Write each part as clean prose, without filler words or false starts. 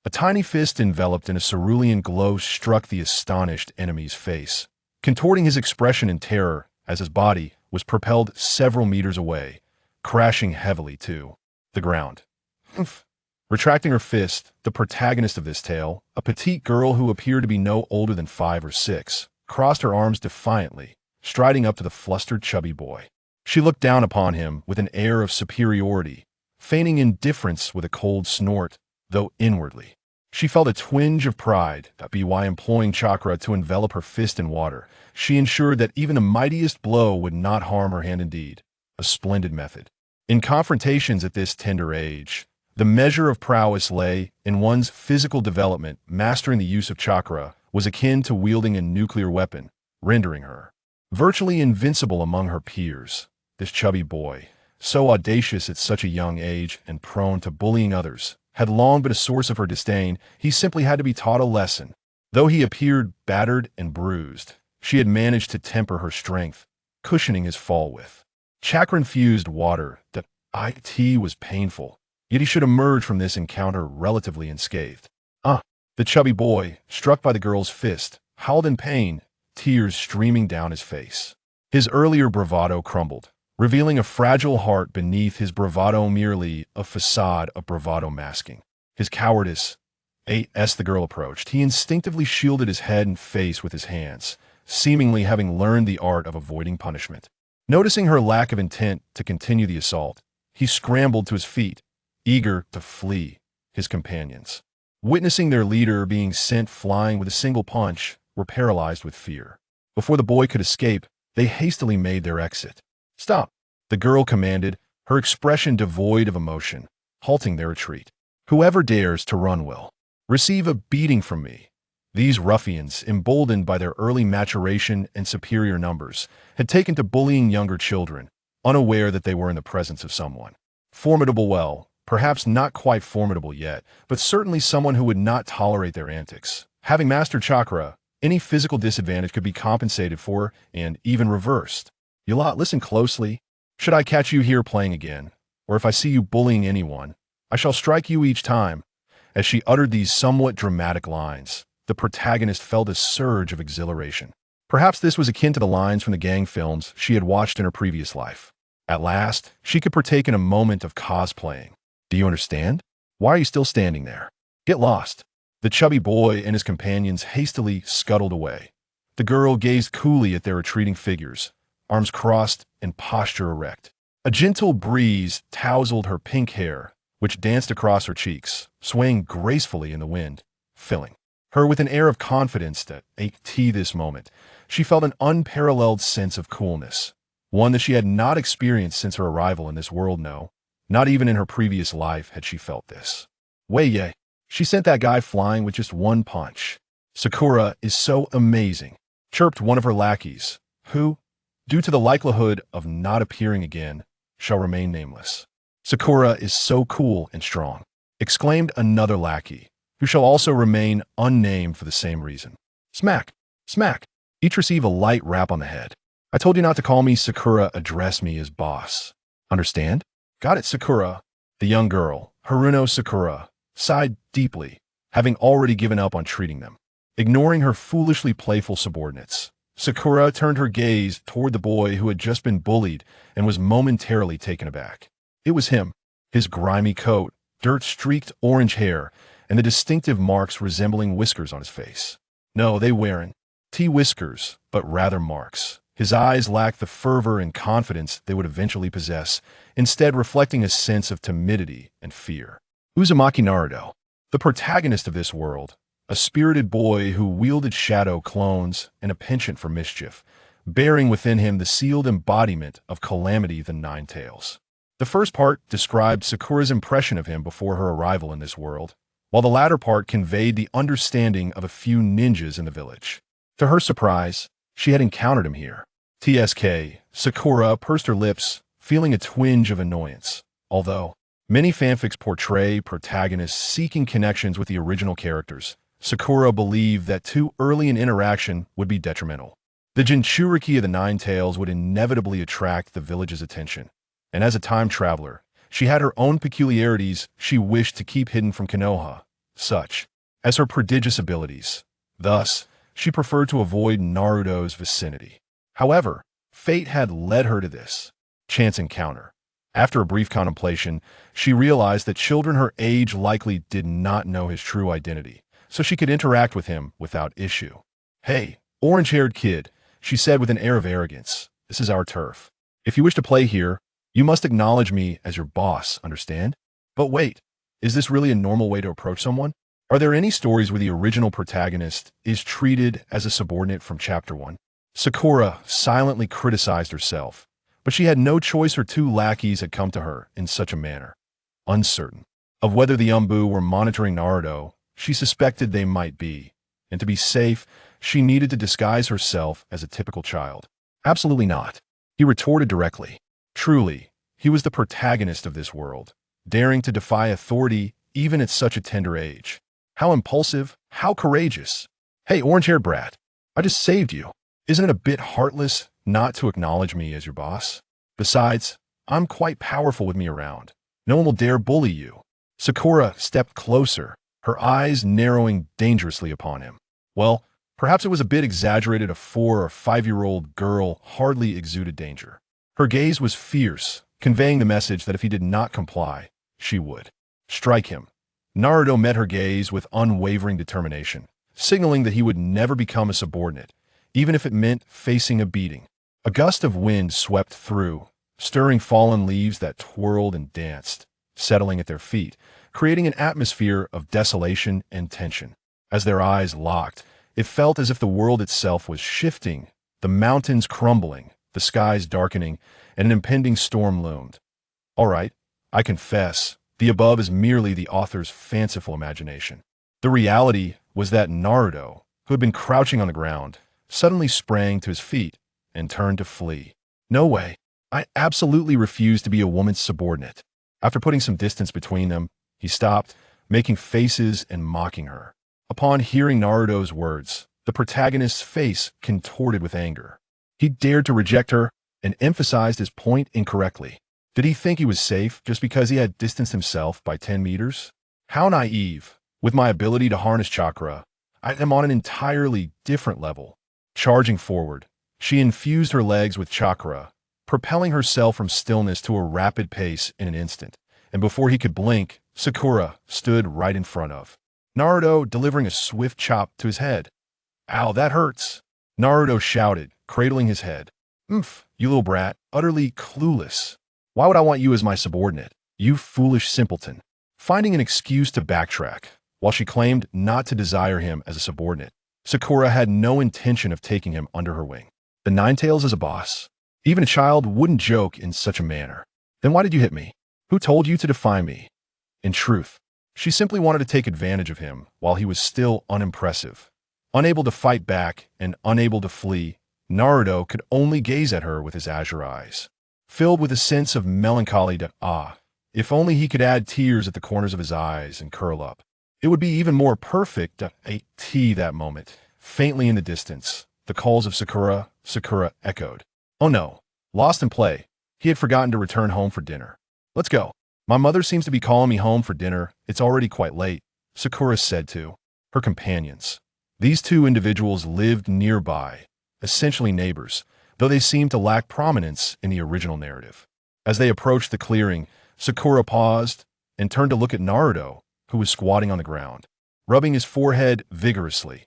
A tiny fist enveloped in a cerulean glow struck the astonished enemy's face, contorting his expression in terror as his body was propelled several meters away, crashing heavily to the ground. Humph. Retracting her fist, the protagonist of this tale, a petite girl who appeared to be no older than 5 or 6, crossed her arms defiantly, striding up to the flustered chubby boy. She looked down upon him with an air of superiority, feigning indifference with a cold snort, though inwardly she felt a twinge of pride that by employing chakra to envelop her fist in water, she ensured that even the mightiest blow would not harm her hand. Indeed, a splendid method. In confrontations at this tender age, the measure of prowess lay in one's physical development. Mastering the use of chakra was akin to wielding a nuclear weapon, rendering her virtually invincible among her peers. This chubby boy, so audacious at such a young age and prone to bullying others, had long been a source of her disdain. He simply had to be taught a lesson. Though he appeared battered and bruised, she had managed to temper her strength, cushioning his fall with chakra-infused water. That it was painful, yet he should emerge from this encounter relatively unscathed. The chubby boy, struck by the girl's fist, howled in pain, tears streaming down his face. His earlier bravado crumbled, revealing a fragile heart beneath his bravado, merely a facade of bravado masking his cowardice. As the girl approached, he instinctively shielded his head and face with his hands, seemingly having learned the art of avoiding punishment. Noticing her lack of intent to continue the assault, he scrambled to his feet, eager to flee. His companions, witnessing their leader being sent flying with a single punch, were paralyzed with fear. Before the boy could escape, they hastily made their exit. "Stop!" the girl commanded, her expression devoid of emotion, halting their retreat. "Whoever dares to run will receive a beating from me." These ruffians, emboldened by their early maturation and superior numbers, had taken to bullying younger children, unaware that they were in the presence of someone formidable. Well, perhaps not quite formidable yet, but certainly someone who would not tolerate their antics. Having mastered chakra, any physical disadvantage could be compensated for and even reversed. "You lot, listen closely. Should I catch you here playing again, or if I see you bullying anyone, I shall strike you each time." As she uttered these somewhat dramatic lines, the protagonist felt a surge of exhilaration. Perhaps this was akin to the lines from the gang films she had watched in her previous life. At last, she could partake in a moment of cosplaying. "Do you understand? Why are you still standing there? Get lost." The chubby boy and his companions hastily scuttled away. The girl gazed coolly at their retreating figures, arms crossed and posture erect. A gentle breeze tousled her pink hair, which danced across her cheeks, swaying gracefully in the wind, filling her with an air of confidence that, at this moment, she felt an unparalleled sense of coolness, one that she had not experienced since her arrival in this world. No, not even in her previous life had she felt this. "Way, she sent that guy flying with just one punch." "Sakura is so amazing," chirped one of her lackeys, who, due to the likelihood of not appearing again, shall remain nameless. "Sakura is so cool and strong," exclaimed another lackey, who shall also remain unnamed for the same reason. Smack, smack, each receive a light rap on the head. "I told you not to call me Sakura, address me as boss. Understand?" "Got it, Sakura." The young girl, Haruno Sakura, sighed deeply, having already given up on treating them. Ignoring her foolishly playful subordinates, Sakura turned her gaze toward the boy who had just been bullied and was momentarily taken aback. It was him, his grimy coat, dirt-streaked orange hair, and the distinctive marks resembling whiskers on his face. No, they weren't whiskers, but rather marks. His eyes lacked the fervor and confidence they would eventually possess, instead reflecting a sense of timidity and fear. Uzumaki Naruto, the protagonist of this world, a spirited boy who wielded shadow clones and a penchant for mischief, bearing within him the sealed embodiment of Calamity the Nine-Tails. The first part described Sakura's impression of him before her arrival in this world, while the latter part conveyed the understanding of a few ninjas in the village. To her surprise, she had encountered him here. Sakura pursed her lips, feeling a twinge of annoyance. Although many fanfics portray protagonists seeking connections with the original characters, Sakura believed that too early an interaction would be detrimental. The Jinchuriki of the Nine-Tails would inevitably attract the village's attention, and as a time traveler, she had her own peculiarities she wished to keep hidden from Konoha. such as her prodigious abilities. Thus, she preferred to avoid Naruto's vicinity. However, fate had led her to this chance encounter. After a brief contemplation, she realized that children her age likely did not know his true identity, so she could interact with him without issue. "Hey, orange-haired kid," she said with an air of arrogance, "this is our turf. If you wish to play here, you must acknowledge me as your boss, understand? But wait, is this really a normal way to approach someone? Are there any stories where the original protagonist is treated as a subordinate from Chapter 1? Sakura silently criticized herself, but she had no choice. Her two lackeys had come to her in such a manner. Uncertain of whether the Umbu were monitoring Naruto, she suspected they might be, and to be safe, she needed to disguise herself as a typical child. "Absolutely not," he retorted directly. Truly, he was the protagonist of this world, daring to defy authority even at such a tender age. How impulsive, how courageous. "Hey, orange-haired brat, I just saved you. Isn't it a bit heartless not to acknowledge me as your boss? Besides, I'm quite powerful with me around. No one will dare bully you." Sakura stepped closer, her eyes narrowing dangerously upon him. Well, perhaps it was a bit exaggerated. A 4 or 5-year-old girl hardly exuded danger. Her gaze was fierce, conveying the message that if he did not comply, she would strike him. Naruto met her gaze with unwavering determination, signaling that he would never become a subordinate, even if it meant facing a beating. A gust of wind swept through, stirring fallen leaves that twirled and danced, settling at their feet, creating an atmosphere of desolation and tension. As their eyes locked, it felt as if the world itself was shifting, the mountains crumbling, the skies darkening, and an impending storm loomed. All right, I confess, the above is merely the author's fanciful imagination. The reality was that Naruto, who had been crouching on the ground, suddenly sprang to his feet and turned to flee. "No way. I absolutely refuse to be a woman's subordinate." After putting some distance between them, he stopped, making faces and mocking her. Upon hearing Naruto's words, the protagonist's face contorted with anger. He dared to reject her and emphasized his point incorrectly. Did he think he was safe just because he had distanced himself by 10 meters? How naive. With my ability to harness chakra, I am on an entirely different level. Charging forward, she infused her legs with chakra, propelling herself from stillness to a rapid pace in an instant. And before he could blink, Sakura stood right in front of Naruto, delivering a swift chop to his head. "Ow, that hurts," Naruto shouted, cradling his head. "Oomph, you little brat, utterly clueless. Why would I want you as my subordinate? You foolish simpleton." Finding an excuse to backtrack, while she claimed not to desire him as a subordinate, Sakura had no intention of taking him under her wing. "The Ninetales is a boss. Even a child wouldn't joke in such a manner. Then why did you hit me? Who told you to defy me?" In truth, she simply wanted to take advantage of him while he was still unimpressive. Unable to fight back and unable to flee, Naruto could only gaze at her with his azure eyes, filled with a sense of melancholy. If only he could add tears at the corners of his eyes and curl up. It would be even more perfect. That moment, faintly in the distance, the calls of Sakura echoed. Oh no, lost in play. He had forgotten to return home for dinner. "Let's go. My mother seems to be calling me home for dinner. It's already quite late," Sakura said to her companions. These two individuals lived nearby, essentially neighbors, though they seemed to lack prominence in the original narrative. As they approached the clearing, Sakura paused and turned to look at Naruto, who was squatting on the ground, rubbing his forehead vigorously.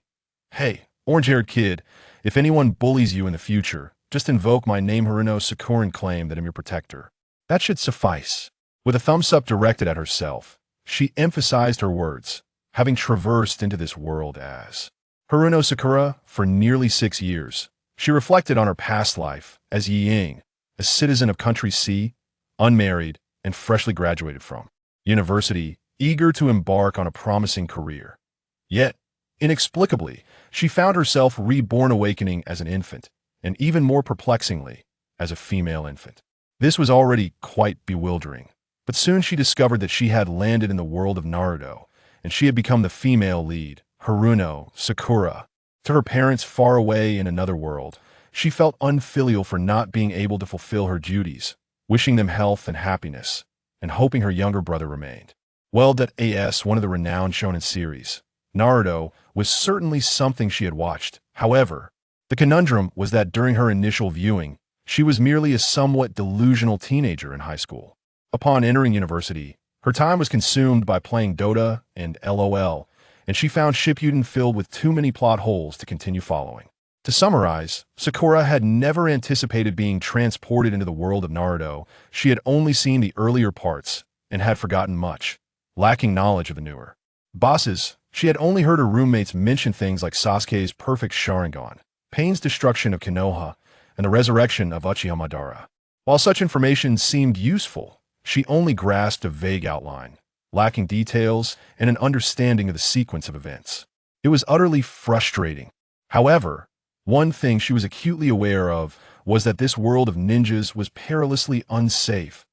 "Hey, orange-haired kid, if anyone bullies you in the future, just invoke my name Haruno Sakura and claim that I'm your protector. That should suffice." With a thumbs up directed at herself, she emphasized her words, having traversed into this world as Haruno Sakura for nearly 6 years. She reflected on her past life as Ying, a citizen of Country C, unmarried, and freshly graduated from university, eager to embark on a promising career. Yet, inexplicably, she found herself reborn awakening as an infant, and even more perplexingly, as a female infant. This was already quite bewildering, but soon she discovered that she had landed in the world of Naruto, and she had become the female lead, Haruno Sakura. To her parents far away in another world, she felt unfilial for not being able to fulfill her duties, wishing them health and happiness, and hoping her younger brother remained. Well, one of the renowned shonen series, Naruto, was certainly something she had watched. However, the conundrum was that during her initial viewing, she was merely a somewhat delusional teenager in high school. Upon entering university, her time was consumed by playing Dota and LOL, and she found Shippuden filled with too many plot holes to continue following. To summarize, Sakura had never anticipated being transported into the world of Naruto. She had only seen the earlier parts and had forgotten much, lacking knowledge of the newer bosses. She had only heard her roommates mention things like Sasuke's perfect Sharingan, Pain's destruction of Konoha, and the resurrection of Uchiha Madara. While such information seemed useful, she only grasped a vague outline, lacking details and an understanding of the sequence of events. It was utterly frustrating. However, one thing she was acutely aware of was that this world of ninjas was perilously unsafe.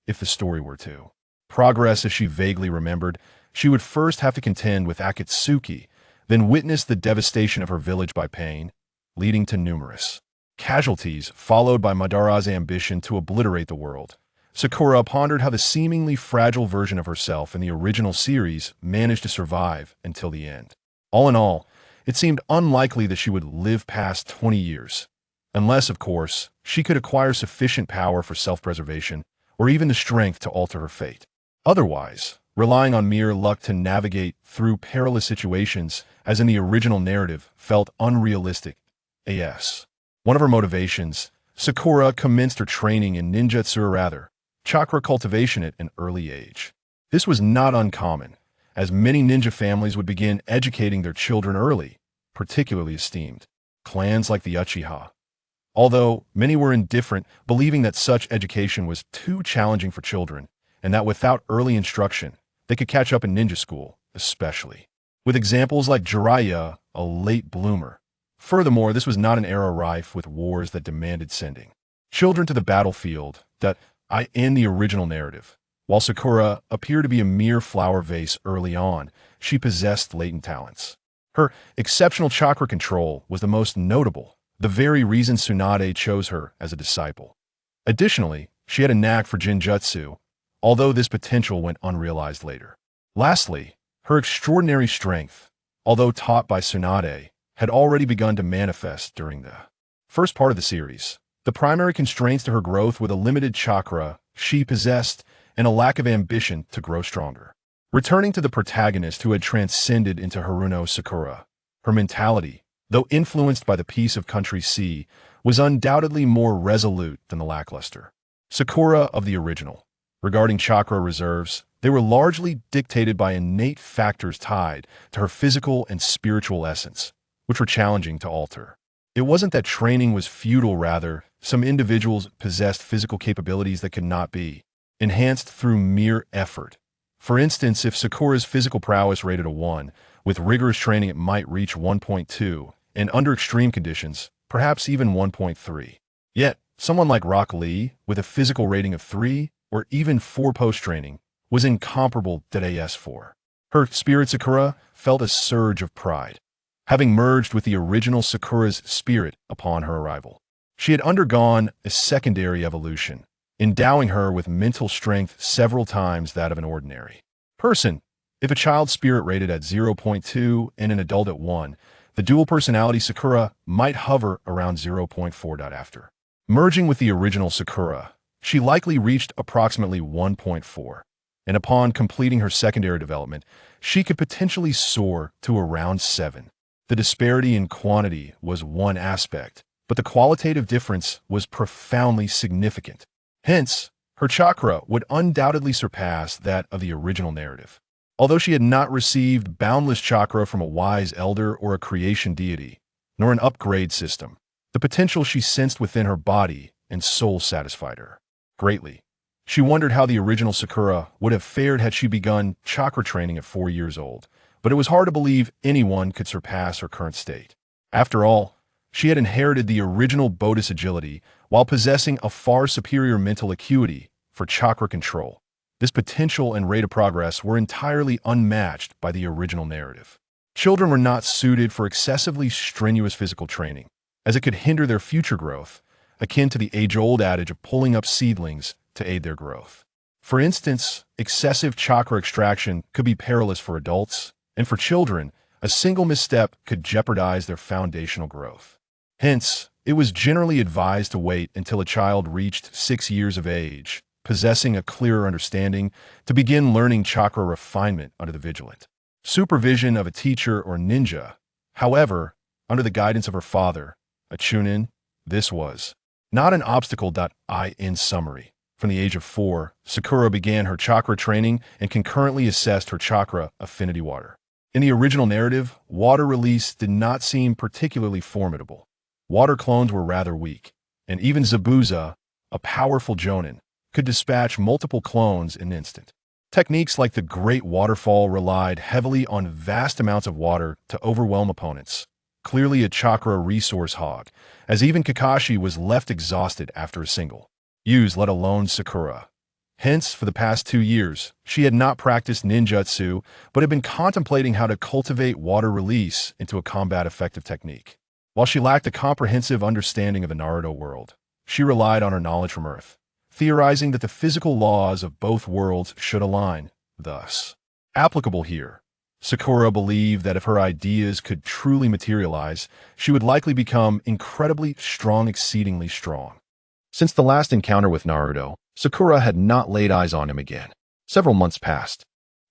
If the story were to progress as she vaguely remembered, she would first have to contend with Akatsuki, then witness the devastation of her village by Pain, leading to numerous casualties, followed by Madara's ambition to obliterate the world. Sakura pondered how the seemingly fragile version of herself in the original series managed to survive until the end. All in all, it seemed unlikely that she would live past 20 years, unless, of course, she could acquire sufficient power for self-preservation or even the strength to alter her fate. Otherwise, relying on mere luck to navigate through perilous situations, as in the original narrative, felt unrealistic. One of her motivations, Sakura commenced her training in ninjutsu, or rather, chakra cultivation at an early age. This was not uncommon, as many ninja families would begin educating their children early, particularly esteemed clans like the Uchiha. Although many were indifferent, believing that such education was too challenging for children, and that without early instruction, they could catch up in ninja school, especially with examples like Jiraiya, a late bloomer. Furthermore, this was not an era rife with wars that demanded sending children to the battlefield in the original narrative. While Sakura appeared to be a mere flower vase early on, she possessed latent talents. Her exceptional chakra control was the most notable, the very reason Tsunade chose her as a disciple. Additionally, she had a knack for ninjutsu, although this potential went unrealized later. Lastly, her extraordinary strength, although taught by Tsunade, had already begun to manifest during the first part of the series. The primary constraints to her growth were the limited chakra she possessed and a lack of ambition to grow stronger. Returning to the protagonist who had transcended into Haruno Sakura, her mentality, though influenced by the peace of Country C, was undoubtedly more resolute than the lackluster Sakura of the original. Regarding chakra reserves, they were largely dictated by innate factors tied to her physical and spiritual essence, which were challenging to alter. It wasn't that training was futile, rather, some individuals possessed physical capabilities that could not be enhanced through mere effort. For instance, if Sakura's physical prowess rated a 1, with rigorous training it might reach 1.2, and under extreme conditions, perhaps even 1.3. Yet, someone like Rock Lee, with a physical rating of 3, or even 4 post-training, was incomparable to AS4. Her spirit Sakura felt a surge of pride, having merged with the original Sakura's spirit upon her arrival. She had undergone a secondary evolution, endowing her with mental strength several times that of an ordinary person. If a child's spirit rated at 0.2 and an adult at 1, the dual personality Sakura might hover around 0.4. After merging with the original Sakura, she likely reached approximately 1.4, and upon completing her secondary development, she could potentially soar to around 7. The disparity in quantity was one aspect, but the qualitative difference was profoundly significant. Hence, her chakra would undoubtedly surpass that of the original narrative. Although she had not received boundless chakra from a wise elder or a creation deity, nor an upgrade system, the potential she sensed within her body and soul satisfied her greatly. She wondered how the original Sakura would have fared had she begun chakra training at 4 years old, but it was hard to believe anyone could surpass her current state. After all, she had inherited the original Bodhi's agility while possessing a far superior mental acuity for chakra control. This potential and rate of progress were entirely unmatched by the original narrative. Children were not suited for excessively strenuous physical training, as it could hinder their future growth, akin to the age-old adage of pulling up seedlings to aid their growth. For instance, excessive chakra extraction could be perilous for adults, and for children, a single misstep could jeopardize their foundational growth. Hence, it was generally advised to wait until a child reached 6 years of age, possessing a clearer understanding, to begin learning chakra refinement under the vigilant supervision of a teacher or ninja. However, under the guidance of her father, a chunin, this was not an obstacle. In summary, from the age of 4, Sakura began her chakra training and concurrently assessed her chakra affinity water. In the original narrative, water release did not seem particularly formidable. Water clones were rather weak, and even Zabuza, a powerful jonin, could dispatch multiple clones in an instant. Techniques like the Great Waterfall relied heavily on vast amounts of water to overwhelm opponents, clearly a chakra resource hog, as even Kakashi was left exhausted after a single use, let alone Sakura. Hence, for the past 2 years, she had not practiced ninjutsu, but had been contemplating how to cultivate water release into a combat-effective technique. While she lacked a comprehensive understanding of the Naruto world, she relied on her knowledge from Earth, theorizing that the physical laws of both worlds should align, thus applicable here. Sakura believed that if her ideas could truly materialize, she would likely become incredibly strong, exceedingly strong. Since the last encounter with Naruto, Sakura had not laid eyes on him again. Several months passed,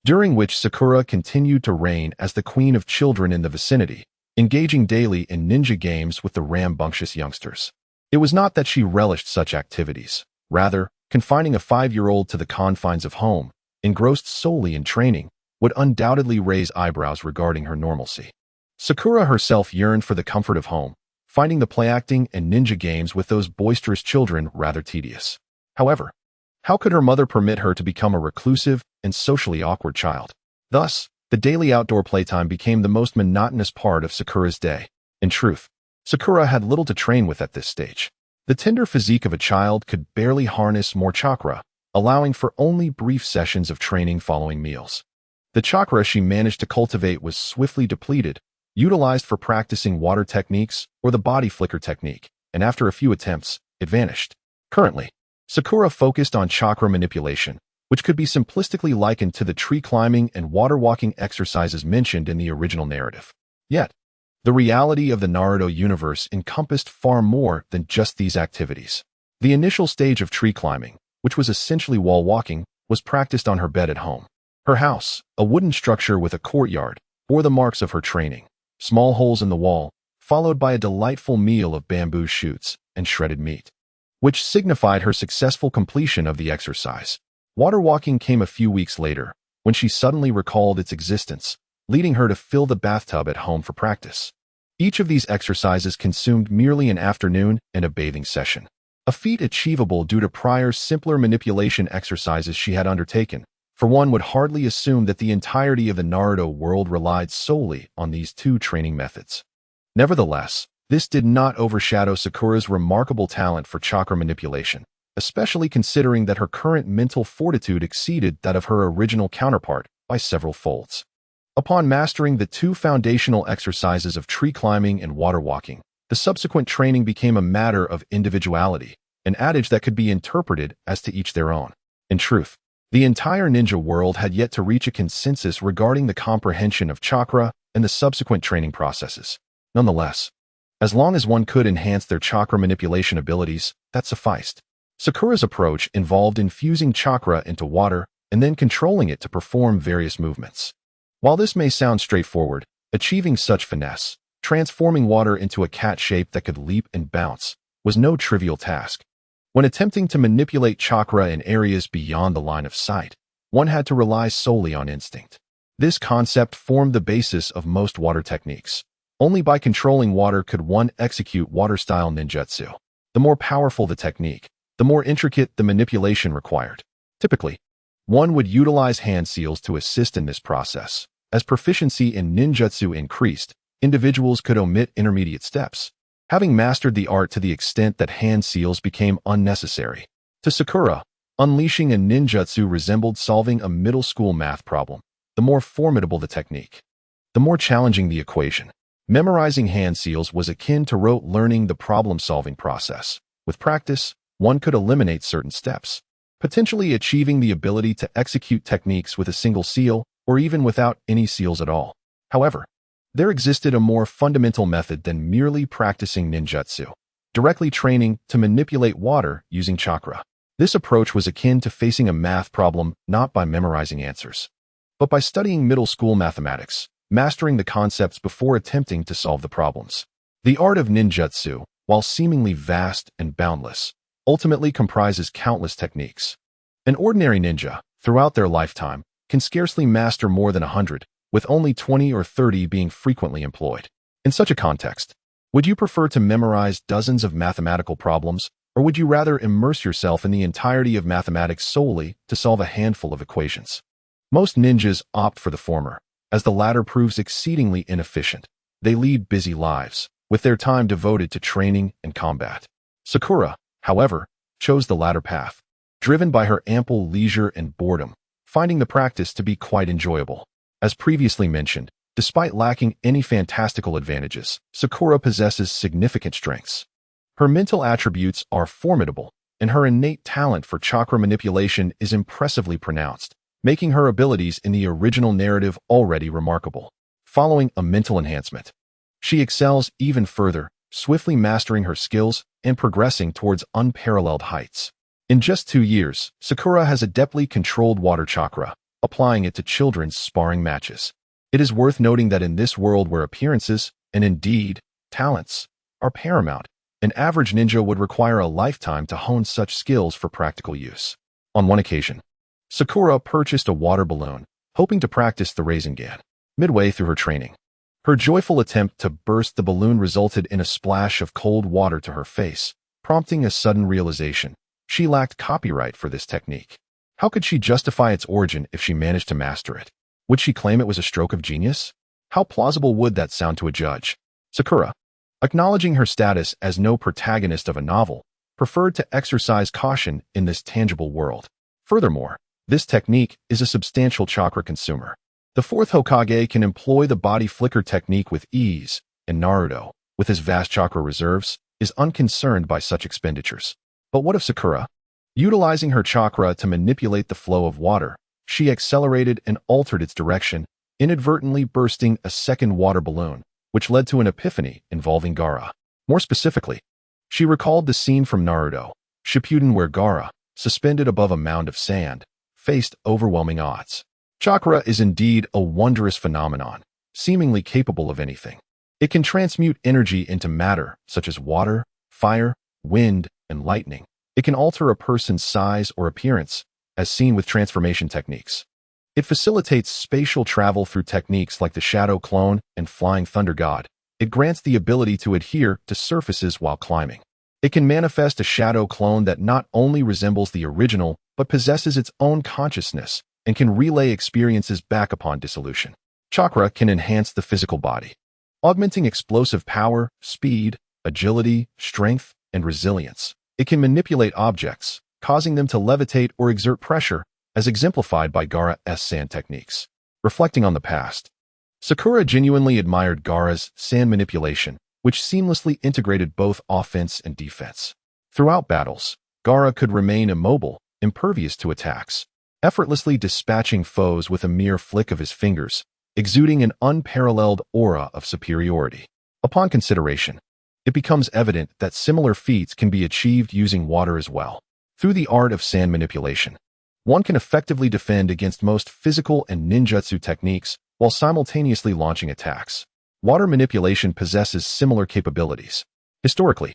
during which Sakura continued to reign as the queen of children in the vicinity, engaging daily in ninja games with the rambunctious youngsters. It was not that she relished such activities. Rather, confining a 5-year-old to the confines of home, engrossed solely in training, would undoubtedly raise eyebrows regarding her normalcy. Sakura herself yearned for the comfort of home, finding the play-acting and ninja games with those boisterous children rather tedious. However, how could her mother permit her to become a reclusive and socially awkward child? Thus, the daily outdoor playtime became the most monotonous part of Sakura's day. In truth, Sakura had little to train with at this stage. The tender physique of a child could barely harness more chakra, allowing for only brief sessions of training following meals. The chakra she managed to cultivate was swiftly depleted, utilized for practicing water techniques or the body flicker technique, and after a few attempts, it vanished. Currently, Sakura focused on chakra manipulation, which could be simplistically likened to the tree climbing and water walking exercises mentioned in the original narrative. Yet, the reality of the Naruto universe encompassed far more than just these activities. The initial stage of tree climbing, which was essentially wall walking, was practiced on her bed at home. Her house, a wooden structure with a courtyard, bore the marks of her training. Small holes in the wall, followed by a delightful meal of bamboo shoots and shredded meat, which signified her successful completion of the exercise. Water walking came a few weeks later, when she suddenly recalled its existence, leading her to fill the bathtub at home for practice. Each of these exercises consumed merely an afternoon and a bathing session, a feat achievable due to prior simpler manipulation exercises she had undertaken, for one would hardly assume that the entirety of the Naruto world relied solely on these 2 training methods. Nevertheless, this did not overshadow Sakura's remarkable talent for chakra manipulation, especially considering that her current mental fortitude exceeded that of her original counterpart by several folds. Upon mastering the 2 foundational exercises of tree climbing and water walking, the subsequent training became a matter of individuality, an adage that could be interpreted as to each their own. In truth, the entire ninja world had yet to reach a consensus regarding the comprehension of chakra and the subsequent training processes. Nonetheless, as long as one could enhance their chakra manipulation abilities, that sufficed. Sakura's approach involved infusing chakra into water and then controlling it to perform various movements. While this may sound straightforward, achieving such finesse, transforming water into a cat shape that could leap and bounce, was no trivial task. When attempting to manipulate chakra in areas beyond the line of sight, one had to rely solely on instinct. This concept formed the basis of most water techniques. Only by controlling water could one execute water-style ninjutsu. The more powerful the technique, the more intricate the manipulation required. Typically, one would utilize hand seals to assist in this process. As proficiency in ninjutsu increased, individuals could omit intermediate steps, having mastered the art to the extent that hand seals became unnecessary. To Sakura, unleashing a ninjutsu resembled solving a middle school math problem. The more formidable the technique, the more challenging the equation. Memorizing hand seals was akin to rote learning the problem-solving process. With practice, one could eliminate certain steps, potentially achieving the ability to execute techniques with a single seal or even without any seals at all. However, there existed a more fundamental method than merely practicing ninjutsu, directly training to manipulate water using chakra. This approach was akin to facing a math problem not by memorizing answers, but by studying middle school mathematics, mastering the concepts before attempting to solve the problems. The art of ninjutsu, while seemingly vast and boundless, ultimately comprises countless techniques. An ordinary ninja, throughout their lifetime, can scarcely master more than 100, with only 20 or 30 being frequently employed. In such a context, would you prefer to memorize dozens of mathematical problems, or would you rather immerse yourself in the entirety of mathematics solely to solve a handful of equations? Most ninjas opt for the former, as the latter proves exceedingly inefficient. They lead busy lives, with their time devoted to training and combat. Sakura, however, chose the latter path, driven by her ample leisure and boredom, finding the practice to be quite enjoyable. As previously mentioned, despite lacking any fantastical advantages, Sakura possesses significant strengths. Her mental attributes are formidable, and her innate talent for chakra manipulation is impressively pronounced, making her abilities in the original narrative already remarkable. Following a mental enhancement, she excels even further, swiftly mastering her skills and progressing towards unparalleled heights. In just 2 years, Sakura has adeptly controlled water chakra, applying it to children's sparring matches. It is worth noting that in this world where appearances, and indeed, talents, are paramount, an average ninja would require a lifetime to hone such skills for practical use. On one occasion, Sakura purchased a water balloon, hoping to practice the Rasengan. Midway through her training, her joyful attempt to burst the balloon resulted in a splash of cold water to her face, prompting a sudden realization. She lacked copyright for this technique. How could she justify its origin if she managed to master it? Would she claim it was a stroke of genius? How plausible would that sound to a judge? Sakura, acknowledging her status as no protagonist of a novel, preferred to exercise caution in this tangible world. Furthermore, this technique is a substantial chakra consumer. The fourth Hokage can employ the body flicker technique with ease, and Naruto, with his vast chakra reserves, is unconcerned by such expenditures. But what of Sakura? Utilizing her chakra to manipulate the flow of water, she accelerated and altered its direction, inadvertently bursting a second water balloon, which led to an epiphany involving Gaara. More specifically, she recalled the scene from Naruto, Shippuden, where Gaara, suspended above a mound of sand, faced overwhelming odds. Chakra is indeed a wondrous phenomenon, seemingly capable of anything. It can transmute energy into matter, such as water, fire, wind, and lightning. It can alter a person's size or appearance, as seen with transformation techniques. It facilitates spatial travel through techniques like the Shadow Clone and Flying Thunder God. It grants the ability to adhere to surfaces while climbing. It can manifest a shadow clone that not only resembles the original, but possesses its own consciousness and can relay experiences back upon dissolution. Chakra can enhance the physical body, augmenting explosive power, speed, agility, strength, and resilience. It can manipulate objects, causing them to levitate or exert pressure, as exemplified by Gaara's sand techniques. Reflecting on the past, Sakura genuinely admired Gaara's sand manipulation, which seamlessly integrated both offense and defense. Throughout battles, Gaara could remain immobile, impervious to attacks, effortlessly dispatching foes with a mere flick of his fingers, exuding an unparalleled aura of superiority. Upon consideration, it becomes evident that similar feats can be achieved using water as well. Through the art of sand manipulation, one can effectively defend against most physical and ninjutsu techniques while simultaneously launching attacks. Water manipulation possesses similar capabilities. Historically,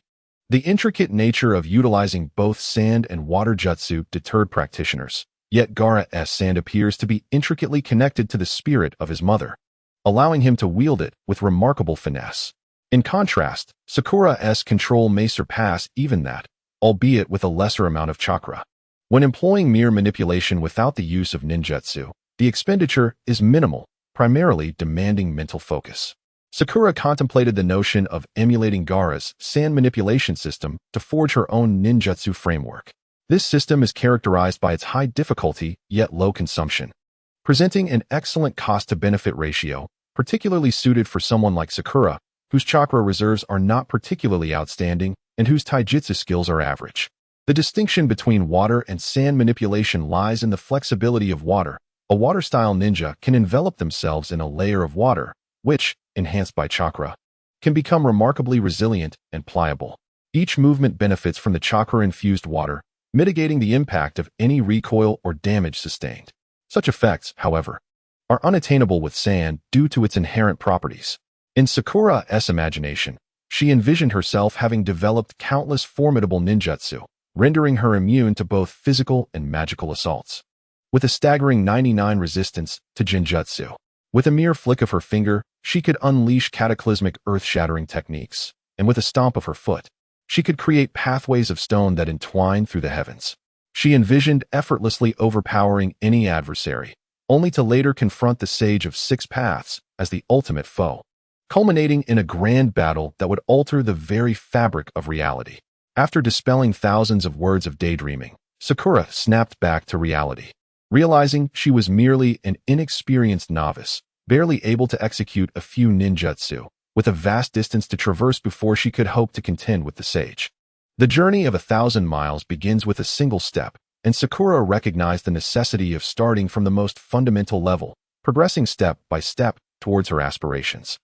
the intricate nature of utilizing both sand and water jutsu deterred practitioners, yet Gaara's sand appears to be intricately connected to the spirit of his mother, allowing him to wield it with remarkable finesse. In contrast, Sakura's control may surpass even that, albeit with a lesser amount of chakra. When employing mere manipulation without the use of ninjutsu, the expenditure is minimal, primarily demanding mental focus. Sakura contemplated the notion of emulating Gaara's sand manipulation system to forge her own ninjutsu framework. This system is characterized by its high difficulty yet low consumption, presenting an excellent cost-to-benefit ratio, particularly suited for someone like Sakura, whose chakra reserves are not particularly outstanding and whose taijutsu skills are average. The distinction between water and sand manipulation lies in the flexibility of water. A water-style ninja can envelop themselves in a layer of water, which, enhanced by chakra, can become remarkably resilient and pliable. Each movement benefits from the chakra-infused water, mitigating the impact of any recoil or damage sustained. Such effects, however, are unattainable with sand due to its inherent properties. In Sakura's imagination, she envisioned herself having developed countless formidable ninjutsu, rendering her immune to both physical and magical assaults. With a staggering 99 resistance to genjutsu, with a mere flick of her finger, she could unleash cataclysmic earth-shattering techniques, and with a stomp of her foot, she could create pathways of stone that entwine through the heavens. She envisioned effortlessly overpowering any adversary, only to later confront the Sage of Six Paths as the ultimate foe, culminating in a grand battle that would alter the very fabric of reality. After dispelling thousands of words of daydreaming, Sakura snapped back to reality, realizing she was merely an inexperienced novice, barely able to execute a few ninjutsu, with a vast distance to traverse before she could hope to contend with the sage. The journey of 1,000 miles begins with a single step, and Sakura recognized the necessity of starting from the most fundamental level, progressing step by step towards her aspirations.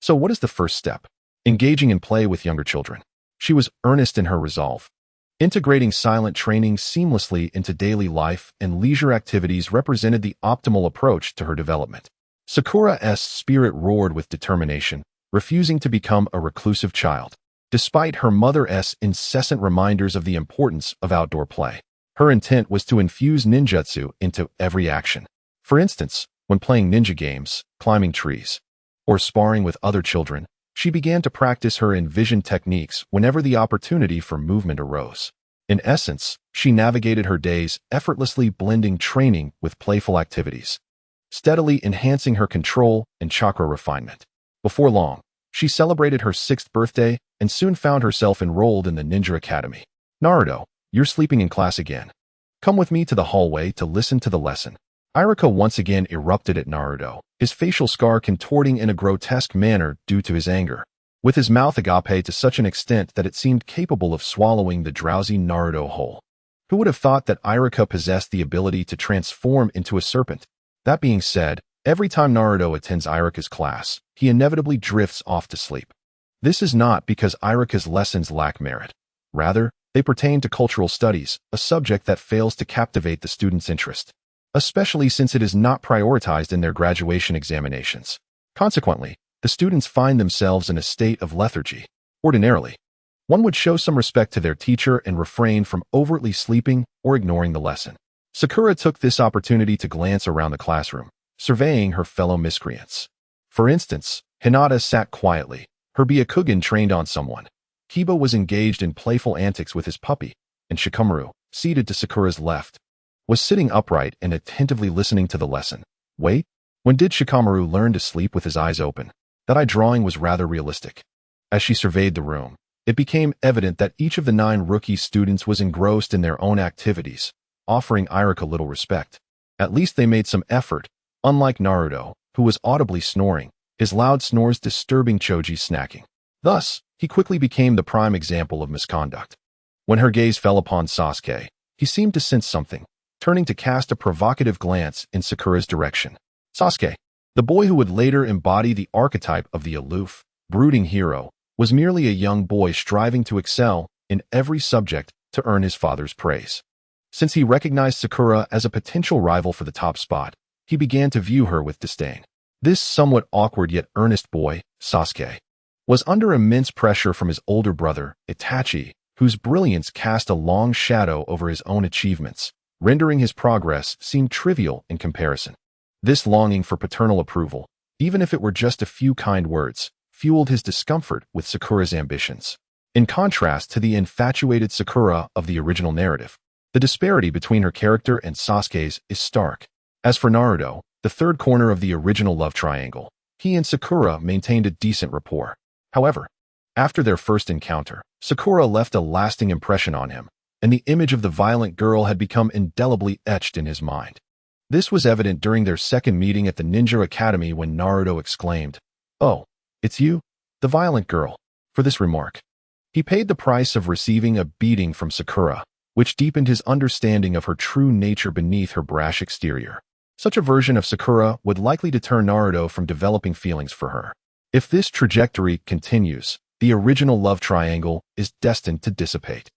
So what is the first step? Engaging in play with younger children. She was earnest in her resolve. Integrating silent training seamlessly into daily life and leisure activities represented the optimal approach to her development. Sakura's spirit roared with determination, refusing to become a reclusive child, despite her mother's incessant reminders of the importance of outdoor play. Her intent was to infuse ninjutsu into every action. For instance, when playing ninja games, climbing trees, or sparring with other children, she began to practice her envisioned techniques whenever the opportunity for movement arose. In essence, she navigated her days effortlessly blending training with playful activities, steadily enhancing her control and chakra refinement. Before long, she celebrated her 6th birthday and soon found herself enrolled in the Ninja Academy. Naruto, you're sleeping in class again. Come with me to the hallway to listen to the lesson. Iruka once again erupted at Naruto, his facial scar contorting in a grotesque manner due to his anger, with his mouth agape to such an extent that it seemed capable of swallowing the drowsy Naruto whole. Who would have thought that Iruka possessed the ability to transform into a serpent? That being said, every time Naruto attends Iruka's class, he inevitably drifts off to sleep. This is not because Iruka's lessons lack merit. Rather, they pertain to cultural studies, a subject that fails to captivate the student's interest, especially since it is not prioritized in their graduation examinations. Consequently, the students find themselves in a state of lethargy. Ordinarily, one would show some respect to their teacher and refrain from overtly sleeping or ignoring the lesson. Sakura took this opportunity to glance around the classroom, surveying her fellow miscreants. For instance, Hinata sat quietly, her Byakugan trained on someone. Kiba was engaged in playful antics with his puppy, and Shikamaru, seated to Sakura's left, was sitting upright and attentively listening to the lesson. Wait, when did Shikamaru learn to sleep with his eyes open? That eye drawing was rather realistic. As she surveyed the room, it became evident that each of the 9 rookie students was engrossed in their own activities, offering Iruka little respect. At least they made some effort, unlike Naruto, who was audibly snoring, his loud snores disturbing Choji's snacking. Thus, he quickly became the prime example of misconduct. When her gaze fell upon Sasuke, he seemed to sense something, turning to cast a provocative glance in Sakura's direction. Sasuke, the boy who would later embody the archetype of the aloof, brooding hero, was merely a young boy striving to excel in every subject to earn his father's praise. Since he recognized Sakura as a potential rival for the top spot, he began to view her with disdain. This somewhat awkward yet earnest boy, Sasuke, was under immense pressure from his older brother, Itachi, whose brilliance cast a long shadow over his own achievements, rendering his progress seem trivial in comparison. This longing for paternal approval, even if it were just a few kind words, fueled his discomfort with Sakura's ambitions. In contrast to the infatuated Sakura of the original narrative, the disparity between her character and Sasuke's is stark. As for Naruto, the third corner of the original love triangle, he and Sakura maintained a decent rapport. However, after their first encounter, Sakura left a lasting impression on him, and the image of the violent girl had become indelibly etched in his mind. This was evident during their second meeting at the Ninja Academy when Naruto exclaimed, "Oh, it's you, the violent girl." For this remark, he paid the price of receiving a beating from Sakura, which deepened his understanding of her true nature beneath her brash exterior. Such a version of Sakura would likely deter Naruto from developing feelings for her. If this trajectory continues, the original love triangle is destined to dissipate.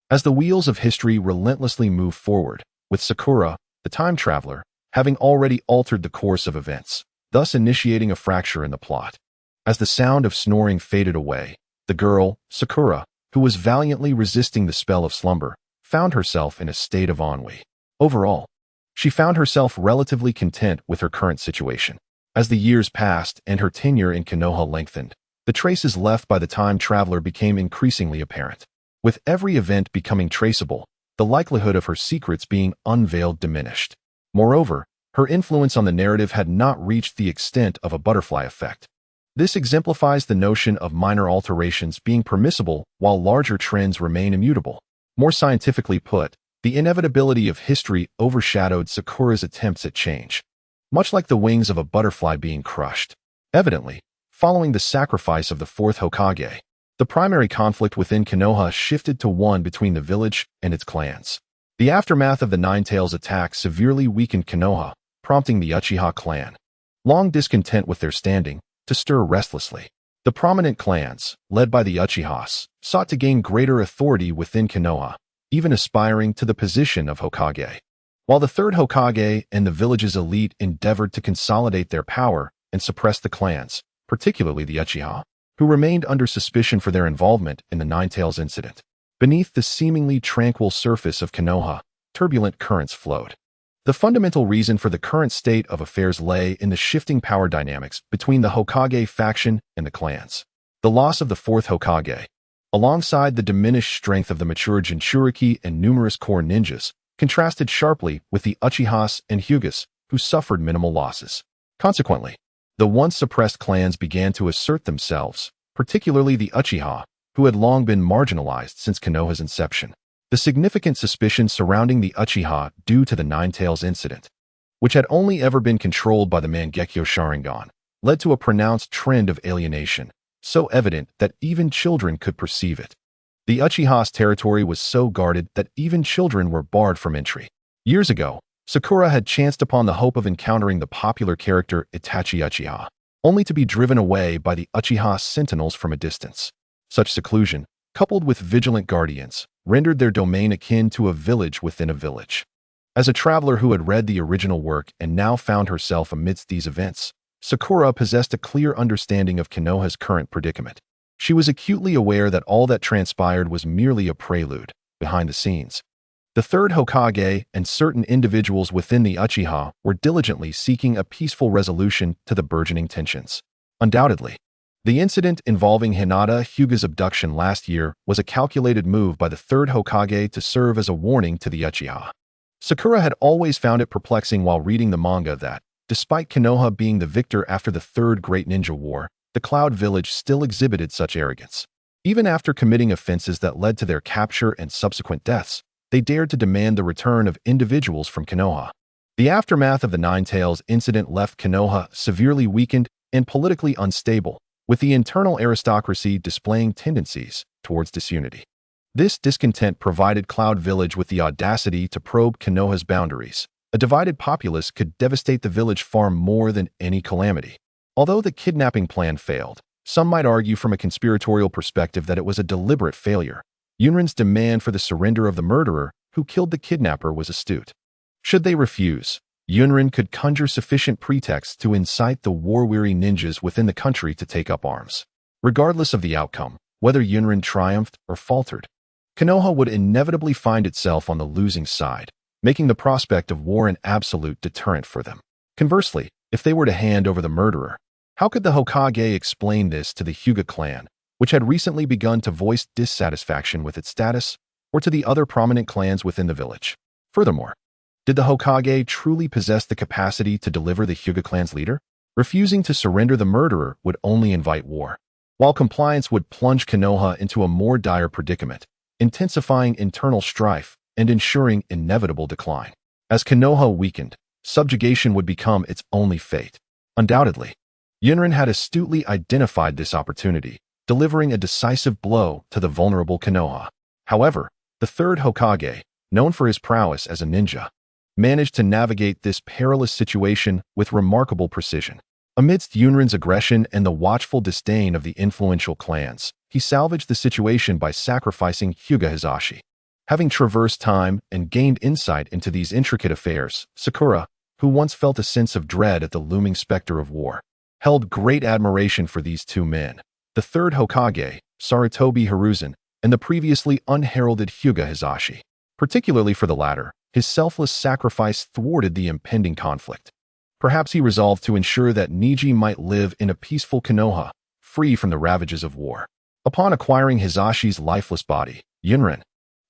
As the wheels of history relentlessly move forward, with Sakura, the time traveler, having already altered the course of events, thus initiating a fracture in the plot. As the sound of snoring faded away, the girl, Sakura, who was valiantly resisting the spell of slumber, found herself in a state of ennui. Overall, she found herself relatively content with her current situation. As the years passed and her tenure in Konoha lengthened, the traces left by the time traveler became increasingly apparent. With every event becoming traceable, the likelihood of her secrets being unveiled diminished. Moreover, her influence on the narrative had not reached the extent of a butterfly effect. This exemplifies the notion of minor alterations being permissible while larger trends remain immutable. More scientifically put, the inevitability of history overshadowed Sakura's attempts at change, much like the wings of a butterfly being crushed. Evidently, following the sacrifice of the fourth Hokage, the primary conflict within Konoha shifted to one between the village and its clans. The aftermath of the Nine-Tails attack severely weakened Konoha, prompting the Uchiha clan, long discontent with their standing, to stir restlessly. The prominent clans, led by the Uchihas, sought to gain greater authority within Konoha, even aspiring to the position of Hokage. While the third Hokage and the village's elite endeavored to consolidate their power and suppress the clans, particularly the Uchiha, who remained under suspicion for their involvement in the Nine-Tails incident. Beneath the seemingly tranquil surface of Konoha, turbulent currents flowed. The fundamental reason for the current state of affairs lay in the shifting power dynamics between the Hokage faction and the clans. The loss of the fourth Hokage, alongside the diminished strength of the mature Jinchuriki and numerous core ninjas, contrasted sharply with the Uchihas and Hyugas, who suffered minimal losses. Consequently, the once suppressed clans began to assert themselves, particularly the Uchiha, who had long been marginalized since Konoha's inception. The significant suspicion surrounding the Uchiha due to the Nine-Tails incident, which had only ever been controlled by the Mangekyo Sharingan, led to a pronounced trend of alienation, so evident that even children could perceive it. The Uchiha's territory was so guarded that even children were barred from entry. Years ago, Sakura had chanced upon the hope of encountering the popular character Itachi Uchiha, only to be driven away by the Uchiha sentinels from a distance. Such seclusion, coupled with vigilant guardians, rendered their domain akin to a village within a village. As a traveler who had read the original work and now found herself amidst these events, Sakura possessed a clear understanding of Konoha's current predicament. She was acutely aware that all that transpired was merely a prelude, behind the scenes. The third Hokage and certain individuals within the Uchiha were diligently seeking a peaceful resolution to the burgeoning tensions. Undoubtedly, the incident involving Hinata Hyuga's abduction last year was a calculated move by the third Hokage to serve as a warning to the Uchiha. Sakura had always found it perplexing while reading the manga that, despite Konoha being the victor after the Third Great Ninja War, the Cloud Village still exhibited such arrogance. Even after committing offenses that led to their capture and subsequent deaths, they dared to demand the return of individuals from Konoha. The aftermath of the Nine-Tails incident left Konoha severely weakened and politically unstable, with the internal aristocracy displaying tendencies towards disunity. This discontent provided Cloud Village with the audacity to probe Konoha's boundaries. A divided populace could devastate the village far more than any calamity. Although the kidnapping plan failed, some might argue from a conspiratorial perspective that it was a deliberate failure. Yunrin's demand for the surrender of the murderer who killed the kidnapper was astute. Should they refuse, Yunrin could conjure sufficient pretexts to incite the war-weary ninjas within the country to take up arms. Regardless of the outcome, whether Yunrin triumphed or faltered, Konoha would inevitably find itself on the losing side, making the prospect of war an absolute deterrent for them. Conversely, if they were to hand over the murderer, how could the Hokage explain this to the Hyuga clan, which had recently begun to voice dissatisfaction with its status, or to the other prominent clans within the village? Furthermore, did the Hokage truly possess the capacity to deliver the Hyuga clan's leader? Refusing to surrender the murderer would only invite war, while compliance would plunge Konoha into a more dire predicament, intensifying internal strife and ensuring inevitable decline. As Konoha weakened, subjugation would become its only fate. Undoubtedly, Yunrin had astutely identified this opportunity, delivering a decisive blow to the vulnerable Konoha. However, the third Hokage, known for his prowess as a ninja, managed to navigate this perilous situation with remarkable precision. Amidst Yunrin's aggression and the watchful disdain of the influential clans, he salvaged the situation by sacrificing Hyuga Hisashi. Having traversed time and gained insight into these intricate affairs, Sakura, who once felt a sense of dread at the looming specter of war, held great admiration for these two men, the third Hokage, Sarutobi Hiruzen, and the previously unheralded Hyuga Hisashi. Particularly for the latter, his selfless sacrifice thwarted the impending conflict. Perhaps he resolved to ensure that Niji might live in a peaceful Konoha, free from the ravages of war. Upon acquiring Hisashi's lifeless body, Yunrin,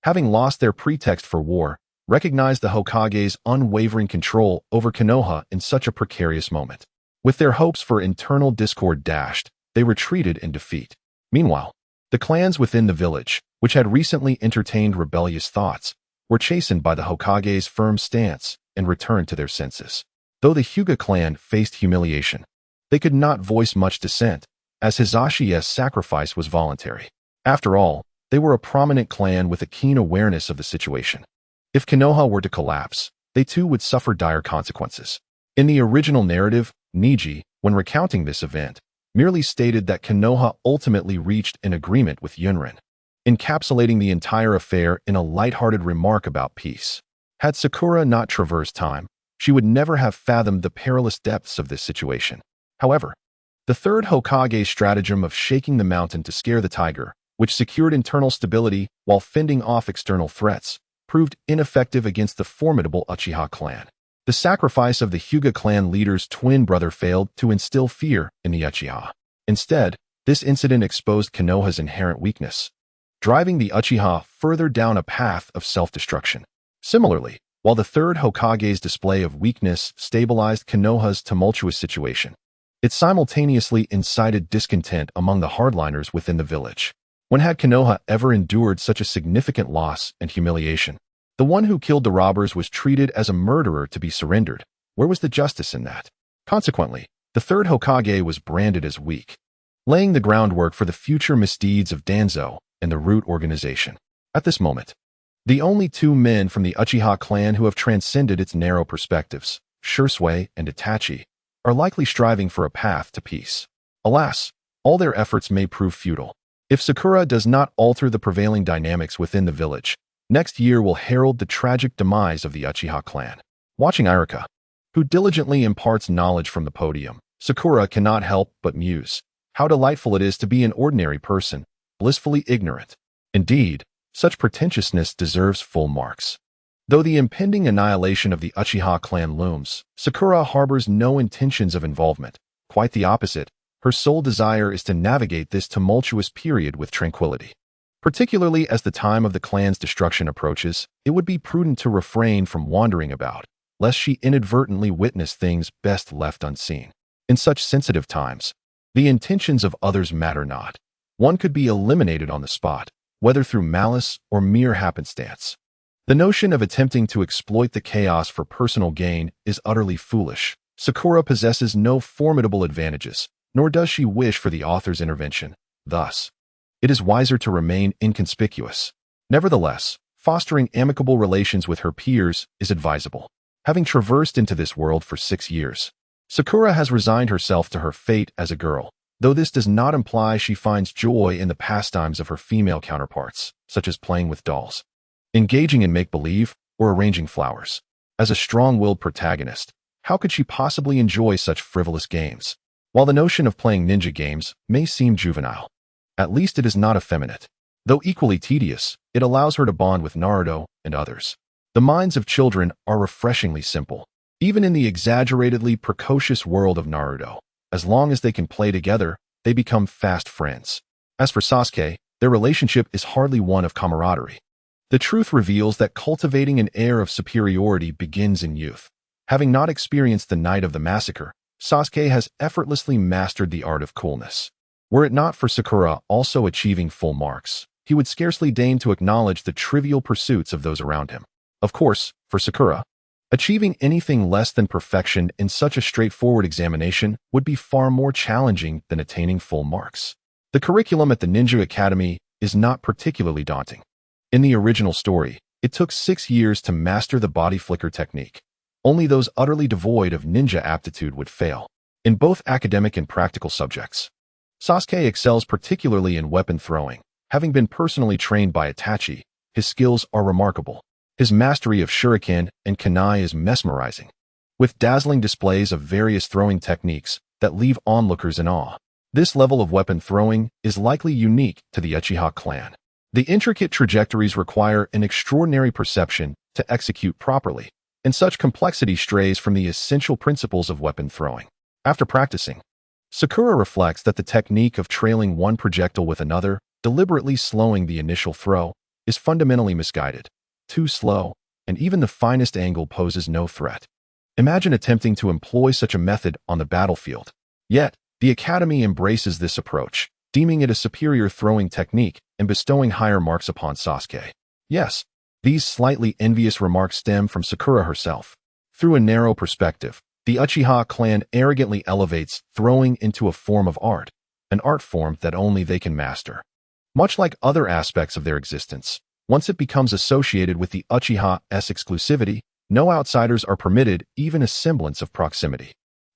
having lost their pretext for war, recognized the Hokage's unwavering control over Konoha in such a precarious moment. With their hopes for internal discord dashed, they retreated in defeat. Meanwhile, the clans within the village, which had recently entertained rebellious thoughts, were chastened by the Hokage's firm stance and returned to their senses. Though the Hyuga clan faced humiliation, they could not voice much dissent, as Hisashi's sacrifice was voluntary. After all, they were a prominent clan with a keen awareness of the situation. If Konoha were to collapse, they too would suffer dire consequences. In the original narrative, Niji, when recounting this event, merely stated that Konoha ultimately reached an agreement with Yunrin, encapsulating the entire affair in a lighthearted remark about peace. Had Sakura not traversed time, she would never have fathomed the perilous depths of this situation. However, the third Hokage's stratagem of shaking the mountain to scare the tiger, which secured internal stability while fending off external threats, proved ineffective against the formidable Uchiha clan. The sacrifice of the Hyuga clan leader's twin brother failed to instill fear in the Uchiha. Instead, this incident exposed Konoha's inherent weakness, driving the Uchiha further down a path of self-destruction. Similarly, while the third Hokage's display of weakness stabilized Konoha's tumultuous situation, it simultaneously incited discontent among the hardliners within the village. When had Konoha ever endured such a significant loss and humiliation? The one who killed the robbers was treated as a murderer to be surrendered. Where was the justice in that? Consequently, the third Hokage was branded as weak, laying the groundwork for the future misdeeds of Danzo and the Root organization. At this moment, the only two men from the Uchiha clan who have transcended its narrow perspectives, Shursui and Itachi, are likely striving for a path to peace. Alas, all their efforts may prove futile. If Sakura does not alter the prevailing dynamics within the village, next year will herald the tragic demise of the Uchiha clan. Watching Iruka, who diligently imparts knowledge from the podium, Sakura cannot help but muse. How delightful it is to be an ordinary person, blissfully ignorant. Indeed, such pretentiousness deserves full marks. Though the impending annihilation of the Uchiha clan looms, Sakura harbors no intentions of involvement. Quite the opposite, her sole desire is to navigate this tumultuous period with tranquility. Particularly as the time of the clan's destruction approaches, it would be prudent to refrain from wandering about, lest she inadvertently witness things best left unseen. In such sensitive times, the intentions of others matter not. One could be eliminated on the spot, whether through malice or mere happenstance. The notion of attempting to exploit the chaos for personal gain is utterly foolish. Sakura possesses no formidable advantages, nor does she wish for the author's intervention. Thus, it is wiser to remain inconspicuous. Nevertheless, fostering amicable relations with her peers is advisable. Having traversed into this world for 6 years, Sakura has resigned herself to her fate as a girl, though this does not imply she finds joy in the pastimes of her female counterparts, such as playing with dolls, engaging in make-believe, or arranging flowers. As a strong-willed protagonist, how could she possibly enjoy such frivolous games? While the notion of playing ninja games may seem juvenile, at least it is not effeminate. Though equally tedious, it allows her to bond with Naruto and others. The minds of children are refreshingly simple. Even in the exaggeratedly precocious world of Naruto, as long as they can play together, they become fast friends. As for Sasuke, their relationship is hardly one of camaraderie. The truth reveals that cultivating an air of superiority begins in youth. Having not experienced the night of the massacre, Sasuke has effortlessly mastered the art of coolness. Were it not for Sakura also achieving full marks, he would scarcely deign to acknowledge the trivial pursuits of those around him. Of course, for Sakura, achieving anything less than perfection in such a straightforward examination would be far more challenging than attaining full marks. The curriculum at the Ninja Academy is not particularly daunting. In the original story, It took 6 years to master the body flicker technique. Only those utterly devoid of ninja aptitude would fail. In both academic and practical subjects, Sasuke excels particularly in weapon throwing. Having been personally trained by Itachi, his skills are remarkable. His mastery of shuriken and kunai is mesmerizing, with dazzling displays of various throwing techniques that leave onlookers in awe. This level of weapon throwing is likely unique to the Uchiha clan. The intricate trajectories require an extraordinary perception to execute properly, and such complexity strays from the essential principles of weapon throwing. After practicing, Sakura reflects that the technique of trailing one projectile with another, deliberately slowing the initial throw, is fundamentally misguided. Too slow, and even the finest angle poses no threat. Imagine attempting to employ such a method on the battlefield. Yet, the Academy embraces this approach, deeming it a superior throwing technique and bestowing higher marks upon Sasuke. Yes, these slightly envious remarks stem from Sakura herself. Through a narrow perspective, the Uchiha clan arrogantly elevates throwing into a form of art, an art form that only they can master. Much like other aspects of their existence, once it becomes associated with the Uchiha's exclusivity, no outsiders are permitted even a semblance of proximity.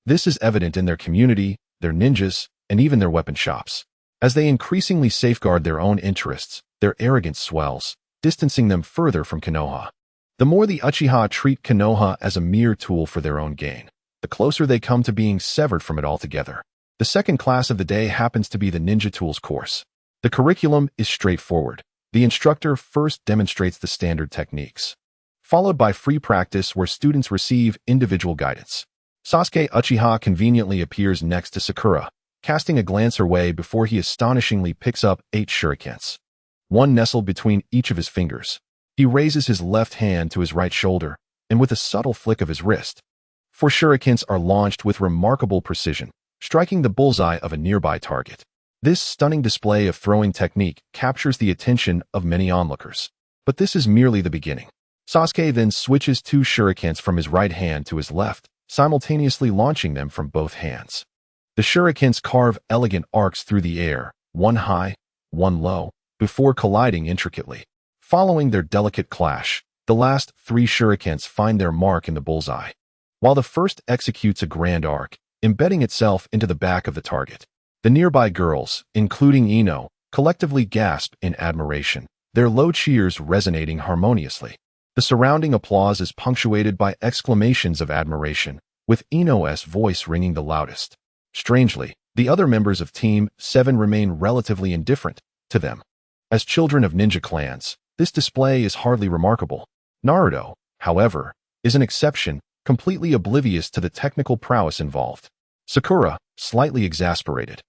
This is evident in their community, their ninjas, and even their weapon shops. As they increasingly safeguard their own interests, their arrogance swells, distancing them further from Konoha. The more the Uchiha treat Konoha as a mere tool for their own gain, the closer they come to being severed from it altogether. The second class of the day happens to be the Ninja Tools course. The curriculum is straightforward. The instructor first demonstrates the standard techniques, followed by free practice where students receive individual guidance. Sasuke Uchiha conveniently appears next to Sakura, casting a glance her way before he astonishingly picks up 8 shurikens, one nestled between each of his fingers. He raises his left hand to his right shoulder, and with a subtle flick of his wrist, 4 shurikens are launched with remarkable precision, striking the bullseye of a nearby target. This stunning display of throwing technique captures the attention of many onlookers. But this is merely the beginning. Sasuke then switches 2 shurikens from his right hand to his left, simultaneously launching them from both hands. The shurikens carve elegant arcs through the air, one high, one low, before colliding intricately. Following their delicate clash, the last 3 shurikens find their mark in the bullseye, while the first executes a grand arc, embedding itself into the back of the target. The nearby girls, including Ino, collectively gasp in admiration, their low cheers resonating harmoniously. The surrounding applause is punctuated by exclamations of admiration, with Ino's voice ringing the loudest. Strangely, the other members of Team 7 remain relatively indifferent to them. As children of ninja clans, this display is hardly remarkable. Naruto, however, is an exception, completely oblivious to the technical prowess involved. Sakura, slightly exasperated,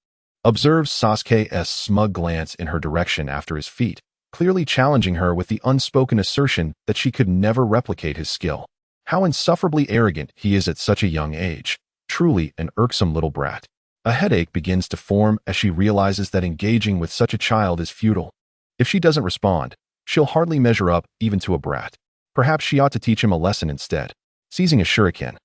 observes Sasuke's smug glance in her direction after his feat, clearly challenging her with the unspoken assertion that she could never replicate his skill. How insufferably arrogant he is at such a young age. Truly an irksome little brat. A headache begins to form as she realizes that engaging with such a child is futile. If she doesn't respond, she'll hardly measure up even to a brat. Perhaps she ought to teach him a lesson instead. Seizing a shuriken,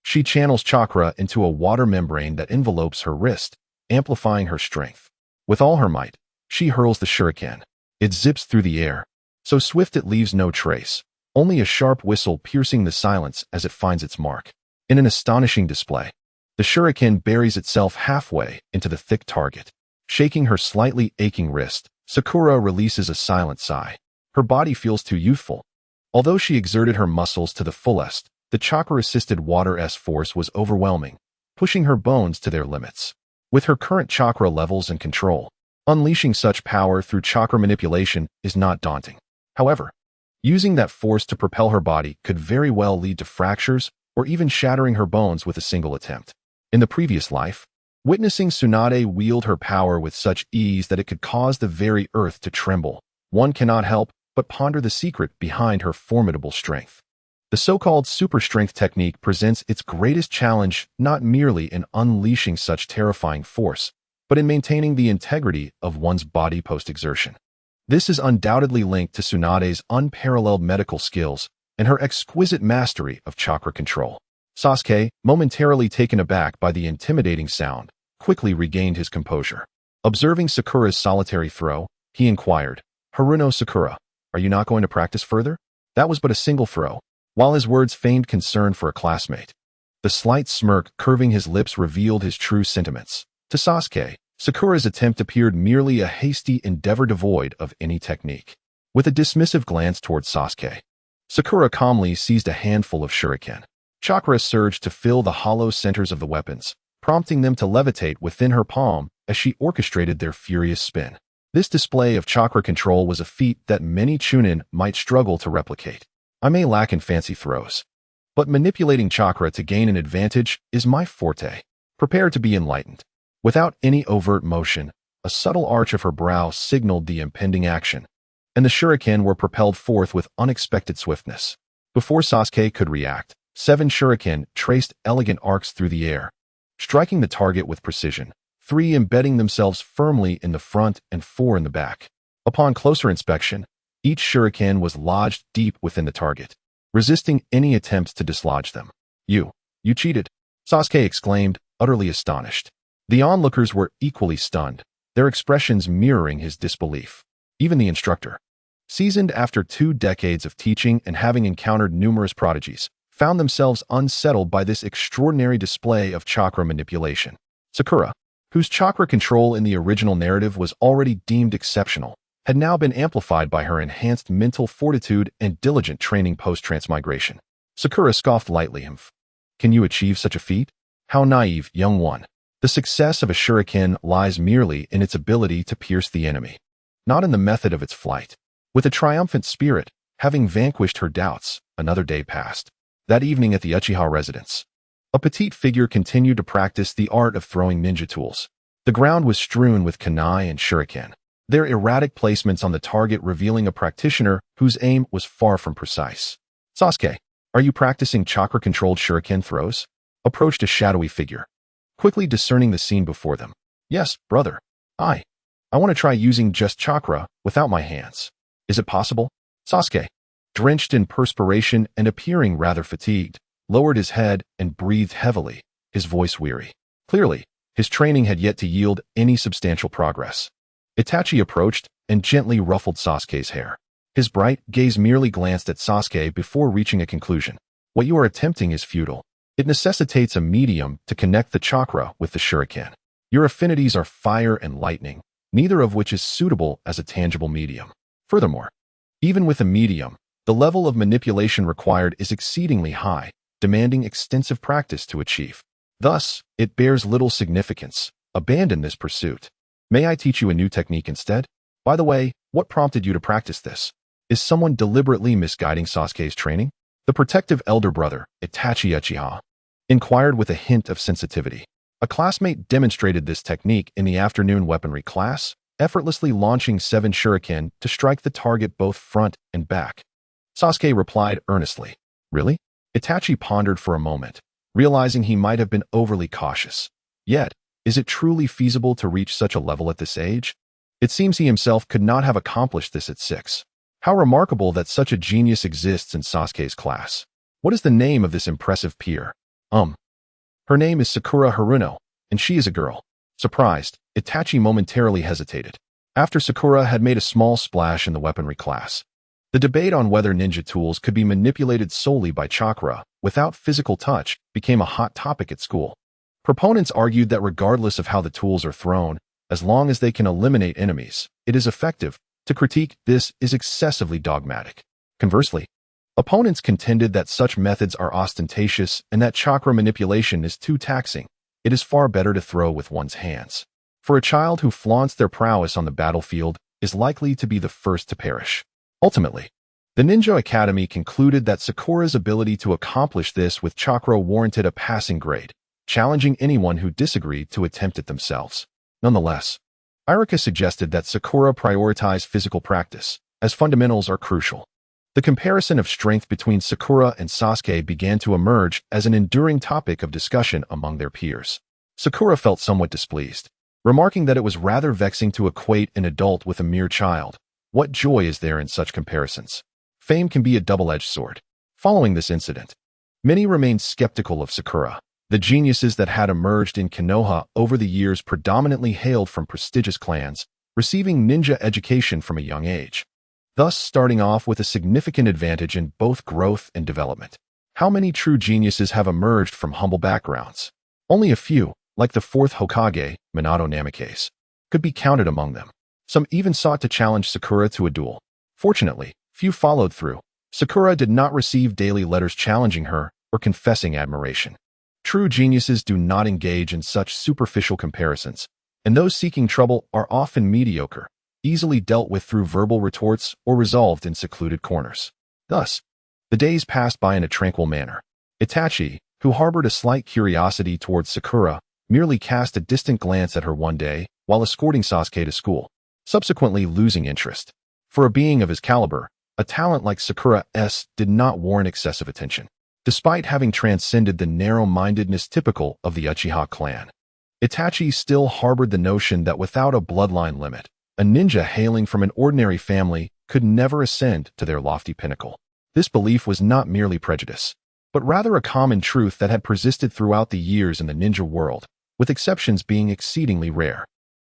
she channels chakra into a water membrane that envelopes her wrist, amplifying her strength. With all her might, she hurls the shuriken. It zips through the air, so swift it leaves no trace, only a sharp whistle piercing the silence as it finds its mark. In an astonishing display, the shuriken buries itself halfway into the thick target. Shaking her slightly aching wrist, Sakura releases a silent sigh. Her body feels too youthful. Although she exerted her muscles to the fullest, the chakra-assisted water's force was overwhelming, pushing her bones to their limits. With her current chakra levels and control, unleashing such power through chakra manipulation is not daunting. However, using that force to propel her body could very well lead to fractures or even shattering her bones with a single attempt. In the previous life, witnessing Tsunade wield her power with such ease that it could cause the very earth to tremble, one cannot help but ponder the secret behind her formidable strength. The so-called super strength technique presents its greatest challenge not merely in unleashing such terrifying force, but in maintaining the integrity of one's body post-exertion. This is undoubtedly linked to Tsunade's unparalleled medical skills and her exquisite mastery of chakra control. Sasuke, momentarily taken aback by the intimidating sound, quickly regained his composure. Observing Sakura's solitary throw, he inquired, "Haruno Sakura, are you not going to practice further?" That was but a single throw, while his words feigned concern for a classmate. The slight smirk curving his lips revealed his true sentiments. To Sasuke, Sakura's attempt appeared merely a hasty endeavor devoid of any technique. With a dismissive glance towards Sasuke, Sakura calmly seized a handful of shuriken. Chakra surged to fill the hollow centers of the weapons, prompting them to levitate within her palm as she orchestrated their furious spin. This display of chakra control was a feat that many chunin might struggle to replicate. I may lack in fancy throws, but manipulating chakra to gain an advantage is my forte. Prepare to be enlightened. Without any overt motion, a subtle arch of her brow signaled the impending action, and the shuriken were propelled forth with unexpected swiftness. Before Sasuke could react, 7 shuriken traced elegant arcs through the air, striking the target with precision, 3 embedding themselves firmly in the front and 4 in the back. Upon closer inspection, each shuriken was lodged deep within the target, resisting any attempts to dislodge them. You cheated," Sasuke exclaimed, utterly astonished. The onlookers were equally stunned, their expressions mirroring his disbelief. Even the instructor, seasoned after 2 decades of teaching and having encountered numerous prodigies, found themselves unsettled by this extraordinary display of chakra manipulation. Sakura, whose chakra control in the original narrative was already deemed exceptional, had now been amplified by her enhanced mental fortitude and diligent training post-transmigration. Sakura scoffed lightly. "Can you achieve such a feat? How naive, young one. The success of a shuriken lies merely in its ability to pierce the enemy, not in the method of its flight." With a triumphant spirit, having vanquished her doubts, another day passed. That evening at the Uchiha residence, a petite figure continued to practice the art of throwing ninja tools. The ground was strewn with kunai and shuriken, their erratic placements on the target revealing a practitioner whose aim was far from precise. "Sasuke, are you practicing chakra-controlled shuriken throws?" approached a shadowy figure, quickly discerning the scene before them. "Yes, brother. I want to try using just chakra without my hands. Is it possible?" Sasuke, drenched in perspiration and appearing rather fatigued, lowered his head and breathed heavily, his voice weary. Clearly, his training had yet to yield any substantial progress. Itachi approached and gently ruffled Sasuke's hair. His bright gaze merely glanced at Sasuke before reaching a conclusion. "What you are attempting is futile. It necessitates a medium to connect the chakra with the shuriken. Your affinities are fire and lightning, neither of which is suitable as a tangible medium. Furthermore, even with a medium, the level of manipulation required is exceedingly high, demanding extensive practice to achieve. Thus, it bears little significance. Abandon this pursuit. May I teach you a new technique instead? By the way, what prompted you to practice this? Is someone deliberately misguiding Sasuke's training?" The protective elder brother, Itachi Uchiha, inquired with a hint of sensitivity. A classmate demonstrated this technique in the afternoon weaponry class, effortlessly launching 7 shuriken to strike the target both front and back. Sasuke replied earnestly. "Really?" Itachi pondered for a moment, realizing he might have been overly cautious. Yet, is it truly feasible to reach such a level at this age? It seems he himself could not have accomplished this at 6. How remarkable that such a genius exists in Sasuke's class. What is the name of this impressive peer? Her name is Sakura Haruno, and she is a girl." Surprised, Itachi momentarily hesitated. After Sakura had made a small splash in the weaponry class, the debate on whether ninja tools could be manipulated solely by chakra, without physical touch, became a hot topic at school. Proponents argued that regardless of how the tools are thrown, as long as they can eliminate enemies, it is effective. To critique this is excessively dogmatic. Conversely, opponents contended that such methods are ostentatious and that chakra manipulation is too taxing. It is far better to throw with one's hands. For a child who flaunts their prowess on the battlefield is likely to be the first to perish. Ultimately, the Ninja Academy concluded that Sakura's ability to accomplish this with chakra warranted a passing grade, challenging anyone who disagreed to attempt it themselves. Nonetheless, Irika suggested that Sakura prioritize physical practice, as fundamentals are crucial. The comparison of strength between Sakura and Sasuke began to emerge as an enduring topic of discussion among their peers. Sakura felt somewhat displeased, remarking that it was rather vexing to equate an adult with a mere child. What joy is there in such comparisons? Fame can be a double-edged sword. Following this incident, many remained skeptical of Sakura. The geniuses that had emerged in Konoha over the years predominantly hailed from prestigious clans, receiving ninja education from a young age. thus starting off with a significant advantage in both growth and development. How many true geniuses have emerged from humble backgrounds? Only a few, like the fourth Hokage, Minato Namikaze, could be counted among them. Some even sought to challenge Sakura to a duel. Fortunately, few followed through. Sakura did not receive daily letters challenging her or confessing admiration. True geniuses do not engage in such superficial comparisons, and those seeking trouble are often mediocre, easily dealt with through verbal retorts or resolved in secluded corners. Thus, the days passed by in a tranquil manner. Itachi, who harbored a slight curiosity towards Sakura, merely cast a distant glance at her one day while escorting Sasuke to school, subsequently losing interest. For a being of his caliber, a talent like Sakura's did not warrant excessive attention, despite having transcended the narrow-mindedness typical of the Uchiha clan. Itachi still harbored the notion that without a bloodline limit, a ninja hailing from an ordinary family could never ascend to their lofty pinnacle. This belief was not merely prejudice, but rather a common truth that had persisted throughout the years in the ninja world, with exceptions being exceedingly rare.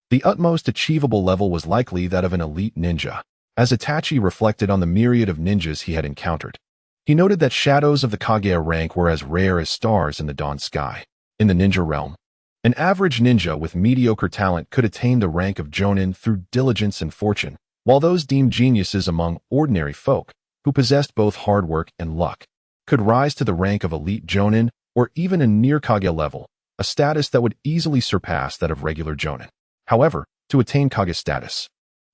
The utmost achievable level was likely that of an elite ninja, as Itachi reflected on the myriad of ninjas he had encountered. He noted that shadows of the Kage rank were as rare as stars in the dawn sky. In the ninja realm, an average ninja with mediocre talent could attain the rank of Jonin through diligence and fortune, while those deemed geniuses among ordinary folk, who possessed both hard work and luck, could rise to the rank of elite Jonin or even a near Kage level, a status that would easily surpass that of regular Jonin. However, to attain Kage status,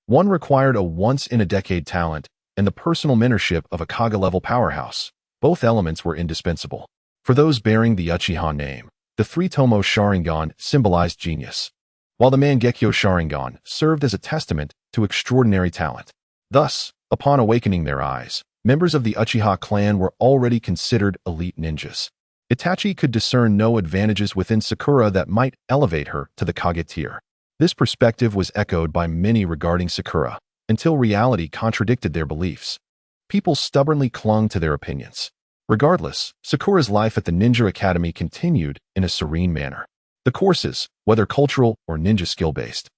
one required a once-in-a-decade talent and the personal mentorship of a Kage-level powerhouse. Both elements were indispensable. For those bearing the Uchiha name, the three-tomo Sharingan symbolized genius, while the Mangekyo Sharingan served as a testament to extraordinary talent. Thus, upon awakening their eyes, members of the Uchiha clan were already considered elite ninjas. Itachi could discern no advantages within Sakura that might elevate her to the Kage tier. This perspective was echoed by many regarding Sakura, until reality contradicted their beliefs. People stubbornly clung to their opinions. Regardless, Sakura's life at the Ninja Academy continued in a serene manner. The courses, whether cultural or ninja skill-based,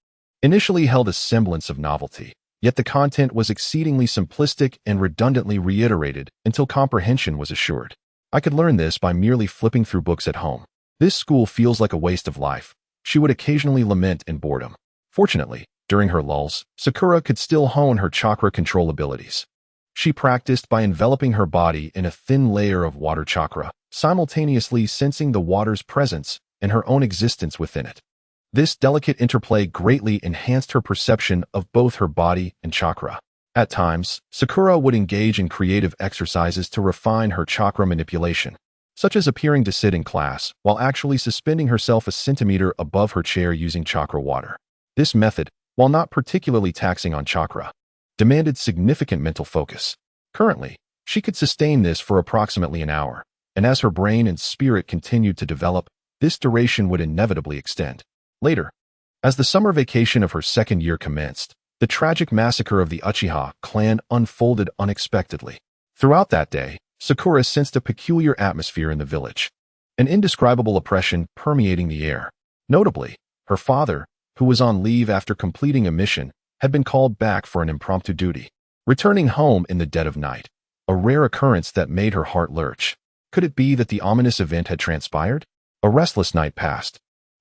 initially held a semblance of novelty, yet the content was exceedingly simplistic and redundantly reiterated until comprehension was assured. I could learn this by merely flipping through books at home. This school feels like a waste of life, she would occasionally lament in boredom. Fortunately, during her lulls, Sakura could still hone her chakra control abilities. She practiced by enveloping her body in a thin layer of water chakra, simultaneously sensing the water's presence and her own existence within it. This delicate interplay greatly enhanced her perception of both her body and chakra. At times, Sakura would engage in creative exercises to refine her chakra manipulation, such as appearing to sit in class while actually suspending herself a centimeter above her chair using chakra water. This method, while not particularly taxing on chakra, demanded significant mental focus. Currently, she could sustain this for approximately an hour, and as her brain and spirit continued to develop, this duration would inevitably extend. Later, as the summer vacation of her second year commenced, the tragic massacre of the Uchiha clan unfolded unexpectedly. Throughout that day, Sakura sensed a peculiar atmosphere in the village, an indescribable oppression permeating the air. Notably, her father, who was on leave after completing a mission, had been called back for an impromptu duty. Returning home in the dead of night, a rare occurrence that made her heart lurch. Could it be that the ominous event had transpired? A restless night passed,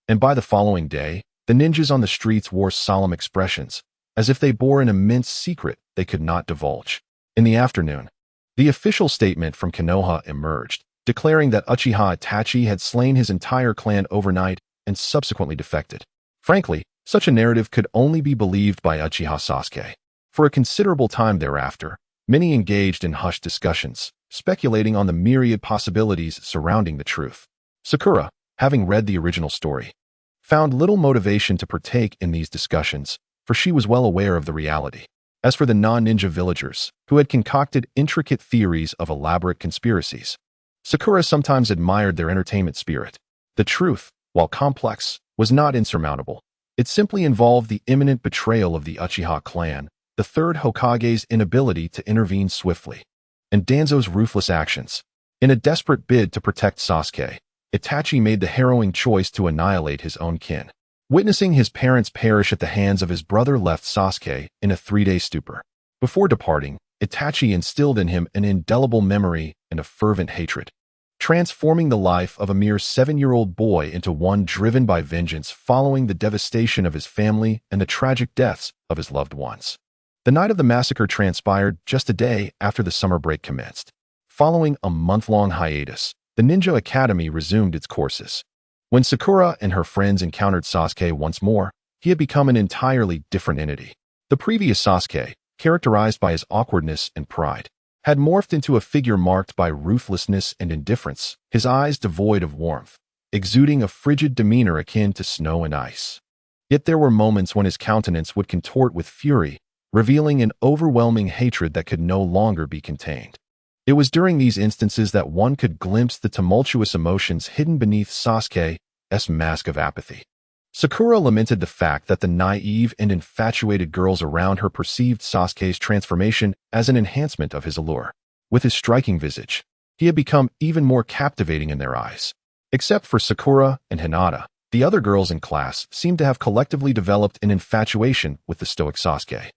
and by the following day, the ninjas on the streets wore solemn expressions, as if they bore an immense secret they could not divulge. In the afternoon, the official statement from Konoha emerged, declaring that Uchiha Itachi had slain his entire clan overnight and subsequently defected. Frankly, such a narrative could only be believed by Uchiha Sasuke. For a considerable time thereafter, many engaged in hushed discussions, speculating on the myriad possibilities surrounding the truth. Sakura, having read the original story, found little motivation to partake in these discussions, for she was well aware of the reality. As for the non-ninja villagers, who had concocted intricate theories of elaborate conspiracies, Sakura sometimes admired their entertainment spirit. The truth, while complex, was not insurmountable. It simply involved the imminent betrayal of the Uchiha clan, the third Hokage's inability to intervene swiftly, and Danzo's ruthless actions. In a desperate bid to protect Sasuke, Itachi made the harrowing choice to annihilate his own kin. Witnessing his parents perish at the hands of his brother left Sasuke in a 3-day stupor. Before departing, Itachi instilled in him an indelible memory and a fervent hatred, transforming the life of a mere 7-year-old boy into one driven by vengeance following the devastation of his family and the tragic deaths of his loved ones. The night of the massacre transpired just a day after the summer break commenced. Following a month-long hiatus, the Ninja Academy resumed its courses. When Sakura and her friends encountered Sasuke once more, he had become an entirely different entity. The previous Sasuke, characterized by his awkwardness and pride, had morphed into a figure marked by ruthlessness and indifference, his eyes devoid of warmth, exuding a frigid demeanor akin to snow and ice. Yet there were moments when his countenance would contort with fury, revealing an overwhelming hatred that could no longer be contained. It was during these instances that one could glimpse the tumultuous emotions hidden beneath Sasuke's mask of apathy. Sakura lamented the fact that the naive and infatuated girls around her perceived Sasuke's transformation as an enhancement of his allure. With his striking visage, he had become even more captivating in their eyes. Except for Sakura and Hinata, the other girls in class seemed to have collectively developed an infatuation with the stoic Sasuke,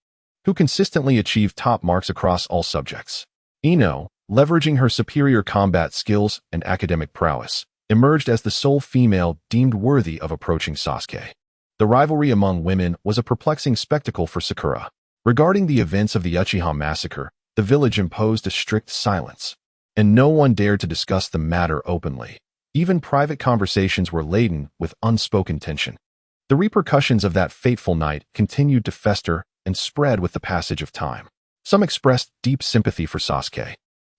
who consistently achieved top marks across all subjects. Ino, leveraging her superior combat skills and academic prowess, emerged as the sole female deemed worthy of approaching Sasuke. The rivalry among women was a perplexing spectacle for Sakura. Regarding the events of the Uchiha massacre, the village imposed a strict silence, and no one dared to discuss the matter openly. Even private conversations were laden with unspoken tension. The repercussions of that fateful night continued to fester and spread with the passage of time. Some expressed deep sympathy for Sasuke.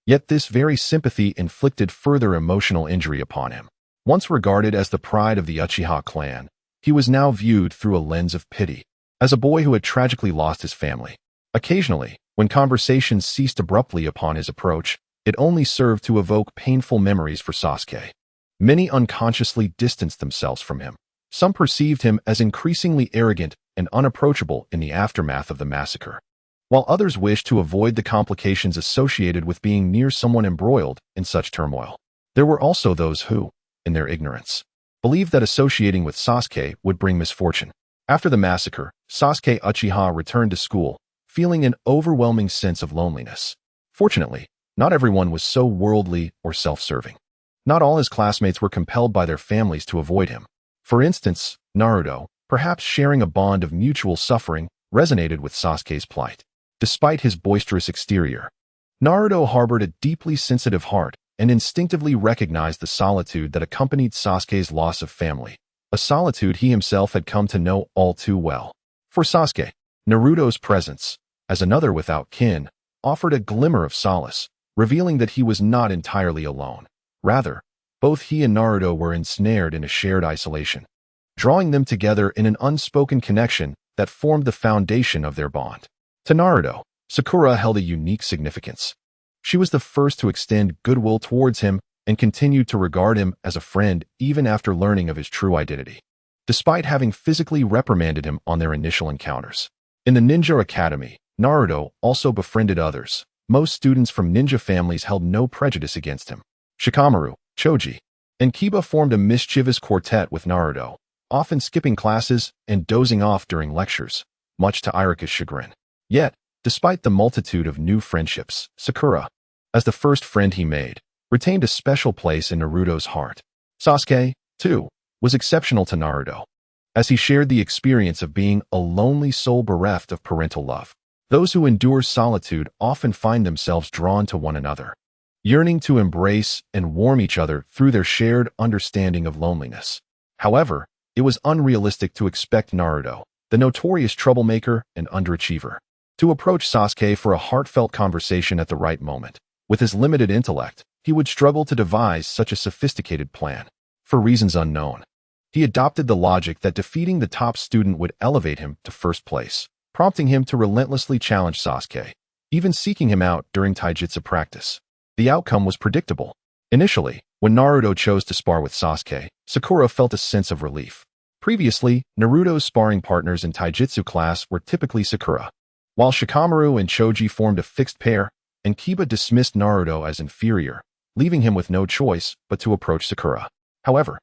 Yet this very sympathy inflicted further emotional injury upon him. Once regarded as the pride of the Uchiha clan, he was now viewed through a lens of pity, as a boy who had tragically lost his family. Occasionally, when conversations ceased abruptly upon his approach, it only served to evoke painful memories for Sasuke. Many unconsciously distanced themselves from him. Some perceived him as increasingly arrogant and unapproachable in the aftermath of the massacre, while others wished to avoid the complications associated with being near someone embroiled in such turmoil. There were also those who, in their ignorance, believed that associating with Sasuke would bring misfortune. After the massacre, Sasuke Uchiha returned to school, feeling an overwhelming sense of loneliness. Fortunately, not everyone was so worldly or self-serving. Not all his classmates were compelled by their families to avoid him. For instance, Naruto, perhaps sharing a bond of mutual suffering, resonated with Sasuke's plight. Despite his boisterous exterior, Naruto harbored a deeply sensitive heart and instinctively recognized the solitude that accompanied Sasuke's loss of family, a solitude he himself had come to know all too well. For Sasuke, Naruto's presence, as another without kin, offered a glimmer of solace, revealing that he was not entirely alone. Rather, both he and Naruto were ensnared in a shared isolation, drawing them together in an unspoken connection that formed the foundation of their bond. To Naruto, Sakura held a unique significance. She was the first to extend goodwill towards him and continued to regard him as a friend even after learning of his true identity, despite having physically reprimanded him on their initial encounters. In the Ninja Academy, Naruto also befriended others. Most students from ninja families held no prejudice against him. Shikamaru, Choji, and Kiba formed a mischievous quartet with Naruto, often skipping classes and dozing off during lectures, much to Irika's chagrin. Yet, despite the multitude of new friendships, Sakura, as the first friend he made, retained a special place in Naruto's heart. Sasuke, too, was exceptional to Naruto, as he shared the experience of being a lonely soul bereft of parental love. Those who endure solitude often find themselves drawn to one another, yearning to embrace and warm each other through their shared understanding of loneliness. However, it was unrealistic to expect Naruto, the notorious troublemaker and underachiever, to approach Sasuke for a heartfelt conversation at the right moment. With his limited intellect, he would struggle to devise such a sophisticated plan. For reasons unknown, he adopted the logic that defeating the top student would elevate him to first place, prompting him to relentlessly challenge Sasuke, even seeking him out during taijutsu practice. The outcome was predictable. Initially, when Naruto chose to spar with Sasuke, Sakura felt a sense of relief. Previously, Naruto's sparring partners in taijutsu class were typically Sakura, while Shikamaru and Choji formed a fixed pair, and Kiba dismissed Naruto as inferior, leaving him with no choice but to approach Sakura. However,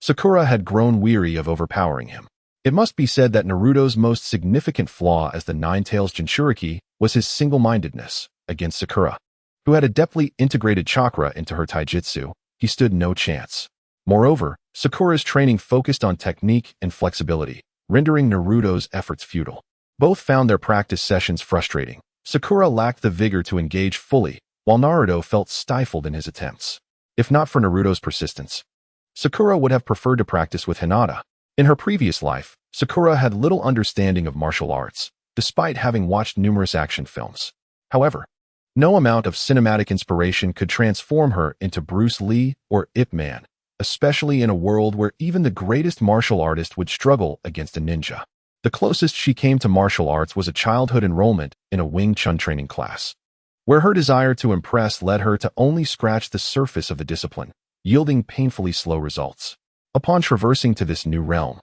Sakura had grown weary of overpowering him. It must be said that Naruto's most significant flaw as the Nine-Tails Jinchuriki was his single-mindedness against Sakura, who had adeptly integrated chakra into her taijutsu. He stood no chance. Moreover, Sakura's training focused on technique and flexibility, rendering Naruto's efforts futile. Both found their practice sessions frustrating. Sakura lacked the vigor to engage fully, while Naruto felt stifled in his attempts. If not for Naruto's persistence, Sakura would have preferred to practice with Hinata. In her previous life, Sakura had little understanding of martial arts, despite having watched numerous action films. However, no amount of cinematic inspiration could transform her into Bruce Lee or Ip Man, especially in a world where even the greatest martial artist would struggle against a ninja. The closest she came to martial arts was a childhood enrollment in a Wing Chun training class, where her desire to impress led her to only scratch the surface of the discipline, yielding painfully slow results. Upon traversing to this new realm,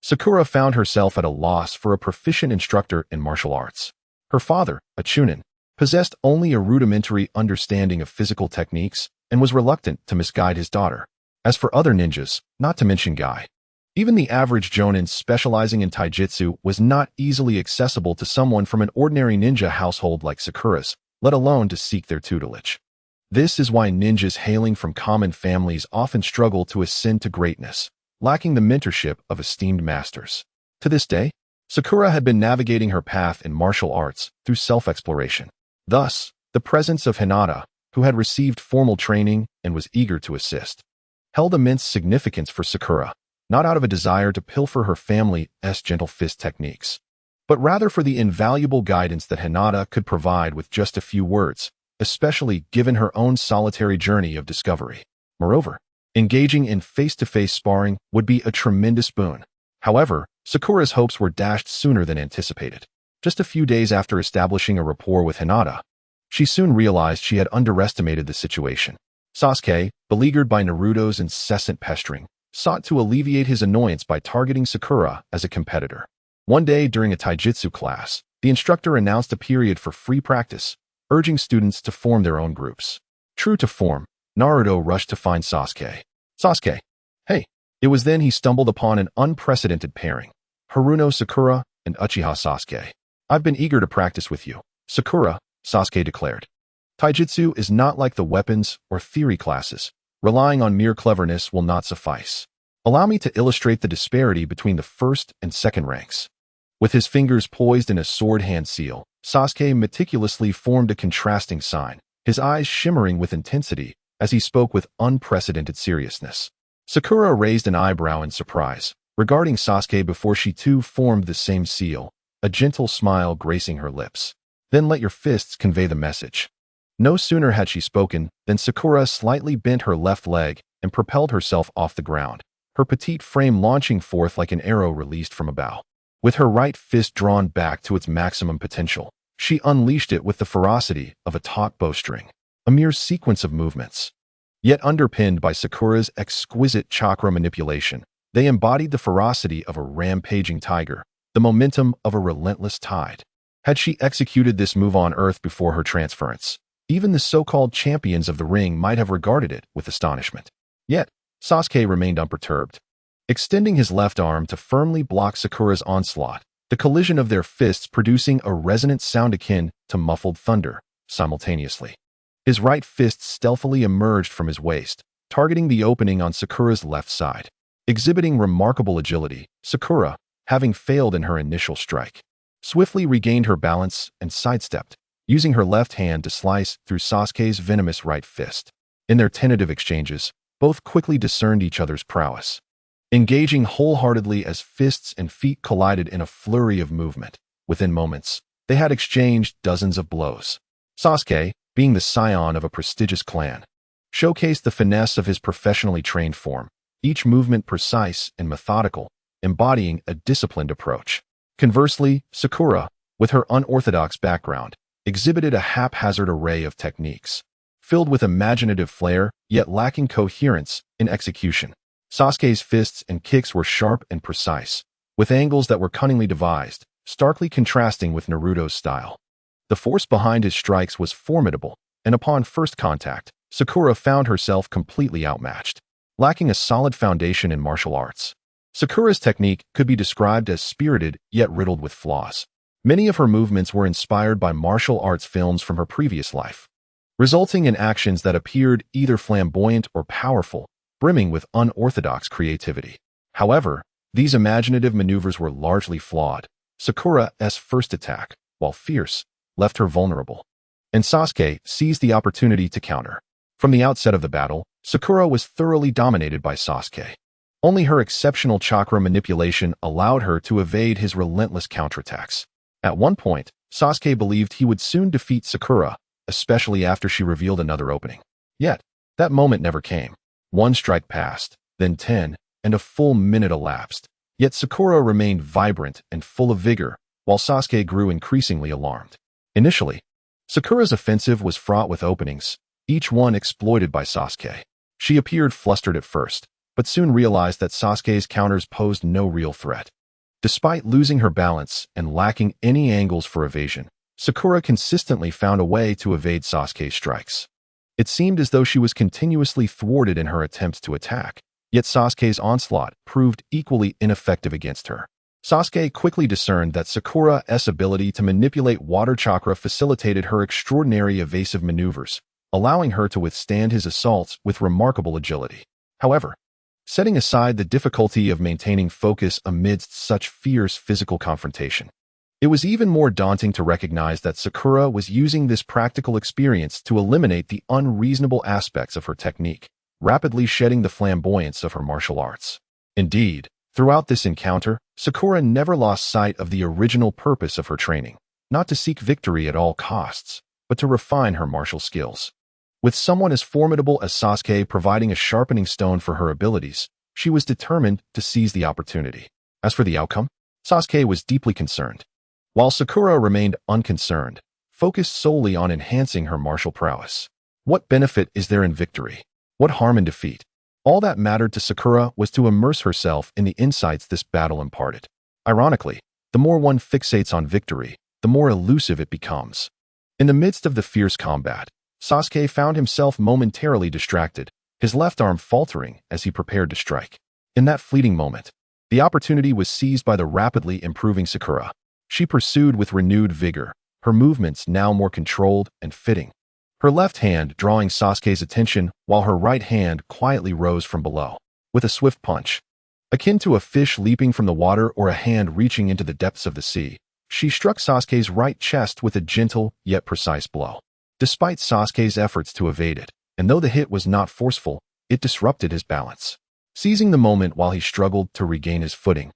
Sakura found herself at a loss for a proficient instructor in martial arts. Her father, a chunin, possessed only a rudimentary understanding of physical techniques and was reluctant to misguide his daughter. As for other ninjas, not to mention Guy, even the average jonin specializing in taijutsu was not easily accessible to someone from an ordinary ninja household like Sakura's, let alone to seek their tutelage. This is why ninjas hailing from common families often struggle to ascend to greatness, lacking the mentorship of esteemed masters. To this day, Sakura had been navigating her path in martial arts through self-exploration. Thus, the presence of Hinata, who had received formal training and was eager to assist, held immense significance for Sakura, not out of a desire to pilfer her family's gentle fist techniques, but rather for the invaluable guidance that Hinata could provide with just a few words, especially given her own solitary journey of discovery. Moreover, engaging in face-to-face sparring would be a tremendous boon. However, Sakura's hopes were dashed sooner than anticipated. Just a few days after establishing a rapport with Hinata, she soon realized she had underestimated the situation. Sasuke, beleaguered by Naruto's incessant pestering, sought to alleviate his annoyance by targeting Sakura as a competitor. One day during a taijutsu class, the instructor announced a period for free practice, urging students to form their own groups. True to form, Naruto rushed to find Sasuke. Sasuke, hey! It was then he stumbled upon an unprecedented pairing, Haruno Sakura and Uchiha Sasuke. I've been eager to practice with you, Sakura, Sasuke declared. Taijutsu is not like the weapons or theory classes. Relying on mere cleverness will not suffice. Allow me to illustrate the disparity between the first and second ranks. With his fingers poised in a sword hand seal, Sasuke meticulously formed a contrasting sign, his eyes shimmering with intensity as he spoke with unprecedented seriousness. Sakura raised an eyebrow in surprise, regarding Sasuke before she too formed the same seal, a gentle smile gracing her lips. Then let your fists convey the message. No sooner had she spoken than Sakura slightly bent her left leg and propelled herself off the ground, her petite frame launching forth like an arrow released from a bow. With her right fist drawn back to its maximum potential, she unleashed it with the ferocity of a taut bowstring, a mere sequence of movements. Yet underpinned by Sakura's exquisite chakra manipulation, they embodied the ferocity of a rampaging tiger, the momentum of a relentless tide. Had she executed this move on Earth before her transference, even the so-called champions of the ring might have regarded it with astonishment. Yet, Sasuke remained unperturbed. Extending his left arm to firmly block Sakura's onslaught, the collision of their fists producing a resonant sound akin to muffled thunder, simultaneously. His right fist stealthily emerged from his waist, targeting the opening on Sakura's left side. Exhibiting remarkable agility, Sakura, having failed in her initial strike, swiftly regained her balance and sidestepped, using her left hand to slice through Sasuke's venomous right fist. In their tentative exchanges, both quickly discerned each other's prowess. Engaging wholeheartedly as fists and feet collided in a flurry of movement, within moments, they had exchanged dozens of blows. Sasuke, being the scion of a prestigious clan, showcased the finesse of his professionally trained form, each movement precise and methodical, embodying a disciplined approach. Conversely, Sakura, with her unorthodox background, exhibited a haphazard array of techniques, filled with imaginative flair, yet lacking coherence in execution. Sasuke's fists and kicks were sharp and precise, with angles that were cunningly devised, starkly contrasting with Naruto's style. The force behind his strikes was formidable, and upon first contact, Sakura found herself completely outmatched. Lacking a solid foundation in martial arts, Sakura's technique could be described as spirited yet riddled with flaws. Many of her movements were inspired by martial arts films from her previous life, resulting in actions that appeared either flamboyant or powerful, brimming with unorthodox creativity. However, these imaginative maneuvers were largely flawed. Sakura's first attack, while fierce, left her vulnerable, and Sasuke seized the opportunity to counter. From the outset of the battle, Sakura was thoroughly dominated by Sasuke. Only her exceptional chakra manipulation allowed her to evade his relentless counterattacks. At one point, Sasuke believed he would soon defeat Sakura, especially after she revealed another opening. Yet, that moment never came. One strike passed, then 10, and a full minute elapsed. Yet Sakura remained vibrant and full of vigor, while Sasuke grew increasingly alarmed. Initially, Sakura's offensive was fraught with openings, each one exploited by Sasuke. She appeared flustered at first, but soon realized that Sasuke's counters posed no real threat. Despite losing her balance and lacking any angles for evasion, Sakura consistently found a way to evade Sasuke's strikes. It seemed as though she was continuously thwarted in her attempts to attack, yet Sasuke's onslaught proved equally ineffective against her. Sasuke quickly discerned that Sakura's ability to manipulate water chakra facilitated her extraordinary evasive maneuvers, allowing her to withstand his assaults with remarkable agility. However, setting aside the difficulty of maintaining focus amidst such fierce physical confrontation, it was even more daunting to recognize that Sakura was using this practical experience to eliminate the unreasonable aspects of her technique, rapidly shedding the flamboyance of her martial arts. Indeed, throughout this encounter, Sakura never lost sight of the original purpose of her training, not to seek victory at all costs, but to refine her martial skills. With someone as formidable as Sasuke providing a sharpening stone for her abilities, she was determined to seize the opportunity. As for the outcome, Sasuke was deeply concerned, while Sakura remained unconcerned, focused solely on enhancing her martial prowess. What benefit is there in victory? What harm in defeat? All that mattered to Sakura was to immerse herself in the insights this battle imparted. Ironically, the more one fixates on victory, the more elusive it becomes. In the midst of the fierce combat, Sasuke found himself momentarily distracted, his left arm faltering as he prepared to strike. In that fleeting moment, the opportunity was seized by the rapidly improving Sakura. She pursued with renewed vigor, her movements now more controlled and fitting, her left hand drawing Sasuke's attention while her right hand quietly rose from below. With a swift punch, akin to a fish leaping from the water or a hand reaching into the depths of the sea, she struck Sasuke's right chest with a gentle yet precise blow. Despite Sasuke's efforts to evade it, and though the hit was not forceful, it disrupted his balance. Seizing the moment while he struggled to regain his footing,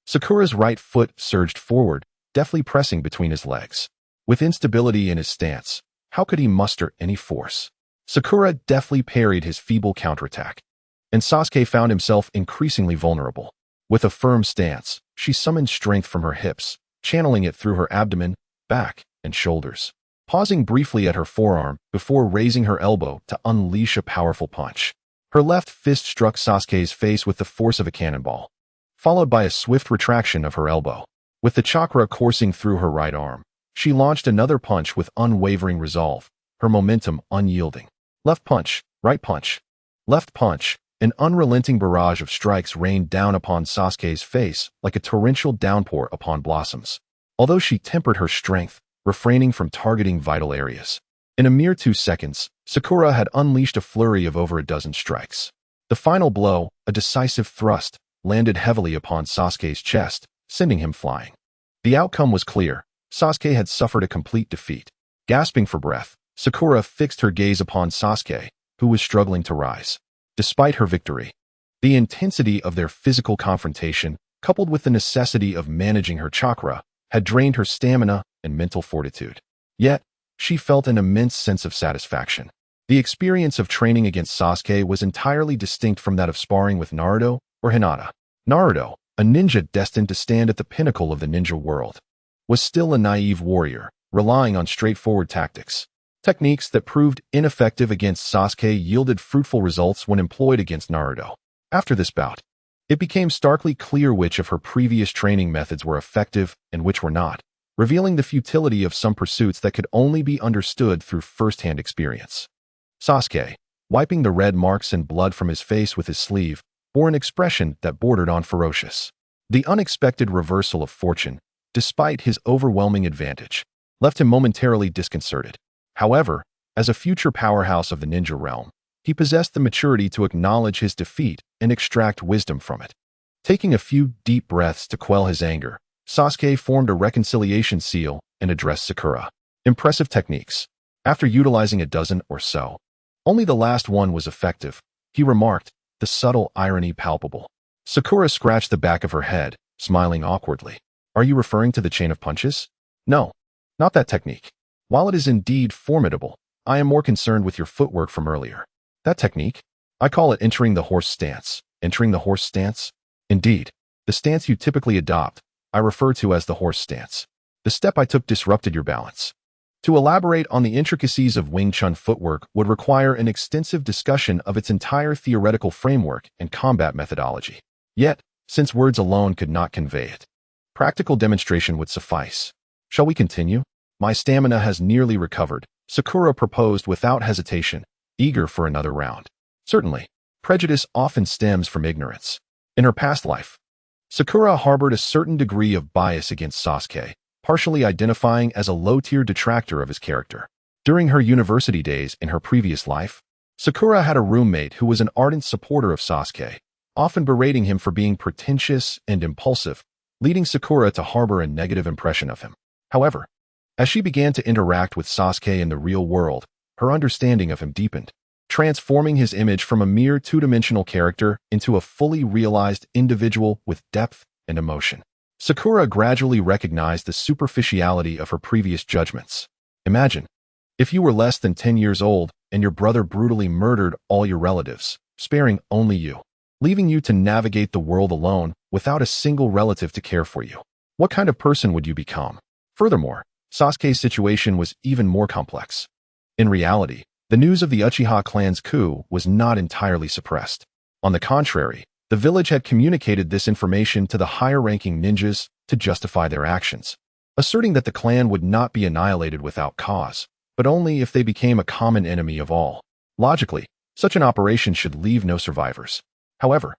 Sakura's right foot surged forward, deftly pressing between his legs. With instability in his stance, how could he muster any force? Sakura deftly parried his feeble counterattack, and Sasuke found himself increasingly vulnerable. With a firm stance, she summoned strength from her hips, channeling it through her abdomen, back, and shoulders, pausing briefly at her forearm before raising her elbow to unleash a powerful punch. Her left fist struck Sasuke's face with the force of a cannonball, followed by a swift retraction of her elbow. With the chakra coursing through her right arm, she launched another punch with unwavering resolve, her momentum unyielding. Left punch, right punch, left punch. An unrelenting barrage of strikes rained down upon Sasuke's face like a torrential downpour upon blossoms. Although she tempered her strength, refraining from targeting vital areas, in a mere 2 seconds, Sakura had unleashed a flurry of over a dozen strikes. The final blow, a decisive thrust, landed heavily upon Sasuke's chest, sending him flying. The outcome was clear. Sasuke had suffered a complete defeat. Gasping for breath, Sakura fixed her gaze upon Sasuke, who was struggling to rise. Despite her victory, the intensity of their physical confrontation, coupled with the necessity of managing her chakra, had drained her stamina and mental fortitude. Yet, she felt an immense sense of satisfaction. The experience of training against Sasuke was entirely distinct from that of sparring with Naruto or Hinata. Naruto, a ninja destined to stand at the pinnacle of the ninja world, was still a naive warrior, relying on straightforward tactics. Techniques that proved ineffective against Sasuke yielded fruitful results when employed against Naruto. After this bout, it became starkly clear which of her previous training methods were effective and which were not, revealing the futility of some pursuits that could only be understood through first-hand experience. Sasuke, wiping the red marks and blood from his face with his sleeve, bore an expression that bordered on ferocious. The unexpected reversal of fortune, despite his overwhelming advantage, left him momentarily disconcerted. However, as a future powerhouse of the ninja realm, he possessed the maturity to acknowledge his defeat and extract wisdom from it. Taking a few deep breaths to quell his anger, Sasuke formed a reconciliation seal and addressed Sakura. Impressive techniques. After utilizing a dozen or so, only the last one was effective, he remarked, the subtle irony palpable. Sakura scratched the back of her head, smiling awkwardly. Are you referring to the chain of punches? No, not that technique. While it is indeed formidable, I am more concerned with your footwork from earlier. That technique? I call it entering the horse stance. Entering the horse stance? Indeed, the stance you typically adopt, I refer to as the horse stance. The step I took disrupted your balance. To elaborate on the intricacies of Wing Chun footwork would require an extensive discussion of its entire theoretical framework and combat methodology. Yet, since words alone could not convey it, practical demonstration would suffice. Shall we continue? My stamina has nearly recovered, Sakura proposed without hesitation, eager for another round. Certainly, prejudice often stems from ignorance. In her past life, Sakura harbored a certain degree of bias against Sasuke, partially identifying as a low-tier detractor of his character. During her university days in her previous life, Sakura had a roommate who was an ardent supporter of Sasuke, often berating him for being pretentious and impulsive, leading Sakura to harbor a negative impression of him. However, as she began to interact with Sasuke in the real world, her understanding of him deepened, transforming his image from a mere two-dimensional character into a fully realized individual with depth and emotion. Sakura gradually recognized the superficiality of her previous judgments. Imagine, if you were less than 10 years old and your brother brutally murdered all your relatives, sparing only you, leaving you to navigate the world alone without a single relative to care for you. What kind of person would you become? Furthermore, Sasuke's situation was even more complex. In reality, the news of the Uchiha clan's coup was not entirely suppressed. On the contrary, the village had communicated this information to the higher-ranking ninjas to justify their actions, asserting that the clan would not be annihilated without cause, but only if they became a common enemy of all. Logically, such an operation should leave no survivors. However,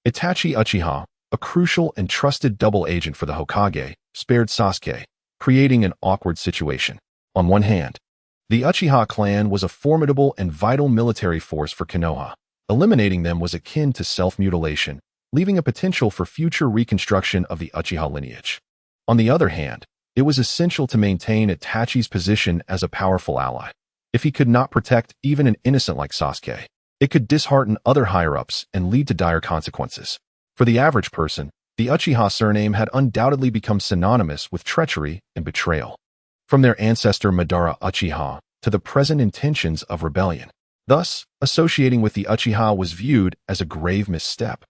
Itachi Uchiha, a crucial and trusted double agent for the Hokage, spared Sasuke, creating an awkward situation. On one hand, the Uchiha clan was a formidable and vital military force for Konoha. Eliminating them was akin to self-mutilation, leaving a potential for future reconstruction of the Uchiha lineage. On the other hand, it was essential to maintain Itachi's position as a powerful ally. If he could not protect even an innocent like Sasuke, it could dishearten other higher-ups and lead to dire consequences. For the average person, the Uchiha surname had undoubtedly become synonymous with treachery and betrayal. From their ancestor Madara Uchiha to the present intentions of rebellion. Thus, associating with the Uchiha was viewed as a grave misstep,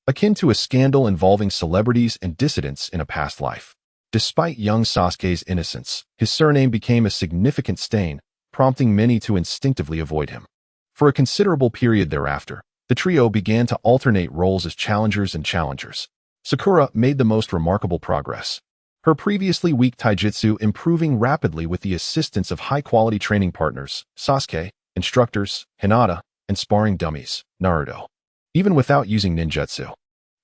akin to a scandal involving celebrities and dissidents in a past life. Despite young Sasuke's innocence, his surname became a significant stain, prompting many to instinctively avoid him. For a considerable period thereafter, the trio began to alternate roles as challengers and challengers. Sakura made the most remarkable progress, her previously weak taijutsu improving rapidly with the assistance of high-quality training partners, Sasuke, instructors, Hinata, and sparring dummies, Naruto. Even without using ninjutsu,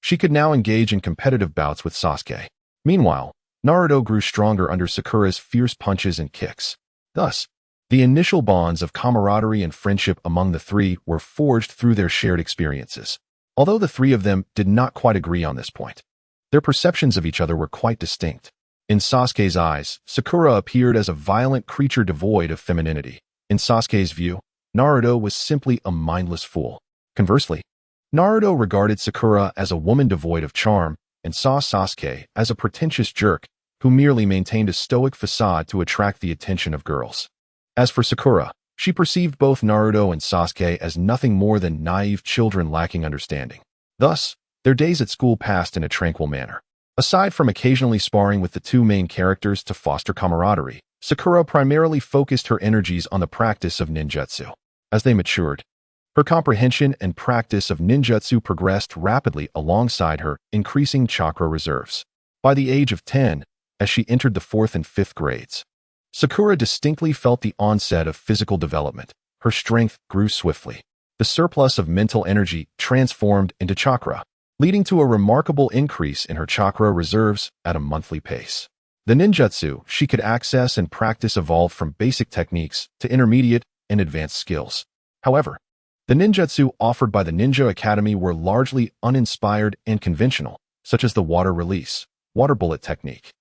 she could now engage in competitive bouts with Sasuke. Meanwhile, Naruto grew stronger under Sakura's fierce punches and kicks. Thus, the initial bonds of camaraderie and friendship among the three were forged through their shared experiences. Although the three of them did not quite agree on this point, their perceptions of each other were quite distinct. In Sasuke's eyes, Sakura appeared as a violent creature devoid of femininity. In Sasuke's view, Naruto was simply a mindless fool. Conversely, Naruto regarded Sakura as a woman devoid of charm and saw Sasuke as a pretentious jerk who merely maintained a stoic facade to attract the attention of girls. As for Sakura, she perceived both Naruto and Sasuke as nothing more than naive children lacking understanding. Thus, their days at school passed in a tranquil manner. Aside from occasionally sparring with the two main characters to foster camaraderie, Sakura primarily focused her energies on the practice of ninjutsu. As they matured, her comprehension and practice of ninjutsu progressed rapidly alongside her increasing chakra reserves. By the age of 10, as she entered the 4th and 5th grades, Sakura distinctly felt the onset of physical development. Her strength grew swiftly. the surplus of mental energy transformed into chakra, leading to a remarkable increase in her chakra reserves at a monthly pace. The ninjutsu she could access and practice evolved from basic techniques to intermediate and advanced skills. However, the ninjutsu offered by the Ninja Academy were largely uninspired and conventional, such as the water release, water bullet technique.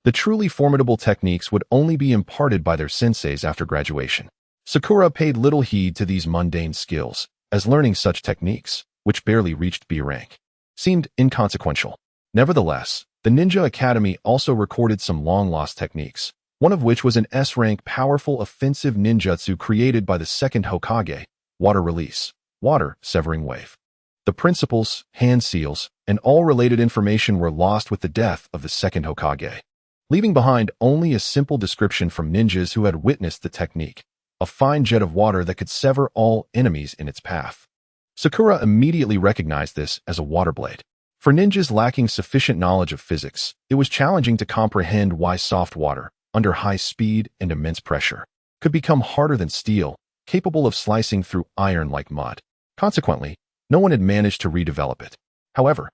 The truly formidable techniques would only be imparted by their senseis after graduation. Sakura paid little heed to these mundane skills, as learning such techniques, which barely reached B rank, seemed inconsequential. Nevertheless, the Ninja Academy also recorded some long-lost techniques, one of which was an S-rank powerful offensive ninjutsu created by the second Hokage, water release, water severing wave. The principles, hand seals, and all related information were lost with the death of the second Hokage, leaving behind only a simple description from ninjas who had witnessed the technique, a fine jet of water that could sever all enemies in its path. Sakura immediately recognized this as a water blade. For ninjas lacking sufficient knowledge of physics, it was challenging to comprehend why soft water, under high speed and immense pressure, could become harder than steel, capable of slicing through iron like mud. Consequently, no one had managed to redevelop it. However,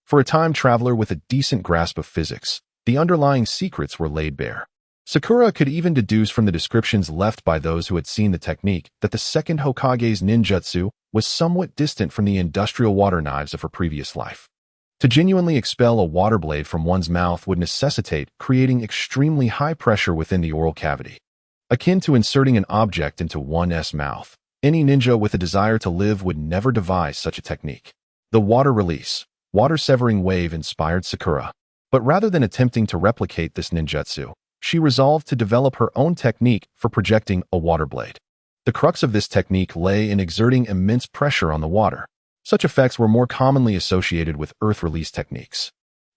for a time traveler with a decent grasp of physics, the underlying secrets were laid bare. Sakura could even deduce from the descriptions left by those who had seen the technique that the second Hokage's ninjutsu was somewhat distant from the industrial water knives of her previous life. To genuinely expel a water blade from one's mouth would necessitate creating extremely high pressure within the oral cavity, akin to inserting an object into one's mouth. Any ninja with a desire to live would never devise such a technique. The water release, water severing wave inspired Sakura, but rather than attempting to replicate this ninjutsu, she resolved to develop her own technique for projecting a water blade. The crux of this technique lay in exerting immense pressure on the water. Such effects were more commonly associated with earth release techniques.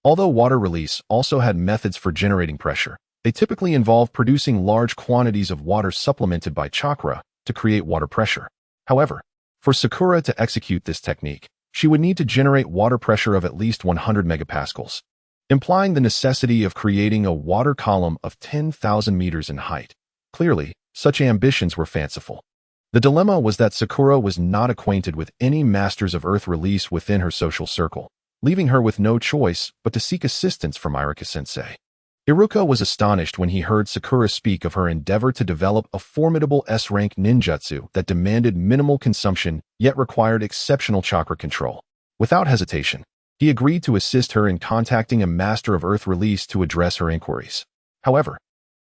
Although water release also had methods for generating pressure, they typically involved producing large quantities of water supplemented by chakra to create water pressure. However, for Sakura to execute this technique, she would need to generate water pressure of at least 100 megapascals, implying the necessity of creating a water column of 10,000 meters in height. Clearly, such ambitions were fanciful. The dilemma was that Sakura was not acquainted with any masters of earth release within her social circle, leaving her with no choice but to seek assistance from Iruka-sensei. Iruka was astonished when he heard Sakura speak of her endeavor to develop a formidable S-rank ninjutsu that demanded minimal consumption yet required exceptional chakra control. Without hesitation, he agreed to assist her in contacting a master of earth release to address her inquiries. However,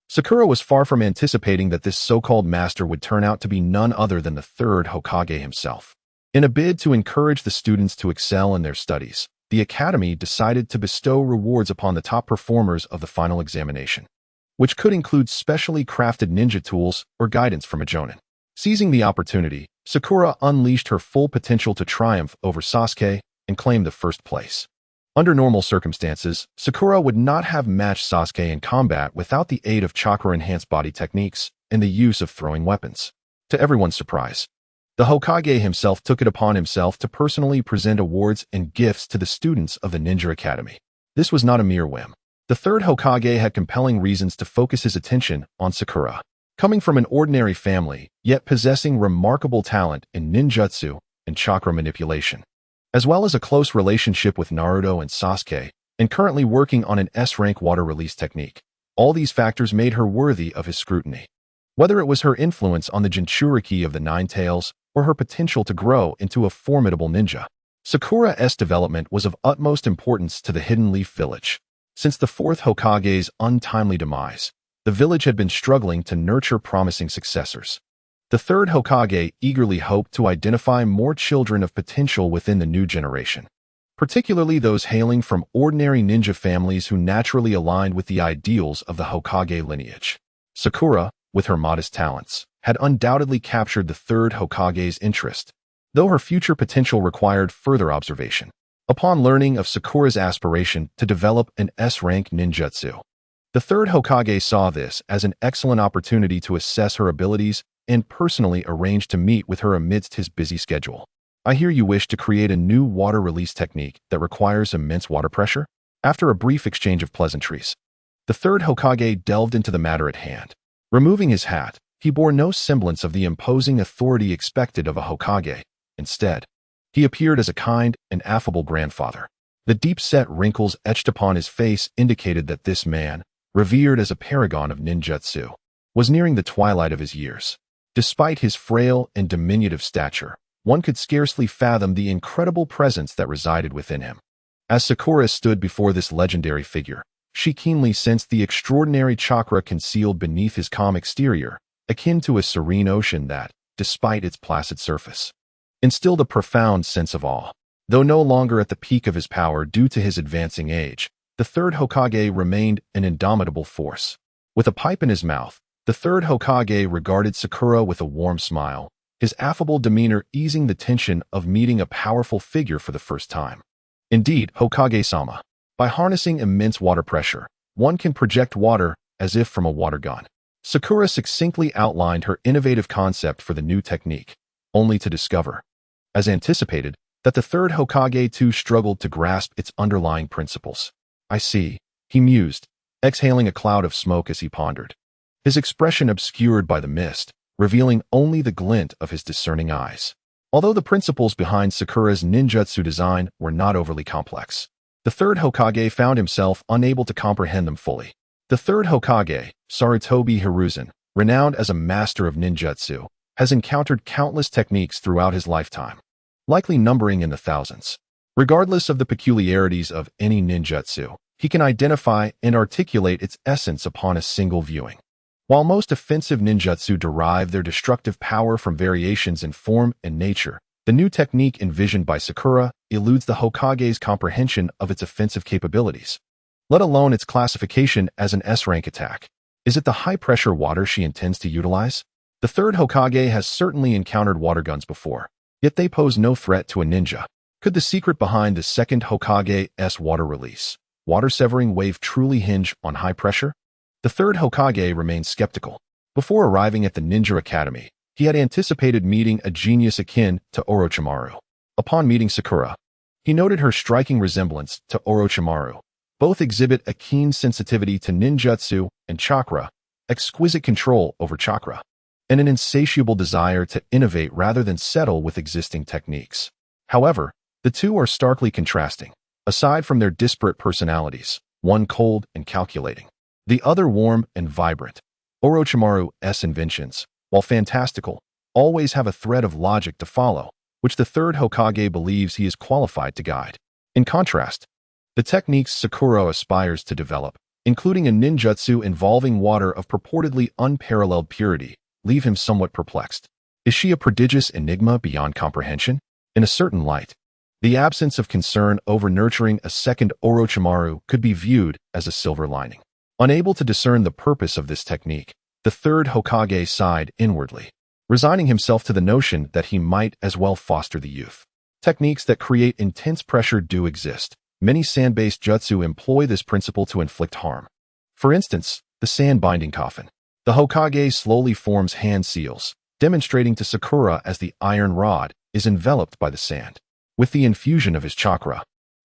Sakura was far from anticipating that this so-called master would turn out to be none other than the third Hokage himself. In a bid to encourage the students to excel in their studies, the Academy decided to bestow rewards upon the top performers of the final examination, which could include specially crafted ninja tools or guidance from a jonin. Seizing the opportunity, Sakura unleashed her full potential to triumph over Sasuke and claim the first place. Under normal circumstances, Sakura would not have matched Sasuke in combat without the aid of chakra-enhanced body techniques and the use of throwing weapons. To everyone's surprise, the Hokage himself took it upon himself to personally present awards and gifts to the students of the Ninja Academy. This was not a mere whim. The third Hokage had compelling reasons to focus his attention on Sakura. Coming from an ordinary family, yet possessing remarkable talent in ninjutsu and chakra manipulation, as well as a close relationship with Naruto and Sasuke, and currently working on an S-rank water release technique. All these factors made her worthy of his scrutiny. Whether it was her influence on the Jinchuriki of the Nine Tails or her potential to grow into a formidable ninja, Sakura's development was of utmost importance to the Hidden Leaf Village. Since the fourth Hokage's untimely demise, the village had been struggling to nurture promising successors. The third Hokage eagerly hoped to identify more children of potential within the new generation, particularly those hailing from ordinary ninja families who naturally aligned with the ideals of the Hokage lineage. Sakura, with her modest talents, had undoubtedly captured the third Hokage's interest, though her future potential required further observation. Upon learning of Sakura's aspiration to develop an S-rank ninjutsu, the third Hokage saw this as an excellent opportunity to assess her abilities and personally arranged to meet with her amidst his busy schedule. I hear you wish to create a new water release technique that requires immense water pressure? After a brief exchange of pleasantries, the third Hokage delved into the matter at hand. Removing his hat, he bore no semblance of the imposing authority expected of a Hokage, Instead, he appeared as a kind and affable grandfather. The deep-set wrinkles etched upon his face indicated that this man, revered as a paragon of ninjutsu, was nearing the twilight of his years. Despite his frail and diminutive stature, one could scarcely fathom the incredible presence that resided within him. As Sakura stood before this legendary figure, she keenly sensed the extraordinary chakra concealed beneath his calm exterior, akin to a serene ocean that, despite its placid surface, instilled a profound sense of awe. Though no longer at the peak of his power due to his advancing age, the third Hokage remained an indomitable force. With a pipe in his mouth, the third Hokage regarded Sakura with a warm smile, his affable demeanor easing the tension of meeting a powerful figure for the first time. Indeed, Hokage-sama, by harnessing immense water pressure, one can project water as if from a water gun. Sakura succinctly outlined her innovative concept for the new technique, only to discover, as anticipated, that the third Hokage too struggled to grasp its underlying principles. "I see," he mused, exhaling a cloud of smoke as he pondered, his expression obscured by the mist, revealing only the glint of his discerning eyes. Although the principles behind Sakura's ninjutsu design were not overly complex, the third Hokage found himself unable to comprehend them fully. The third Hokage, Sarutobi Hiruzen, renowned as a master of ninjutsu, has encountered countless techniques throughout his lifetime, likely numbering in the thousands. Regardless of the peculiarities of any ninjutsu, he can identify and articulate its essence upon a single viewing. While most offensive ninjutsu derive their destructive power from variations in form and nature, the new technique envisioned by Sakura eludes the Hokage's comprehension of its offensive capabilities, let alone its classification as an S-rank attack. Is it the high-pressure water she intends to utilize? The third Hokage has certainly encountered water guns before, yet they pose no threat to a ninja. Could the secret behind the second Hokage's water release, water-severing wave truly hinge on high pressure? The third Hokage remained skeptical. Before arriving at the Ninja Academy, he had anticipated meeting a genius akin to Orochimaru. Upon meeting Sakura, he noted her striking resemblance to Orochimaru. Both exhibit a keen sensitivity to ninjutsu and chakra, exquisite control over chakra, and an insatiable desire to innovate rather than settle with existing techniques. However, the two are starkly contrasting. Aside from their disparate personalities, one cold and calculating, the other warm and vibrant. Orochimaru's inventions, while fantastical, always have a thread of logic to follow, which the third Hokage believes he is qualified to guide. In contrast, the techniques Sakura aspires to develop, including a ninjutsu involving water of purportedly unparalleled purity, leave him somewhat perplexed. Is she a prodigious enigma beyond comprehension? In a certain light, the absence of concern over nurturing a second Orochimaru could be viewed as a silver lining. Unable to discern the purpose of this technique, the third Hokage sighed inwardly, resigning himself to the notion that he might as well foster the youth. Techniques that create intense pressure do exist. Many sand-based jutsu employ this principle to inflict harm. For instance, the sand-binding coffin. The Hokage slowly forms hand seals, demonstrating to Sakura as the iron rod is enveloped by the sand. With the infusion of his chakra,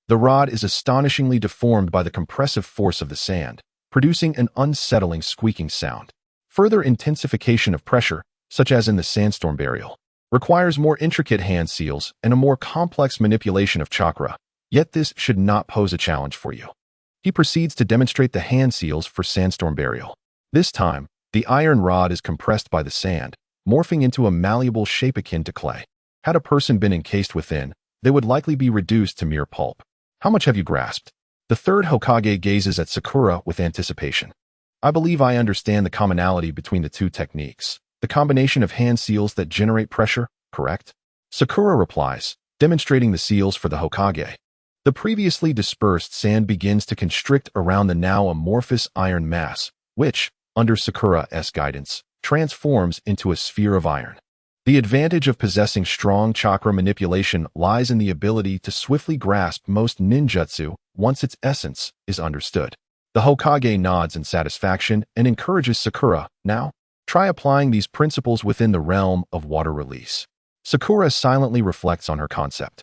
the rod is astonishingly deformed by the compressive force of the sand, producing an unsettling squeaking sound. Further intensification of pressure, such as in the sandstorm burial, requires more intricate hand seals and a more complex manipulation of chakra, yet this should not pose a challenge for you. He proceeds to demonstrate the hand seals for sandstorm burial. This time, the iron rod is compressed by the sand, morphing into a malleable shape akin to clay. Had a person been encased within, they would likely be reduced to mere pulp. How much have you grasped? The third Hokage gazes at Sakura with anticipation. I believe I understand the commonality between the two techniques. The combination of hand seals that generate pressure, correct? Sakura replies, demonstrating the seals for the Hokage. The previously dispersed sand begins to constrict around the now amorphous iron mass, which, under Sakura's guidance, transforms into a sphere of iron. The advantage of possessing strong chakra manipulation lies in the ability to swiftly grasp most ninjutsu once its essence is understood. The Hokage nods in satisfaction and encourages Sakura, now, try applying these principles within the realm of water release. Sakura silently reflects on her concept,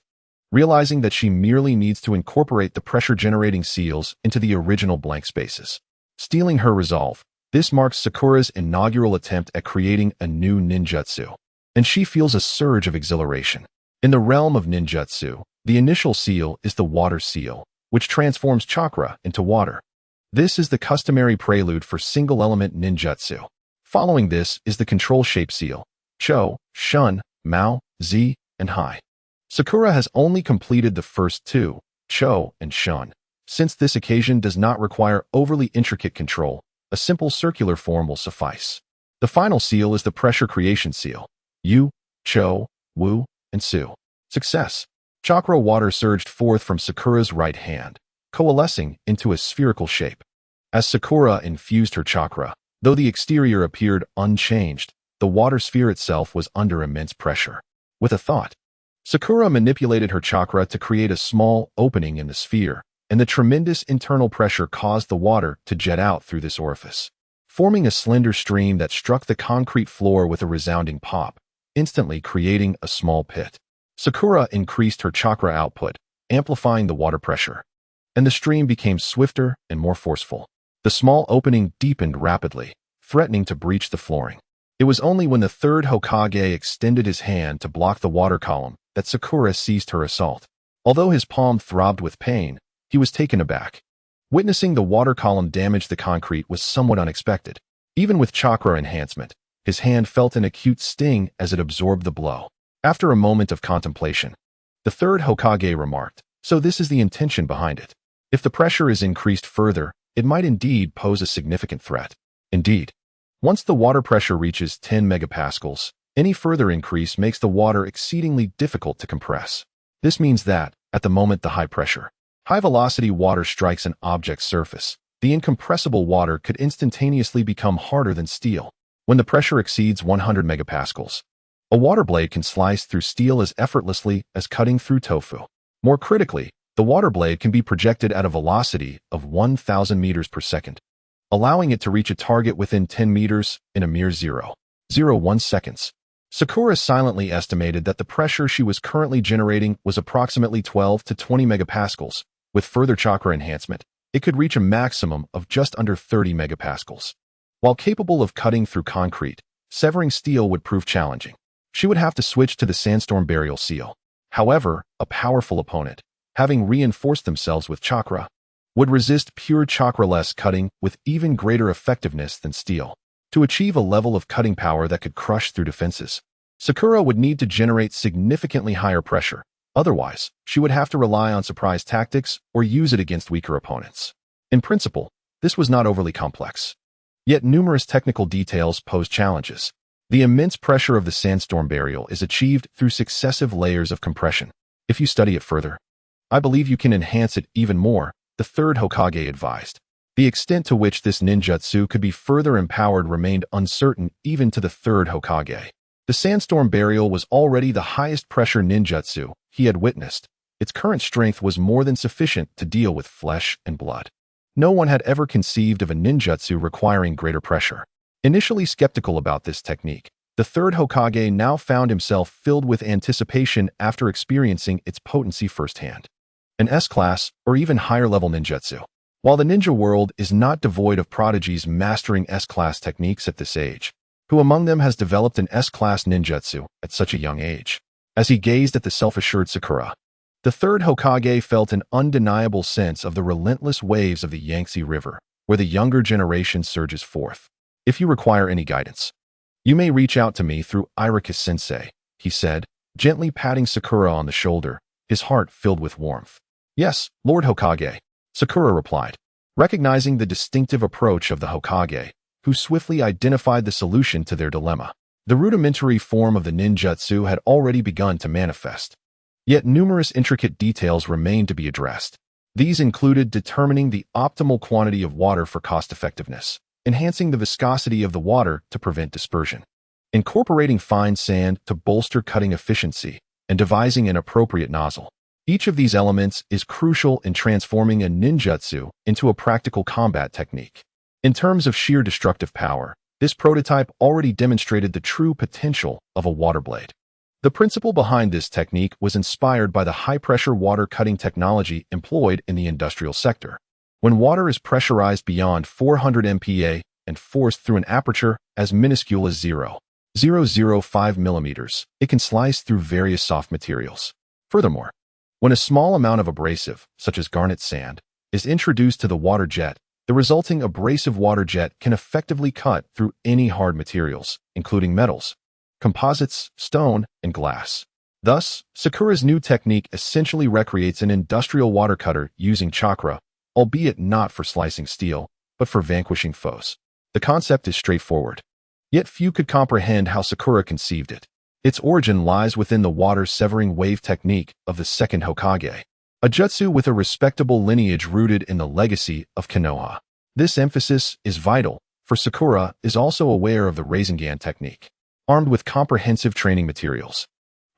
realizing that she merely needs to incorporate the pressure-generating seals into the original blank spaces. Stealing her resolve, this marks Sakura's inaugural attempt at creating a new ninjutsu, and she feels a surge of exhilaration. In the realm of ninjutsu, the initial seal is the water seal, which transforms chakra into water. This is the customary prelude for single-element ninjutsu. Following this is the control shape seal, Cho, Shun, Mao, Z, and Hai. Sakura has only completed the first two, Cho and Shun. Since this occasion does not require overly intricate control, a simple circular form will suffice. The final seal is the pressure creation seal, Yu, Cho, Wu, and Su. Success. Chakra water surged forth from Sakura's right hand, coalescing into a spherical shape. As Sakura infused her chakra, though the exterior appeared unchanged, the water sphere itself was under immense pressure. With a thought, Sakura manipulated her chakra to create a small opening in the sphere, and the tremendous internal pressure caused the water to jet out through this orifice, forming a slender stream that struck the concrete floor with a resounding pop, instantly creating a small pit. Sakura increased her chakra output, amplifying the water pressure, and the stream became swifter and more forceful. The small opening deepened rapidly, threatening to breach the flooring. It was only when the third Hokage extended his hand to block the water column that Sakura ceased her assault. Although his palm throbbed with pain, he was taken aback. Witnessing the water column damage the concrete was somewhat unexpected. Even with chakra enhancement, his hand felt an acute sting as it absorbed the blow. After a moment of contemplation, the third Hokage remarked, "So this is the intention behind it. If the pressure is increased further, it might indeed pose a significant threat." Indeed, once the water pressure reaches 10 megapascals, any further increase makes the water exceedingly difficult to compress. This means that, at the moment the high-velocity water strikes an object's surface, the incompressible water could instantaneously become harder than steel. When the pressure exceeds 100 megapascals, a water blade can slice through steel as effortlessly as cutting through tofu. More critically, the water blade can be projected at a velocity of 1,000 meters per second, allowing it to reach a target within 10 meters in a mere 0.01 seconds. Sakura silently estimated that the pressure she was currently generating was approximately 12 to 20 megapascals. With further chakra enhancement, it could reach a maximum of just under 30 megapascals. While capable of cutting through concrete, severing steel would prove challenging. She would have to switch to the sandstorm burial seal. However, a powerful opponent, having reinforced themselves with chakra, would resist pure chakra-less cutting with even greater effectiveness than steel. To achieve a level of cutting power that could crush through defenses, Sakura would need to generate significantly higher pressure. Otherwise, she would have to rely on surprise tactics or use it against weaker opponents. In principle, this was not overly complex. Yet numerous technical details pose challenges. The immense pressure of the sandstorm burial is achieved through successive layers of compression. If you study it further, I believe you can enhance it even more, the third Hokage advised. The extent to which this ninjutsu could be further empowered remained uncertain even to the third Hokage. The sandstorm burial was already the highest pressure ninjutsu he had witnessed. Its current strength was more than sufficient to deal with flesh and blood. No one had ever conceived of a ninjutsu requiring greater pressure. Initially skeptical about this technique, the third Hokage now found himself filled with anticipation after experiencing its potency firsthand. An S-class or even higher-level ninjutsu. While the ninja world is not devoid of prodigies mastering S-class techniques at this age, who among them has developed an S-class ninjutsu at such a young age? As he gazed at the self-assured Sakura, the third Hokage felt an undeniable sense of the relentless waves of the Yangtze River, where the younger generation surges forth. "If you require any guidance, you may reach out to me through Irika-sensei," he said, gently patting Sakura on the shoulder, his heart filled with warmth. "Yes, Lord Hokage," Sakura replied, recognizing the distinctive approach of the Hokage, who swiftly identified the solution to their dilemma. The rudimentary form of the ninjutsu had already begun to manifest. Yet numerous intricate details remained to be addressed. These included determining the optimal quantity of water for cost-effectiveness, enhancing the viscosity of the water to prevent dispersion, incorporating fine sand to bolster cutting efficiency, and devising an appropriate nozzle. Each of these elements is crucial in transforming a ninjutsu into a practical combat technique. In terms of sheer destructive power, this prototype already demonstrated the true potential of a water blade. The principle behind this technique was inspired by the high-pressure water cutting technology employed in the industrial sector. When water is pressurized beyond 400 MPa and forced through an aperture as minuscule as 0.0 0.005 millimeters. It can slice through various soft materials. Furthermore, when a small amount of abrasive, such as garnet sand, is introduced to the water jet, the resulting abrasive water jet can effectively cut through any hard materials, including metals, composites, stone, and glass. Thus, Sakura's new technique essentially recreates an industrial water cutter using chakra, albeit not for slicing steel, but for vanquishing foes. The concept is straightforward, yet few could comprehend how Sakura conceived it. Its origin lies within the water-severing wave technique of the second Hokage, a jutsu with a respectable lineage rooted in the legacy of Konoha. This emphasis is vital, for Sakura is also aware of the Rasengan technique. Armed with comprehensive training materials,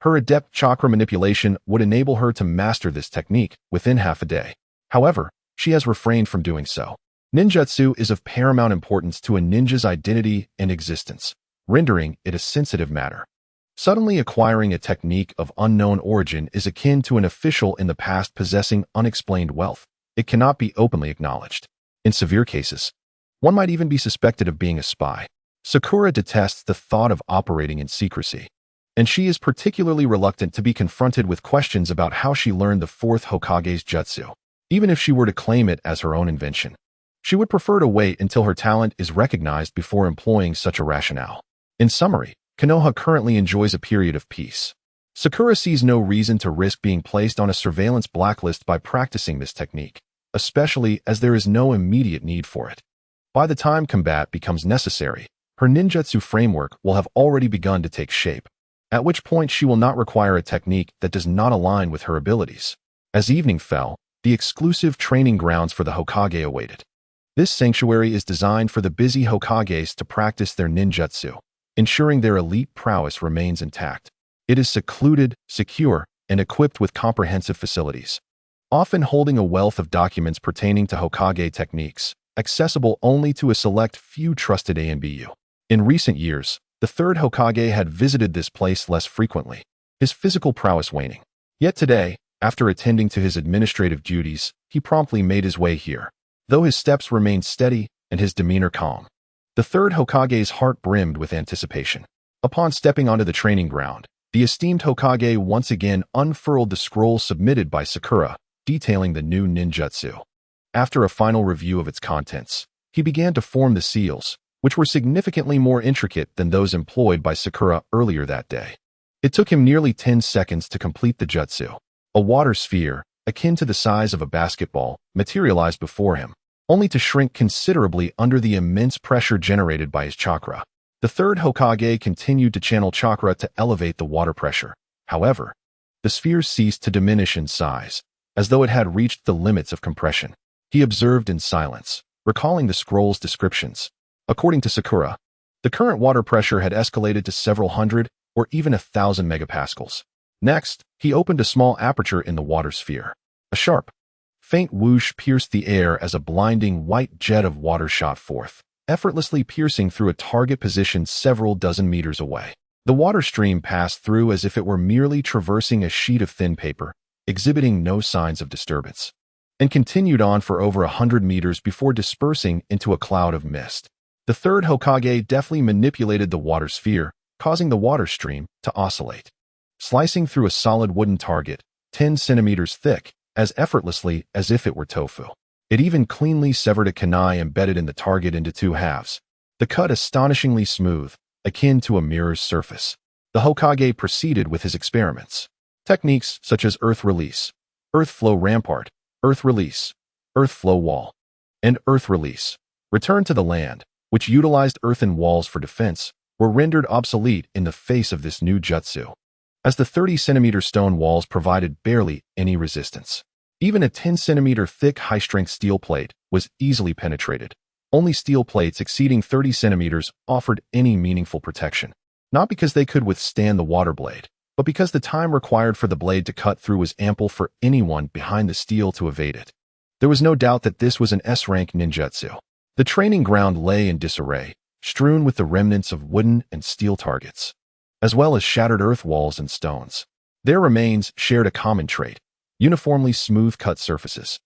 her adept chakra manipulation would enable her to master this technique within half a day. However, she has refrained from doing so. Ninjutsu is of paramount importance to a ninja's identity and existence, rendering it a sensitive matter. Suddenly acquiring a technique of unknown origin is akin to an official in the past possessing unexplained wealth. It cannot be openly acknowledged. In severe cases, one might even be suspected of being a spy. Sakura detests the thought of operating in secrecy, and she is particularly reluctant to be confronted with questions about how she learned the fourth Hokage's jutsu. Even if she were to claim it as her own invention, she would prefer to wait until her talent is recognized before employing such a rationale. In summary, Konoha currently enjoys a period of peace. Sakura sees no reason to risk being placed on a surveillance blacklist by practicing this technique, especially as there is no immediate need for it. By the time combat becomes necessary, her ninjutsu framework will have already begun to take shape, at which point she will not require a technique that does not align with her abilities. As evening fell, the exclusive training grounds for the Hokage awaited. This sanctuary is designed for the busy Hokages to practice their ninjutsu, ensuring their elite prowess remains intact. It is secluded, secure, and equipped with comprehensive facilities, often holding a wealth of documents pertaining to Hokage techniques, accessible only to a select few trusted ANBU. In recent years, the third Hokage had visited this place less frequently, his physical prowess waning. Yet today, after attending to his administrative duties, he promptly made his way here, though his steps remained steady and his demeanor calm. The third Hokage's heart brimmed with anticipation. Upon stepping onto the training ground, the esteemed Hokage once again unfurled the scroll submitted by Sakura, detailing the new ninjutsu. After a final review of its contents, he began to form the seals, which were significantly more intricate than those employed by Sakura earlier that day. It took him nearly 10 seconds to complete the jutsu. A water sphere, akin to the size of a basketball, materialized before him, only to shrink considerably under the immense pressure generated by his chakra. The third Hokage continued to channel chakra to elevate the water pressure. However, the sphere ceased to diminish in size, as though it had reached the limits of compression. He observed in silence, recalling the scroll's descriptions. According to Sakura, the current water pressure had escalated to several hundred or even 1,000 megapascals. Next, he opened a small aperture in the water sphere. A sharp, faint whoosh pierced the air as a blinding white jet of water shot forth, effortlessly piercing through a target positioned several dozen meters away. The water stream passed through as if it were merely traversing a sheet of thin paper, exhibiting no signs of disturbance, and continued on for over 100 meters before dispersing into a cloud of mist. The third Hokage deftly manipulated the water sphere, causing the water stream to oscillate, slicing through a solid wooden target, 10 centimeters thick, as effortlessly as if it were tofu. It even cleanly severed a kunai embedded in the target into two halves, the cut astonishingly smooth, akin to a mirror's surface. The Hokage proceeded with his experiments. Techniques such as earth release, earth flow rampart, earth release, earth flow wall, and earth release, return to the land, which utilized earthen walls for defense, were rendered obsolete in the face of this new jutsu, as the 30-centimeter stone walls provided barely any resistance. Even a 10-centimeter thick high-strength steel plate was easily penetrated. Only steel plates exceeding 30 centimeters offered any meaningful protection, not because they could withstand the water blade, but because the time required for the blade to cut through was ample for anyone behind the steel to evade it. There was no doubt that this was an S-rank ninjutsu. The training ground lay in disarray, strewn with the remnants of wooden and steel targets, as well as shattered earth walls and stones. Their remains shared a common trait: uniformly smooth-cut surfaces,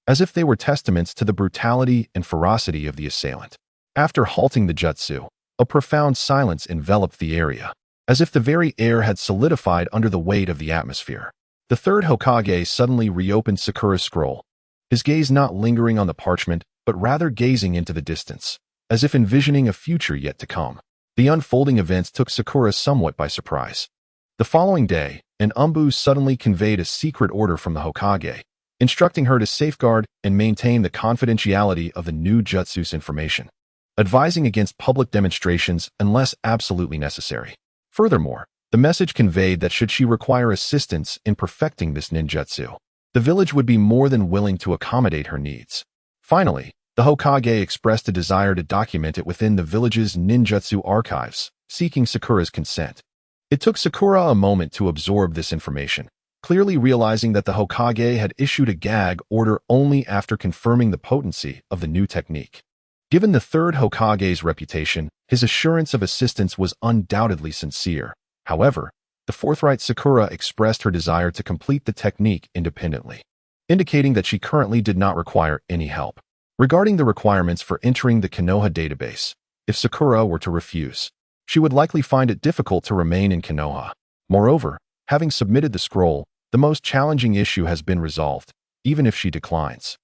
as if they were testaments to the brutality and ferocity of the assailant. After halting the jutsu, A profound silence enveloped the area, as if the very air had solidified under the weight of the atmosphere. The third Hokage suddenly reopened Sakura's scroll, his gaze not lingering on the parchment, but rather gazing into the distance, as if envisioning a future yet to come. The unfolding events took Sakura somewhat by surprise. The following day, an umbu suddenly conveyed a secret order from the Hokage, instructing her to safeguard and maintain the confidentiality of the new jutsu's information, advising against public demonstrations unless absolutely necessary. Furthermore, the message conveyed that should she require assistance in perfecting this ninjutsu, the village would be more than willing to accommodate her needs. Finally, the Hokage expressed a desire to document it within the village's ninjutsu archives, seeking Sakura's consent. It took Sakura a moment to absorb this information, clearly realizing that the Hokage had issued a gag order only after confirming the potency of the new technique. Given the third Hokage's reputation, his assurance of assistance was undoubtedly sincere. However, the forthright Sakura expressed her desire to complete the technique independently, indicating that she currently did not require any help. Regarding the requirements for entering the Konoha database, if Sakura were to refuse, she would likely find it difficult to remain in Konoha. Moreover, having submitted the scroll, the most challenging issue has been resolved, even if she declines.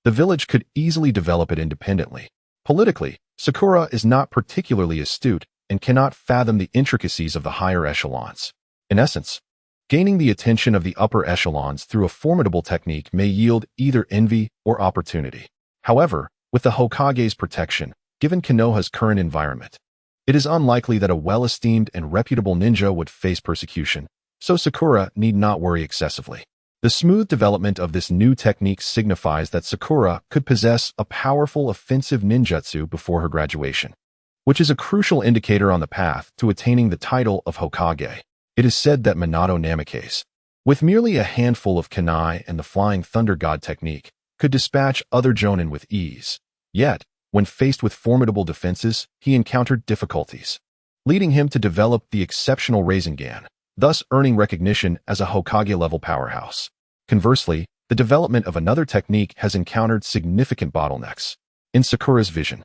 The village could easily develop it independently. Politically, Sakura is not particularly astute and cannot fathom the intricacies of the higher echelons. In essence, gaining the attention of the upper echelons through a formidable technique may yield either envy or opportunity. However, with the Hokage's protection, given Konoha's current environment, it is unlikely that a well-esteemed and reputable ninja would face persecution, so Sakura need not worry excessively. The smooth development of this new technique signifies that Sakura could possess a powerful offensive ninjutsu before her graduation, which is a crucial indicator on the path to attaining the title of Hokage. It is said that Minato Namikaze, with merely a handful of kunai and the Flying Thunder God technique, could dispatch other jonin with ease. Yet, when faced with formidable defenses, he encountered difficulties, leading him to develop the exceptional Rasengan, thus earning recognition as a Hokage-level powerhouse. Conversely, the development of another technique has encountered significant bottlenecks. In Sakura's vision,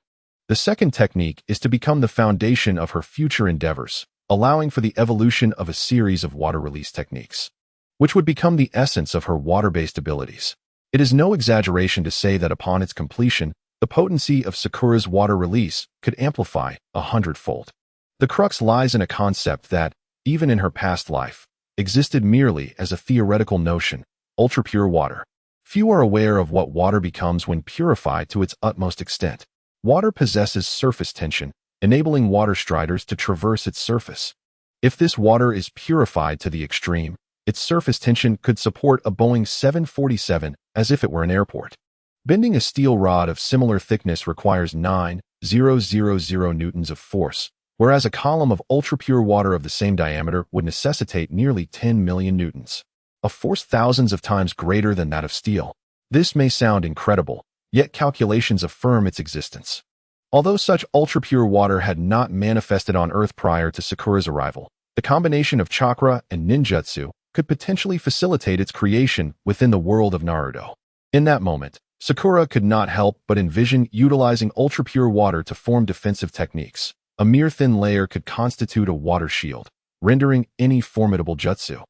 the second technique is to become the foundation of her future endeavors, allowing for the evolution of a series of water release techniques, which would become the essence of her water-based abilities. It is no exaggeration to say that upon its completion, the potency of Sakura's water release could amplify 100-fold. The crux lies in a concept that, even in her past life, existed merely as a theoretical notion: ultra-pure water. Few are aware of what water becomes when purified to its utmost extent. Water possesses surface tension, enabling water striders to traverse its surface. If this water is purified to the extreme, its surface tension could support a Boeing 747 as if it were an airport. Bending a steel rod of similar thickness requires 9,000 newtons of force, whereas a column of ultra-pure water of the same diameter would necessitate nearly 10 million newtons, a force thousands of times greater than that of steel. This may sound incredible, yet calculations affirm its existence. Although such ultra-pure water had not manifested on Earth prior to Sakura's arrival, the combination of chakra and ninjutsu could potentially facilitate its creation within the world of Naruto. In that moment, Sakura could not help but envision utilizing ultra-pure water to form defensive techniques. A mere thin layer could constitute a water shield, rendering any formidable jutsu,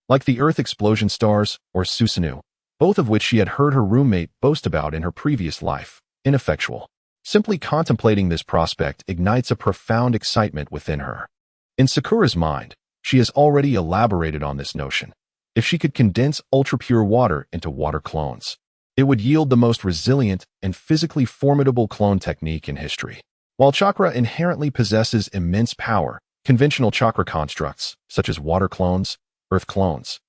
like the Earth Explosion Stars or Suiton, both of which she had heard her roommate boast about in her previous life, ineffectual. Simply contemplating this prospect ignites a profound excitement within her. In Sakura's mind, she has already elaborated on this notion. If she could condense ultra-pure water into water clones, it would yield the most resilient and physically formidable clone technique in history. While chakra inherently possesses immense power, conventional chakra constructs, such as water clones, earth clones,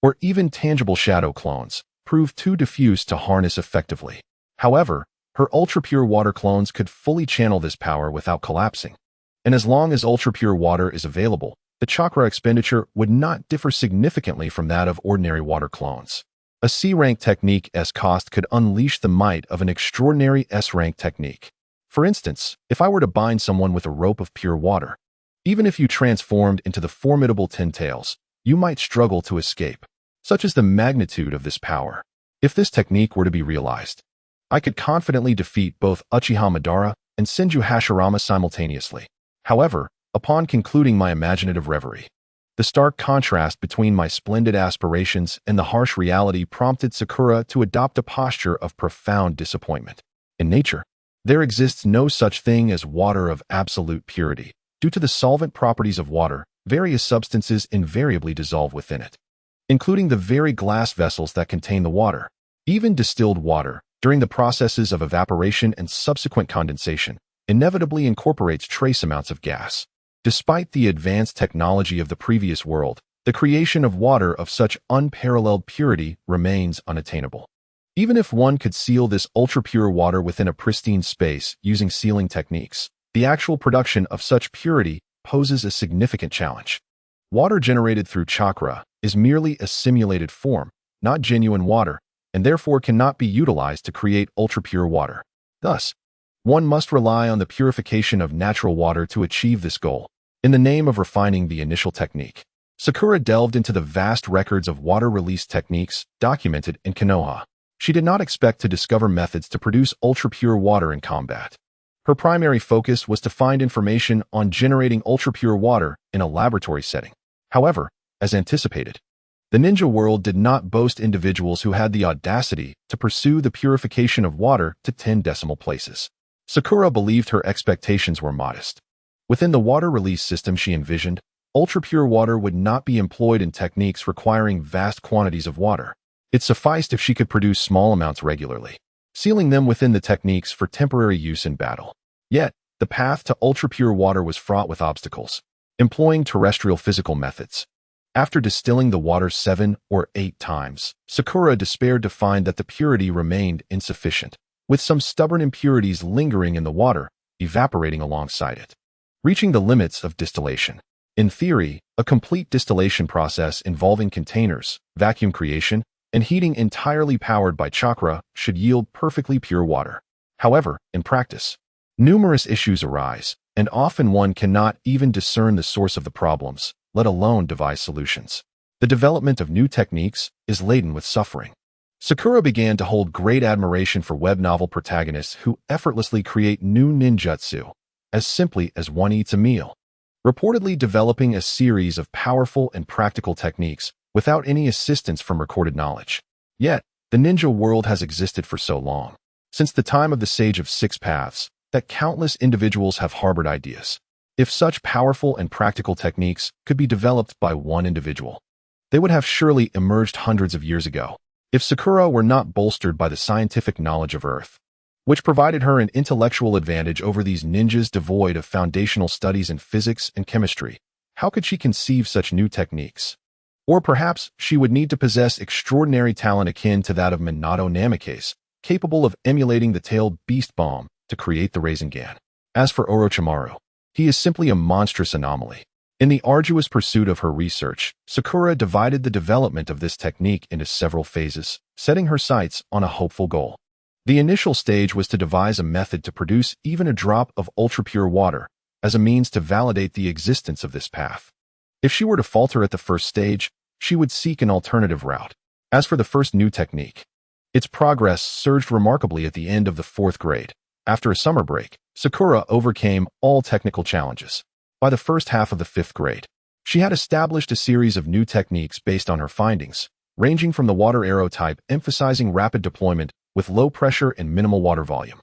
or even tangible shadow clones, prove too diffuse to harness effectively. However, her ultra-pure water clones could fully channel this power without collapsing. And as long as ultra-pure water is available, the chakra expenditure would not differ significantly from that of ordinary water clones. A C-rank technique's cost could unleash the might of an extraordinary S-rank technique. For instance, if I were to bind someone with a rope of pure water, even if you transformed into the formidable Ten Tails, you might struggle to escape. Such is the magnitude of this power. If this technique were to be realized, I could confidently defeat both Uchiha Madara and Senju Hashirama simultaneously. However, upon concluding my imaginative reverie, the stark contrast between my splendid aspirations and the harsh reality prompted Sakura to adopt a posture of profound disappointment. In nature, there exists no such thing as water of absolute purity. Due to the solvent properties of water, various substances invariably dissolve within it, including the very glass vessels that contain the water. Even distilled water, during the processes of evaporation and subsequent condensation, inevitably incorporates trace amounts of gas. Despite the advanced technology of the previous world, the creation of water of such unparalleled purity remains unattainable. Even if one could seal this ultra-pure water within a pristine space using sealing techniques, the actual production of such purity poses a significant challenge. Water generated through chakra is merely a simulated form, not genuine water, and therefore cannot be utilized to create ultra-pure water. Thus, one must rely on the purification of natural water to achieve this goal. In the name of refining the initial technique, Sakura delved into the vast records of water release techniques documented in Konoha. She did not expect to discover methods to produce ultra-pure water in combat. Her primary focus was to find information on generating ultra-pure water in a laboratory setting. However, as anticipated, the ninja world did not boast individuals who had the audacity to pursue the purification of water to 10 decimal places. Sakura believed her expectations were modest. Within the water release system she envisioned, ultra-pure water would not be employed in techniques requiring vast quantities of water. It sufficed if she could produce small amounts regularly, sealing them within the techniques for temporary use in battle. Yet, the path to ultra-pure water was fraught with obstacles. Employing terrestrial physical methods. After distilling the water 7 or 8 times, Sakura despaired to find that the purity remained insufficient, with some stubborn impurities lingering in the water, evaporating alongside it. Reaching the limits of distillation. In theory, a complete distillation process involving containers, vacuum creation, and heating entirely powered by chakra should yield perfectly pure water. However, in practice, numerous issues arise, and often one cannot even discern the source of the problems, let alone devise solutions. The development of new techniques is laden with suffering. Sakura began to hold great admiration for web novel protagonists who effortlessly create new ninjutsu, as simply as one eats a meal, reportedly developing a series of powerful and practical techniques without any assistance from recorded knowledge. Yet, the ninja world has existed for so long, since the time of the Sage of Six Paths, that countless individuals have harbored ideas. If such powerful and practical techniques could be developed by one individual, they would have surely emerged hundreds of years ago. If Sakura were not bolstered by the scientific knowledge of Earth, which provided her an intellectual advantage over these ninjas devoid of foundational studies in physics and chemistry, how could she conceive such new techniques? Or perhaps she would need to possess extraordinary talent akin to that of Minato Namikaze, capable of emulating the tailed beast bomb to create the Rasengan. As for Orochimaru, he is simply a monstrous anomaly. In the arduous pursuit of her research, Sakura divided the development of this technique into several phases, setting her sights on a hopeful goal. The initial stage was to devise a method to produce even a drop of ultra-pure water as a means to validate the existence of this path. If she were to falter at the first stage, she would seek an alternative route. As for the first new technique, its progress surged remarkably at the end of the 4th grade. After a summer break, Sakura overcame all technical challenges. By the first half of the 5th grade, she had established a series of new techniques based on her findings, ranging from the water arrow type emphasizing rapid deployment with low pressure and minimal water volume,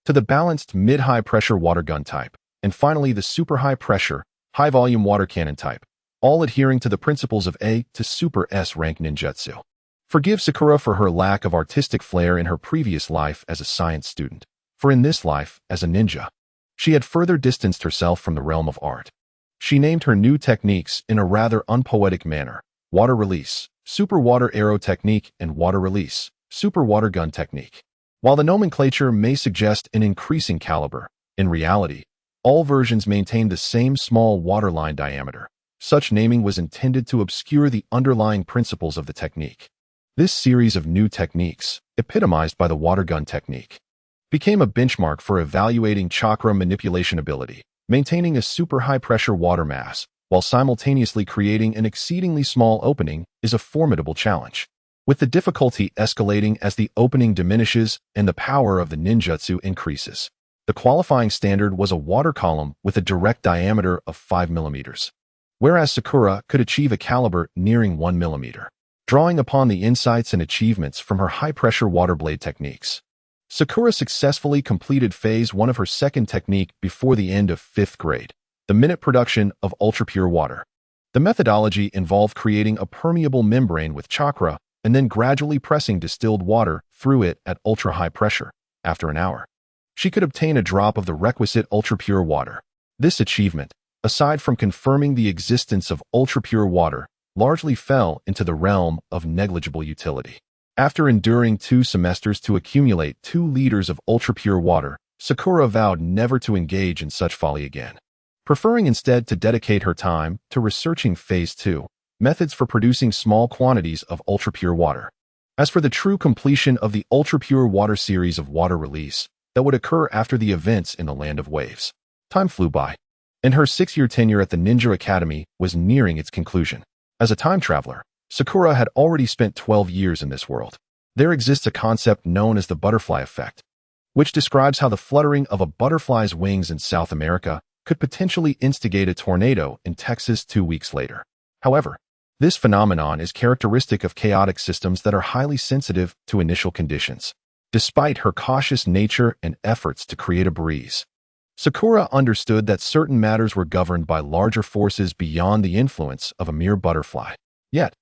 to the balanced mid-high pressure water gun type, and finally the super high pressure, high volume water cannon type, all adhering to the principles of A to Super S rank ninjutsu. Forgive Sakura for her lack of artistic flair in her previous life as a science student, for in this life, as a ninja, she had further distanced herself from the realm of art. She named her new techniques in a rather unpoetic manner: water release, super water arrow technique, and water release, super water gun technique. While the nomenclature may suggest an increasing caliber, in reality, all versions maintain the same small waterline diameter. Such naming was intended to obscure the underlying principles of the technique. This series of new techniques, epitomized by the water gun technique, became a benchmark for evaluating chakra manipulation ability. Maintaining a super high-pressure water mass, while simultaneously creating an exceedingly small opening, is a formidable challenge, with the difficulty escalating as the opening diminishes and the power of the ninjutsu increases. The qualifying standard was a water column with a direct diameter of 5 millimeters, whereas Sakura could achieve a caliber nearing 1 millimeter. Drawing upon the insights and achievements from her high-pressure water blade techniques, Sakura successfully completed phase 1 of her second technique before the end of 5th grade, the minute production of ultra-pure water. The methodology involved creating a permeable membrane with chakra and then gradually pressing distilled water through it at ultra-high pressure. After an hour, she could obtain a drop of the requisite ultra-pure water. This achievement, aside from confirming the existence of ultra-pure water, largely fell into the realm of negligible utility. After enduring 2 semesters to accumulate 2 liters of ultra-pure water, Sakura vowed never to engage in such folly again, preferring instead to dedicate her time to researching Phase 2, methods for producing small quantities of ultra-pure water. As for the true completion of the ultra-pure water series of water release that would occur after the events in the Land of Waves, time flew by, and her 6-year tenure at the Ninja Academy was nearing its conclusion. As a time traveler, Sakura had already spent 12 years in this world. There exists a concept known as the butterfly effect, which describes how the fluttering of a butterfly's wings in South America could potentially instigate a tornado in Texas 2 weeks later. However, this phenomenon is characteristic of chaotic systems that are highly sensitive to initial conditions. Despite her cautious nature and efforts to create a breeze, Sakura understood that certain matters were governed by larger forces beyond the influence of a mere butterfly. Yet,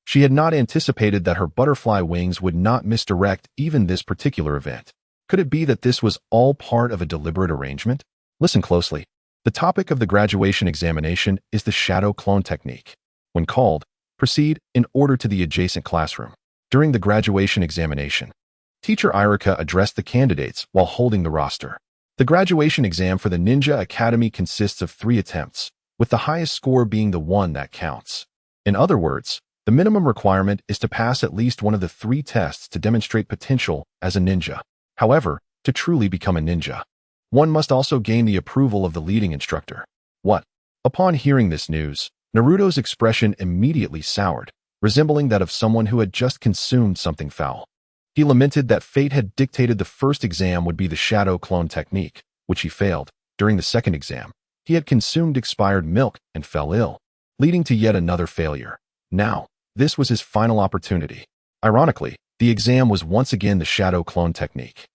she had not anticipated that her butterfly wings would not misdirect even this particular event. Could it be that this was all part of a deliberate arrangement? Listen closely. The topic of the graduation examination is the shadow clone technique. When called, proceed in order to the adjacent classroom. During the graduation examination, Teacher Irika addressed the candidates while holding the roster. The graduation exam for the Ninja Academy consists of 3 attempts, with the highest score being the one that counts. In other words, the minimum requirement is to pass at least one of the 3 tests to demonstrate potential as a ninja. However, to truly become a ninja, one must also gain the approval of the leading instructor. What? Upon hearing this news, Naruto's expression immediately soured, resembling that of someone who had just consumed something foul. He lamented that fate had dictated the first exam would be the shadow clone technique, which he failed. During the second exam, he had consumed expired milk and fell ill, leading to yet another failure. Now, this was his final opportunity. Ironically, the exam was once again the shadow clone technique.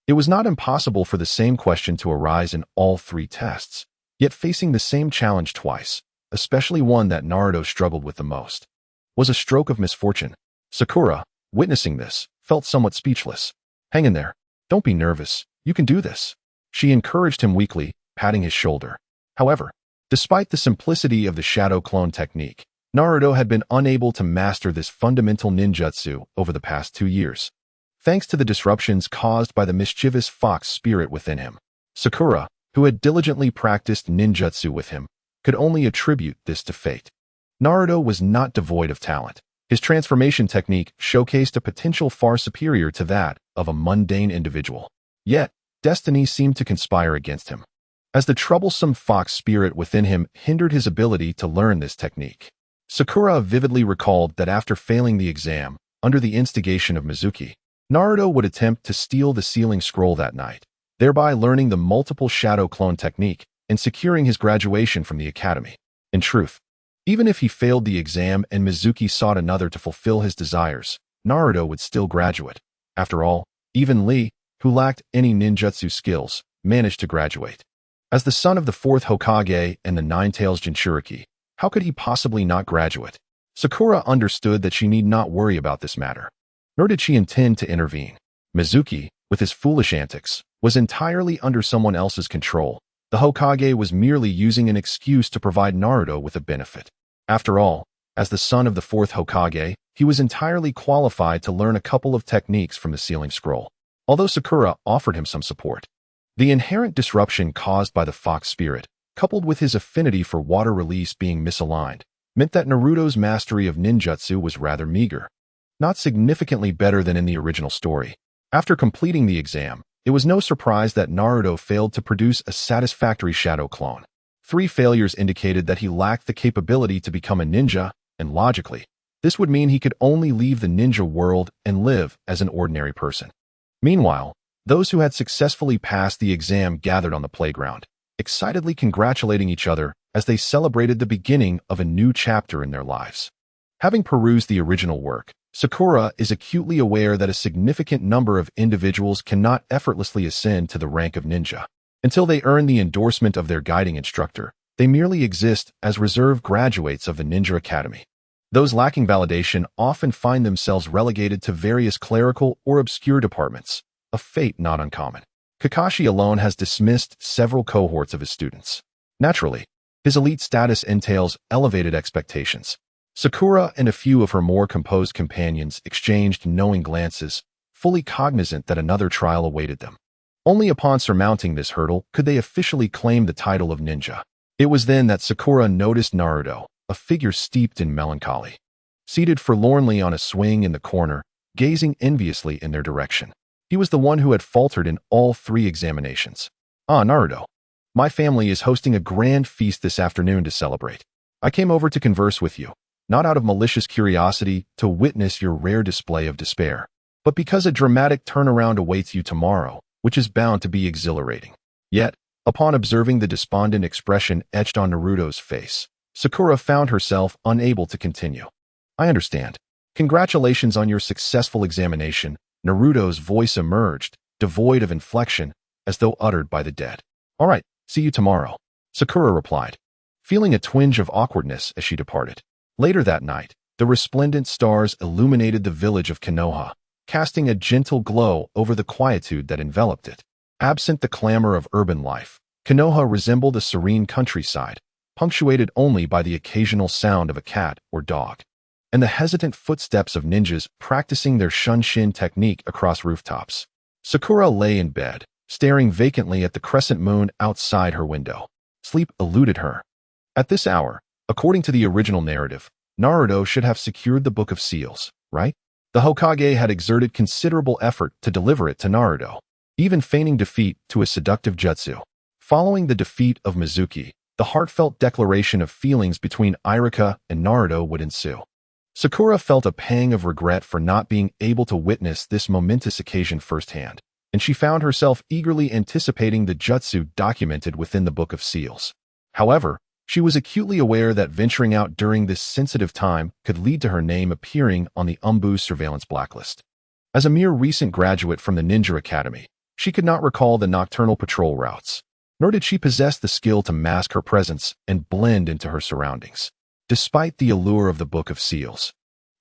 It was not impossible for the same question to arise in all 3 tests, yet facing the same challenge twice, especially one that Naruto struggled with the most, was a stroke of misfortune. Sakura, witnessing this, felt somewhat speechless. Hang in there. Don't be nervous. You can do this. She encouraged him weakly, patting his shoulder. However, despite the simplicity of the shadow clone technique, Naruto had been unable to master this fundamental ninjutsu over the past 2 years, thanks to the disruptions caused by the mischievous fox spirit within him. Sakura, who had diligently practiced ninjutsu with him, could only attribute this to fate. Naruto was not devoid of talent. His transformation technique showcased a potential far superior to that of a mundane individual. Yet, destiny seemed to conspire against him, as the troublesome fox spirit within him hindered his ability to learn this technique. Sakura vividly recalled that after failing the exam, under the instigation of Mizuki, Naruto would attempt to steal the sealing scroll that night, thereby learning the multiple shadow clone technique and securing his graduation from the academy. In truth, even if he failed the exam and Mizuki sought another to fulfill his desires, Naruto would still graduate. After all, even Lee, who lacked any ninjutsu skills, managed to graduate. As the son of the 4th Hokage and the Nine-Tails Jinchuriki, how could he possibly not graduate? Sakura understood that she need not worry about this matter, nor did she intend to intervene. Mizuki, with his foolish antics, was entirely under someone else's control. The Hokage was merely using an excuse to provide Naruto with a benefit. After all, as the son of the 4th Hokage, he was entirely qualified to learn a couple of techniques from the sealing scroll, although Sakura offered him some support. The inherent disruption caused by the fox spirit, coupled with his affinity for water release being misaligned, meant that Naruto's mastery of ninjutsu was rather meager, not significantly better than in the original story. After completing the exam, it was no surprise that Naruto failed to produce a satisfactory shadow clone. 3 failures indicated that he lacked the capability to become a ninja, and logically, this would mean he could only leave the ninja world and live as an ordinary person. Meanwhile, Those who had successfully passed the exam gathered on the playground, excitedly congratulating each other as they celebrated the beginning of a new chapter in their lives. Having perused the original work, Sakura is acutely aware that a significant number of individuals cannot effortlessly ascend to the rank of ninja. Until they earn the endorsement of their guiding instructor, they merely exist as reserve graduates of the Ninja Academy. Those lacking validation often find themselves relegated to various clerical or obscure departments, a fate not uncommon. Kakashi alone has dismissed several cohorts of his students. Naturally, his elite status entails elevated expectations. Sakura and a few of her more composed companions exchanged knowing glances, fully cognizant that another trial awaited them. Only upon surmounting this hurdle could they officially claim the title of ninja. It was then that Sakura noticed Naruto, a figure steeped in melancholy, seated forlornly on a swing in the corner, gazing enviously in their direction. He was the one who had faltered in all 3 examinations. "Ah, Naruto. My family is hosting a grand feast this afternoon to celebrate. I came over to converse with you, not out of malicious curiosity to witness your rare display of despair, but because a dramatic turnaround awaits you tomorrow, which is bound to be exhilarating." Yet, upon observing the despondent expression etched on Naruto's face, Sakura found herself unable to continue. "I understand. Congratulations on your successful examination." Naruto's voice emerged, devoid of inflection, as though uttered by the dead. "All right, see you tomorrow," Sakura replied, feeling a twinge of awkwardness as she departed. Later that night, the resplendent stars illuminated the village of Konoha, casting a gentle glow over the quietude that enveloped it. Absent the clamor of urban life, Konoha resembled a serene countryside, punctuated only by the occasional sound of a cat or dog, and the hesitant footsteps of ninjas practicing their shunshin technique across rooftops. Sakura lay in bed, staring vacantly at the crescent moon outside her window. Sleep eluded her. At this hour, according to the original narrative, Naruto should have secured the Book of Seals, right? The Hokage had exerted considerable effort to deliver it to Naruto, even feigning defeat to a seductive jutsu. Following the defeat of Mizuki, the heartfelt declaration of feelings between Iruka and Naruto would ensue. Sakura felt a pang of regret for not being able to witness this momentous occasion firsthand, and she found herself eagerly anticipating the jutsu documented within the Book of Seals. However, she was acutely aware that venturing out during this sensitive time could lead to her name appearing on the Umbu surveillance blacklist. As a mere recent graduate from the Ninja Academy, she could not recall the nocturnal patrol routes, nor did she possess the skill to mask her presence and blend into her surroundings. Despite the allure of the Book of Seals,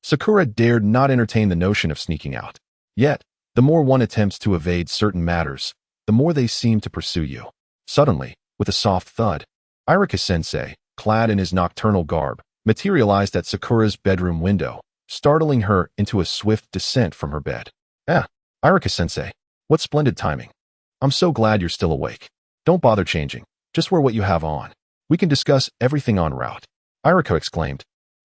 Sakura dared not entertain the notion of sneaking out. Yet, the more one attempts to evade certain matters, the more they seem to pursue you. Suddenly, with a soft thud, Iruka-sensei, clad in his nocturnal garb, materialized at Sakura's bedroom window, startling her into a swift descent from her bed. Iruka-sensei, what splendid timing. I'm so glad you're still awake. Don't bother changing. Just wear what you have on. We can discuss everything en route," Iruka exclaimed,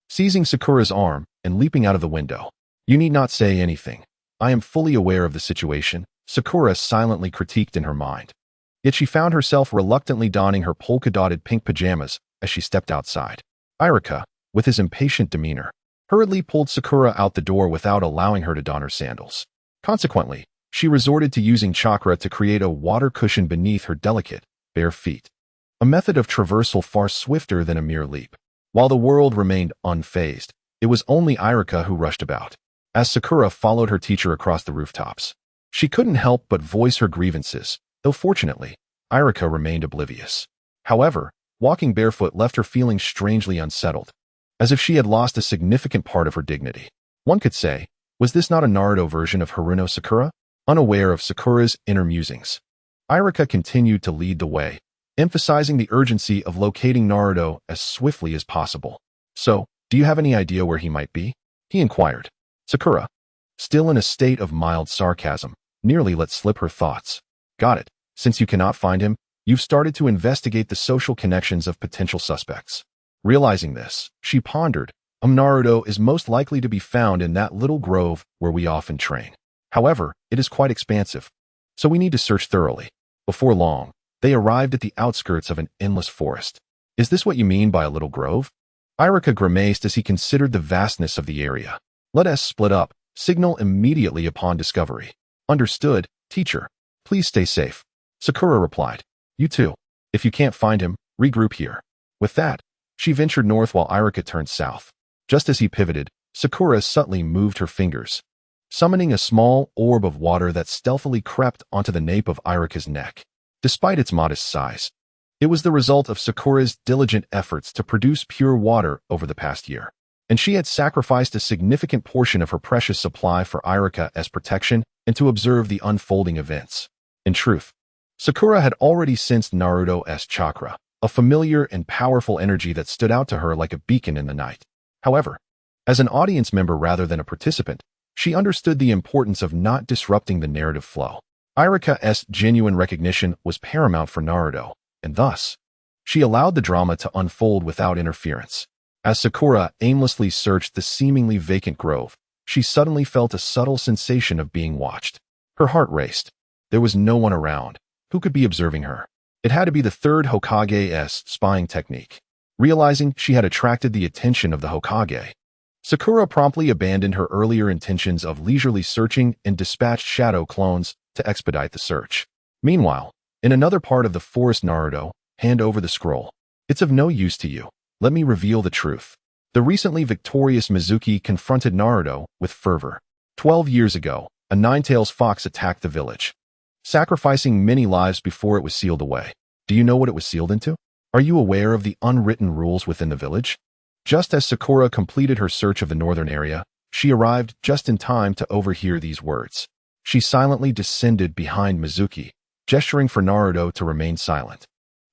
seizing Sakura's arm and leaping out of the window. "You need not say anything. I am fully aware of the situation," Sakura silently critiqued in her mind. Yet she found herself reluctantly donning her polka-dotted pink pajamas as she stepped outside. Iruka, with his impatient demeanor, hurriedly pulled Sakura out the door without allowing her to don her sandals. Consequently, she resorted to using chakra to create a water cushion beneath her delicate, bare feet, a method of traversal far swifter than a mere leap. While the world remained unfazed, it was only Iruka who rushed about. As Sakura followed her teacher across the rooftops, she couldn't help but voice her grievances, though fortunately, Iruka remained oblivious. However, walking barefoot left her feeling strangely unsettled, as if she had lost a significant part of her dignity. One could say, was this not a Naruto version of Haruno Sakura? Unaware of Sakura's inner musings, Iruka continued to lead the way, emphasizing the urgency of locating Naruto as swiftly as possible. "So, do you have any idea where he might be?" he inquired. Sakura, still in a state of mild sarcasm, nearly let slip her thoughts. "Got it. Since you cannot find him, you've started to investigate the social connections of potential suspects." Realizing this, she pondered, Naruto is most likely to be found in that little grove where we often train. However, it is quite expansive, so we need to search thoroughly. Before long, they arrived at the outskirts of an endless forest. "Is this what you mean by a little grove?" Iruka grimaced as he considered the vastness of the area. "Let us split up. Signal immediately upon discovery." "Understood, teacher." Please stay safe. Sakura replied. You too. If you can't find him, regroup here. With that, she ventured north while Irika turned south. Just as he pivoted, Sakura subtly moved her fingers, summoning a small orb of water that stealthily crept onto the nape of Irika's neck. Despite its modest size, it was the result of Sakura's diligent efforts to produce pure water over the past year, and she had sacrificed a significant portion of her precious supply for Irika as protection and to observe the unfolding events. In truth, Sakura had already sensed Naruto's chakra, a familiar and powerful energy that stood out to her like a beacon in the night. However, as an audience member rather than a participant, she understood the importance of not disrupting the narrative flow. Irika's genuine recognition was paramount for Naruto, and thus, she allowed the drama to unfold without interference. As Sakura aimlessly searched the seemingly vacant grove, she suddenly felt a subtle sensation of being watched. Her heart raced. There was no one around. Who could be observing her? It had to be the third Hokage's spying technique. Realizing she had attracted the attention of the Hokage, Sakura promptly abandoned her earlier intentions of leisurely searching and dispatched shadow clones to expedite the search. Meanwhile, in another part of the forest, Naruto, hand over the scroll. It's of no use to you. Let me reveal the truth. The recently victorious Mizuki confronted Naruto with fervor. 12 years ago, a nine-tailed fox attacked the village, sacrificing many lives before it was sealed away. Do you know what it was sealed into? Are you aware of the unwritten rules within the village? Just as Sakura completed her search of the northern area, she arrived just in time to overhear these words. She silently descended behind Mizuki, gesturing for Naruto to remain silent,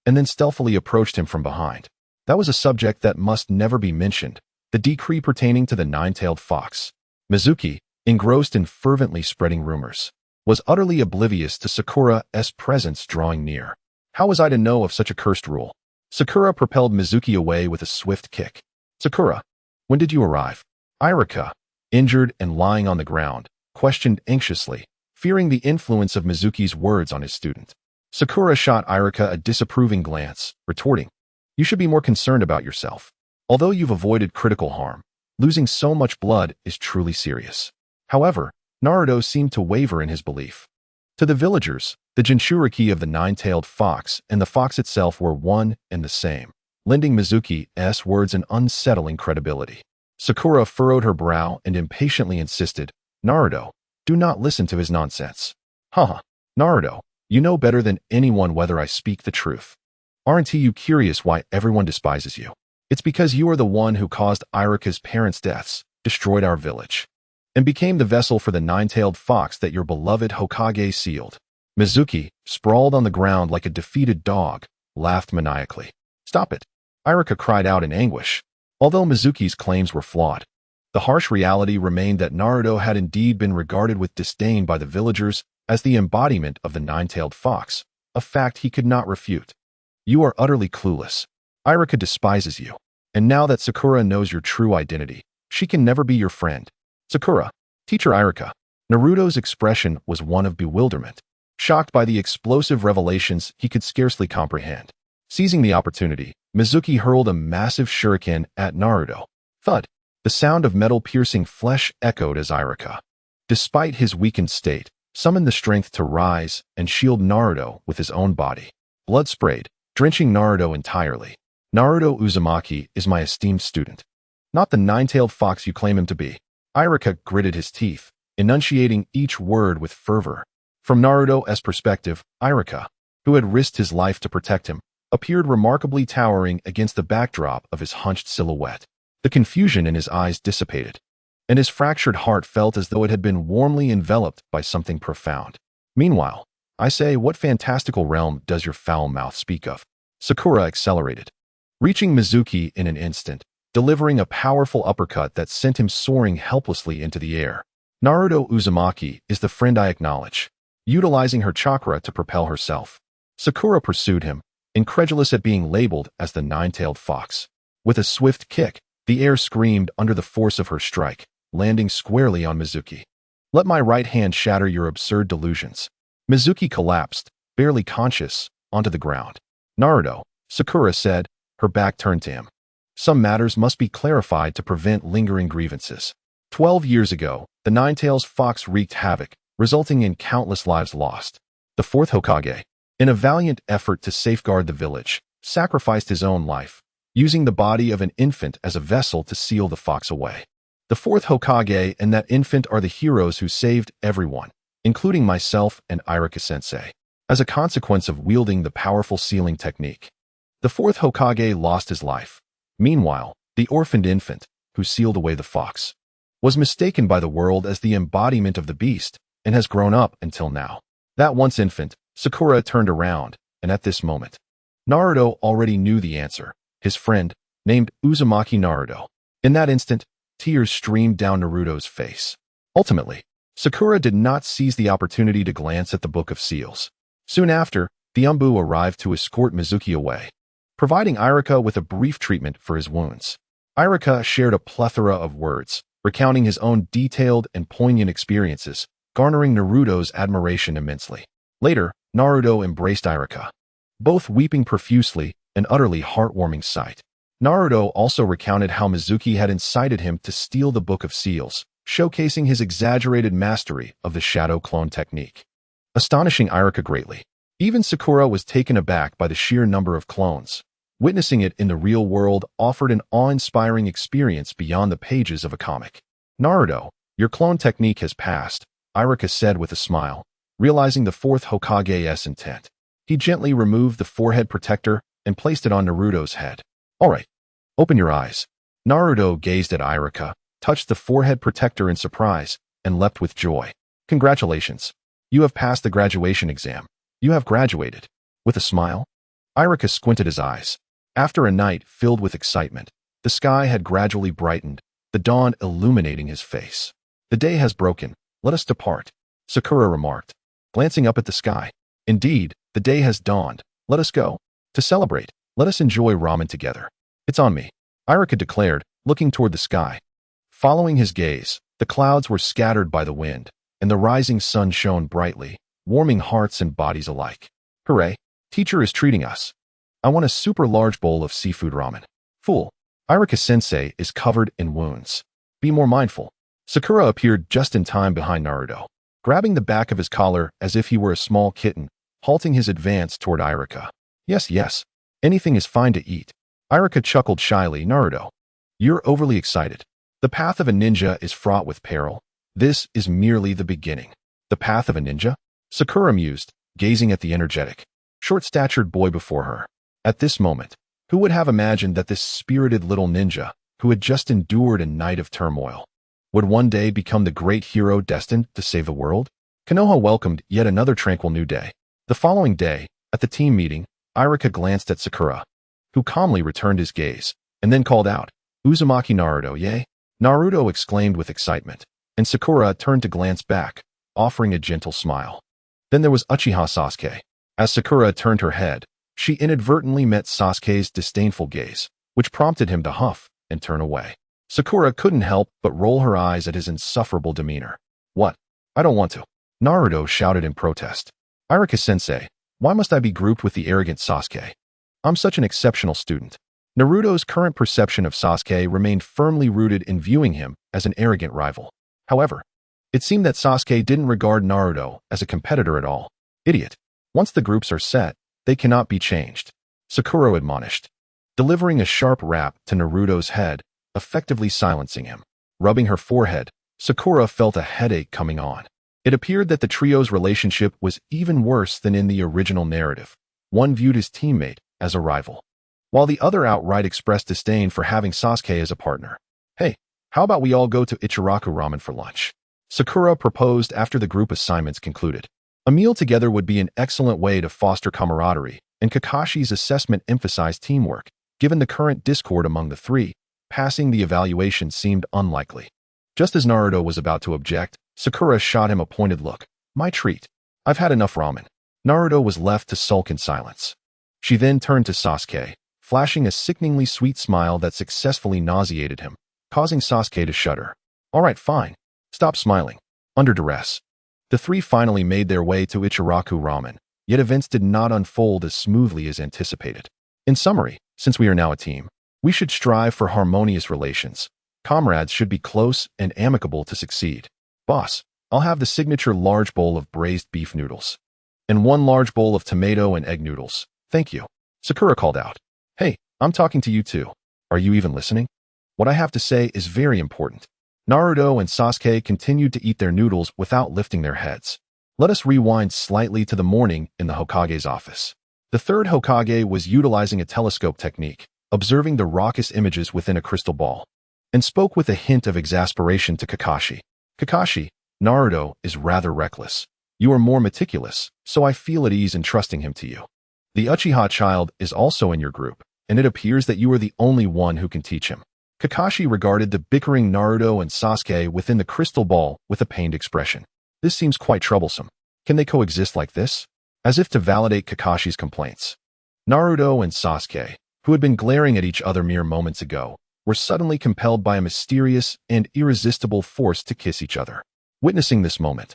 and then stealthily approached him from behind. That was a subject that must never be mentioned, the decree pertaining to the nine-tailed fox. Mizuki, engrossed in fervently spreading rumors, was utterly oblivious to Sakura's presence drawing near. How was I to know of such a cursed rule? Sakura propelled Mizuki away with a swift kick. Sakura, when did you arrive? Irika, injured and lying on the ground, questioned anxiously, fearing the influence of Mizuki's words on his student. Sakura shot Irika a disapproving glance, retorting, You should be more concerned about yourself. Although you've avoided critical harm, losing so much blood is truly serious. However, Naruto seemed to waver in his belief. To the villagers, the Jinchuriki of the nine-tailed fox and the fox itself were one and the same, lending Mizuki's words an unsettling credibility. Sakura furrowed her brow and impatiently insisted, Naruto, do not listen to his nonsense. Haha, Naruto, you know better than anyone whether I speak the truth. Aren't you curious why everyone despises you? It's because you are the one who caused Irika's parents' deaths, destroyed our village, and became the vessel for the nine-tailed fox that your beloved Hokage sealed. Mizuki, sprawled on the ground like a defeated dog, laughed maniacally. Stop it, Irika cried out in anguish. Although Mizuki's claims were flawed, the harsh reality remained that Naruto had indeed been regarded with disdain by the villagers as the embodiment of the nine-tailed fox, a fact he could not refute. You are utterly clueless. Irika despises you, and now that Sakura knows your true identity, she can never be your friend. Sakura, teacher Irika. Naruto's expression was one of bewilderment, shocked by the explosive revelations he could scarcely comprehend. Seizing the opportunity, Mizuki hurled a massive shuriken at Naruto. Thud! The sound of metal piercing flesh echoed as Irika, despite his weakened state, summoned the strength to rise and shield Naruto with his own body. Blood sprayed, drenching Naruto entirely. Naruto Uzumaki is my esteemed student, not the nine-tailed fox you claim him to be. Irika gritted his teeth, enunciating each word with fervor. From Naruto's perspective, Irika, who had risked his life to protect him, appeared remarkably towering against the backdrop of his hunched silhouette. The confusion in his eyes dissipated, and his fractured heart felt as though it had been warmly enveloped by something profound. Meanwhile, I say, what fantastical realm does your foul mouth speak of? Sakura accelerated, reaching Mizuki in an instant, delivering a powerful uppercut that sent him soaring helplessly into the air. Naruto Uzumaki is the friend I acknowledge, utilizing her chakra to propel herself. Sakura pursued him, incredulous at being labeled as the nine-tailed fox. With a swift kick, the air screamed under the force of her strike, landing squarely on Mizuki. Let my right hand shatter your absurd delusions. Mizuki collapsed, barely conscious, onto the ground. Naruto, Sakura said, her back turned to him. Some matters must be clarified to prevent lingering grievances. 12 years ago, the nine-tailed fox wreaked havoc, resulting in countless lives lost. The fourth Hokage, in a valiant effort to safeguard the village, sacrificed his own life, using the body of an infant as a vessel to seal the fox away. The fourth Hokage and that infant are the heroes who saved everyone, including myself and Irika-sensei, as a consequence of wielding the powerful sealing technique. The fourth Hokage lost his life. Meanwhile, the orphaned infant, who sealed away the fox, was mistaken by the world as the embodiment of the beast and has grown up until now. That once infant, Sakura, turned around, and at this moment, Naruto already knew the answer. His friend, named Uzumaki Naruto. In that instant, tears streamed down Naruto's face. Ultimately, Sakura did not seize the opportunity to glance at the Book of Seals. Soon after, the Umbu arrived to escort Mizuki away, providing Irika with a brief treatment for his wounds. Irika shared a plethora of words, recounting his own detailed and poignant experiences, garnering Naruto's admiration immensely. Later, Naruto embraced Irika, both weeping profusely, an utterly heartwarming sight. Naruto also recounted how Mizuki had incited him to steal the Book of Seals, showcasing his exaggerated mastery of the shadow clone technique, astonishing Irika greatly. Even Sakura was taken aback by the sheer number of clones. Witnessing it in the real world offered an awe-inspiring experience beyond the pages of a comic. Naruto, your clone technique has passed, Irika said with a smile, realizing the fourth Hokage's intent. He gently removed the forehead protector and placed it on Naruto's head. All right, open your eyes. Naruto gazed at Irika, touched the forehead protector in surprise, and leapt with joy. Congratulations. You have passed the graduation exam. You have graduated. With a smile, Irika squinted his eyes. After a night filled with excitement, the sky had gradually brightened, the dawn illuminating his face. The day has broken. Let us depart, Sakura remarked, glancing up at the sky. Indeed, the day has dawned. Let us go. To celebrate, let us enjoy ramen together. It's on me, Irika declared, looking toward the sky. Following his gaze, the clouds were scattered by the wind, and the rising sun shone brightly, warming hearts and bodies alike. Hooray, teacher is treating us. I want a super large bowl of seafood ramen. Fool, Irika-sensei is covered in wounds. Be more mindful. Sakura appeared just in time behind Naruto, grabbing the back of his collar as if he were a small kitten, halting his advance toward Irika. Yes, anything is fine to eat. Irika chuckled shyly. Naruto, you're overly excited. The path of a ninja is fraught with peril. This is merely the beginning. The path of a ninja? Sakura mused, gazing at the energetic, short-statured boy before her. At this moment, who would have imagined that this spirited little ninja, who had just endured a night of turmoil, would one day become the great hero destined to save the world? Konoha welcomed yet another tranquil new day. The following day, at the team meeting, Irika glanced at Sakura, who calmly returned his gaze, and then called out, Uzumaki Naruto, yay? Naruto exclaimed with excitement, and Sakura turned to glance back, offering a gentle smile. Then there was Uchiha Sasuke. As Sakura turned her head, she inadvertently met Sasuke's disdainful gaze, which prompted him to huff and turn away. Sakura couldn't help but roll her eyes at his insufferable demeanor. What? I don't want to. Naruto shouted in protest. Irika-sensei, why must I be grouped with the arrogant Sasuke? I'm such an exceptional student. Naruto's current perception of Sasuke remained firmly rooted in viewing him as an arrogant rival. However, it seemed that Sasuke didn't regard Naruto as a competitor at all. Idiot. Once the groups are set, they cannot be changed, Sakura admonished, delivering a sharp rap to Naruto's head, effectively silencing him. Rubbing her forehead, Sakura felt a headache coming on. It appeared that the trio's relationship was even worse than in the original narrative. One viewed his teammate as a rival, while the other outright expressed disdain for having Sasuke as a partner. Hey, how about we all go to Ichiraku Ramen for lunch? Sakura proposed after the group assignments concluded. A meal together would be an excellent way to foster camaraderie, and Kakashi's assessment emphasized teamwork. Given the current discord among the three, passing the evaluation seemed unlikely. Just as Naruto was about to object, Sakura shot him a pointed look. My treat. I've had enough ramen. Naruto was left to sulk in silence. She then turned to Sasuke, flashing a sickeningly sweet smile that successfully nauseated him, causing Sasuke to shudder. All right, fine. Stop smiling. Under duress. The three finally made their way to Ichiraku Ramen, yet events did not unfold as smoothly as anticipated. In summary, since we are now a team, we should strive for harmonious relations. Comrades should be close and amicable to succeed. Boss, I'll have the signature large bowl of braised beef noodles. and one large bowl of tomato and egg noodles. Thank you. Sakura called out. Hey, I'm talking to you too. Are you even listening? What I have to say is very important. Naruto and Sasuke continued to eat their noodles without lifting their heads. Let us rewind slightly to the morning in the Hokage's office. The third Hokage was utilizing a telescope technique, observing the raucous images within a crystal ball, and spoke with a hint of exasperation to Kakashi. Kakashi, Naruto is rather reckless. You are more meticulous, so I feel at ease in trusting him to you. The Uchiha child is also in your group, and it appears that you are the only one who can teach him. Kakashi regarded the bickering Naruto and Sasuke within the crystal ball with a pained expression. This seems quite troublesome. Can they coexist like this? As if to validate Kakashi's complaints, Naruto and Sasuke, who had been glaring at each other mere moments ago, were suddenly compelled by a mysterious and irresistible force to kiss each other. Witnessing this moment,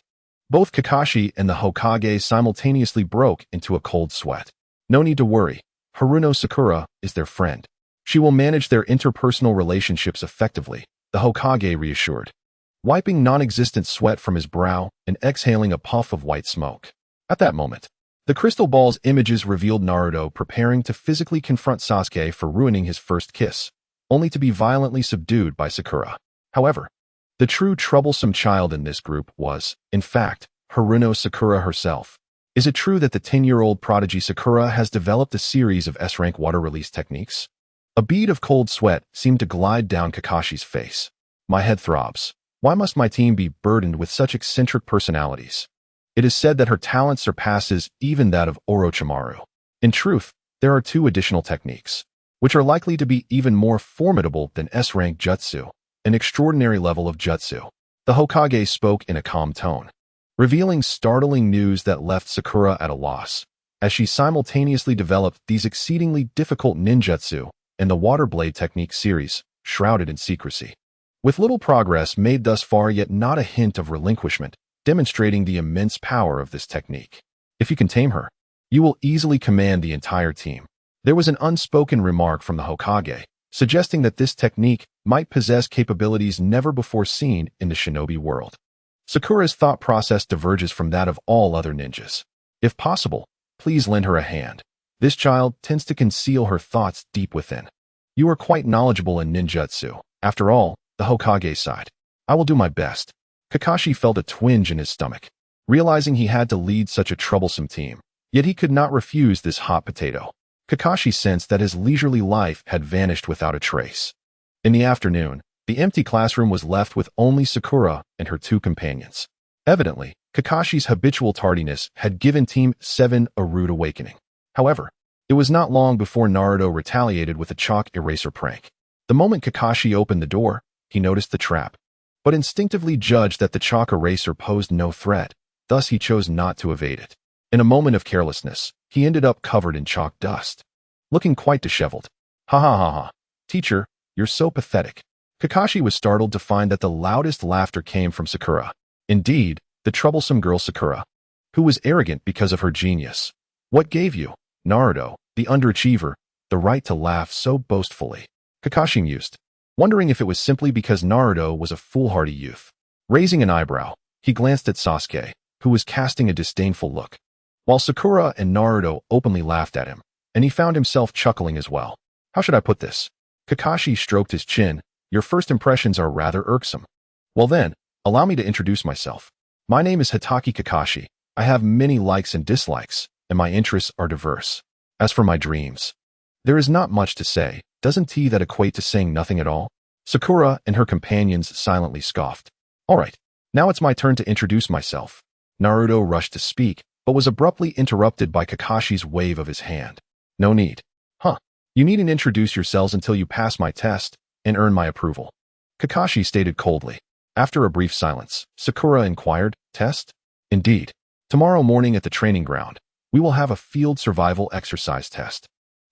both Kakashi and the Hokage simultaneously broke into a cold sweat. No need to worry. Haruno Sakura is their friend. She will manage their interpersonal relationships effectively, the Hokage reassured, wiping non-existent sweat from his brow and exhaling a puff of white smoke. At that moment, the crystal ball's images revealed Naruto preparing to physically confront Sasuke for ruining his first kiss, only to be violently subdued by Sakura. However, the true troublesome child in this group was, in fact, Haruno Sakura herself. Is it true that the 10-year-old prodigy Sakura has developed a series of S-rank water release techniques? A bead of cold sweat seemed to glide down Kakashi's face. My head throbs. Why must my team be burdened with such eccentric personalities? It is said that her talent surpasses even that of Orochimaru. In truth, there are 2 additional techniques, which are likely to be even more formidable than S-rank jutsu, an extraordinary level of jutsu. The Hokage spoke in a calm tone, revealing startling news that left Sakura at a loss, as she simultaneously developed these exceedingly difficult ninjutsu and the water blade technique series, shrouded in secrecy. With little progress made thus far, yet not a hint of relinquishment, demonstrating the immense power of this technique. If you can tame her, you will easily command the entire team. There was an unspoken remark from the Hokage, suggesting that this technique might possess capabilities never before seen in the shinobi world. Sakura's thought process diverges from that of all other ninjas. If possible, please lend her a hand. This child tends to conceal her thoughts deep within. You are quite knowledgeable in ninjutsu. After all, the Hokage sighed. I will do my best. Kakashi felt a twinge in his stomach, realizing he had to lead such a troublesome team. Yet he could not refuse this hot potato. Kakashi sensed that his leisurely life had vanished without a trace. In the afternoon, the empty classroom was left with only Sakura and her 2 companions. Evidently, Kakashi's habitual tardiness had given Team 7 a rude awakening. However, it was not long before Naruto retaliated with a chalk eraser prank. The moment Kakashi opened the door, he noticed the trap, but instinctively judged that the chalk eraser posed no threat, thus he chose not to evade it. In a moment of carelessness, he ended up covered in chalk dust, looking quite disheveled. Ha ha ha ha. Teacher, you're so pathetic. Kakashi was startled to find that the loudest laughter came from Sakura. Indeed, the troublesome girl Sakura, who was arrogant because of her genius. What gave you, Naruto, the underachiever, the right to laugh so boastfully? Kakashi mused, wondering if it was simply because Naruto was a foolhardy youth. Raising an eyebrow, he glanced at Sasuke, who was casting a disdainful look, while Sakura and Naruto openly laughed at him, and he found himself chuckling as well. How should I put this? Kakashi stroked his chin. Your first impressions are rather irksome. Well then, allow me to introduce myself. My name is Hitaki Kakashi. I have many likes and dislikes, and my interests are diverse. As for my dreams, there is not much to say. Doesn't that equate to saying nothing at all? Sakura and her companions silently scoffed. All right, now it's my turn to introduce myself. Naruto rushed to speak, but was abruptly interrupted by Kakashi's wave of his hand. No need. You needn't introduce yourselves until you pass my test and earn my approval. Kakashi stated coldly. After a brief silence, Sakura inquired, Test? Indeed. Tomorrow morning at the training ground, we will have a field survival exercise test.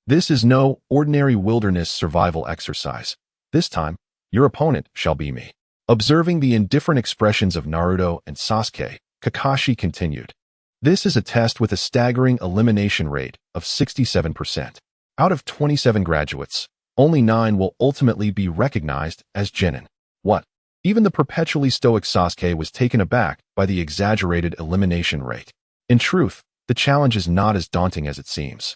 This is no ordinary wilderness survival exercise. This time, your opponent shall be me. Observing the indifferent expressions of Naruto and Sasuke, Kakashi continued. This is a test with a staggering elimination rate of 67%. Out of 27 graduates, only 9 will ultimately be recognized as genin. What? Even the perpetually stoic Sasuke was taken aback by the exaggerated elimination rate. In truth, the challenge is not as daunting as it seems.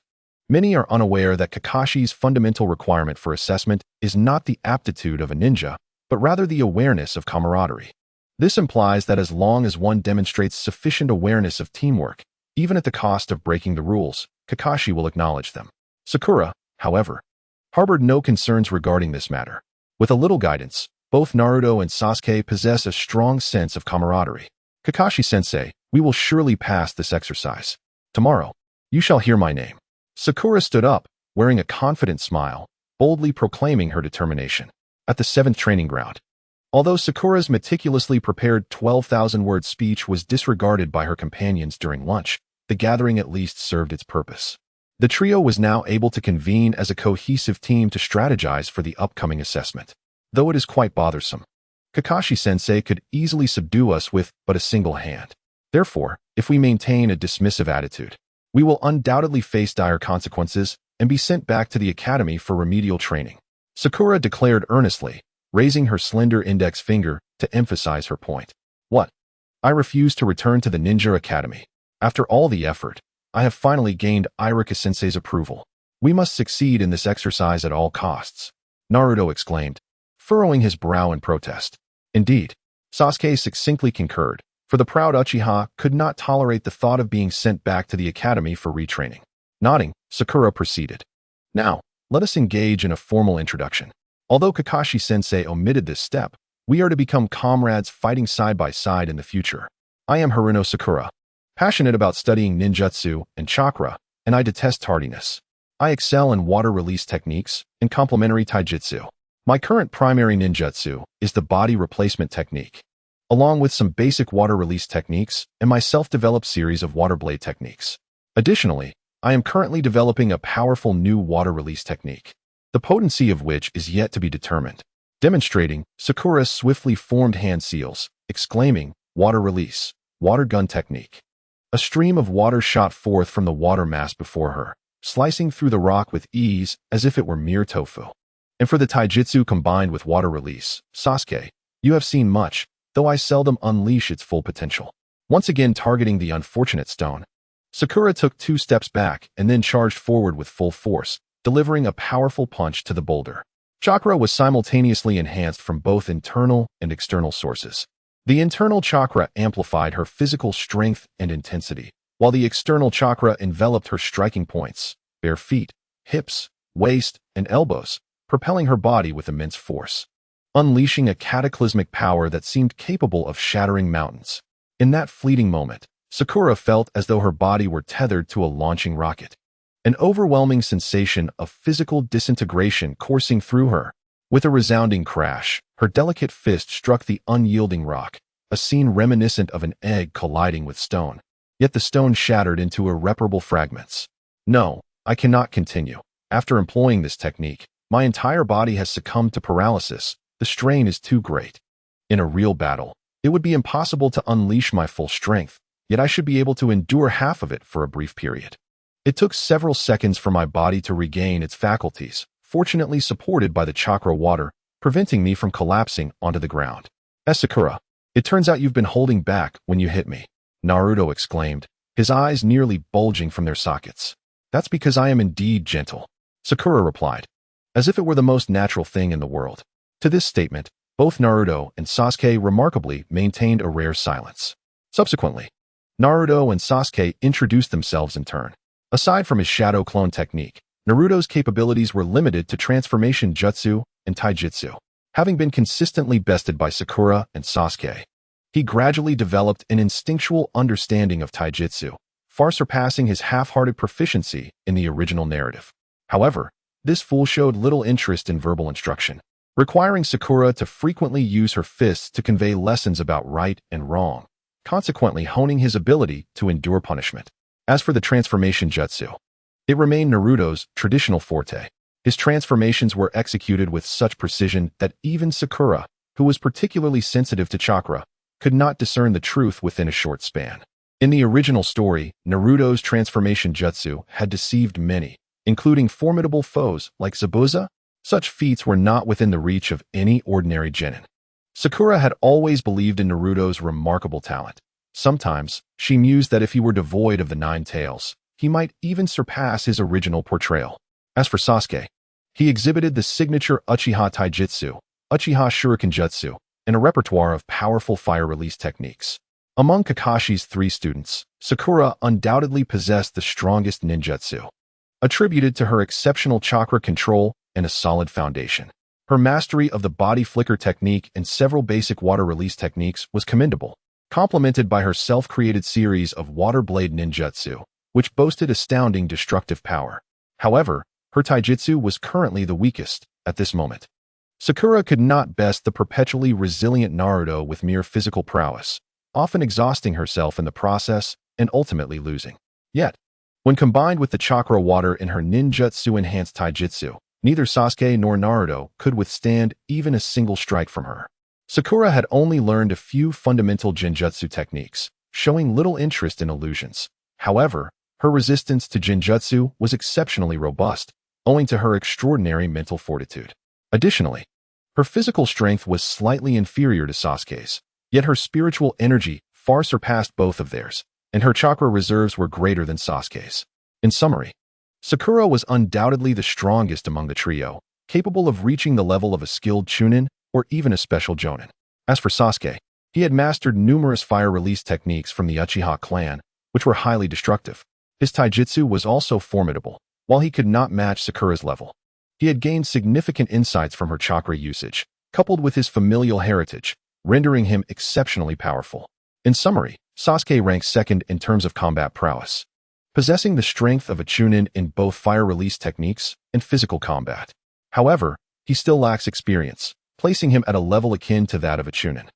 Many are unaware that Kakashi's fundamental requirement for assessment is not the aptitude of a ninja, but rather the awareness of camaraderie. This implies that as long as one demonstrates sufficient awareness of teamwork, even at the cost of breaking the rules, Kakashi will acknowledge them. Sakura, however, harbored no concerns regarding this matter. With a little guidance, both Naruto and Sasuke possess a strong sense of camaraderie. Kakashi-sensei, we will surely pass this exercise. Tomorrow, you shall hear my name. Sakura stood up, wearing a confident smile, boldly proclaiming her determination. At the 7th training ground. Although Sakura's meticulously prepared 12,000-word speech was disregarded by her companions during lunch, the gathering at least served its purpose. The trio was now able to convene as a cohesive team to strategize for the upcoming assessment. Though it is quite bothersome, Kakashi-sensei could easily subdue us with but a single hand. Therefore, if we maintain a dismissive attitude, we will undoubtedly face dire consequences and be sent back to the academy for remedial training. Sakura declared earnestly, raising her slender index finger to emphasize her point. What? I refuse to return to the ninja academy. After all the effort, I have finally gained Irika-sensei's approval. We must succeed in this exercise at all costs, Naruto exclaimed, furrowing his brow in protest. Indeed, Sasuke succinctly concurred, for the proud Uchiha could not tolerate the thought of being sent back to the academy for retraining. Nodding, Sakura proceeded. Now, let us engage in a formal introduction. Although Kakashi-sensei omitted this step, we are to become comrades fighting side by side in the future. I am Haruno Sakura, passionate about studying ninjutsu and chakra, and I detest tardiness. I excel in water release techniques and complementary taijutsu. My current primary ninjutsu is the body replacement technique, along with some basic water release techniques and my self-developed series of water blade techniques. Additionally, I am currently developing a powerful new water release technique, the potency of which is yet to be determined. Demonstrating, Sakura swiftly formed hand seals, exclaiming, water release, water gun technique. A stream of water shot forth from the water mass before her, slicing through the rock with ease as if it were mere tofu. And for the taijutsu combined with water release, Sasuke, you have seen much, though I seldom unleash its full potential. Once again targeting the unfortunate stone, Sakura took 2 steps back and then charged forward with full force, delivering a powerful punch to the boulder. Chakra was simultaneously enhanced from both internal and external sources. The internal chakra amplified her physical strength and intensity, while the external chakra enveloped her striking points, bare feet, hips, waist, and elbows, propelling her body with immense force, unleashing a cataclysmic power that seemed capable of shattering mountains. In that fleeting moment, Sakura felt as though her body were tethered to a launching rocket. An overwhelming sensation of physical disintegration coursing through her. With a resounding crash, her delicate fist struck the unyielding rock, a scene reminiscent of an egg colliding with stone. Yet the stone shattered into irreparable fragments. No, I cannot continue. After employing this technique, my entire body has succumbed to paralysis. The strain is too great. In a real battle, it would be impossible to unleash my full strength, yet I should be able to endure half of it for a brief period. It took several seconds for my body to regain its faculties, fortunately supported by the chakra water, preventing me from collapsing onto the ground. Sakura, it turns out you've been holding back when you hit me, Naruto exclaimed, his eyes nearly bulging from their sockets. That's because I am indeed gentle, Sakura replied, as if it were the most natural thing in the world. To this statement, both Naruto and Sasuke remarkably maintained a rare silence. Subsequently, Naruto and Sasuke introduced themselves in turn. Aside from his shadow clone technique, Naruto's capabilities were limited to transformation jutsu and taijutsu. Having been consistently bested by Sakura and Sasuke, he gradually developed an instinctual understanding of taijutsu, far surpassing his half-hearted proficiency in the original narrative. However, this fool showed little interest in verbal instruction, requiring Sakura to frequently use her fists to convey lessons about right and wrong, consequently honing his ability to endure punishment. As for the transformation jutsu, it remained Naruto's traditional forte. His transformations were executed with such precision that even Sakura, who was particularly sensitive to chakra, could not discern the truth within a short span. In the original story, Naruto's transformation jutsu had deceived many, including formidable foes like Zabuza. Such feats were not within the reach of any ordinary genin. Sakura had always believed in Naruto's remarkable talent, Sometimes, she mused that if he were devoid of the 9 tails, he might even surpass his original portrayal. As for Sasuke, he exhibited the signature Uchiha Taijutsu, Uchiha Shurikenjutsu, and a repertoire of powerful fire release techniques. Among Kakashi's 3 students, Sakura undoubtedly possessed the strongest ninjutsu, attributed to her exceptional chakra control and a solid foundation. Her mastery of the body flicker technique and several basic water release techniques was commendable, complemented by her self-created series of water blade ninjutsu, which boasted astounding destructive power. However, her taijutsu was currently the weakest at this moment. Sakura could not best the perpetually resilient Naruto with mere physical prowess, often exhausting herself in the process and ultimately losing. Yet, when combined with the chakra water in her ninjutsu-enhanced taijutsu, neither Sasuke nor Naruto could withstand even a single strike from her. Sakura had only learned a few fundamental genjutsu techniques, showing little interest in illusions. However, her resistance to genjutsu was exceptionally robust, owing to her extraordinary mental fortitude. Additionally, her physical strength was slightly inferior to Sasuke's, yet her spiritual energy far surpassed both of theirs, and her chakra reserves were greater than Sasuke's. In summary, Sakura was undoubtedly the strongest among the trio, capable of reaching the level of a skilled chunin or even a special jonin. As for Sasuke, he had mastered numerous fire release techniques from the Uchiha clan, which were highly destructive. His taijutsu was also formidable, while he could not match Sakura's level. He had gained significant insights from her chakra usage, coupled with his familial heritage, rendering him exceptionally powerful. In summary, Sasuke ranks second in terms of combat prowess, possessing the strength of a chunin in both fire release techniques and physical combat. However, he still lacks experience, placing him at a level akin to that of a chunin.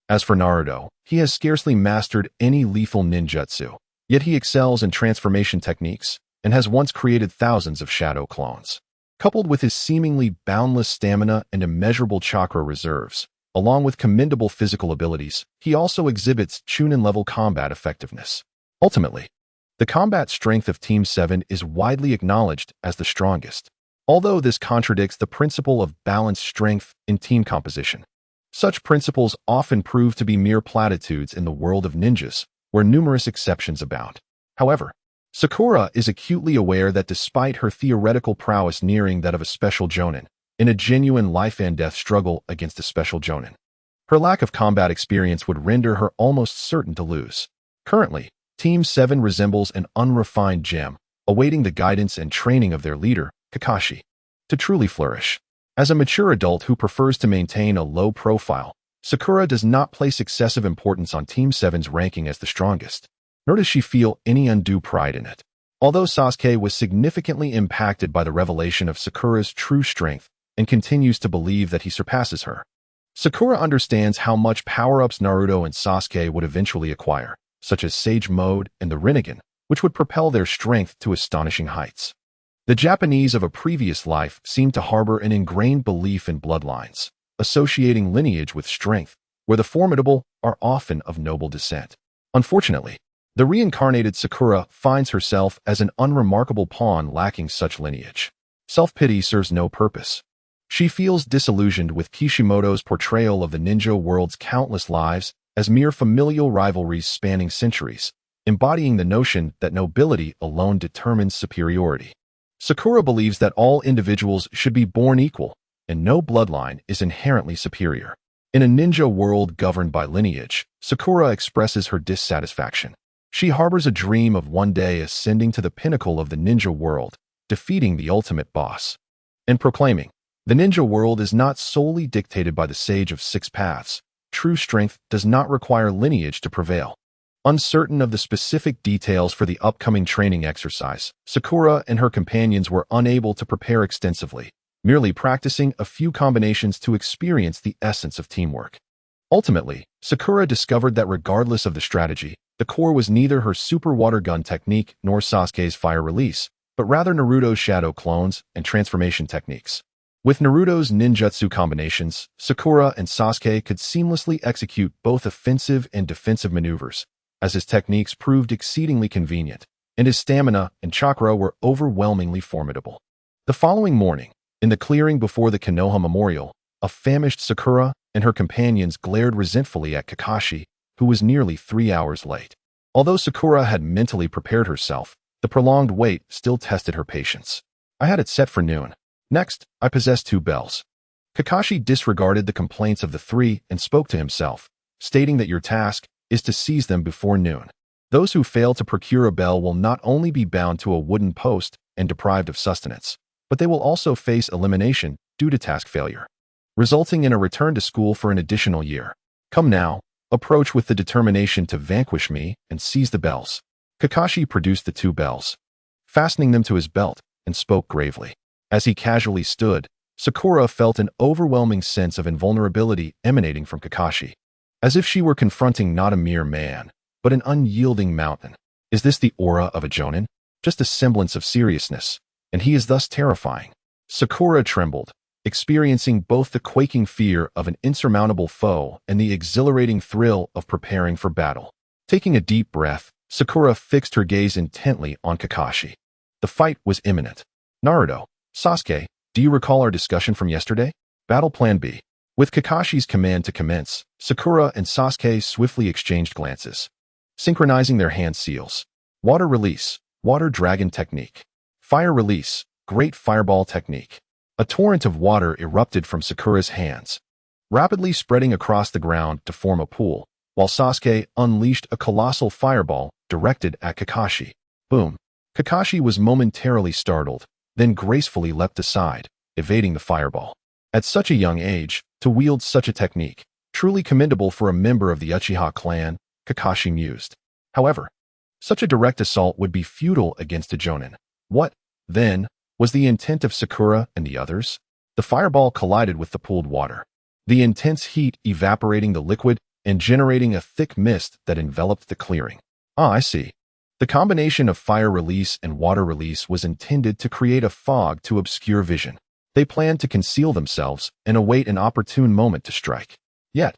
As for Naruto, he has scarcely mastered any lethal ninjutsu, yet he excels in transformation techniques and has once created thousands of shadow clones. Coupled with his seemingly boundless stamina and immeasurable chakra reserves, along with commendable physical abilities, he also exhibits chunin-level combat effectiveness. Ultimately, the combat strength of Team 7 is widely acknowledged as the strongest, although this contradicts the principle of balanced strength in team composition. Such principles often prove to be mere platitudes in the world of ninjas, where numerous exceptions abound. However, Sakura is acutely aware that despite her theoretical prowess nearing that of a special jonin, in a genuine life-and-death struggle against a special jonin, her lack of combat experience would render her almost certain to lose. Currently, Team 7 resembles an unrefined gem, awaiting the guidance and training of their leader, Kakashi. To truly flourish, as a mature adult who prefers to maintain a low profile, Sakura does not place excessive importance on Team 7's ranking as the strongest, nor does she feel any undue pride in it. Although Sasuke was significantly impacted by the revelation of Sakura's true strength and continues to believe that he surpasses her, Sakura understands how much power-ups Naruto and Sasuke would eventually acquire, such as Sage Mode and the Rinnegan, which would propel their strength to astonishing heights. The Japanese of a previous life seemed to harbor an ingrained belief in bloodlines, associating lineage with strength, where the formidable are often of noble descent. Unfortunately, the reincarnated Sakura finds herself as an unremarkable pawn lacking such lineage. Self-pity serves no purpose. She feels disillusioned with Kishimoto's portrayal of the ninja world's countless lives as mere familial rivalries spanning centuries, embodying the notion that nobility alone determines superiority. Sakura believes that all individuals should be born equal, and no bloodline is inherently superior. In a ninja world governed by lineage, Sakura expresses her dissatisfaction. She harbors a dream of one day ascending to the pinnacle of the ninja world, defeating the ultimate boss, and proclaiming, "The ninja world is not solely dictated by the Sage of Six Paths. True strength does not require lineage to prevail." Uncertain of the specific details for the upcoming training exercise, Sakura and her companions were unable to prepare extensively, merely practicing a few combinations to experience the essence of teamwork. Ultimately, Sakura discovered that regardless of the strategy, the core was neither her super water gun technique nor Sasuke's fire release, but rather Naruto's shadow clones and transformation techniques. With Naruto's ninjutsu combinations, Sakura and Sasuke could seamlessly execute both offensive and defensive maneuvers, as his techniques proved exceedingly convenient, and his stamina and chakra were overwhelmingly formidable. The following morning, in the clearing before the Konoha Memorial, a famished Sakura and her companions glared resentfully at Kakashi, who was nearly 3 hours late. Although Sakura had mentally prepared herself, the prolonged wait still tested her patience. I had it set for noon. Next, I possessed 2 bells. Kakashi disregarded the complaints of the 3 and spoke to himself, stating that your task is to seize them before noon. Those who fail to procure a bell will not only be bound to a wooden post and deprived of sustenance, but they will also face elimination due to task failure, resulting in a return to school for an additional year. Come now, approach with the determination to vanquish me and seize the bells. Kakashi produced the 2 bells, fastening them to his belt, and spoke gravely. As he casually stood, Sakura felt an overwhelming sense of invulnerability emanating from Kakashi, as if she were confronting not a mere man, but an unyielding mountain. Is this the aura of a jonin? Just a semblance of seriousness, and he is thus terrifying. Sakura trembled, experiencing both the quaking fear of an insurmountable foe and the exhilarating thrill of preparing for battle. Taking a deep breath, Sakura fixed her gaze intently on Kakashi. The fight was imminent. Naruto, Sasuke, do you recall our discussion from yesterday? Battle Plan B. With Kakashi's command to commence, Sakura and Sasuke swiftly exchanged glances, synchronizing their hand seals. Water release, water dragon technique. Fire release, great fireball technique. A torrent of water erupted from Sakura's hands, rapidly spreading across the ground to form a pool, while Sasuke unleashed a colossal fireball directed at Kakashi. Boom! Kakashi was momentarily startled, then gracefully leapt aside, evading the fireball. At such a young age, to wield such a technique, truly commendable for a member of the Uchiha clan, Kakashi mused. However, such a direct assault would be futile against a jonin. What, then, was the intent of Sakura and the others? The fireball collided with the pooled water, the intense heat evaporating the liquid and generating a thick mist that enveloped the clearing. Ah, I see. The combination of fire release and water release was intended to create a fog to obscure vision. They planned to conceal themselves and await an opportune moment to strike. Yet,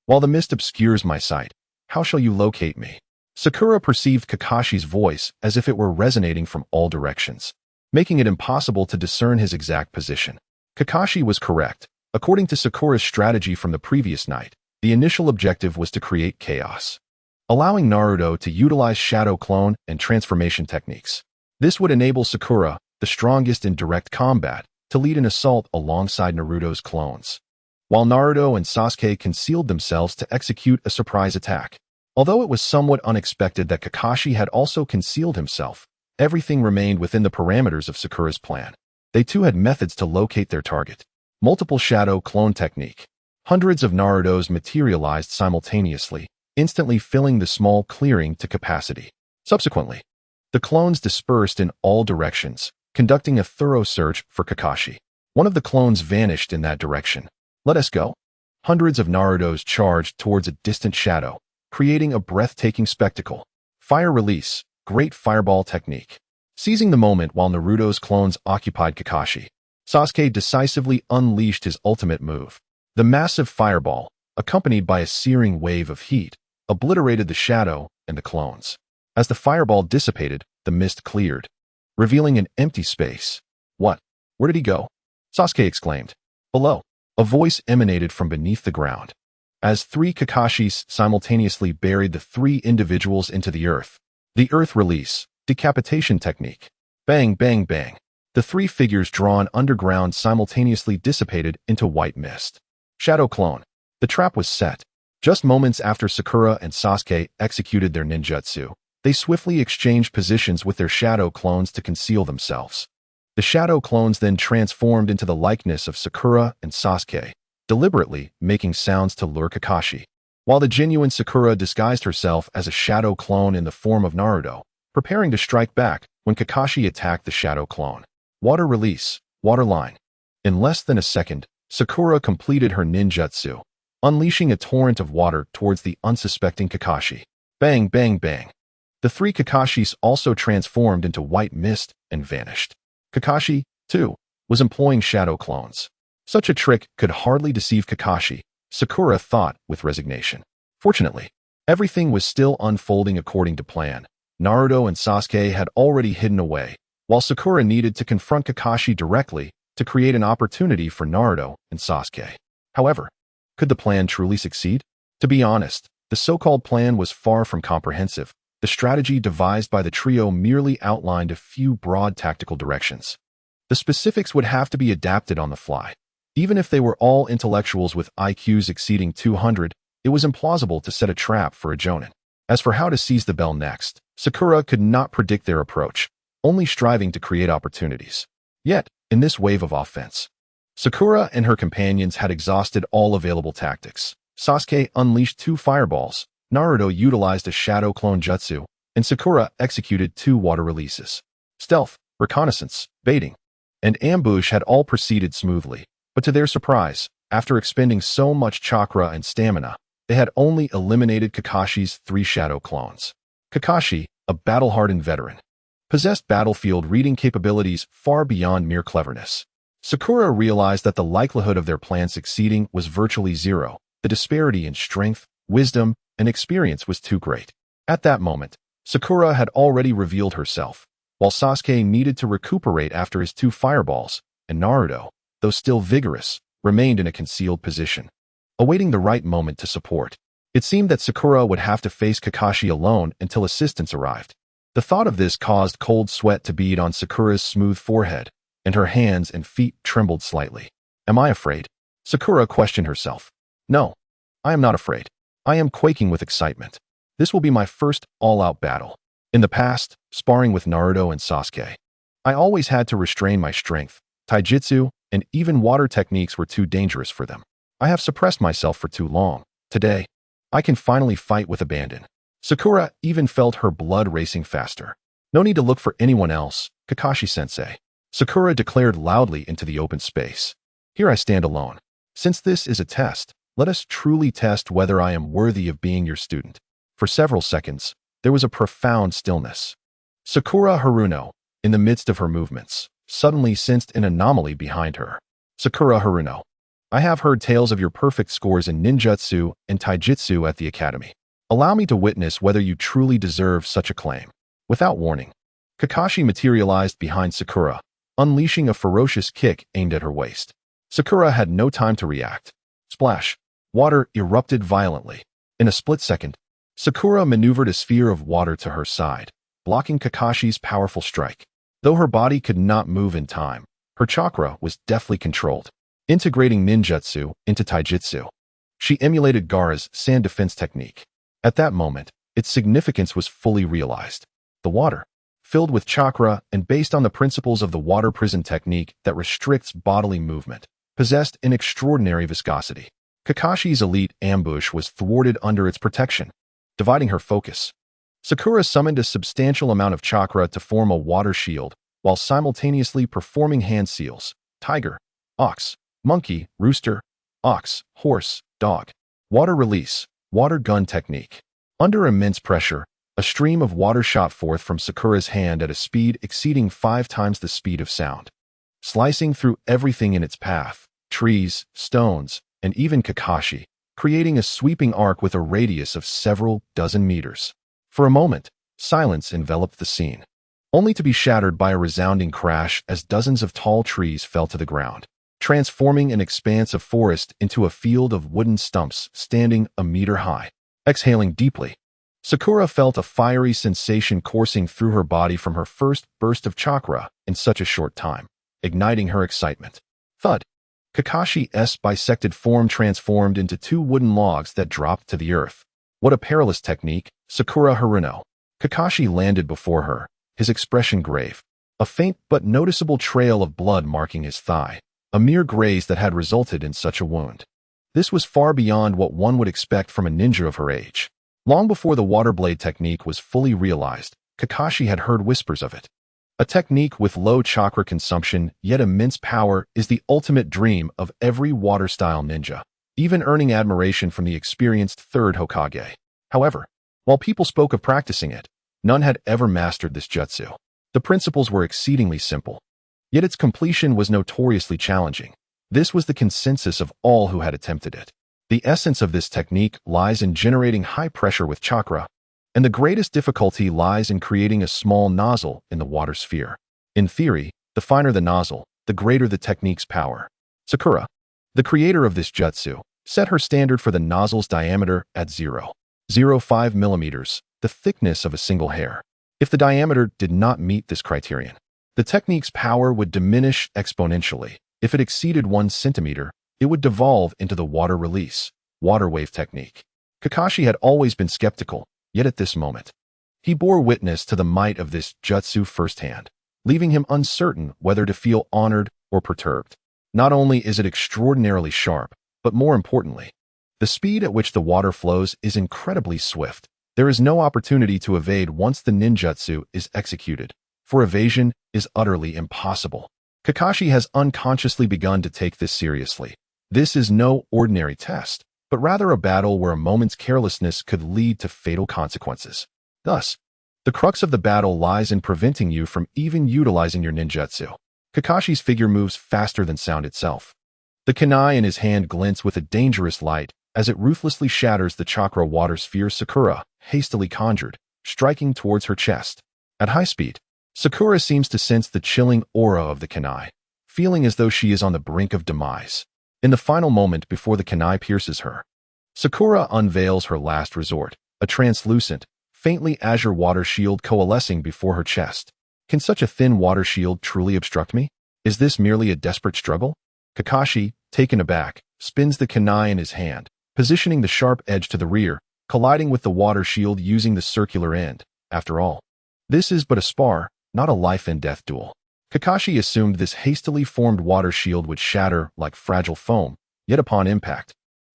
while the mist obscures my sight, how shall you locate me? Sakura perceived Kakashi's voice as if it were resonating from all directions, making it impossible to discern his exact position. Kakashi was correct. According to Sakura's strategy from the previous night, the initial objective was to create chaos, allowing Naruto to utilize shadow clone and transformation techniques. This would enable Sakura, the strongest in direct combat, to lead an assault alongside Naruto's clones, while Naruto and Sasuke concealed themselves to execute a surprise attack. Although it was somewhat unexpected that Kakashi had also concealed himself, everything remained within the parameters of Sakura's plan. They too had methods to locate their target. Multiple shadow clone technique. Hundreds of Narutos materialized simultaneously, instantly filling the small clearing to capacity. Subsequently, the clones dispersed in all directions, conducting a thorough search for Kakashi. One of the clones vanished in that direction. Let us go. Hundreds of Narutos charged towards a distant shadow, creating a breathtaking spectacle. Fire release, great fireball technique. Seizing the moment while Naruto's clones occupied Kakashi, Sasuke decisively unleashed his ultimate move. The massive fireball, accompanied by a searing wave of heat, obliterated the shadow and the clones. As the fireball dissipated, the mist cleared, revealing an empty space. What? Where did he go? Sasuke exclaimed. Below, a voice emanated from beneath the ground. As 3 Kakashis simultaneously buried the 3 individuals into the earth. The earth release, decapitation technique. Bang, bang, bang. The 3 figures drawn underground simultaneously dissipated into white mist. Shadow clone. The trap was set. Just moments after Sakura and Sasuke executed their ninjutsu, they swiftly exchanged positions with their shadow clones to conceal themselves. The shadow clones then transformed into the likeness of Sakura and Sasuke, deliberately making sounds to lure Kakashi, while the genuine Sakura disguised herself as a shadow clone in the form of Naruto, preparing to strike back when Kakashi attacked the shadow clone. Water release, water line. In less than a second, Sakura completed her ninjutsu, unleashing a torrent of water towards the unsuspecting Kakashi. Bang, bang, bang. The 3 Kakashis also transformed into white mist and vanished. Kakashi, too, was employing shadow clones. Such a trick could hardly deceive Kakashi, Sakura thought with resignation. Fortunately, everything was still unfolding according to plan. Naruto and Sasuke had already hidden away, while Sakura needed to confront Kakashi directly to create an opportunity for Naruto and Sasuke. However, could the plan truly succeed? To be honest, The so-called plan was far from comprehensive. The strategy devised by the trio merely outlined a few broad tactical directions. The specifics would have to be adapted on the fly. Even if they were all intellectuals with IQs exceeding 200, it was implausible to set a trap for a Jonin. As for how to seize the bell next, Sakura could not predict their approach, only striving to create opportunities. Yet, in this wave of offense, Sakura and her companions had exhausted all available tactics. Sasuke unleashed 2 fireballs, Naruto utilized a shadow clone jutsu, and Sakura executed 2 water releases. Stealth, reconnaissance, baiting, and ambush had all proceeded smoothly, but to their surprise, after expending so much chakra and stamina, they had only eliminated Kakashi's 3 shadow clones. Kakashi, a battle-hardened veteran, possessed battlefield reading capabilities far beyond mere cleverness. Sakura realized that the likelihood of their plan succeeding was virtually zero. The disparity in strength, wisdom, and experience was too great. At that moment, Sakura had already revealed herself, while Sasuke needed to recuperate after his 2 fireballs, and Naruto, though still vigorous, remained in a concealed position, awaiting the right moment to support. It seemed that Sakura would have to face Kakashi alone until assistance arrived. The thought of this caused cold sweat to bead on Sakura's smooth forehead, and her hands and feet trembled slightly. Am I afraid? Sakura questioned herself. No, I am not afraid. I am quaking with excitement. This will be my first all-out battle. In the past, sparring with Naruto and Sasuke, I always had to restrain my strength. Taijutsu and even water techniques were too dangerous for them. I have suppressed myself for too long. Today, I can finally fight with abandon. Sakura even felt her blood racing faster. No need to look for anyone else, Kakashi-sensei. Sakura declared loudly into the open space. Here I stand alone. Since this is a test, let us truly test whether I am worthy of being your student. For several seconds, there was a profound stillness. Sakura Haruno, in the midst of her movements, suddenly sensed an anomaly behind her. Sakura Haruno, I have heard tales of your perfect scores in ninjutsu and taijutsu at the academy. Allow me to witness whether you truly deserve such a claim. Without warning, Kakashi materialized behind Sakura, unleashing a ferocious kick aimed at her waist. Sakura had no time to react. Splash! Water erupted violently. In a split second, Sakura maneuvered a sphere of water to her side, blocking Kakashi's powerful strike. Though her body could not move in time, her chakra was deftly controlled. Integrating ninjutsu into taijutsu, she emulated Gaara's sand defense technique. At that moment, its significance was fully realized. The water, filled with chakra and based on the principles of the water prison technique that restricts bodily movement, possessed an extraordinary viscosity. Kakashi's elite ambush was thwarted under its protection, dividing her focus. Sakura summoned a substantial amount of chakra to form a water shield, while simultaneously performing hand seals: tiger, ox, monkey, rooster, ox, horse, dog. Water release, water gun technique. Under immense pressure, a stream of water shot forth from Sakura's hand at a speed exceeding 5 times the speed of sound, slicing through everything in its path, trees, stones, and even Kakashi, creating a sweeping arc with a radius of several dozen meters. For a moment, silence enveloped the scene, only to be shattered by a resounding crash as dozens of tall trees fell to the ground, transforming an expanse of forest into a field of wooden stumps standing a meter high. Exhaling deeply, Sakura felt a fiery sensation coursing through her body from her first burst of chakra in such a short time, igniting her excitement. Thud! Kakashi's bisected form transformed into 2 wooden logs that dropped to the earth. What a perilous technique, Sakura Haruno. Kakashi landed before her, his expression grave, a faint but noticeable trail of blood marking his thigh, a mere graze that had resulted in such a wound. This was far beyond what one would expect from a ninja of her age. Long before the water blade technique was fully realized, Kakashi had heard whispers of it. A technique with low chakra consumption yet immense power is the ultimate dream of every water-style ninja, even earning admiration from the experienced third Hokage. However, while people spoke of practicing it, none had ever mastered this jutsu. The principles were exceedingly simple, yet its completion was notoriously challenging. This was the consensus of all who had attempted it. The essence of this technique lies in generating high pressure with chakra, and the greatest difficulty lies in creating a small nozzle in the water sphere. In theory, the finer the nozzle, the greater the technique's power. Sakura, the creator of this jutsu, set her standard for the nozzle's diameter at 0. 0.05 millimeters, the thickness of a single hair. If the diameter did not meet this criterion, the technique's power would diminish exponentially. If it exceeded 1 centimeter, it would devolve into the water release, water wave technique. Kakashi had always been skeptical, yet at this moment, he bore witness to the might of this jutsu firsthand, leaving him uncertain whether to feel honored or perturbed. Not only is it extraordinarily sharp, but more importantly, the speed at which the water flows is incredibly swift. There is no opportunity to evade once the ninjutsu is executed, for evasion is utterly impossible. Kakashi has unconsciously begun to take this seriously. This is no ordinary test, but rather a battle where a moment's carelessness could lead to fatal consequences. Thus, the crux of the battle lies in preventing you from even utilizing your ninjutsu. Kakashi's figure moves faster than sound itself. The kunai in his hand glints with a dangerous light as it ruthlessly shatters the chakra water sphere Sakura hastily conjured, striking towards her chest. At high speed, Sakura seems to sense the chilling aura of the kunai, feeling as though she is on the brink of demise. In the final moment before the kunai pierces her, Sakura unveils her last resort, a translucent, faintly azure water shield coalescing before her chest. Can such a thin water shield truly obstruct me? Is this merely a desperate struggle? Kakashi, taken aback, spins the kunai in his hand, positioning the sharp edge to the rear, colliding with the water shield using the circular end. After all, this is but a spar, not a life-and-death duel. Kakashi assumed this hastily formed water shield would shatter like fragile foam, yet upon impact,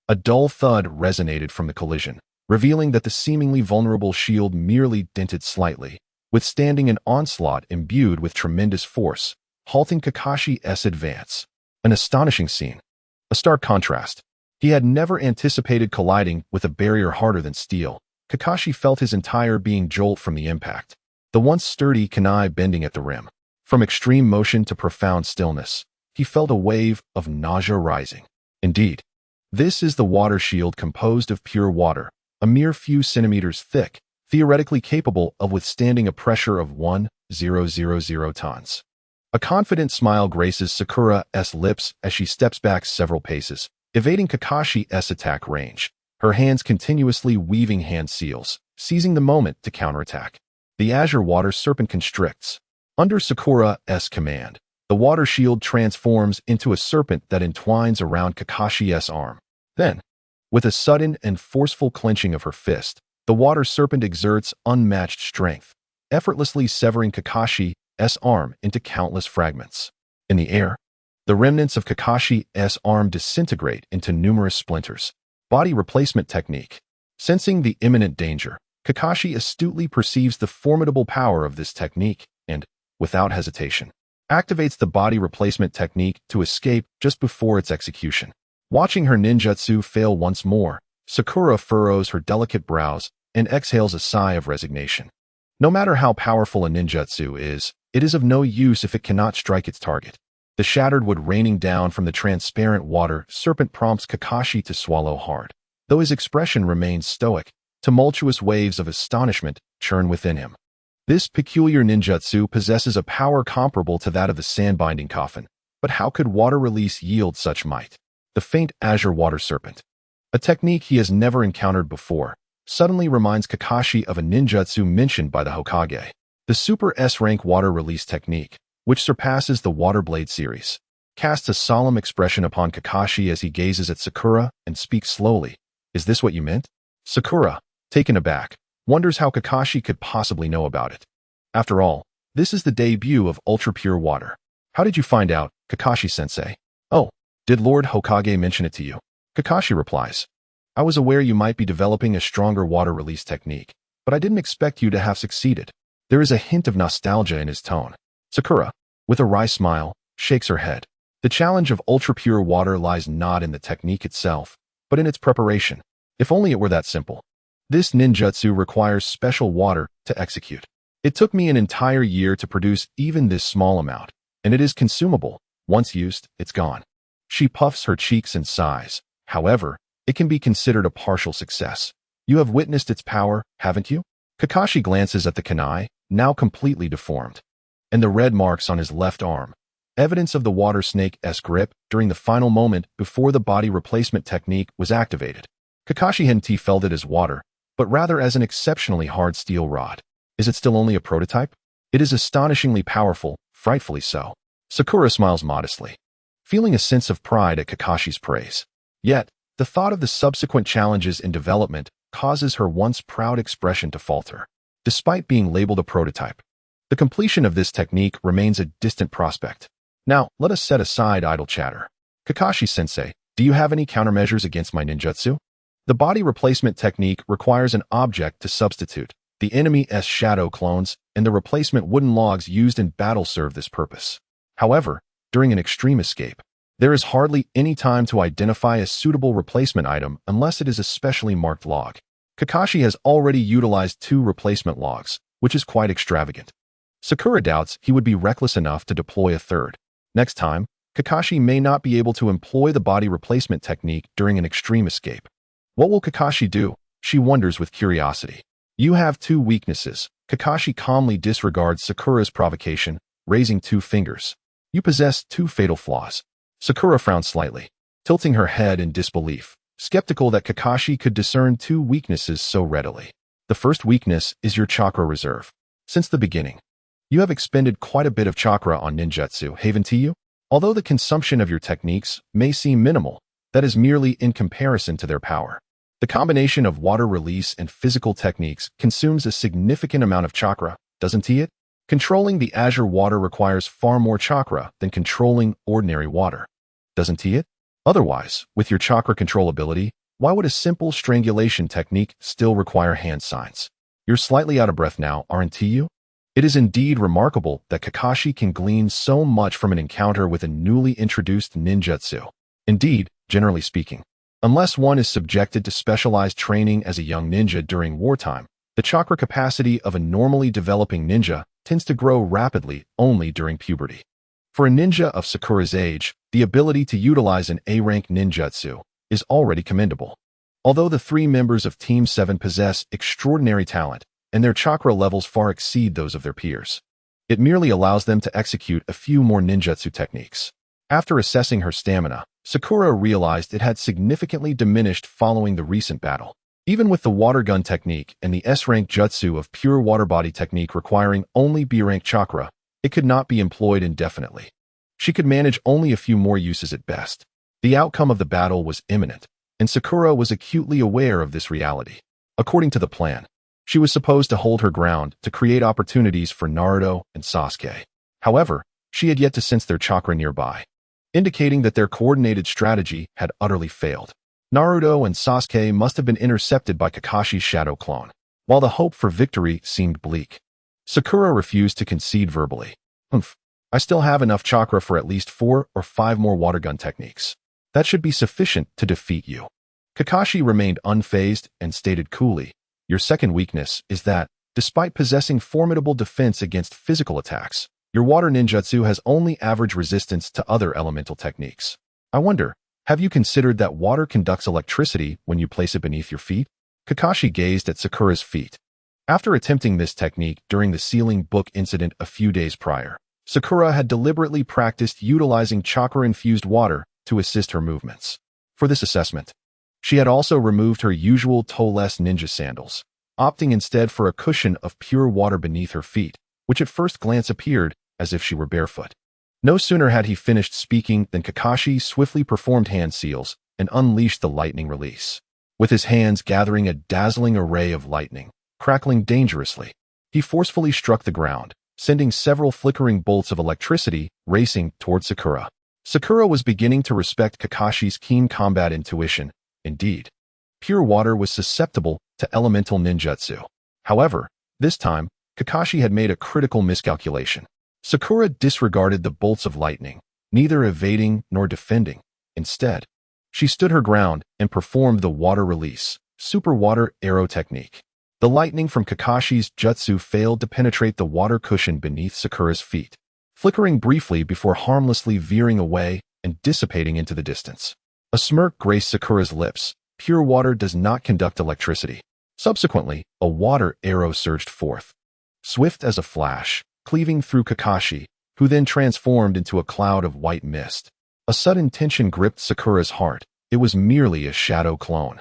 a dull thud resonated from the collision, revealing that the seemingly vulnerable shield merely dented slightly, withstanding an onslaught imbued with tremendous force, halting Kakashi's advance. An astonishing scene. A stark contrast. He had never anticipated colliding with a barrier harder than steel. Kakashi felt his entire being jolt from the impact, the once sturdy kunai bending at the rim. From extreme motion to profound stillness, he felt a wave of nausea rising. Indeed, this is the water shield composed of pure water, a mere few centimeters thick, theoretically capable of withstanding a pressure of 1,000 tons. A confident smile graces Sakura's lips as she steps back several paces, evading Kakashi's attack range, her hands continuously weaving hand seals, seizing the moment to counterattack. The azure water serpent constricts. Under Sakura's command, the water shield transforms into a serpent that entwines around Kakashi's arm. Then, with a sudden and forceful clenching of her fist, the water serpent exerts unmatched strength, effortlessly severing Kakashi's arm into countless fragments. In the air, the remnants of Kakashi's arm disintegrate into numerous splinters. Body replacement technique. Sensing the imminent danger, Kakashi astutely perceives the formidable power of this technique and, without hesitation, activates the body replacement technique to escape just before its execution. Watching her ninjutsu fail once more, Sakura furrows her delicate brows and exhales a sigh of resignation. No matter how powerful a ninjutsu is, it is of no use if it cannot strike its target. The shattered wood raining down from the transparent water serpent prompts Kakashi to swallow hard. Though his expression remains stoic, tumultuous waves of astonishment churn within him. This peculiar ninjutsu possesses a power comparable to that of the sand-binding coffin, but how could water release yield such might? The faint azure water serpent, a technique he has never encountered before, suddenly reminds Kakashi of a ninjutsu mentioned by the Hokage, the Super S-rank water release technique, which surpasses the Water Blade series. Casts a solemn expression upon Kakashi as he gazes at Sakura and speaks slowly. Is this what you meant? Sakura, taken aback, wonders how Kakashi could possibly know about it. After all, this is the debut of ultra-pure water. How did you find out, Kakashi-sensei? Oh, did Lord Hokage mention it to you? Kakashi replies. I was aware you might be developing a stronger water release technique, but I didn't expect you to have succeeded. There is a hint of nostalgia in his tone. Sakura, with a wry smile, shakes her head. The challenge of ultra-pure water lies not in the technique itself, but in its preparation. If only it were that simple. This ninjutsu requires special water to execute. It took me an entire year to produce even this small amount, and it is consumable. Once used, it's gone. She puffs her cheeks and sighs. However, it can be considered a partial success. You have witnessed its power, haven't you? Kakashi glances at the kunai, now completely deformed, and the red marks on his left arm, evidence of the water snake's grip during the final moment before the body replacement technique was activated. Kakashi hadn't felt it as water, but rather as an exceptionally hard steel rod. Is it still only a prototype? It is astonishingly powerful, frightfully so. Sakura smiles modestly, feeling a sense of pride at Kakashi's praise. Yet, the thought of the subsequent challenges in development causes her once proud expression to falter. Despite being labeled a prototype, the completion of this technique remains a distant prospect. Now, let us set aside idle chatter. Kakashi-sensei, do you have any countermeasures against my ninjutsu? The body replacement technique requires an object to substitute. The enemy's shadow clones and the replacement wooden logs used in battle serve this purpose. However, during an extreme escape, there is hardly any time to identify a suitable replacement item unless it is a specially marked log. Kakashi has already utilized 2 replacement logs, which is quite extravagant. Sakura doubts he would be reckless enough to deploy a third. Next time, Kakashi may not be able to employ the body replacement technique during an extreme escape. What will Kakashi do? She wonders with curiosity. You have 2 weaknesses. Kakashi calmly disregards Sakura's provocation, raising 2 fingers. You possess 2 fatal flaws. Sakura frowned slightly, tilting her head in disbelief, skeptical that Kakashi could discern 2 weaknesses so readily. The first weakness is your chakra reserve. Since the beginning, you have expended quite a bit of chakra on ninjutsu, haven't you? Although the consumption of your techniques may seem minimal, that is merely in comparison to their power. The combination of water release and physical techniques consumes a significant amount of chakra, doesn't it? Controlling the azure water requires far more chakra than controlling ordinary water, doesn't it? Otherwise, with your chakra control ability, why would a simple strangulation technique still require hand signs? You're slightly out of breath now, aren't you? It is indeed remarkable that Kakashi can glean so much from an encounter with a newly introduced ninjutsu. Indeed, generally speaking, unless one is subjected to specialized training as a young ninja during wartime, the chakra capacity of a normally developing ninja tends to grow rapidly only during puberty. For a ninja of Sakura's age, the ability to utilize an A-rank ninjutsu is already commendable. Although the 3 members of Team 7 possess extraordinary talent, and their chakra levels far exceed those of their peers, it merely allows them to execute a few more ninjutsu techniques. After assessing her stamina, Sakura realized it had significantly diminished following the recent battle. Even with the water gun technique and the S-rank jutsu of pure water body technique requiring only B-rank chakra, it could not be employed indefinitely. She could manage only a few more uses at best. The outcome of the battle was imminent, and Sakura was acutely aware of this reality. According to the plan, she was supposed to hold her ground to create opportunities for Naruto and Sasuke. However, she had yet to sense their chakra nearby, indicating that their coordinated strategy had utterly failed. Naruto and Sasuke must have been intercepted by Kakashi's shadow clone, while the hope for victory seemed bleak. Sakura refused to concede verbally. I still have enough chakra for at least 4 or 5 more water gun techniques. That should be sufficient to defeat you. Kakashi remained unfazed and stated coolly, your second weakness is that, despite possessing formidable defense against physical attacks, your water ninjutsu has only average resistance to other elemental techniques. I wonder, have you considered that water conducts electricity when you place it beneath your feet? Kakashi gazed at Sakura's feet. After attempting this technique during the sealing book incident a few days prior, Sakura had deliberately practiced utilizing chakra-infused water to assist her movements. For this assessment, she had also removed her usual toe-less ninja sandals, opting instead for a cushion of pure water beneath her feet, which at first glance appeared as if she were barefoot. No sooner had he finished speaking than Kakashi swiftly performed hand seals and unleashed the lightning release. With his hands gathering a dazzling array of lightning, crackling dangerously, he forcefully struck the ground, sending several flickering bolts of electricity racing toward Sakura. Sakura was beginning to respect Kakashi's keen combat intuition. Indeed, pure water was susceptible to elemental ninjutsu. However, this time, Kakashi had made a critical miscalculation. Sakura disregarded the bolts of lightning, neither evading nor defending. Instead, she stood her ground and performed the water release, super water arrow technique. The lightning from Kakashi's jutsu failed to penetrate the water cushion beneath Sakura's feet, flickering briefly before harmlessly veering away and dissipating into the distance. A smirk graced Sakura's lips. Pure water does not conduct electricity. Subsequently, a water arrow surged forth, swift as a flash, cleaving through Kakashi, who then transformed into a cloud of white mist. A sudden tension gripped Sakura's heart. It was merely a shadow clone.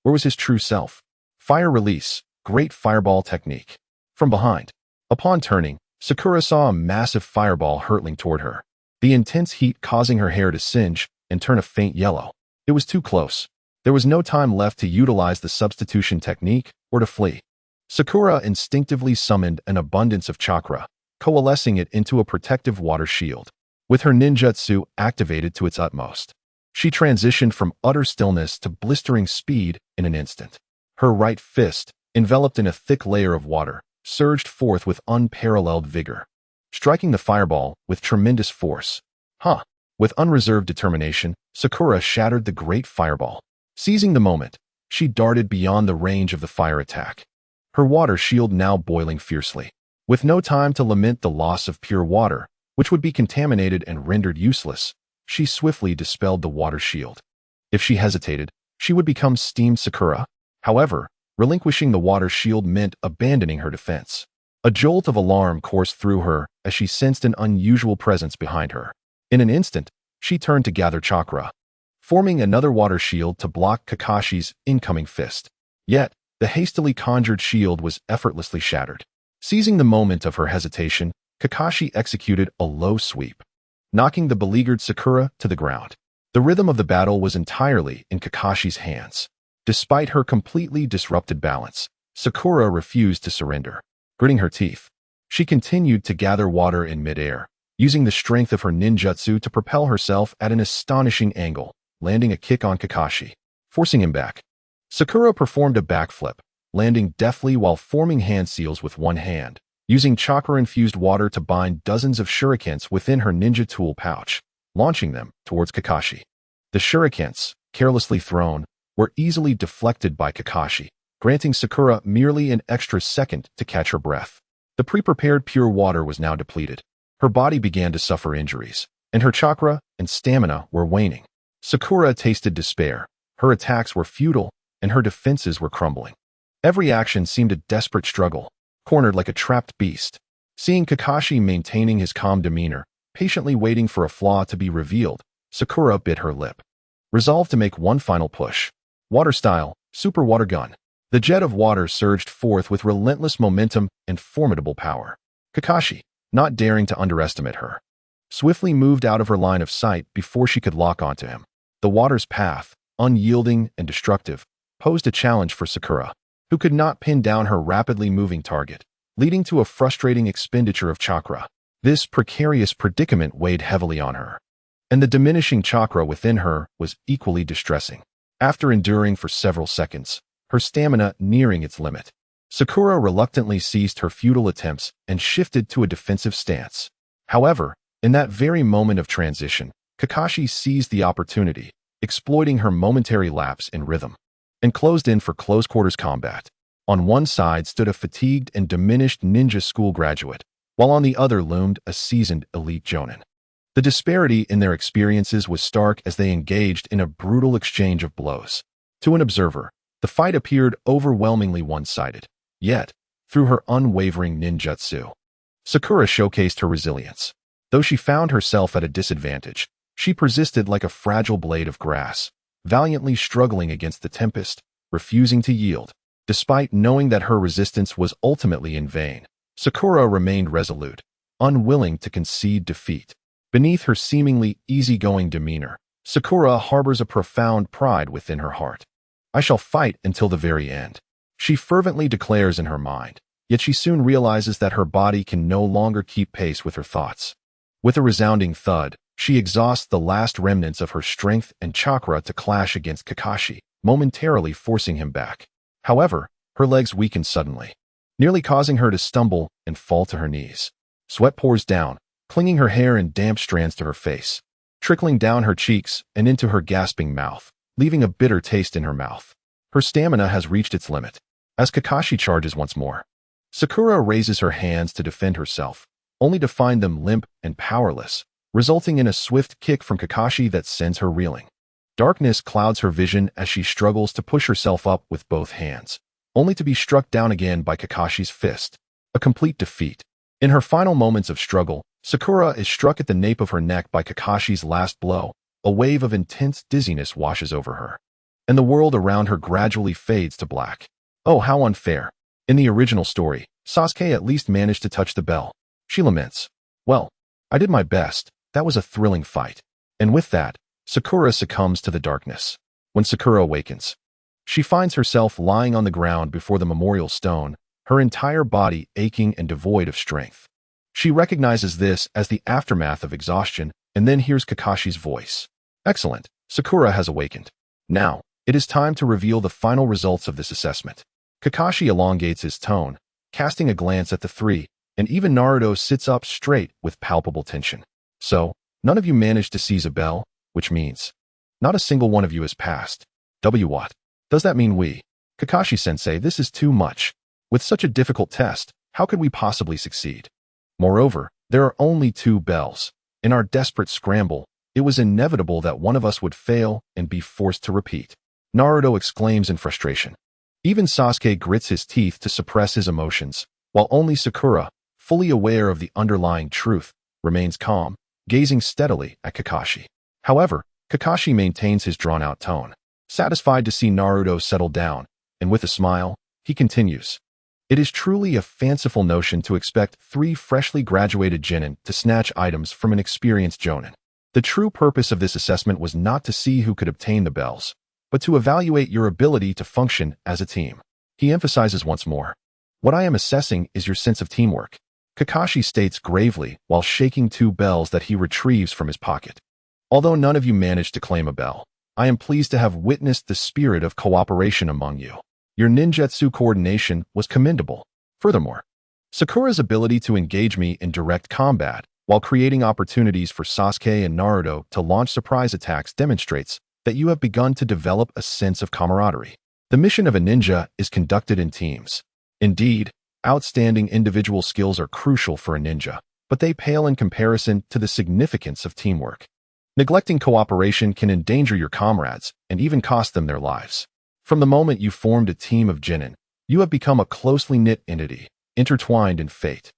Where was his true self? Fire release, great fireball technique. From behind. Upon turning, Sakura saw a massive fireball hurtling toward her, the intense heat causing her hair to singe and turn a faint yellow. It was too close. There was no time left to utilize the substitution technique or to flee. Sakura instinctively summoned an abundance of chakra, coalescing it into a protective water shield. With her ninjutsu activated to its utmost, she transitioned from utter stillness to blistering speed in an instant. Her right fist, enveloped in a thick layer of water, surged forth with unparalleled vigor, striking the fireball with tremendous force. With unreserved determination, Sakura shattered the great fireball. Seizing the moment, she darted beyond the range of the fire attack, her water shield now boiling fiercely. With no time to lament the loss of pure water, which would be contaminated and rendered useless, she swiftly dispelled the water shield. If she hesitated, she would become steamed Sakura. However, relinquishing the water shield meant abandoning her defense. A jolt of alarm coursed through her as she sensed an unusual presence behind her. In an instant, she turned to gather chakra, forming another water shield to block Kakashi's incoming fist. Yet, the hastily conjured shield was effortlessly shattered. Seizing the moment of her hesitation, Kakashi executed a low sweep, knocking the beleaguered Sakura to the ground. The rhythm of the battle was entirely in Kakashi's hands. Despite her completely disrupted balance, Sakura refused to surrender. Gritting her teeth, she continued to gather water in midair, using the strength of her ninjutsu to propel herself at an astonishing angle, landing a kick on Kakashi, forcing him back. Sakura performed a backflip, landing deftly while forming hand seals with one hand, using chakra-infused water to bind dozens of shurikens within her ninja tool pouch, launching them towards Kakashi. The shurikens, carelessly thrown, were easily deflected by Kakashi, granting Sakura merely an extra second to catch her breath. The pre-prepared pure water was now depleted. Her body began to suffer injuries, and her chakra and stamina were waning. Sakura tasted despair. Her attacks were futile, and her defenses were crumbling. Every action seemed a desperate struggle, cornered like a trapped beast. Seeing Kakashi maintaining his calm demeanor, patiently waiting for a flaw to be revealed, Sakura bit her lip, resolved to make one final push. Water style, super water gun. The jet of water surged forth with relentless momentum and formidable power. Kakashi, not daring to underestimate her, swiftly moved out of her line of sight before she could lock onto him. The water's path, unyielding and destructive, posed a challenge for Sakura, who could not pin down her rapidly moving target, leading to a frustrating expenditure of chakra. This precarious predicament weighed heavily on her, and the diminishing chakra within her was equally distressing. After enduring for several seconds, her stamina nearing its limit, Sakura reluctantly ceased her futile attempts and shifted to a defensive stance. However, in that very moment of transition, Kakashi seized the opportunity, exploiting her momentary lapse in rhythm, and closed in for close-quarters combat. On one side stood a fatigued and diminished ninja school graduate, while on the other loomed a seasoned elite jonin. The disparity in their experiences was stark as they engaged in a brutal exchange of blows. To an observer, the fight appeared overwhelmingly one-sided. Yet, through her unwavering ninjutsu, Sakura showcased her resilience. Though she found herself at a disadvantage, she persisted like a fragile blade of grass, valiantly struggling against the tempest, refusing to yield. Despite knowing that her resistance was ultimately in vain, Sakura remained resolute, unwilling to concede defeat. Beneath her seemingly easygoing demeanor, Sakura harbors a profound pride within her heart. "I shall fight until the very end," she fervently declares in her mind, yet she soon realizes that her body can no longer keep pace with her thoughts. With a resounding thud, she exhausts the last remnants of her strength and chakra to clash against Kakashi, momentarily forcing him back. However, her legs weaken suddenly, nearly causing her to stumble and fall to her knees. Sweat pours down, clinging her hair in damp strands to her face, trickling down her cheeks and into her gasping mouth, leaving a bitter taste in her mouth. Her stamina has reached its limit. As Kakashi charges once more, Sakura raises her hands to defend herself, only to find them limp and powerless, resulting in a swift kick from Kakashi that sends her reeling. Darkness clouds her vision as she struggles to push herself up with both hands, only to be struck down again by Kakashi's fist. A complete defeat. In her final moments of struggle, Sakura is struck at the nape of her neck by Kakashi's last blow. A wave of intense dizziness washes over her, and the world around her gradually fades to black. Oh, how unfair. In the original story, Sasuke at least managed to touch the bell. She laments. Well, I did my best. That was a thrilling fight. And with that, Sakura succumbs to the darkness. When Sakura awakens, she finds herself lying on the ground before the memorial stone, her entire body aching and devoid of strength. She recognizes this as the aftermath of exhaustion and then hears Kakashi's voice. Excellent, Sakura has awakened. Now, it is time to reveal the final results of this assessment. Kakashi elongates his tone, casting a glance at the three, and even Naruto sits up straight with palpable tension. So, none of you managed to seize a bell, which means not a single one of you has passed. What? Does that mean we? Kakashi-sensei, this is too much. With such a difficult test, how could we possibly succeed? Moreover, there are only 2 bells. In our desperate scramble, it was inevitable that one of us would fail and be forced to repeat. Naruto exclaims in frustration. Even Sasuke grits his teeth to suppress his emotions, while only Sakura, fully aware of the underlying truth, remains calm, gazing steadily at Kakashi. However, Kakashi maintains his drawn-out tone, satisfied to see Naruto settle down, and with a smile, he continues. It is truly a fanciful notion to expect 3 freshly graduated genin to snatch items from an experienced jonin. The true purpose of this assessment was not to see who could obtain the bells, but to evaluate your ability to function as a team. He emphasizes once more. What I am assessing is your sense of teamwork. Kakashi states gravely while shaking 2 bells that he retrieves from his pocket. Although none of you managed to claim a bell, I am pleased to have witnessed the spirit of cooperation among you. Your ninjutsu coordination was commendable. Furthermore, Sakura's ability to engage me in direct combat while creating opportunities for Sasuke and Naruto to launch surprise attacks demonstrates that you have begun to develop a sense of camaraderie. The mission of a ninja is conducted in teams. Indeed, outstanding individual skills are crucial for a ninja, but they pale in comparison to the significance of teamwork. Neglecting cooperation can endanger your comrades and even cost them their lives. From the moment you formed a team of genin, you have become a closely knit entity, intertwined in fate.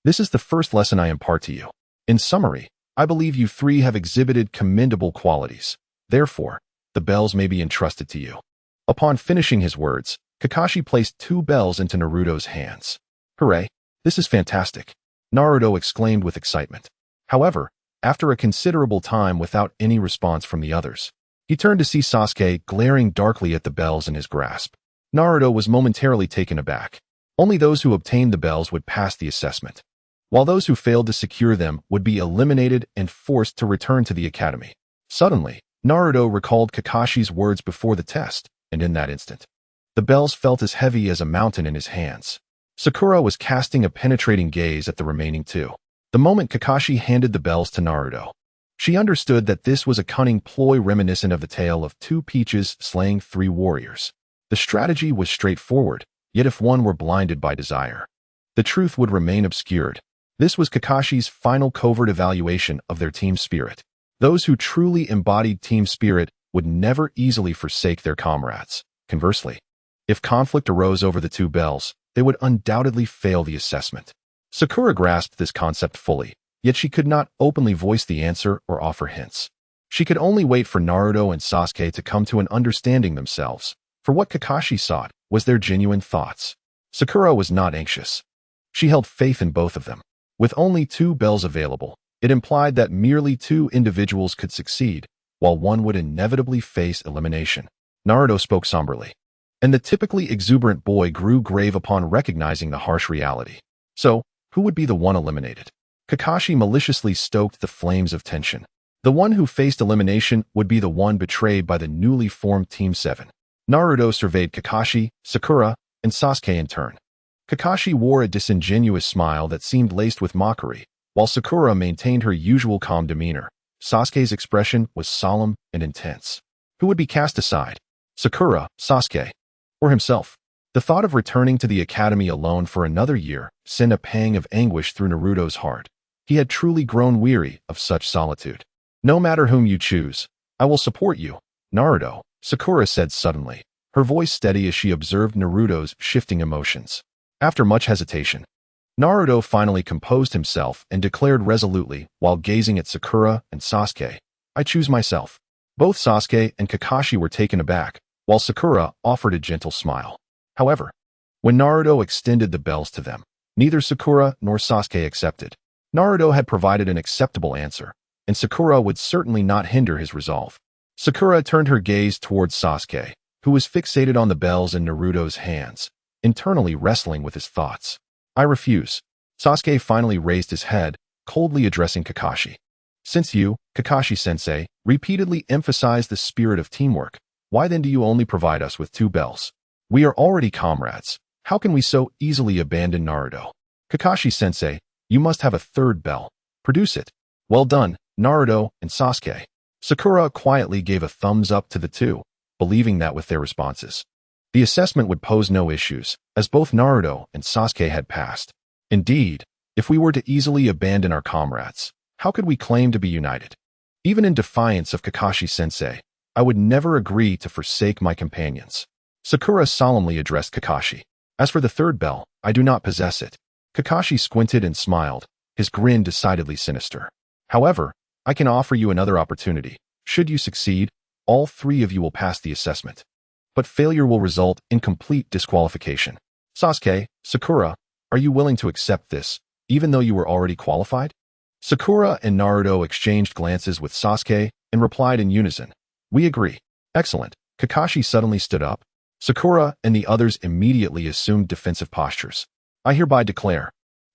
This is the first lesson I impart to you. In summary, I believe you 3 have exhibited commendable qualities. Therefore, the bells may be entrusted to you. Upon finishing his words, Kakashi placed 2 bells into Naruto's hands. Hooray! This is fantastic! Naruto exclaimed with excitement. However, after a considerable time without any response from the others, he turned to see Sasuke glaring darkly at the bells in his grasp. Naruto was momentarily taken aback. Only those who obtained the bells would pass the assessment, while those who failed to secure them would be eliminated and forced to return to the academy. Suddenly, Naruto recalled Kakashi's words before the test, and in that instant, the bells felt as heavy as a mountain in his hands. Sakura was casting a penetrating gaze at the remaining 2. The moment Kakashi handed the bells to Naruto, she understood that this was a cunning ploy reminiscent of the tale of 2 peaches slaying 3 warriors. The strategy was straightforward, yet if one were blinded by desire, the truth would remain obscured. This was Kakashi's final covert evaluation of their team spirit. Those who truly embodied team spirit would never easily forsake their comrades. Conversely, if conflict arose over the 2 bells, they would undoubtedly fail the assessment. Sakura grasped this concept fully, yet she could not openly voice the answer or offer hints. She could only wait for Naruto and Sasuke to come to an understanding themselves, for what Kakashi sought was their genuine thoughts. Sakura was not anxious. She held faith in both of them. With only 2 bells available, it implied that merely 2 individuals could succeed, while one would inevitably face elimination. Naruto spoke somberly, and the typically exuberant boy grew grave upon recognizing the harsh reality. So, who would be the one eliminated? Kakashi maliciously stoked the flames of tension. The one who faced elimination would be the one betrayed by the newly formed Team 7. Naruto surveyed Kakashi, Sakura, and Sasuke in turn. Kakashi wore a disingenuous smile that seemed laced with mockery, while Sakura maintained her usual calm demeanor. Sasuke's expression was solemn and intense. Who would be cast aside? Sakura, Sasuke, or himself? The thought of returning to the academy alone for another year sent a pang of anguish through Naruto's heart. He had truly grown weary of such solitude. No matter whom you choose, I will support you, Naruto, Sakura said suddenly, her voice steady as she observed Naruto's shifting emotions. After much hesitation, Naruto finally composed himself and declared resolutely while gazing at Sakura and Sasuke, I choose myself. Both Sasuke and Kakashi were taken aback, while Sakura offered a gentle smile. However, when Naruto extended the bells to them, neither Sakura nor Sasuke accepted. Naruto had provided an acceptable answer, and Sakura would certainly not hinder his resolve. Sakura turned her gaze towards Sasuke, who was fixated on the bells in Naruto's hands, internally wrestling with his thoughts. I refuse. Sasuke finally raised his head, coldly addressing Kakashi. Since you, Kakashi-sensei, repeatedly emphasize the spirit of teamwork, why then do you only provide us with 2 bells? We are already comrades. How can we so easily abandon Naruto? Kakashi-sensei, you must have a 3rd bell. Produce it. Well done, Naruto and Sasuke. Sakura quietly gave a thumbs up to the two, believing that with their responses, the assessment would pose no issues, as both Naruto and Sasuke had passed. Indeed, if we were to easily abandon our comrades, how could we claim to be united? Even in defiance of Kakashi-sensei, I would never agree to forsake my companions. Sakura solemnly addressed Kakashi. As for the 3rd bell, I do not possess it. Kakashi squinted and smiled, his grin decidedly sinister. However, I can offer you another opportunity. Should you succeed, all 3 of you will pass the assessment. But failure will result in complete disqualification. Sasuke, Sakura, are you willing to accept this, even though you were already qualified? Sakura and Naruto exchanged glances with Sasuke and replied in unison. We agree. Excellent. Kakashi suddenly stood up. Sakura and the others immediately assumed defensive postures. I hereby declare,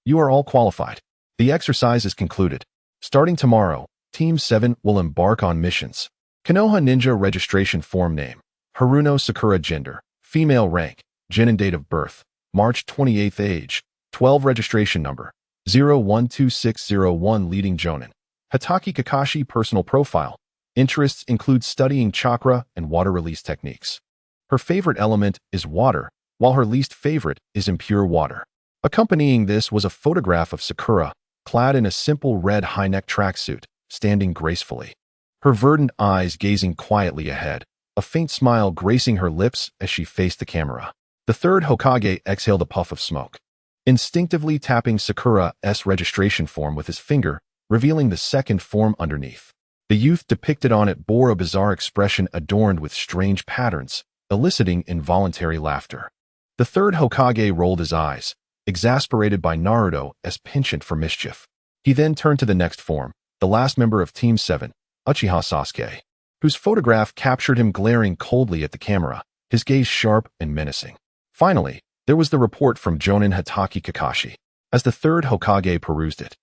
you are all qualified. The exercise is concluded. Starting tomorrow, Team 7 will embark on missions. Konoha Ninja Registration Form Name, Haruno Sakura. Gender, Female. Rank, Gen and Date of Birth, March 28th. Age, 12. Registration Number, 012601. Leading Jonin. Hatake Kakashi. Personal Profile. Interests include studying chakra and water release techniques. Her favorite element is water, while her least favorite is impure water. Accompanying this was a photograph of Sakura, clad in a simple red high-neck tracksuit, standing gracefully. Her verdant eyes gazing quietly ahead, a faint smile gracing her lips as she faced the camera. The 3rd Hokage exhaled a puff of smoke, instinctively tapping Sakura's registration form with his finger, revealing the 2nd form underneath. The youth depicted on it bore a bizarre expression adorned with strange patterns, eliciting involuntary laughter. The 3rd Hokage rolled his eyes, exasperated by Naruto's penchant for mischief. He then turned to the next form, the last member of Team 7, Uchiha Sasuke, whose photograph captured him glaring coldly at the camera, his gaze sharp and menacing. Finally, there was the report from Jonin Hatake Kakashi. As the 3rd Hokage perused it,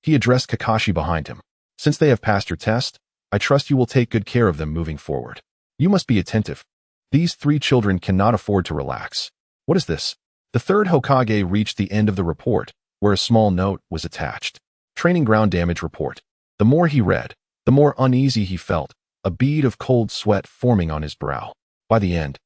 he addressed Kakashi behind him. Since they have passed your test, I trust you will take good care of them moving forward. You must be attentive. These 3 children cannot afford to relax. What is this? The 3rd Hokage reached the end of the report, where a small note was attached. Training ground damage report. The more he read, the more uneasy he felt, a bead of cold sweat forming on his brow. By the end,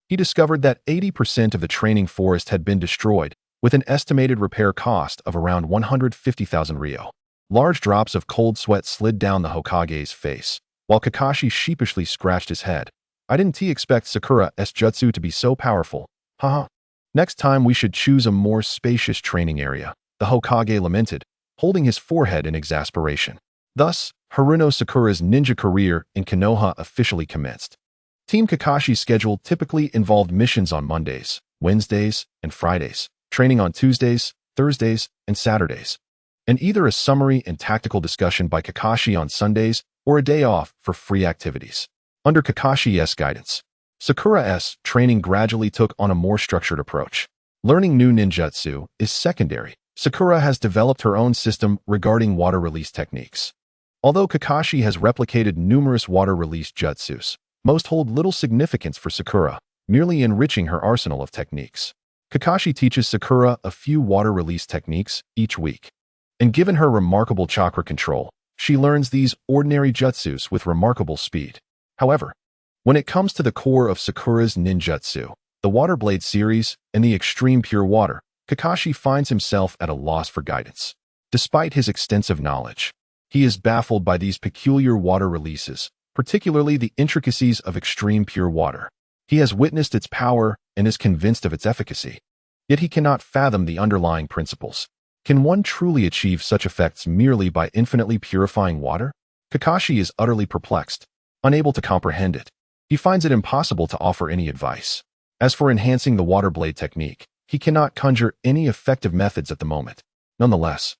he discovered that 80% of the training forest had been destroyed, with an estimated repair cost of around 150,000 ryo. Large drops of cold sweat slid down the Hokage's face, while Kakashi sheepishly scratched his head. I didn't expect Sakura's jutsu to be so powerful. Haha. Next time we should choose a more spacious training area, the Hokage lamented, holding his forehead in exasperation. Thus, Haruno Sakura's ninja career in Konoha officially commenced. Team Kakashi's schedule typically involved missions on Mondays, Wednesdays, and Fridays, training on Tuesdays, Thursdays, and Saturdays, and either a summary and tactical discussion by Kakashi on Sundays or a day off for free activities. Under Kakashi's guidance, Sakura's training gradually took on a more structured approach. Learning new ninjutsu is secondary. Sakura has developed her own system regarding water release techniques. Although Kakashi has replicated numerous water release jutsus, most hold little significance for Sakura, merely enriching her arsenal of techniques. Kakashi teaches Sakura a few water release techniques each week. And given her remarkable chakra control, she learns these ordinary jutsus with remarkable speed. However, when it comes to the core of Sakura's ninjutsu, the Water Blade series, and the extreme pure water, Kakashi finds himself at a loss for guidance. Despite his extensive knowledge, he is baffled by these peculiar water releases, particularly the intricacies of extreme pure water. He has witnessed its power and is convinced of its efficacy, yet he cannot fathom the underlying principles. Can one truly achieve such effects merely by infinitely purifying water? Kakashi is utterly perplexed, unable to comprehend it. He finds it impossible to offer any advice. As for enhancing the water blade technique, he cannot conjure any effective methods at the moment. Nonetheless,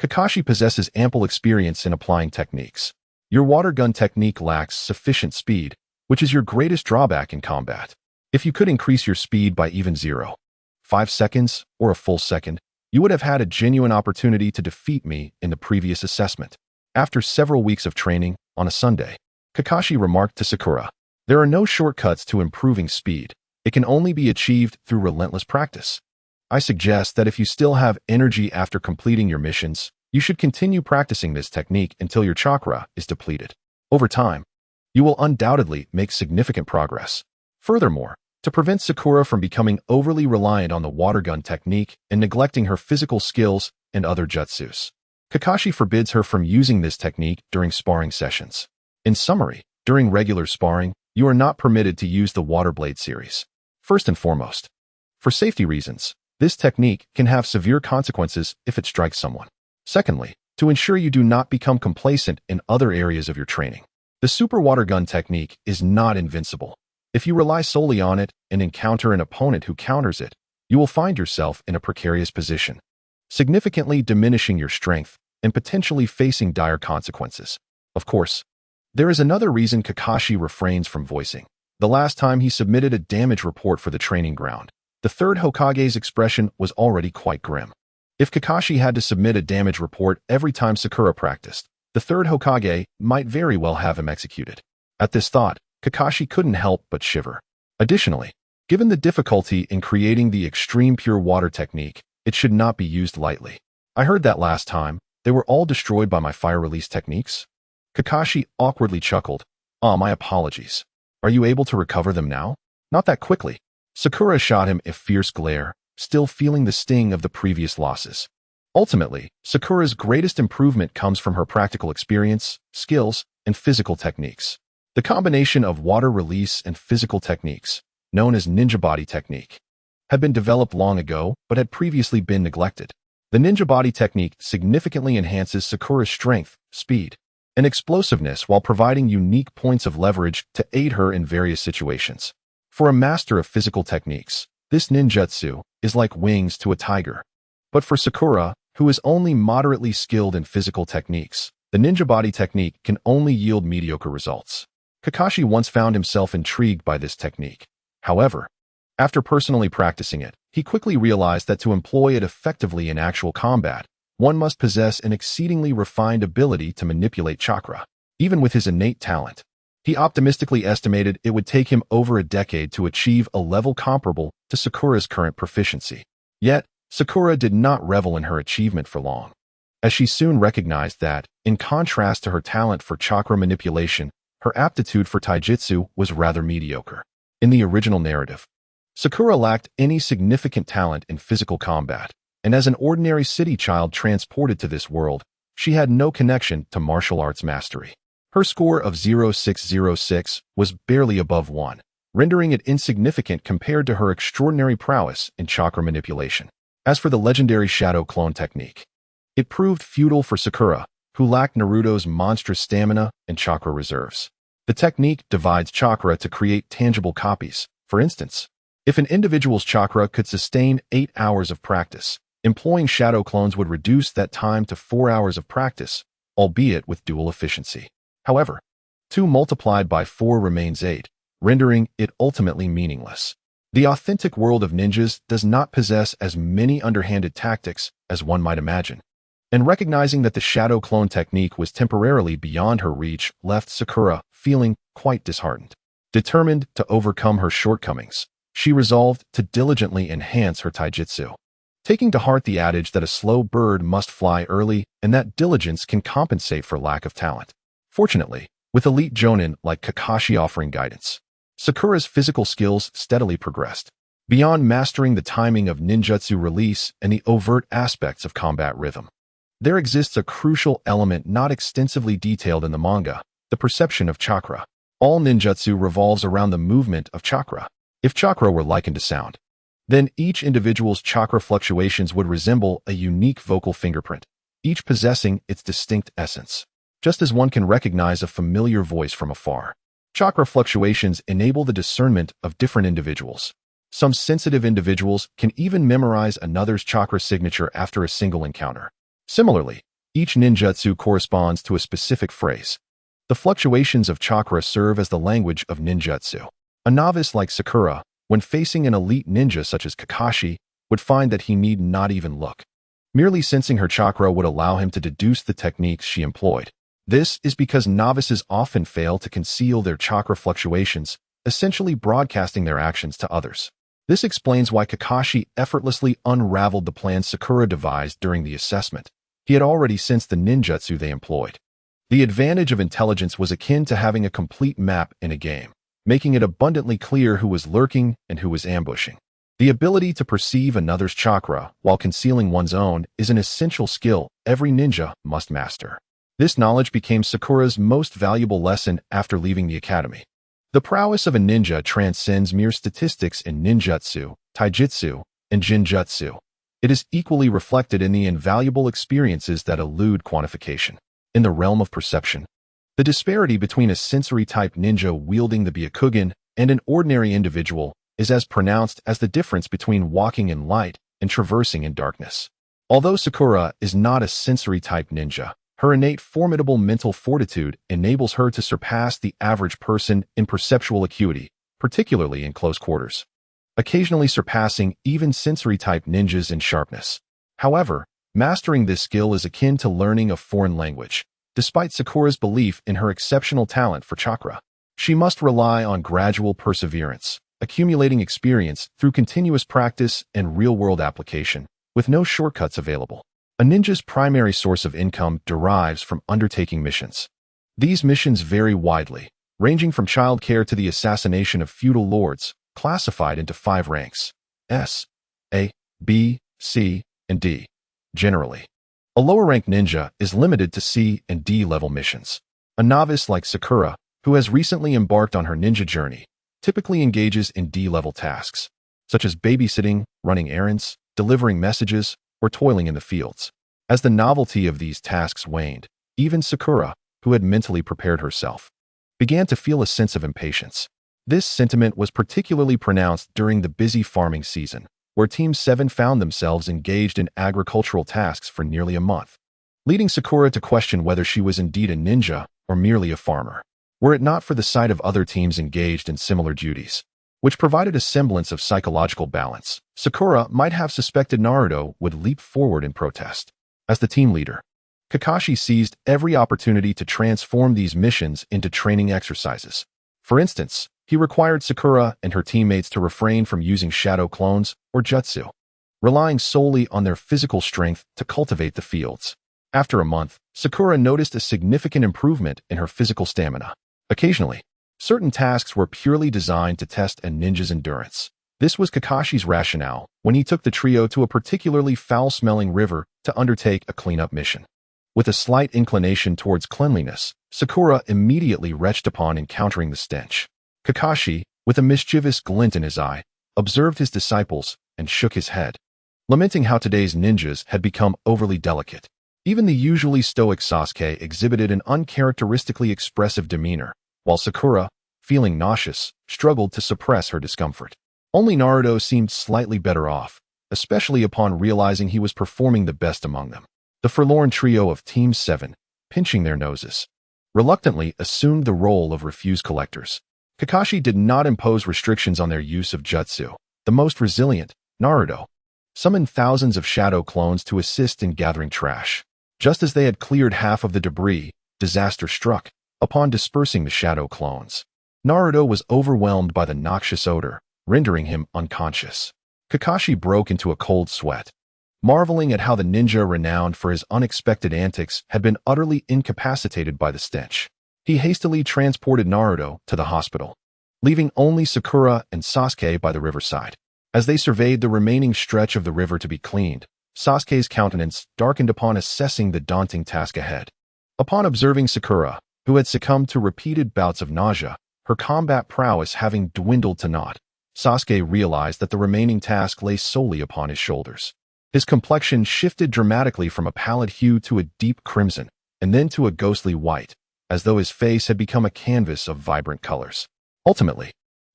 Kakashi possesses ample experience in applying techniques. Your water gun technique lacks sufficient speed, which is your greatest drawback in combat. If you could increase your speed by even 0.5 seconds or a full second, you would have had a genuine opportunity to defeat me in the previous assessment. After several weeks of training, on a Sunday, Kakashi remarked to Sakura, "There are no shortcuts to improving speed. It can only be achieved through relentless practice. I suggest that if you still have energy after completing your missions, you should continue practicing this technique until your chakra is depleted. Over time, you will undoubtedly make significant progress." Furthermore, to prevent Sakura from becoming overly reliant on the water gun technique and neglecting her physical skills and other jutsus, Kakashi forbids her from using this technique during sparring sessions. In summary, during regular sparring, you are not permitted to use the water blade series. First and foremost, for safety reasons, this technique can have severe consequences if it strikes someone. Secondly, to ensure you do not become complacent in other areas of your training. The super water gun technique is not invincible. If you rely solely on it and encounter an opponent who counters it, you will find yourself in a precarious position, significantly diminishing your strength and potentially facing dire consequences. Of course, there is another reason Kakashi refrains from voicing. The last time he submitted a damage report for the training ground, the third Hokage's expression was already quite grim. If Kakashi had to submit a damage report every time Sakura practiced, the third Hokage might very well have him executed. At this thought, Kakashi couldn't help but shiver. Additionally, given the difficulty in creating the extreme pure water technique, it should not be used lightly. I heard that last time, they were all destroyed by my fire release techniques? Kakashi awkwardly chuckled. My apologies. Are you able to recover them now? Not that quickly. Sakura shot him a fierce glare, still feeling the sting of the previous losses. Ultimately, Sakura's greatest improvement comes from her practical experience, skills, and physical techniques. The combination of water release and physical techniques, known as ninja body technique, had been developed long ago but had previously been neglected. The ninja body technique significantly enhances Sakura's strength, speed, and explosiveness while providing unique points of leverage to aid her in various situations. For a master of physical techniques, this ninjutsu is like wings to a tiger. But for Sakura, who is only moderately skilled in physical techniques, the ninja body technique can only yield mediocre results. Kakashi once found himself intrigued by this technique. However, after personally practicing it, he quickly realized that to employ it effectively in actual combat, one must possess an exceedingly refined ability to manipulate chakra. Even with his innate talent, he optimistically estimated it would take him over a decade to achieve a level comparable to Sakura's current proficiency. Yet, Sakura did not revel in her achievement for long, as she soon recognized that, in contrast to her talent for chakra manipulation, her aptitude for taijutsu was rather mediocre. In the original narrative, Sakura lacked any significant talent in physical combat, and as an ordinary city child transported to this world, she had no connection to martial arts mastery. Her score of 0606 was barely above 1, rendering it insignificant compared to her extraordinary prowess in chakra manipulation. As for the legendary shadow clone technique, it proved futile for Sakura, who lacked Naruto's monstrous stamina and chakra reserves. The technique divides chakra to create tangible copies. For instance, if an individual's chakra could sustain 8 hours of practice, employing shadow clones would reduce that time to 4 hours of practice, albeit with dual efficiency. However, 2 multiplied by 4 remains 8, rendering it ultimately meaningless. The authentic world of ninjas does not possess as many underhanded tactics as one might imagine, and recognizing that the shadow clone technique was temporarily beyond her reach left Sakura feeling quite disheartened. Determined to overcome her shortcomings, she resolved to diligently enhance her taijutsu, taking to heart the adage that a slow bird must fly early and that diligence can compensate for lack of talent. Fortunately, with elite jonin like Kakashi offering guidance, Sakura's physical skills steadily progressed. Beyond mastering the timing of ninjutsu release and the overt aspects of combat rhythm, there exists a crucial element not extensively detailed in the manga, the perception of chakra. All ninjutsu revolves around the movement of chakra. If chakra were likened to sound, then each individual's chakra fluctuations would resemble a unique vocal fingerprint, each possessing its distinct essence. Just as one can recognize a familiar voice from afar, chakra fluctuations enable the discernment of different individuals. Some sensitive individuals can even memorize another's chakra signature after a single encounter. Similarly, each ninjutsu corresponds to a specific phrase. The fluctuations of chakra serve as the language of ninjutsu. A novice like Sakura, when facing an elite ninja such as Kakashi, would find that he need not even look. Merely sensing her chakra would allow him to deduce the techniques she employed. This is because novices often fail to conceal their chakra fluctuations, essentially broadcasting their actions to others. This explains why Kakashi effortlessly unraveled the plan Sakura devised during the assessment. He had already sensed the ninjutsu they employed. The advantage of intelligence was akin to having a complete map in a game, making it abundantly clear who was lurking and who was ambushing. The ability to perceive another's chakra while concealing one's own is an essential skill every ninja must master. This knowledge became Sakura's most valuable lesson after leaving the academy. The prowess of a ninja transcends mere statistics in ninjutsu, taijutsu, and jinjutsu. It is equally reflected in the invaluable experiences that elude quantification. In the realm of perception, the disparity between a sensory-type ninja wielding the Byakugan and an ordinary individual is as pronounced as the difference between walking in light and traversing in darkness. Although Sakura is not a sensory-type ninja, her innate formidable mental fortitude enables her to surpass the average person in perceptual acuity, particularly in close quarters, occasionally surpassing even sensory-type ninjas in sharpness. However, mastering this skill is akin to learning a foreign language. Despite Sakura's belief in her exceptional talent for chakra, she must rely on gradual perseverance, accumulating experience through continuous practice and real-world application, with no shortcuts available. A ninja's primary source of income derives from undertaking missions. These missions vary widely, ranging from child care to the assassination of feudal lords, classified into 5 ranks: S, A, B, C, and D. Generally, a lower-ranked ninja is limited to C and D level missions. A novice like Sakura, who has recently embarked on her ninja journey, typically engages in D-level tasks, such as babysitting, running errands, delivering messages, or toiling in the fields. As the novelty of these tasks waned, even Sakura, who had mentally prepared herself, began to feel a sense of impatience. This sentiment was particularly pronounced during the busy farming season, where Team 7 found themselves engaged in agricultural tasks for nearly a month, leading Sakura to question whether she was indeed a ninja or merely a farmer. Were it not for the sight of other teams engaged in similar duties, which provided a semblance of psychological balance, Sakura might have suspected Naruto would leap forward in protest. As the team leader, Kakashi seized every opportunity to transform these missions into training exercises. For instance, he required Sakura and her teammates to refrain from using shadow clones or jutsu, relying solely on their physical strength to cultivate the fields. After a month, Sakura noticed a significant improvement in her physical stamina. Occasionally, certain tasks were purely designed to test a ninja's endurance. This was Kakashi's rationale when he took the trio to a particularly foul-smelling river to undertake a cleanup mission. With a slight inclination towards cleanliness, Sakura immediately retched upon encountering the stench. Kakashi, with a mischievous glint in his eye, observed his disciples and shook his head, lamenting how today's ninjas had become overly delicate. Even the usually stoic Sasuke exhibited an uncharacteristically expressive demeanor, while Sakura, feeling nauseous, struggled to suppress her discomfort. Only Naruto seemed slightly better off, especially upon realizing he was performing the best among them. The forlorn trio of Team 7, pinching their noses, reluctantly assumed the role of refuse collectors. Kakashi did not impose restrictions on their use of jutsu. The most resilient, Naruto, summoned thousands of shadow clones to assist in gathering trash. Just as they had cleared half of the debris, disaster struck. Upon dispersing the shadow clones, Naruto was overwhelmed by the noxious odor, rendering him unconscious. Kakashi broke into a cold sweat, marveling at how the ninja renowned for his unexpected antics had been utterly incapacitated by the stench. He hastily transported Naruto to the hospital, leaving only Sakura and Sasuke by the riverside. As they surveyed the remaining stretch of the river to be cleaned, Sasuke's countenance darkened upon assessing the daunting task ahead. Upon observing Sakura, who had succumbed to repeated bouts of nausea, her combat prowess having dwindled to naught, Sasuke realized that the remaining task lay solely upon his shoulders. His complexion shifted dramatically from a pallid hue to a deep crimson, and then to a ghostly white, as though his face had become a canvas of vibrant colors. Ultimately,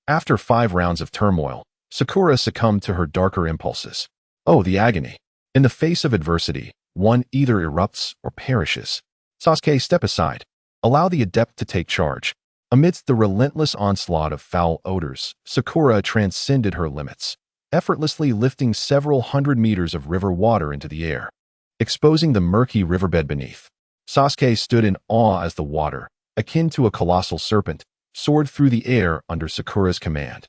after 5 rounds of turmoil, Sakura succumbed to her darker impulses. Oh, the agony. In the face of adversity, one either erupts or perishes. Sasuke, step aside. Allow the adept to take charge. Amidst the relentless onslaught of foul odors, Sakura transcended her limits, effortlessly lifting several hundred meters of river water into the air, exposing the murky riverbed beneath. Sasuke stood in awe as the water, akin to a colossal serpent, soared through the air under Sakura's command.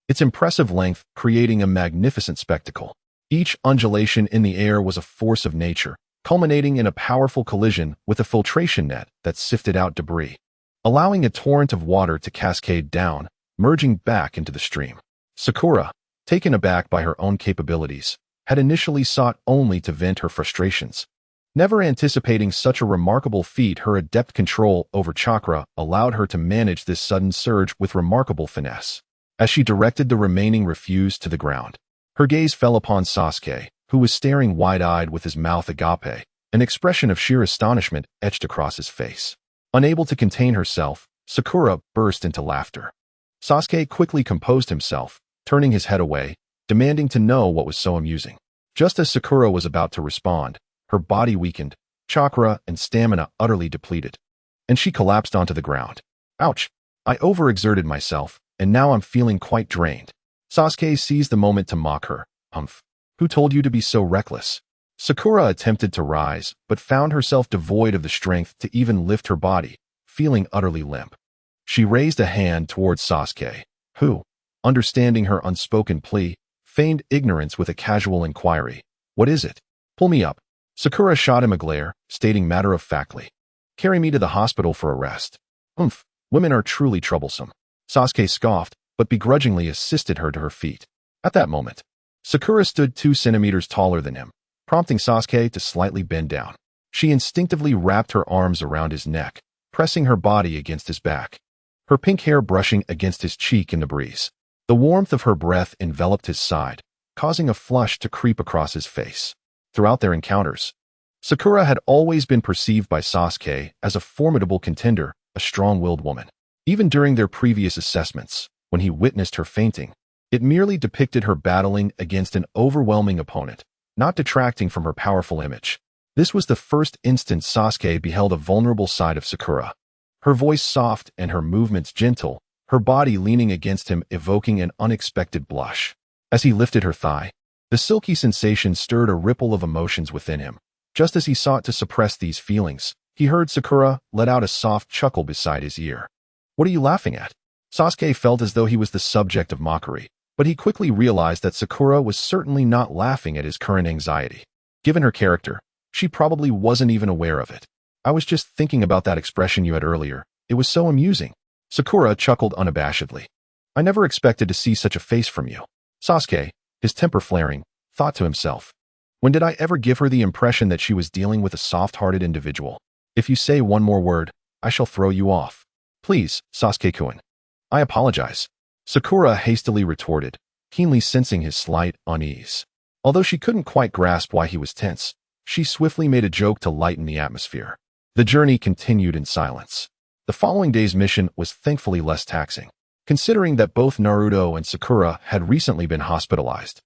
Its impressive length creating a magnificent spectacle. Each undulation in the air was a force of nature, culminating in a powerful collision with a filtration net that sifted out debris, allowing a torrent of water to cascade down, merging back into the stream. Sakura, taken aback by her own capabilities, had initially sought only to vent her frustrations. Never anticipating such a remarkable feat, her adept control over chakra allowed her to manage this sudden surge with remarkable finesse. As she directed the remaining refuse to the ground, her gaze fell upon Sasuke, who was staring wide-eyed with his mouth agape, an expression of sheer astonishment etched across his face. Unable to contain herself, Sakura burst into laughter. Sasuke quickly composed himself, turning his head away, demanding to know what was so amusing. Just as Sakura was about to respond, her body weakened, chakra and stamina utterly depleted, and she collapsed onto the ground. Ouch! I overexerted myself, and now I'm feeling quite drained. Sasuke seized the moment to mock her. Humph! Who told you to be so reckless? Sakura attempted to rise, but found herself devoid of the strength to even lift her body, feeling utterly limp. She raised a hand towards Sasuke, who, understanding her unspoken plea, feigned ignorance with a casual inquiry. What is it? Pull me up. Sakura shot him a glare, stating matter-of-factly. Carry me to the hospital for a rest. Humph, women are truly troublesome. Sasuke scoffed, but begrudgingly assisted her to her feet. At that moment, Sakura stood 2 centimeters taller than him, prompting Sasuke to slightly bend down. She instinctively wrapped her arms around his neck, pressing her body against his back, her pink hair brushing against his cheek in the breeze. The warmth of her breath enveloped his side, causing a flush to creep across his face. Throughout their encounters, Sakura had always been perceived by Sasuke as a formidable contender, a strong-willed woman. Even during their previous assessments, when he witnessed her fainting, it merely depicted her battling against an overwhelming opponent, not detracting from her powerful image. This was the first instance Sasuke beheld a vulnerable side of Sakura. Her voice soft and her movements gentle, her body leaning against him evoking an unexpected blush. As he lifted her thigh, the silky sensation stirred a ripple of emotions within him. Just as he sought to suppress these feelings, he heard Sakura let out a soft chuckle beside his ear. What are you laughing at? Sasuke felt as though he was the subject of mockery, but he quickly realized that Sakura was certainly not laughing at his current anxiety. Given her character, she probably wasn't even aware of it. I was just thinking about that expression you had earlier. It was so amusing. Sakura chuckled unabashedly. I never expected to see such a face from you. Sasuke, his temper flaring, thought to himself. When did I ever give her the impression that she was dealing with a soft-hearted individual? If you say one more word, I shall throw you off. Please, Sasuke-kun. I apologize. Sakura hastily retorted, keenly sensing his slight unease. Although she couldn't quite grasp why he was tense, she swiftly made a joke to lighten the atmosphere. The journey continued in silence. The following day's mission was thankfully less taxing, considering that both Naruto and Sakura had recently been hospitalized.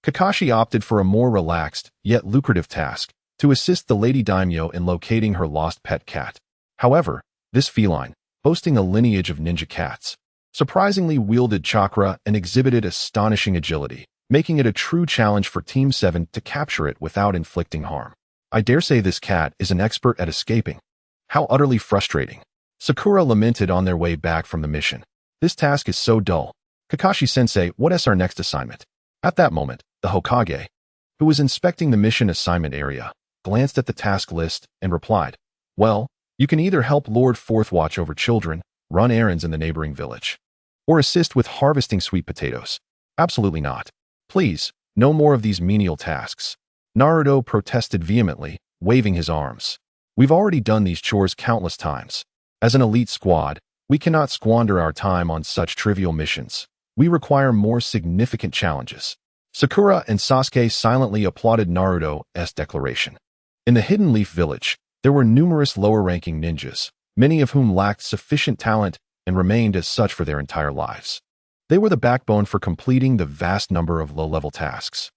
Kakashi opted for a more relaxed, yet lucrative task, to assist the Lady Daimyo in locating her lost pet cat. However, this feline, boasting a lineage of ninja cats, surprisingly wielded chakra and exhibited astonishing agility, making it a true challenge for Team 7 to capture it without inflicting harm. I dare say this cat is an expert at escaping. How utterly frustrating. Sakura lamented on their way back from the mission. This task is so dull. Kakashi-sensei, what is our next assignment? At that moment, the Hokage, who was inspecting the mission assignment area, glanced at the task list and replied, well, you can either help Lord Fourth watch over children, run errands in the neighboring village, or assist with harvesting sweet potatoes. Absolutely not. Please, no more of these menial tasks. Naruto protested vehemently, waving his arms. We've already done these chores countless times. As an elite squad, we cannot squander our time on such trivial missions. We require more significant challenges. Sakura and Sasuke silently applauded Naruto's declaration. In the Hidden Leaf Village, there were numerous lower-ranking ninjas, many of whom lacked sufficient talent and remained as such for their entire lives. They were the backbone for completing the vast number of low-level tasks.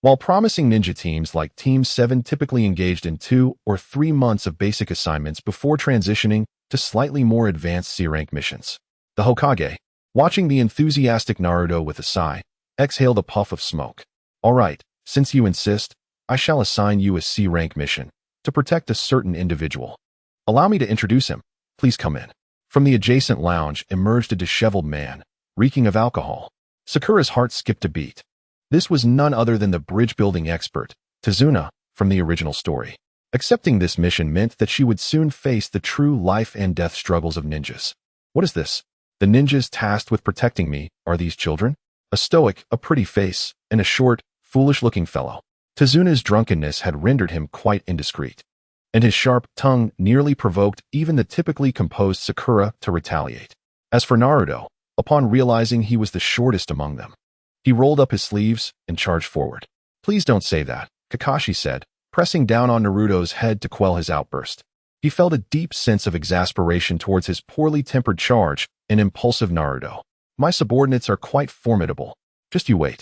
While promising ninja teams like Team 7 typically engaged in 2 or 3 months of basic assignments before transitioning to slightly more advanced C-rank missions. The Hokage, watching the enthusiastic Naruto with a sigh, exhaled a puff of smoke. All right, since you insist, I shall assign you a C-rank mission to protect a certain individual. Allow me to introduce him. Please come in. From the adjacent lounge emerged a disheveled man, reeking of alcohol. Sakura's heart skipped a beat. This was none other than the bridge-building expert, Tazuna, from the original story. Accepting this mission meant that she would soon face the true life-and-death struggles of ninjas. What is this? The ninjas tasked with protecting me are these children? A stoic, a pretty face, and a short, foolish-looking fellow. Tazuna's drunkenness had rendered him quite indiscreet, and his sharp tongue nearly provoked even the typically composed Sakura to retaliate. As for Naruto, upon realizing he was the shortest among them, he rolled up his sleeves and charged forward. Please don't say that, Kakashi said, pressing down on Naruto's head to quell his outburst. He felt a deep sense of exasperation towards his poorly tempered charge and impulsive Naruto. My subordinates are quite formidable. Just you wait.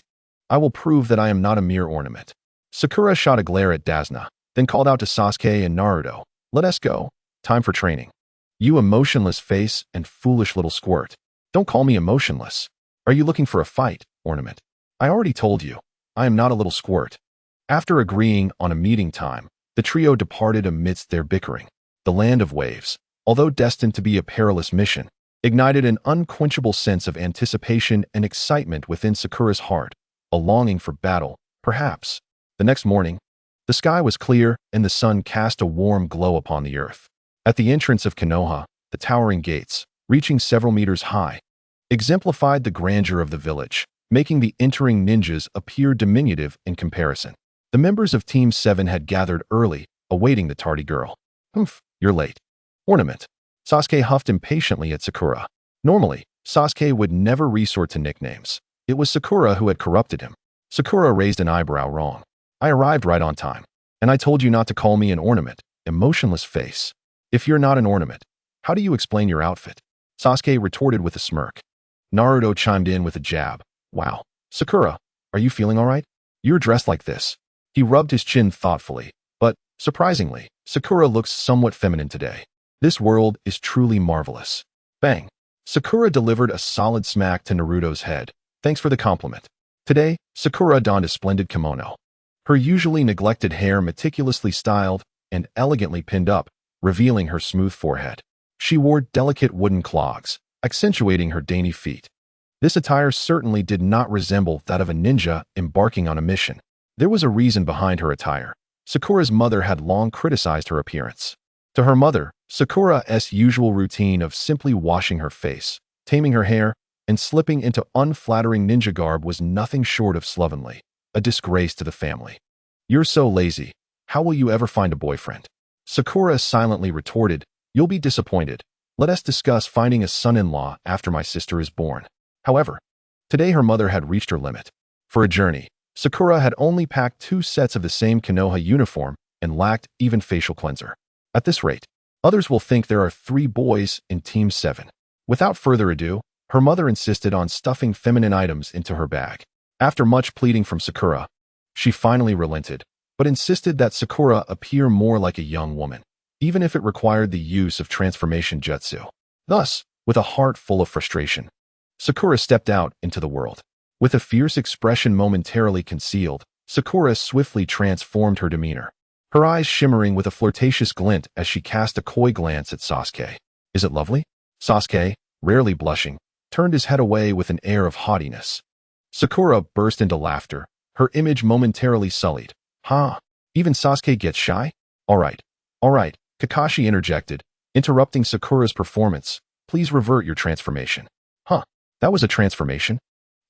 I will prove that I am not a mere ornament. Sakura shot a glare at Dazna, then called out to Sasuke and Naruto. Let us go. Time for training. You emotionless face and foolish little squirt. Don't call me emotionless. Are you looking for a fight, ornament? I already told you. I am not a little squirt. After agreeing on a meeting time, the trio departed amidst their bickering. The land of waves, although destined to be a perilous mission, ignited an unquenchable sense of anticipation and excitement within Sakura's heart, a longing for battle, perhaps. The next morning, the sky was clear and the sun cast a warm glow upon the earth. At the entrance of Konoha, the towering gates, reaching several meters high, exemplified the grandeur of the village, making the entering ninjas appear diminutive in comparison. The members of Team 7 had gathered early, awaiting the tardy girl. Humph, you're late. Ornament. Sasuke huffed impatiently at Sakura. Normally, Sasuke would never resort to nicknames. It was Sakura who had corrupted him. Sakura raised an eyebrow. Wrong. I arrived right on time. And I told you not to call me an ornament. Emotionless face. If you're not an ornament, how do you explain your outfit? Sasuke retorted with a smirk. Naruto chimed in with a jab. Wow. Sakura, are you feeling all right? You're dressed like this. He rubbed his chin thoughtfully, but, surprisingly, Sakura looks somewhat feminine today. This world is truly marvelous. Bang. Sakura delivered a solid smack to Naruto's head. Thanks for the compliment. Today, Sakura donned a splendid kimono. Her usually neglected hair meticulously styled and elegantly pinned up, revealing her smooth forehead. She wore delicate wooden clogs, accentuating her dainty feet. This attire certainly did not resemble that of a ninja embarking on a mission. There was a reason behind her attire. Sakura's mother had long criticized her appearance. To her mother, Sakura's usual routine of simply washing her face, taming her hair, and slipping into unflattering ninja garb was nothing short of slovenly, a disgrace to the family. You're so lazy. How will you ever find a boyfriend? Sakura silently retorted, You'll be disappointed. Let us discuss finding a son-in-law after my sister is born. However, today her mother had reached her limit. For a journey, Sakura had only packed 2 sets of the same Konoha uniform and lacked even facial cleanser. At this rate, others will think there are 3 boys in Team 7. Without further ado, her mother insisted on stuffing feminine items into her bag. After much pleading from Sakura, she finally relented, but insisted that Sakura appear more like a young woman, even if it required the use of transformation jutsu. Thus, with a heart full of frustration, Sakura stepped out into the world. With a fierce expression momentarily concealed, Sakura swiftly transformed her demeanor, her eyes shimmering with a flirtatious glint as she cast a coy glance at Sasuke. Is it lovely? Sasuke, rarely blushing, turned his head away with an air of haughtiness. Sakura burst into laughter, her image momentarily sullied. Huh? Even Sasuke gets shy? All right, Kakashi interjected, interrupting Sakura's performance. Please revert your transformation. Huh? That was a transformation?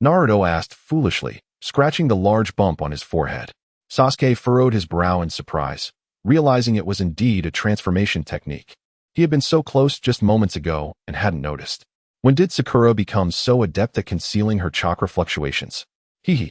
Naruto asked foolishly, scratching the large bump on his forehead. Sasuke furrowed his brow in surprise, realizing it was indeed a transformation technique. He had been so close just moments ago and hadn't noticed. When did Sakura become so adept at concealing her chakra fluctuations? Hehe.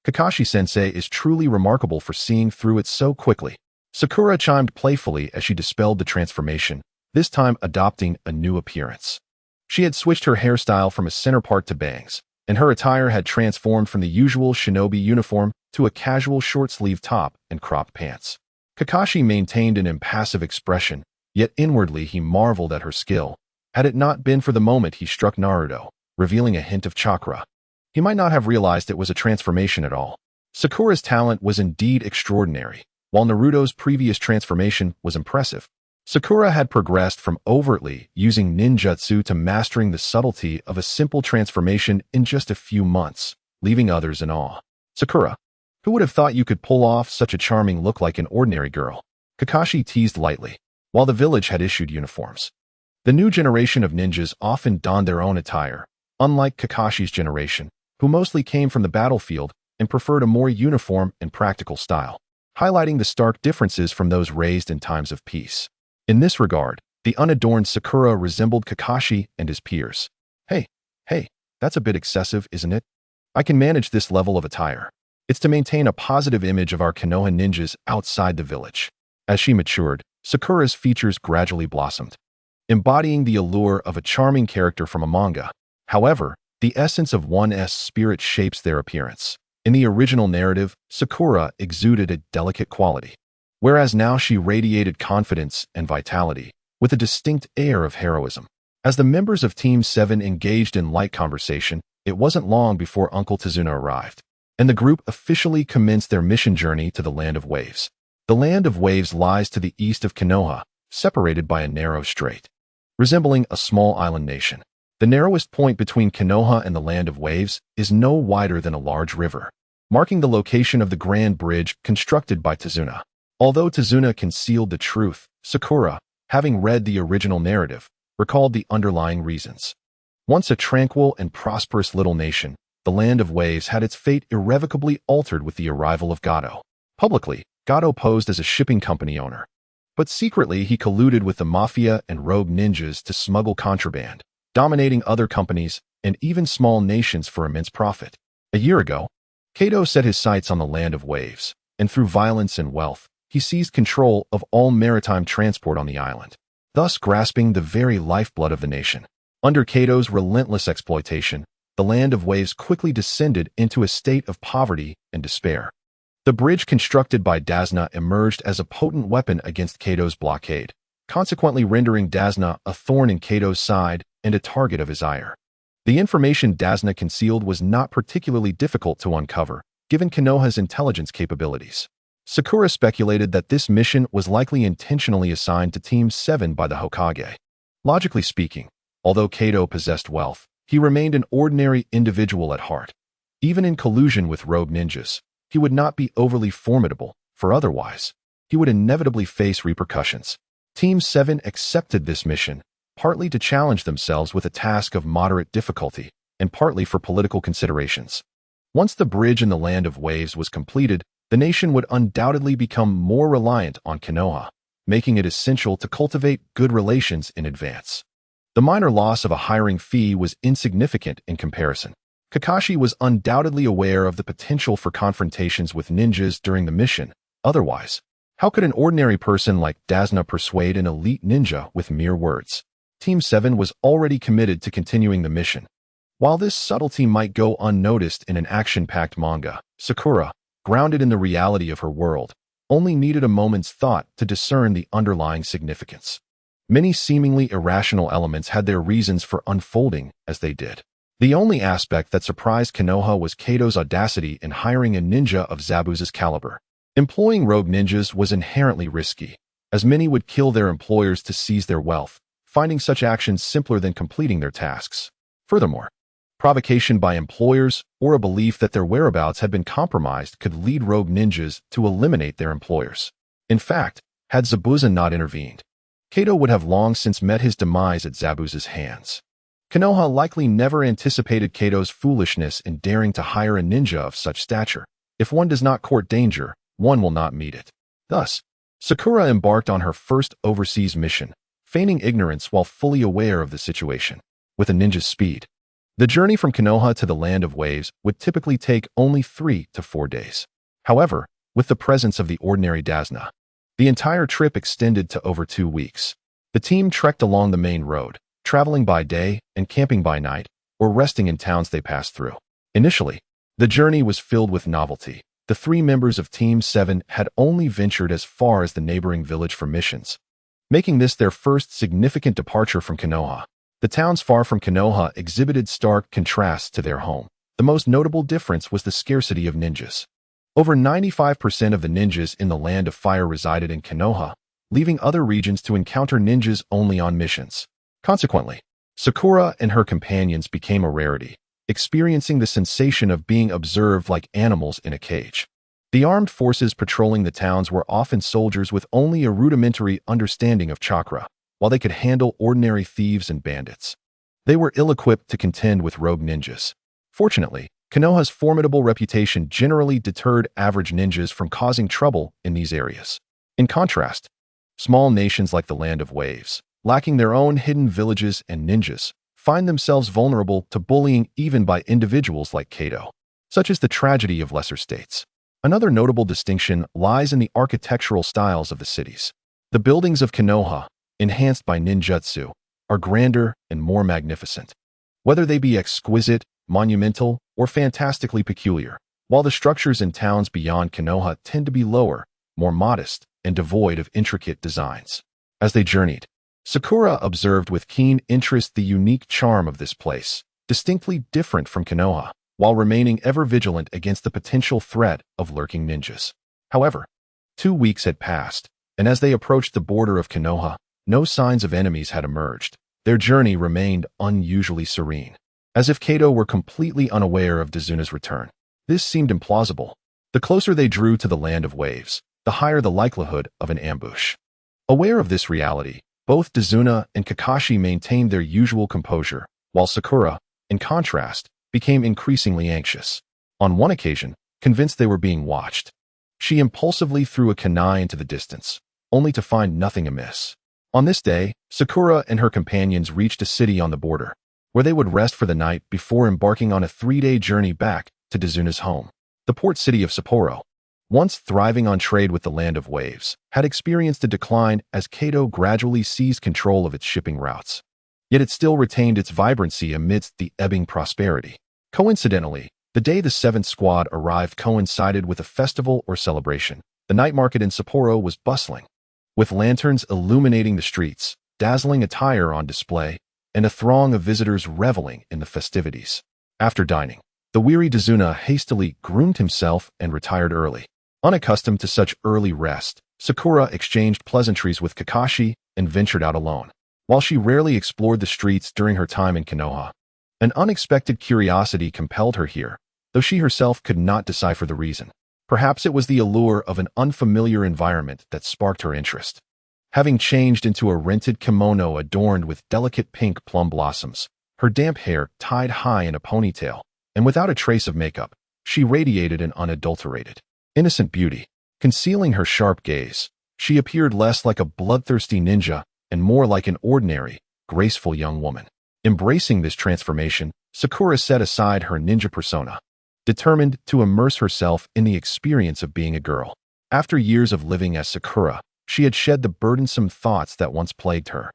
Kakashi-sensei is truly remarkable for seeing through it so quickly. Sakura chimed playfully as she dispelled the transformation, this time adopting a new appearance. She had switched her hairstyle from a center part to bangs, and her attire had transformed from the usual shinobi uniform to a casual short-sleeved top and cropped pants. Kakashi maintained an impassive expression, yet inwardly he marveled at her skill. Had it not been for the moment he struck Naruto, revealing a hint of chakra, he might not have realized it was a transformation at all. Sakura's talent was indeed extraordinary, while Naruto's previous transformation was impressive. Sakura had progressed from overtly using ninjutsu to mastering the subtlety of a simple transformation in just a few months, leaving others in awe. Sakura, who would have thought you could pull off such a charming look like an ordinary girl? Kakashi teased lightly, while the village had issued uniforms. The new generation of ninjas often donned their own attire, unlike Kakashi's generation, who mostly came from the battlefield and preferred a more uniform and practical style, highlighting the stark differences from those raised in times of peace. In this regard, the unadorned Sakura resembled Kakashi and his peers. Hey, that's a bit excessive, isn't it? I can manage this level of attire. It's to maintain a positive image of our Konoha ninjas outside the village. As she matured, Sakura's features gradually blossomed, embodying the allure of a charming character from a manga. However, the essence of one's spirit shapes their appearance. In the original narrative, Sakura exuded a delicate quality, whereas now she radiated confidence and vitality, with a distinct air of heroism. As the members of Team 7 engaged in light conversation, it wasn't long before Uncle Tazuna arrived, and the group officially commenced their mission journey to the Land of Waves. The Land of Waves lies to the east of Konoha, separated by a narrow strait, resembling a small island nation. The narrowest point between Konoha and the Land of Waves is no wider than a large river, marking the location of the Grand Bridge constructed by Tazuna. Although Tazuna concealed the truth, Sakura, having read the original narrative, recalled the underlying reasons. Once a tranquil and prosperous little nation, the Land of Waves had its fate irrevocably altered with the arrival of Gato. Publicly, Gato posed as a shipping company owner, but secretly he colluded with the mafia and rogue ninjas to smuggle contraband, dominating other companies and even small nations for immense profit. A year ago, Kato set his sights on the Land of Waves, and through violence and wealth, he seized control of all maritime transport on the island, thus grasping the very lifeblood of the nation. Under Kato's relentless exploitation, the Land of Waves quickly descended into a state of poverty and despair. The bridge constructed by Dazna emerged as a potent weapon against Kato's blockade, consequently rendering Dazna a thorn in Kato's side and a target of his ire. The information Dazna concealed was not particularly difficult to uncover, given Konoha's intelligence capabilities. Sakura speculated that this mission was likely intentionally assigned to Team 7 by the Hokage. Logically speaking, although Kato possessed wealth, he remained an ordinary individual at heart. Even in collusion with rogue ninjas, he would not be overly formidable, for otherwise, he would inevitably face repercussions. Team 7 accepted this mission, partly to challenge themselves with a task of moderate difficulty, and partly for political considerations. Once the bridge in the Land of Waves was completed, the nation would undoubtedly become more reliant on Konoha, making it essential to cultivate good relations in advance. The minor loss of a hiring fee was insignificant in comparison. Kakashi was undoubtedly aware of the potential for confrontations with ninjas during the mission. Otherwise, how could an ordinary person like Dazna persuade an elite ninja with mere words? Team 7 was already committed to continuing the mission. While this subtlety might go unnoticed in an action-packed manga, Sakura, grounded in the reality of her world, only needed a moment's thought to discern the underlying significance. Many seemingly irrational elements had their reasons for unfolding as they did. The only aspect that surprised Konoha was Kato's audacity in hiring a ninja of Zabuza's caliber. Employing rogue ninjas was inherently risky, as many would kill their employers to seize their wealth, finding such actions simpler than completing their tasks. Furthermore, provocation by employers or a belief that their whereabouts had been compromised could lead rogue ninjas to eliminate their employers. In fact, had Zabuza not intervened, Kato would have long since met his demise at Zabuza's hands. Konoha likely never anticipated Kato's foolishness in daring to hire a ninja of such stature. If one does not court danger, one will not meet it. Thus, Sakura embarked on her first overseas mission, feigning ignorance while fully aware of the situation. With a ninja's speed, the journey from Konoha to the Land of Waves would typically take only 3 to 4 days. However, with the presence of the ordinary Dazna, the entire trip extended to over 2 weeks. The team trekked along the main road, traveling by day and camping by night, or resting in towns they passed through. Initially, the journey was filled with novelty. The 3 members of Team 7 had only ventured as far as the neighboring village for missions, making this their first significant departure from Konoha. The towns far from Konoha exhibited stark contrasts to their home. The most notable difference was the scarcity of ninjas. Over 95% of the ninjas in the Land of Fire resided in Konoha, leaving other regions to encounter ninjas only on missions. Consequently, Sakura and her companions became a rarity, experiencing the sensation of being observed like animals in a cage. The armed forces patrolling the towns were often soldiers with only a rudimentary understanding of chakra, while they could handle ordinary thieves and bandits. They were ill-equipped to contend with rogue ninjas. Fortunately, Konoha's formidable reputation generally deterred average ninjas from causing trouble in these areas. In contrast, small nations like the Land of Waves, lacking their own hidden villages and ninjas, find themselves vulnerable to bullying even by individuals like Kato. Such is the tragedy of lesser states. Another notable distinction lies in the architectural styles of the cities. The buildings of Konoha, enhanced by ninjutsu, are grander and more magnificent. Whether they be exquisite, monumental, or fantastically peculiar, while the structures in towns beyond Konoha tend to be lower, more modest, and devoid of intricate designs. As they journeyed, Sakura observed with keen interest the unique charm of this place, distinctly different from Konoha, while remaining ever vigilant against the potential threat of lurking ninjas. However, 2 weeks had passed, and as they approached the border of Konoha, no signs of enemies had emerged. Their journey remained unusually serene, as if Kato were completely unaware of Dezuna's return. This seemed implausible. The closer they drew to the Land of Waves, the higher the likelihood of an ambush. Aware of this reality, both Dezuna and Kakashi maintained their usual composure, while Sakura, in contrast, became increasingly anxious. On one occasion, convinced they were being watched, she impulsively threw a kunai into the distance, only to find nothing amiss. On this day, Sakura and her companions reached a city on the border, where they would rest for the night before embarking on a 3-day journey back to Dezuna's home. The port city of Sapporo, once thriving on trade with the Land of Waves, had experienced a decline as Kato gradually seized control of its shipping routes. Yet it still retained its vibrancy amidst the ebbing prosperity. Coincidentally, the day the 7th squad arrived coincided with a festival or celebration. The night market in Sapporo was bustling, with lanterns illuminating the streets, dazzling attire on display, and a throng of visitors reveling in the festivities. After dining, the weary Dezuna hastily groomed himself and retired early. Unaccustomed to such early rest, Sakura exchanged pleasantries with Kakashi and ventured out alone. While she rarely explored the streets during her time in Konoha, an unexpected curiosity compelled her here, though she herself could not decipher the reason. Perhaps it was the allure of an unfamiliar environment that sparked her interest. Having changed into a rented kimono adorned with delicate pink plum blossoms, her damp hair tied high in a ponytail, and without a trace of makeup, she radiated an unadulterated, innocent beauty. Concealing her sharp gaze, she appeared less like a bloodthirsty ninja and more like an ordinary, graceful young woman. Embracing this transformation, Sakura set aside her ninja persona, determined to immerse herself in the experience of being a girl. After years of living as Sakura, she had shed the burdensome thoughts that once plagued her.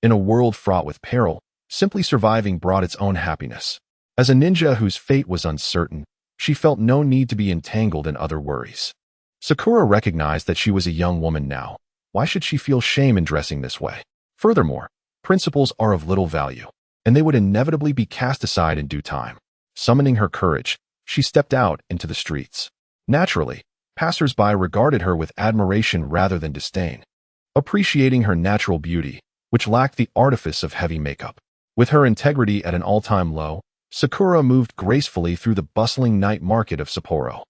In a world fraught with peril, simply surviving brought its own happiness. As a ninja whose fate was uncertain, she felt no need to be entangled in other worries. Sakura recognized that she was a young woman now. Why should she feel shame in dressing this way? Furthermore, principles are of little value, and they would inevitably be cast aside in due time. Summoning her courage, she stepped out into the streets. Naturally, passers-by regarded her with admiration rather than disdain, appreciating her natural beauty, which lacked the artifice of heavy makeup. With her integrity at an all-time low, Sakura moved gracefully through the bustling night market of Sapporo.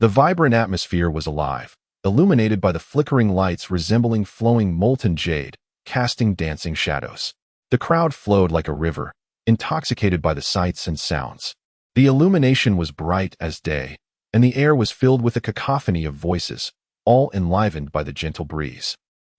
The vibrant atmosphere was alive, illuminated by the flickering lights resembling flowing molten jade, casting dancing shadows. The crowd flowed like a river, intoxicated by the sights and sounds. The illumination was bright as day, and the air was filled with a cacophony of voices, all enlivened by the gentle breeze.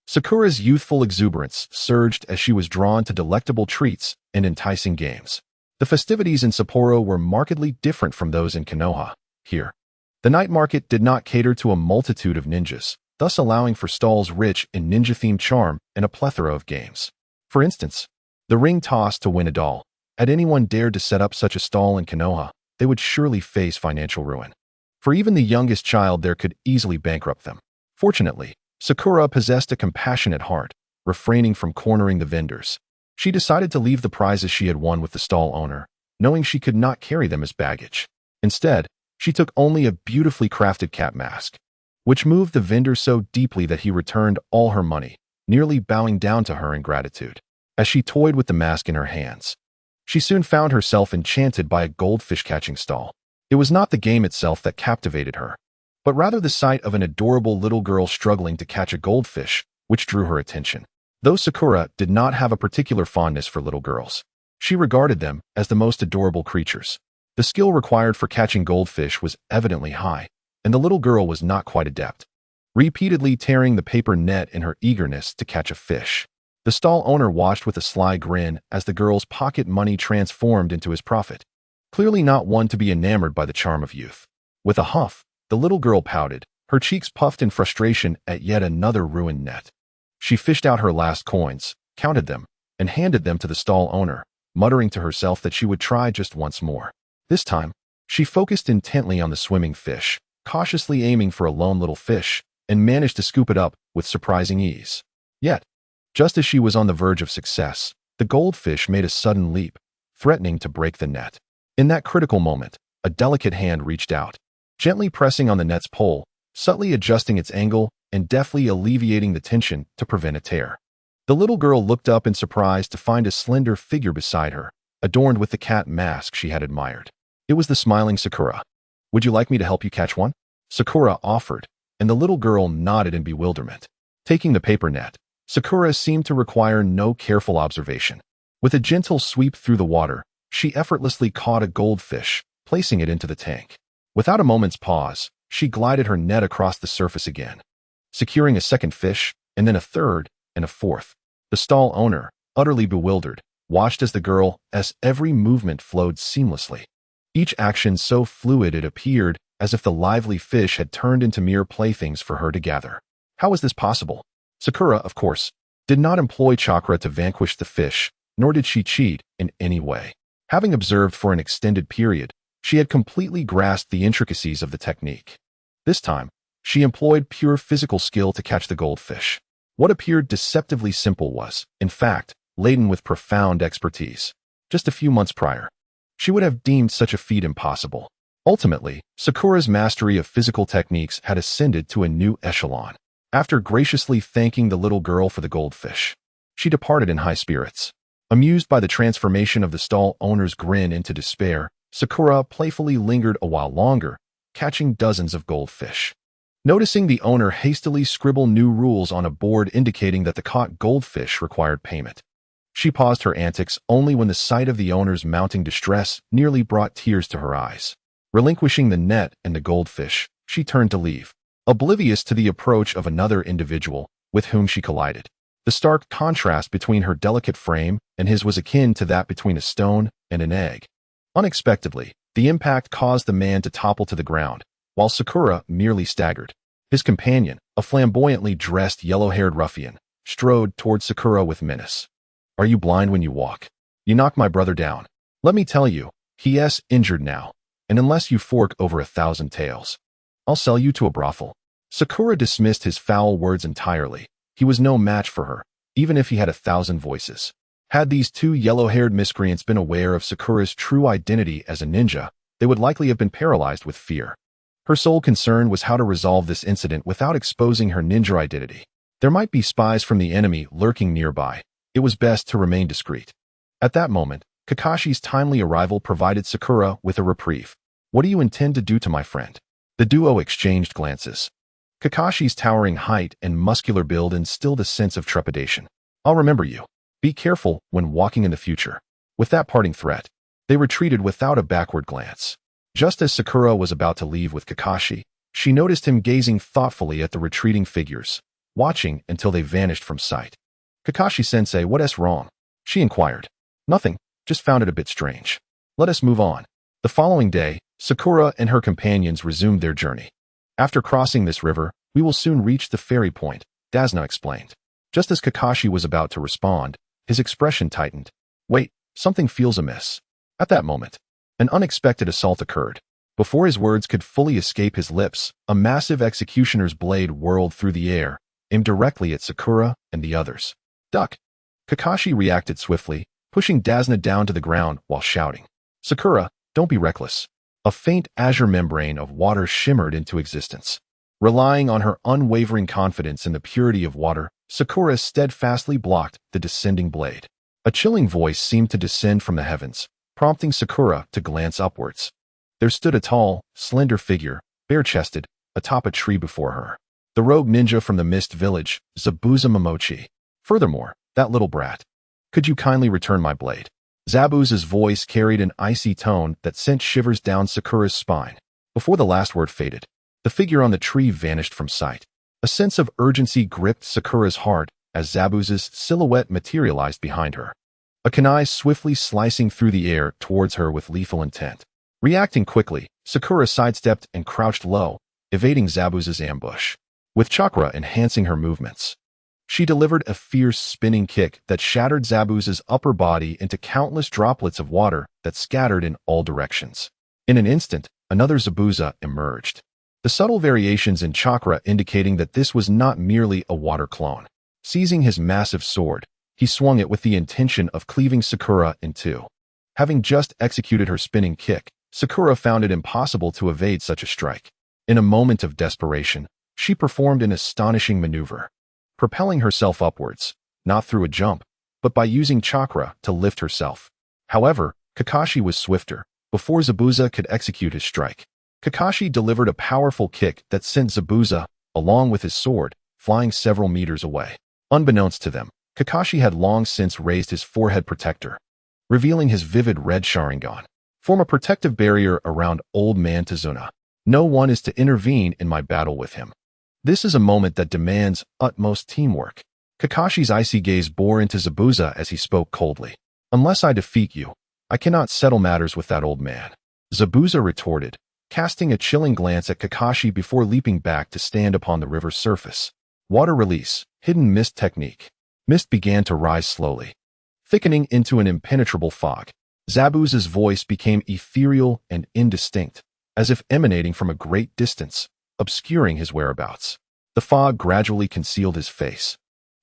Sakura's youthful exuberance surged as she was drawn to delectable treats and enticing games. The festivities in Sapporo were markedly different from those in Konoha. Here, the night market did not cater to a multitude of ninjas, thus allowing for stalls rich in ninja-themed charm and a plethora of games. For instance, the ring toss to win a doll, Had anyone dared to set up such a stall in Konoha, they would surely face financial ruin. For even the youngest child there could easily bankrupt them. Fortunately, Sakura possessed a compassionate heart, refraining from cornering the vendors. She decided to leave the prizes she had won with the stall owner, knowing she could not carry them as baggage. Instead, she took only a beautifully crafted cat mask, which moved the vendor so deeply that he returned all her money, nearly bowing down to her in gratitude. As she toyed with the mask in her hands, she soon found herself enchanted by a goldfish-catching stall. It was not the game itself that captivated her, but rather the sight of an adorable little girl struggling to catch a goldfish, which drew her attention. Though Sakura did not have a particular fondness for little girls, she regarded them as the most adorable creatures. The skill required for catching goldfish was evidently high, and the little girl was not quite adept, repeatedly tearing the paper net in her eagerness to catch a fish. The stall owner watched with a sly grin as the girl's pocket money transformed into his profit, clearly not one to be enamored by the charm of youth. With a huff, the little girl pouted, her cheeks puffed in frustration at yet another ruined net. She fished out her last coins, counted them, and handed them to the stall owner, muttering to herself that she would try just once more. This time, she focused intently on the swimming fish, cautiously aiming for a lone little fish, and managed to scoop it up with surprising ease. Yet, just as she was on the verge of success, the goldfish made a sudden leap, threatening to break the net. In that critical moment, a delicate hand reached out, gently pressing on the net's pole, subtly adjusting its angle, and deftly alleviating the tension to prevent a tear. The little girl looked up in surprise to find a slender figure beside her, adorned with the cat mask she had admired. It was the smiling Sakura. "Would you like me to help you catch one?" Sakura offered, and the little girl nodded in bewilderment. Taking the paper net, Sakura seemed to require no careful observation. With a gentle sweep through the water, she effortlessly caught a goldfish, placing it into the tank. Without a moment's pause, she glided her net across the surface again, securing a second fish, and then a third, and a fourth. The stall owner, utterly bewildered, watched as the girl's every movement flowed seamlessly. Each action so fluid it appeared as if the lively fish had turned into mere playthings for her to gather. How was this possible? Sakura, of course, did not employ chakra to vanquish the fish, nor did she cheat in any way. Having observed for an extended period, she had completely grasped the intricacies of the technique. This time, she employed pure physical skill to catch the goldfish. What appeared deceptively simple was, in fact, laden with profound expertise. Just a few months prior, she would have deemed such a feat impossible. Ultimately, Sakura's mastery of physical techniques had ascended to a new echelon. After graciously thanking the little girl for the goldfish, she departed in high spirits. Amused by the transformation of the stall owner's grin into despair, Sakura playfully lingered a while longer, catching dozens of goldfish. Noticing the owner hastily scribble new rules on a board indicating that the caught goldfish required payment, she paused her antics only when the sight of the owner's mounting distress nearly brought tears to her eyes. Relinquishing the net and the goldfish, she turned to leave, oblivious to the approach of another individual with whom she collided. The stark contrast between her delicate frame and his was akin to that between a stone and an egg. Unexpectedly, the impact caused the man to topple to the ground, while Sakura merely staggered. His companion, a flamboyantly dressed yellow-haired ruffian, strode toward Sakura with menace. "Are you blind when you walk? You knocked my brother down. Let me tell you, he's injured now, and unless you fork over 1,000 taels, I'll sell you to a brothel." Sakura dismissed his foul words entirely. He was no match for her, even if he had 1,000 voices. Had these two yellow-haired miscreants been aware of Sakura's true identity as a ninja, they would likely have been paralyzed with fear. Her sole concern was how to resolve this incident without exposing her ninja identity. There might be spies from the enemy lurking nearby. It was best to remain discreet. At that moment, Kakashi's timely arrival provided Sakura with a reprieve. "What do you intend to do to my friend?" The duo exchanged glances. Kakashi's towering height and muscular build instilled a sense of trepidation. "I'll remember you. Be careful when walking in the future." With that parting threat, they retreated without a backward glance. Just as Sakura was about to leave with Kakashi, she noticed him gazing thoughtfully at the retreating figures, watching until they vanished from sight. "Kakashi-sensei, what's wrong?" she inquired. "Nothing, just found it a bit strange. Let us move on." The following day, Sakura and her companions resumed their journey. "After crossing this river, we will soon reach the ferry point," Dasna explained. Just as Kakashi was about to respond, his expression tightened. "Wait, Something feels amiss. At that moment, an unexpected assault occurred. Before his words could fully escape his lips, a massive executioner's blade whirled through the air, aimed directly at Sakura and the others. Duck! Kakashi reacted swiftly, pushing Dasna down to the ground while shouting, "Sakura, don't be reckless." A faint azure membrane of water shimmered into existence. Relying on her unwavering confidence in the purity of water, Sakura steadfastly blocked the descending blade. A chilling voice seemed to descend from the heavens, prompting Sakura to glance upwards. There stood a tall, slender figure, bare-chested, atop a tree before her. The rogue ninja from the Mist Village, Zabuza Momochi. Furthermore, that little brat. Could you kindly return my blade? Zabuza's voice carried an icy tone that sent shivers down Sakura's spine. Before the last word faded, the figure on the tree vanished from sight. A sense of urgency gripped Sakura's heart as Zabuza's silhouette materialized behind her. A kunai swiftly slicing through the air towards her with lethal intent. Reacting quickly, Sakura sidestepped and crouched low, evading Zabuza's ambush. With chakra enhancing her movements, she delivered a fierce spinning kick that shattered Zabuza's upper body into countless droplets of water that scattered in all directions. In an instant, another Zabuza emerged. The subtle variations in chakra indicating that this was not merely a water clone. Seizing his massive sword, he swung it with the intention of cleaving Sakura in two. Having just executed her spinning kick, Sakura found it impossible to evade such a strike. In a moment of desperation, she performed an astonishing maneuver, propelling herself upwards, not through a jump, but by using chakra to lift herself. However, Kakashi was swifter. Before Zabuza could execute his strike, Kakashi delivered a powerful kick that sent Zabuza, along with his sword, flying several meters away. Unbeknownst to them, Kakashi had long since raised his forehead protector, revealing his vivid red Sharingan. Form a protective barrier around Old Man Tazuna. No one is to intervene in my battle with him. This is a moment that demands utmost teamwork. Kakashi's icy gaze bore into Zabuza as he spoke coldly. Unless I defeat you, I cannot settle matters with that old man. Zabuza retorted, casting a chilling glance at Kakashi before leaping back to stand upon the river's surface. Water release, hidden mist technique. Mist began to rise slowly, thickening into an impenetrable fog. Zabuza's voice became ethereal and indistinct, as if emanating from a great distance, obscuring his whereabouts. The fog gradually concealed his face,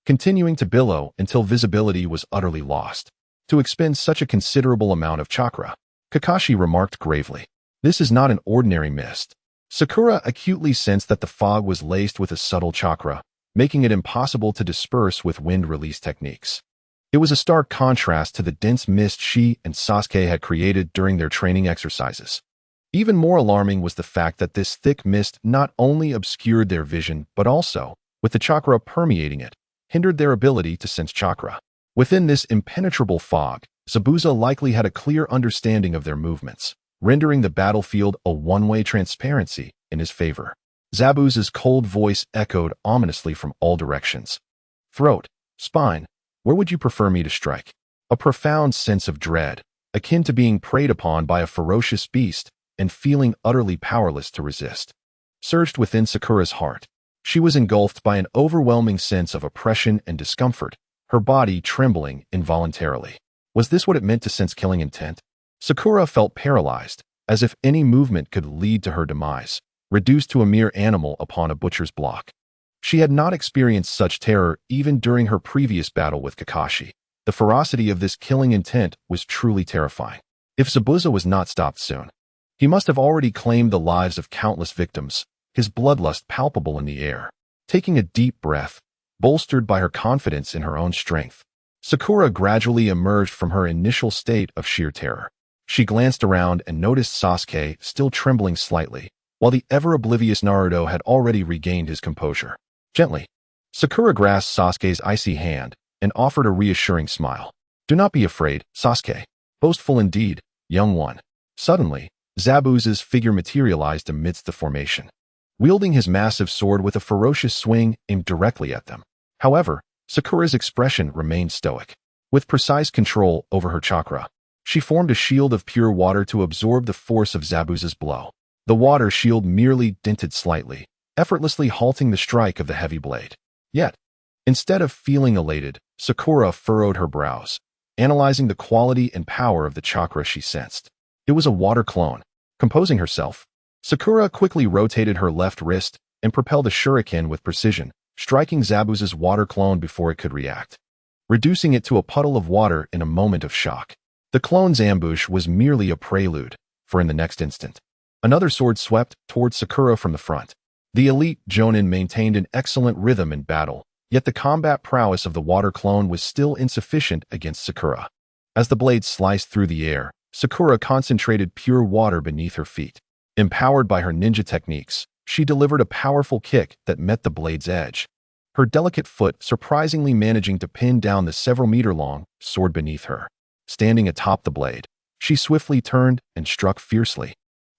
continuing to billow until visibility was utterly lost. To expend such a considerable amount of chakra, Kakashi remarked gravely, "This is not an ordinary mist." Sakura acutely sensed that the fog was laced with a subtle chakra, making it impossible to disperse with wind release techniques. It was a stark contrast to the dense mist she and Sasuke had created during their training exercises. Even more alarming was the fact that this thick mist not only obscured their vision, but also, with the chakra permeating it, hindered their ability to sense chakra. Within this impenetrable fog, Zabuza likely had a clear understanding of their movements, rendering the battlefield a one-way transparency in his favor. Zabuza's cold voice echoed ominously from all directions. "Throat, spine, where would you prefer me to strike?" A profound sense of dread, akin to being preyed upon by a ferocious beast and feeling utterly powerless to resist, surged within Sakura's heart. She was engulfed by an overwhelming sense of oppression and discomfort, her body trembling involuntarily. Was this what it meant to sense killing intent? Sakura felt paralyzed, as if any movement could lead to her demise, reduced to a mere animal upon a butcher's block. She had not experienced such terror even during her previous battle with Kakashi. The ferocity of this killing intent was truly terrifying. If Zabuza was not stopped soon, he must have already claimed the lives of countless victims, his bloodlust palpable in the air. Taking a deep breath, bolstered by her confidence in her own strength, Sakura gradually emerged from her initial state of sheer terror. She glanced around and noticed Sasuke still trembling slightly, while the ever-oblivious Naruto had already regained his composure. Gently, Sakura grasped Sasuke's icy hand and offered a reassuring smile. "Do not be afraid, Sasuke. Boastful indeed, young one." Suddenly, Zabuza's figure materialized amidst the formation, wielding his massive sword with a ferocious swing aimed directly at them. However, Sakura's expression remained stoic. With precise control over her chakra, she formed a shield of pure water to absorb the force of Zabuza's blow. The water shield merely dented slightly, effortlessly halting the strike of the heavy blade. Yet, instead of feeling elated, Sakura furrowed her brows, analyzing the quality and power of the chakra she sensed. It was a water clone. Composing herself, Sakura quickly rotated her left wrist and propelled a shuriken with precision, striking Zabuza's water clone before it could react, reducing it to a puddle of water in a moment of shock. The clone's ambush was merely a prelude, for in the next instant, another sword swept towards Sakura from the front. The elite Jonin maintained an excellent rhythm in battle, yet the combat prowess of the water clone was still insufficient against Sakura. As the blade sliced through the air, Sakura concentrated pure water beneath her feet. Empowered by her ninja techniques, she delivered a powerful kick that met the blade's edge, her delicate foot surprisingly managing to pin down the several-meter-long sword beneath her. Standing atop the blade, she swiftly turned and struck fiercely,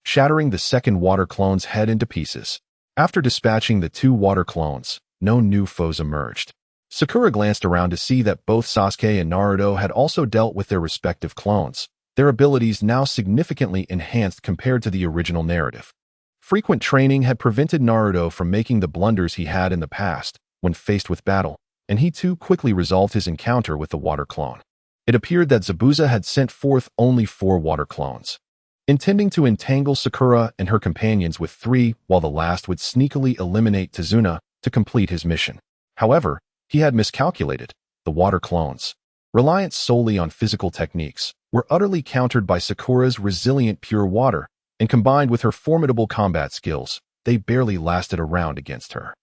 shattering the second water clone's head into pieces. After dispatching the two water clones, no new foes emerged. Sakura glanced around to see that both Sasuke and Naruto had also dealt with their respective clones, their abilities now significantly enhanced compared to the original narrative. Frequent training had prevented Naruto from making the blunders he had in the past when faced with battle, and he too quickly resolved his encounter with the water clone. It appeared that Zabuza had sent forth only 4 water clones, intending to entangle Sakura and her companions with 3, while the last would sneakily eliminate Tazuna to complete his mission. However, he had miscalculated. The water clones, reliant solely on physical techniques, were utterly countered by Sakura's resilient pure water, and combined with her formidable combat skills, they barely lasted a round against her.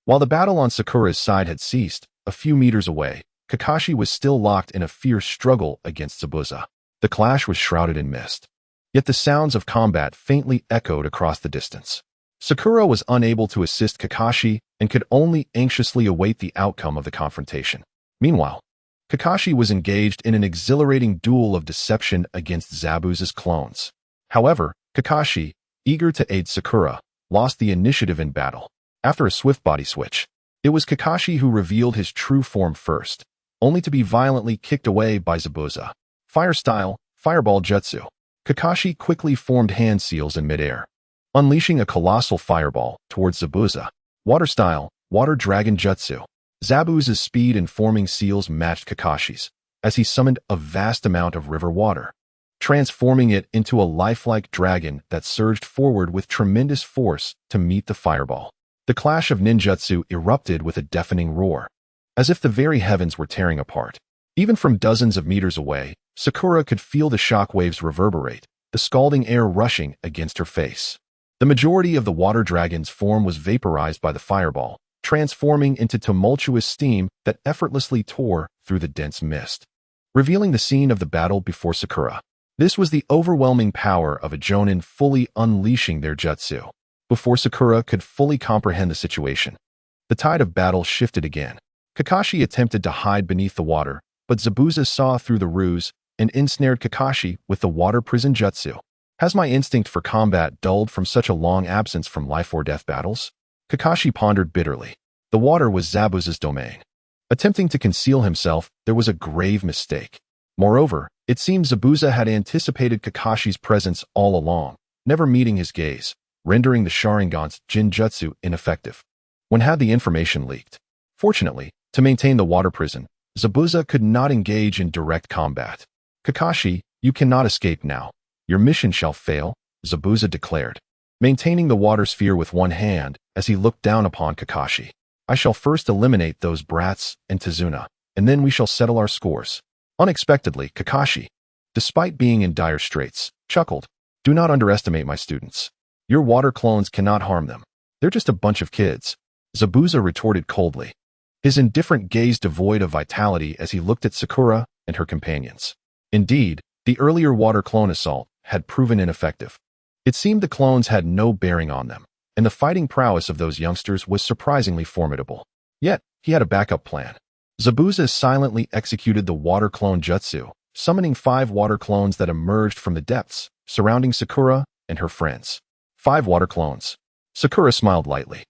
While the battle on Sakura's side had ceased, a few meters away, Kakashi was still locked in a fierce struggle against Zabuza. The clash was shrouded in mist, yet the sounds of combat faintly echoed across the distance. Sakura was unable to assist Kakashi and could only anxiously await the outcome of the confrontation. Meanwhile, Kakashi was engaged in an exhilarating duel of deception against Zabuza's clones. However, Kakashi, eager to aid Sakura, lost the initiative in battle. After a swift body switch, it was Kakashi who revealed his true form first, only to be violently kicked away by Zabuza. Fire style, fireball jutsu. Kakashi quickly formed hand seals in midair, unleashing a colossal fireball towards Zabuza. Water style, water dragon jutsu. Zabuza's speed in forming seals matched Kakashi's, as he summoned a vast amount of river water, transforming it into a lifelike dragon that surged forward with tremendous force to meet the fireball. The clash of ninjutsu erupted with a deafening roar, as if the very heavens were tearing apart. Even from dozens of meters away, Sakura could feel the shockwaves reverberate, the scalding air rushing against her face. The majority of the water dragon's form was vaporized by the fireball, transforming into tumultuous steam that effortlessly tore through the dense mist, revealing the scene of the battle before Sakura. This was the overwhelming power of a Jonin fully unleashing their jutsu. Before Sakura could fully comprehend the situation, the tide of battle shifted again. Kakashi attempted to hide beneath the water, but Zabuza saw through the ruse and ensnared Kakashi with the water prison jutsu. Has my instinct for combat dulled from such a long absence from life-or-death battles? Kakashi pondered bitterly. The water was Zabuza's domain. Attempting to conceal himself, there was a grave mistake. Moreover, it seemed Zabuza had anticipated Kakashi's presence all along, never meeting his gaze, rendering the Sharingan's Jinjutsu ineffective. When had the information leaked? Fortunately, to maintain the water prison, Zabuza could not engage in direct combat. Kakashi, you cannot escape now. Your mission shall fail, Zabuza declared, maintaining the water sphere with one hand as he looked down upon Kakashi. I shall first eliminate those brats and Tazuna, and then we shall settle our scores. Unexpectedly, Kakashi, despite being in dire straits, chuckled. Do not underestimate my students. Your water clones cannot harm them. They're just a bunch of kids. Zabuza retorted coldly, his indifferent gaze devoid of vitality as he looked at Sakura and her companions. Indeed, the earlier water clone assault had proven ineffective. It seemed the clones had no bearing on them, and the fighting prowess of those youngsters was surprisingly formidable. Yet, he had a backup plan. Zabuza silently executed the water clone jutsu, summoning 5 water clones that emerged from the depths, surrounding Sakura and her friends. 5 water clones. Sakura smiled lightly.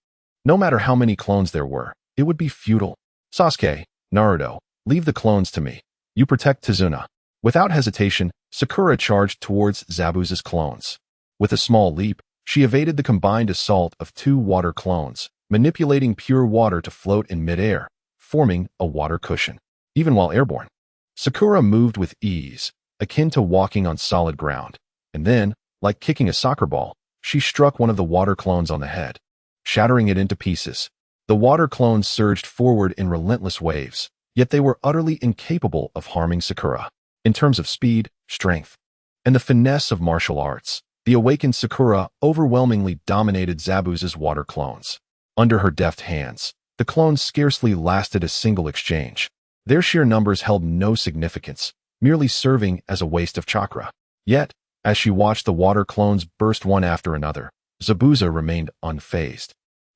No matter how many clones there were, it would be futile. Sasuke, Naruto, leave the clones to me. You protect Tazuna. Without hesitation, Sakura charged towards Zabuza's clones. With a small leap, she evaded the combined assault of 2 water clones, manipulating pure water to float in midair, forming a water cushion. Even while airborne, Sakura moved with ease, akin to walking on solid ground, and then, like kicking a soccer ball, she struck one of the water clones on the head, shattering it into pieces. The water clones surged forward in relentless waves, yet they were utterly incapable of harming Sakura. In terms of speed, strength, and the finesse of martial arts, the awakened Sakura overwhelmingly dominated Zabuza's water clones. Under her deft hands, the clones scarcely lasted a single exchange. Their sheer numbers held no significance, merely serving as a waste of chakra. Yet, as she watched the water clones burst one after another, Zabuza remained unfazed,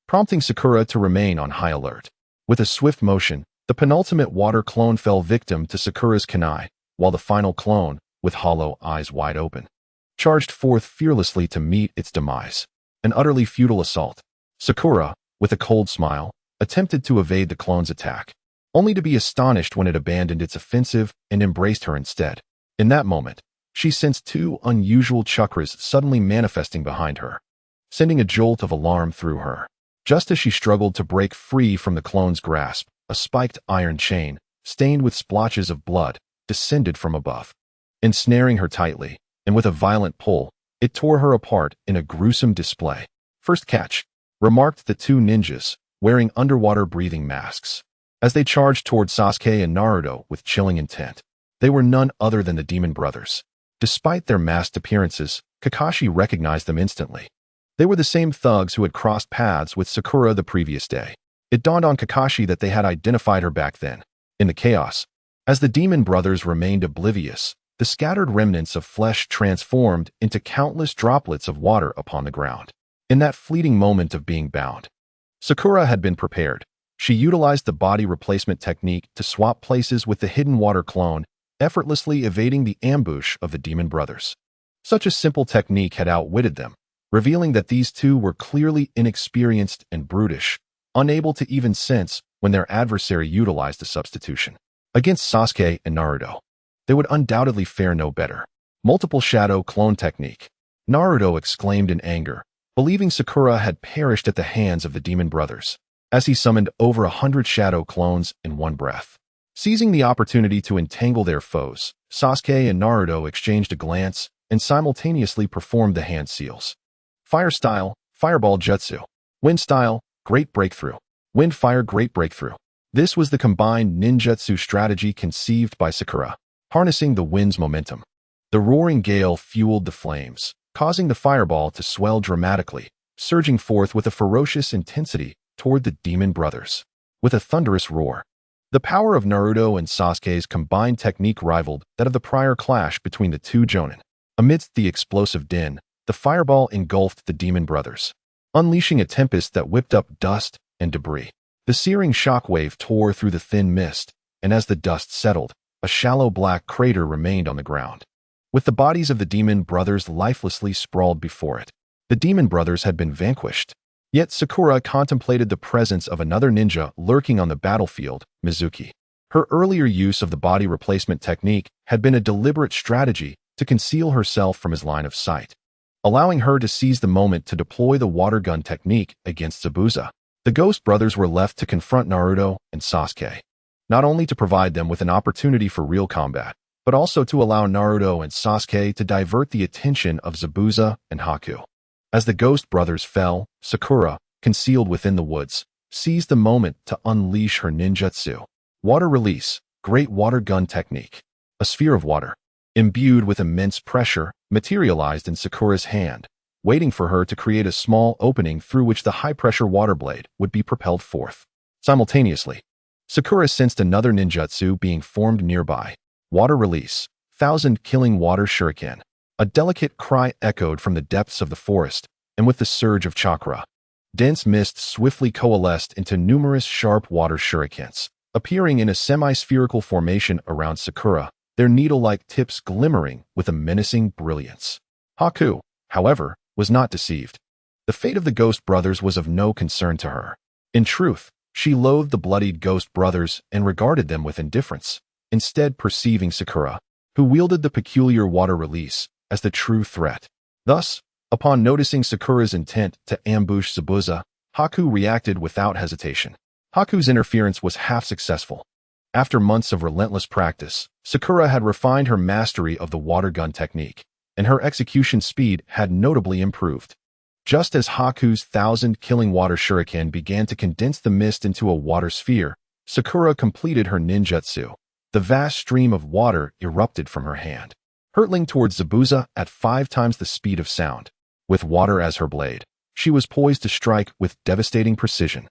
prompting Sakura to remain on high alert. With a swift motion, the penultimate water clone fell victim to Sakura's kunai, while the final clone, with hollow eyes wide open, charged forth fearlessly to meet its demise. An utterly futile assault. Sakura, with a cold smile, attempted to evade the clone's attack, only to be astonished when it abandoned its offensive and embraced her instead. In that moment, she sensed two unusual chakras suddenly manifesting behind her, sending a jolt of alarm through her. Just as she struggled to break free from the clone's grasp, a spiked iron chain, stained with splotches of blood, descended from above, ensnaring her tightly, and with a violent pull, it tore her apart in a gruesome display. "First catch," remarked the two ninjas, wearing underwater breathing masks, as they charged toward Sasuke and Naruto with chilling intent. They were none other than the demon brothers. Despite their masked appearances, Kakashi recognized them instantly. They were the same thugs who had crossed paths with Sakura the previous day. It dawned on Kakashi that they had identified her back then. In the chaos, as the demon brothers remained oblivious, the scattered remnants of flesh transformed into countless droplets of water upon the ground. In that fleeting moment of being bound, Sakura had been prepared. She utilized the body replacement technique to swap places with the hidden water clone, effortlessly evading the ambush of the demon brothers. Such a simple technique had outwitted them, revealing that these two were clearly inexperienced and brutish, unable to even sense when their adversary utilized the substitution. Against Sasuke and Naruto, they would undoubtedly fare no better. Multiple shadow clone technique. Naruto exclaimed in anger, believing Sakura had perished at the hands of the demon brothers, as he summoned over 100 shadow clones in one breath. Seizing the opportunity to entangle their foes, Sasuke and Naruto exchanged a glance and simultaneously performed the hand seals. Fire style, fireball jutsu. Wind style, great breakthrough. Wind fire, great breakthrough. This was the combined ninjutsu strategy conceived by Sakura, harnessing the wind's momentum. The roaring gale fueled the flames, causing the fireball to swell dramatically, surging forth with a ferocious intensity toward the demon brothers. With a thunderous roar, the power of Naruto and Sasuke's combined technique rivaled that of the prior clash between the two jonin. Amidst the explosive din, the fireball engulfed the demon brothers, unleashing a tempest that whipped up dust and debris. The searing shockwave tore through the thin mist, and as the dust settled, a shallow black crater remained on the ground, with the bodies of the demon brothers lifelessly sprawled before it. The demon brothers had been vanquished. Yet Sakura contemplated the presence of another ninja lurking on the battlefield, Mizuki. Her earlier use of the body replacement technique had been a deliberate strategy to conceal herself from his line of sight, allowing her to seize the moment to deploy the water gun technique against Zabuza. The Ghost brothers were left to confront Naruto and Sasuke, not only to provide them with an opportunity for real combat, but also to allow Naruto and Sasuke to divert the attention of Zabuza and Haku. As the Ghost brothers fell, Sakura, concealed within the woods, seized the moment to unleash her ninjutsu. Water release, great water gun technique. A sphere of water, imbued with immense pressure, materialized in Sakura's hand, waiting for her to create a small opening through which the high-pressure water blade would be propelled forth. Simultaneously, Sakura sensed another ninjutsu being formed nearby. Water release, thousand-killing water shuriken. A delicate cry echoed from the depths of the forest, and with the surge of chakra, dense mist swiftly coalesced into numerous sharp water shurikens, appearing in a semi-spherical formation around Sakura, their needle-like tips glimmering with a menacing brilliance. Haku, however, was not deceived. The fate of the Ghost brothers was of no concern to her. In truth, she loathed the bloodied Ghost brothers and regarded them with indifference, instead perceiving Sakura, who wielded the peculiar water release, as the true threat. Thus, upon noticing Sakura's intent to ambush Zabuza, Haku reacted without hesitation. Haku's interference was half successful. After months of relentless practice, Sakura had refined her mastery of the water gun technique, and her execution speed had notably improved. Just as Haku's 1,000-killing water shuriken began to condense the mist into a water sphere, Sakura completed her ninjutsu. The vast stream of water erupted from her hand, hurtling towards Zabuza at 5 times the speed of sound. With water as her blade, she was poised to strike with devastating precision.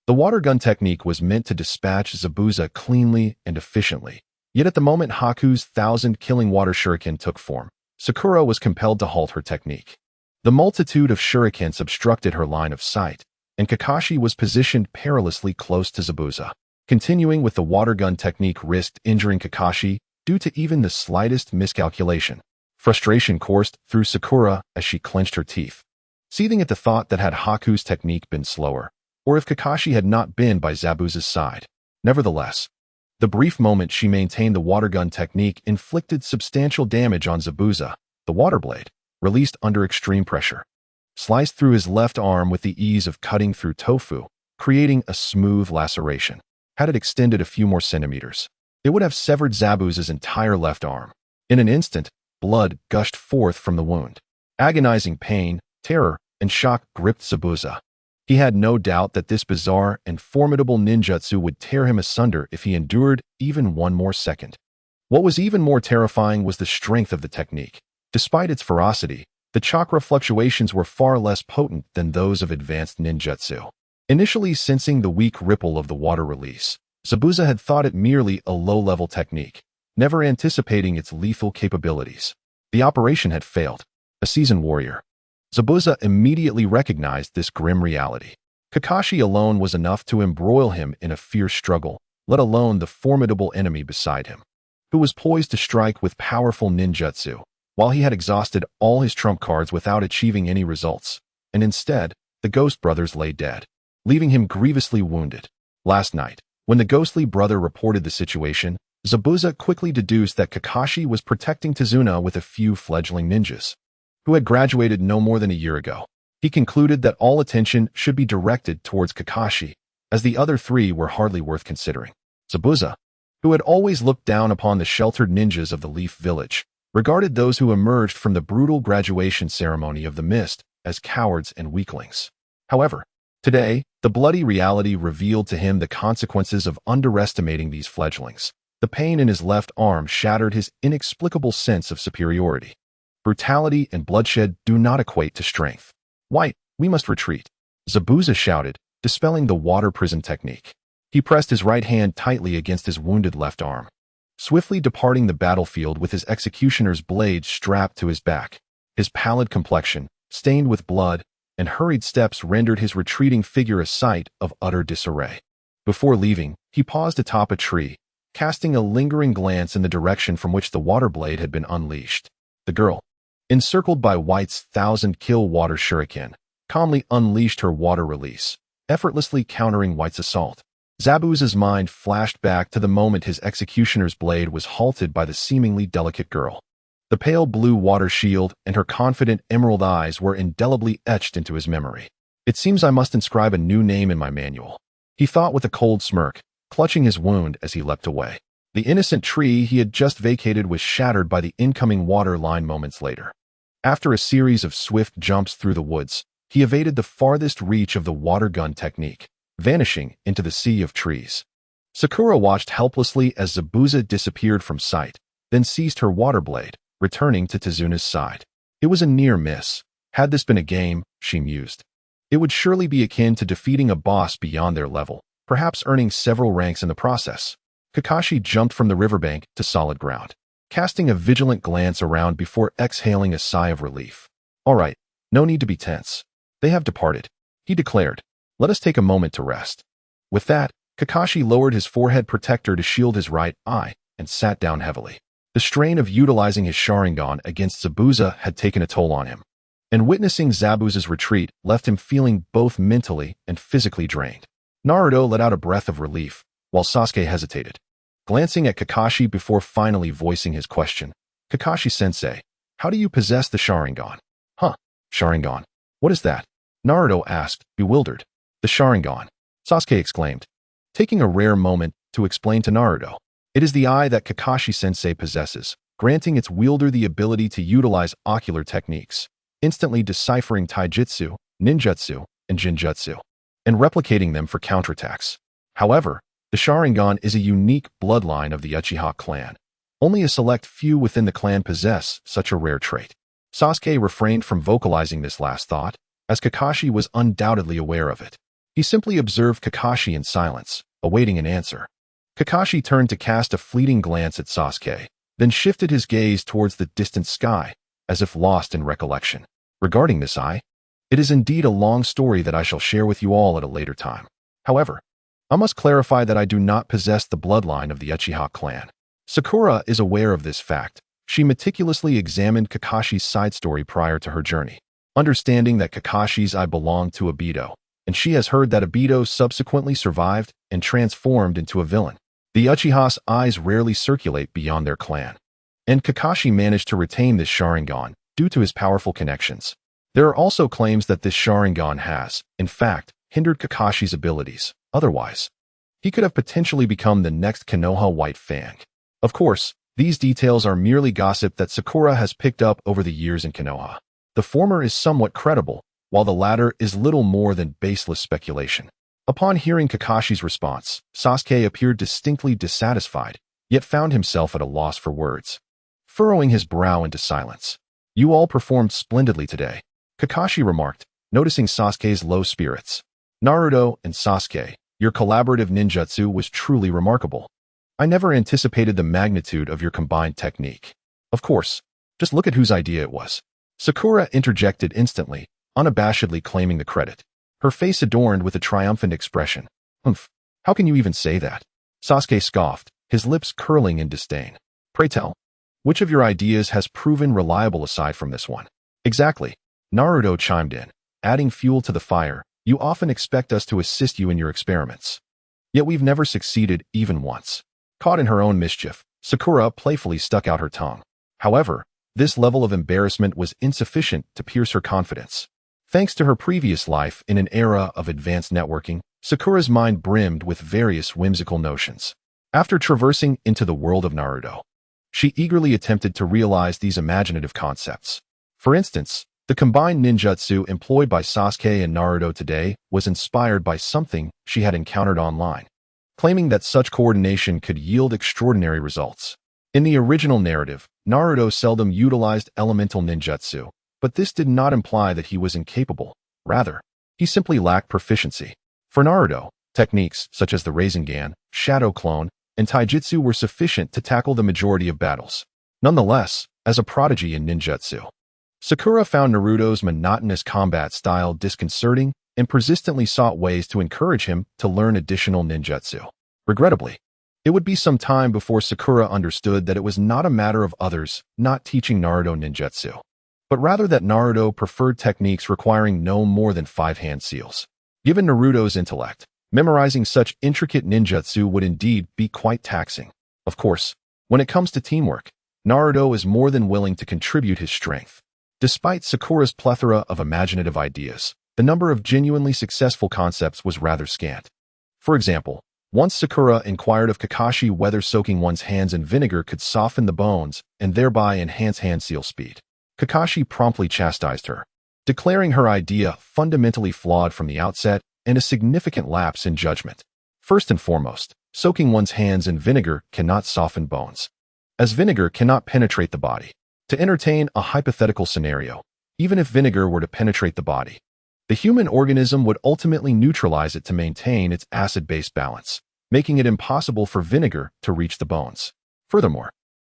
The water gun technique was meant to dispatch Zabuza cleanly and efficiently. Yet at the moment Haku's 1,000-killing water shuriken took form, Sakura was compelled to halt her technique. The multitude of shurikens obstructed her line of sight, and Kakashi was positioned perilously close to Zabuza. Continuing with the water gun technique risked injuring Kakashi due to even the slightest miscalculation. Frustration coursed through Sakura as she clenched her teeth, seething at the thought that had Haku's technique been slower, or if Kakashi had not been by Zabuza's side. Nevertheless, the brief moment she maintained the water gun technique inflicted substantial damage on Zabuza. The water blade, released under extreme pressure, sliced through his left arm with the ease of cutting through tofu, creating a smooth laceration. Had it extended a few more centimeters, it would have severed Zabuza's entire left arm. In an instant, blood gushed forth from the wound. Agonizing pain, terror, and shock gripped Zabuza. He had no doubt that this bizarre and formidable ninjutsu would tear him asunder if he endured even one more second. What was even more terrifying was the strength of the technique. Despite its ferocity, the chakra fluctuations were far less potent than those of advanced ninjutsu. Initially sensing the weak ripple of the water release, Zabuza had thought it merely a low-level technique, never anticipating its lethal capabilities. The operation had failed. A seasoned warrior, Zabuza immediately recognized this grim reality. Kakashi alone was enough to embroil him in a fierce struggle, let alone the formidable enemy beside him, who was poised to strike with powerful ninjutsu, while he had exhausted all his trump cards without achieving any results. And instead, the Ghost Brothers lay dead, leaving him grievously wounded. Last night, when the ghostly brother reported the situation, Zabuza quickly deduced that Kakashi was protecting Tazuna with a few fledgling ninjas, who had graduated no more than a year ago. He concluded that all attention should be directed towards Kakashi, as the other 3 were hardly worth considering. Zabuza, who had always looked down upon the sheltered ninjas of the Leaf Village, regarded those who emerged from the brutal graduation ceremony of the Mist as cowards and weaklings. However, today, the bloody reality revealed to him the consequences of underestimating these fledglings. The pain in his left arm shattered his inexplicable sense of superiority. Brutality and bloodshed do not equate to strength. White, we must retreat, Zabuza shouted, dispelling the water prison technique. He pressed his right hand tightly against his wounded left arm, swiftly departing the battlefield with his executioner's blade strapped to his back. His pallid complexion, stained with blood, and hurried steps rendered his retreating figure a sight of utter disarray. Before leaving, he paused atop a tree, casting a lingering glance in the direction from which the water blade had been unleashed. The girl, encircled by White's 1,000-kill water shuriken, calmly unleashed her water release, effortlessly countering White's assault. Zabuza's mind flashed back to the moment his executioner's blade was halted by the seemingly delicate girl. The pale blue water shield and her confident emerald eyes were indelibly etched into his memory. It seems I must inscribe a new name in my manual, he thought with a cold smirk, clutching his wound as he leapt away. The innocent tree he had just vacated was shattered by the incoming water line moments later. After a series of swift jumps through the woods, he evaded the farthest reach of the water gun technique, vanishing into the sea of trees. Sakura watched helplessly as Zabuza disappeared from sight, then seized her water blade, returning to Tazuna's side. It was a near miss. Had this been a game, she mused, it would surely be akin to defeating a boss beyond their level, perhaps earning several ranks in the process. Kakashi jumped from the riverbank to solid ground, casting a vigilant glance around before exhaling a sigh of relief. All right, no need to be tense. They have departed, he declared. Let us take a moment to rest. With that, Kakashi lowered his forehead protector to shield his right eye and sat down heavily. The strain of utilizing his Sharingan against Zabuza had taken a toll on him, and witnessing Zabuza's retreat left him feeling both mentally and physically drained. Naruto let out a breath of relief, while Sasuke hesitated, glancing at Kakashi before finally voicing his question. Kakashi-sensei, how do you possess the Sharingan? Huh, Sharingan. What is that? Naruto asked, bewildered. The Sharingan, Sasuke exclaimed, taking a rare moment to explain to Naruto. It is the eye that Kakashi-sensei possesses, granting its wielder the ability to utilize ocular techniques, instantly deciphering taijutsu, ninjutsu, and jinjutsu, and replicating them for counterattacks. However, the Sharingan is a unique bloodline of the Uchiha clan. Only a select few within the clan possess such a rare trait. Sasuke refrained from vocalizing this last thought, as Kakashi was undoubtedly aware of it. He simply observed Kakashi in silence, awaiting an answer. Kakashi turned to cast a fleeting glance at Sasuke, then shifted his gaze towards the distant sky, as if lost in recollection. Regarding this eye, it is indeed a long story that I shall share with you all at a later time. However, I must clarify that I do not possess the bloodline of the Uchiha clan. Sakura is aware of this fact. She meticulously examined Kakashi's side story prior to her journey, understanding that Kakashi's eye belonged to Obito, and she has heard that Obito subsequently survived and transformed into a villain. The Uchiha's eyes rarely circulate beyond their clan, and Kakashi managed to retain this Sharingan due to his powerful connections. There are also claims that this Sharingan has, in fact, hindered Kakashi's abilities. Otherwise, he could have potentially become the next Konoha White Fang. Of course, these details are merely gossip that Sakura has picked up over the years in Konoha. The former is somewhat credible, while the latter is little more than baseless speculation. Upon hearing Kakashi's response, Sasuke appeared distinctly dissatisfied, yet found himself at a loss for words. Furrowing his brow into silence. "You all performed splendidly today," Kakashi remarked, noticing Sasuke's low spirits. "Naruto and Sasuke, your collaborative ninjutsu was truly remarkable. I never anticipated the magnitude of your combined technique. Of course, just look at whose idea it was." Sakura interjected instantly, unabashedly claiming the credit, her face adorned with a triumphant expression. "Humph, how can you even say that?" Sasuke scoffed, his lips curling in disdain. "Pray tell, which of your ideas has proven reliable aside from this one?" "Exactly," Naruto chimed in, adding fuel to the fire. "You often expect us to assist you in your experiments. Yet we've never succeeded even once." Caught in her own mischief, Sakura playfully stuck out her tongue. However, this level of embarrassment was insufficient to pierce her confidence. Thanks to her previous life in an era of advanced networking, Sakura's mind brimmed with various whimsical notions. After traversing into the world of Naruto, she eagerly attempted to realize these imaginative concepts. For instance, the combined ninjutsu employed by Sasuke and Naruto today was inspired by something she had encountered online, claiming that such coordination could yield extraordinary results. In the original narrative, Naruto seldom utilized elemental ninjutsu, but this did not imply that he was incapable. Rather, he simply lacked proficiency. For Naruto, techniques such as the Rasengan, Shadow Clone, and Taijutsu were sufficient to tackle the majority of battles. Nonetheless, as a prodigy in ninjutsu, Sakura found Naruto's monotonous combat style disconcerting and persistently sought ways to encourage him to learn additional ninjutsu. Regrettably, it would be some time before Sakura understood that it was not a matter of others not teaching Naruto ninjutsu, but rather that Naruto preferred techniques requiring no more than 5 hand seals. Given Naruto's intellect, memorizing such intricate ninjutsu would indeed be quite taxing. Of course, when it comes to teamwork, Naruto is more than willing to contribute his strength. Despite Sakura's plethora of imaginative ideas, the number of genuinely successful concepts was rather scant. For example, once Sakura inquired of Kakashi whether soaking one's hands in vinegar could soften the bones and thereby enhance hand seal speed. Kakashi promptly chastised her, declaring her idea fundamentally flawed from the outset and a significant lapse in judgment. First and foremost, soaking one's hands in vinegar cannot soften bones, as vinegar cannot penetrate the body. To entertain a hypothetical scenario, even if vinegar were to penetrate the body, the human organism would ultimately neutralize it to maintain its acid-base balance, making it impossible for vinegar to reach the bones. Furthermore,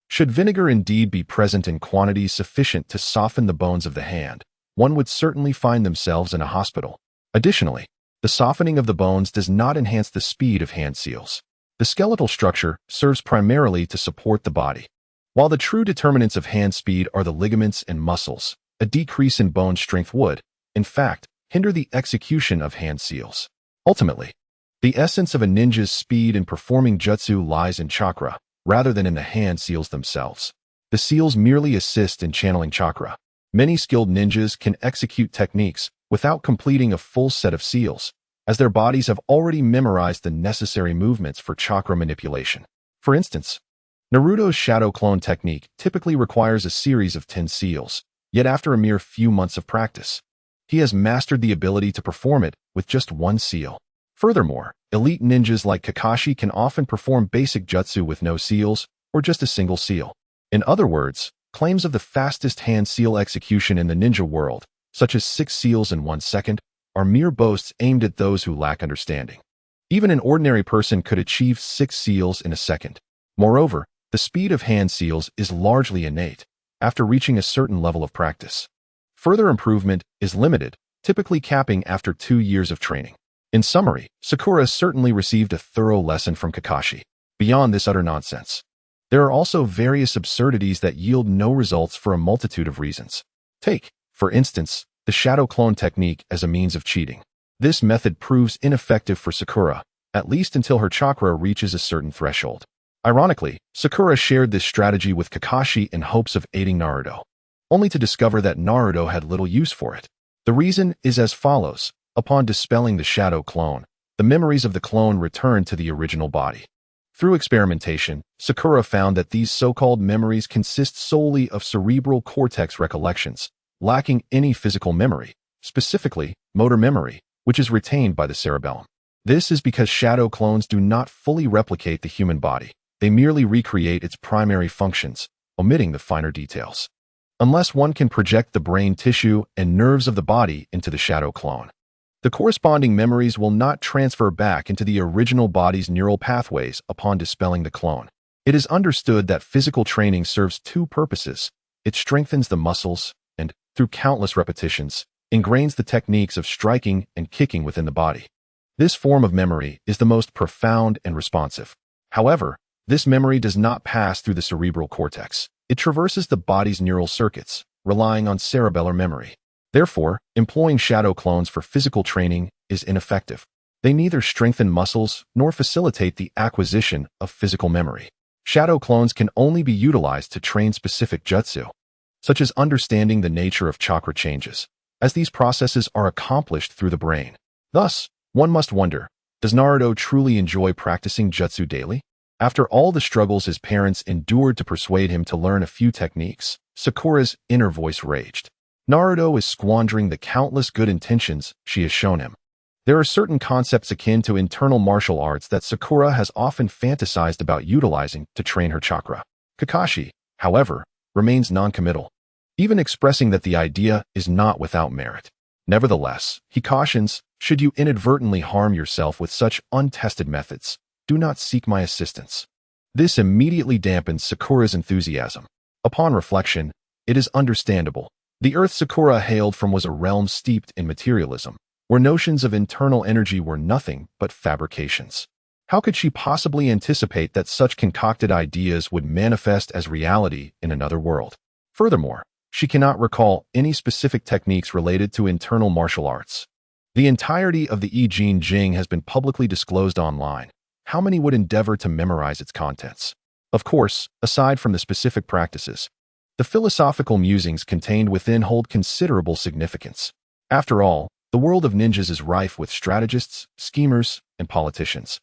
should vinegar indeed be present in quantities sufficient to soften the bones of the hand, one would certainly find themselves in a hospital. Additionally, the softening of the bones does not enhance the speed of hand seals. The skeletal structure serves primarily to support the body. While the true determinants of hand speed are the ligaments and muscles, a decrease in bone strength would, in fact, hinder the execution of hand seals. Ultimately, the essence of a ninja's speed in performing jutsu lies in chakra, rather than in the hand seals themselves. The seals merely assist in channeling chakra. Many skilled ninjas can execute techniques without completing a full set of seals, as their bodies have already memorized the necessary movements for chakra manipulation. For instance, Naruto's shadow clone technique typically requires a series of 10 seals, yet after a mere few months of practice, he has mastered the ability to perform it with just one seal. Furthermore, elite ninjas like Kakashi can often perform basic jutsu with no seals or just a single seal. In other words, claims of the fastest hand seal execution in the ninja world, such as 6 seals in 1 second, are mere boasts aimed at those who lack understanding. Even an ordinary person could achieve 6 seals in a second. Moreover, the speed of hand seals is largely innate after reaching a certain level of practice. Further improvement is limited, typically capping after 2 years of training. In summary, Sakura certainly received a thorough lesson from Kakashi. Beyond this utter nonsense, there are also various absurdities that yield no results for a multitude of reasons. Take, for instance, the shadow clone technique as a means of cheating. This method proves ineffective for Sakura, at least until her chakra reaches a certain threshold. Ironically, Sakura shared this strategy with Kakashi in hopes of aiding Naruto, only to discover that Naruto had little use for it. The reason is as follows. Upon dispelling the shadow clone, the memories of the clone returned to the original body. Through experimentation, Sakura found that these so-called memories consist solely of cerebral cortex recollections, lacking any physical memory, specifically motor memory, which is retained by the cerebellum. This is because shadow clones do not fully replicate the human body. They merely recreate its primary functions, omitting the finer details. Unless one can project the brain tissue and nerves of the body into the shadow clone, the corresponding memories will not transfer back into the original body's neural pathways upon dispelling the clone. It is understood that physical training serves 2 purposes. It strengthens the muscles and, through countless repetitions, ingrains the techniques of striking and kicking within the body. This form of memory is the most profound and responsive. However, this memory does not pass through the cerebral cortex. It traverses the body's neural circuits, relying on cerebellar memory. Therefore, employing shadow clones for physical training is ineffective. They neither strengthen muscles nor facilitate the acquisition of physical memory. Shadow clones can only be utilized to train specific jutsu, such as understanding the nature of chakra changes, as these processes are accomplished through the brain. Thus, one must wonder, does Naruto truly enjoy practicing jutsu daily? After all the struggles his parents endured to persuade him to learn a few techniques, Sakura's inner voice raged. Naruto is squandering the countless good intentions she has shown him. There are certain concepts akin to internal martial arts that Sakura has often fantasized about utilizing to train her chakra. Kakashi, however, remains non-committal, even expressing that the idea is not without merit. Nevertheless, he cautions, should you inadvertently harm yourself with such untested methods, do not seek my assistance. This immediately dampens Sakura's enthusiasm. Upon reflection, it is understandable. The earth Sakura hailed from was a realm steeped in materialism, where notions of internal energy were nothing but fabrications. How could she possibly anticipate that such concocted ideas would manifest as reality in another world? Furthermore, she cannot recall any specific techniques related to internal martial arts. The entirety of the I Ching Jing has been publicly disclosed online. How many would endeavor to memorize its contents? Of course, aside from the specific practices, the philosophical musings contained within hold considerable significance. After all, the world of ninjas is rife with strategists, schemers, and politicians.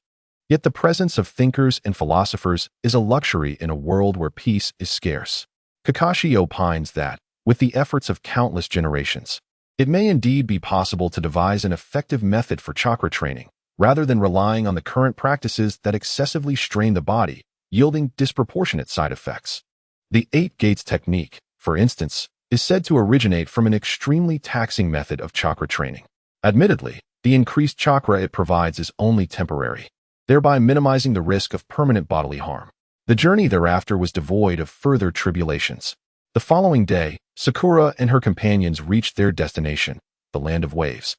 Yet the presence of thinkers and philosophers is a luxury in a world where peace is scarce. Kakashi opines that, with the efforts of countless generations, it may indeed be possible to devise an effective method for chakra training, rather than relying on the current practices that excessively strain the body, yielding disproportionate side effects. The 8 gates technique, for instance, is said to originate from an extremely taxing method of chakra training. Admittedly, the increased chakra it provides is only temporary, thereby minimizing the risk of permanent bodily harm. The journey thereafter was devoid of further tribulations. The following day, Sakura and her companions reached their destination, the Land of Waves,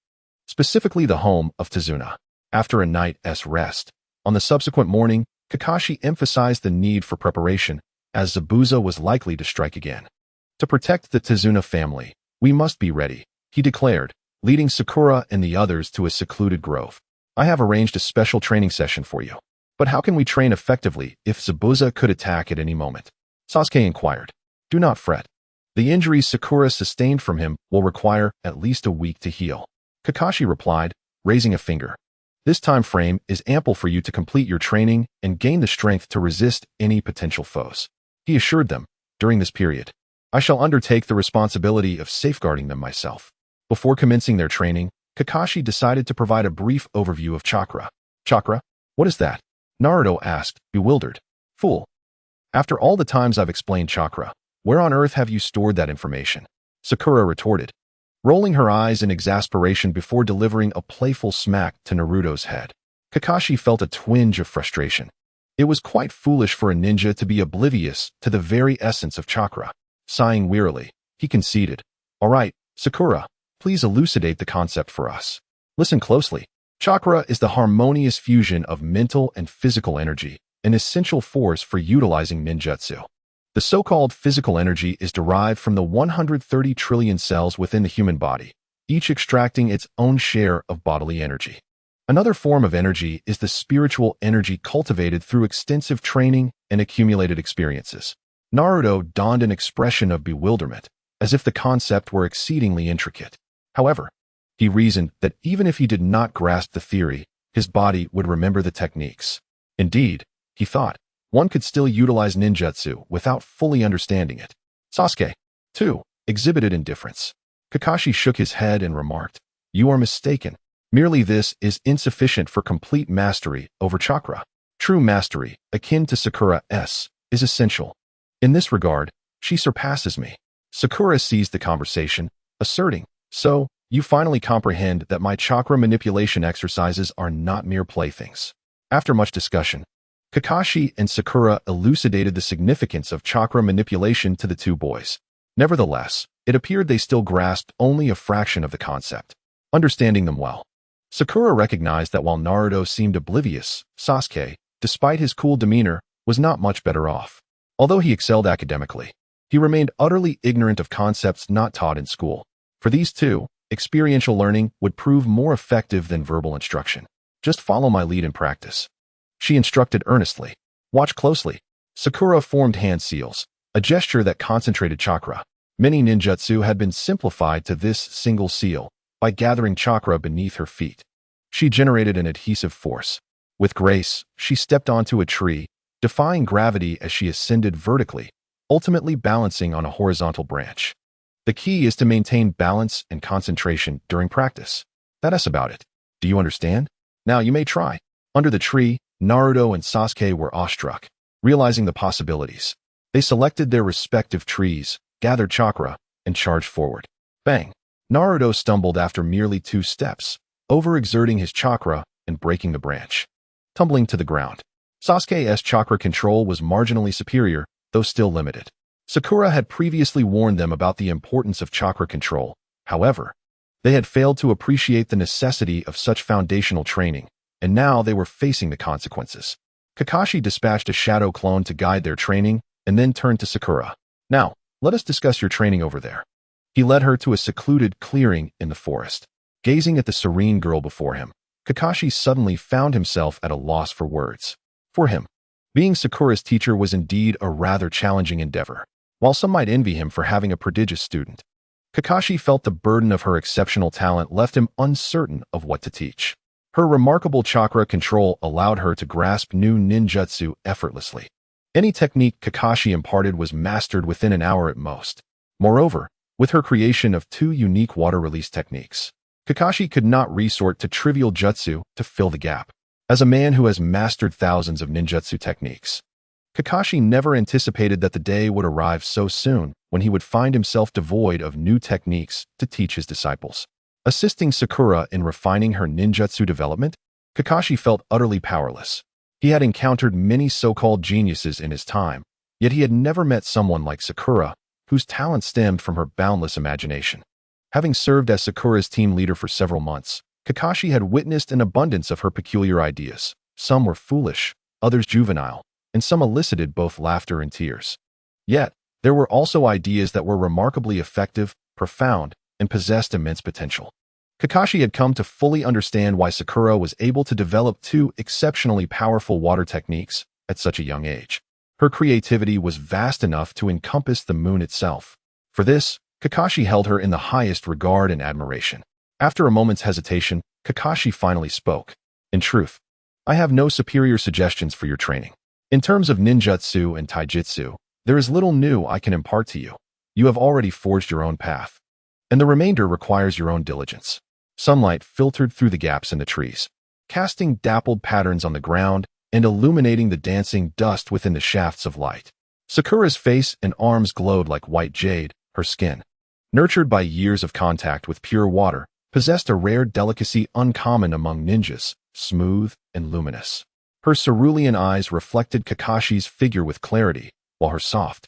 specifically the home of Tazuna. After a night's rest, on the subsequent morning, Kakashi emphasized the need for preparation, as Zabuza was likely to strike again. To protect the Tazuna family, we must be ready, he declared, leading Sakura and the others to a secluded grove. I have arranged a special training session for you. But how can we train effectively if Zabuza could attack at any moment? Sasuke inquired. Do not fret. The injuries Sakura sustained from him will require at least a week to heal. Kakashi replied, raising a finger. This time frame is ample for you to complete your training and gain the strength to resist any potential foes. He assured them, during this period, I shall undertake the responsibility of safeguarding them myself. Before commencing their training, Kakashi decided to provide a brief overview of chakra. Chakra? What is that? Naruto asked, bewildered. Fool. After all the times I've explained chakra, where on earth have you stored that information? Sakura retorted, rolling her eyes in exasperation before delivering a playful smack to Naruto's head. Kakashi felt a twinge of frustration. It was quite foolish for a ninja to be oblivious to the very essence of chakra. Sighing wearily, he conceded, all right, Sakura, please elucidate the concept for us. Listen closely. Chakra is the harmonious fusion of mental and physical energy, an essential force for utilizing ninjutsu. The so-called physical energy is derived from the 130 trillion cells within the human body, each extracting its own share of bodily energy. Another form of energy is the spiritual energy cultivated through extensive training and accumulated experiences. Naruto donned an expression of bewilderment, as if the concept were exceedingly intricate. However, he reasoned that even if he did not grasp the theory, his body would remember the techniques. Indeed, he thought, one could still utilize ninjutsu without fully understanding it. Sasuke, too, exhibited indifference. Kakashi shook his head and remarked, you are mistaken. Merely this is insufficient for complete mastery over chakra. True mastery, akin to Sakura's, is essential. In this regard, she surpasses me. Sakura seized the conversation, asserting, so, you finally comprehend that my chakra manipulation exercises are not mere playthings. After much discussion, Kakashi and Sakura elucidated the significance of chakra manipulation to the two boys. Nevertheless, it appeared they still grasped only a fraction of the concept. Understanding them well, Sakura recognized that while Naruto seemed oblivious, Sasuke, despite his cool demeanor, was not much better off. Although he excelled academically, he remained utterly ignorant of concepts not taught in school. For these two, experiential learning would prove more effective than verbal instruction. Just follow my lead in practice. She instructed earnestly. Watch closely. Sakura formed hand seals, a gesture that concentrated chakra. Many ninjutsu had been simplified to this single seal by gathering chakra beneath her feet. She generated an adhesive force. With grace, she stepped onto a tree, defying gravity as she ascended vertically, ultimately balancing on a horizontal branch. The key is to maintain balance and concentration during practice. That's about it. Do you understand? Now you may try. Under the tree, Naruto and Sasuke were awestruck, realizing the possibilities. They selected their respective trees, gathered chakra, and charged forward. Bang! Naruto stumbled after merely 2 steps, overexerting his chakra and breaking the branch, tumbling to the ground. Sasuke's chakra control was marginally superior, though still limited. Sakura had previously warned them about the importance of chakra control. However, they had failed to appreciate the necessity of such foundational training, and now they were facing the consequences. Kakashi dispatched a shadow clone to guide their training, and then turned to Sakura. Now, let us discuss your training over there. He led her to a secluded clearing in the forest. Gazing at the serene girl before him, Kakashi suddenly found himself at a loss for words. For him, being Sakura's teacher was indeed a rather challenging endeavor. While some might envy him for having a prodigious student, Kakashi felt the burden of her exceptional talent left him uncertain of what to teach. Her remarkable chakra control allowed her to grasp new ninjutsu effortlessly. Any technique Kakashi imparted was mastered within an hour at most. Moreover, with her creation of 2 unique water release techniques, Kakashi could not resort to trivial jutsu to fill the gap. As a man who has mastered thousands of ninjutsu techniques, Kakashi never anticipated that the day would arrive so soon when he would find himself devoid of new techniques to teach his disciples. Assisting Sakura in refining her ninjutsu development, Kakashi felt utterly powerless. He had encountered many so-called geniuses in his time, yet he had never met someone like Sakura, whose talent stemmed from her boundless imagination. Having served as Sakura's team leader for several months, Kakashi had witnessed an abundance of her peculiar ideas. Some were foolish, others juvenile, and some elicited both laughter and tears. Yet, there were also ideas that were remarkably effective, profound, and possessed immense potential. Kakashi had come to fully understand why Sakura was able to develop 2 exceptionally powerful water techniques at such a young age. Her creativity was vast enough to encompass the moon itself. For this, Kakashi held her in the highest regard and admiration. After a moment's hesitation, Kakashi finally spoke. In truth, I have no superior suggestions for your training. In terms of ninjutsu and taijutsu, there is little new I can impart to you. You have already forged your own path, and the remainder requires your own diligence. Sunlight filtered through the gaps in the trees, casting dappled patterns on the ground and illuminating the dancing dust within the shafts of light. Sakura's face and arms glowed like white jade. Her skin, nurtured by years of contact with pure water, possessed a rare delicacy uncommon among ninjas, smooth and luminous. Her cerulean eyes reflected Kakashi's figure with clarity, while her soft,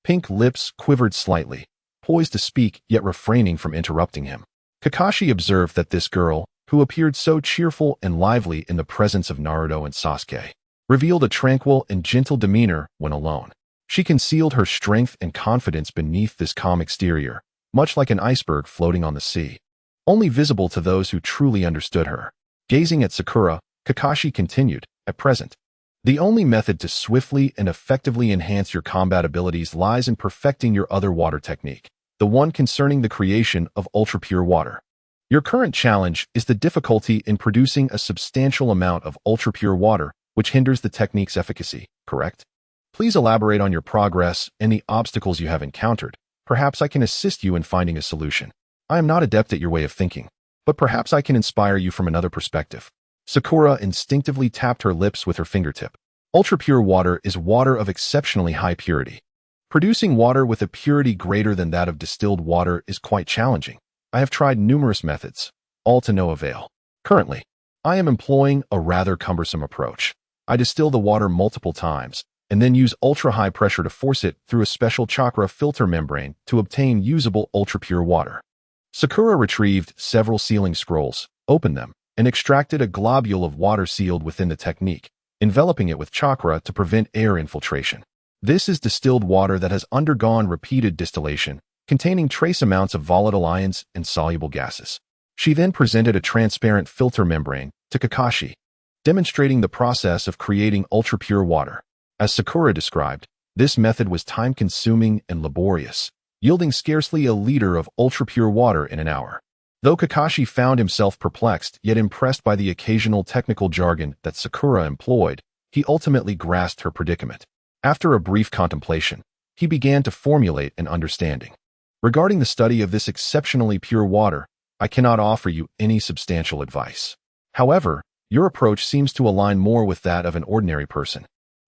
pink lips quivered slightly, poised to speak yet refraining from interrupting him. Kakashi observed that this girl, who appeared so cheerful and lively in the presence of Naruto and Sasuke, revealed a tranquil and gentle demeanor when alone. She concealed her strength and confidence beneath this calm exterior, much like an iceberg floating on the sea, only visible to those who truly understood her. Gazing at Sakura, Kakashi continued, at present, the only method to swiftly and effectively enhance your combat abilities lies in perfecting your other water technique, the one concerning the creation of ultra-pure water. Your current challenge is the difficulty in producing a substantial amount of ultra-pure water, which hinders the technique's efficacy, correct? Please elaborate on your progress and the obstacles you have encountered. Perhaps I can assist you in finding a solution. I am not adept at your way of thinking, but perhaps I can inspire you from another perspective. Sakura instinctively tapped her lips with her fingertip. Ultra-pure water is water of exceptionally high purity. Producing water with a purity greater than that of distilled water is quite challenging. I have tried numerous methods, all to no avail. Currently, I am employing a rather cumbersome approach. I distill the water multiple times, and then use ultra-high pressure to force it through a special chakra filter membrane to obtain usable ultra-pure water. Sakura retrieved several sealing scrolls, opened them, and extracted a globule of water sealed within the technique, enveloping it with chakra to prevent air infiltration. This is distilled water that has undergone repeated distillation, containing trace amounts of volatile ions and soluble gases. She then presented a transparent filter membrane to Kakashi, demonstrating the process of creating ultra-pure water. As Sakura described, this method was time-consuming and laborious, yielding scarcely a liter of ultra-pure water in an hour. Though Kakashi found himself perplexed yet impressed by the occasional technical jargon that Sakura employed, he ultimately grasped her predicament. After a brief contemplation, he began to formulate an understanding. Regarding the study of this exceptionally pure water, I cannot offer you any substantial advice. However, your approach seems to align more with that of an ordinary person.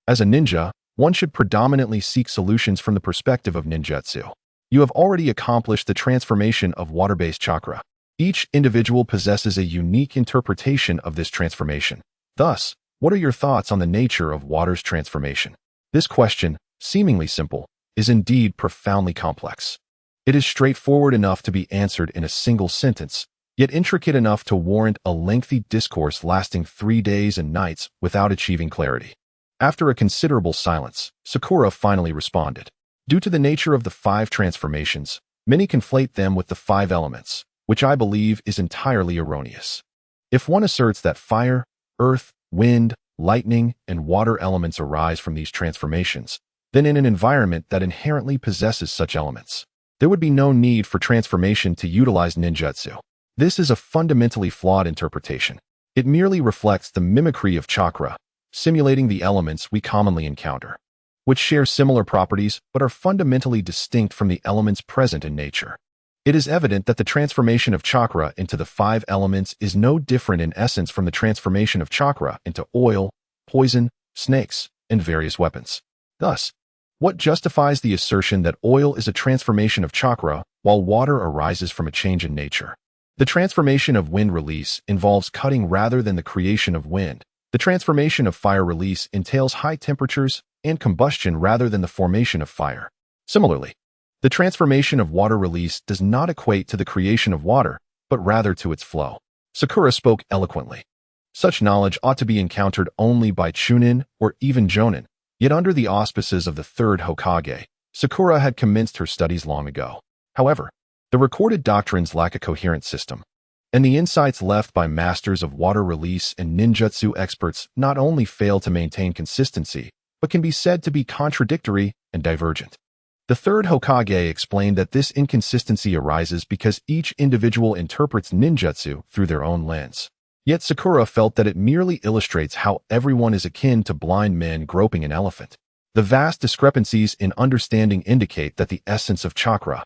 As a ninja, one should predominantly seek solutions from the perspective of ninjutsu. You have already accomplished the transformation of water-based chakra. Each individual possesses a unique interpretation of this transformation. Thus, what are your thoughts on the nature of water's transformation? This question, seemingly simple, is indeed profoundly complex. It is straightforward enough to be answered in a single sentence, yet intricate enough to warrant a lengthy discourse lasting 3 days and nights without achieving clarity. After a considerable silence, Sakura finally responded. Due to the nature of the 5 transformations, many conflate them with the 5 elements, which I believe is entirely erroneous. If one asserts that fire, earth, wind, lightning, and water elements arise from these transformations, then in an environment that inherently possesses such elements, there would be no need for transformation to utilize ninjutsu. This is a fundamentally flawed interpretation. It merely reflects the mimicry of chakra, simulating the elements we commonly encounter, which share similar properties but are fundamentally distinct from the elements present in nature. It is evident that the transformation of chakra into the 5 elements is no different in essence from the transformation of chakra into oil, poison, snakes, and various weapons. Thus, what justifies the assertion that oil is a transformation of chakra while water arises from a change in nature? The transformation of wind release involves cutting rather than the creation of wind. The transformation of fire release entails high temperatures and combustion rather than the formation of fire. Similarly, the transformation of water release does not equate to the creation of water, but rather to its flow. Sakura spoke eloquently. Such knowledge ought to be encountered only by Chunin or even Jonin, yet under the auspices of the 3rd Hokage, Sakura had commenced her studies long ago. However, the recorded doctrines lack a coherent system, and the insights left by masters of water release and ninjutsu experts not only fail to maintain consistency, but can be said to be contradictory and divergent. The third Hokage explained that this inconsistency arises because each individual interprets ninjutsu through their own lens. Yet Sakura felt that it merely illustrates how everyone is akin to blind men groping an elephant. The vast discrepancies in understanding indicate that the essence of chakra,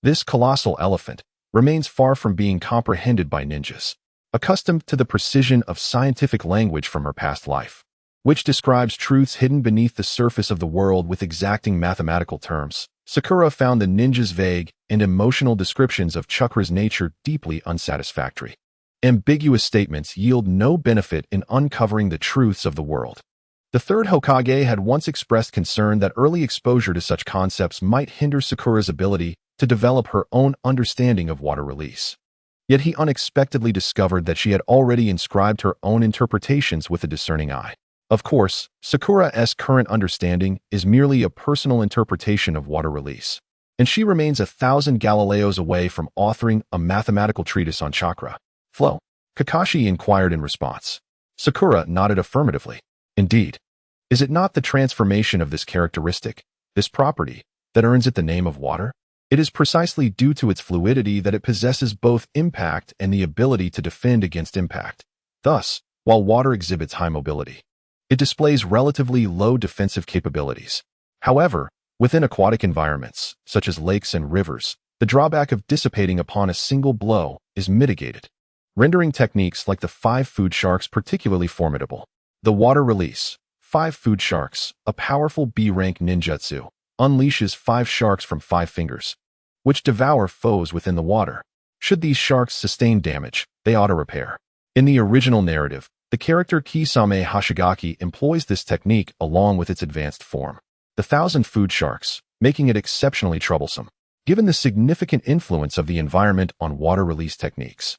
this colossal elephant, remains far from being comprehended by ninjas, accustomed to the precision of scientific language from her past life, which describes truths hidden beneath the surface of the world with exacting mathematical terms. Sakura found the ninja's vague and emotional descriptions of chakra's nature deeply unsatisfactory. Ambiguous statements yield no benefit in uncovering the truths of the world. The third Hokage had once expressed concern that early exposure to such concepts might hinder Sakura's ability to develop her own understanding of water release. Yet he unexpectedly discovered that she had already inscribed her own interpretations with a discerning eye. Of course, Sakura's current understanding is merely a personal interpretation of water release, and she remains 1,000 Galileos away from authoring a mathematical treatise on chakra flow. Kakashi inquired in response. Sakura nodded affirmatively. Indeed. Is it not the transformation of this characteristic, this property, that earns it the name of water? It is precisely due to its fluidity that it possesses both impact and the ability to defend against impact. Thus, while water exhibits high mobility, it displays relatively low defensive capabilities. However, within aquatic environments, such as lakes and rivers, the drawback of dissipating upon a single blow is mitigated, rendering techniques like the 5 food sharks particularly formidable. The water release, 5 food sharks, a powerful B-rank ninjutsu, unleashes 5 sharks from 5 fingers, which devour foes within the water. Should these sharks sustain damage, they auto-repair. In the original narrative, the character Kisame Hashigaki employs this technique along with its advanced form, the 1,000 food sharks, making it exceptionally troublesome. Given the significant influence of the environment on water release techniques,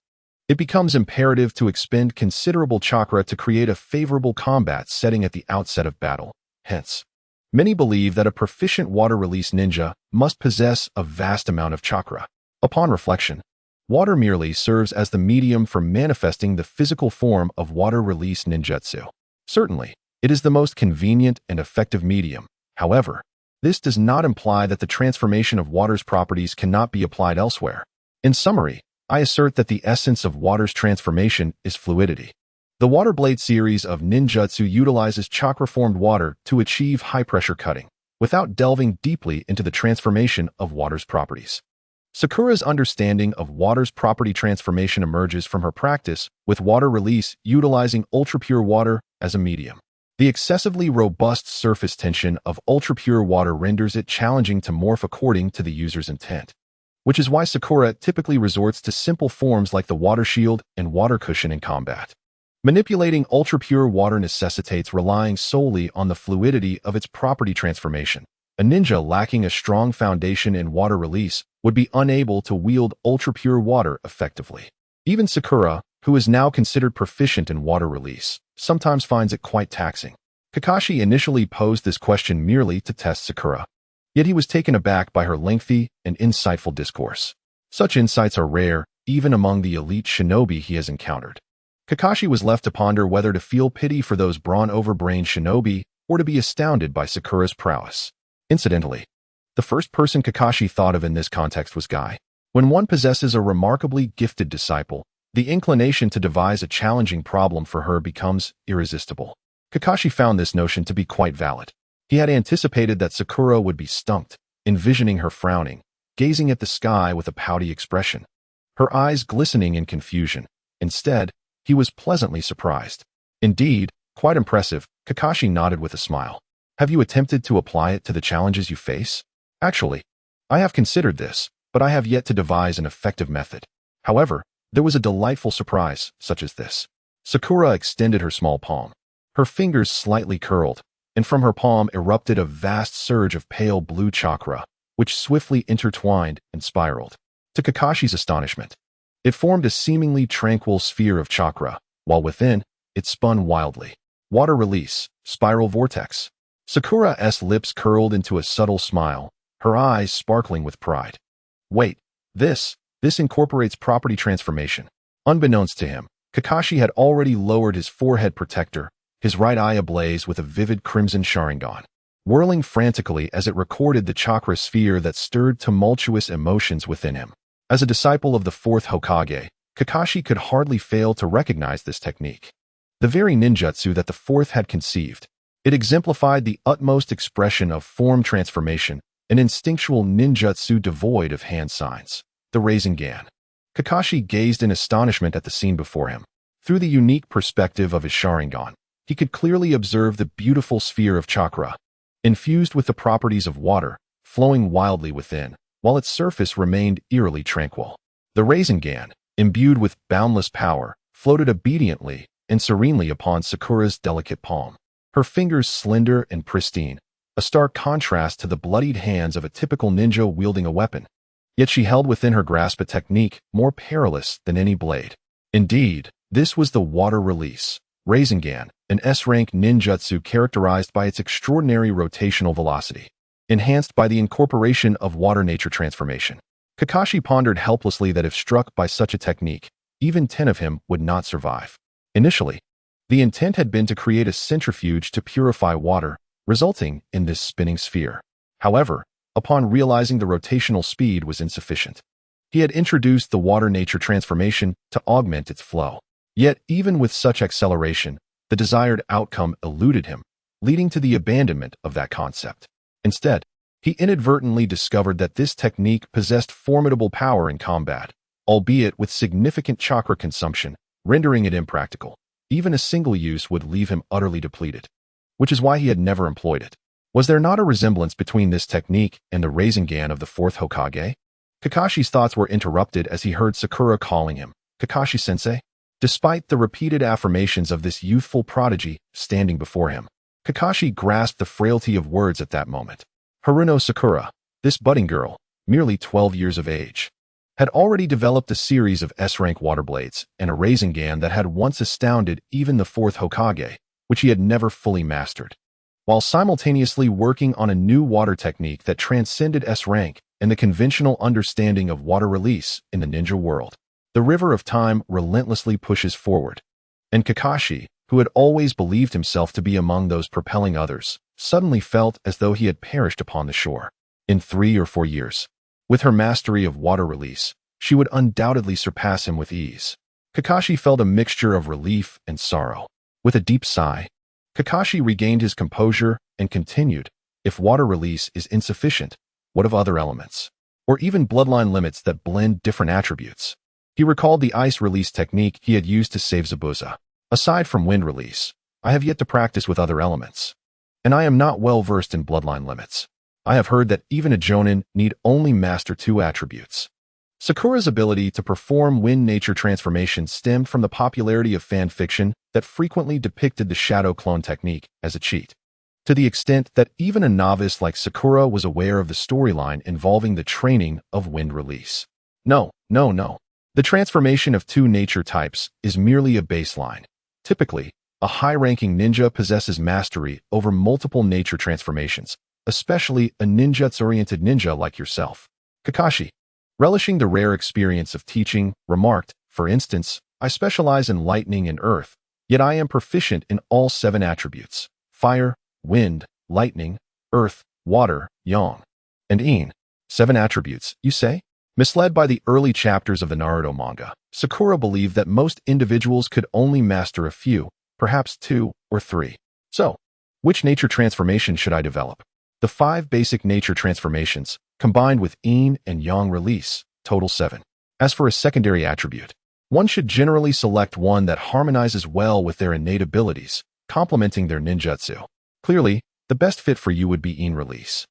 it becomes imperative to expend considerable chakra to create a favorable combat setting at the outset of battle. Hence, many believe that a proficient water release ninja must possess a vast amount of chakra. Upon reflection, water merely serves as the medium for manifesting the physical form of water release ninjutsu. Certainly, it is the most convenient and effective medium. However, this does not imply that the transformation of water's properties cannot be applied elsewhere. In summary, I assert that the essence of water's transformation is fluidity. The Water Blade series of ninjutsu utilizes chakra-formed water to achieve high-pressure cutting, without delving deeply into the transformation of water's properties. Sakura's understanding of water's property transformation emerges from her practice with water release utilizing ultrapure water as a medium. The excessively robust surface tension of ultrapure water renders it challenging to morph according to the user's intent, which is why Sakura typically resorts to simple forms like the water shield and water cushion in combat. Manipulating ultrapure water necessitates relying solely on the fluidity of its property transformation. A ninja lacking a strong foundation in water release would be unable to wield ultrapure water effectively. Even Sakura, who is now considered proficient in water release, sometimes finds it quite taxing. Kakashi initially posed this question merely to test Sakura, yet he was taken aback by her lengthy and insightful discourse. Such insights are rare, even among the elite shinobi he has encountered. Kakashi was left to ponder whether to feel pity for those brawn-over-brain shinobi or to be astounded by Sakura's prowess. Incidentally, the first person Kakashi thought of in this context was Guy. When one possesses a remarkably gifted disciple, the inclination to devise a challenging problem for her becomes irresistible. Kakashi found this notion to be quite valid. He had anticipated that Sakura would be stumped, envisioning her frowning, gazing at the sky with a pouty expression, her eyes glistening in confusion. Instead, he was pleasantly surprised. Indeed, quite impressive, Kakashi nodded with a smile. Have you attempted to apply it to the challenges you face? Actually, I have considered this, but I have yet to devise an effective method. However, there was a delightful surprise, such as this. Sakura extended her small palm. Her fingers slightly curled, and from her palm erupted a vast surge of pale blue chakra, which swiftly intertwined and spiraled. To Kakashi's astonishment, it formed a seemingly tranquil sphere of chakra, while within, it spun wildly. Water release, spiral vortex. Sakura's lips curled into a subtle smile, her eyes sparkling with pride. Wait, this incorporates property transformation. Unbeknownst to him, Kakashi had already lowered his forehead protector, his right eye ablaze with a vivid crimson Sharingan. whirling frantically as it recorded the chakra sphere that stirred tumultuous emotions within him. As a disciple of the fourth Hokage, Kakashi could hardly fail to recognize this technique. The very ninjutsu that the fourth had conceived, it exemplified the utmost expression of form transformation, an instinctual ninjutsu devoid of hand signs. The Rasengan. Kakashi gazed in astonishment at the scene before him. Through the unique perspective of his Sharingan, he could clearly observe the beautiful sphere of chakra, infused with the properties of water, flowing wildly within, while its surface remained eerily tranquil. The Rasengan, imbued with boundless power, floated obediently and serenely upon Sakura's delicate palm. Her fingers slender and pristine, a stark contrast to the bloodied hands of a typical ninja wielding a weapon. Yet she held within her grasp a technique more perilous than any blade. Indeed, this was the water release, Rasengan, an S-rank ninjutsu characterized by its extraordinary rotational velocity, enhanced by the incorporation of water-nature transformation. Kakashi pondered helplessly that if struck by such a technique, even 10 of him would not survive. Initially, the intent had been to create a centrifuge to purify water, resulting in this spinning sphere. However, upon realizing the rotational speed was insufficient, he had introduced the water-nature transformation to augment its flow. Yet, even with such acceleration, the desired outcome eluded him, leading to the abandonment of that concept. Instead, he inadvertently discovered that this technique possessed formidable power in combat, albeit with significant chakra consumption, rendering it impractical. Even a single use would leave him utterly depleted, which is why he had never employed it. Was there not a resemblance between this technique and the Rasengan of the fourth Hokage? Kakashi's thoughts were interrupted as he heard Sakura calling him, "Kakashi-sensei?" Despite the repeated affirmations of this youthful prodigy standing before him, Kakashi grasped the frailty of words at that moment. Haruno Sakura, this budding girl, merely 12 years of age, had already developed a series of S-rank water blades and a Rasengan that had once astounded even the fourth Hokage, which he had never fully mastered, while simultaneously working on a new water technique that transcended S-rank and the conventional understanding of water release in the ninja world. The river of time relentlessly pushes forward, and Kakashi, who had always believed himself to be among those propelling others, suddenly felt as though he had perished upon the shore. In 3 or 4 years, with her mastery of water release, she would undoubtedly surpass him with ease. Kakashi felt a mixture of relief and sorrow. With a deep sigh, Kakashi regained his composure and continued, "If water release is insufficient, what of other elements? Or even bloodline limits that blend different attributes?" He recalled the ice release technique he had used to save Zabuza. "Aside from wind release, I have yet to practice with other elements, and I am not well versed in bloodline limits. I have heard that even a Jonin need only master 2 attributes." Sakura's ability to perform wind-nature transformation stemmed from the popularity of fan fiction that frequently depicted the shadow clone technique as a cheat, to the extent that even a novice like Sakura was aware of the storyline involving the training of wind release. No. The transformation of 2 nature types is merely a baseline. Typically, a high-ranking ninja possesses mastery over multiple nature transformations, especially a ninjutsu-oriented ninja like yourself. Kakashi, relishing the rare experience of teaching, remarked, "For instance, I specialize in lightning and earth, yet I am proficient in all 7 attributes: fire, wind, lightning, earth, water, yang, and yin." 7 attributes, you say? Misled by the early chapters of the Naruto manga, Sakura believed that most individuals could only master a few, perhaps 2 or 3. So, which nature transformation should I develop? The 5 basic nature transformations, combined with yin and yang release, total 7. As for a secondary attribute, one should generally select one that harmonizes well with their innate abilities, complementing their ninjutsu. Clearly, the best fit for you would be yin release.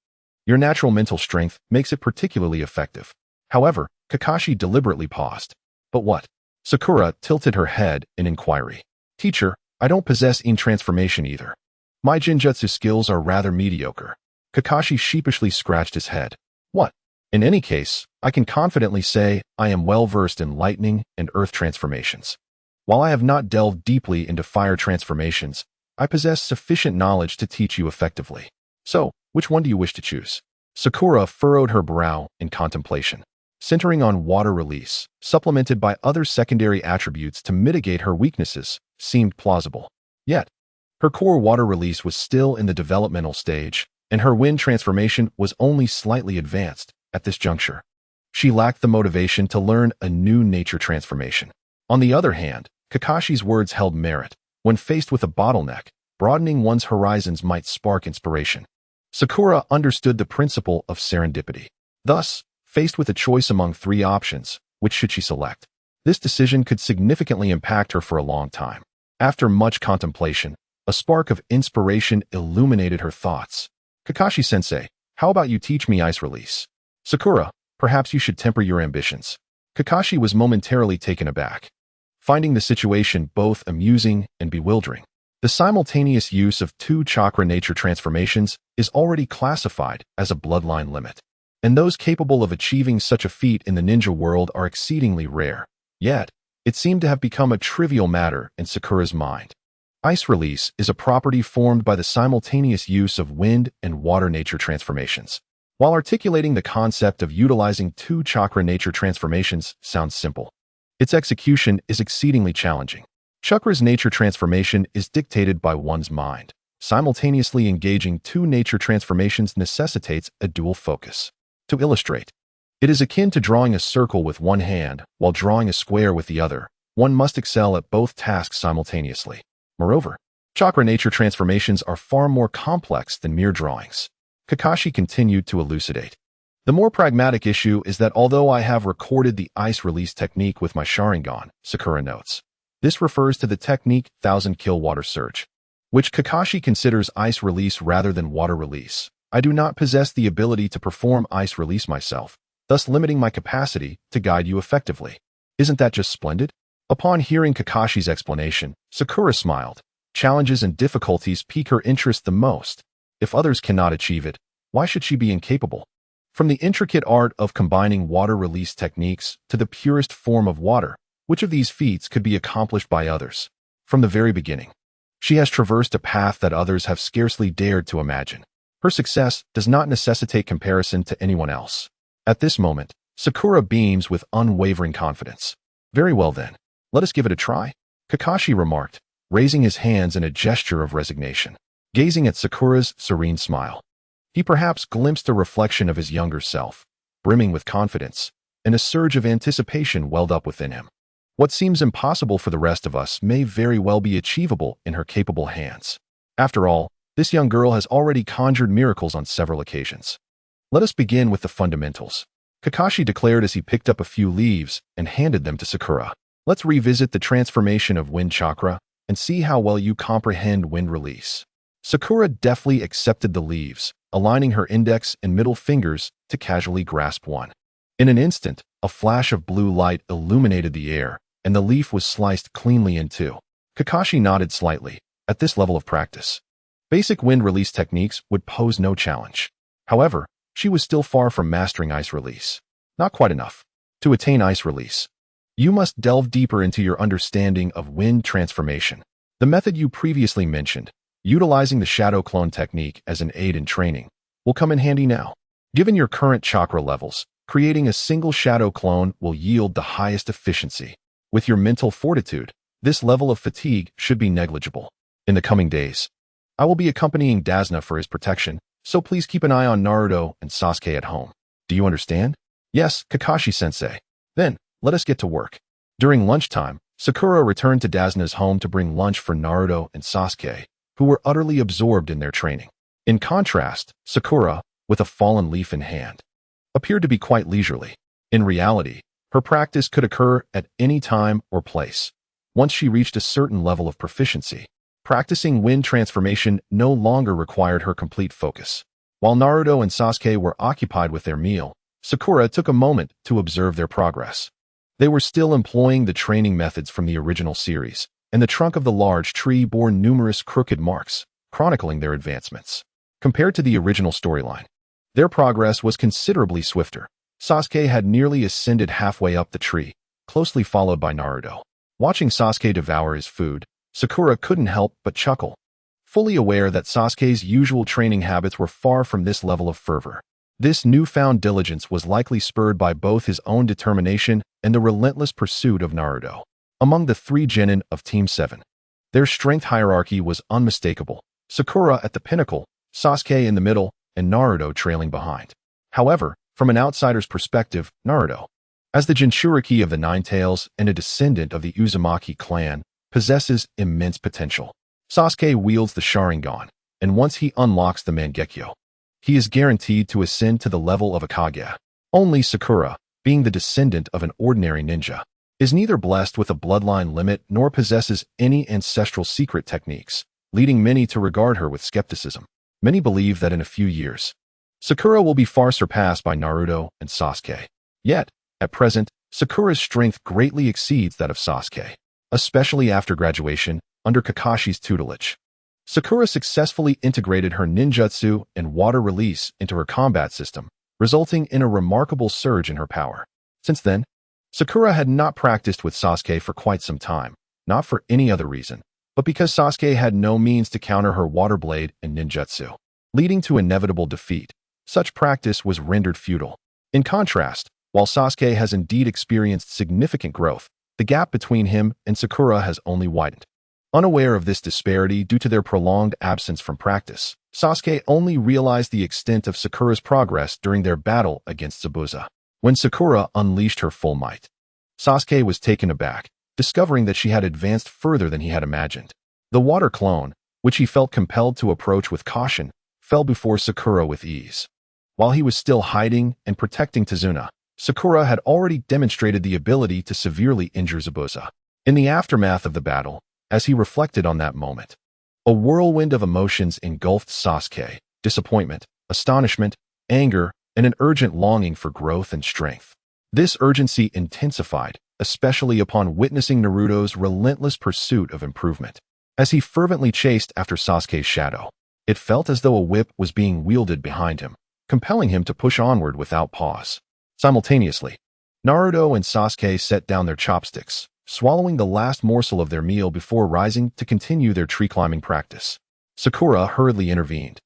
Your natural mental strength makes it particularly effective. However, Kakashi deliberately paused. "But what?" Sakura tilted her head in inquiry. "Teacher, I don't possess yin transformation either. My jinjutsu skills are rather mediocre." Kakashi sheepishly scratched his head. "What? In any case, I can confidently say I am well versed in lightning and earth transformations. While I have not delved deeply into fire transformations, I possess sufficient knowledge to teach you effectively. So, which one do you wish to choose?" Sakura furrowed her brow in contemplation. Centering on water release, supplemented by other secondary attributes to mitigate her weaknesses, seemed plausible. Yet, her core water release was still in the developmental stage, and her wind transformation was only slightly advanced at this juncture. She lacked the motivation to learn a new nature transformation. On the other hand, Kakashi's words held merit. When faced with a bottleneck, broadening one's horizons might spark inspiration. Sakura understood the principle of serendipity. Thus, faced with a choice among three options, which should she select? This decision could significantly impact her for a long time. After much contemplation, a spark of inspiration illuminated her thoughts. Kakashi-sensei, how about you teach me ice release? Sakura, perhaps you should temper your ambitions. Kakashi was momentarily taken aback, finding the situation both amusing and bewildering. The simultaneous use of two chakra nature transformations is already classified as a bloodline limit, and those capable of achieving such a feat in the ninja world are exceedingly rare. Yet, it seemed to have become a trivial matter in Sakura's mind. Ice release is a property formed by the simultaneous use of wind and water nature transformations. While articulating the concept of utilizing two chakra nature transformations sounds simple, its execution is exceedingly challenging. Chakra's nature transformation is dictated by one's mind. Simultaneously engaging two nature transformations necessitates a dual focus. To illustrate, it is akin to drawing a circle with one hand while drawing a square with the other. One must excel at both tasks simultaneously. Moreover, chakra nature transformations are far more complex than mere drawings. Kakashi continued to elucidate. The more pragmatic issue is that although I have recorded the ice release technique with my Sharingan, Sakura notes, this refers to the technique 1000 Kill Water Surge, which Kakashi considers ice release rather than water release. I do not possess the ability to perform ice release myself, thus limiting my capacity to guide you effectively. Isn't that just splendid? Upon hearing Kakashi's explanation, Sakura smiled. Challenges and difficulties pique her interest the most. If others cannot achieve it, why should she be incapable? From the intricate art of combining water release techniques to the purest form of water, which of these feats could be accomplished by others? From the very beginning, she has traversed a path that others have scarcely dared to imagine. Her success does not necessitate comparison to anyone else. At this moment, Sakura beams with unwavering confidence. Very well then, let us give it a try, Kakashi remarked, raising his hands in a gesture of resignation. Gazing at Sakura's serene smile, he perhaps glimpsed a reflection of his younger self, brimming with confidence, and a surge of anticipation welled up within him. What seems impossible for the rest of us may very well be achievable in her capable hands. After all, this young girl has already conjured miracles on several occasions. Let us begin with the fundamentals, Kakashi declared as he picked up a few leaves and handed them to Sakura. Let's revisit the transformation of wind chakra and see how well you comprehend wind release. Sakura deftly accepted the leaves, aligning her index and middle fingers to casually grasp one. In an instant, a flash of blue light illuminated the air, and the leaf was sliced cleanly in two. Kakashi nodded slightly. At this level of practice, basic wind release techniques would pose no challenge. However, she was still far from mastering ice release. Not quite enough. To attain ice release, you must delve deeper into your understanding of wind transformation. The method you previously mentioned, utilizing the shadow clone technique as an aid in training, will come in handy now. Given your current chakra levels, creating a single shadow clone will yield the highest efficiency. With your mental fortitude, this level of fatigue should be negligible. In the coming days, I will be accompanying Dasna for his protection, so please keep an eye on Naruto and Sasuke at home. Do you understand? Yes, Kakashi-sensei. Then, let us get to work. During lunchtime, Sakura returned to Dasna's home to bring lunch for Naruto and Sasuke, who were utterly absorbed in their training. In contrast, Sakura, with a fallen leaf in hand, appeared to be quite leisurely. In reality, her practice could occur at any time or place. Once she reached a certain level of proficiency, practicing wind transformation no longer required her complete focus. While Naruto and Sasuke were occupied with their meal, Sakura took a moment to observe their progress. They were still employing the training methods from the original series, and the trunk of the large tree bore numerous crooked marks, chronicling their advancements. Compared to the original storyline, their progress was considerably swifter. Sasuke had nearly ascended halfway up the tree, closely followed by Naruto. Watching Sasuke devour his food, Sakura couldn't help but chuckle, fully aware that Sasuke's usual training habits were far from this level of fervor. This newfound diligence was likely spurred by both his own determination and the relentless pursuit of Naruto. Among the three genin of Team 7, their strength hierarchy was unmistakable. Sakura at the pinnacle, Sasuke in the middle, and Naruto trailing behind. However, from an outsider's perspective, Naruto, as the Jinchuriki of the Nine Tails and a descendant of the Uzumaki clan, possesses immense potential. Sasuke wields the Sharingan, and once he unlocks the Mangekyo, he is guaranteed to ascend to the level of a Kage. Only Sakura, being the descendant of an ordinary ninja, is neither blessed with a bloodline limit nor possesses any ancestral secret techniques, leading many to regard her with skepticism. Many believe that in a few years, Sakura will be far surpassed by Naruto and Sasuke. Yet, at present, Sakura's strength greatly exceeds that of Sasuke, especially after graduation under Kakashi's tutelage. Sakura successfully integrated her ninjutsu and water release into her combat system, resulting in a remarkable surge in her power. Since then, Sakura had not practiced with Sasuke for quite some time, not for any other reason, but because Sasuke had no means to counter her water blade and ninjutsu, leading to inevitable defeat. Such practice was rendered futile. In contrast, while Sasuke has indeed experienced significant growth, the gap between him and Sakura has only widened. Unaware of this disparity due to their prolonged absence from practice, Sasuke only realized the extent of Sakura's progress during their battle against Zabuza. When Sakura unleashed her full might, Sasuke was taken aback, discovering that she had advanced further than he had imagined. The water clone, which he felt compelled to approach with caution, fell before Sakura with ease. While he was still hiding and protecting Tazuna, Sakura had already demonstrated the ability to severely injure Zabuza. In the aftermath of the battle, as he reflected on that moment, a whirlwind of emotions engulfed Sasuke: disappointment, astonishment, anger, and an urgent longing for growth and strength. This urgency intensified, especially upon witnessing Naruto's relentless pursuit of improvement. As he fervently chased after Sasuke's shadow, it felt as though a whip was being wielded behind him, compelling him to push onward without pause. Simultaneously, Naruto and Sasuke set down their chopsticks, swallowing the last morsel of their meal before rising to continue their tree-climbing practice. Sakura hurriedly intervened,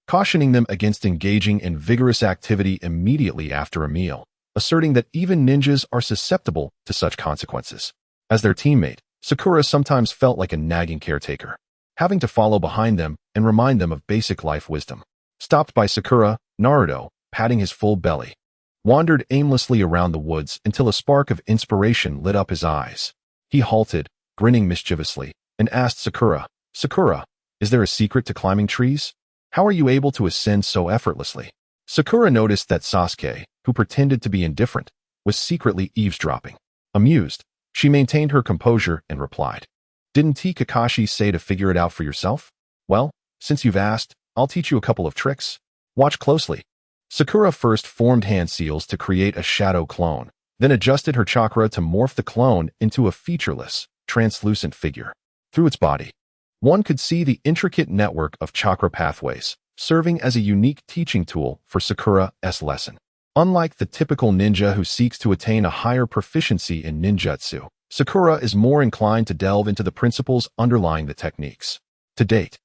cautioning them against engaging in vigorous activity immediately after a meal, asserting that even ninjas are susceptible to such consequences. As their teammate, Sakura sometimes felt like a nagging caretaker, having to follow behind them and remind them of basic life wisdom. Stopped by Sakura, Naruto, patting his full belly, wandered aimlessly around the woods until a spark of inspiration lit up his eyes. He halted, grinning mischievously, and asked Sakura, "Sakura, is there a secret to climbing trees? How are you able to ascend so effortlessly?" Sakura noticed that Sasuke, who pretended to be indifferent, was secretly eavesdropping. Amused, she maintained her composure and replied, "Didn't Kakashi say to figure it out for yourself? Well, since you've asked, I'll teach you a couple of tricks. Watch closely." Sakura first formed hand seals to create a shadow clone, then adjusted her chakra to morph the clone into a featureless, translucent figure. Through its body, one could see the intricate network of chakra pathways, serving as a unique teaching tool for Sakura's lesson. Unlike the typical ninja who seeks to attain a higher proficiency in ninjutsu, Sakura is more inclined to delve into the principles underlying the techniques. To date,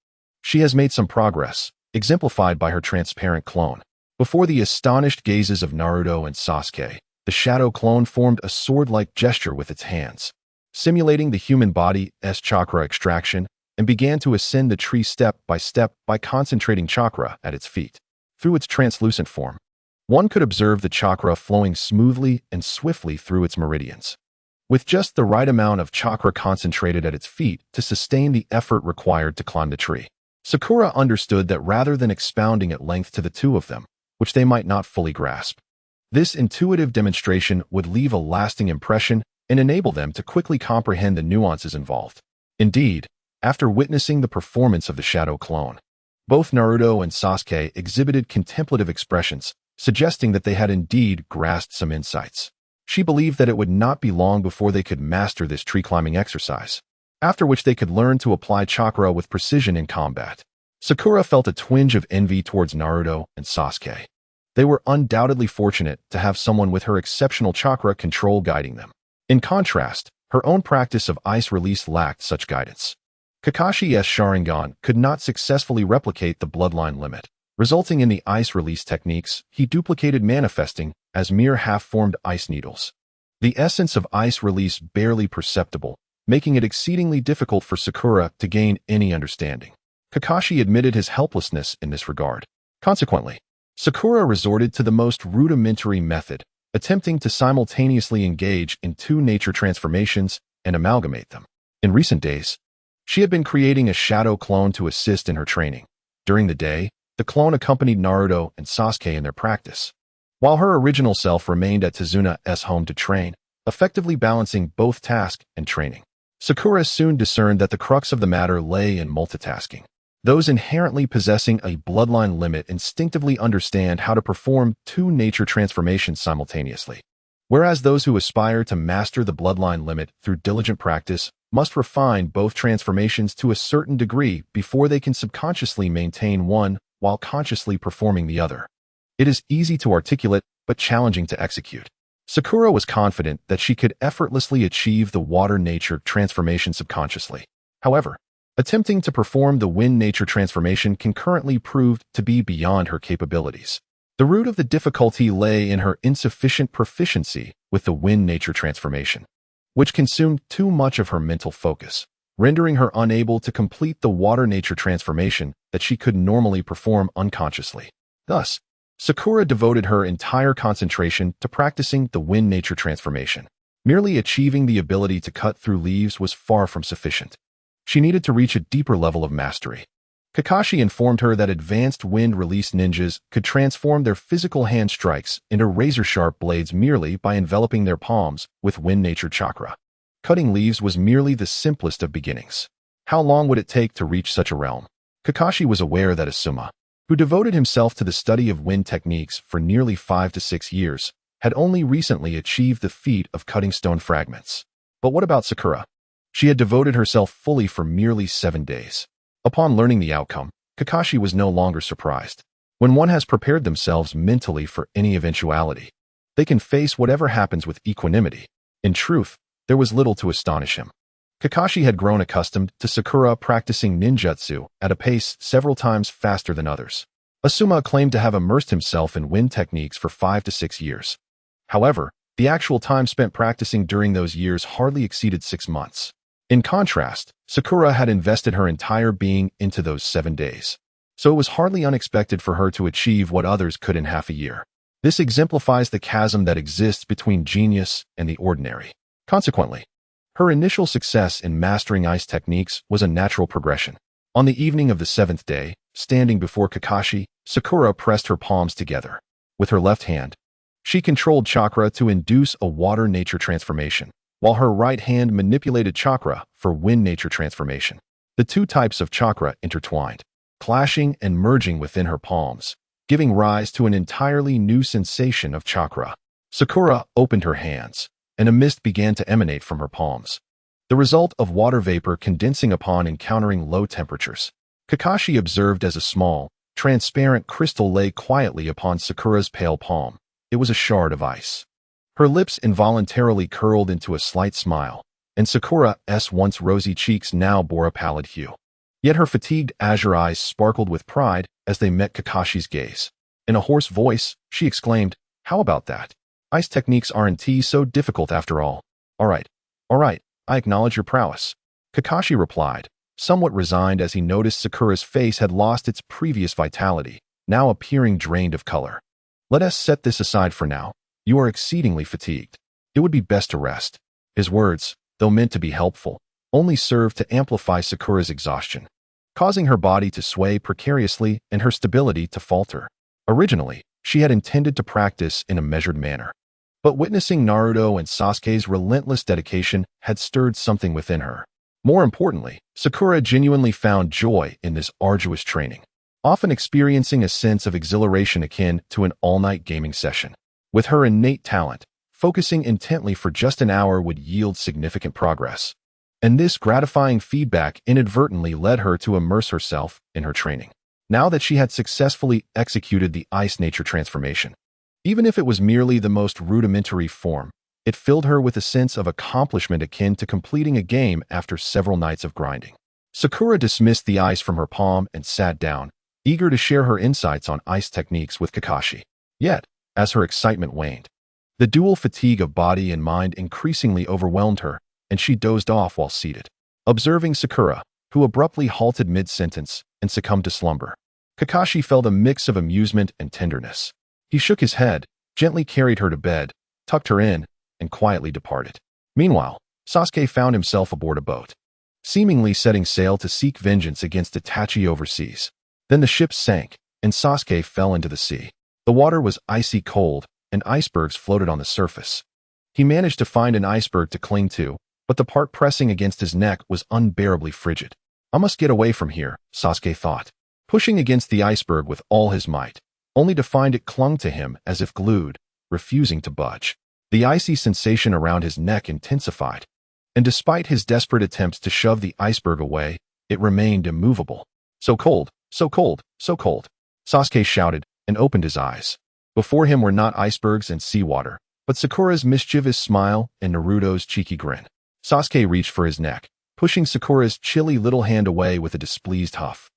she has made some progress, exemplified by her transparent clone. Before the astonished gazes of Naruto and Sasuke, the shadow clone formed a sword-like gesture with its hands, simulating the human body's chakra extraction, and began to ascend the tree step by concentrating chakra at its feet. Through its translucent form, one could observe the chakra flowing smoothly and swiftly through its meridians, with just the right amount of chakra concentrated at its feet to sustain the effort required to climb the tree. Sakura understood that rather than expounding at length to the two of them, which they might not fully grasp, this intuitive demonstration would leave a lasting impression and enable them to quickly comprehend the nuances involved. Indeed, after witnessing the performance of the shadow clone, both Naruto and Sasuke exhibited contemplative expressions, suggesting that they had indeed grasped some insights. She believed that it would not be long before they could master this tree-climbing exercise, after which they could learn to apply chakra with precision in combat. Sakura felt a twinge of envy towards Naruto and Sasuke. They were undoubtedly fortunate to have someone with her exceptional chakra control guiding them. In contrast, her own practice of ice release lacked such guidance. Kakashi's Sharingan could not successfully replicate the bloodline limit, resulting in the ice release techniques he duplicated manifesting as mere half-formed ice needles. The essence of ice release barely perceptible, making it exceedingly difficult for Sakura to gain any understanding. Kakashi admitted his helplessness in this regard. Consequently, Sakura resorted to the most rudimentary method, attempting to simultaneously engage in two nature transformations and amalgamate them. In recent days, she had been creating a shadow clone to assist in her training. During the day, the clone accompanied Naruto and Sasuke in their practice, while her original self remained at Tazuna's home to train, effectively balancing both task and training. Sakura soon discerned that the crux of the matter lay in multitasking. Those inherently possessing a bloodline limit instinctively understand how to perform two nature transformations simultaneously, whereas those who aspire to master the bloodline limit through diligent practice must refine both transformations to a certain degree before they can subconsciously maintain one while consciously performing the other. It is easy to articulate, but challenging to execute. Sakura was confident that she could effortlessly achieve the water nature transformation subconsciously. However, attempting to perform the wind nature transformation concurrently proved to be beyond her capabilities. The root of the difficulty lay in her insufficient proficiency with the wind nature transformation, which consumed too much of her mental focus, rendering her unable to complete the water nature transformation that she could normally perform unconsciously. Thus, Sakura devoted her entire concentration to practicing the wind nature transformation. Merely achieving the ability to cut through leaves was far from sufficient. She needed to reach a deeper level of mastery. Kakashi informed her that advanced wind release ninjas could transform their physical hand strikes into razor-sharp blades merely by enveloping their palms with wind nature chakra. Cutting leaves was merely the simplest of beginnings. How long would it take to reach such a realm? Kakashi was aware that Asuma, who devoted himself to the study of wind techniques for nearly 5 to 6 years, had only recently achieved the feat of cutting stone fragments. But what about Sakura? She had devoted herself fully for merely 7 days. Upon learning the outcome, Kakashi was no longer surprised. When one has prepared themselves mentally for any eventuality, they can face whatever happens with equanimity. In truth, there was little to astonish him. Kakashi had grown accustomed to Sakura practicing ninjutsu at a pace several times faster than others. Asuma claimed to have immersed himself in wind techniques for 5 to 6 years. However, the actual time spent practicing during those years hardly exceeded 6 months. In contrast, Sakura had invested her entire being into those 7 days. So it was hardly unexpected for her to achieve what others could in half a year. This exemplifies the chasm that exists between genius and the ordinary. Consequently, her initial success in mastering ice techniques was a natural progression. On the evening of the 7th day, standing before Kakashi, Sakura pressed her palms together. With her left hand, she controlled chakra to induce a water nature transformation, while her right hand manipulated chakra for wind nature transformation. The two types of chakra intertwined, clashing and merging within her palms, giving rise to an entirely new sensation of chakra. Sakura opened her hands, and a mist began to emanate from her palms, the result of water vapor condensing upon encountering low temperatures. Kakashi observed as a small, transparent crystal lay quietly upon Sakura's pale palm. It was a shard of ice. Her lips involuntarily curled into a slight smile, and Sakura's once rosy cheeks now bore a pallid hue. Yet her fatigued azure eyes sparkled with pride as they met Kakashi's gaze. In a hoarse voice, she exclaimed, "How about that? Ice techniques aren't so difficult after all." All right, I acknowledge your prowess," Kakashi replied, somewhat resigned as he noticed Sakura's face had lost its previous vitality, now appearing drained of color. "Let us set this aside for now. You are exceedingly fatigued. It would be best to rest." His words, though meant to be helpful, only served to amplify Sakura's exhaustion, causing her body to sway precariously and her stability to falter. Originally, she had intended to practice in a measured manner, but witnessing Naruto and Sasuke's relentless dedication had stirred something within her. More importantly, Sakura genuinely found joy in this arduous training, often experiencing a sense of exhilaration akin to an all-night gaming session. With her innate talent, focusing intently for just an hour would yield significant progress. And this gratifying feedback inadvertently led her to immerse herself in her training. Now that she had successfully executed the ice nature transformation, even if it was merely the most rudimentary form, it filled her with a sense of accomplishment akin to completing a game after several nights of grinding. Sakura dismissed the ice from her palm and sat down, eager to share her insights on ice techniques with Kakashi. Yet, as her excitement waned, the dual fatigue of body and mind increasingly overwhelmed her, and she dozed off while seated, observing Sakura, who abruptly halted mid-sentence and succumbed to slumber. Kakashi felt a mix of amusement and tenderness. He shook his head, gently carried her to bed, tucked her in, and quietly departed. Meanwhile, Sasuke found himself aboard a boat, seemingly setting sail to seek vengeance against Itachi overseas. Then the ship sank, and Sasuke fell into the sea. The water was icy cold, and icebergs floated on the surface. He managed to find an iceberg to cling to, but the part pressing against his neck was unbearably frigid. I must get away from here, Sasuke thought, pushing against the iceberg with all his might, only to find it clung to him as if glued, refusing to budge. The icy sensation around his neck intensified, and despite his desperate attempts to shove the iceberg away, it remained immovable. So cold, so cold, so cold. Sasuke shouted and opened his eyes. Before him were not icebergs and seawater, but Sakura's mischievous smile and Naruto's cheeky grin. Sasuke reached for his neck, pushing Sakura's chilly little hand away with a displeased huff.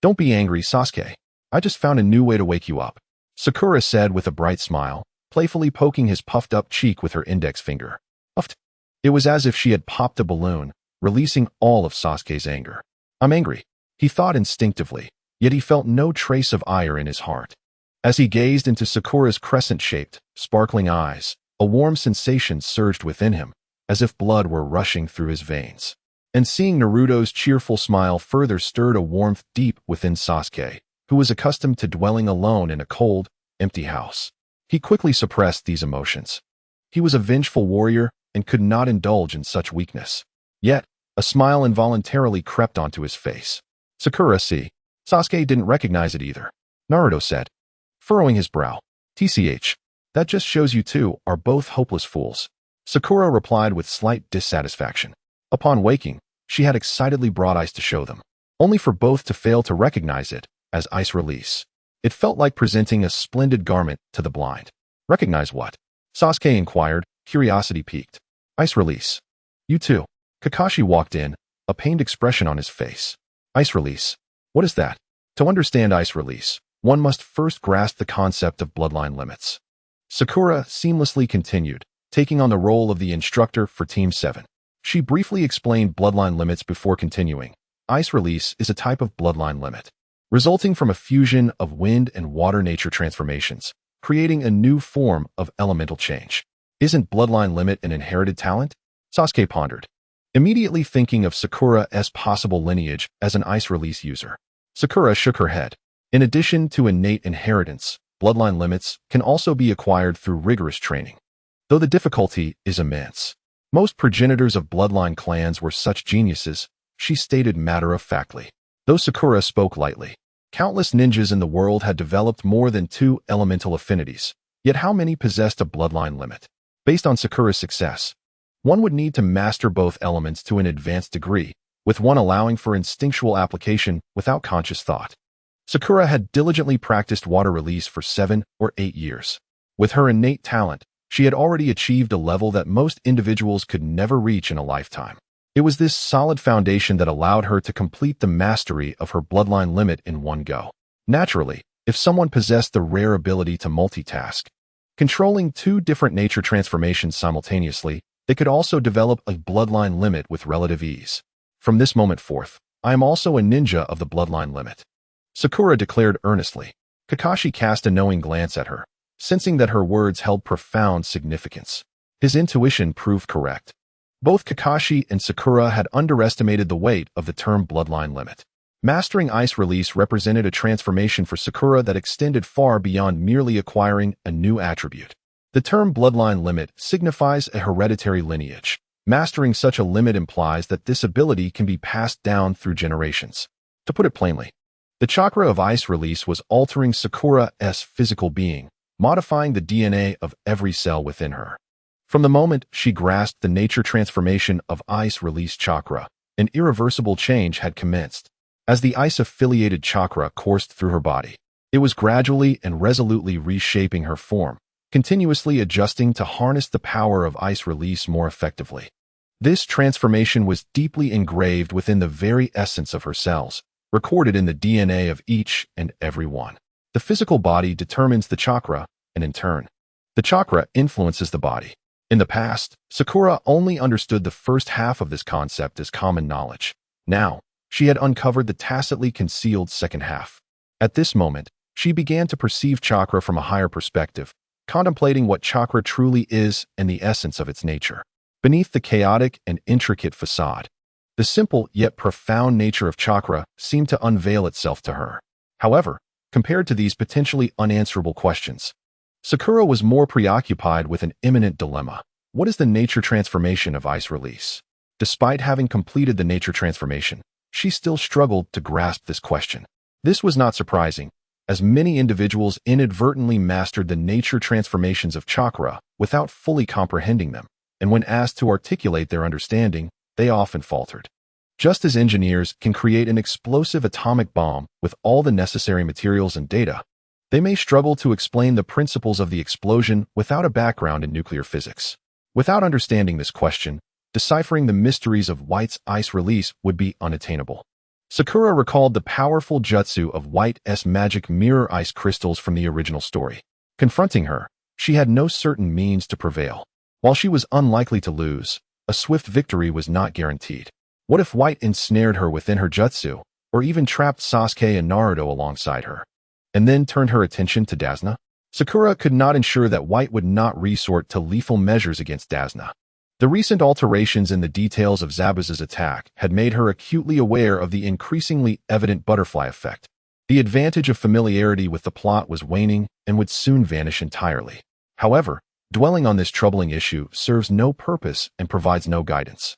Don't be angry, Sasuke. I just found a new way to wake you up, Sakura said with a bright smile, playfully poking his puffed-up cheek with her index finger. Puffed. It was as if she had popped a balloon, releasing all of Sasuke's anger. I'm angry, he thought instinctively, yet he felt no trace of ire in his heart. As he gazed into Sakura's crescent-shaped, sparkling eyes, a warm sensation surged within him, as if blood were rushing through his veins. And seeing Naruto's cheerful smile further stirred a warmth deep within Sasuke, who was accustomed to dwelling alone in a cold, empty house. He quickly suppressed these emotions. He was a vengeful warrior and could not indulge in such weakness. Yet, a smile involuntarily crept onto his face. Sakura, see. Sasuke didn't recognize it either, Naruto said, furrowing his brow. TCH. That just shows you two are both hopeless fools, Sakura replied with slight dissatisfaction. Upon waking, she had excitedly brought ice to show them, only for both to fail to recognize it as ice release. It felt like presenting a splendid garment to the blind. Recognize what? Sasuke inquired, curiosity piqued. Ice release. You too. Kakashi walked in, a pained expression on his face. Ice release. What is that? To understand ice release, one must first grasp the concept of bloodline limits. Sakura seamlessly continued, taking on the role of the instructor for Team 7. She briefly explained bloodline limits before continuing. Ice release is a type of bloodline limit, resulting from a fusion of wind and water nature transformations, creating a new form of elemental change. Isn't bloodline limit an inherited talent? Sasuke pondered, immediately thinking of Sakura's possible lineage as an ice release user. Sakura shook her head. In addition to innate inheritance, bloodline limits can also be acquired through rigorous training, though the difficulty is immense. Most progenitors of bloodline clans were such geniuses, she stated matter-of-factly. Though Sakura spoke lightly, countless ninjas in the world had developed more than 2 elemental affinities, yet how many possessed a bloodline limit? Based on Sakura's success, one would need to master both elements to an advanced degree, with one allowing for instinctual application without conscious thought. Sakura had diligently practiced water release for 7 or 8 years. With her innate talent, she had already achieved a level that most individuals could never reach in a lifetime. It was this solid foundation that allowed her to complete the mastery of her bloodline limit in one go. Naturally, if someone possessed the rare ability to multitask, controlling 2 different nature transformations simultaneously, they could also develop a bloodline limit with relative ease. From this moment forth, I am also a ninja of the bloodline limit, Sakura declared earnestly. Kakashi cast a knowing glance at her, sensing that her words held profound significance. His intuition proved correct. Both Kakashi and Sakura had underestimated the weight of the term bloodline limit. Mastering ice release represented a transformation for Sakura that extended far beyond merely acquiring a new attribute. The term bloodline limit signifies a hereditary lineage. Mastering such a limit implies that this ability can be passed down through generations. To put it plainly, the chakra of ice release was altering Sakura's physical being, modifying the DNA of every cell within her. From the moment she grasped the nature transformation of ice release chakra, an irreversible change had commenced. As the ice-affiliated chakra coursed through her body, it was gradually and resolutely reshaping her form, continuously adjusting to harness the power of ice release more effectively. This transformation was deeply engraved within the very essence of her cells, recorded in the DNA of each and every one. The physical body determines the chakra, and in turn, the chakra influences the body. In the past, Sakura only understood the first half of this concept as common knowledge. Now, she had uncovered the tacitly concealed second half. At this moment, she began to perceive chakra from a higher perspective, contemplating what chakra truly is and the essence of its nature. Beneath the chaotic and intricate facade, the simple yet profound nature of chakra seemed to unveil itself to her. However, compared to these potentially unanswerable questions, Sakura was more preoccupied with an imminent dilemma. What is the nature transformation of ice release? Despite having completed the nature transformation, she still struggled to grasp this question. This was not surprising, as many individuals inadvertently mastered the nature transformations of chakra without fully comprehending them, and when asked to articulate their understanding, they often faltered. Just as engineers can create an explosive atomic bomb with all the necessary materials and data, they may struggle to explain the principles of the explosion without a background in nuclear physics. Without understanding this question, deciphering the mysteries of White's ice release would be unattainable. Sakura recalled the powerful jutsu of White's magic mirror ice crystals from the original story. Confronting her, she had no certain means to prevail. While she was unlikely to lose, a swift victory was not guaranteed. What if White ensnared her within her jutsu, or even trapped Sasuke and Naruto alongside her, and then turned her attention to Dasna? Sakura could not ensure that White would not resort to lethal measures against Dasna. The recent alterations in the details of Zabuza's attack had made her acutely aware of the increasingly evident butterfly effect. The advantage of familiarity with the plot was waning and would soon vanish entirely. However, dwelling on this troubling issue serves no purpose and provides no guidance,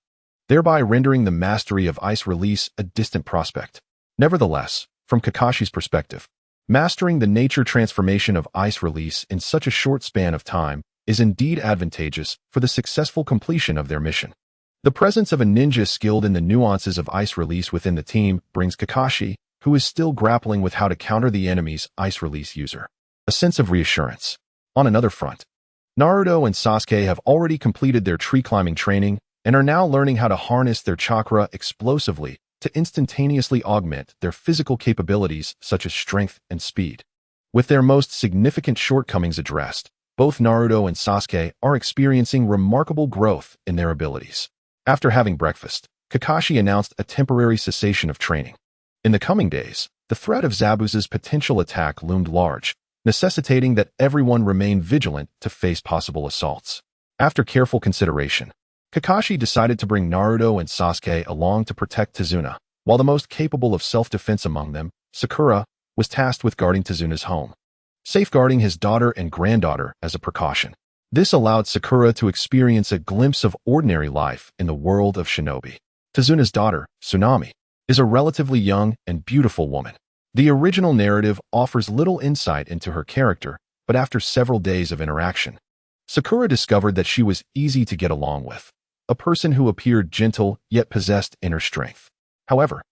thereby rendering the mastery of ice release a distant prospect. Nevertheless, from Kakashi's perspective, mastering the nature transformation of ice release in such a short span of time is indeed advantageous for the successful completion of their mission. The presence of a ninja skilled in the nuances of ice release within the team brings Kakashi, who is still grappling with how to counter the enemy's ice release user, a sense of reassurance. On another front, Naruto and Sasuke have already completed their tree climbing training and are now learning how to harness their chakra explosively to instantaneously augment their physical capabilities such as strength and speed. With their most significant shortcomings addressed, both Naruto and Sasuke are experiencing remarkable growth in their abilities. After having breakfast, Kakashi announced a temporary cessation of training. In the coming days, the threat of Zabuza's potential attack loomed large, necessitating that everyone remain vigilant to face possible assaults. After careful consideration, Kakashi decided to bring Naruto and Sasuke along to protect Tazuna, while the most capable of self-defense among them, Sakura, was tasked with guarding Tazuna's home, safeguarding his daughter and granddaughter as a precaution. This allowed Sakura to experience a glimpse of ordinary life in the world of shinobi. Tazuna's daughter, Tsunami, is a relatively young and beautiful woman. The original narrative offers little insight into her character, but after several days of interaction, Sakura discovered that she was easy to get along with, a person who appeared gentle yet possessed inner strength. However,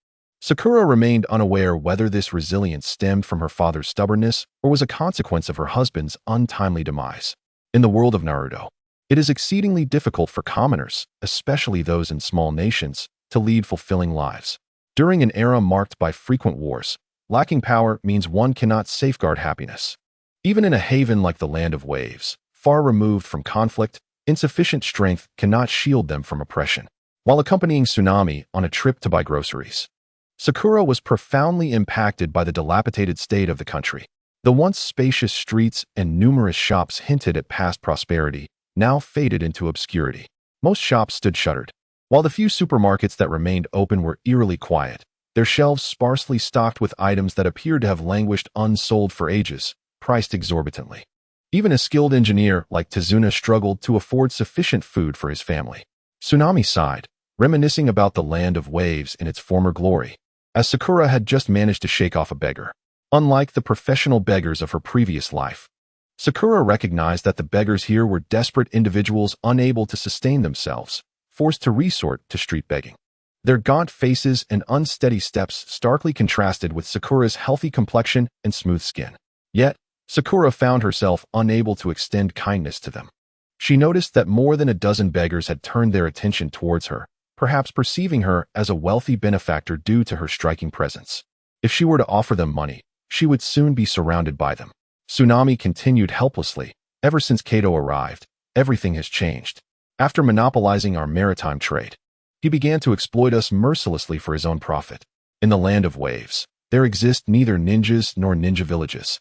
Sakura remained unaware whether this resilience stemmed from her father's stubbornness or was a consequence of her husband's untimely demise. In the world of Naruto, it is exceedingly difficult for commoners, especially those in small nations, to lead fulfilling lives. During an era marked by frequent wars, lacking power means one cannot safeguard happiness. Even in a haven like the Land of Waves, far removed from conflict, insufficient strength cannot shield them from oppression. While accompanying Tsunami on a trip to buy groceries, Sakura was profoundly impacted by the dilapidated state of the country. The once spacious streets and numerous shops hinted at past prosperity, now faded into obscurity. Most shops stood shuttered, while the few supermarkets that remained open were eerily quiet, their shelves sparsely stocked with items that appeared to have languished unsold for ages, priced exorbitantly. Even a skilled engineer like Tazuna struggled to afford sufficient food for his family. Tsunami sighed, reminiscing about the Land of Waves in its former glory, as Sakura had just managed to shake off a beggar. Unlike the professional beggars of her previous life, Sakura recognized that the beggars here were desperate individuals unable to sustain themselves, forced to resort to street begging. Their gaunt faces and unsteady steps starkly contrasted with Sakura's healthy complexion and smooth skin. Yet, Sakura found herself unable to extend kindness to them. She noticed that more than a dozen beggars had turned their attention towards her, perhaps perceiving her as a wealthy benefactor due to her striking presence. If she were to offer them money, she would soon be surrounded by them. Tsunami continued helplessly. Ever since Kato arrived, everything has changed. After monopolizing our maritime trade, he began to exploit us mercilessly for his own profit. In the Land of Waves, there exist neither ninjas nor ninja villages,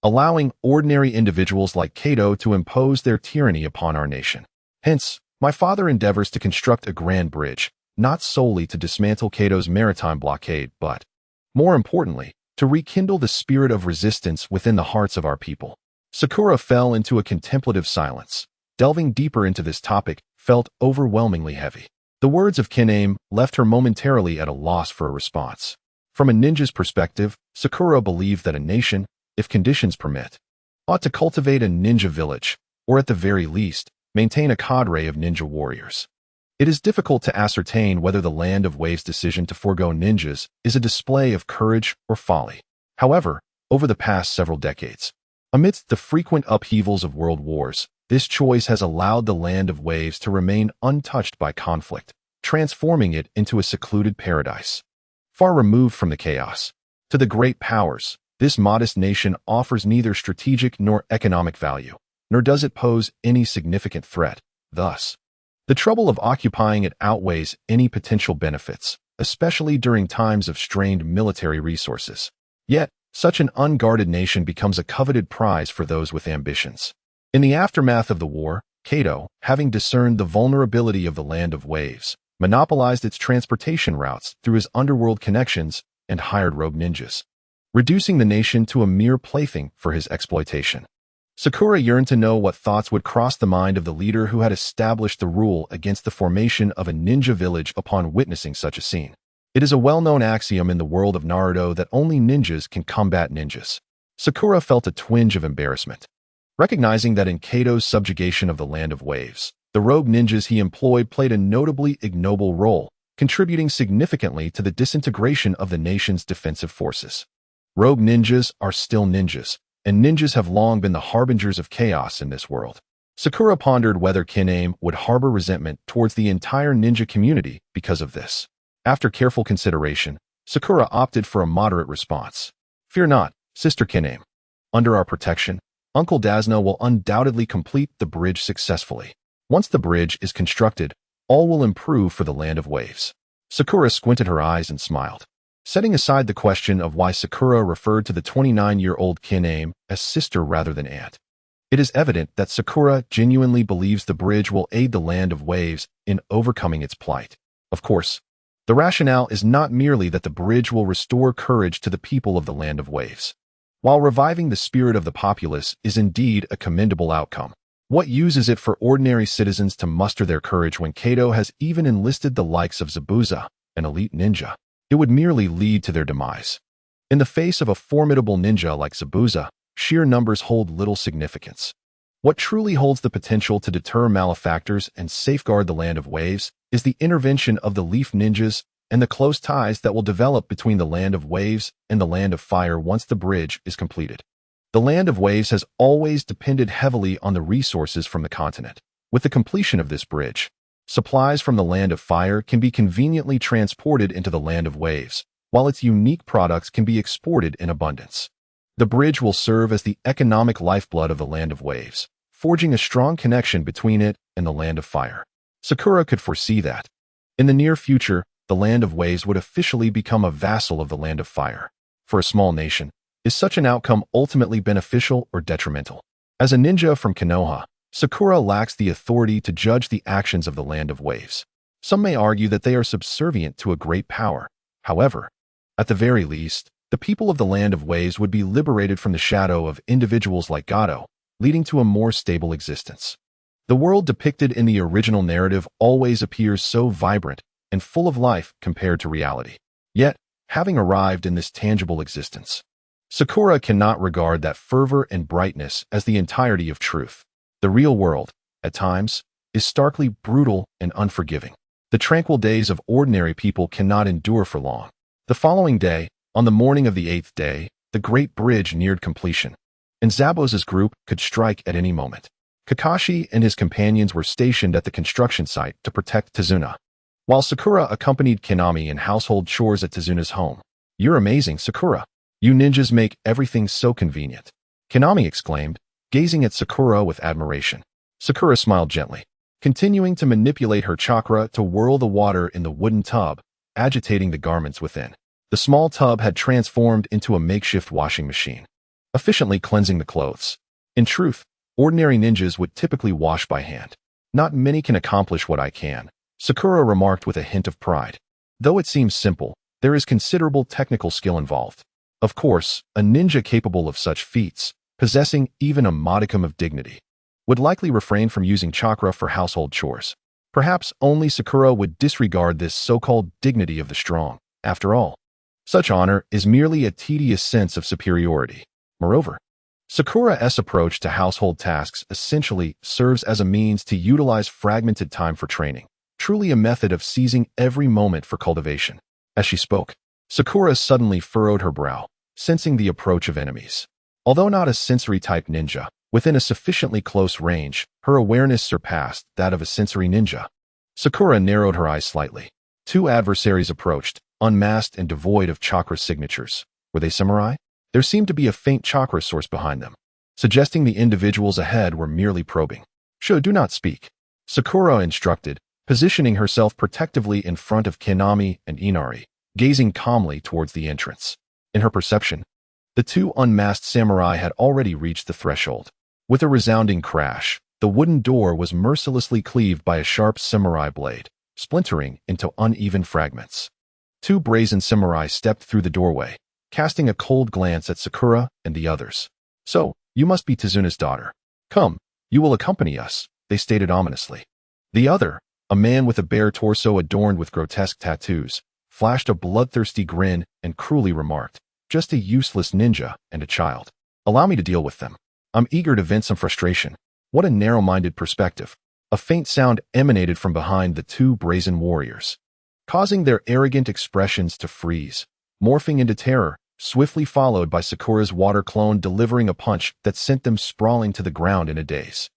allowing ordinary individuals like Kato to impose their tyranny upon our nation. Hence, my father endeavors to construct a grand bridge, not solely to dismantle Kato's maritime blockade, but, more importantly, to rekindle the spirit of resistance within the hearts of our people. Sakura fell into a contemplative silence. Delving deeper into this topic felt overwhelmingly heavy. The words of Kiname left her momentarily at a loss for a response. From a ninja's perspective, Sakura believed that a nation, if conditions permit, ought to cultivate a ninja village, or at the very least, maintain a cadre of ninja warriors. It is difficult to ascertain whether the Land of Waves' decision to forego ninjas is a display of courage or folly. However, over the past several decades, amidst the frequent upheavals of world wars, this choice has allowed the Land of Waves to remain untouched by conflict, transforming it into a secluded paradise, far removed from the chaos. To the great powers, this modest nation offers neither strategic nor economic value, nor does it pose any significant threat. Thus, the trouble of occupying it outweighs any potential benefits, especially during times of strained military resources. Yet, such an unguarded nation becomes a coveted prize for those with ambitions. In the aftermath of the war, Kato, having discerned the vulnerability of the Land of Waves, monopolized its transportation routes through his underworld connections and hired rogue ninjas, reducing the nation to a mere plaything for his exploitation. Sakura yearned to know what thoughts would cross the mind of the leader who had established the rule against the formation of a ninja village upon witnessing such a scene. It is a well-known axiom in the world of Naruto that only ninjas can combat ninjas. Sakura felt a twinge of embarrassment, recognizing that in Kato's subjugation of the Land of Waves, the rogue ninjas he employed played a notably ignoble role, contributing significantly to the disintegration of the nation's defensive forces. Rogue ninjas are still ninjas, and ninjas have long been the harbingers of chaos in this world. Sakura pondered whether Kiname would harbor resentment towards the entire ninja community because of this. After careful consideration, Sakura opted for a moderate response. Fear not, Sister Kiname. Under our protection, Uncle Dasno will undoubtedly complete the bridge successfully. Once the bridge is constructed, all will improve for the Land of Waves. Sakura squinted her eyes and smiled. Setting aside the question of why Sakura referred to the 29-year-old Kiname as sister rather than aunt, it is evident that Sakura genuinely believes the bridge will aid the Land of Waves in overcoming its plight. Of course, the rationale is not merely that the bridge will restore courage to the people of the Land of Waves. While reviving the spirit of the populace is indeed a commendable outcome, what use is it for ordinary citizens to muster their courage when Kato has even enlisted the likes of Zabuza, an elite ninja? It would merely lead to their demise. In the face of a formidable ninja like Zabuza, sheer numbers hold little significance. What truly holds the potential to deter malefactors and safeguard the Land of Waves is the intervention of the Leaf Ninjas and the close ties that will develop between the Land of Waves and the Land of Fire once the bridge is completed. The Land of Waves has always depended heavily on the resources from the continent. With the completion of this bridge, supplies from the Land of Fire can be conveniently transported into the Land of Waves, while its unique products can be exported in abundance. The bridge will serve as the economic lifeblood of the Land of Waves, forging a strong connection between it and the Land of Fire. Sakura could foresee that, in the near future, the Land of Waves would officially become a vassal of the Land of Fire. For a small nation, is such an outcome ultimately beneficial or detrimental? As a ninja from Konoha, Sakura lacks the authority to judge the actions of the Land of Waves. Some may argue that they are subservient to a great power. However, at the very least, the people of the Land of Waves would be liberated from the shadow of individuals like Gato, leading to a more stable existence. The world depicted in the original narrative always appears so vibrant and full of life compared to reality. Yet, having arrived in this tangible existence, Sakura cannot regard that fervor and brightness as the entirety of truth. The real world, at times, is starkly brutal and unforgiving. The tranquil days of ordinary people cannot endure for long. The following day, on the morning of the 8th day, the great bridge neared completion, and Zabuza's group could strike at any moment. Kakashi and his companions were stationed at the construction site to protect Tazuna, while Sakura accompanied Kiname in household chores at Tazuna's home. "You're amazing, Sakura. You ninjas make everything so convenient," Kiname exclaimed, gazing at Sakura with admiration. Sakura smiled gently, continuing to manipulate her chakra to whirl the water in the wooden tub, agitating the garments within. The small tub had transformed into a makeshift washing machine, efficiently cleansing the clothes. In truth, ordinary ninjas would typically wash by hand. Not many can accomplish what I can, Sakura remarked with a hint of pride. Though it seems simple, there is considerable technical skill involved. Of course, a ninja capable of such feats, possessing even a modicum of dignity, would likely refrain from using chakra for household chores. Perhaps only Sakura would disregard this so-called dignity of the strong. After all, such honor is merely a tedious sense of superiority. Moreover, Sakura's approach to household tasks essentially serves as a means to utilize fragmented time for training, truly a method of seizing every moment for cultivation. As she spoke, Sakura suddenly furrowed her brow, sensing the approach of enemies. Although not a sensory-type ninja, within a sufficiently close range, her awareness surpassed that of a sensory ninja. Sakura narrowed her eyes slightly. Two adversaries approached, unmasked and devoid of chakra signatures. Were they samurai? There seemed to be a faint chakra source behind them, suggesting the individuals ahead were merely probing. Do not speak," Sakura instructed, positioning herself protectively in front of Kinami and Inari, gazing calmly towards the entrance. In her perception, the two unmasked samurai had already reached the threshold. With a resounding crash, the wooden door was mercilessly cleaved by a sharp samurai blade, splintering into uneven fragments. Two brazen samurai stepped through the doorway, casting a cold glance at Sakura and the others. "So, you must be Tezuna's daughter. Come, you will accompany us," they stated ominously. The other, a man with a bare torso adorned with grotesque tattoos, flashed a bloodthirsty grin and cruelly remarked, "Just a useless ninja and a child. Allow me to deal with them. I'm eager to vent some frustration." What a narrow-minded perspective. A faint sound emanated from behind the two brazen warriors, causing their arrogant expressions to freeze, morphing into terror, swiftly followed by Sakura's water clone delivering a punch that sent them sprawling to the ground in a daze.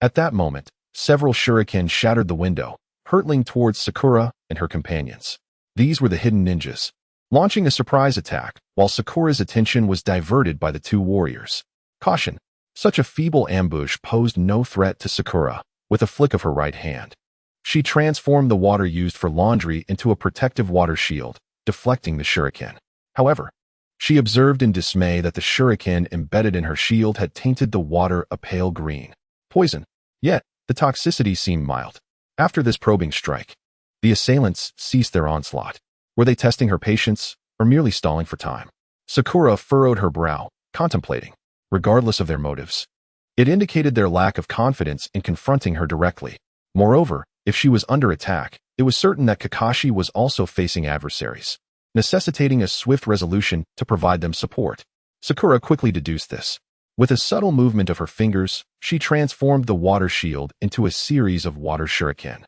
At that moment, several shuriken shattered the window, hurtling towards Sakura and her companions. These were the hidden ninjas, launching a surprise attack, while Sakura's attention was diverted by the two warriors. Caution! Such a feeble ambush posed no threat to Sakura. With a flick of her right hand, she transformed the water used for laundry into a protective water shield, deflecting the shuriken. However, she observed in dismay that the shuriken embedded in her shield had tainted the water a pale green. Poison. Yet, the toxicity seemed mild. After this probing strike, the assailants ceased their onslaught. Were they testing her patience, or merely stalling for time? Sakura furrowed her brow, contemplating. Regardless of their motives, it indicated their lack of confidence in confronting her directly. Moreover, if she was under attack, it was certain that Kakashi was also facing adversaries, necessitating a swift resolution to provide them support. Sakura quickly deduced this. With a subtle movement of her fingers, she transformed the water shield into a series of water shuriken,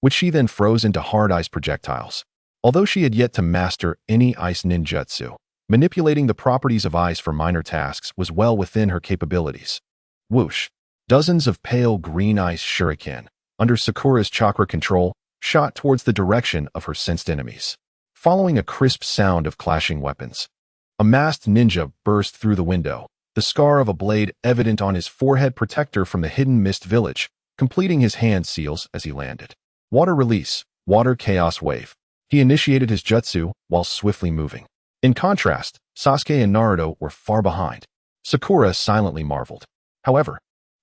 which she then froze into hard ice projectiles. Although she had yet to master any ice ninjutsu, manipulating the properties of ice for minor tasks was well within her capabilities. Whoosh! Dozens of pale green ice shuriken, under Sakura's chakra control, shot towards the direction of her sensed enemies. Following a crisp sound of clashing weapons, a masked ninja burst through the window, the scar of a blade evident on his forehead protector from the hidden mist village, completing his hand seals as he landed. Water release, water chaos wave. He initiated his jutsu while swiftly moving. In contrast, Sasuke and Naruto were far behind. Sakura silently marveled. However,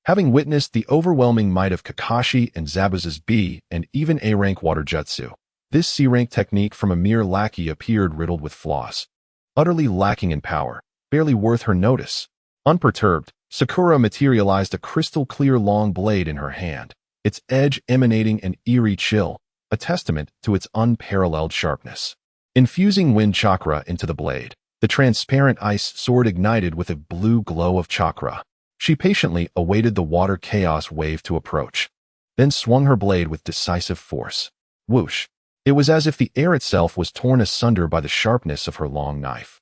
having witnessed the overwhelming might of Kakashi and Zabuza's B and even A-rank water jutsu, this C-rank technique from a mere lackey appeared riddled with flaws. Utterly lacking in power, barely worth her notice. Unperturbed, Sakura materialized a crystal-clear long blade in her hand, its edge emanating an eerie chill, a testament to its unparalleled sharpness. Infusing wind chakra into the blade, the transparent ice sword ignited with a blue glow of chakra. She patiently awaited the water chaos wave to approach, then swung her blade with decisive force. Whoosh! It was as if the air itself was torn asunder by the sharpness of her long knife,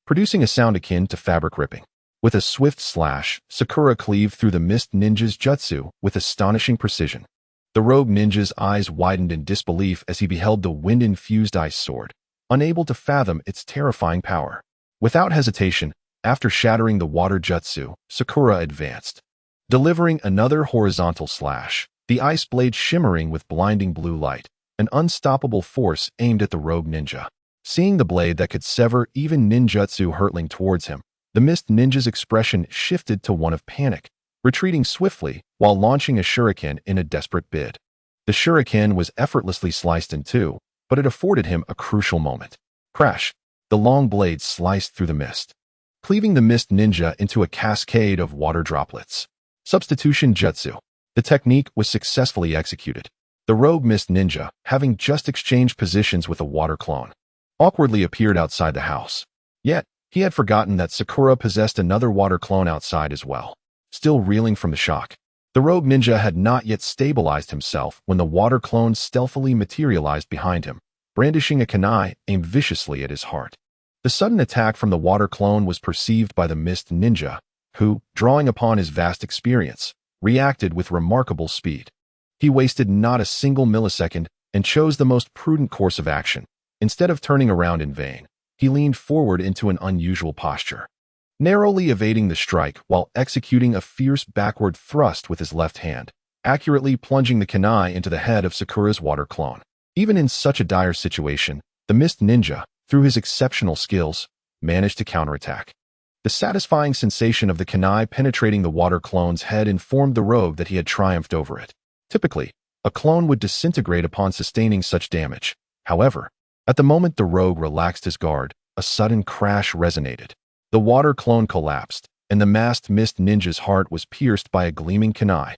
producing a sound akin to fabric ripping. With a swift slash, Sakura cleaved through the mist ninja's jutsu with astonishing precision. The rogue ninja's eyes widened in disbelief as he beheld the wind-infused ice sword, unable to fathom its terrifying power. Without hesitation, after shattering the water jutsu, Sakura advanced, delivering another horizontal slash, the ice blade shimmering with blinding blue light, an unstoppable force aimed at the rogue ninja. Seeing the blade that could sever even ninjutsu hurtling towards him, the mist ninja's expression shifted to one of panic, retreating swiftly while launching a shuriken in a desperate bid. The shuriken was effortlessly sliced in two, but it afforded him a crucial moment. Crash! The long blade sliced through the mist, cleaving the mist ninja into a cascade of water droplets. Substitution jutsu. The technique was successfully executed. The rogue mist ninja, having just exchanged positions with a water clone, awkwardly appeared outside the house. Yet, he had forgotten that Sakura possessed another water clone outside as well. Still reeling from the shock, the rogue ninja had not yet stabilized himself when the water clone stealthily materialized behind him, brandishing a kunai aimed viciously at his heart. The sudden attack from the water clone was perceived by the mist ninja, who, drawing upon his vast experience, reacted with remarkable speed. He wasted not a single millisecond and chose the most prudent course of action. Instead of turning around in vain, he leaned forward into an unusual posture, narrowly evading the strike while executing a fierce backward thrust with his left hand, accurately plunging the kunai into the head of Sakura's water clone. Even in such a dire situation, the mist ninja, through his exceptional skills, managed to counterattack. The satisfying sensation of the kunai penetrating the water clone's head informed the rogue that he had triumphed over it. Typically, a clone would disintegrate upon sustaining such damage. However, at the moment the rogue relaxed his guard, a sudden crash resonated. The water clone collapsed, and the masked mist ninja's heart was pierced by a gleaming kunai.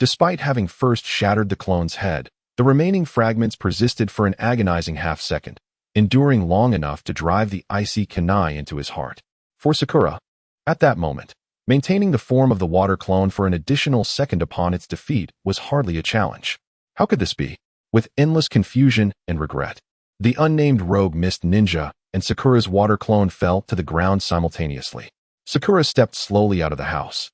Despite having first shattered the clone's head, the remaining fragments persisted for an agonizing half-second, enduring long enough to drive the icy kunai into his heart. For Sakura, at that moment, maintaining the form of the water clone for an additional second upon its defeat was hardly a challenge. How could this be? With endless confusion and regret, the unnamed rogue mist ninja and Sakura's water clone fell to the ground simultaneously. Sakura stepped slowly out of the house,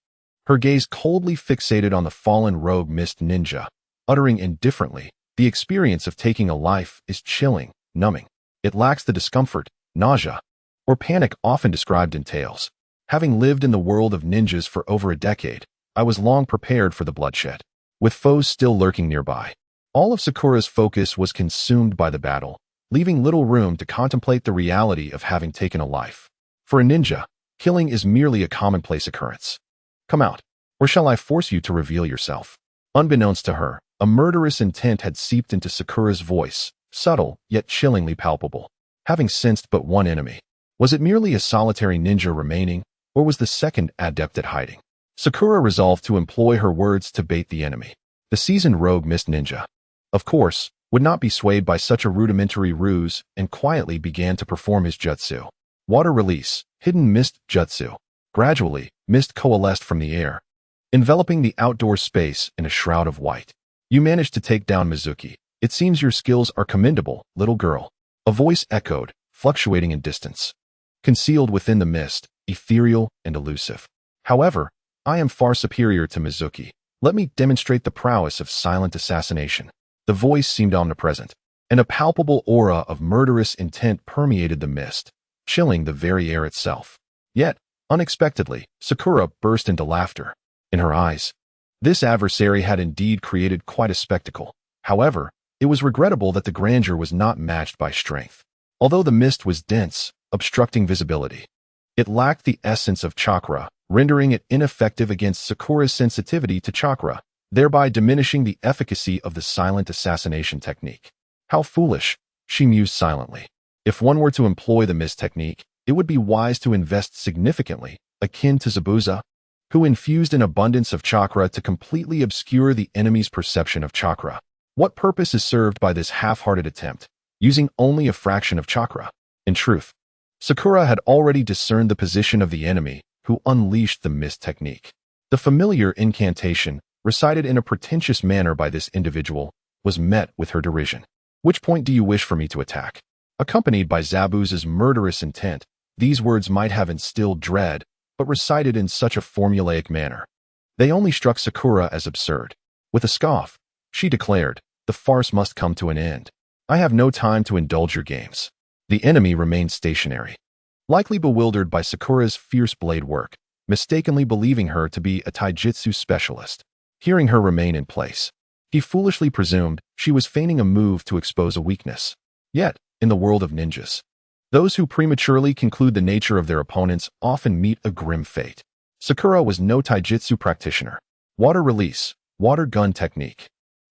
her gaze coldly fixated on the fallen rogue mist ninja, uttering indifferently, "The experience of taking a life is chilling, numbing. It lacks the discomfort, nausea, or panic often described in tales. Having lived in the world of ninjas for over a decade, I was long prepared for the bloodshed, with foes still lurking nearby." All of Sakura's focus was consumed by the battle, leaving little room to contemplate the reality of having taken a life. For a ninja, killing is merely a commonplace occurrence. "Come out, or shall I force you to reveal yourself?" Unbeknownst to her, a murderous intent had seeped into Sakura's voice, subtle yet chillingly palpable. Having sensed but one enemy, was it merely a solitary ninja remaining, or was the second adept at hiding? Sakura resolved to employ her words to bait the enemy. The seasoned rogue mist ninja, of course, would not be swayed by such a rudimentary ruse and quietly began to perform his jutsu. Water release, hidden mist jutsu. Gradually, mist coalesced from the air, enveloping the outdoor space in a shroud of white. "You managed to take down Mizuki. It seems your skills are commendable, little girl." A voice echoed, fluctuating in distance, concealed within the mist, ethereal and elusive. "However, I am far superior to Mizuki. Let me demonstrate the prowess of silent assassination." The voice seemed omnipresent, and a palpable aura of murderous intent permeated the mist, chilling the very air itself. Yet, unexpectedly, Sakura burst into laughter. In her eyes, this adversary had indeed created quite a spectacle. However, it was regrettable that the grandeur was not matched by strength. Although the mist was dense, obstructing visibility, it lacked the essence of chakra, rendering it ineffective against Sakura's sensitivity to chakra, thereby diminishing the efficacy of the silent assassination technique. How foolish, she mused silently. If one were to employ the mist technique, it would be wise to invest significantly, akin to Zabuza, who infused an abundance of chakra to completely obscure the enemy's perception of chakra. What purpose is served by this half-hearted attempt, using only a fraction of chakra? In truth, Sakura had already discerned the position of the enemy who unleashed the mist technique. The familiar incantation, recited in a pretentious manner by this individual, was met with her derision. "Which point do you wish for me to attack?" Accompanied by Zabuza's murderous intent, these words might have instilled dread, but recited in such a formulaic manner, they only struck Sakura as absurd. With a scoff, she declared, "The farce must come to an end. I have no time to indulge your games." The enemy remained stationary, likely bewildered by Sakura's fierce blade work, mistakenly believing her to be a taijutsu specialist. Hearing her remain in place, he foolishly presumed she was feigning a move to expose a weakness. Yet, in the world of ninjas, Those who prematurely conclude the nature of their opponents often meet a grim fate. Sakura was no taijutsu practitioner. Water release, water gun technique.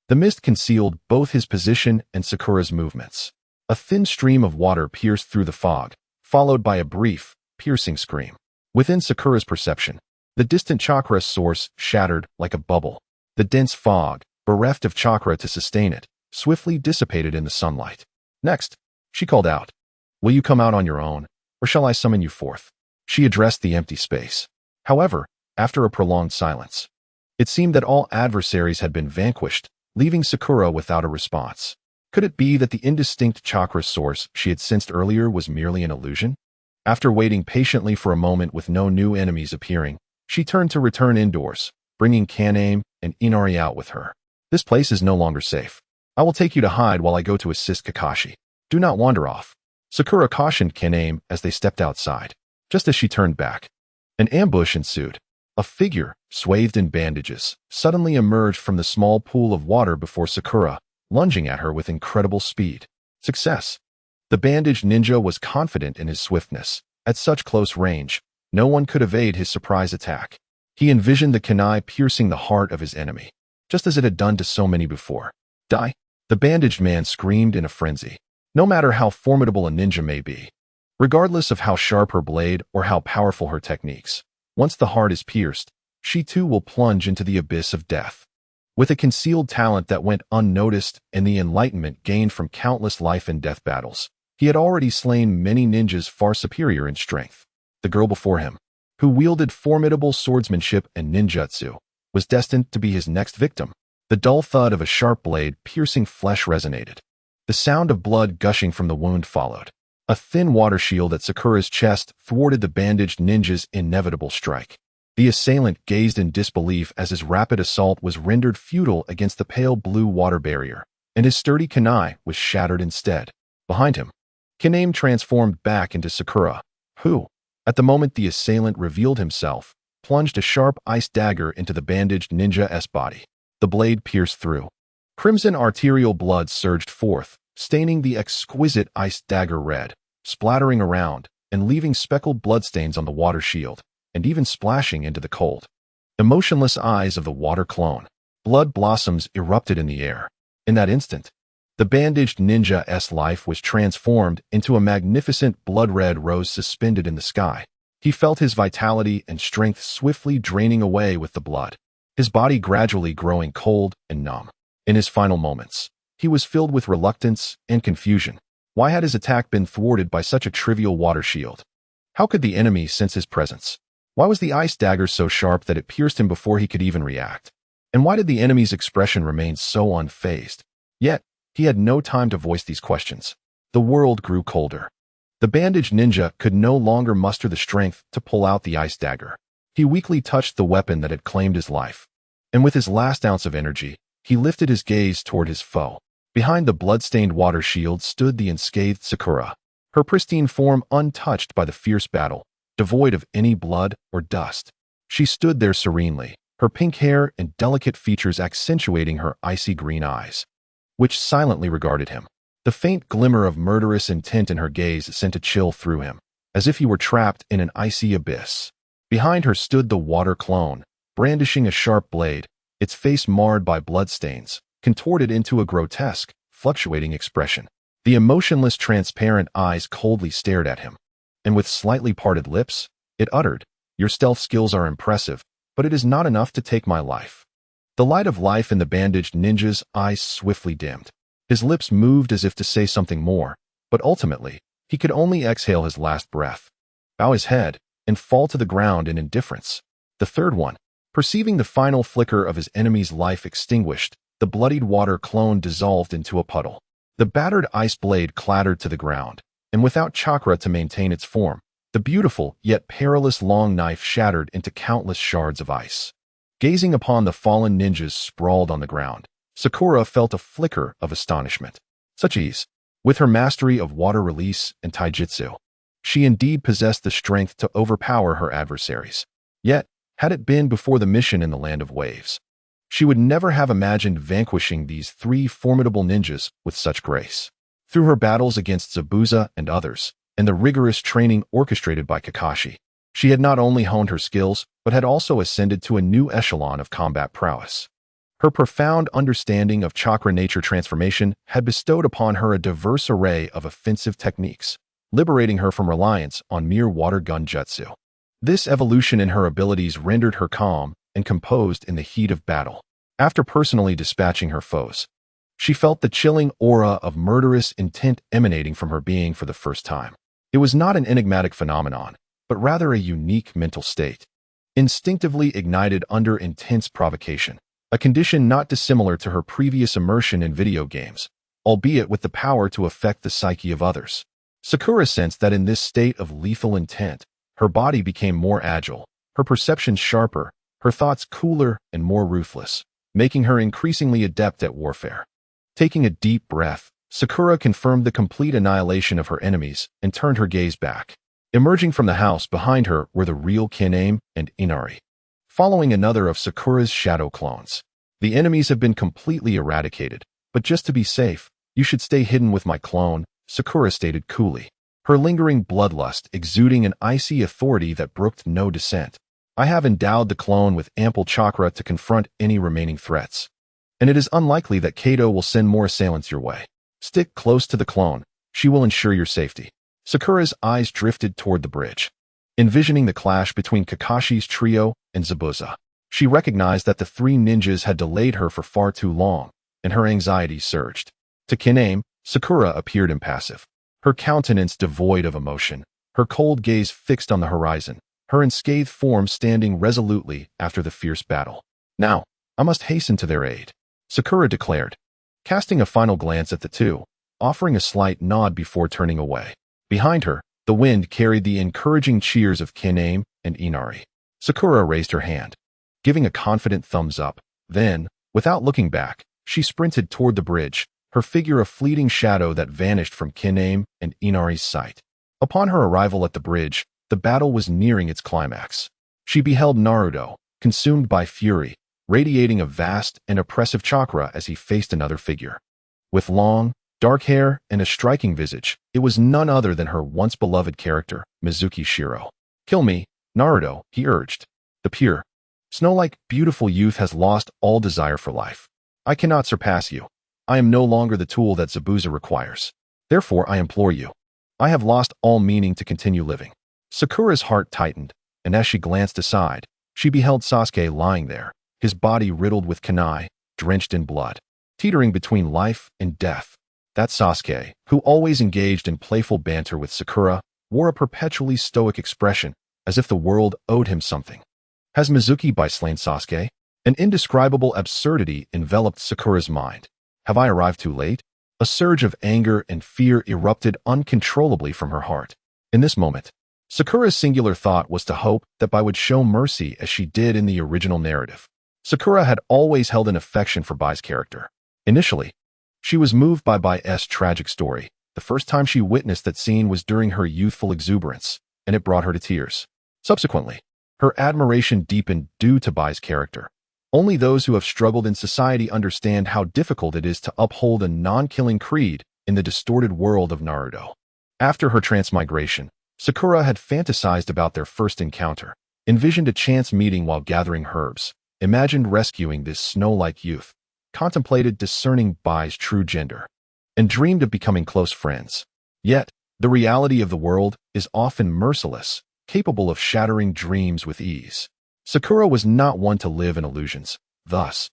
The mist concealed both his position and Sakura's movements. A thin stream of water pierced through the fog, followed by a brief, piercing scream. Within Sakura's perception, the distant chakra source shattered like a bubble. The dense fog, bereft of chakra to sustain it, swiftly dissipated in the sunlight. Next, she called out, "Will you come out on your own, or shall I summon you forth?" She addressed the empty space. However, after a prolonged silence, it seemed that all adversaries had been vanquished, leaving Sakura without a response. Could it be that the indistinct chakra source she had sensed earlier was merely an illusion? After waiting patiently for a moment with no new enemies appearing, she turned to return indoors, bringing Kaname and Inari out with her. "This place is no longer safe. I will take you to hide while I go to assist Kakashi. Do not wander off," Sakura cautioned Kaname as they stepped outside. Just as she turned back, an ambush ensued. A figure, swathed in bandages, suddenly emerged from the small pool of water before Sakura, lunging at her with incredible speed. Success! The bandaged ninja was confident in his swiftness. At such close range, no one could evade his surprise attack. He envisioned the kunai piercing the heart of his enemy, just as it had done to so many before. "Die!" The bandaged man screamed in a frenzy. No matter how formidable a ninja may be, regardless of how sharp her blade or how powerful her techniques, once the heart is pierced, she too will plunge into the abyss of death. With a concealed talent that went unnoticed and the enlightenment gained from countless life and death battles, he had already slain many ninjas far superior in strength. The girl before him, who wielded formidable swordsmanship and ninjutsu, was destined to be his next victim. The dull thud of a sharp blade piercing flesh resonated. The sound of blood gushing from the wound followed. A thin water shield at Sakura's chest thwarted the bandaged ninja's inevitable strike. The assailant gazed in disbelief as his rapid assault was rendered futile against the pale blue water barrier, and his sturdy kunai was shattered instead. Behind him, Kaname transformed back into Sakura, who, at the moment the assailant revealed himself, plunged a sharp ice dagger into the bandaged ninja's body. The blade pierced through. Crimson arterial blood surged forth, staining the exquisite ice dagger red, splattering around, and leaving speckled bloodstains on the water shield, and even splashing into the cold, emotionless eyes of the water clone. Blood blossoms erupted in the air. In that instant, the bandaged ninja's life was transformed into a magnificent blood-red rose suspended in the sky. He felt his vitality and strength swiftly draining away with the blood, his body gradually growing cold and numb. In his final moments, he was filled with reluctance and confusion. Why had his attack been thwarted by such a trivial water shield? How could the enemy sense his presence? Why was the ice dagger so sharp that it pierced him before he could even react? And why did the enemy's expression remain so unfazed? Yet, he had no time to voice these questions. The world grew colder. The bandaged ninja could no longer muster the strength to pull out the ice dagger. He weakly touched the weapon that had claimed his life, and with his last ounce of energy, he lifted his gaze toward his foe. Behind the blood-stained water shield stood the unscathed Sakura, her pristine form untouched by the fierce battle, devoid of any blood or dust. She stood there serenely, her pink hair and delicate features accentuating her icy green eyes, which silently regarded him. The faint glimmer of murderous intent in her gaze sent a chill through him, as if he were trapped in an icy abyss. Behind her stood the water clone, brandishing a sharp blade, its face marred by bloodstains, contorted into a grotesque, fluctuating expression. The emotionless, transparent eyes coldly stared at him, and with slightly parted lips, it uttered, "Your stealth skills are impressive, but it is not enough to take my life." The light of life in the bandaged ninja's eyes swiftly dimmed. His lips moved as if to say something more, but ultimately, he could only exhale his last breath, bow his head, and fall to the ground in indifference. The third one, perceiving the final flicker of his enemy's life extinguished, the bloodied water clone dissolved into a puddle. The battered ice blade clattered to the ground, and without chakra to maintain its form, the beautiful yet perilous long knife shattered into countless shards of ice. Gazing upon the fallen ninjas sprawled on the ground, Sakura felt a flicker of astonishment. Such ease, with her mastery of water release and taijutsu, she indeed possessed the strength to overpower her adversaries. Yet, had it been before the mission in the Land of Waves, she would never have imagined vanquishing these three formidable ninjas with such grace. Through her battles against Zabuza and others, and the rigorous training orchestrated by Kakashi. She had not only honed her skills, but had also ascended to a new echelon of combat prowess. Her profound understanding of chakra nature transformation had bestowed upon her a diverse array of offensive techniques, liberating her from reliance on mere water gun jutsu. This evolution in her abilities rendered her calm and composed in the heat of battle. After personally dispatching her foes, she felt the chilling aura of murderous intent emanating from her being for the first time. It was not an enigmatic phenomenon, but rather a unique mental state, instinctively ignited under intense provocation, a condition not dissimilar to her previous immersion in video games, albeit with the power to affect the psyche of others. Sakura sensed that in this state of lethal intent, her body became more agile, her perceptions sharper, her thoughts cooler and more ruthless, making her increasingly adept at warfare. Taking a deep breath, Sakura confirmed the complete annihilation of her enemies and turned her gaze back. Emerging from the house behind her were the real Kiname and Inari, following another of Sakura's shadow clones. The enemies have been completely eradicated, but just to be safe, you should stay hidden with my clone, Sakura stated coolly, her lingering bloodlust exuding an icy authority that brooked no dissent. I have endowed the clone with ample chakra to confront any remaining threats, and it is unlikely that Kato will send more assailants your way. Stick close to the clone. She will ensure your safety. Sakura's eyes drifted toward the bridge, envisioning the clash between Kakashi's trio and Zabuza. She recognized that the three ninjas had delayed her for far too long, and her anxiety surged. To Kiname, Sakura appeared impassive, her countenance devoid of emotion, her cold gaze fixed on the horizon, her unscathed form standing resolutely after the fierce battle. Now, I must hasten to their aid, Sakura declared, casting a final glance at the two, offering a slight nod before turning away. Behind her, the wind carried the encouraging cheers of Kiname and Inari. Sakura raised her hand, giving a confident thumbs up. Then, without looking back, she sprinted toward the bridge, her figure a fleeting shadow that vanished from Kiname and Inari's sight. Upon her arrival at the bridge, the battle was nearing its climax. She beheld Naruto, consumed by fury, radiating a vast and oppressive chakra as he faced another figure. With long, dark hair and a striking visage, it was none other than her once-beloved character, Mizuki Shiro. Kill me, Naruto, he urged. The pure, snow-like, beautiful youth has lost all desire for life. I cannot surpass you. I am no longer the tool that Zabuza requires. Therefore, I implore you. I have lost all meaning to continue living. Sakura's heart tightened, and as she glanced aside, she beheld Sasuke lying there, his body riddled with kunai, drenched in blood, teetering between life and death. That Sasuke, who always engaged in playful banter with Sakura, wore a perpetually stoic expression, as if the world owed him something. Has Mizuki slain Sasuke? An indescribable absurdity enveloped Sakura's mind. Have I arrived too late? A surge of anger and fear erupted uncontrollably from her heart. In this moment, Sakura's singular thought was to hope that Bai would show mercy as she did in the original narrative. Sakura had always held an affection for Bai's character. Initially, she was moved by Bai's tragic story. The first time she witnessed that scene was during her youthful exuberance, and it brought her to tears. Subsequently, her admiration deepened due to Bai's character. Only those who have struggled in society understand how difficult it is to uphold a non-killing creed in the distorted world of Naruto. After her transmigration, Sakura had fantasized about their first encounter, envisioned a chance meeting while gathering herbs, imagined rescuing this snow-like youth, contemplated discerning Bai's true gender, and dreamed of becoming close friends. Yet, the reality of the world is often merciless, capable of shattering dreams with ease. Sakura was not one to live in illusions. Thus,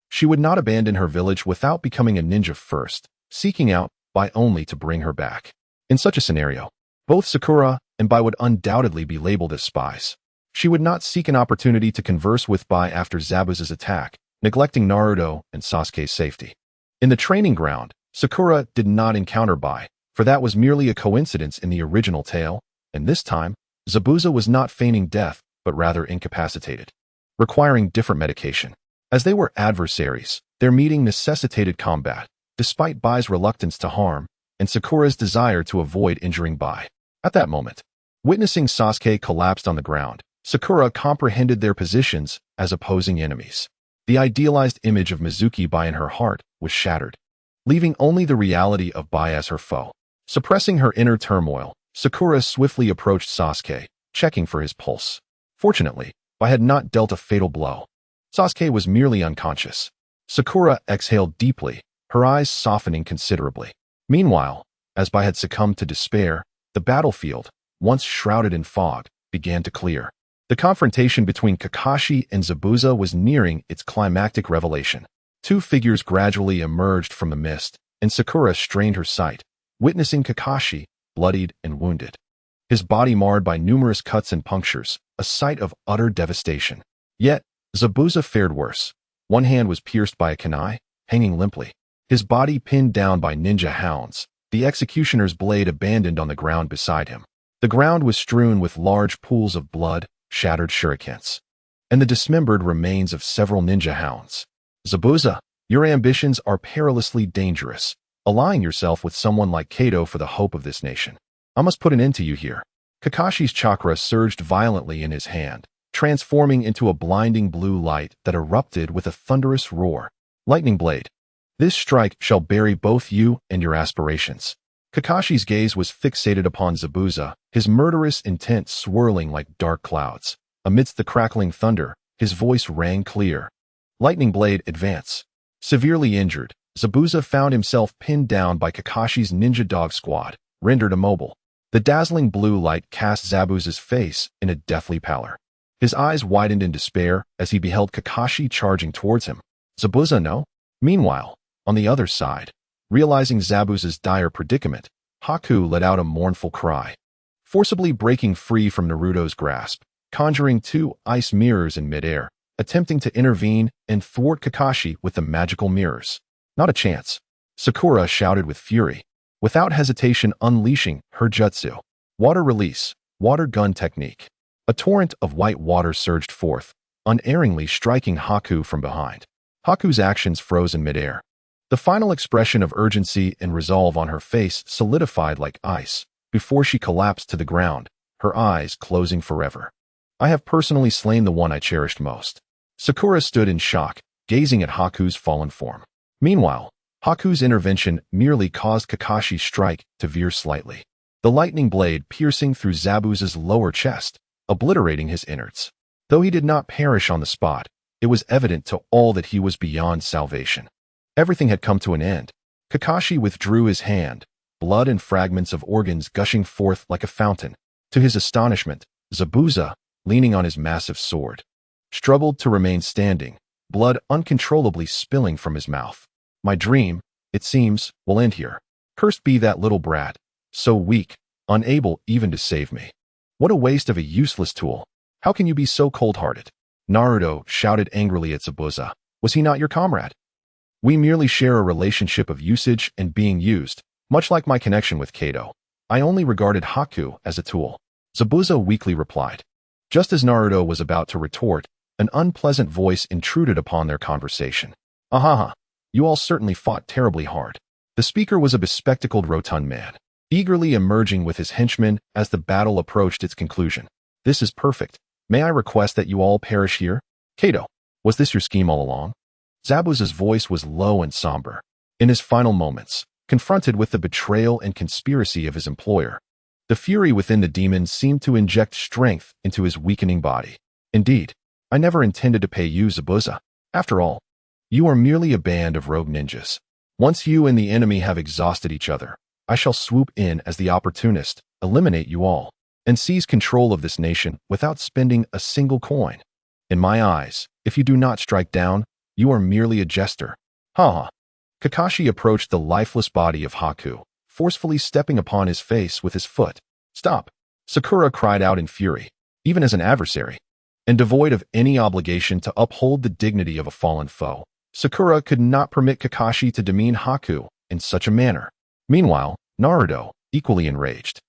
she would not abandon her village without becoming a ninja first, seeking out Bai only to bring her back. In such a scenario, both Sakura and Bai would undoubtedly be labeled as spies. She would not seek an opportunity to converse with Bai after Zabuza's attack, neglecting Naruto and Sasuke's safety. In the training ground, Sakura did not encounter Bai, for that was merely a coincidence in the original tale, and this time, Zabuza was not feigning death, but rather incapacitated, requiring different medication. As they were adversaries, their meeting necessitated combat, despite Bai's reluctance to harm, and Sakura's desire to avoid injuring Bai. At that moment, witnessing Sasuke collapsed on the ground, Sakura comprehended their positions as opposing enemies. The idealized image of Mizuki Bai in her heart was shattered, leaving only the reality of Bai as her foe. Suppressing her inner turmoil, Sakura swiftly approached Sasuke, checking for his pulse. Fortunately, Bai had not dealt a fatal blow. Sasuke was merely unconscious. Sakura exhaled deeply, her eyes softening considerably. Meanwhile, as Bai had succumbed to despair, the battlefield, once shrouded in fog, began to clear. The confrontation between Kakashi and Zabuza was nearing its climactic revelation. Two figures gradually emerged from the mist, and Sakura strained her sight, witnessing Kakashi, bloodied and wounded. His body marred by numerous cuts and punctures, a sight of utter devastation. Yet, Zabuza fared worse. One hand was pierced by a kunai, hanging limply. His body pinned down by ninja hounds, the executioner's blade abandoned on the ground beside him. The ground was strewn with large pools of blood, shattered shurikens, and the dismembered remains of several ninja hounds. Zabuza, your ambitions are perilously dangerous. Align yourself with someone like Kado for the hope of this nation. I must put an end to you here. Kakashi's chakra surged violently in his hand, transforming into a blinding blue light that erupted with a thunderous roar. Lightning blade. This strike shall bury both you and your aspirations. Kakashi's gaze was fixated upon Zabuza, his murderous intent swirling like dark clouds. Amidst the crackling thunder, his voice rang clear. Lightning blade, advance. Severely injured, Zabuza found himself pinned down by Kakashi's ninja dog squad, rendered immobile. The dazzling blue light cast Zabuza's face in a deathly pallor. His eyes widened in despair as he beheld Kakashi charging towards him. Zabuza, no? Meanwhile, on the other side, realizing Zabuza's dire predicament, Haku let out a mournful cry. Forcibly breaking free from Naruto's grasp, conjuring two ice mirrors in midair, attempting to intervene and thwart Kakashi with the magical mirrors. Not a chance. Sakura shouted with fury, without hesitation unleashing her jutsu. Water release, water gun technique. A torrent of white water surged forth, unerringly striking Haku from behind. Haku's actions froze in midair. The final expression of urgency and resolve on her face solidified like ice, before she collapsed to the ground, her eyes closing forever. I have personally slain the one I cherished most. Sakura stood in shock, gazing at Haku's fallen form. Meanwhile, Haku's intervention merely caused Kakashi's strike to veer slightly. The lightning blade piercing through Zabuza's lower chest, obliterating his innards. Though he did not perish on the spot, it was evident to all that he was beyond salvation. Everything had come to an end. Kakashi withdrew his hand, blood and fragments of organs gushing forth like a fountain. To his astonishment, Zabuza, leaning on his massive sword, struggled to remain standing, blood uncontrollably spilling from his mouth. My dream, it seems, will end here. Cursed be that little brat, so weak, unable even to save me. What a waste of a useless tool. How can you be so cold-hearted? Naruto shouted angrily at Zabuza. Was he not your comrade? We merely share a relationship of usage and being used, much like my connection with Kado. I only regarded Haku as a tool. Zabuza weakly replied. Just as Naruto was about to retort, an unpleasant voice intruded upon their conversation. Ahaha, you all certainly fought terribly hard. The speaker was a bespectacled rotund man, eagerly emerging with his henchmen as the battle approached its conclusion. This is perfect. May I request that you all perish here? Kado, was this your scheme all along? Zabuza's voice was low and somber. In his final moments, confronted with the betrayal and conspiracy of his employer, the fury within the demon seemed to inject strength into his weakening body. Indeed, I never intended to pay you, Zabuza. After all, you are merely a band of rogue ninjas. Once you and the enemy have exhausted each other, I shall swoop in as the opportunist, eliminate you all, and seize control of this nation without spending a single coin. In my eyes, if you do not strike down, you are merely a jester. Ha ha. Kakashi approached the lifeless body of Haku, forcefully stepping upon his face with his foot. Stop! Sakura cried out in fury, even as an adversary. And devoid of any obligation to uphold the dignity of a fallen foe, Sakura could not permit Kakashi to demean Haku in such a manner. Meanwhile, Naruto, equally enraged,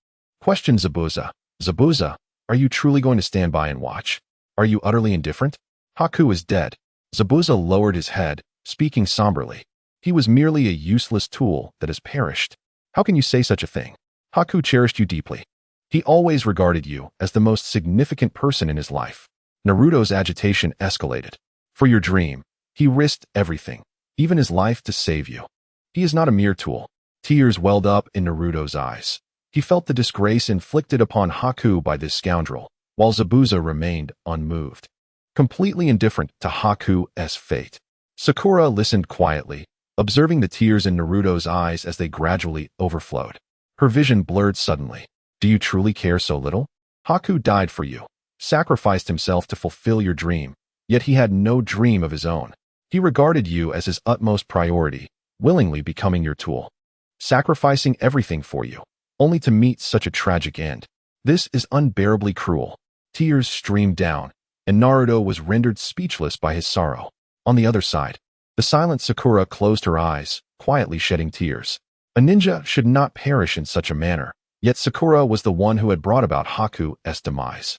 questioned Zabuza. Zabuza, are you truly going to stand by and watch? Are you utterly indifferent? Haku is dead. Zabuza lowered his head, speaking somberly. He was merely a useless tool that has perished. How can you say such a thing? Haku cherished you deeply. He always regarded you as the most significant person in his life. Naruto's agitation escalated. For your dream, he risked everything, even his life, to save you. He is not a mere tool. Tears welled up in Naruto's eyes. He felt the disgrace inflicted upon Haku by this scoundrel, while Zabuza remained unmoved, completely indifferent to Haku's fate. Sakura listened quietly, observing the tears in Naruto's eyes as they gradually overflowed. Her vision blurred suddenly. Do you truly care so little? Haku died for you, sacrificed himself to fulfill your dream, yet he had no dream of his own. He regarded you as his utmost priority, willingly becoming your tool, sacrificing everything for you, only to meet such a tragic end. This is unbearably cruel. Tears streamed down, and Naruto was rendered speechless by his sorrow. On the other side, the silent Sakura closed her eyes, quietly shedding tears. A ninja should not perish in such a manner, yet Sakura was the one who had brought about Haku's demise.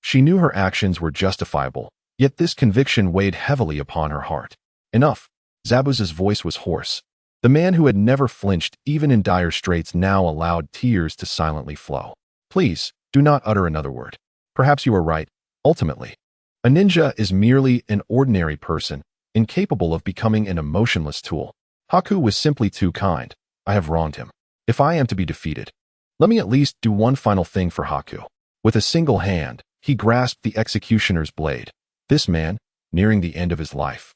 She knew her actions were justifiable, yet this conviction weighed heavily upon her heart. Enough. Zabuza's voice was hoarse. The man who had never flinched, even in dire straits, now allowed tears to silently flow. Please, do not utter another word. Perhaps you are right, ultimately. A ninja is merely an ordinary person, incapable of becoming an emotionless tool. Haku was simply too kind. I have wronged him. If I am to be defeated, let me at least do one final thing for Haku. With a single hand, he grasped the executioner's blade. This man, nearing the end of his life,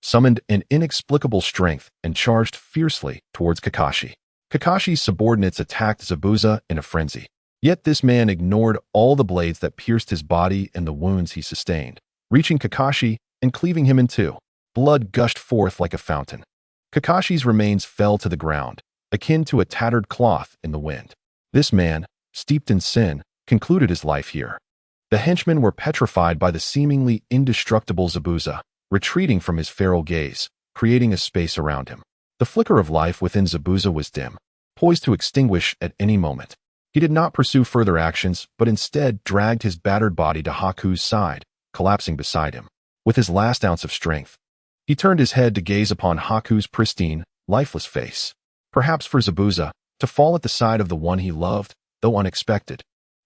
summoned an inexplicable strength and charged fiercely towards Kakashi. Kakashi's subordinates attacked Zabuza in a frenzy. Yet this man ignored all the blades that pierced his body and the wounds he sustained, reaching Kakashi and cleaving him in two. Blood gushed forth like a fountain. Kakashi's remains fell to the ground, akin to a tattered cloth in the wind. This man, steeped in sin, concluded his life here. The henchmen were petrified by the seemingly indestructible Zabuza, retreating from his feral gaze, creating a space around him. The flicker of life within Zabuza was dim, poised to extinguish at any moment. He did not pursue further actions, but instead dragged his battered body to Haku's side, collapsing beside him. With his last ounce of strength, he turned his head to gaze upon Haku's pristine, lifeless face. Perhaps for Zabuza, to fall at the side of the one he loved, though unexpected,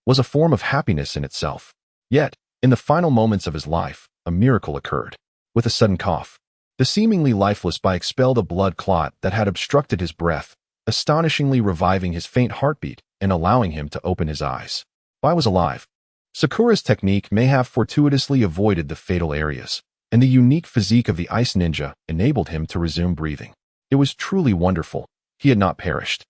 was a form of happiness in itself. Yet, in the final moments of his life, a miracle occurred. With a sudden cough, the seemingly lifeless body expelled a blood clot that had obstructed his breath, astonishingly reviving his faint heartbeat and allowing him to open his eyes. Bai was alive. Sakura's technique may have fortuitously avoided the fatal areas, and the unique physique of the ice ninja enabled him to resume breathing. It was truly wonderful. He had not perished.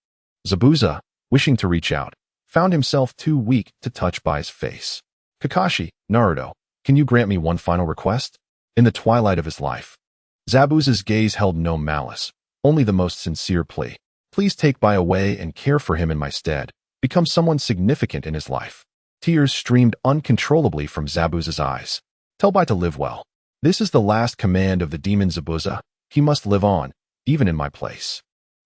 Zabuza, wishing to reach out, found himself too weak to touch Bai's face. Kakashi, Naruto, can you grant me one final request? In the twilight of his life, Zabuza's gaze held no malice, only the most sincere plea. Please take Bai away and care for him in my stead. Become someone significant in his life. Tears streamed uncontrollably from Zabuza's eyes. Tell Bai to live well. This is the last command of the demon Zabuza. He must live on, even in my place.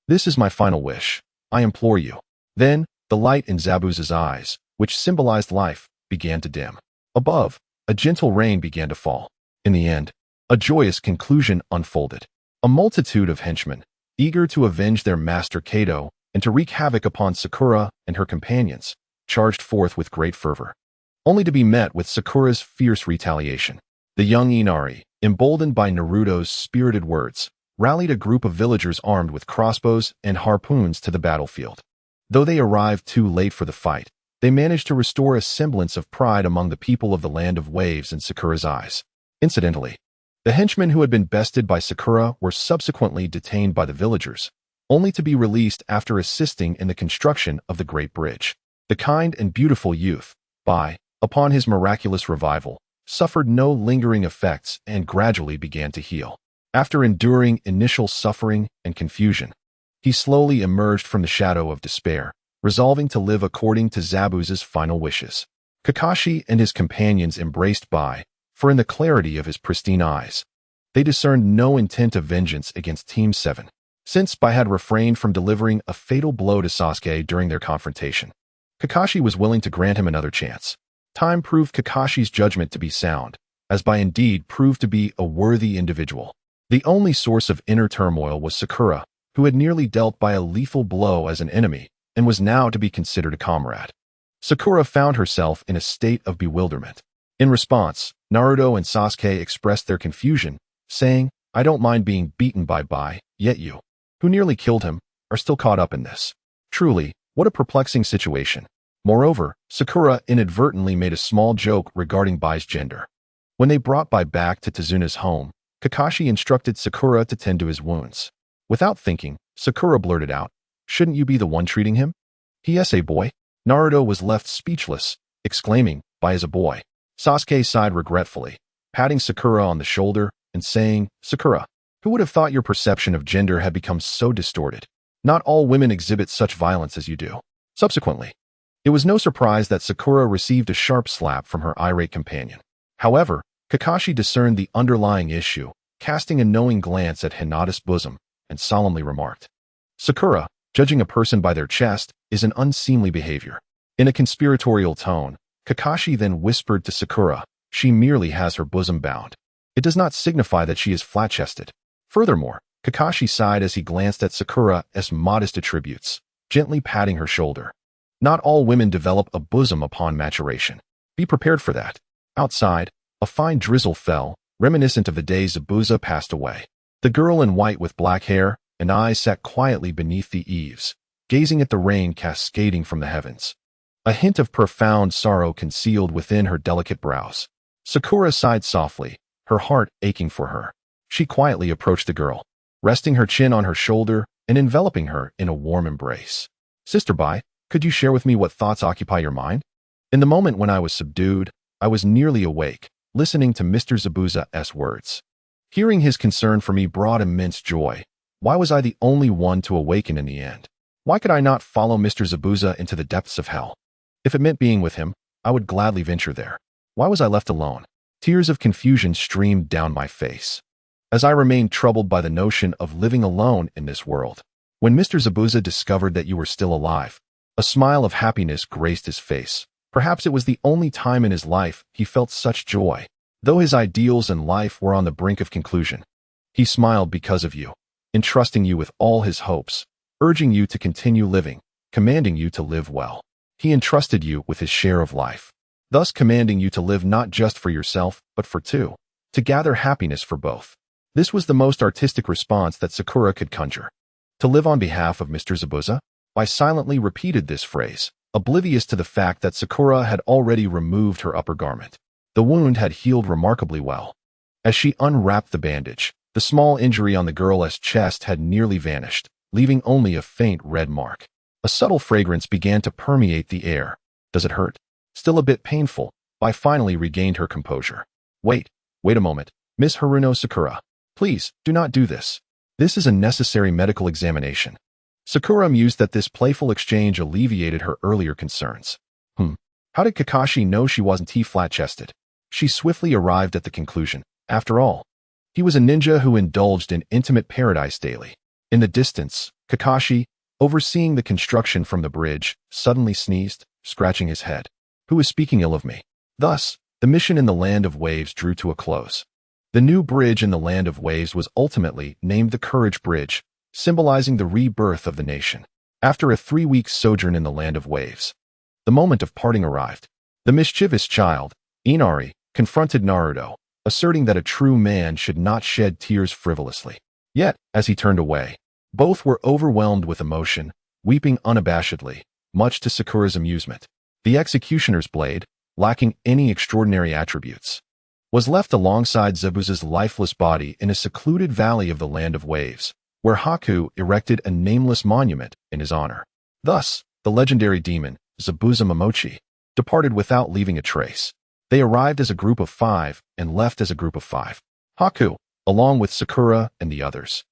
This is my final wish. I implore you. Then, the light in Zabuza's eyes, which symbolized life, began to dim. Above, a gentle rain began to fall. In the end, a joyous conclusion unfolded. A multitude of henchmen, eager to avenge their master Kato and to wreak havoc upon Sakura and her companions, charged forth with great fervor, only to be met with Sakura's fierce retaliation. The young Inari, emboldened by Naruto's spirited words, rallied a group of villagers armed with crossbows and harpoons to the battlefield. Though they arrived too late for the fight, they managed to restore a semblance of pride among the people of the Land of Waves in Sakura's eyes. Incidentally, the henchmen who had been bested by Sakura were subsequently detained by the villagers, only to be released after assisting in the construction of the Great Bridge. The kind and beautiful youth, Bai, upon his miraculous revival, suffered no lingering effects and gradually began to heal. After enduring initial suffering and confusion, he slowly emerged from the shadow of despair, resolving to live according to Zabuza's final wishes. Kakashi and his companions embraced Bai, for in the clarity of his pristine eyes, they discerned no intent of vengeance against Team 7, since Bai had refrained from delivering a fatal blow to Sasuke during their confrontation. Kakashi was willing to grant him another chance. Time proved Kakashi's judgment to be sound, as Bai indeed proved to be a worthy individual. The only source of inner turmoil was Sakura, who had nearly dealt Bai a lethal blow as an enemy and was now to be considered a comrade. Sakura found herself in a state of bewilderment. In response, Naruto and Sasuke expressed their confusion, saying, I don't mind being beaten by Bai, yet you, who nearly killed him, are still caught up in this. Truly, What a perplexing situation. Moreover, Sakura inadvertently made a small joke regarding Bai's gender. When they brought Bai back to Tezuna's home, Kakashi instructed Sakura to tend to his wounds. Without thinking, Sakura blurted out, "Shouldn't you be the one treating him?" "P.S. a boy?" Naruto was left speechless, exclaiming, "Bai is a boy." Sasuke sighed regretfully, patting Sakura on the shoulder and saying, "Sakura, who would have thought your perception of gender had become so distorted? Not all women exhibit such violence as you do." Subsequently, it was no surprise that Sakura received a sharp slap from her irate companion. However, Kakashi discerned the underlying issue, casting a knowing glance at Hinata's bosom, and solemnly remarked, "Sakura, judging a person by their chest is an unseemly behavior." In a conspiratorial tone, Kakashi then whispered to Sakura, "She merely has her bosom bound. It does not signify that she is flat-chested." Furthermore, Kakashi sighed as he glanced at Sakura's modest attributes, gently patting her shoulder. Not all women develop a bosom upon maturation. Be prepared for that. Outside, a fine drizzle fell, reminiscent of the day Zabuza passed away. The girl in white with black hair and eyes sat quietly beneath the eaves, gazing at the rain cascading from the heavens. A hint of profound sorrow concealed within her delicate brows. Sakura sighed softly, her heart aching for her. She quietly approached the girl, resting her chin on her shoulder and enveloping her in a warm embrace. "Sister Bai, could you share with me what thoughts occupy your mind?" In the moment when I was subdued, I was nearly awake, listening to Mr. Zabuza's words. Hearing his concern for me brought immense joy. Why was I the only one to awaken in the end? Why could I not follow Mr. Zabuza into the depths of hell? If it meant being with him, I would gladly venture there. Why was I left alone? Tears of confusion streamed down my face, as I remained troubled by the notion of living alone in this world. When Mr. Zabuza discovered that you were still alive, a smile of happiness graced his face. Perhaps it was the only time in his life he felt such joy, though his ideals and life were on the brink of conclusion. He smiled because of you, entrusting you with all his hopes, urging you to continue living, commanding you to live well. He entrusted you with his share of life, thus commanding you to live not just for yourself, but for two, to gather happiness for both. This was the most artistic response that Sakura could conjure. To live on behalf of Mr. Zabuza? I silently repeated this phrase, oblivious to the fact that Sakura had already removed her upper garment. The wound had healed remarkably well. As she unwrapped the bandage, the small injury on the girl's chest had nearly vanished, leaving only a faint red mark. A subtle fragrance began to permeate the air. "Does it hurt?" "Still a bit painful." I finally regained her composure. Wait a moment, Miss Haruno Sakura. Please, do not do this. This is a necessary medical examination." Sakura mused that this playful exchange alleviated her earlier concerns. How did Kakashi know she wasn't flat-chested? She swiftly arrived at the conclusion. After all, he was a ninja who indulged in intimate paradise daily. In the distance, Kakashi, overseeing the construction from the bridge, suddenly sneezed, scratching his head. Who is speaking ill of me? Thus, the mission in the Land of Waves drew to a close. The new bridge in the Land of Waves was ultimately named the Courage Bridge, symbolizing the rebirth of the nation. After a 3-week sojourn in the Land of Waves, the moment of parting arrived. The mischievous child, Inari, confronted Naruto, asserting that a true man should not shed tears frivolously. Yet, as he turned away, both were overwhelmed with emotion, weeping unabashedly, much to Sakura's amusement. The executioner's blade, lacking any extraordinary attributes, was left alongside Zabuza's lifeless body in a secluded valley of the Land of Waves, where Haku erected a nameless monument in his honor. Thus, the legendary demon, Zabuza Momochi, departed without leaving a trace. They arrived as a group of 5 and left as a group of 5. Haku, along with Sakura and the others,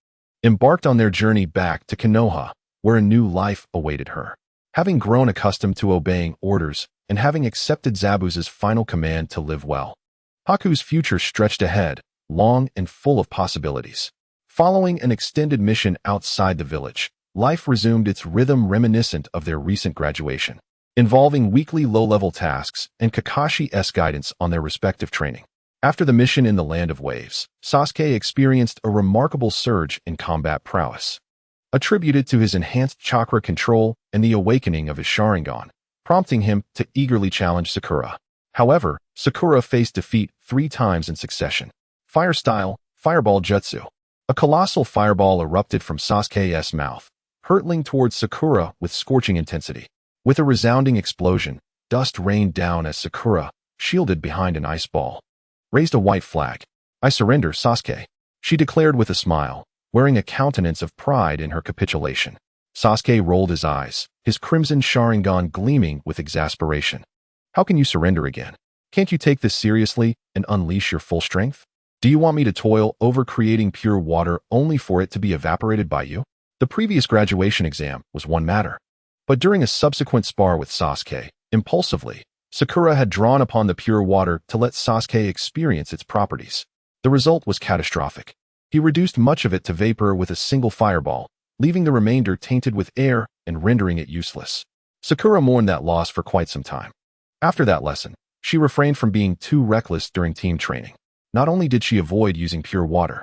embarked on their journey back to Konoha, where a new life awaited her. Having grown accustomed to obeying orders and having accepted Zabuza's final command to live well, Haku's future stretched ahead, long and full of possibilities. Following an extended mission outside the village, life resumed its rhythm reminiscent of their recent graduation, involving weekly low-level tasks and Kakashi's guidance on their respective training. After the mission in the Land of Waves, Sasuke experienced a remarkable surge in combat prowess, attributed to his enhanced chakra control and the awakening of his Sharingan, prompting him to eagerly challenge Sakura. However, Sakura faced defeat 3 times in succession. Fire Style, Fireball Jutsu. A colossal fireball erupted from Sasuke's mouth, hurtling towards Sakura with scorching intensity. With a resounding explosion, dust rained down as Sakura, shielded behind an ice ball, raised a white flag. "I surrender, Sasuke," she declared with a smile, wearing a countenance of pride in her capitulation. Sasuke rolled his eyes, his crimson Sharingan gleaming with exasperation. "How can you surrender again? Can't you take this seriously and unleash your full strength? Do you want me to toil over creating pure water only for it to be evaporated by you?" The previous graduation exam was one matter. But during a subsequent spar with Sasuke, impulsively, Sakura had drawn upon the pure water to let Sasuke experience its properties. The result was catastrophic. He reduced much of it to vapor with a single fireball, leaving the remainder tainted with air and rendering it useless. Sakura mourned that loss for quite some time. After that lesson, she refrained from being too reckless during team training. Not only did she avoid using pure water,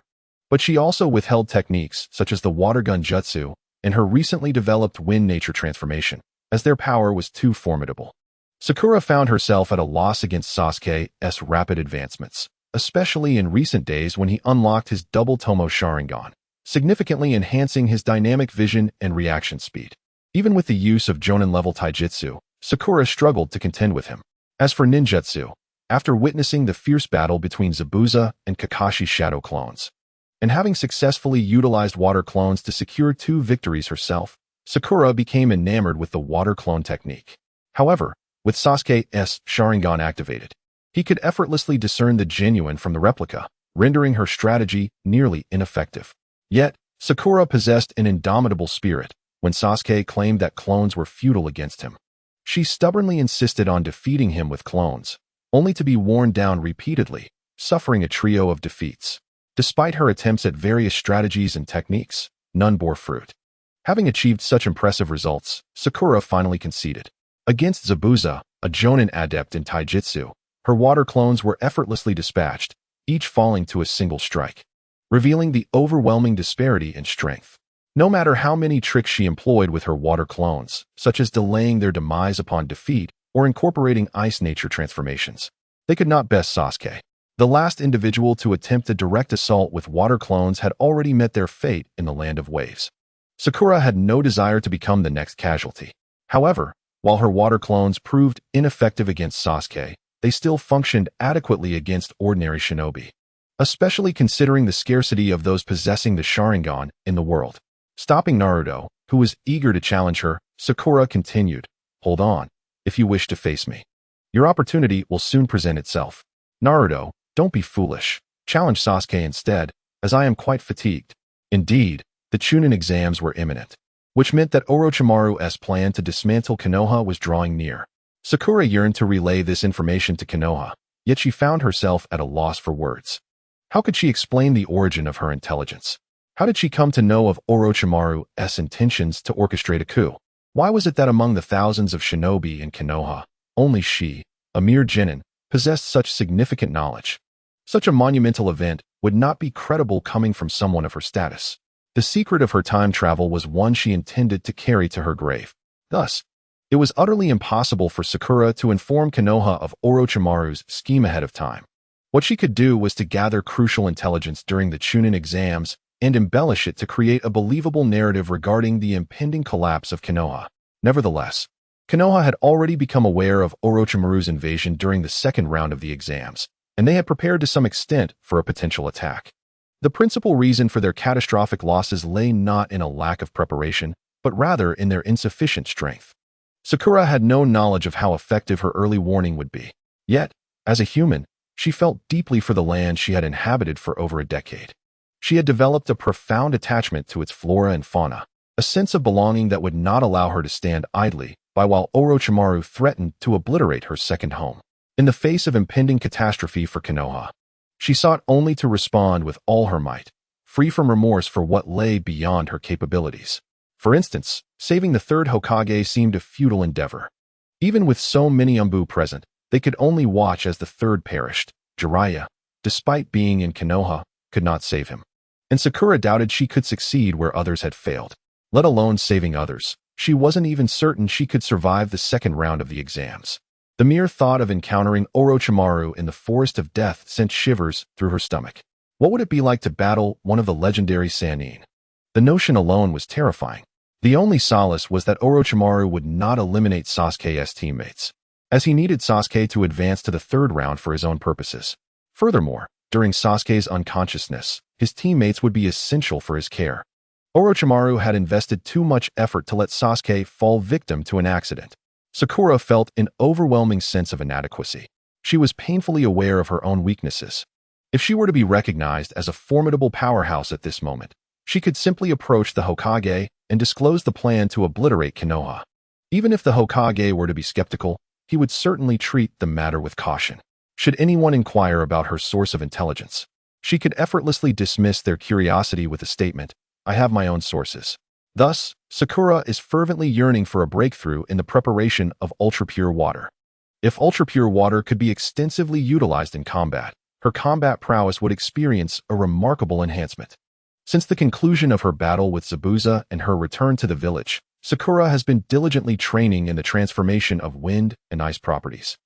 but she also withheld techniques such as the water gun jutsu and her recently developed wind nature transformation, as their power was too formidable. Sakura found herself at a loss against Sasuke's rapid advancements, especially in recent days when he unlocked his double Tomo Sharingan, significantly enhancing his dynamic vision and reaction speed. Even with the use of Jonin-level taijutsu, Sakura struggled to contend with him. As for ninjutsu, after witnessing the fierce battle between Zabuza and Kakashi's shadow clones, and having successfully utilized water clones to secure 2 victories herself, Sakura became enamored with the water clone technique. However, with Sasuke's Sharingan activated, he could effortlessly discern the genuine from the replica, rendering her strategy nearly ineffective. Yet, Sakura possessed an indomitable spirit when Sasuke claimed that clones were futile against him. She stubbornly insisted on defeating him with clones, only to be worn down repeatedly, suffering a trio of defeats. Despite her attempts at various strategies and techniques, none bore fruit. Having achieved such impressive results, Sakura finally conceded. Against Zabuza, a Jonin adept in taijutsu, her water clones were effortlessly dispatched, each falling to a single strike, revealing the overwhelming disparity in strength. No matter how many tricks she employed with her water clones, such as delaying their demise upon defeat or incorporating ice nature transformations, they could not best Sasuke. The last individual to attempt a direct assault with water clones had already met their fate in the land of waves. Sakura had no desire to become the next casualty. However, while her water clones proved ineffective against Sasuke, they still functioned adequately against ordinary shinobi, especially considering the scarcity of those possessing the Sharingan in the world. Stopping Naruto, who was eager to challenge her, Sakura continued, "Hold on, if you wish to face me. Your opportunity will soon present itself. Naruto, don't be foolish. Challenge Sasuke instead, as I am quite fatigued." Indeed, the Chunin exams were imminent, which meant that Orochimaru's plan to dismantle Konoha was drawing near. Sakura yearned to relay this information to Konoha, yet she found herself at a loss for words. How could she explain the origin of her intelligence? How did she come to know of Orochimaru's intentions to orchestrate a coup? Why was it that among the thousands of shinobi in Konoha, only she, a mere genin, possessed such significant knowledge? Such a monumental event would not be credible coming from someone of her status. The secret of her time travel was one she intended to carry to her grave. Thus, it was utterly impossible for Sakura to inform Konoha of Orochimaru's scheme ahead of time. What she could do was to gather crucial intelligence during the Chunin exams and embellish it to create a believable narrative regarding the impending collapse of Konoha. Nevertheless, Konoha had already become aware of Orochimaru's invasion during the second round of the exams, and they had prepared to some extent for a potential attack. The principal reason for their catastrophic losses lay not in a lack of preparation, but rather in their insufficient strength. Sakura had no knowledge of how effective her early warning would be. Yet, as a human, she felt deeply for the land she had inhabited for over a decade. She had developed a profound attachment to its flora and fauna, a sense of belonging that would not allow her to stand idly by while Orochimaru threatened to obliterate her second home. In the face of impending catastrophe for Konoha, she sought only to respond with all her might, free from remorse for what lay beyond her capabilities. For instance, saving the third Hokage seemed a futile endeavor. Even with so many Umbu present, they could only watch as the third perished. Jiraiya, despite being in Konoha, could not save him. And Sakura doubted she could succeed where others had failed. Let alone saving others, she wasn't even certain she could survive the second round of the exams. The mere thought of encountering Orochimaru in the forest of death sent shivers through her stomach. What would it be like to battle one of the legendary Sannin? The notion alone was terrifying. The only solace was that Orochimaru would not eliminate Sasuke's teammates, as he needed Sasuke to advance to the third round for his own purposes. Furthermore, during Sasuke's unconsciousness, his teammates would be essential for his care. Orochimaru had invested too much effort to let Sasuke fall victim to an accident. Sakura felt an overwhelming sense of inadequacy. She was painfully aware of her own weaknesses. If she were to be recognized as a formidable powerhouse at this moment, she could simply approach the Hokage and disclose the plan to obliterate Konoha. Even if the Hokage were to be skeptical, he would certainly treat the matter with caution. Should anyone inquire about her source of intelligence, she could effortlessly dismiss their curiosity with a statement, "I have my own sources." Thus, Sakura is fervently yearning for a breakthrough in the preparation of ultra-pure water. If ultra-pure water could be extensively utilized in combat, her combat prowess would experience a remarkable enhancement. Since the conclusion of her battle with Zabuza and her return to the village, Sakura has been diligently training in the transformation of wind and ice properties,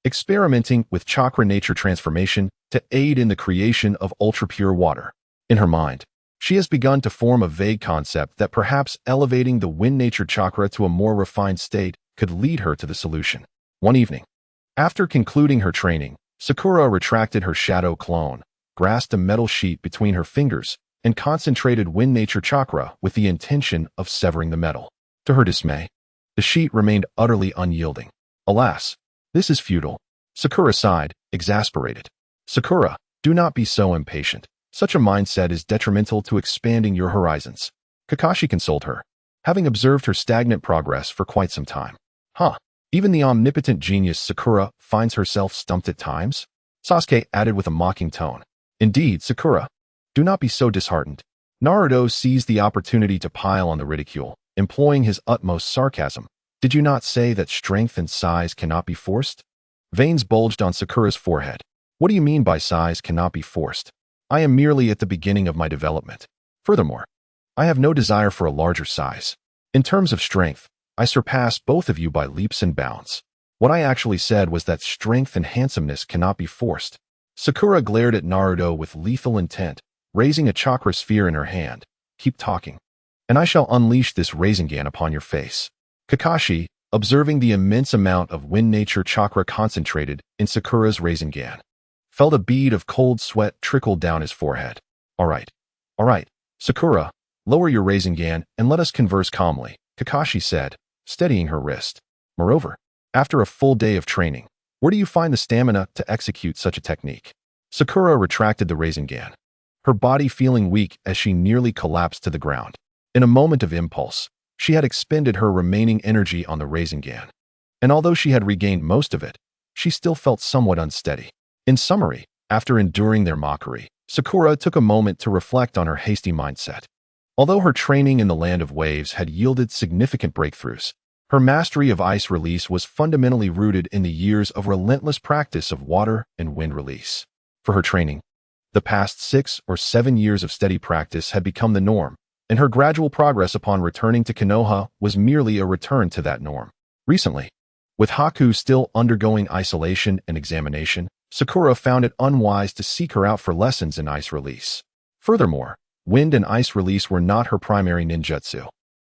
experimenting with chakra nature transformation to aid in the creation of ultra-pure water. In her mind, she has begun to form a vague concept that perhaps elevating the wind nature chakra to a more refined state could lead her to the solution. One evening, after concluding her training, Sakura retracted her shadow clone, grasped a metal sheet between her fingers, and concentrated wind nature chakra with the intention of severing the metal. To her dismay, the sheet remained utterly unyielding. Alas, this is futile. Sakura sighed, exasperated. Sakura, do not be so impatient. Such a mindset is detrimental to expanding your horizons. Kakashi consoled her, having observed her stagnant progress for quite some time. Even the omnipotent genius Sakura finds herself stumped at times? Sasuke added with a mocking tone. Indeed, Sakura, do not be so disheartened. Naruto seized the opportunity to pile on the ridicule, employing his utmost sarcasm. Did you not say that strength and size cannot be forced? Veins bulged on Sakura's forehead. What do you mean by size cannot be forced? I am merely at the beginning of my development. Furthermore, I have no desire for a larger size. In terms of strength, I surpass both of you by leaps and bounds. What I actually said was that strength and handsomeness cannot be forced. Sakura glared at Naruto with lethal intent, raising a chakra sphere in her hand. Keep talking, and I shall unleash this Rasengan upon your face. Kakashi, observing the immense amount of wind nature chakra concentrated in Sakura's Rasengan, felt a bead of cold sweat trickle down his forehead. All right, Sakura, lower your Rasengan and let us converse calmly, Kakashi said, steadying her wrist. Moreover, after a full day of training, where do you find the stamina to execute such a technique? Sakura retracted the Rasengan, her body feeling weak as she nearly collapsed to the ground. In a moment of impulse, she had expended her remaining energy on the Rasengan, and although she had regained most of it, she still felt somewhat unsteady. In summary, after enduring their mockery, Sakura took a moment to reflect on her hasty mindset. Although her training in the Land of Waves had yielded significant breakthroughs, her mastery of ice release was fundamentally rooted in the years of relentless practice of water and wind release. For her training, the past 6 or 7 years of steady practice had become the norm, and her gradual progress upon returning to Konoha was merely a return to that norm. Recently, with Haku still undergoing isolation and examination, Sakura found it unwise to seek her out for lessons in ice release. Furthermore, wind and ice release were not her primary ninjutsu.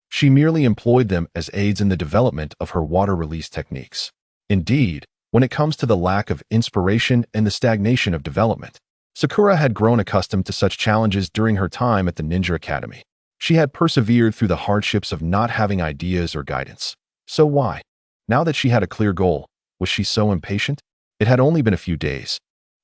She merely employed them as aids in the development of her water release techniques. Indeed, when it comes to the lack of inspiration and the stagnation of development, Sakura had grown accustomed to such challenges during her time at the Ninja Academy. She had persevered through the hardships of not having ideas or guidance. So why? Now that she had a clear goal, was she so impatient? It had only been a few days,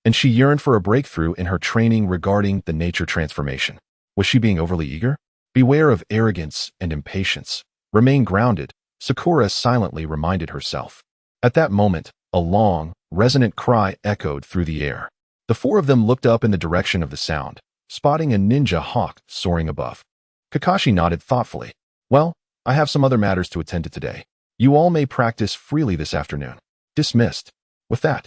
and she yearned for a breakthrough in her training regarding the nature transformation. Was she being overly eager? Beware of arrogance and impatience. Remain grounded, Sakura silently reminded herself. At that moment, a long, resonant cry echoed through the air. The 4 of them looked up in the direction of the sound, spotting a ninja hawk soaring above. Kakashi nodded thoughtfully. Well, I have some other matters to attend to today. You all may practice freely this afternoon. Dismissed. With that,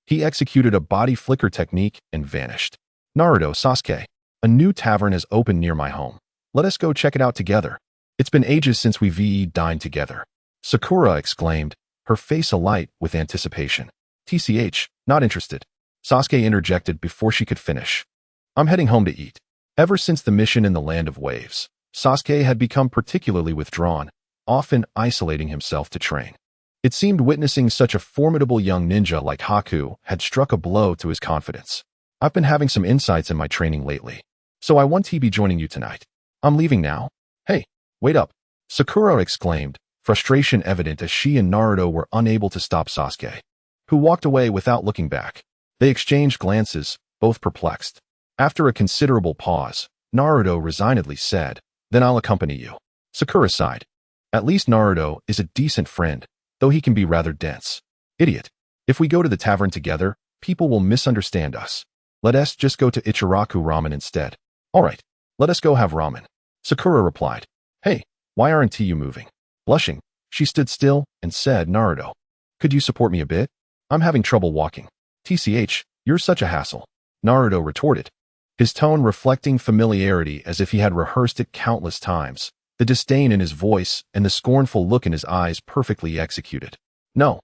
he executed a body flicker technique and vanished. Naruto, Sasuke, a new tavern has opened near my home. Let us go check it out together. It's been ages since we dined together. Sakura exclaimed, her face alight with anticipation. TCH, not interested. Sasuke interjected before she could finish. I'm heading home to eat. Ever since the mission in the Land of Waves, Sasuke had become particularly withdrawn, often isolating himself to train. It seemed witnessing such a formidable young ninja like Haku had struck a blow to his confidence. I've been having some insights in my training lately, so I want to be joining you tonight. I'm leaving now. Hey, wait up, Sakura exclaimed, frustration evident as she and Naruto were unable to stop Sasuke, who walked away without looking back. They exchanged glances, both perplexed. After a considerable pause, Naruto resignedly said, "Then I'll accompany you." Sakura sighed. At least Naruto is a decent friend, though he can be rather dense. Idiot. If we go to the tavern together, people will misunderstand us. Let us just go to Ichiraku Ramen instead. All right, let us go have ramen. Sakura replied. Hey, why aren't you moving? Blushing, she stood still and said, Naruto, could you support me a bit? I'm having trouble walking. TCH, you're such a hassle. Naruto retorted, his tone reflecting familiarity as if he had rehearsed it countless times, the disdain in his voice and the scornful look in his eyes perfectly executed. No.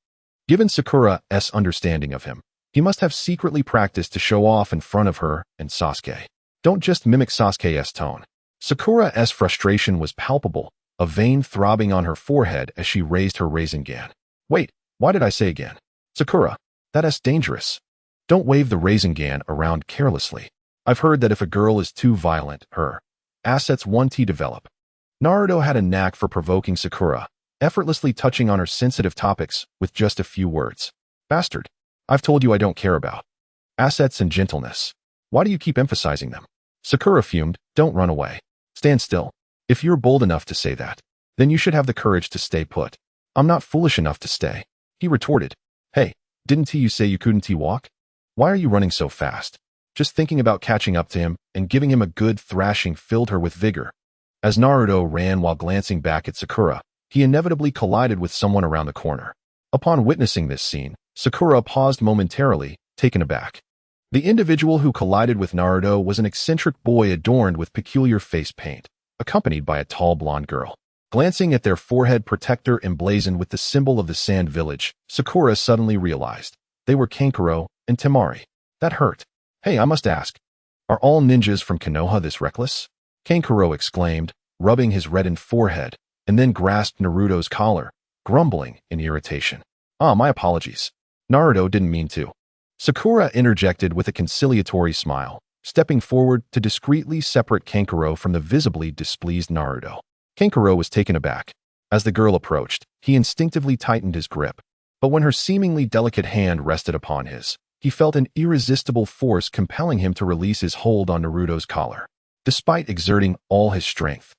Given Sakura's understanding of him, he must have secretly practiced to show off in front of her and Sasuke. Don't just mimic Sasuke's tone. Sakura's frustration was palpable, a vein throbbing on her forehead as she raised her Rasengan. Wait, why did I say again? Sakura, that's dangerous. Don't wave the Rasengan around carelessly. I've heard that if a girl is too violent, her assets want to develop. Naruto had a knack for provoking Sakura, effortlessly touching on her sensitive topics with just a few words. Bastard. I've told you I don't care about assets and gentleness. Why do you keep emphasizing them? Sakura fumed. Don't run away. Stand still. If you're bold enough to say that, then you should have the courage to stay put. I'm not foolish enough to stay. He retorted. Hey, didn't you say you couldn't walk? Why are you running so fast? Just thinking about catching up to him and giving him a good thrashing filled her with vigor. As Naruto ran while glancing back at Sakura, he inevitably collided with someone around the corner. Upon witnessing this scene, Sakura paused momentarily, taken aback. The individual who collided with Naruto was an eccentric boy adorned with peculiar face paint, accompanied by a tall blonde girl. Glancing at their forehead protector emblazoned with the symbol of the Sand Village, Sakura suddenly realized they were Kankuro and Temari. That hurt. Hey, I must ask, are all ninjas from Konoha this reckless? Kankuro exclaimed, rubbing his reddened forehead, and then grasped Naruto's collar, grumbling in irritation. My apologies. Naruto didn't mean to. Sakura interjected with a conciliatory smile, stepping forward to discreetly separate Kankuro from the visibly displeased Naruto. Kankuro was taken aback. As the girl approached, he instinctively tightened his grip, but when her seemingly delicate hand rested upon his, he felt an irresistible force compelling him to release his hold on Naruto's collar. Despite exerting all his strength,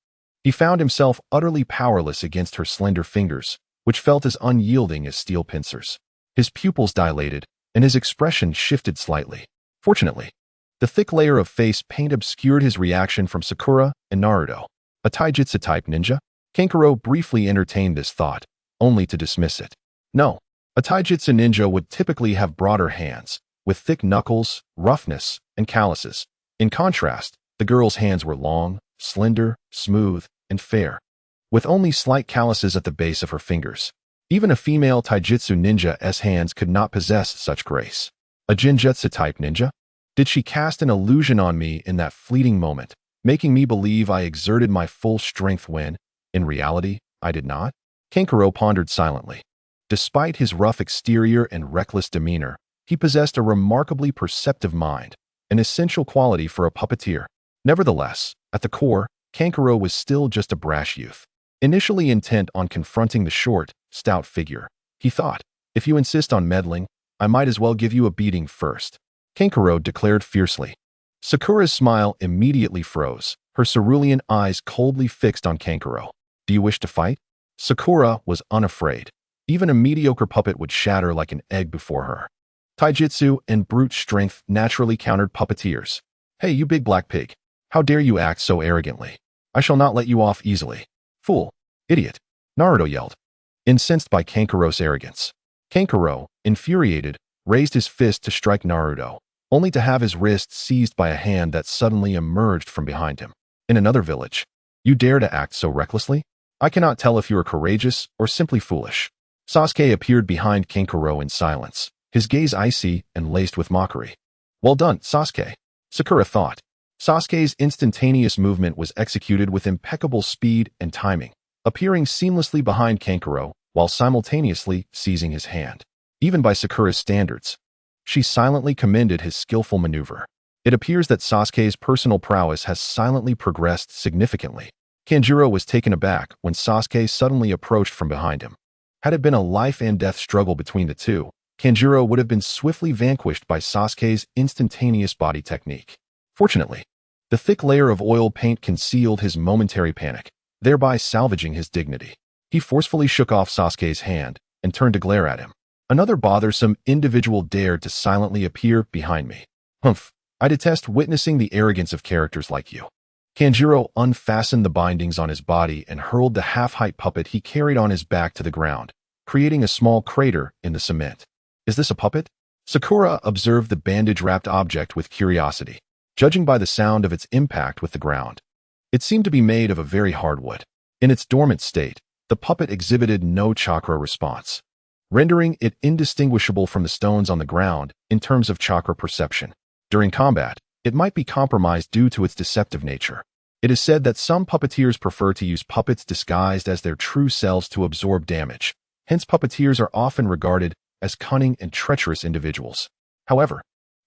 he found himself utterly powerless against her slender fingers, which felt as unyielding as steel pincers. His pupils dilated, and his expression shifted slightly. Fortunately, the thick layer of face paint obscured his reaction from Sakura and Naruto. A taijutsu-type ninja? Kankuro briefly entertained this thought, only to dismiss it. No, a taijutsu ninja would typically have broader hands, with thick knuckles, roughness, and calluses. In contrast, the girl's hands were long, slender, smooth, and fair, with only slight calluses at the base of her fingers. Even a female taijutsu ninja's hands could not possess such grace. A genjutsu-type ninja? Did she cast an illusion on me in that fleeting moment, making me believe I exerted my full strength when, in reality, I did not? Kankuro pondered silently. Despite his rough exterior and reckless demeanor, he possessed a remarkably perceptive mind, an essential quality for a puppeteer. Nevertheless, at the core, Kankuro was still just a brash youth. Initially intent on confronting the short, stout figure, he thought, if you insist on meddling, I might as well give you a beating first. Kankuro declared fiercely. Sakura's smile immediately froze, her cerulean eyes coldly fixed on Kankuro. Do you wish to fight? Sakura was unafraid. Even a mediocre puppet would shatter like an egg before her. Taijutsu and brute strength naturally countered puppeteers. Hey, you big black pig. How dare you act so arrogantly? I shall not let you off easily. Fool. Idiot. Naruto yelled, incensed by Kankuro's arrogance. Kankuro, infuriated, raised his fist to strike Naruto, only to have his wrist seized by a hand that suddenly emerged from behind him. In another village, you dare to act so recklessly? I cannot tell if you are courageous or simply foolish. Sasuke appeared behind Kankuro in silence, his gaze icy and laced with mockery. Well done, Sasuke. Sakura thought. Sasuke's instantaneous movement was executed with impeccable speed and timing, appearing seamlessly behind Kankuro while simultaneously seizing his hand. Even by Sakura's standards, she silently commended his skillful maneuver. It appears that Sasuke's personal prowess has silently progressed significantly. Kanjuro was taken aback when Sasuke suddenly approached from behind him. Had it been a life-and-death struggle between the two, Kanjuro would have been swiftly vanquished by Sasuke's instantaneous body technique. Fortunately, the thick layer of oil paint concealed his momentary panic, thereby salvaging his dignity. He forcefully shook off Sasuke's hand and turned to glare at him. Another bothersome individual dared to silently appear behind me. Humph, I detest witnessing the arrogance of characters like you. Kanjuro unfastened the bindings on his body and hurled the half-height puppet he carried on his back to the ground, creating a small crater in the cement. Is this a puppet? Sakura observed the bandage-wrapped object with curiosity, judging by the sound of its impact with the ground. It seemed to be made of a very hard wood. In its dormant state, the puppet exhibited no chakra response, rendering it indistinguishable from the stones on the ground in terms of chakra perception. During combat, it might be compromised due to its deceptive nature. It is said that some puppeteers prefer to use puppets disguised as their true selves to absorb damage. Hence, puppeteers are often regarded as cunning and treacherous individuals. However,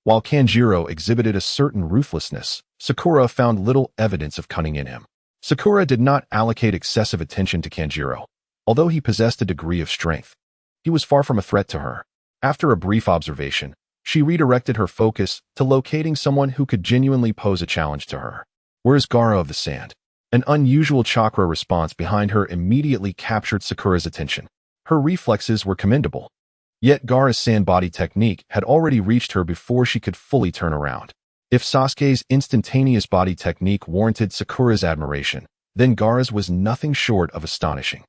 while Kanjuro exhibited a certain ruthlessness, Sakura found little evidence of cunning in him. Sakura did not allocate excessive attention to Kanjuro, although he possessed a degree of strength. He was far from a threat to her. After a brief observation, she redirected her focus to locating someone who could genuinely pose a challenge to her. Where is Gaara of the Sand? An unusual chakra response behind her immediately captured Sakura's attention. Her reflexes were commendable. Yet Gaara's sand body technique had already reached her before she could fully turn around. If Sasuke's instantaneous body technique warranted Sakura's admiration, then Gaara's was nothing short of astonishing.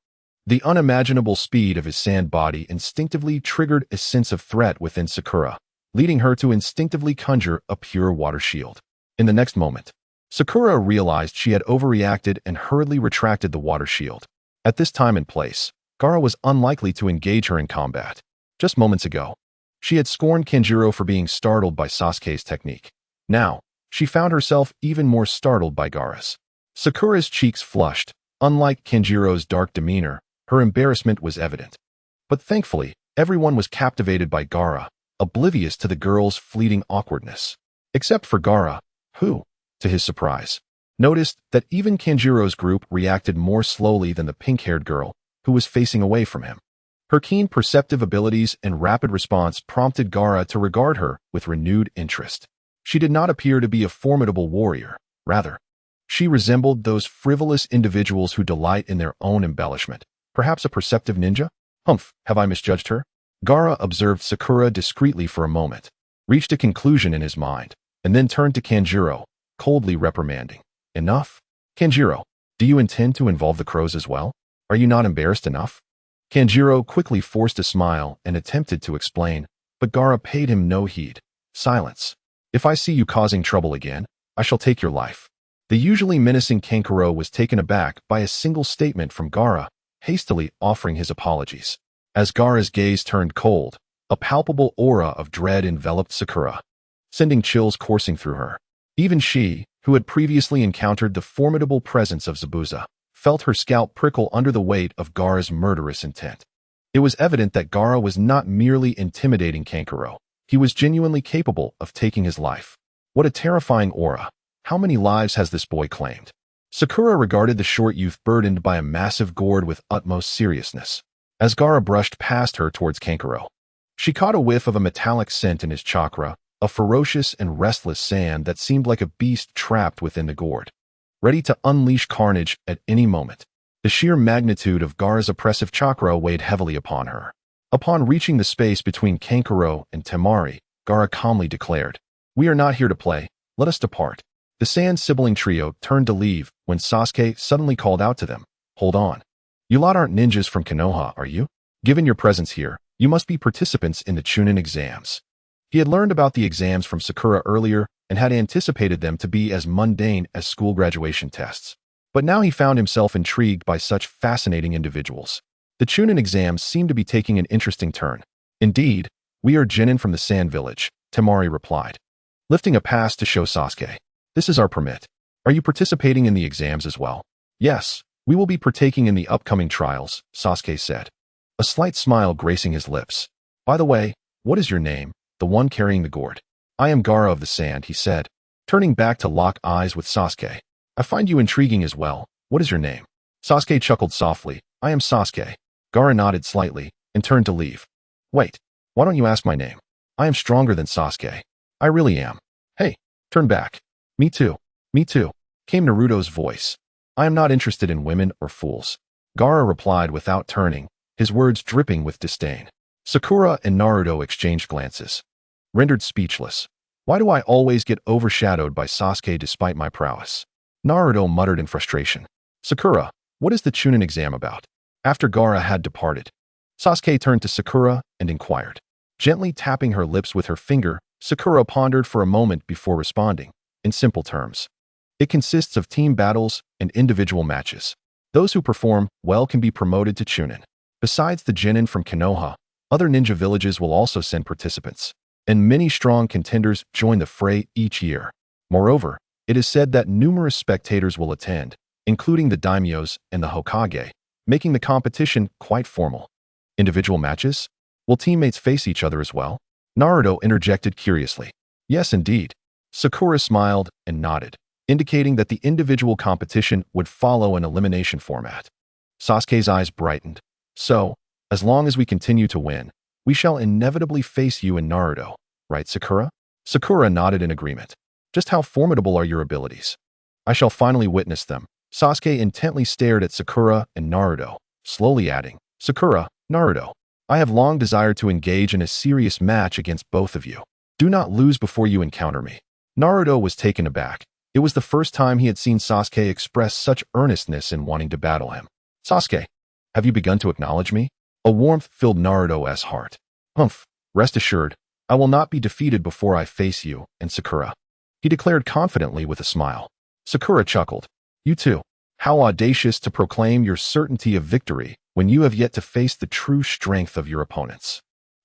The unimaginable speed of his sand body instinctively triggered a sense of threat within Sakura, leading her to instinctively conjure a pure water shield. In the next moment, Sakura realized she had overreacted and hurriedly retracted the water shield. At this time and place, Gaara was unlikely to engage her in combat. Just moments ago, she had scorned Kanjuro for being startled by Sasuke's technique. Now, she found herself even more startled by Gaara's. Sakura's cheeks flushed. Unlike Kanjuro's dark demeanor, her embarrassment was evident. But thankfully, everyone was captivated by Gaara, oblivious to the girl's fleeting awkwardness. Except for Gaara, who, to his surprise, noticed that even Kanjuro's group reacted more slowly than the pink-haired girl, who was facing away from him. Her keen perceptive abilities and rapid response prompted Gaara to regard her with renewed interest. She did not appear to be a formidable warrior. Rather, she resembled those frivolous individuals who delight in their own embellishment. Perhaps a perceptive ninja? Humph, have I misjudged her? Gaara observed Sakura discreetly for a moment, reached a conclusion in his mind, and then turned to Kanjuro, coldly reprimanding. Enough? Kanjuro, do you intend to involve the crows as well? Are you not embarrassed enough? Kanjuro quickly forced a smile and attempted to explain, but Gaara paid him no heed. Silence. If I see you causing trouble again, I shall take your life. The usually menacing Kankuro was taken aback by a single statement from Gaara, hastily offering his apologies. As Gaara's gaze turned cold, a palpable aura of dread enveloped Sakura, sending chills coursing through her. Even she, who had previously encountered the formidable presence of Zabuza, felt her scalp prickle under the weight of Gaara's murderous intent. It was evident that Gaara was not merely intimidating Kankuro. He was genuinely capable of taking his life. What a terrifying aura. How many lives has this boy claimed? Sakura regarded the short youth burdened by a massive gourd with utmost seriousness. As Gaara brushed past her towards Kankuro, she caught a whiff of a metallic scent in his chakra, a ferocious and restless sand that seemed like a beast trapped within the gourd, ready to unleash carnage at any moment. The sheer magnitude of Gaara's oppressive chakra weighed heavily upon her. Upon reaching the space between Kankuro and Temari, Gaara calmly declared, "We are not here to play. Let us depart." The sand sibling trio turned to leave when Sasuke suddenly called out to them, "Hold on. You lot aren't ninjas from Konoha, are you? Given your presence here, you must be participants in the Chunin exams." He had learned about the exams from Sakura earlier and had anticipated them to be as mundane as school graduation tests. But now he found himself intrigued by such fascinating individuals. The Chunin exams seemed to be taking an interesting turn. "Indeed, we are genin from the Sand Village," Temari replied, lifting a pass to show Sasuke. This is our permit. Are you participating in the exams as well? Yes, we will be partaking in the upcoming trials, Sasuke said, a slight smile gracing his lips. By the way, what is your name, the one carrying the gourd? I am Gaara of the Sand, he said, turning back to lock eyes with Sasuke. I find you intriguing as well. What is your name? Sasuke chuckled softly. I am Sasuke. Gaara nodded slightly and turned to leave. Wait, why don't you ask my name? I am stronger than Sasuke. I really am. Hey, turn back. Me too, came Naruto's voice. I am not interested in women or fools. Gaara replied without turning, his words dripping with disdain. Sakura and Naruto exchanged glances. Rendered speechless. Why do I always get overshadowed by Sasuke despite my prowess? Naruto muttered in frustration. Sakura, what is the Chunin exam about? After Gaara had departed, Sasuke turned to Sakura and inquired. Gently tapping her lips with her finger, Sakura pondered for a moment before responding, in simple terms. It consists of team battles and individual matches. Those who perform well can be promoted to Chunin. Besides the Genin from Konoha, other ninja villages will also send participants, and many strong contenders join the fray each year. Moreover, it is said that numerous spectators will attend, including the daimyos and the Hokage, making the competition quite formal. Individual matches? Will teammates face each other as well? Naruto interjected curiously. Yes, indeed. Sakura smiled and nodded, indicating that the individual competition would follow an elimination format. Sasuke's eyes brightened. So, as long as we continue to win, we shall inevitably face you and Naruto, right, Sakura? Sakura nodded in agreement. Just how formidable are your abilities? I shall finally witness them. Sasuke intently stared at Sakura and Naruto, slowly adding, Sakura, Naruto, I have long desired to engage in a serious match against both of you. Do not lose before you encounter me. Naruto was taken aback. It was the first time he had seen Sasuke express such earnestness in wanting to battle him. Sasuke, have you begun to acknowledge me? A warmth filled Naruto's heart. Humph, rest assured, I will not be defeated before I face you and Sakura, he declared confidently with a smile. Sakura chuckled. You too. How audacious to proclaim your certainty of victory when you have yet to face the true strength of your opponents.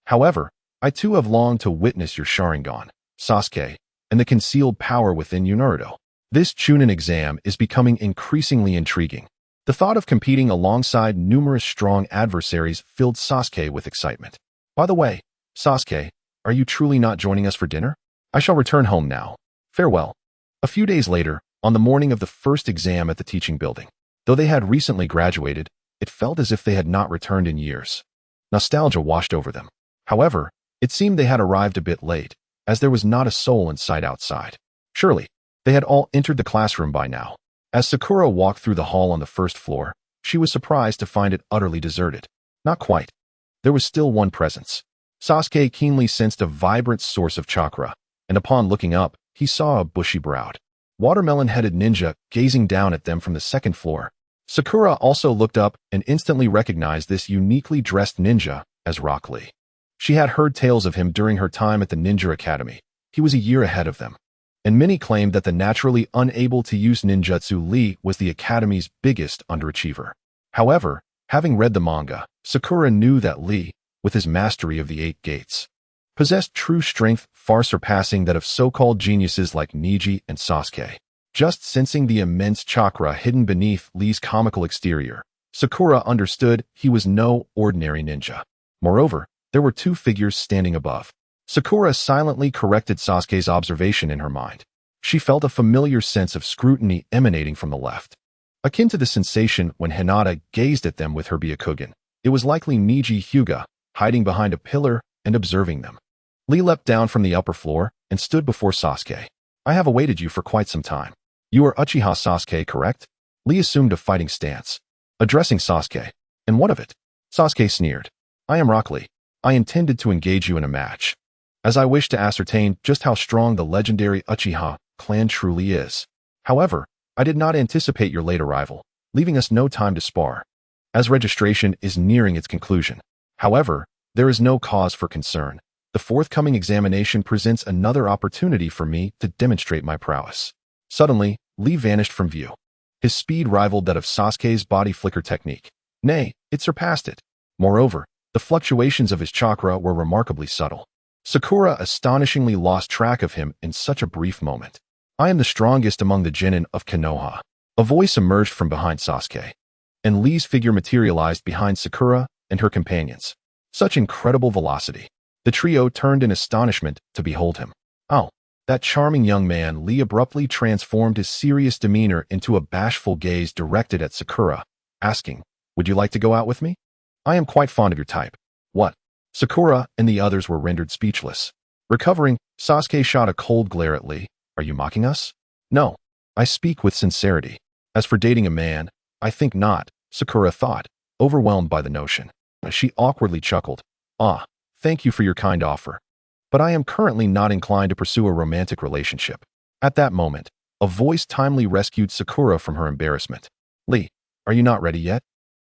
However, I too have longed to witness your Sharingan, Sasuke, and the concealed power within you, Naruto. This Chunin exam is becoming increasingly intriguing. The thought of competing alongside numerous strong adversaries filled Sasuke with excitement. By the way, Sasuke, are you truly not joining us for dinner? I shall return home now. Farewell. A few days later, on the morning of the first exam at the teaching building, though they had recently graduated, it felt as if they had not returned in years. Nostalgia washed over them. However, it seemed they had arrived a bit late, as there was not a soul in sight outside. Surely, they had all entered the classroom by now. As Sakura walked through the hall on the first floor, she was surprised to find it utterly deserted. Not quite. There was still one presence. Sasuke keenly sensed a vibrant source of chakra, and upon looking up, he saw a bushy-browed, watermelon-headed ninja gazing down at them from the second floor. Sakura also looked up and instantly recognized this uniquely dressed ninja as Rock Lee. She had heard tales of him during her time at the Ninja Academy. He was a year ahead of them, and many claimed that the naturally unable to use ninjutsu Lee was the Academy's biggest underachiever. However, having read the manga, Sakura knew that Lee, with his mastery of the 8 gates, possessed true strength far surpassing that of so-called geniuses like Neji and Sasuke. Just sensing the immense chakra hidden beneath Lee's comical exterior, Sakura understood he was no ordinary ninja. Moreover, there were 2 figures standing above. Sakura silently corrected Sasuke's observation in her mind. She felt a familiar sense of scrutiny emanating from the left, akin to the sensation when Hinata gazed at them with her Byakugan. It was likely Neji Hyuga, hiding behind a pillar and observing them. Lee leapt down from the upper floor and stood before Sasuke. I have awaited you for quite some time. You are Uchiha Sasuke, correct? Lee assumed a fighting stance, addressing Sasuke. And what of it? Sasuke sneered. I am Rock Lee. I intended to engage you in a match, as I wish to ascertain just how strong the legendary Uchiha clan truly is. However, I did not anticipate your late arrival, leaving us no time to spar, as registration is nearing its conclusion. However, there is no cause for concern. The forthcoming examination presents another opportunity for me to demonstrate my prowess. Suddenly, Lee vanished from view. His speed rivaled that of Sasuke's body flicker technique. Nay, it surpassed it. Moreover, the fluctuations of his chakra were remarkably subtle. Sakura astonishingly lost track of him in such a brief moment. I am the strongest among the genin of Konoha. A voice emerged from behind Sasuke, and Lee's figure materialized behind Sakura and her companions. Such incredible velocity. The trio turned in astonishment to behold him. Oh, that charming young man. Lee abruptly transformed his serious demeanor into a bashful gaze directed at Sakura, asking, "Would you like to go out with me? I am quite fond of your type." What? Sakura and the others were rendered speechless. Recovering, Sasuke shot a cold glare at Lee. "Are you mocking us?" "No. I speak with sincerity. As for dating a man, I think not," Sakura thought, overwhelmed by the notion. She awkwardly chuckled. "Ah, thank you for your kind offer. But I am currently not inclined to pursue a romantic relationship." At that moment, a voice timely rescued Sakura from her embarrassment. "Lee, are you not ready yet?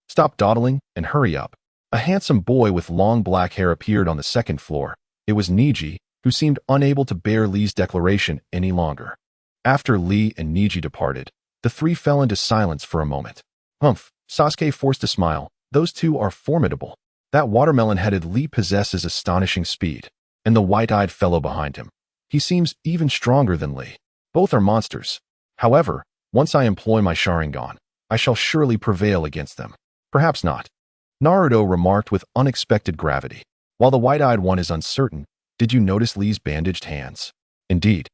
Stop dawdling and hurry up." A handsome boy with long black hair appeared on the second floor. It was Niji, who seemed unable to bear Lee's declaration any longer. After Lee and Niji departed, the three fell into silence for a moment. "Humph," Sasuke forced a smile. "Those two are formidable. That watermelon-headed Lee possesses astonishing speed, and the white-eyed fellow behind him. He seems even stronger than Lee. Both are monsters. However, once I employ my Sharingan, I shall surely prevail against them." "Perhaps not," Naruto remarked with unexpected gravity. "While the white-eyed one is uncertain, did you notice Lee's bandaged hands?" "Indeed.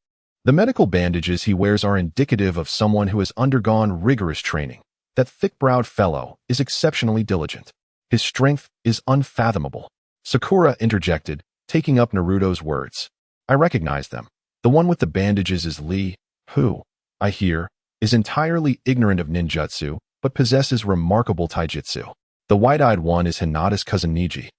The medical bandages he wears are indicative of someone who has undergone rigorous training. That thick-browed fellow is exceptionally diligent. His strength is unfathomable." Sakura interjected, taking up Naruto's words. "I recognize them. The one with the bandages is Lee, who, I hear, is entirely ignorant of ninjutsu, but possesses remarkable taijutsu. The white-eyed one is Hinata's cousin Niji,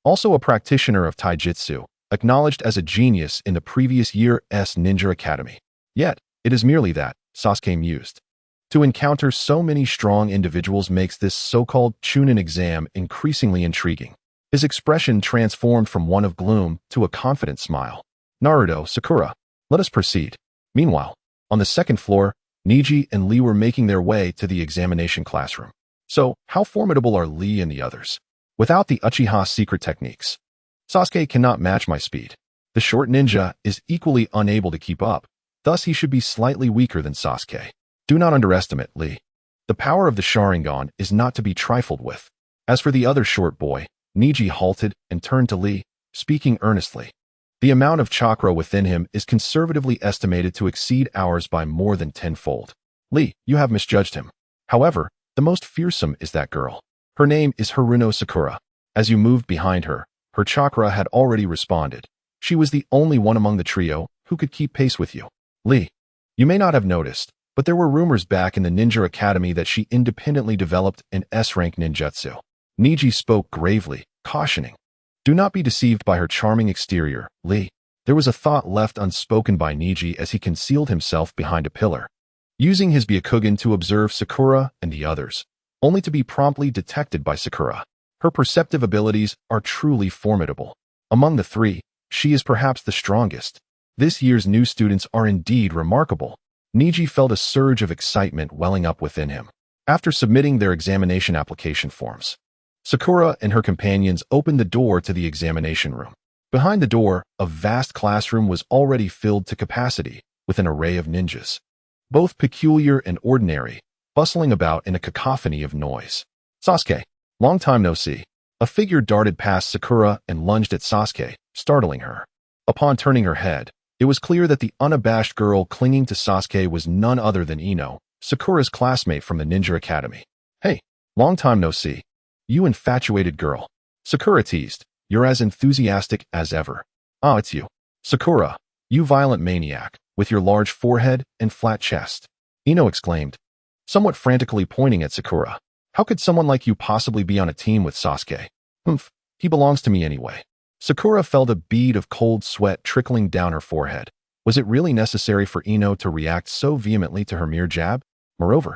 also a practitioner of taijutsu, acknowledged as a genius in the previous year's ninja academy. Yet, it is merely that," Sasuke mused. "To encounter so many strong individuals makes this so-called Chunin exam increasingly intriguing." His expression transformed from one of gloom to a confident smile. "Naruto, Sakura, let us proceed." Meanwhile, on the second floor, Niji and Lee were making their way to the examination classroom. "So, how formidable are Lee and the others? Without the Uchiha's secret techniques, Sasuke cannot match my speed. The short ninja is equally unable to keep up, thus he should be slightly weaker than Sasuke. Do not underestimate Lee. The power of the Sharingan is not to be trifled with." As for the other short boy, Niji halted and turned to Lee, speaking earnestly. "The amount of chakra within him is conservatively estimated to exceed ours by more than tenfold. Lee, you have misjudged him. However, the most fearsome is that girl. Her name is Haruno Sakura. As you moved behind her, her chakra had already responded. She was the only one among the trio who could keep pace with you. Lee, you may not have noticed, but there were rumors back in the Ninja Academy that she independently developed an S-rank ninjutsu." Niji spoke gravely, cautioning, "Do not be deceived by her charming exterior, Lee." There was a thought left unspoken by Niji as he concealed himself behind a pillar, using his Byakugan to observe Sakura and the others, only to be promptly detected by Sakura. Her perceptive abilities are truly formidable. Among the three, she is perhaps the strongest. This year's new students are indeed remarkable. Niji felt a surge of excitement welling up within him. After submitting their examination application forms, Sakura and her companions opened the door to the examination room. Behind the door, a vast classroom was already filled to capacity with an array of ninjas, both peculiar and ordinary, bustling about in a cacophony of noise. "Sasuke, long time no see." A figure darted past Sakura and lunged at Sasuke, startling her. Upon turning her head, it was clear that the unabashed girl clinging to Sasuke was none other than Ino, Sakura's classmate from the Ninja Academy. "Hey, long time no see. You infatuated girl." Sakura teased. "You're as enthusiastic as ever." "Ah, it's you. Sakura, you violent maniac, with your large forehead and flat chest." Ino exclaimed, somewhat frantically pointing at Sakura. "How could someone like you possibly be on a team with Sasuke?" "Humph, he belongs to me anyway." Sakura felt a bead of cold sweat trickling down her forehead. Was it really necessary for Ino to react so vehemently to her mere jab? Moreover,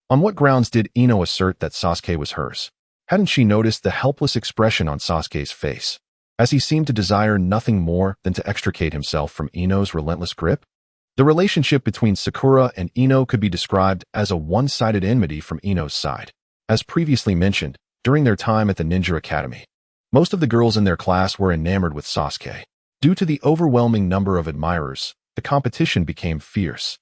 on what grounds did Ino assert that Sasuke was hers? Hadn't she noticed the helpless expression on Sasuke's face, as he seemed to desire nothing more than to extricate himself from Ino's relentless grip? The relationship between Sakura and Ino could be described as a one-sided enmity from Ino's side. As previously mentioned, during their time at the Ninja Academy, most of the girls in their class were enamored with Sasuke. Due to the overwhelming number of admirers, the competition became fierce.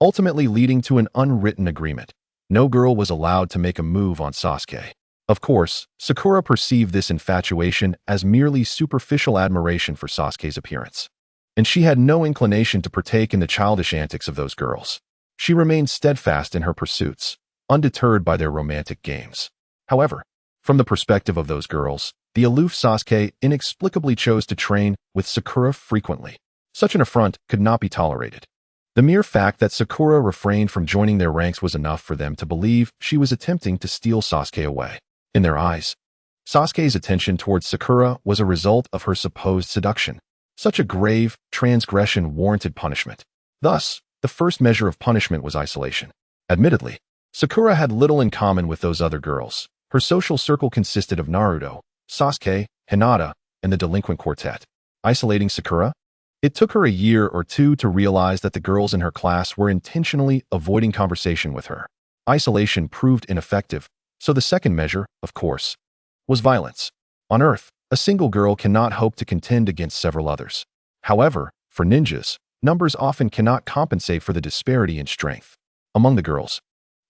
ultimately leading to an unwritten agreement. No girl was allowed to make a move on Sasuke. Of course, Sakura perceived this infatuation as merely superficial admiration for Sasuke's appearance, and she had no inclination to partake in the childish antics of those girls. She remained steadfast in her pursuits, undeterred by their romantic games. However, from the perspective of those girls, the aloof Sasuke inexplicably chose to train with Sakura frequently. Such an affront could not be tolerated. The mere fact that Sakura refrained from joining their ranks was enough for them to believe she was attempting to steal Sasuke away. In their eyes, Sasuke's attention towards Sakura was a result of her supposed seduction. Such a grave transgression warranted punishment. Thus, the first measure of punishment was isolation. Admittedly, Sakura had little in common with those other girls. Her social circle consisted of Naruto, Sasuke, Hinata, and the delinquent quartet. Isolating Sakura? It took her a year or two to realize that the girls in her class were intentionally avoiding conversation with her. Isolation proved ineffective, so the second measure, of course, was violence. On Earth, a single girl cannot hope to contend against several others. However, for ninjas, numbers often cannot compensate for the disparity in strength. Among the girls,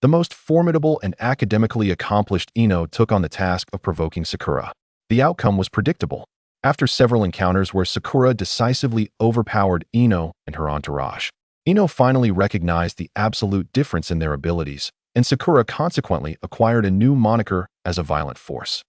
the most formidable and academically accomplished Ino took on the task of provoking Sakura. The outcome was predictable. After several encounters where Sakura decisively overpowered Ino and her entourage, Ino finally recognized the absolute difference in their abilities, and Sakura consequently acquired a new moniker as a violent force.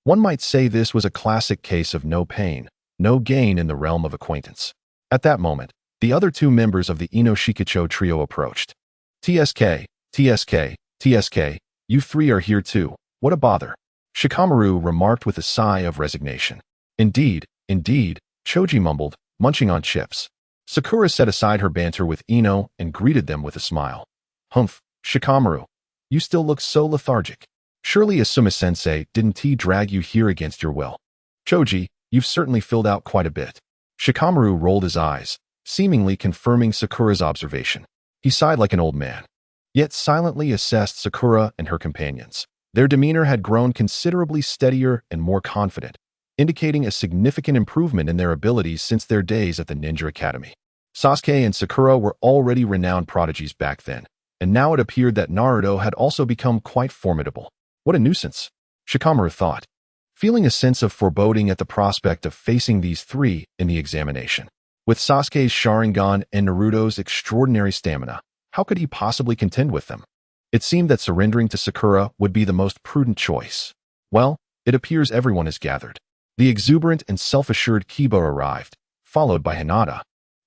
One might say this was a classic case of no pain, no gain in the realm of acquaintance. At that moment, the other two members of the Ino Shikicho trio approached. TSK, TSK, TSK, you three are here too. What a bother. Shikamaru remarked with a sigh of resignation. Indeed, Choji mumbled, munching on chips. Sakura set aside her banter with Ino and greeted them with a smile. Humph, Shikamaru, you still look so lethargic. Surely Asuma-sensei didn't drag you here against your will. Choji, you've certainly filled out quite a bit. Shikamaru rolled his eyes, seemingly confirming Sakura's observation. He sighed like an old man, yet silently assessed Sakura and her companions. Their demeanor had grown considerably steadier and more confident, indicating a significant improvement in their abilities since their days at the Ninja Academy. Sasuke and Sakura were already renowned prodigies back then, and now it appeared that Naruto had also become quite formidable. What a nuisance, Shikamaru thought, feeling a sense of foreboding at the prospect of facing these three in the examination. With Sasuke's Sharingan and Naruto's extraordinary stamina, how could he possibly contend with them? It seemed that surrendering to Sakura would be the most prudent choice. Well, it appears everyone is gathered. The exuberant and self-assured Kiba arrived, followed by Hinata,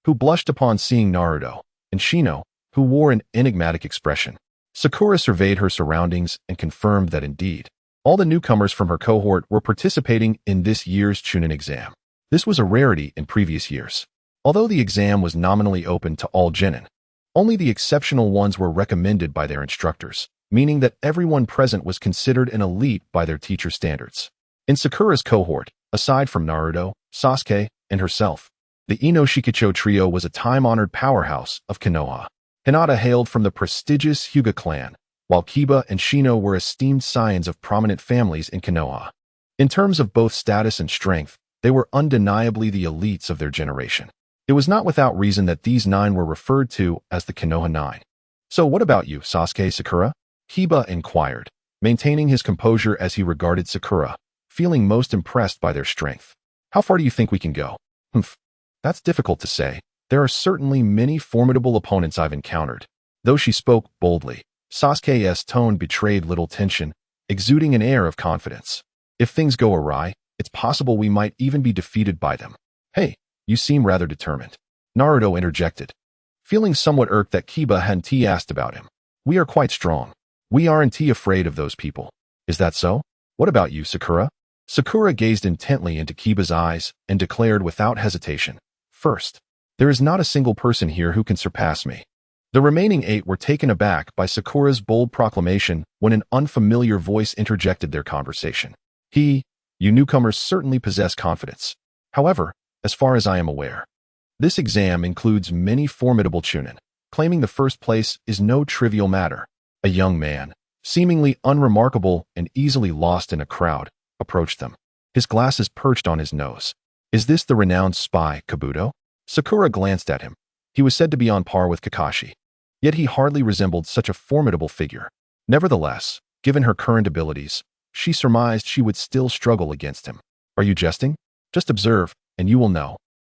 who blushed upon seeing Naruto, and Shino, who wore an enigmatic expression. Sakura surveyed her surroundings and confirmed that indeed, all the newcomers from her cohort were participating in this year's Chunin exam. This was a rarity in previous years. Although the exam was nominally open to all genin, only the exceptional ones were recommended by their instructors, meaning that everyone present was considered an elite by their teacher standards. In Sakura's cohort, aside from Naruto, Sasuke, and herself, the Ino Shikicho trio was a time-honored powerhouse of Konoha. Hinata hailed from the prestigious Hyuga clan, while Kiba and Shino were esteemed scions of prominent families in Konoha. In terms of both status and strength, they were undeniably the elites of their generation. It was not without reason that these nine were referred to as the Konoha Nine. So what about you, Sasuke Sakura? Kiba inquired, maintaining his composure as he regarded Sakura, feeling most impressed by their strength. How far do you think we can go? Humph, that's difficult to say. There are certainly many formidable opponents I've encountered. Though she spoke boldly, Sasuke's tone betrayed little tension, exuding an air of confidence. If things go awry, it's possible we might even be defeated by them. Hey, you seem rather determined. Naruto interjected, feeling somewhat irked that Kiba hadn't asked about him. We are quite strong. We aren't afraid of those people. Is that so? What about you, Sakura? Sakura gazed intently into Kiba's eyes and declared without hesitation, first, there is not a single person here who can surpass me. The remaining 8 were taken aback by Sakura's bold proclamation when an unfamiliar voice interjected their conversation. You newcomers certainly possess confidence. However, as far as I am aware, this exam includes many formidable Chunin. Claiming the first place is no trivial matter. A young man, seemingly unremarkable and easily lost in a crowd, approached them. His glasses perched on his nose. Is this the renowned spy, Kabuto? Sakura glanced at him. He was said to be on par with Kakashi. yet he hardly resembled such a formidable figure. Nevertheless, given her current abilities, she surmised she would still struggle against him. Are you jesting? Just observe, and you will know.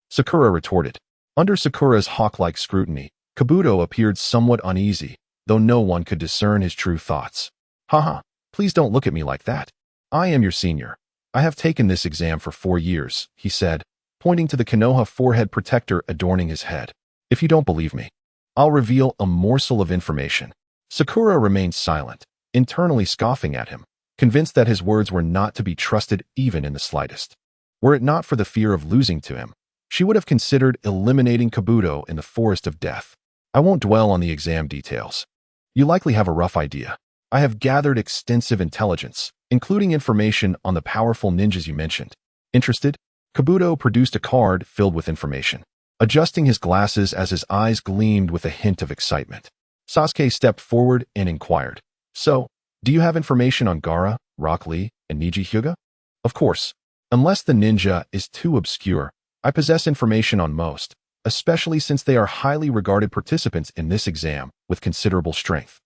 Sakura retorted. Under Sakura's hawk-like scrutiny, Kabuto appeared somewhat uneasy, though no one could discern his true thoughts. Haha, please don't look at me like that. I am your senior. I have taken this exam for 4 years, he said, pointing to the Konoha forehead protector adorning his head. If you don't believe me, I'll reveal a morsel of information. Sakura remained silent, internally scoffing at him, convinced that his words were not to be trusted even in the slightest. Were it not for the fear of losing to him, she would have considered eliminating Kabuto in the forest of death. I won't dwell on the exam details. You likely have a rough idea. I have gathered extensive intelligence, including information on the powerful ninjas you mentioned. Interested? Kabuto produced a card filled with information, adjusting his glasses as his eyes gleamed with a hint of excitement. Sasuke stepped forward and inquired, So, do you have information on Gaara, Rock Lee, and Niji Hyuga? Of course. Unless the ninja is too obscure, I possess information on most, especially since they are highly regarded participants in this exam with considerable strength.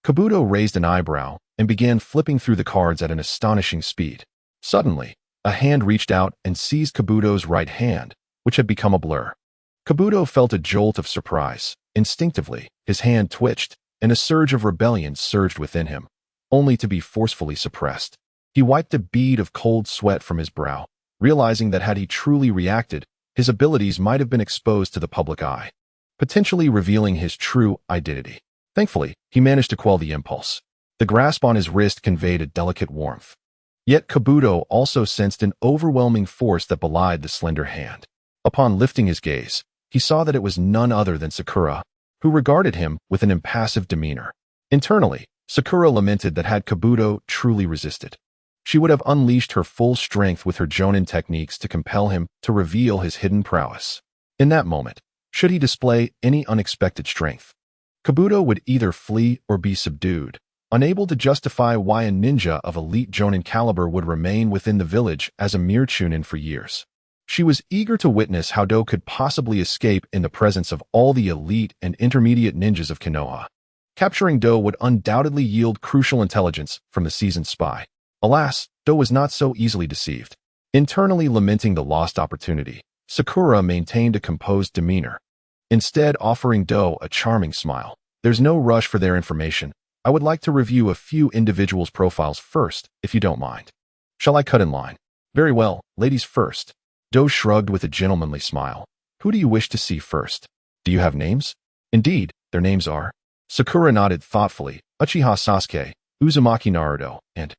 Kabuto raised an eyebrow and began flipping through the cards at an astonishing speed. Suddenly, a hand reached out and seized Kabuto's right hand, which had become a blur. Kabuto felt a jolt of surprise. Instinctively, his hand twitched, and a surge of rebellion surged within him, only to be forcefully suppressed. He wiped a bead of cold sweat from his brow, realizing that had he truly reacted, his abilities might have been exposed to the public eye, potentially revealing his true identity. Thankfully, he managed to quell the impulse. The grasp on his wrist conveyed a delicate warmth. Yet Kabuto also sensed an overwhelming force that belied the slender hand. Upon lifting his gaze, he saw that it was none other than Sakura, who regarded him with an impassive demeanor. Internally, Sakura lamented that had Kabuto truly resisted, she would have unleashed her full strength with her Jonin techniques to compel him to reveal his hidden prowess. In that moment, should he display any unexpected strength, Kabuto would either flee or be subdued, unable to justify why a ninja of elite Jonin caliber would remain within the village as a mere chunin for years. She was eager to witness how Do could possibly escape in the presence of all the elite and intermediate ninjas of Konoha. Capturing Do would undoubtedly yield crucial intelligence from the seasoned spy. Alas, Do was not so easily deceived. Internally lamenting the lost opportunity, Sakura maintained a composed demeanor, instead offering Do a charming smile. There's no rush for their information. I would like to review a few individuals' profiles first, if you don't mind. Shall I cut in line? Very well, ladies first. Do shrugged with a gentlemanly smile. Who do you wish to see first? Do you have names? Indeed, their names are. Sakura nodded thoughtfully. Uchiha Sasuke, Uzumaki Naruto, and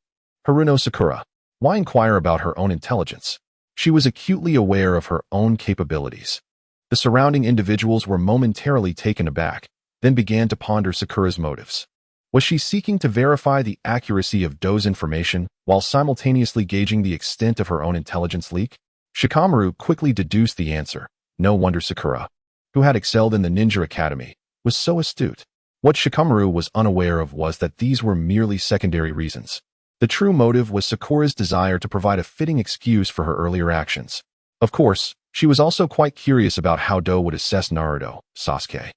Haruno Sakura. Why inquire about her own intelligence? She was acutely aware of her own capabilities. The surrounding individuals were momentarily taken aback, then began to ponder Sakura's motives. Was she seeking to verify the accuracy of Do's information while simultaneously gauging the extent of her own intelligence leak? Shikamaru quickly deduced the answer. No wonder Sakura, who had excelled in the ninja academy, was so astute. What Shikamaru was unaware of was that these were merely secondary reasons. The true motive was Sakura's desire to provide a fitting excuse for her earlier actions. Of course, she was also quite curious about how Do would assess Naruto, Sasuke,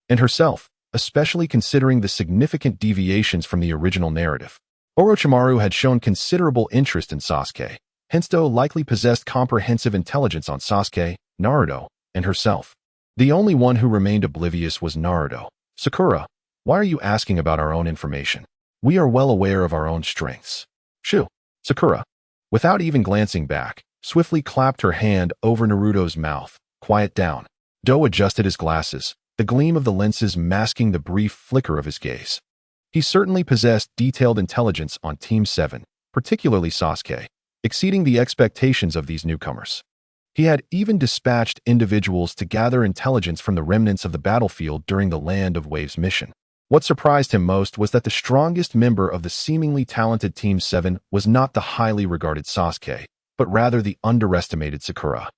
and herself, especially considering the significant deviations from the original narrative. Orochimaru had shown considerable interest in Sasuke, hence Do likely possessed comprehensive intelligence on Sasuke, Naruto, and herself. The only one who remained oblivious was Naruto. Sakura, why are you asking about our own information? We are well aware of our own strengths. Shoo. Sakura, without even glancing back, swiftly clapped her hand over Naruto's mouth. Quiet down. Do adjusted his glasses, the gleam of the lenses masking the brief flicker of his gaze. He certainly possessed detailed intelligence on Team 7, particularly Sasuke, exceeding the expectations of these newcomers. He had even dispatched individuals to gather intelligence from the remnants of the battlefield during the Land of Waves mission. What surprised him most was that the strongest member of the seemingly talented Team 7 was not the highly regarded Sasuke, but rather the underestimated Sakura.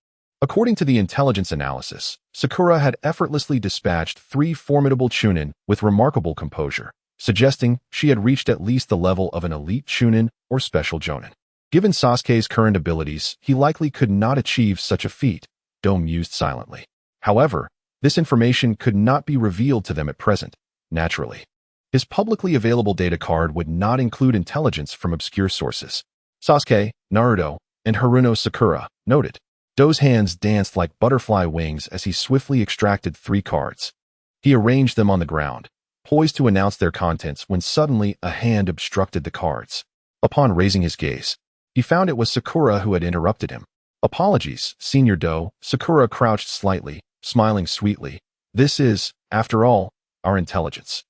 According to the intelligence analysis, Sakura had effortlessly dispatched 3 formidable chunin with remarkable composure, suggesting she had reached at least the level of an elite chunin or special jonin. Given Sasuke's current abilities, he likely could not achieve such a feat, Do mused silently. However, this information could not be revealed to them at present, naturally. His publicly available data card would not include intelligence from obscure sources. Sasuke, Naruto, and Haruno Sakura, noted. Do's hands danced like butterfly wings as he swiftly extracted 3 cards. He arranged them on the ground, poised to announce their contents when suddenly a hand obstructed the cards. Upon raising his gaze, he found it was Sakura who had interrupted him. Apologies, Senior Do. Sakura crouched slightly, smiling sweetly. This is, after all, our intelligence.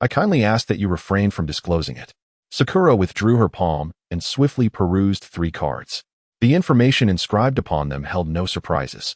I kindly ask that you refrain from disclosing it. Sakura withdrew her palm and swiftly perused 3 cards. The information inscribed upon them held no surprises.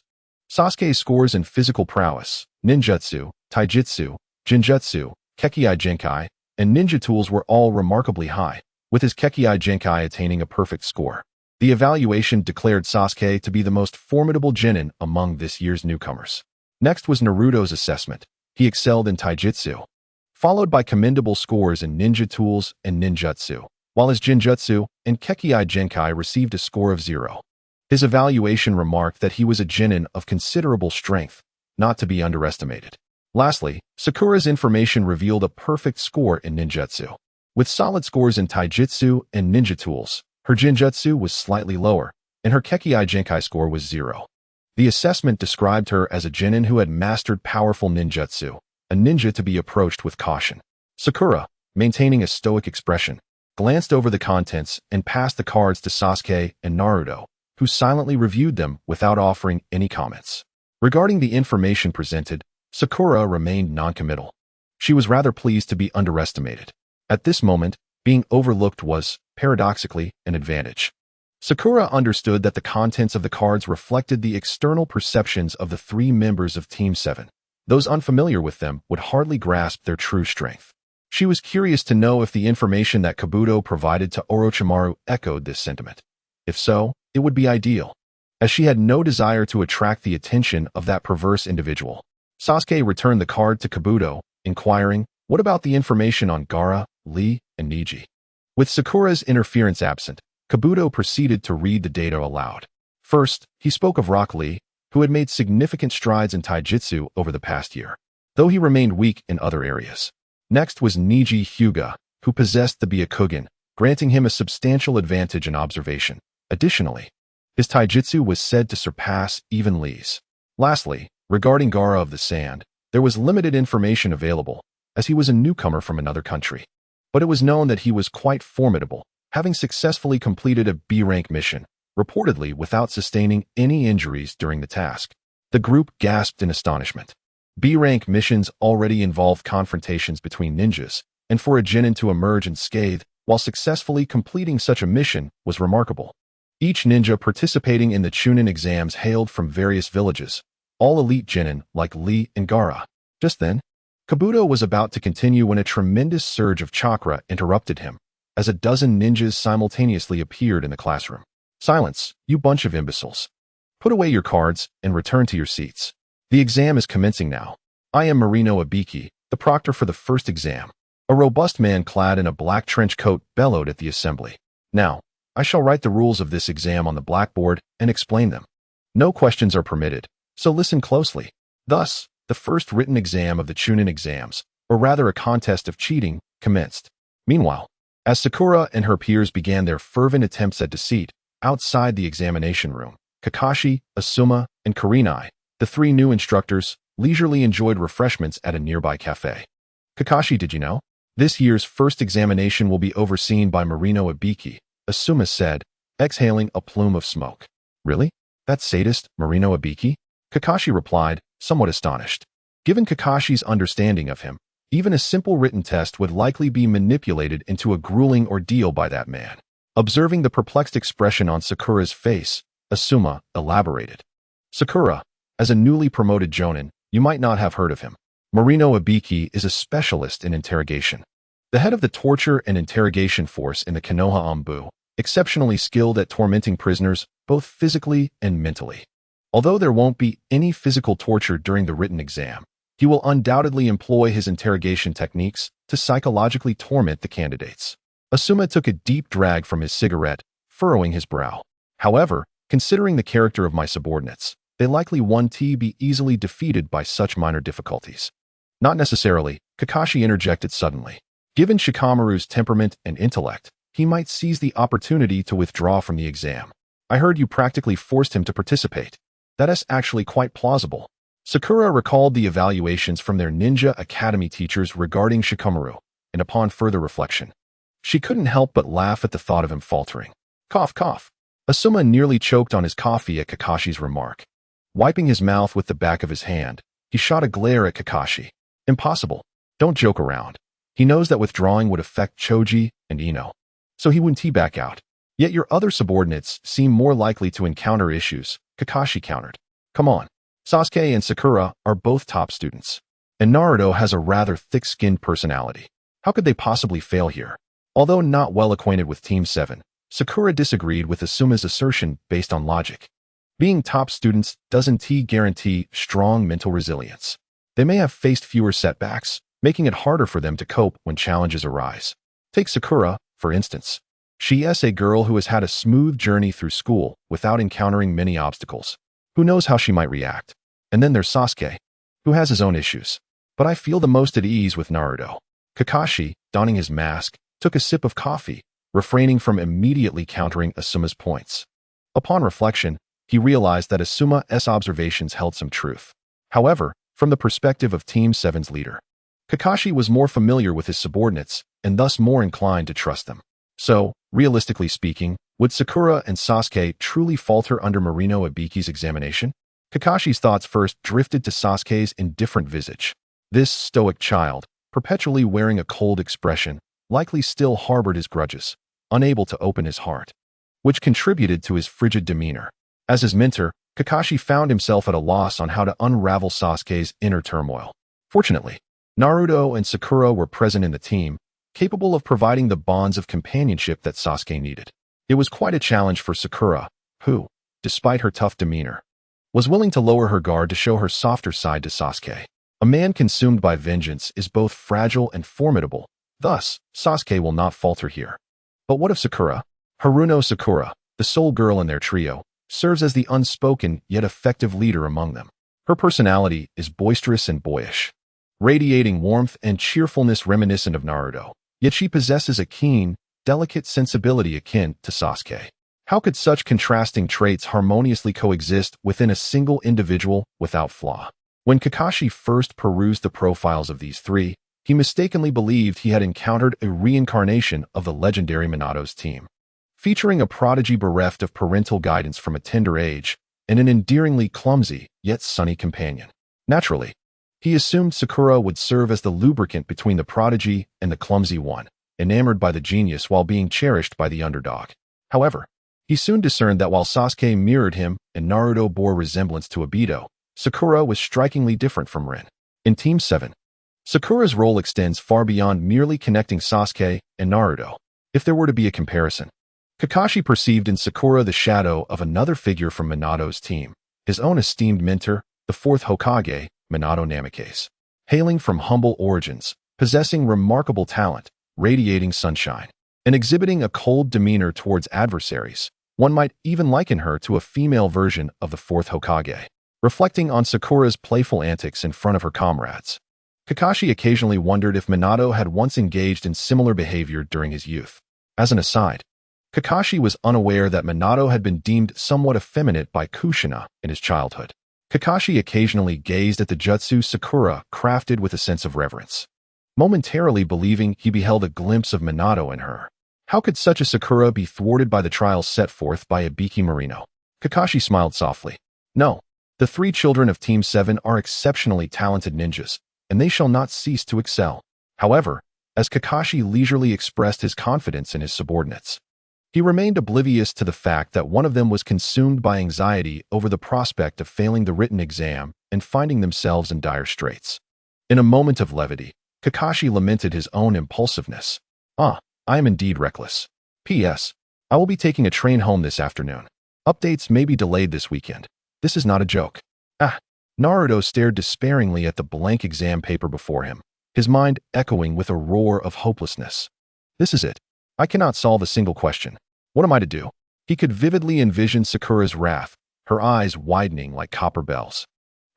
Sasuke's scores in physical prowess, ninjutsu, taijutsu, jinjutsu, kekkei genkai, and ninja tools were all remarkably high, with his kekkei genkai attaining a perfect score. The evaluation declared Sasuke to be the most formidable genin among this year's newcomers. Next was Naruto's assessment. He excelled in taijutsu, followed by commendable scores in ninja tools and ninjutsu, while his jinjutsu and kekkei genkai received a score of 0. His evaluation remarked that he was a genin of considerable strength, not to be underestimated. Lastly, Sakura's information revealed a perfect score in ninjutsu. With solid scores in taijutsu and ninja tools, her jinjutsu was slightly lower, and her kekkei genkai score was 0. The assessment described her as a genin who had mastered powerful ninjutsu, a ninja to be approached with caution. Sakura, maintaining a stoic expression, glanced over the contents and passed the cards to Sasuke and Naruto, who silently reviewed them without offering any comments. Regarding the information presented, Sakura remained noncommittal. She was rather pleased to be underestimated. At this moment, being overlooked was, paradoxically, an advantage. Sakura understood that the contents of the cards reflected the external perceptions of the 3 members of Team 7. Those unfamiliar with them would hardly grasp their true strength. She was curious to know if the information that Kabuto provided to Orochimaru echoed this sentiment. If so, it would be ideal, as she had no desire to attract the attention of that perverse individual. Sasuke returned the card to Kabuto, inquiring, "What about the information on Gaara, Lee, and Neji?" With Sakura's interference absent, Kabuto proceeded to read the data aloud. First, he spoke of Rock Lee, who had made significant strides in taijutsu over the past year, though he remained weak in other areas. Next was Neji Hyuga, who possessed the Byakugan, granting him a substantial advantage in observation. Additionally, his taijutsu was said to surpass even Lee's. Lastly, regarding Gaara of the Sand, there was limited information available, as he was a newcomer from another country. But it was known that he was quite formidable, having successfully completed a B-rank mission, reportedly without sustaining any injuries during the task. The group gasped in astonishment. B-rank missions already involved confrontations between ninjas, and for a genin to emerge unscathed while successfully completing such a mission was remarkable. Each ninja participating in the Chunin exams hailed from various villages, all elite genin like Lee and Gaara. Just then, Kabuto was about to continue when a tremendous surge of chakra interrupted him, as a dozen ninjas simultaneously appeared in the classroom. "Silence, you bunch of imbeciles. Put away your cards and return to your seats. The exam is commencing now. I am Marino Abiki, the proctor for the first exam." A robust man clad in a black trench coat bellowed at the assembly. "Now, I shall write the rules of this exam on the blackboard and explain them. No questions are permitted, so listen closely." Thus, the first written exam of the Chunin exams, or rather a contest of cheating, commenced. Meanwhile, as Sakura and her peers began their fervent attempts at deceit, outside the examination room, Kakashi, Asuma, and Kurenai, the 3 new instructors, leisurely enjoyed refreshments at a nearby cafe. "Kakashi, did you know? This year's first examination will be overseen by Marino Abiki," Asuma said, exhaling a plume of smoke. "Really? That sadist, Marino Abiki?" Kakashi replied, somewhat astonished. Given Kakashi's understanding of him, even a simple written test would likely be manipulated into a grueling ordeal by that man. Observing the perplexed expression on Sakura's face, Asuma elaborated. "Sakura, as a newly promoted jonin, you might not have heard of him. Marino Abiki is a specialist in interrogation. The head of the torture and interrogation force in the Konoha Anbu, exceptionally skilled at tormenting prisoners both physically and mentally. Although there won't be any physical torture during the written exam, he will undoubtedly employ his interrogation techniques to psychologically torment the candidates." Asuma took a deep drag from his cigarette, furrowing his brow. "However, considering the character of my subordinates, they likely won't be easily defeated by such minor difficulties." "Not necessarily," Kakashi interjected suddenly. Given Shikamaru's temperament and intellect, he might seize the opportunity to withdraw from the exam. I heard you practically forced him to participate. That is actually quite plausible. Sakura recalled the evaluations from their ninja academy teachers regarding Shikamaru, and upon further reflection, she couldn't help but laugh at the thought of him faltering. Cough, cough. Asuma nearly choked on his coffee at Kakashi's remark. Wiping his mouth with the back of his hand, he shot a glare at Kakashi. Impossible. Don't joke around. He knows that withdrawing would affect Choji and Ino, so he wouldn't back out. Yet your other subordinates seem more likely to encounter issues, Kakashi countered. Come on. Sasuke and Sakura are both top students, and Naruto has a rather thick-skinned personality. How could they possibly fail here? Although not well acquainted with Team 7, Sakura disagreed with Asuma's assertion based on logic. Being top students doesn't guarantee strong mental resilience. They may have faced fewer setbacks, making it harder for them to cope when challenges arise. Take Sakura, for instance. She is a girl who has had a smooth journey through school without encountering many obstacles. Who knows how she might react? And then there's Sasuke, who has his own issues. But I feel the most at ease with Naruto. Kakashi, donning his mask, took a sip of coffee, refraining from immediately countering Asuma's points. Upon reflection, he realized that Asuma's observations held some truth. However, from the perspective of Team 7's leader, Kakashi was more familiar with his subordinates and thus more inclined to trust them. So, realistically speaking, would Sakura and Sasuke truly falter under Marino Ibiki's examination? Kakashi's thoughts first drifted to Sasuke's indifferent visage. This stoic child, perpetually wearing a cold expression, likely still harbored his grudges, unable to open his heart, which contributed to his frigid demeanor. As his mentor, Kakashi found himself at a loss on how to unravel Sasuke's inner turmoil. Fortunately, Naruto and Sakura were present in the team, capable of providing the bonds of companionship that Sasuke needed. It was quite a challenge for Sakura, who, despite her tough demeanor, was willing to lower her guard to show her softer side to Sasuke. A man consumed by vengeance is both fragile and formidable. Thus, Sasuke will not falter here. But what of Sakura? Haruno Sakura, the sole girl in their trio, serves as the unspoken yet effective leader among them. Her personality is boisterous and boyish, radiating warmth and cheerfulness reminiscent of Naruto. Yet she possesses a keen, delicate sensibility akin to Sasuke. How could such contrasting traits harmoniously coexist within a single individual without flaw? When Kakashi first perused the profiles of these three, he mistakenly believed he had encountered a reincarnation of the legendary Minato's team. Featuring a prodigy bereft of parental guidance from a tender age and an endearingly clumsy yet sunny companion. Naturally, he assumed Sakura would serve as the lubricant between the prodigy and the clumsy one, enamored by the genius while being cherished by the underdog. However, he soon discerned that while Sasuke mirrored him and Naruto bore resemblance to Obito, Sakura was strikingly different from Rin. In Team 7, Sakura's role extends far beyond merely connecting Sasuke and Naruto. If there were to be a comparison, Kakashi perceived in Sakura the shadow of another figure from Minato's team, his own esteemed mentor, the fourth Hokage, Minato Namikaze. Hailing from humble origins, possessing remarkable talent, radiating sunshine, and exhibiting a cold demeanor towards adversaries, one might even liken her to a female version of the fourth Hokage. Reflecting on Sakura's playful antics in front of her comrades, Kakashi occasionally wondered if Minato had once engaged in similar behavior during his youth. As an aside, Kakashi was unaware that Minato had been deemed somewhat effeminate by Kushina in his childhood. Kakashi occasionally gazed at the jutsu Sakura crafted with a sense of reverence, momentarily believing he beheld a glimpse of Minato in her. How could such a Sakura be thwarted by the trials set forth by Ibiki Marino? Kakashi smiled softly. No, the three children of Team 7 are exceptionally talented ninjas, and they shall not cease to excel. However, as Kakashi leisurely expressed his confidence in his subordinates, he remained oblivious to the fact that one of them was consumed by anxiety over the prospect of failing the written exam and finding themselves in dire straits. In a moment of levity, Kakashi lamented his own impulsiveness. I am indeed reckless. P.S. I will be taking a train home this afternoon. Updates may be delayed this weekend. This is not a joke. Naruto stared despairingly at the blank exam paper before him, his mind echoing with a roar of hopelessness. This is it. I cannot solve a single question. What am I to do? He could vividly envision Sakura's wrath, her eyes widening like copper bells,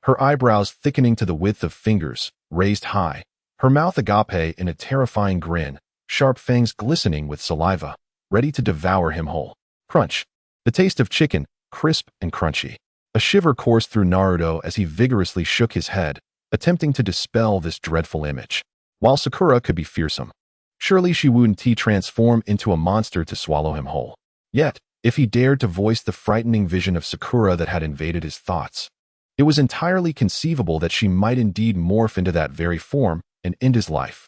her eyebrows thickening to the width of fingers, raised high, her mouth agape in a terrifying grin, sharp fangs glistening with saliva, ready to devour him whole. Crunch. The taste of chicken, crisp and crunchy. A shiver coursed through Naruto as he vigorously shook his head, attempting to dispel this dreadful image. While Sakura could be fearsome, surely she wouldn't transform into a monster to swallow him whole. Yet, if he dared to voice the frightening vision of Sakura that had invaded his thoughts, it was entirely conceivable that she might indeed morph into that very form and end his life.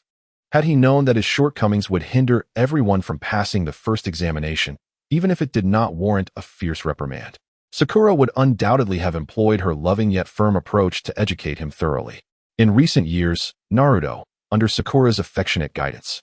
Had he known that his shortcomings would hinder everyone from passing the first examination, even if it did not warrant a fierce reprimand, Sakura would undoubtedly have employed her loving yet firm approach to educate him thoroughly. In recent years, Naruto, under Sakura's affectionate guidance,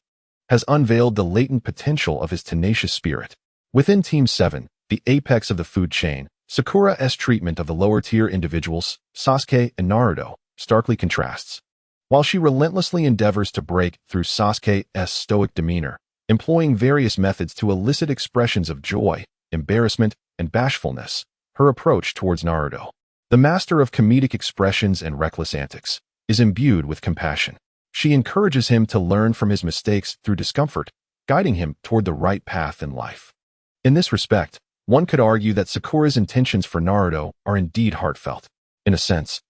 has unveiled the latent potential of his tenacious spirit. Within Team 7, the apex of the food chain, Sakura's treatment of the lower-tier individuals, Sasuke and Naruto, starkly contrasts. While she relentlessly endeavors to break through Sasuke's stoic demeanor, employing various methods to elicit expressions of joy, embarrassment, and bashfulness, her approach towards Naruto, the master of comedic expressions and reckless antics, is imbued with compassion. She encourages him to learn from his mistakes through discomfort, guiding him toward the right path in life. In this respect, one could argue that Sakura's intentions for Naruto are indeed heartfelt. In a sense,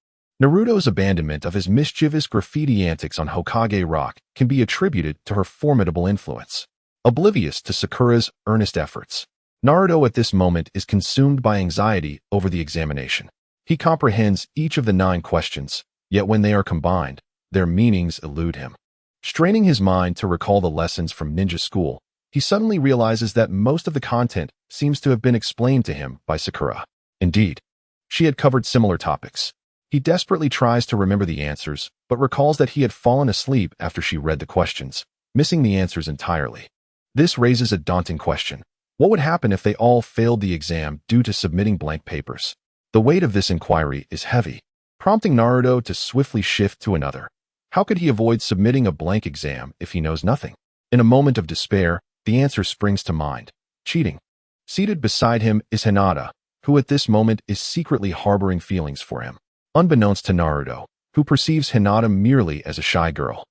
Naruto's abandonment of his mischievous graffiti antics on Hokage Rock can be attributed to her formidable influence. Oblivious to Sakura's earnest efforts, Naruto at this moment is consumed by anxiety over the examination. He comprehends each of the 9 questions, yet when they are combined, their meanings elude him. Straining his mind to recall the lessons from ninja school, he suddenly realizes that most of the content seems to have been explained to him by Sakura. Indeed, she had covered similar topics. He desperately tries to remember the answers, but recalls that he had fallen asleep after she read the questions, missing the answers entirely. This raises a daunting question. What would happen if they all failed the exam due to submitting blank papers? The weight of this inquiry is heavy, prompting Naruto to swiftly shift to another. How could he avoid submitting a blank exam if he knows nothing? In a moment of despair, the answer springs to mind. Cheating. Seated beside him is Hinata, who at this moment is secretly harboring feelings for him. Unbeknownst to Naruto, who perceives Hinata merely as a shy girl,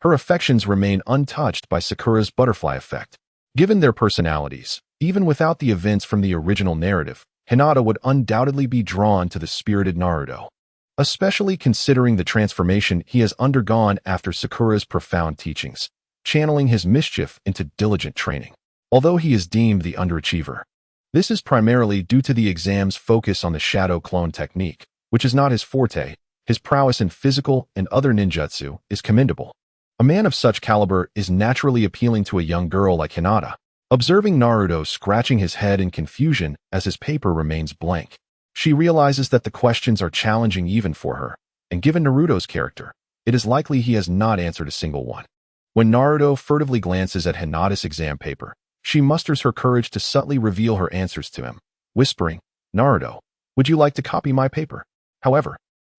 her affections remain untouched by Sakura's butterfly effect. Given their personalities, even without the events from the original narrative, Hinata would undoubtedly be drawn to the spirited Naruto, especially considering the transformation he has undergone after Sakura's profound teachings, channeling his mischief into diligent training. Although he is deemed the underachiever, this is primarily due to the exam's focus on the shadow clone technique, which is not his forte. His prowess in physical and other ninjutsu is commendable. A man of such caliber is naturally appealing to a young girl like Hinata. Observing Naruto scratching his head in confusion as his paper remains blank, she realizes that the questions are challenging even for her, and given Naruto's character, it is likely he has not answered a single one. When Naruto furtively glances at Hinata's exam paper, she musters her courage to subtly reveal her answers to him, whispering, "Naruto, would you like to copy my paper?" However,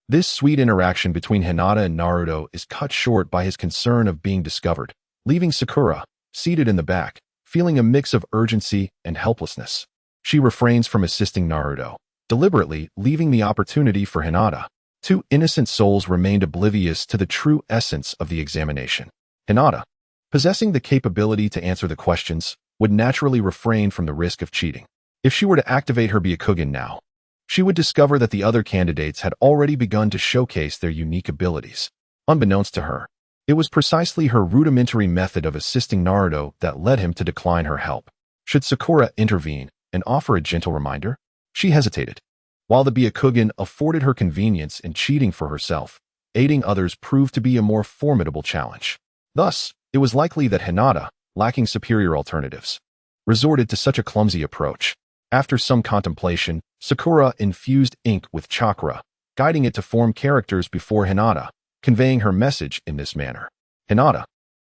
this sweet interaction between Hinata and Naruto is cut short by his concern of being discovered, leaving Sakura, seated in the back, feeling a mix of urgency and helplessness. She refrains from assisting Naruto, deliberately leaving the opportunity for Hinata. 2 innocent souls remained oblivious to the true essence of the examination. Hinata, possessing the capability to answer the questions, would naturally refrain from the risk of cheating. If she were to activate her Byakugan now, she would discover that the other candidates had already begun to showcase their unique abilities. Unbeknownst to her, it was precisely her rudimentary method of assisting Naruto that led him to decline her help. Should Sakura intervene and offer a gentle reminder? She hesitated. While the Byakugan afforded her convenience in cheating for herself, aiding others proved to be a more formidable challenge. Thus, it was likely that Hinata, lacking superior alternatives, resorted to such a clumsy approach. After some contemplation, Sakura infused ink with chakra, guiding it to form characters before Hinata, conveying her message in this manner. Hinata,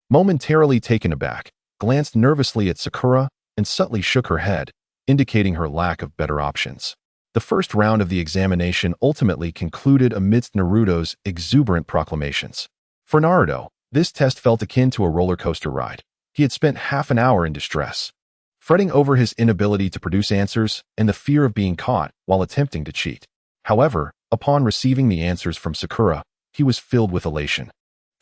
momentarily taken aback, glanced nervously at Sakura and subtly shook her head, indicating her lack of better options. The first round of the examination ultimately concluded amidst Naruto's exuberant proclamations. For Naruto, this test felt akin to a roller coaster ride. He had spent half an hour in distress, fretting over his inability to produce answers and the fear of being caught while attempting to cheat. However, upon receiving the answers from Sakura, he was filled with elation.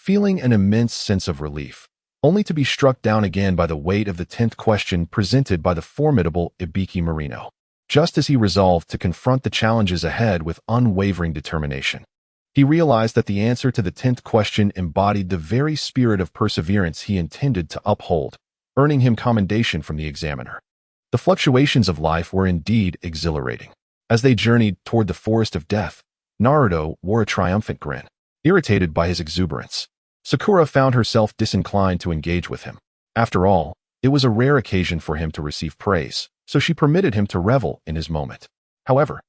feeling an immense sense of relief, only to be struck down again by the weight of the 10th question presented by the formidable Ibiki Marino. Just as he resolved to confront the challenges ahead with unwavering determination, he realized that the answer to the 10th question embodied the very spirit of perseverance he intended to uphold, earning him commendation from the examiner. The fluctuations of life were indeed exhilarating. As they journeyed toward the forest of death, Naruto wore a triumphant grin. Irritated by his exuberance, Sakura found herself disinclined to engage with him. After all, it was a rare occasion for him to receive praise, so she permitted him to revel in his moment. However,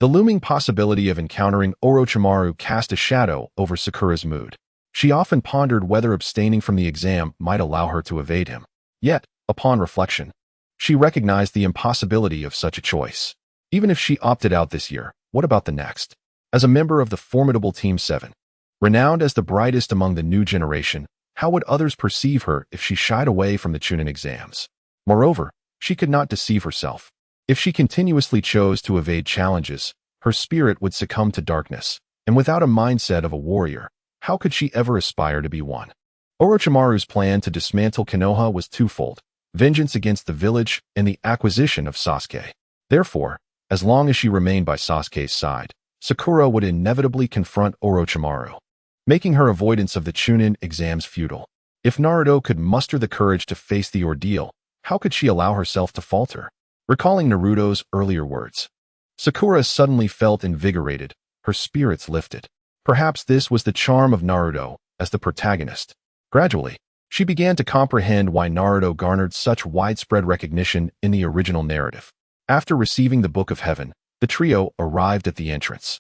the looming possibility of encountering Orochimaru cast a shadow over Sakura's mood. She often pondered whether abstaining from the exam might allow her to evade him. Yet, upon reflection, she recognized the impossibility of such a choice. Even if she opted out this year, what about the next? As a member of the formidable Team 7, renowned as the brightest among the new generation, how would others perceive her if she shied away from the Chunin exams? Moreover, she could not deceive herself. If she continuously chose to evade challenges, her spirit would succumb to darkness, and without a mindset of a warrior, how could she ever aspire to be one? Orochimaru's plan to dismantle Konoha was twofold: vengeance against the village and the acquisition of Sasuke. Therefore, as long as she remained by Sasuke's side, Sakura would inevitably confront Orochimaru, making her avoidance of the Chunin exams futile. If Naruto could muster the courage to face the ordeal, how could she allow herself to falter? Recalling Naruto's earlier words, Sakura suddenly felt invigorated, her spirits lifted. Perhaps this was the charm of Naruto as the protagonist. Gradually, she began to comprehend why Naruto garnered such widespread recognition in the original narrative. After receiving the Book of Heaven, the trio arrived at the entrance.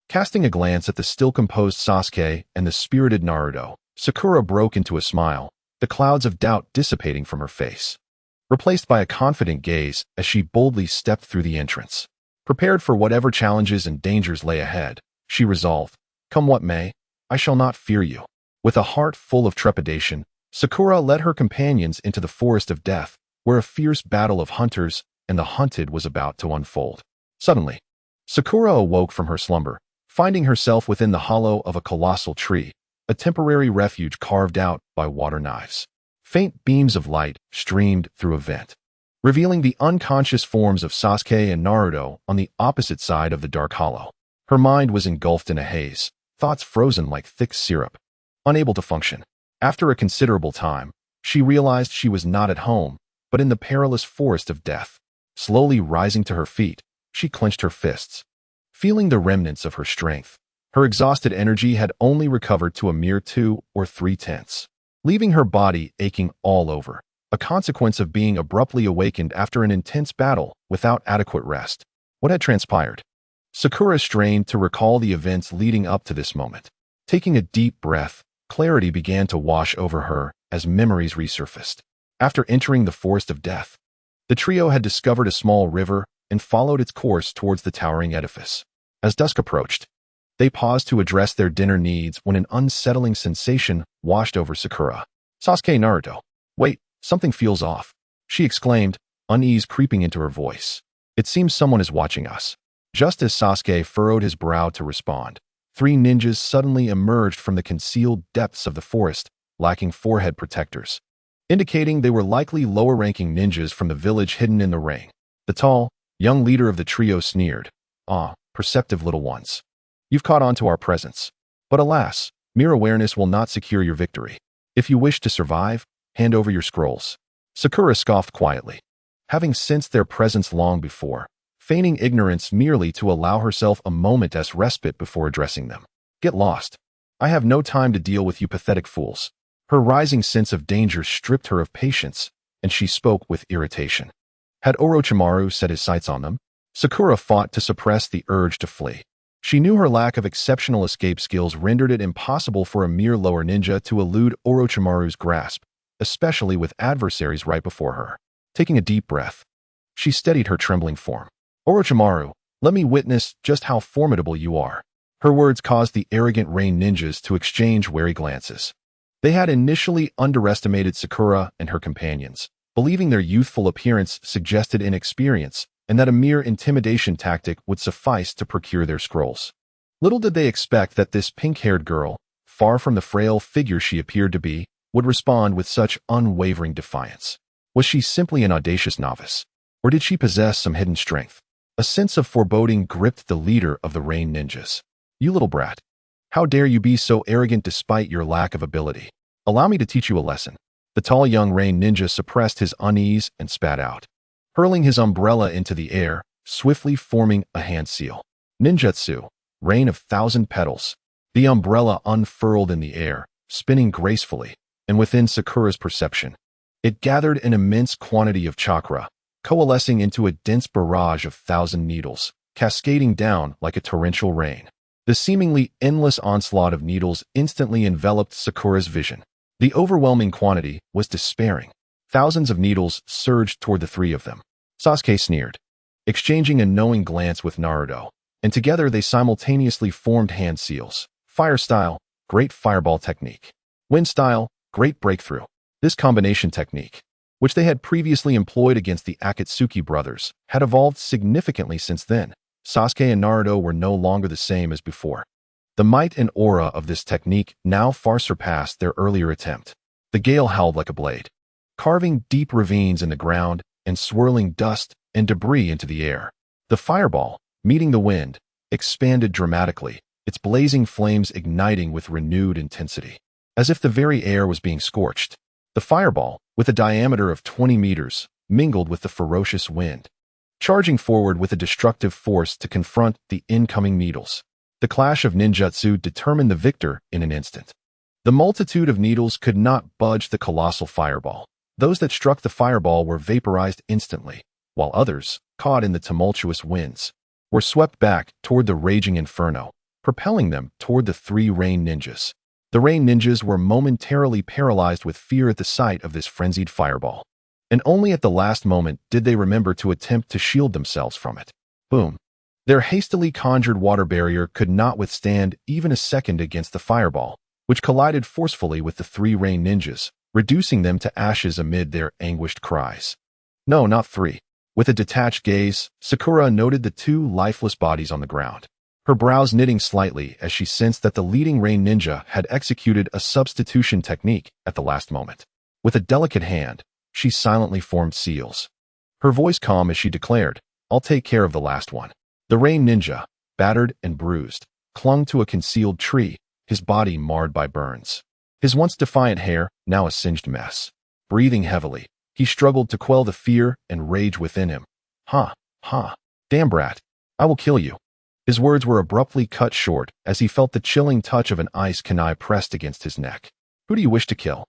Casting a glance at the still-composed Sasuke and the spirited Naruto, Sakura broke into a smile, the clouds of doubt dissipating from her face, replaced by a confident gaze as she boldly stepped through the entrance. Prepared for whatever challenges and dangers lay ahead, she resolved, "Come what may, I shall not fear you." With a heart full of trepidation, Sakura led her companions into the forest of death, where a fierce battle of hunters and the hunted was about to unfold. Suddenly, Sakura awoke from her slumber, finding herself within the hollow of a colossal tree, a temporary refuge carved out by water knives. Faint beams of light streamed through a vent, revealing the unconscious forms of Sasuke and Naruto on the opposite side of the dark hollow. Her mind was engulfed in a haze, thoughts frozen like thick syrup. Unable to function, after a considerable time, she realized she was not at home, but in the perilous forest of death. Slowly rising to her feet, she clenched her fists, feeling the remnants of her strength. Her exhausted energy had only recovered to a mere 2 or 3 tenths, leaving her body aching all over, a consequence of being abruptly awakened after an intense battle without adequate rest. What had transpired? Sakura strained to recall the events leading up to this moment. Taking a deep breath, clarity began to wash over her as memories resurfaced. After entering the forest of death, the trio had discovered a small river and followed its course towards the towering edifice. As dusk approached, they paused to address their dinner needs when an unsettling sensation washed over Sakura. "Sasuke, Naruto. Wait, something feels off," she exclaimed, unease creeping into her voice. "It seems someone is watching us." Just as Sasuke furrowed his brow to respond, 3 ninjas suddenly emerged from the concealed depths of the forest, lacking forehead protectors, indicating they were likely lower-ranking ninjas from the village hidden in the ring. The tall, young leader of the trio sneered, "Ah, perceptive little ones. You've caught on to our presence. But alas, mere awareness will not secure your victory. If you wish to survive, hand over your scrolls." Sakura scoffed quietly, having sensed their presence long before, feigning ignorance merely to allow herself a moment as respite before addressing them. "Get lost. I have no time to deal with you pathetic fools." Her rising sense of danger stripped her of patience, and she spoke with irritation. Had Orochimaru set his sights on them? Sakura fought to suppress the urge to flee. She knew her lack of exceptional escape skills rendered it impossible for a mere lower ninja to elude Orochimaru's grasp, especially with adversaries right before her. Taking a deep breath, she steadied her trembling form. "Orochimaru, let me witness just how formidable you are." Her words caused the arrogant Rain ninjas to exchange wary glances. They had initially underestimated Sakura and her companions, believing their youthful appearance suggested inexperience and that a mere intimidation tactic would suffice to procure their scrolls. Little did they expect that this pink-haired girl, far from the frail figure she appeared to be, would respond with such unwavering defiance? Was she simply an audacious novice? Or did she possess some hidden strength? A sense of foreboding gripped the leader of the Rain Ninjas. "You little brat. How dare you be so arrogant despite your lack of ability? Allow me to teach you a lesson." The tall young Rain Ninja suppressed his unease and spat out, hurling his umbrella into the air, swiftly forming a hand seal. Ninjutsu, Rain of Thousand Petals. The umbrella unfurled in the air, spinning gracefully, and within Sakura's perception, it gathered an immense quantity of chakra, coalescing into a dense barrage of thousand needles, cascading down like a torrential rain. The seemingly endless onslaught of needles instantly enveloped Sakura's vision. The overwhelming quantity was despairing. Thousands of needles surged toward the three of them. Sasuke sneered, exchanging a knowing glance with Naruto, and together they simultaneously formed hand seals. Fire style, great fireball technique. Wind style, great breakthrough. This combination technique, which they had previously employed against the Akatsuki brothers, had evolved significantly since then. Sasuke and Naruto were no longer the same as before. The might and aura of this technique now far surpassed their earlier attempt. The gale howled like a blade, carving deep ravines in the ground and swirling dust and debris into the air. The fireball, meeting the wind, expanded dramatically, its blazing flames igniting with renewed intensity, as if the very air was being scorched. The fireball, with a diameter of 20 meters, mingled with the ferocious wind, charging forward with a destructive force to confront the incoming needles. The clash of ninjutsu determined the victor in an instant. The multitude of needles could not budge the colossal fireball. Those that struck the fireball were vaporized instantly, while others, caught in the tumultuous winds, were swept back toward the raging inferno, propelling them toward the three Rain Ninjas. The Rain Ninjas were momentarily paralyzed with fear at the sight of this frenzied fireball, and only at the last moment did they remember to attempt to shield themselves from it. Boom! Their hastily conjured water barrier could not withstand even a second against the fireball, which collided forcefully with the three Rain Ninjas, reducing them to ashes amid their anguished cries. No, not three. With a detached gaze, Sakura noted the two lifeless bodies on the ground, her brows knitting slightly as she sensed that the leading Rain Ninja had executed a substitution technique at the last moment. With a delicate hand, she silently formed seals. Her voice calm as she declared, "I'll take care of the last one." The Rain Ninja, battered and bruised, clung to a concealed tree, his body marred by burns. His once defiant hair, now a singed mess. Breathing heavily, he struggled to quell the fear and rage within him. "Ha, ha, damn brat, I will kill you." His words were abruptly cut short as he felt the chilling touch of an ice kunai pressed against his neck. "Who do you wish to kill?"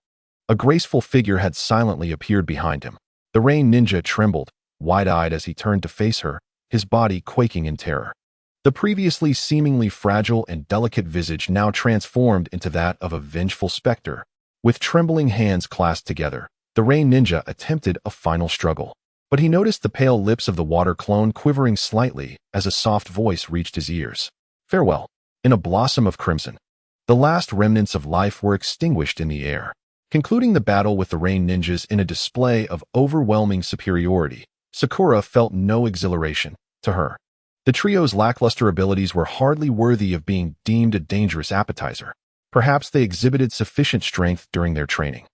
A graceful figure had silently appeared behind him. The Rain Ninja trembled, wide-eyed as he turned to face her, his body quaking in terror. The previously seemingly fragile and delicate visage now transformed into that of a vengeful specter. With trembling hands clasped together, the Rain Ninja attempted a final struggle. But he noticed the pale lips of the water clone quivering slightly as a soft voice reached his ears. "Farewell." In a blossom of crimson, the last remnants of life were extinguished in the air, concluding the battle with the Rain Ninjas in a display of overwhelming superiority. Sakura felt no exhilaration. To her, the trio's lackluster abilities were hardly worthy of being deemed a dangerous appetizer. Perhaps they exhibited sufficient strength during their training.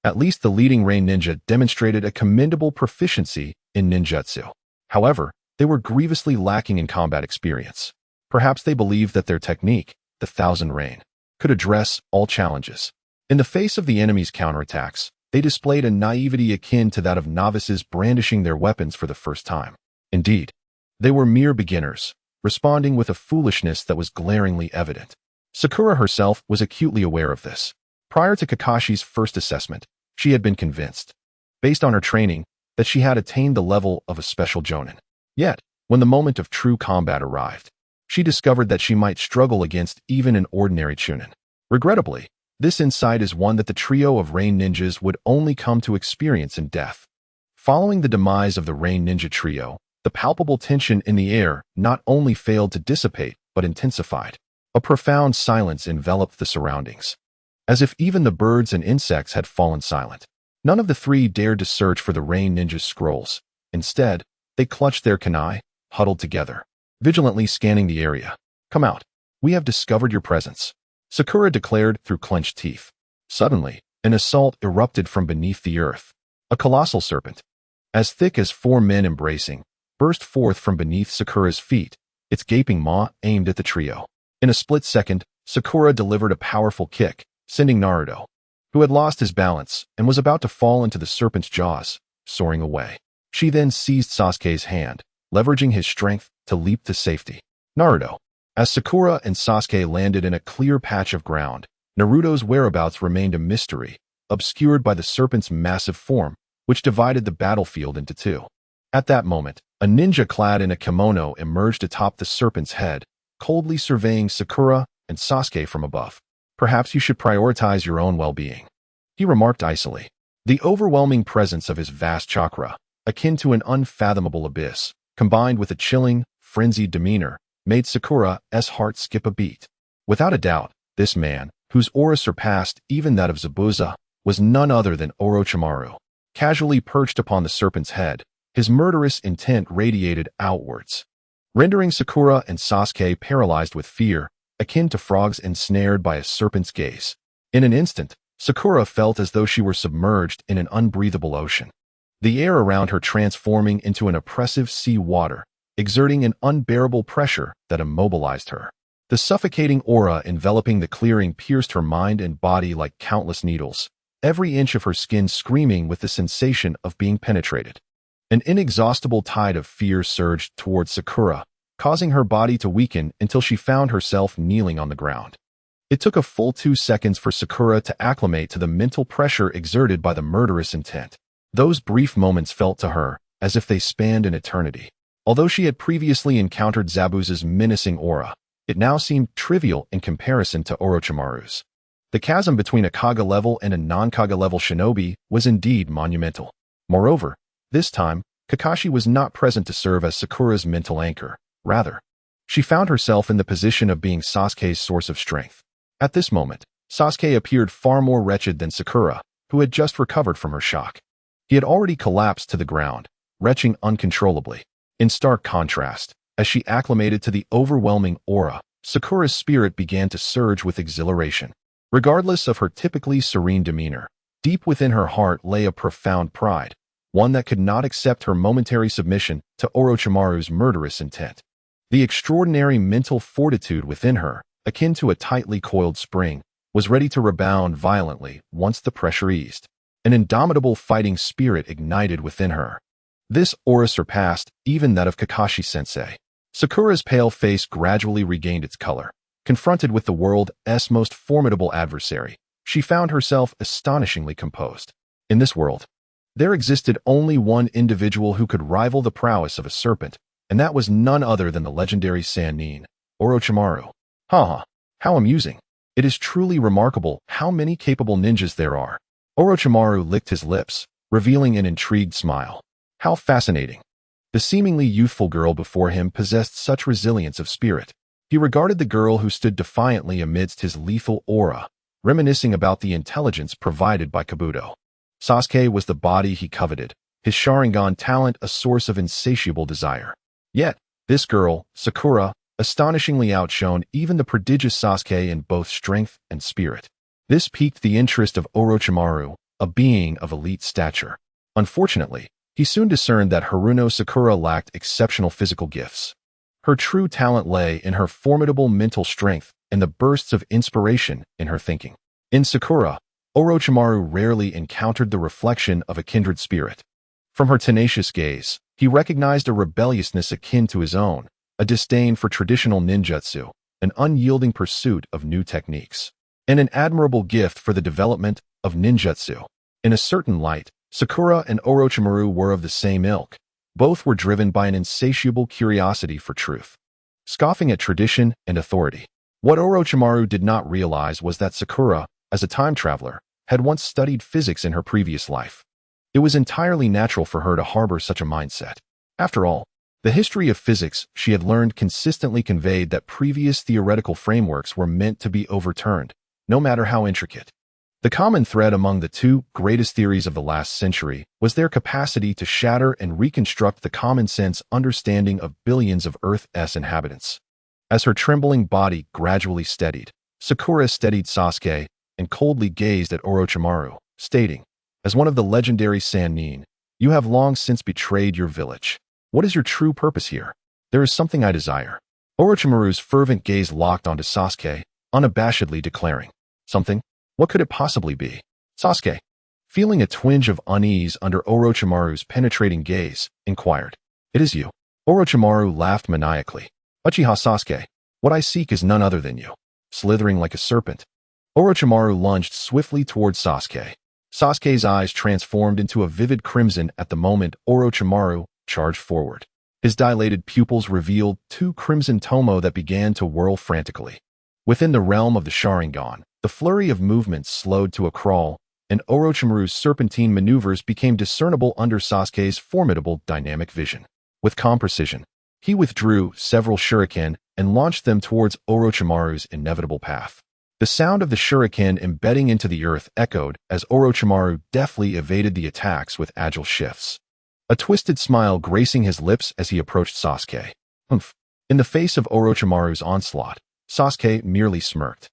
At least the leading Rain Ninja demonstrated a commendable proficiency in ninjutsu. However, they were grievously lacking in combat experience. Perhaps they believed that their technique, the Thousand Rain, could address all challenges. In the face of the enemy's counterattacks, they displayed a naivety akin to that of novices brandishing their weapons for the first time. Indeed, they were mere beginners, responding with a foolishness that was glaringly evident. Sakura herself was acutely aware of this. Prior to Kakashi's first assessment, she had been convinced, based on her training, that she had attained the level of a special jonin. Yet, when the moment of true combat arrived, she discovered that she might struggle against even an ordinary chunin. Regrettably, this insight is one that the trio of Rain Ninjas would only come to experience in death. Following the demise of the Rain Ninja trio, the palpable tension in the air not only failed to dissipate, but intensified. A profound silence enveloped the surroundings, as if even the birds and insects had fallen silent. None of the three dared to search for the Rain Ninja's scrolls. Instead, they clutched their kunai, huddled together, vigilantly scanning the area. "Come out. We have discovered your presence." Sakura declared through clenched teeth. Suddenly, an assault erupted from beneath the earth. A colossal serpent, as thick as 4 men embracing, burst forth from beneath Sakura's feet, its gaping maw aimed at the trio. In a split second, Sakura delivered a powerful kick, sending Naruto, who had lost his balance and was about to fall into the serpent's jaws, soaring away. She then seized Sasuke's hand, leveraging his strength to leap to safety. Naruto. As Sakura and Sasuke landed in a clear patch of ground, Naruto's whereabouts remained a mystery, obscured by the serpent's massive form, which divided the battlefield into two. At that moment, a ninja clad in a kimono emerged atop the serpent's head, coldly surveying Sakura and Sasuke from above. Perhaps you should prioritize your own well-being, he remarked icily. The overwhelming presence of his vast chakra, akin to an unfathomable abyss, combined with a chilling, frenzied demeanor, made Sakura's heart skip a beat. Without a doubt, this man, whose aura surpassed even that of Zabuza, was none other than Orochimaru. Casually perched upon the serpent's head, his murderous intent radiated outwards, rendering Sakura and Sasuke paralyzed with fear, akin to frogs ensnared by a serpent's gaze. In an instant, Sakura felt as though she were submerged in an unbreathable ocean, the air around her transforming into an oppressive sea water, exerting an unbearable pressure that immobilized her. The suffocating aura enveloping the clearing pierced her mind and body like countless needles, every inch of her skin screaming with the sensation of being penetrated. An inexhaustible tide of fear surged towards Sakura, causing her body to weaken until she found herself kneeling on the ground. It took a full 2 seconds for Sakura to acclimate to the mental pressure exerted by the murderous intent. Those brief moments felt to her as if they spanned an eternity. Although she had previously encountered Zabuza's menacing aura, it now seemed trivial in comparison to Orochimaru's. The chasm between a Kaga level and a non-Kaga level shinobi was indeed monumental. Moreover, this time, Kakashi was not present to serve as Sakura's mental anchor. Rather, she found herself in the position of being Sasuke's source of strength. At this moment, Sasuke appeared far more wretched than Sakura, who had just recovered from her shock. He had already collapsed to the ground, retching uncontrollably. In stark contrast, as she acclimated to the overwhelming aura, Sakura's spirit began to surge with exhilaration. Regardless of her typically serene demeanor, deep within her heart lay a profound pride, one that could not accept her momentary submission to Orochimaru's murderous intent. The extraordinary mental fortitude within her, akin to a tightly coiled spring, was ready to rebound violently once the pressure eased. An indomitable fighting spirit ignited within her. This aura surpassed even that of Kakashi-sensei. Sakura's pale face gradually regained its color. Confronted with the world's most formidable adversary, she found herself astonishingly composed. In this world, there existed only one individual who could rival the prowess of a serpent, and that was none other than the legendary Sannin, Orochimaru. Haha, how amusing. It is truly remarkable how many capable ninjas there are. Orochimaru licked his lips, revealing an intrigued smile. How fascinating. The seemingly youthful girl before him possessed such resilience of spirit. He regarded the girl who stood defiantly amidst his lethal aura, reminiscing about the intelligence provided by Kabuto. Sasuke was the body he coveted, his Sharingan talent a source of insatiable desire. Yet, this girl, Sakura, astonishingly outshone even the prodigious Sasuke in both strength and spirit. This piqued the interest of Orochimaru, a being of elite stature. Unfortunately, he soon discerned that Haruno Sakura lacked exceptional physical gifts. Her true talent lay in her formidable mental strength and the bursts of inspiration in her thinking. In Sakura, Orochimaru rarely encountered the reflection of a kindred spirit. From her tenacious gaze, he recognized a rebelliousness akin to his own, a disdain for traditional ninjutsu, an unyielding pursuit of new techniques, and an admirable gift for the development of ninjutsu. In a certain light, Sakura and Orochimaru were of the same ilk. Both were driven by an insatiable curiosity for truth, scoffing at tradition and authority. What Orochimaru did not realize was that Sakura, as a time traveler, had once studied physics in her previous life. It was entirely natural for her to harbor such a mindset. After all, the history of physics she had learned consistently conveyed that previous theoretical frameworks were meant to be overturned, no matter how intricate. The common thread among the two greatest theories of the last century was their capacity to shatter and reconstruct the common-sense understanding of billions of Earth's inhabitants. As her trembling body gradually steadied, Sakura steadied Sasuke and coldly gazed at Orochimaru, stating, "As one of the legendary Sannin, you have long since betrayed your village. What is your true purpose here?" "There is something I desire." Orochimaru's fervent gaze locked onto Sasuke, unabashedly declaring, "Something? What could it possibly be?" Sasuke, feeling a twinge of unease under Orochimaru's penetrating gaze, inquired, "It is you." Orochimaru laughed maniacally. "Uchiha Sasuke, what I seek is none other than you." Slithering like a serpent, Orochimaru lunged swiftly towards Sasuke. Sasuke's eyes transformed into a vivid crimson at the moment Orochimaru charged forward. His dilated pupils revealed two crimson tomo that began to whirl frantically. Within the realm of the Sharingan, the flurry of movements slowed to a crawl, and Orochimaru's serpentine maneuvers became discernible under Sasuke's formidable dynamic vision. With calm precision, he withdrew several shuriken and launched them towards Orochimaru's inevitable path. The sound of the shuriken embedding into the earth echoed as Orochimaru deftly evaded the attacks with agile shifts. A twisted smile gracing his lips as he approached Sasuke. "Humph." In the face of Orochimaru's onslaught, Sasuke merely smirked.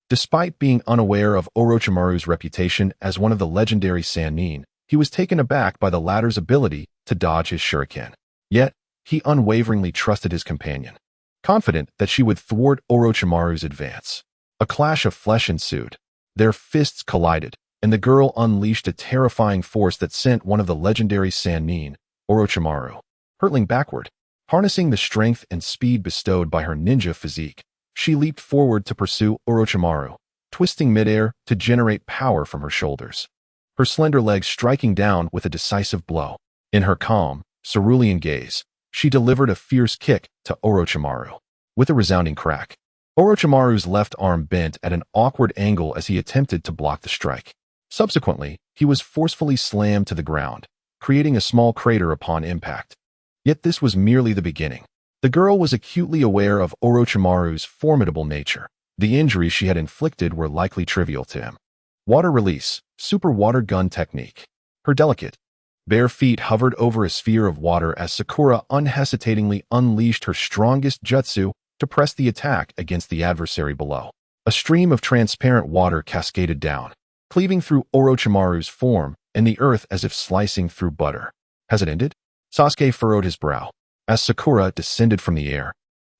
Despite being unaware of Orochimaru's reputation as one of the legendary Sannin, he was taken aback by the latter's ability to dodge his shuriken. Yet, he unwaveringly trusted his companion, confident that she would thwart Orochimaru's advance. A clash of flesh ensued. Their fists collided, and the girl unleashed a terrifying force that sent one of the legendary Sannin, Orochimaru, hurtling backward. Harnessing the strength and speed bestowed by her ninja physique, she leaped forward to pursue Orochimaru, twisting midair to generate power from her shoulders, her slender legs striking down with a decisive blow. In her calm, cerulean gaze, she delivered a fierce kick to Orochimaru. With a resounding crack, Orochimaru's left arm bent at an awkward angle as he attempted to block the strike. Subsequently, he was forcefully slammed to the ground, creating a small crater upon impact. Yet this was merely the beginning. The girl was acutely aware of Orochimaru's formidable nature. The injuries she had inflicted were likely trivial to him. Water release, super water gun technique. Her delicate, bare feet hovered over a sphere of water as Sakura unhesitatingly unleashed her strongest jutsu to press the attack against the adversary below. A stream of transparent water cascaded down, cleaving through Orochimaru's form and the earth as if slicing through butter. Has it ended? Sasuke furrowed his brow as Sakura descended from the air.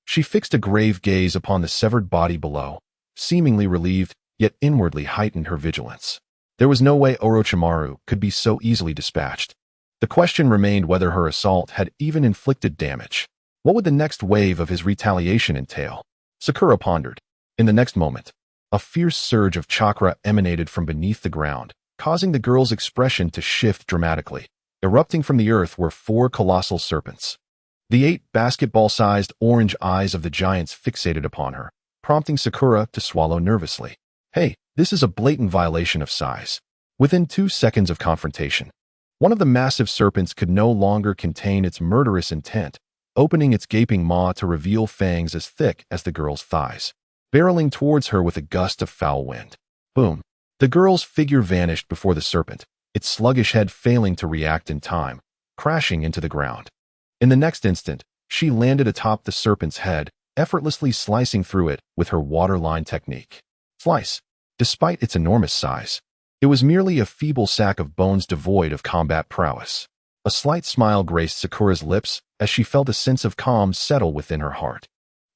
She fixed a grave gaze upon the severed body below, seemingly relieved, yet inwardly heightened her vigilance. There was no way Orochimaru could be so easily dispatched. The question remained whether her assault had even inflicted damage. What would the next wave of his retaliation entail? Sakura pondered. In the next moment, a fierce surge of chakra emanated from beneath the ground, causing the girl's expression to shift dramatically. Erupting from the earth were 4 colossal serpents. The 8 basketball-sized orange eyes of the giants fixated upon her, prompting Sakura to swallow nervously. Hey, this is a blatant violation of size. Within 2 seconds of confrontation, one of the massive serpents could no longer contain its murderous intent, opening its gaping maw to reveal fangs as thick as the girl's thighs, barreling towards her with a gust of foul wind. Boom! The girl's figure vanished before the serpent, its sluggish head failing to react in time, crashing into the ground. In the next instant, she landed atop the serpent's head, effortlessly slicing through it with her waterline technique. Slice. Despite its enormous size, it was merely a feeble sack of bones devoid of combat prowess. A slight smile graced Sakura's lips as she felt a sense of calm settle within her heart.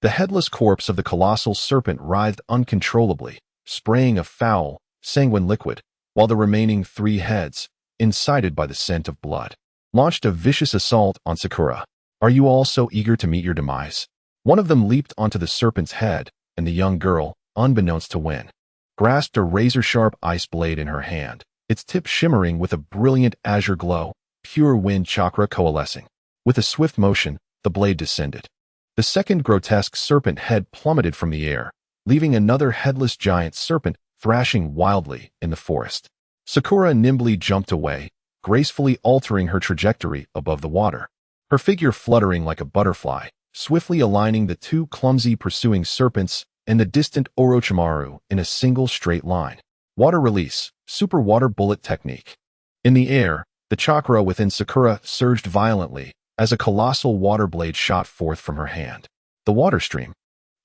The headless corpse of the colossal serpent writhed uncontrollably, spraying a foul, sanguine liquid, while the remaining 3 heads, incited by the scent of blood, launched a vicious assault on Sakura. Are you all so eager to meet your demise? One of them leaped onto the serpent's head, and the young girl, unbeknownst to Win, grasped a razor-sharp ice blade in her hand, its tip shimmering with a brilliant azure glow, pure wind chakra coalescing. With a swift motion, the blade descended. The second grotesque serpent head plummeted from the air, leaving another headless giant serpent thrashing wildly in the forest. Sakura nimbly jumped away, gracefully altering her trajectory above the water, her figure fluttering like a butterfly, swiftly aligning the 2 clumsy pursuing serpents and the distant Orochimaru in a single straight line. Water release, super water bullet technique. In the air, the chakra within Sakura surged violently as a colossal water blade shot forth from her hand. The water stream,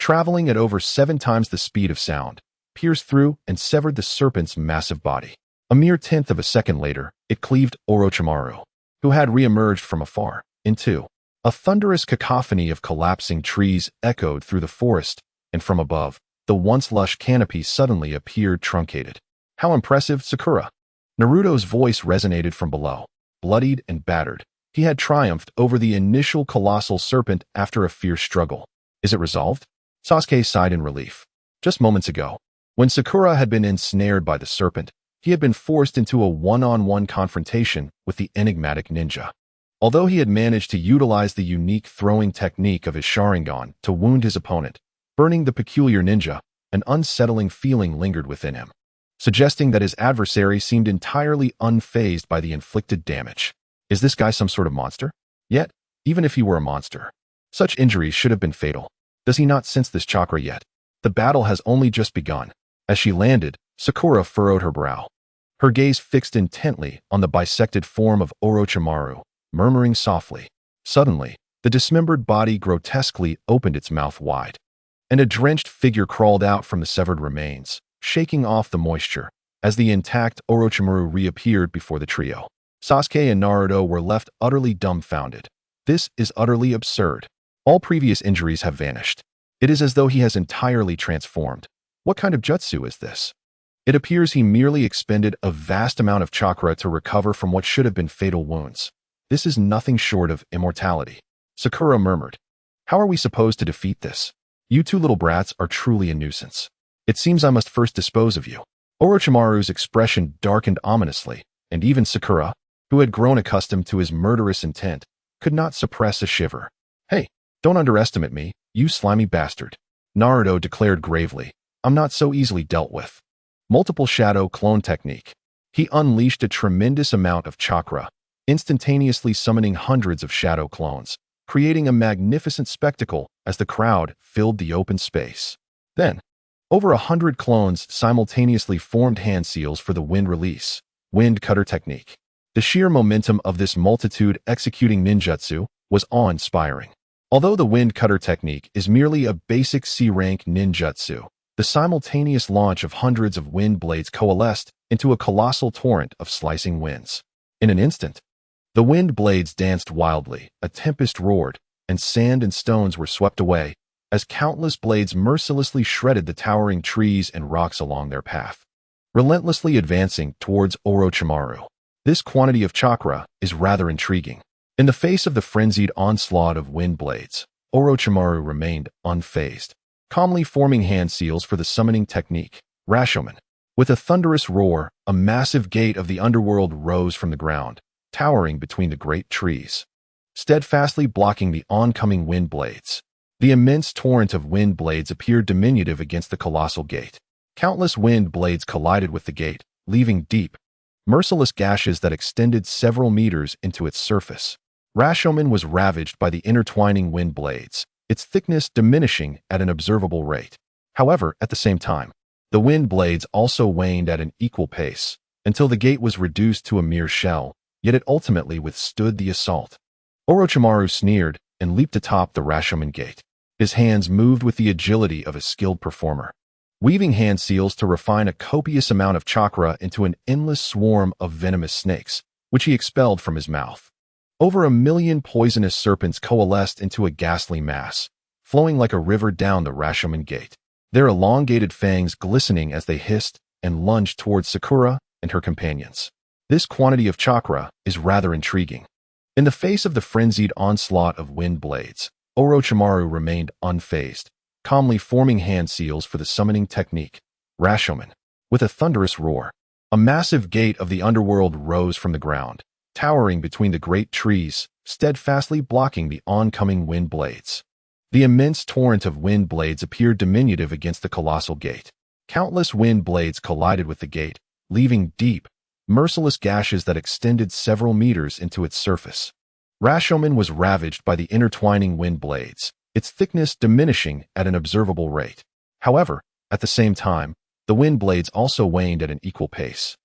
traveling at over 7 times the speed of sound, pierced through and severed the serpent's massive body. A mere tenth of a second later, it cleaved Orochimaru, who had re-emerged from afar, in two. A thunderous cacophony of collapsing trees echoed through the forest, and from above, the once lush canopy suddenly appeared truncated. How impressive, Sakura! Naruto's voice resonated from below. Bloodied and battered, he had triumphed over the initial colossal serpent after a fierce struggle. Is it resolved? Sasuke sighed in relief. Just moments ago, when Sakura had been ensnared by the serpent, he had been forced into a one-on-one confrontation with the enigmatic ninja. Although he had managed to utilize the unique throwing technique of his Sharingan to wound his opponent, burning the peculiar ninja, an unsettling feeling lingered within him, suggesting that his adversary seemed entirely unfazed by the inflicted damage. Is this guy some sort of monster? Yet, even if he were a monster, such injuries should have been fatal. Does he not sense this chakra yet? The battle has only just begun. As she landed, Sakura furrowed her brow, her gaze fixed intently on the bisected form of Orochimaru, murmuring softly. Suddenly, the dismembered body grotesquely opened its mouth wide, and a drenched figure crawled out from the severed remains, shaking off the moisture, as the intact Orochimaru reappeared before the trio. Sasuke and Naruto were left utterly dumbfounded. This is utterly absurd. All previous injuries have vanished. It is as though he has entirely transformed. What kind of jutsu is this? It appears he merely expended a vast amount of chakra to recover from what should have been fatal wounds. This is nothing short of immortality. Sakura murmured. How are we supposed to defeat this? You two little brats are truly a nuisance. It seems I must first dispose of you. Orochimaru's expression darkened ominously, and even Sakura, who had grown accustomed to his murderous intent, could not suppress a shiver. Hey, don't underestimate me, you slimy bastard, Naruto declared gravely. I'm not so easily dealt with. Multiple shadow clone technique. He unleashed a tremendous amount of chakra, instantaneously summoning hundreds of shadow clones, creating a magnificent spectacle as the crowd filled the open space. Then, over 100 clones simultaneously formed hand seals for the wind release, wind cutter technique. The sheer momentum of this multitude executing ninjutsu was awe-inspiring. Although the wind cutter technique is merely a basic C-rank ninjutsu, the simultaneous launch of hundreds of wind blades coalesced into a colossal torrent of slicing winds. In an instant, the wind blades danced wildly, a tempest roared, and sand and stones were swept away as countless blades mercilessly shredded the towering trees and rocks along their path, relentlessly advancing towards Orochimaru. This quantity of chakra is rather intriguing. In the face of the frenzied onslaught of wind blades, Orochimaru remained unfazed, calmly forming hand seals for the summoning technique, Rashomon. With a thunderous roar, a massive gate of the underworld rose from the ground, towering between the great trees, steadfastly blocking the oncoming wind blades. The immense torrent of wind blades appeared diminutive against the colossal gate. Countless wind blades collided with the gate, leaving deep, merciless gashes that extended several meters into its surface. Rashomon was ravaged by the intertwining wind blades, its thickness diminishing at an observable rate. However, at the same time, the wind blades also waned at an equal pace, until the gate was reduced to a mere shell, yet it ultimately withstood the assault. Orochimaru sneered and leaped atop the Rashomon gate. His hands moved with the agility of a skilled performer, weaving hand seals to refine a copious amount of chakra into an endless swarm of venomous snakes, which he expelled from his mouth. Over 1,000,000 poisonous serpents coalesced into a ghastly mass, flowing like a river down the Rashomon gate, their elongated fangs glistening as they hissed and lunged towards Sakura and her companions. This quantity of chakra is rather intriguing. In the face of the frenzied onslaught of wind blades, Orochimaru remained unfazed, calmly forming hand seals for the summoning technique, Rashomon. With a thunderous roar, a massive gate of the underworld rose from the ground, towering between the great trees, steadfastly blocking the oncoming wind blades. The immense torrent of wind blades appeared diminutive against the colossal gate. Countless wind blades collided with the gate, leaving deep, merciless gashes that extended several meters into its surface. Rashomon was ravaged by the intertwining wind blades, its thickness diminishing at an observable rate. However, at the same time, the wind blades also waned at an equal pace,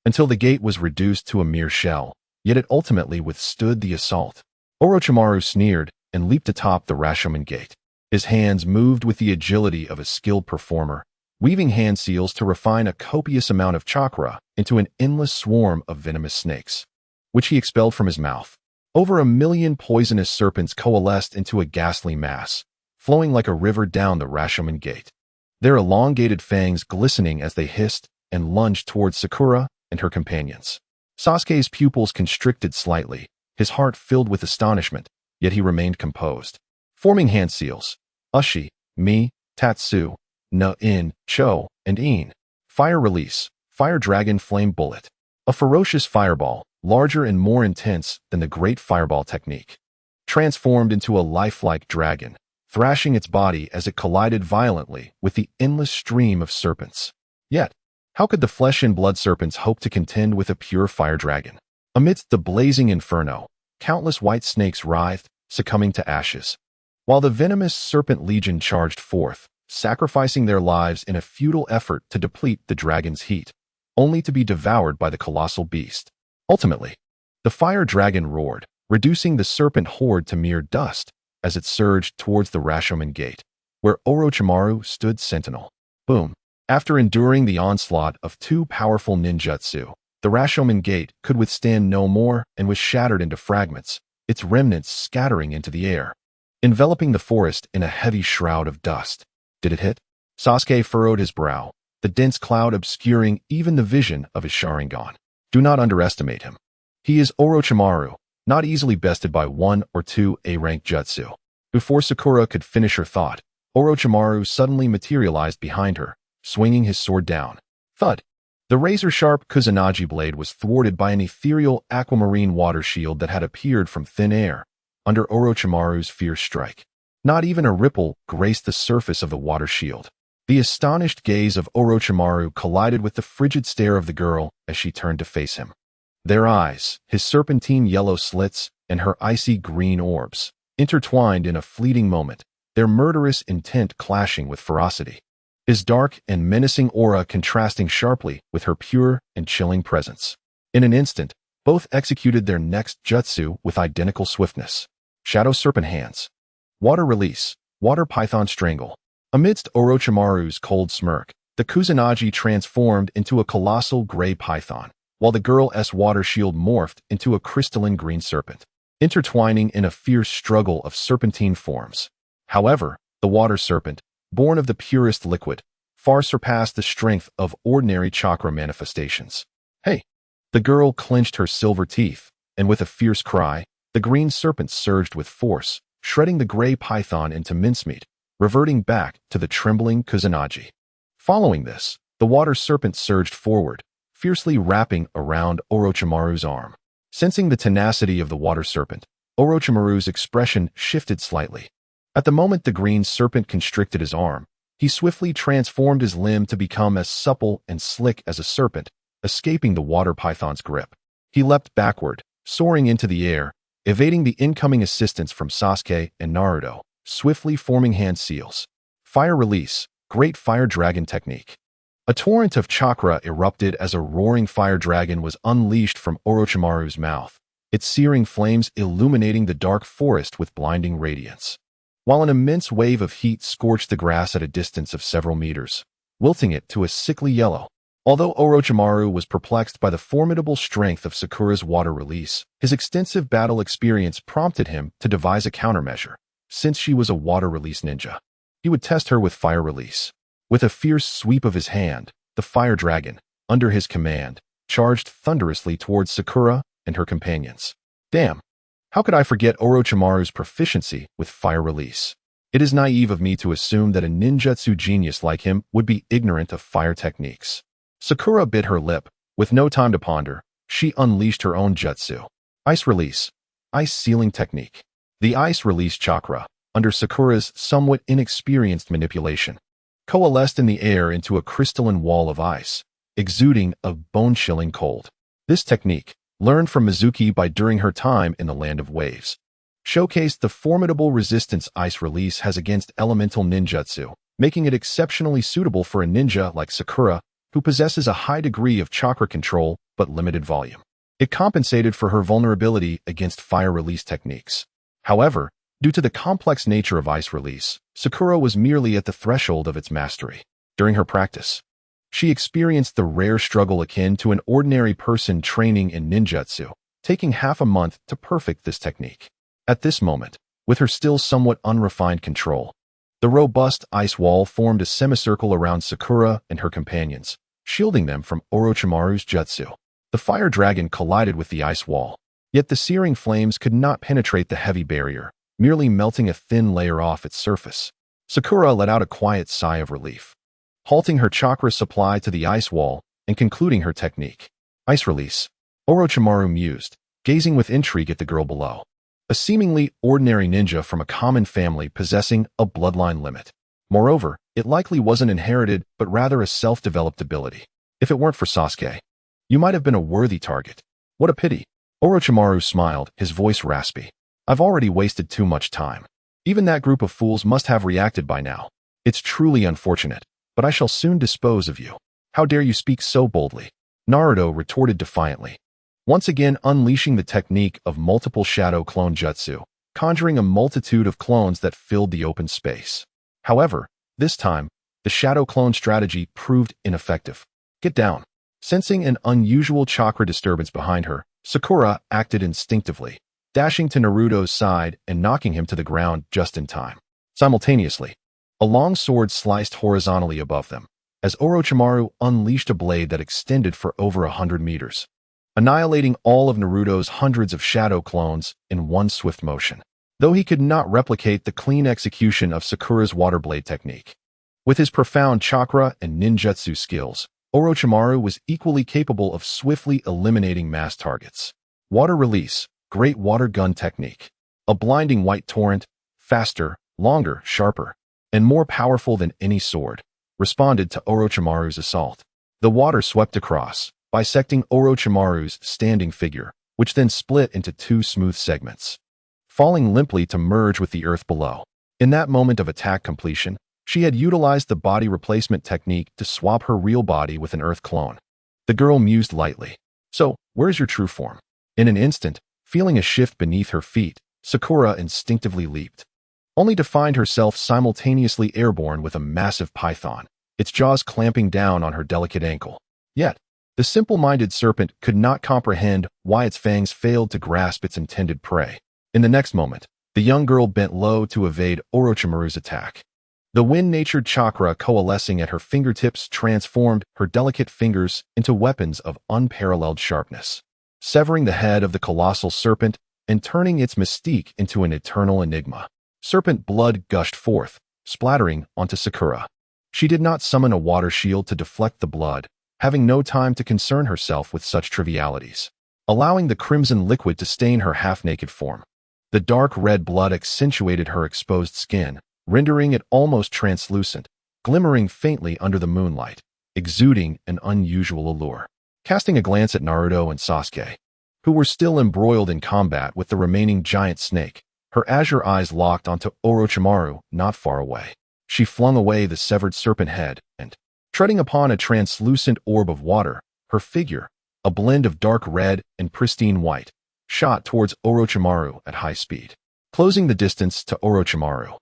until the gate was reduced to a mere shell, yet it ultimately withstood the assault. Orochimaru sneered and leaped atop the Rashomon gate. His hands moved with the agility of a skilled performer, weaving hand seals to refine a copious amount of chakra into an endless swarm of venomous snakes, which he expelled from his mouth. Over 1,000,000 poisonous serpents coalesced into a ghastly mass, flowing like a river down the Rashomon Gate, their elongated fangs glistening as they hissed and lunged towards Sakura and her companions. Sasuke's pupils constricted slightly, his heart filled with astonishment, yet he remained composed. Forming hand seals: Ushi, Mi, Tatsu, Na, In, Cho, and In. Fire release: Fire Dragon Flame Bullet. A ferocious fireball, larger and more intense than the Great Fireball technique, transformed into a lifelike dragon, thrashing its body as it collided violently with the endless stream of serpents. Yet, how could the flesh and blood serpents hope to contend with a pure fire dragon? Amidst the blazing inferno, countless white snakes writhed, succumbing to ashes, while the venomous serpent legion charged forth, sacrificing their lives in a futile effort to deplete the dragon's heat, only to be devoured by the colossal beast. Ultimately, the fire dragon roared, reducing the serpent horde to mere dust as it surged towards the Rashomon Gate, where Orochimaru stood sentinel. Boom! After enduring the onslaught of 2 powerful ninjutsu, the Rashomon Gate could withstand no more and was shattered into fragments, its remnants scattering into the air, enveloping the forest in a heavy shroud of dust. Did it hit? Sasuke furrowed his brow, the dense cloud obscuring even the vision of his Sharingan. Do not underestimate him. He is Orochimaru, not easily bested by 1 or 2 A-rank jutsu. Before Sakura could finish her thought, Orochimaru suddenly materialized behind her, swinging his sword down. Thud! The razor-sharp Kusanagi blade was thwarted by an ethereal aquamarine water shield that had appeared from thin air under Orochimaru's fierce strike. Not even a ripple graced the surface of the water shield. The astonished gaze of Orochimaru collided with the frigid stare of the girl as she turned to face him. Their eyes, his serpentine yellow slits and her icy green orbs, intertwined in a fleeting moment, their murderous intent clashing with ferocity. His dark and menacing aura contrasting sharply with her pure and chilling presence. In an instant, both executed their next jutsu with identical swiftness. Shadow Serpent Hands. Water Release. Water Python Strangle. Amidst Orochimaru's cold smirk, the Kusanagi transformed into a colossal gray python, while the girl's water shield morphed into a crystalline green serpent, intertwining in a fierce struggle of serpentine forms. However, the water serpent, born of the purest liquid, far surpassed the strength of ordinary chakra manifestations. Hey! The girl clenched her silver teeth, and with a fierce cry, the green serpent surged with force, shredding the gray python into mincemeat, reverting back to the trembling Kusanagi. Following this, the water serpent surged forward, fiercely wrapping around Orochimaru's arm. Sensing the tenacity of the water serpent, Orochimaru's expression shifted slightly. At the moment the green serpent constricted his arm, he swiftly transformed his limb to become as supple and slick as a serpent, escaping the water python's grip. He leapt backward, soaring into the air, evading the incoming assistance from Sasuke and Naruto, swiftly forming hand seals. Fire Release. Great Fire Dragon Technique. A torrent of chakra erupted as a roaring fire dragon was unleashed from Orochimaru's mouth, its searing flames illuminating the dark forest with blinding radiance, while an immense wave of heat scorched the grass at a distance of several meters, wilting it to a sickly yellow. Although Orochimaru was perplexed by the formidable strength of Sakura's water release, his extensive battle experience prompted him to devise a countermeasure. Since she was a water release ninja, he would test her with fire release. With a fierce sweep of his hand, the fire dragon, under his command, charged thunderously towards Sakura and her companions. Damn! How could I forget Orochimaru's proficiency with fire release? It is naive of me to assume that a ninjutsu genius like him would be ignorant of fire techniques. Sakura bit her lip. With no time to ponder, she unleashed her own jutsu. Ice Release. Ice Sealing Technique. The ice release chakra, under Sakura's somewhat inexperienced manipulation, coalesced in the air into a crystalline wall of ice, exuding a bone-chilling cold. This technique, learned from Mizuki during her time in the Land of Waves, showcased the formidable resistance ice release has against elemental ninjutsu, making it exceptionally suitable for a ninja like Sakura, who possesses a high degree of chakra control but limited volume. It compensated for her vulnerability against fire release techniques. However, Due to the complex nature of ice release, Sakura was merely at the threshold of its mastery. During her practice, she experienced the rare struggle akin to an ordinary person training in ninjutsu, taking half a month to perfect this technique. At this moment, with her still somewhat unrefined control, the robust ice wall formed a semicircle around Sakura and her companions, shielding them from Orochimaru's jutsu. The fire dragon collided with the ice wall, yet the searing flames could not penetrate the heavy barrier, merely melting a thin layer off its surface. Sakura let out a quiet sigh of relief, halting her chakra supply to the ice wall and concluding her technique. Ice release, Orochimaru mused, gazing with intrigue at the girl below. A seemingly ordinary ninja from a common family possessing a bloodline limit. Moreover, it likely wasn't inherited but rather a self-developed ability. If it weren't for Sasuke, you might have been a worthy target. What a pity. Orochimaru smiled, his voice raspy. I've already wasted too much time. Even that group of fools must have reacted by now. It's truly unfortunate, but I shall soon dispose of you. How dare you speak so boldly? Naruto retorted defiantly, once again unleashing the technique of multiple shadow clone jutsu, conjuring a multitude of clones that filled the open space. However, this time, the shadow clone strategy proved ineffective. Get down. Sensing an unusual chakra disturbance behind her, Sakura acted instinctively, dashing to Naruto's side and knocking him to the ground just in time. Simultaneously, a long sword sliced horizontally above them, as Orochimaru unleashed a blade that extended for over 100 meters, annihilating all of Naruto's hundreds of shadow clones in one swift motion. Though he could not replicate the clean execution of Sakura's water blade technique, with his profound chakra and ninjutsu skills, Orochimaru was equally capable of swiftly eliminating mass targets. Water release, great water gun technique. A blinding white torrent, faster, longer, sharper, and more powerful than any sword, responded to Orochimaru's assault. The water swept across, bisecting Orochimaru's standing figure, which then split into two smooth segments, falling limply to merge with the earth below. In that moment of attack completion, she had utilized the body replacement technique to swap her real body with an earth clone. The girl mused lightly. So, where's your true form? In an instant, feeling a shift beneath her feet, Sakura instinctively leaped, only to find herself simultaneously airborne with a massive python, its jaws clamping down on her delicate ankle. Yet, the simple-minded serpent could not comprehend why its fangs failed to grasp its intended prey. In the next moment, the young girl bent low to evade Orochimaru's attack. The wind-natured chakra coalescing at her fingertips transformed her delicate fingers into weapons of unparalleled sharpness, severing the head of the colossal serpent and turning its mystique into an eternal enigma. Serpent blood gushed forth, splattering onto Sakura. She did not summon a water shield to deflect the blood, having no time to concern herself with such trivialities, allowing the crimson liquid to stain her half-naked form. The dark red blood accentuated her exposed skin, rendering it almost translucent, glimmering faintly under the moonlight, exuding an unusual allure. Casting a glance at Naruto and Sasuke, who were still embroiled in combat with the remaining giant snake, her azure eyes locked onto Orochimaru not far away. She flung away the severed serpent head and, treading upon a translucent orb of water, her figure, a blend of dark red and pristine white, shot towards Orochimaru at high speed. Closing the distance to Orochimaru,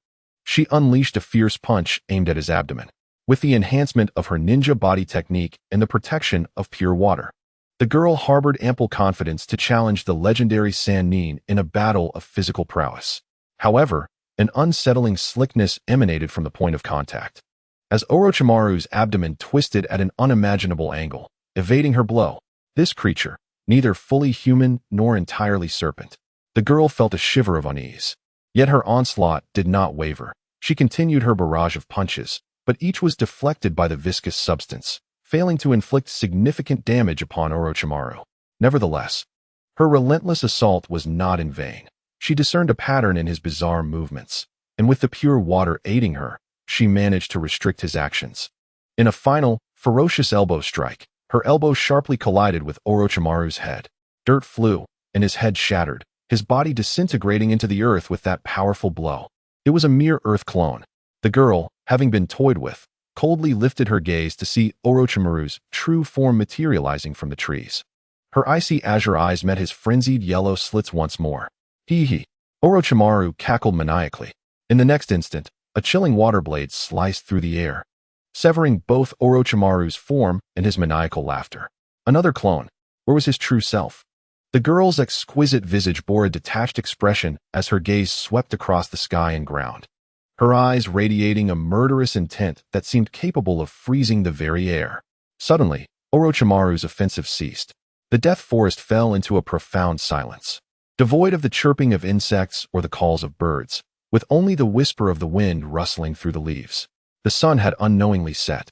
she unleashed a fierce punch aimed at his abdomen. With the enhancement of her ninja body technique and the protection of pure water, the girl harbored ample confidence to challenge the legendary Sannin in a battle of physical prowess. However, an unsettling slickness emanated from the point of contact, as Orochimaru's abdomen twisted at an unimaginable angle, evading her blow. This creature, neither fully human nor entirely serpent. The girl felt a shiver of unease. Yet her onslaught did not waver. She continued her barrage of punches, but each was deflected by the viscous substance, failing to inflict significant damage upon Orochimaru. Nevertheless, her relentless assault was not in vain. She discerned a pattern in his bizarre movements, and with the pure water aiding her, she managed to restrict his actions. In a final, ferocious elbow strike, her elbow sharply collided with Orochimaru's head. Dirt flew, and his head shattered, his body disintegrating into the earth with that powerful blow. It was a mere earth clone. The girl, having been toyed with, coldly lifted her gaze to see Orochimaru's true form materializing from the trees. Her icy azure eyes met his frenzied yellow slits once more. Hee hee. Orochimaru cackled maniacally. In the next instant, a chilling water blade sliced through the air, severing both Orochimaru's form and his maniacal laughter. Another clone. Where was his true self? The girl's exquisite visage bore a detached expression as her gaze swept across the sky and ground, her eyes radiating a murderous intent that seemed capable of freezing the very air. Suddenly, Orochimaru's offensive ceased. The death forest fell into a profound silence, devoid of the chirping of insects or the calls of birds, with only the whisper of the wind rustling through the leaves. The sun had unknowingly set.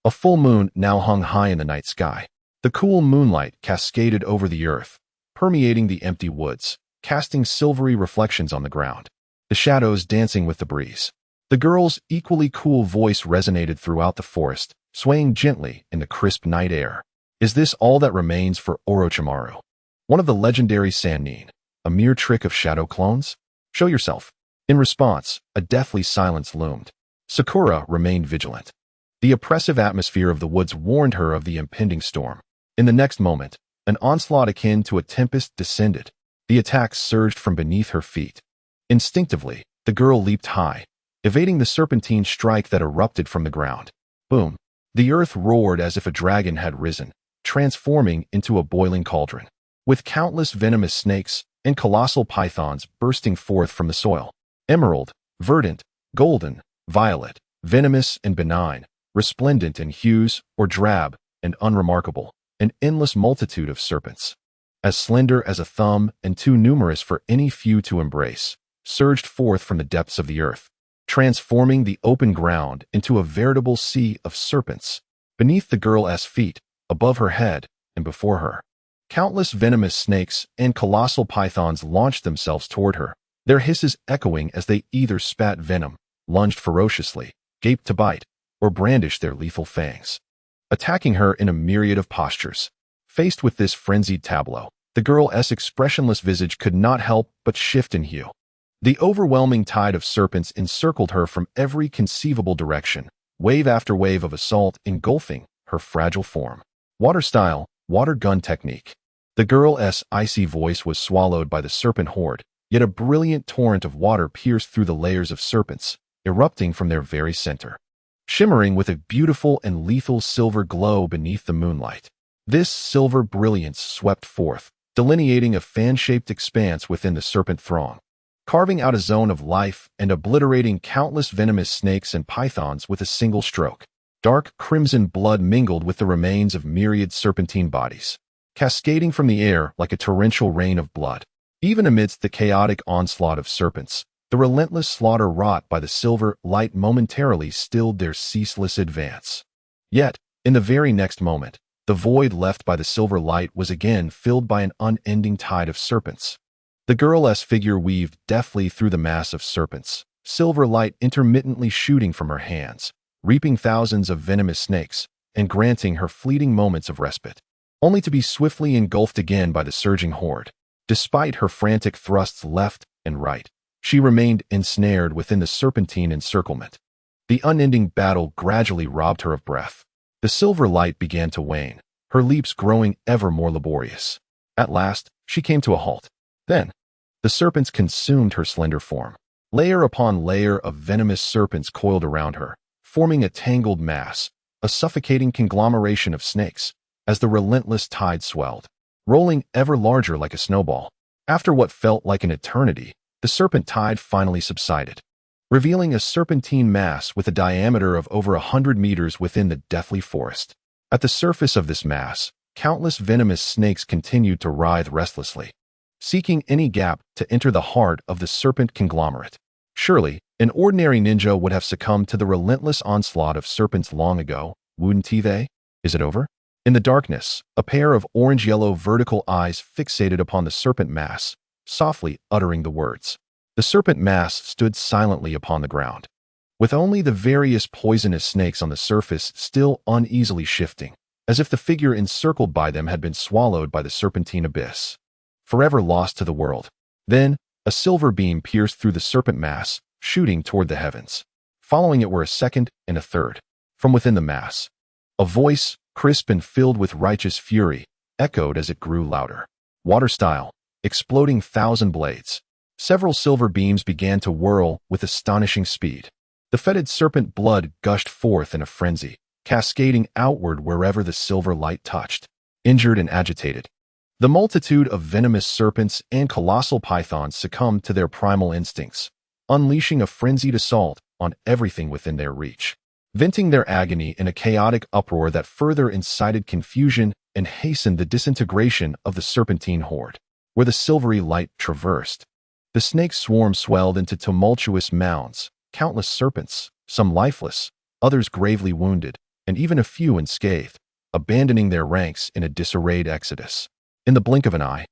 A full moon now hung high in the night sky. The cool moonlight cascaded over the earth, permeating the empty woods, casting silvery reflections on the ground, the shadows dancing with the breeze. The girl's equally cool voice resonated throughout the forest, swaying gently in the crisp night air. Is this all that remains for Orochimaru? One of the legendary Sannin, a mere trick of shadow clones? Show yourself. In response, a deathly silence loomed. Sakura remained vigilant. The oppressive atmosphere of the woods warned her of the impending storm. In the next moment, an onslaught akin to a tempest descended. The attack surged from beneath her feet. Instinctively, the girl leaped high, evading the serpentine strike that erupted from the ground. Boom! The earth roared as if a dragon had risen, transforming into a boiling cauldron, with countless venomous snakes and colossal pythons bursting forth from the soil. Emerald, verdant, golden, violet, venomous and benign, resplendent in hues or drab and unremarkable, an endless multitude of serpents, as slender as a thumb and too numerous for any few to embrace, surged forth from the depths of the earth, transforming the open ground into a veritable sea of serpents. Beneath the girl's feet, above her head, and before her, countless venomous snakes and colossal pythons launched themselves toward her, their hisses echoing as they either spat venom, lunged ferociously, gaped to bite, or brandished their lethal fangs, attacking her in a myriad of postures. Faced with this frenzied tableau, the girl's expressionless visage could not help but shift in hue. The overwhelming tide of serpents encircled her from every conceivable direction, wave after wave of assault engulfing her fragile form. Water style, water gun technique. The girl's icy voice was swallowed by the serpent horde, yet a brilliant torrent of water pierced through the layers of serpents, erupting from their very center, shimmering with a beautiful and lethal silver glow beneath the moonlight. This silver brilliance swept forth, delineating a fan-shaped expanse within the serpent throng, carving out a zone of life and obliterating countless venomous snakes and pythons with a single stroke. Dark crimson blood mingled with the remains of myriad serpentine bodies, cascading from the air like a torrential rain of blood. Even amidst the chaotic onslaught of serpents, the relentless slaughter wrought by the silver light momentarily stilled their ceaseless advance. Yet, in the very next moment, the void left by the silver light was again filled by an unending tide of serpents. The girl's figure weaved deftly through the mass of serpents, silver light intermittently shooting from her hands, reaping thousands of venomous snakes, and granting her fleeting moments of respite, only to be swiftly engulfed again by the surging horde. Despite her frantic thrusts left and right, she remained ensnared within the serpentine encirclement. The unending battle gradually robbed her of breath. The silver light began to wane, her leaps growing ever more laborious. At last, she came to a halt. Then, the serpents consumed her slender form. Layer upon layer of venomous serpents coiled around her, forming a tangled mass, a suffocating conglomeration of snakes, as the relentless tide swelled, rolling ever larger like a snowball. After what felt like an eternity, the serpent tide finally subsided, revealing a serpentine mass with a diameter of over 100 meters within the deathly forest. At the surface of this mass, countless venomous snakes continued to writhe restlessly, seeking any gap to enter the heart of the serpent conglomerate. Surely, an ordinary ninja would have succumbed to the relentless onslaught of serpents long ago, wouldn't they? Is it over? In the darkness, a pair of orange-yellow vertical eyes fixated upon the serpent mass, softly uttering the words. The serpent mass stood silently upon the ground, with only the various poisonous snakes on the surface still uneasily shifting, as if the figure encircled by them had been swallowed by the serpentine abyss, forever lost to the world. Then, a silver beam pierced through the serpent mass, shooting toward the heavens. Following it were a second and a third. From within the mass, a voice, crisp and filled with righteous fury, echoed as it grew louder. Water style, exploding thousand blades. Several silver beams began to whirl with astonishing speed. The fetid serpent blood gushed forth in a frenzy, cascading outward wherever the silver light touched. Injured and agitated, the multitude of venomous serpents and colossal pythons succumbed to their primal instincts, unleashing a frenzied assault on everything within their reach, venting their agony in a chaotic uproar that further incited confusion and hastened the disintegration of the serpentine horde. Where the silvery light traversed, the snake swarm swelled into tumultuous mounds, countless serpents, some lifeless, others gravely wounded, and even a few unscathed, abandoning their ranks in a disarrayed exodus. In the blink of an eye,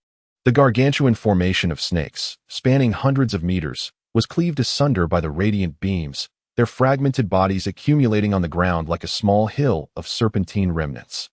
the gargantuan formation of snakes, spanning hundreds of meters, was cleaved asunder by the radiant beams, their fragmented bodies accumulating on the ground like a small hill of serpentine remnants.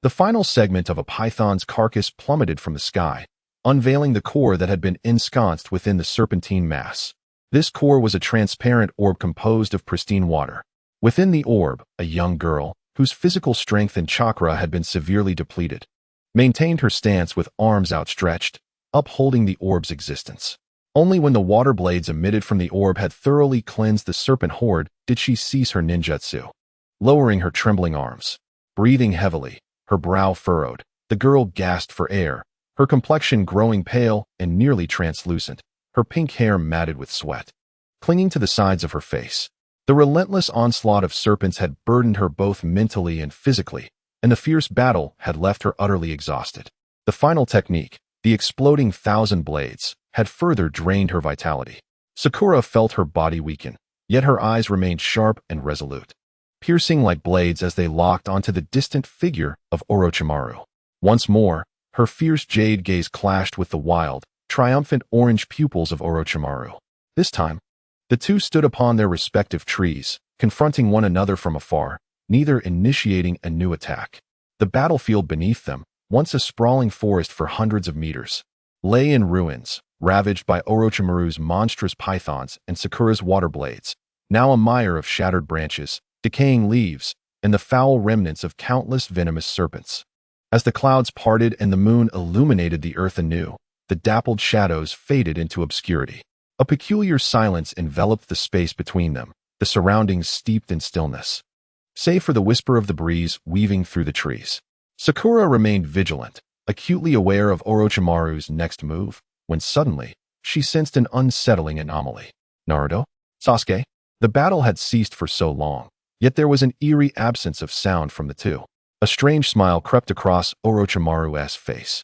The final segment of a python's carcass plummeted from the sky, unveiling the core that had been ensconced within the serpentine mass. This core was a transparent orb composed of pristine water. Within the orb, a young girl, whose physical strength and chakra had been severely depleted, maintained her stance with arms outstretched, upholding the orb's existence. Only when the water blades emitted from the orb had thoroughly cleansed the serpent horde did she cease her ninjutsu. Lowering her trembling arms, breathing heavily, her brow furrowed, the girl gasped for air, her complexion growing pale and nearly translucent, her pink hair matted with sweat, clinging to the sides of her face. The relentless onslaught of serpents had burdened her both mentally and physically, and the fierce battle had left her utterly exhausted. The final technique, the exploding thousand blades, had further drained her vitality. Sakura felt her body weaken, yet her eyes remained sharp and resolute, piercing like blades as they locked onto the distant figure of Orochimaru. Once more, her fierce jade gaze clashed with the wild, triumphant orange pupils of Orochimaru. This time, the two stood upon their respective trees, confronting one another from afar, neither initiating a new attack. The battlefield beneath them, once a sprawling forest for hundreds of meters, lay in ruins, ravaged by Orochimaru's monstrous pythons and Sakura's water blades, now a mire of shattered branches, decaying leaves, and the foul remnants of countless venomous serpents. As the clouds parted and the moon illuminated the earth anew, the dappled shadows faded into obscurity. A peculiar silence enveloped the space between them, the surroundings steeped in stillness, save for the whisper of the breeze weaving through the trees. Sakura remained vigilant, acutely aware of Orochimaru's next move, when suddenly, she sensed an unsettling anomaly. Naruto? Sasuke? The battle had ceased for so long, yet there was an eerie absence of sound from the two. A strange smile crept across Orochimaru's face,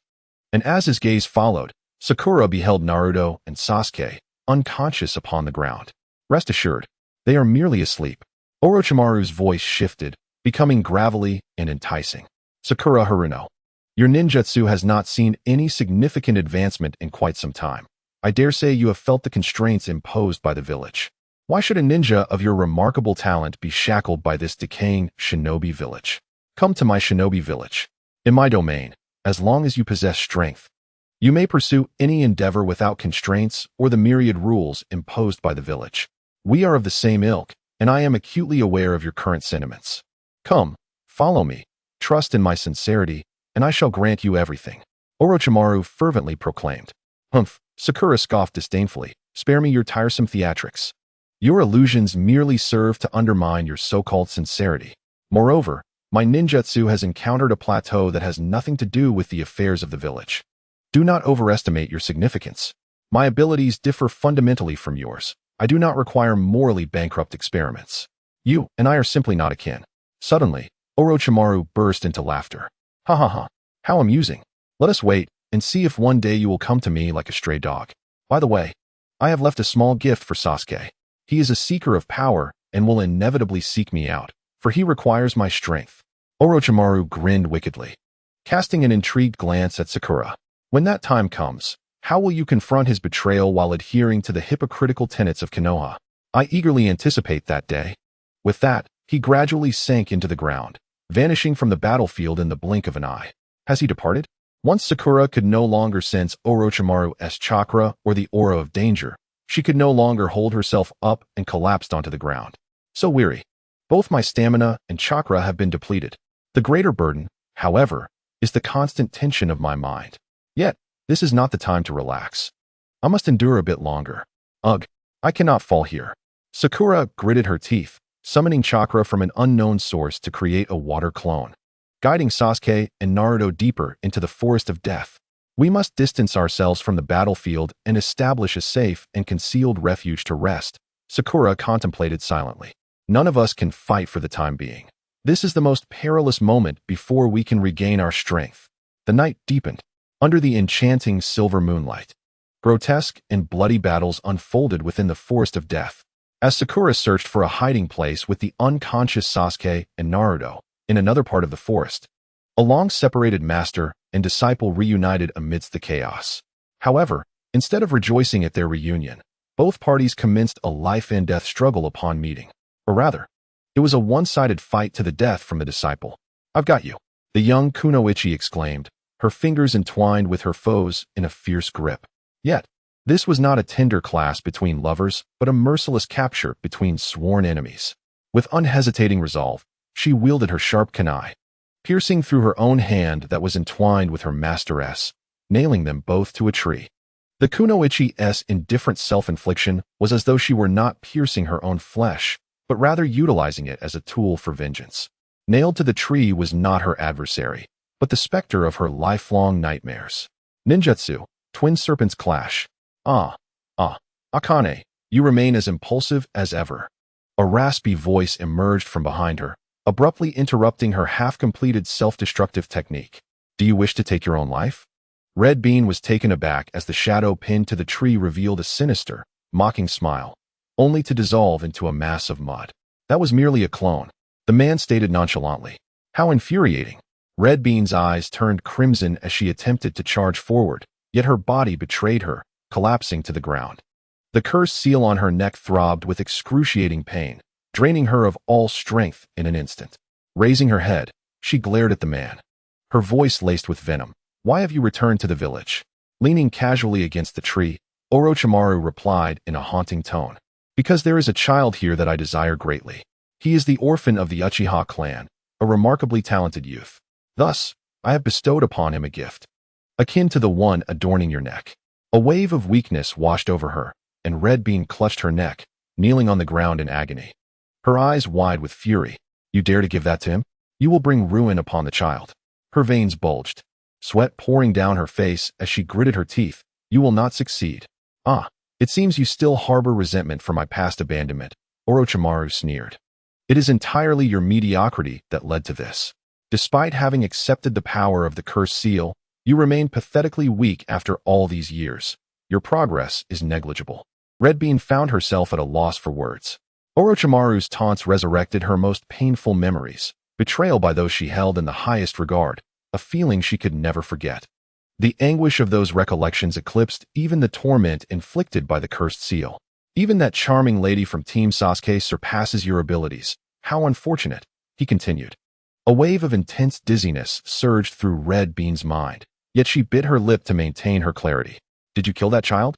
and as his gaze followed, Sakura beheld Naruto and Sasuke, unconscious upon the ground. Rest assured, they are merely asleep. Orochimaru's voice shifted, becoming gravelly and enticing. Sakura Haruno, your ninjutsu has not seen any significant advancement in quite some time. I dare say you have felt the constraints imposed by the village. Why should a ninja of your remarkable talent be shackled by this decaying shinobi village? Come to my shinobi village. In my domain, as long as you possess strength, you may pursue any endeavor without constraints or the myriad rules imposed by the village. We are of the same ilk, and I am acutely aware of your current sentiments. Come, follow me, trust in my sincerity, and I shall grant you everything. Orochimaru fervently proclaimed. Humph, Sakura scoffed disdainfully. Spare me your tiresome theatrics. Your illusions merely serve to undermine your so-called sincerity. Moreover, my ninjutsu has encountered a plateau that has nothing to do with the affairs of the village. Do not overestimate your significance. My abilities differ fundamentally from yours. I do not require morally bankrupt experiments. You and I are simply not akin. Suddenly, Orochimaru burst into laughter. Ha ha ha, how amusing. Let us wait and see if one day you will come to me like a stray dog. By the way, I have left a small gift for Sasuke. He is a seeker of power and will inevitably seek me out, for he requires my strength. Orochimaru grinned wickedly, casting an intrigued glance at Sakura. When that time comes, how will you confront his betrayal while adhering to the hypocritical tenets of Konoha? I eagerly anticipate that day. With that, he gradually sank into the ground, vanishing from the battlefield in the blink of an eye. Has he departed? Once Sakura could no longer sense Orochimaru's chakra or the aura of danger, she could no longer hold herself up and collapsed onto the ground. So weary. Both my stamina and chakra have been depleted. The greater burden, however, is the constant tension of my mind. Yet, this is not the time to relax. I must endure a bit longer. Ugh, I cannot fall here. Sakura gritted her teeth, summoning chakra from an unknown source to create a water clone, guiding Sasuke and Naruto deeper into the forest of death. We must distance ourselves from the battlefield and establish a safe and concealed refuge to rest, Sakura contemplated silently. None of us can fight for the time being. This is the most perilous moment before we can regain our strength. The night deepened. Under the enchanting silver moonlight, grotesque and bloody battles unfolded within the forest of death. As Sakura searched for a hiding place with the unconscious Sasuke and Naruto in another part of the forest, a long-separated master and disciple reunited amidst the chaos. However, instead of rejoicing at their reunion, both parties commenced a life-and-death struggle upon meeting. Or rather, it was a one-sided fight to the death from the disciple. "I've got you," the young Kunoichi exclaimed, her fingers entwined with her foes in a fierce grip. Yet, this was not a tender clasp between lovers, but a merciless capture between sworn enemies. With unhesitating resolve, she wielded her sharp kunai, piercing through her own hand that was entwined with her masteress, nailing them both to a tree. The Kunoichi's indifferent self-infliction was as though she were not piercing her own flesh, but rather utilizing it as a tool for vengeance. Nailed to the tree was not her adversary, but the specter of her lifelong nightmares. Ninjutsu, twin serpents clash. Akane, you remain as impulsive as ever. A raspy voice emerged from behind her, abruptly interrupting her half-completed self-destructive technique. "Do you wish to take your own life?" Red Bean was taken aback as the shadow pinned to the tree revealed a sinister, mocking smile, only to dissolve into a mass of mud. "That was merely a clone," the man stated nonchalantly. "How infuriating." Red Bean's eyes turned crimson as she attempted to charge forward, yet her body betrayed her, collapsing to the ground. The cursed seal on her neck throbbed with excruciating pain, draining her of all strength in an instant. Raising her head, she glared at the man, her voice laced with venom. "Why have you returned to the village?" Leaning casually against the tree, Orochimaru replied in a haunting tone. "Because there is a child here that I desire greatly. He is the orphan of the Uchiha clan, a remarkably talented youth. Thus, I have bestowed upon him a gift, akin to the one adorning your neck." A wave of weakness washed over her, and Red Bean clutched her neck, kneeling on the ground in agony. Her eyes wide with fury. "You dare to give that to him? You will bring ruin upon the child." Her veins bulged, sweat pouring down her face as she gritted her teeth. "You will not succeed." It seems you still harbor resentment for my past abandonment," Orochimaru sneered. "It is entirely your mediocrity that led to this. Despite having accepted the power of the cursed seal, you remain pathetically weak after all these years. Your progress is negligible." Red Bean found herself at a loss for words. Orochimaru's taunts resurrected her most painful memories, betrayal by those she held in the highest regard, a feeling she could never forget. The anguish of those recollections eclipsed even the torment inflicted by the cursed seal. "Even that charming lady from Team Sasuke surpasses your abilities. How unfortunate," he continued. A wave of intense dizziness surged through Red Bean's mind, yet she bit her lip to maintain her clarity. "Did you kill that child?"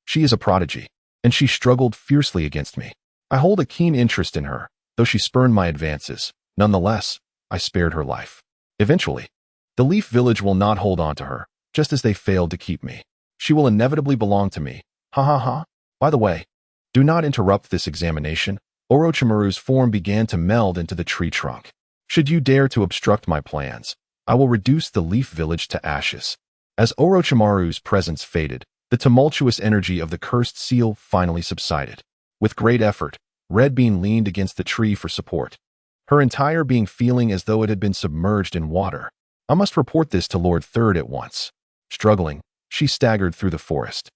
She is a prodigy, and she struggled fiercely against me. I hold a keen interest in her, though she spurned my advances. Nonetheless, I spared her life. Eventually, the Leaf Village will not hold on to her, just as they failed to keep me. She will inevitably belong to me. By the way, do not interrupt this examination." Orochimaru's form began to meld into the tree trunk. "Should you dare to obstruct my plans, I will reduce the Leaf Village to ashes." As Orochimaru's presence faded, the tumultuous energy of the cursed seal finally subsided. With great effort, Red Bean leaned against the tree for support, her entire being feeling as though it had been submerged in water. "I must report this to Lord Third at once." Struggling, she staggered through the forest.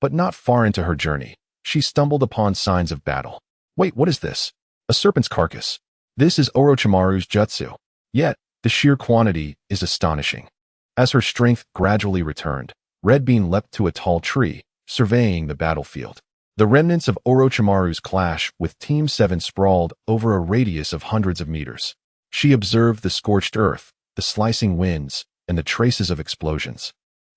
But not far into her journey, she stumbled upon signs of battle. "Wait, what is this? A serpent's carcass. This is Orochimaru's jutsu. Yet, the sheer quantity is astonishing." As her strength gradually returned, Red Bean leapt to a tall tree, surveying the battlefield. The remnants of Orochimaru's clash with Team 7 sprawled over a radius of hundreds of meters. She observed the scorched earth, the slicing winds, and the traces of explosions.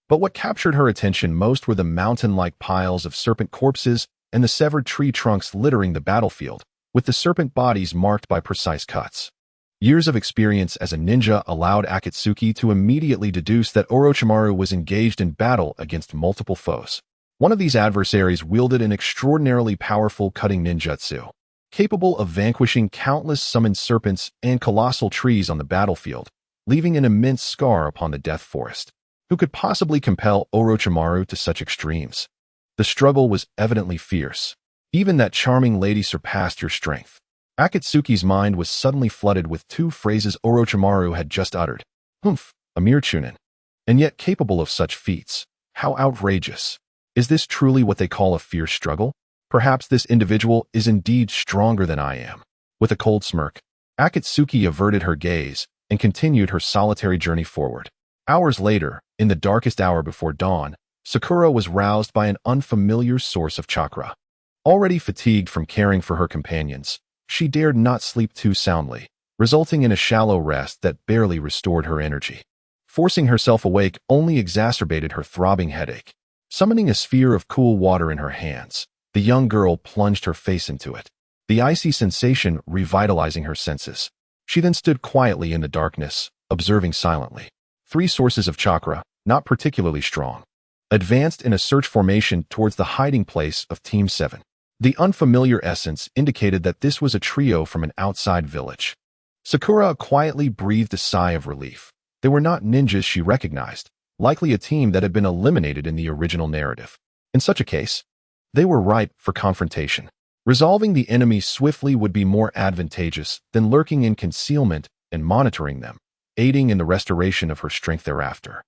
But what captured her attention most were the mountain-like piles of serpent corpses and the severed tree trunks littering the battlefield, with the serpent bodies marked by precise cuts. Years of experience as a ninja allowed Akatsuki to immediately deduce that Orochimaru was engaged in battle against multiple foes. One of these adversaries wielded an extraordinarily powerful cutting ninjutsu, capable of vanquishing countless summoned serpents and colossal trees on the battlefield, leaving an immense scar upon the death forest. Who could possibly compel Orochimaru to such extremes? The struggle was evidently fierce. Even that charming lady surpassed your strength. Akatsuki's mind was suddenly flooded with two phrases Orochimaru had just uttered. Humph, a mere chunin. And yet capable of such feats. How outrageous. Is this truly what they call a fierce struggle? Perhaps this individual is indeed stronger than I am. With a cold smirk, Akatsuki averted her gaze and continued her solitary journey forward. Hours later, in the darkest hour before dawn, Sakura was roused by an unfamiliar source of chakra. Already fatigued from caring for her companions, she dared not sleep too soundly, resulting in a shallow rest that barely restored her energy. Forcing herself awake only exacerbated her throbbing headache. Summoning a sphere of cool water in her hands, the young girl plunged her face into it, the icy sensation revitalizing her senses. She then stood quietly in the darkness, observing silently. 3 sources of chakra, not particularly strong, advanced in a search formation towards the hiding place of Team 7. The unfamiliar essence indicated that this was a trio from an outside village. Sakura quietly breathed a sigh of relief. They were not ninjas she recognized, likely a team that had been eliminated in the original narrative. In such a case, they were ripe for confrontation. Resolving the enemy swiftly would be more advantageous than lurking in concealment and monitoring them, aiding in the restoration of her strength thereafter.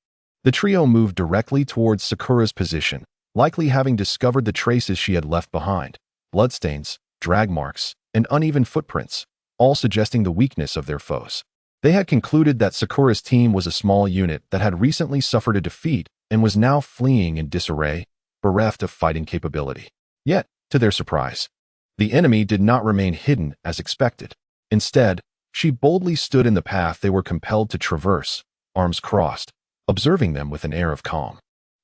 The trio moved directly towards Sakura's position, likely having discovered the traces she had left behind: bloodstains, drag marks, and uneven footprints, all suggesting the weakness of their foes. They had concluded that Sakura's team was a small unit that had recently suffered a defeat and was now fleeing in disarray, bereft of fighting capability. Yet, to their surprise, the enemy did not remain hidden as expected. Instead, she boldly stood in the path they were compelled to traverse, arms crossed, observing them with an air of calm.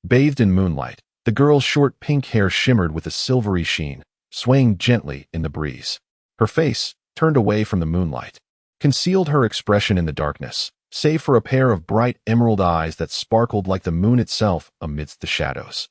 Bathed in moonlight, the girl's short pink hair shimmered with a silvery sheen, swaying gently in the breeze. Her face, turned away from the moonlight, concealed her expression in the darkness, save for a pair of bright emerald eyes that sparkled like the moon itself amidst the shadows.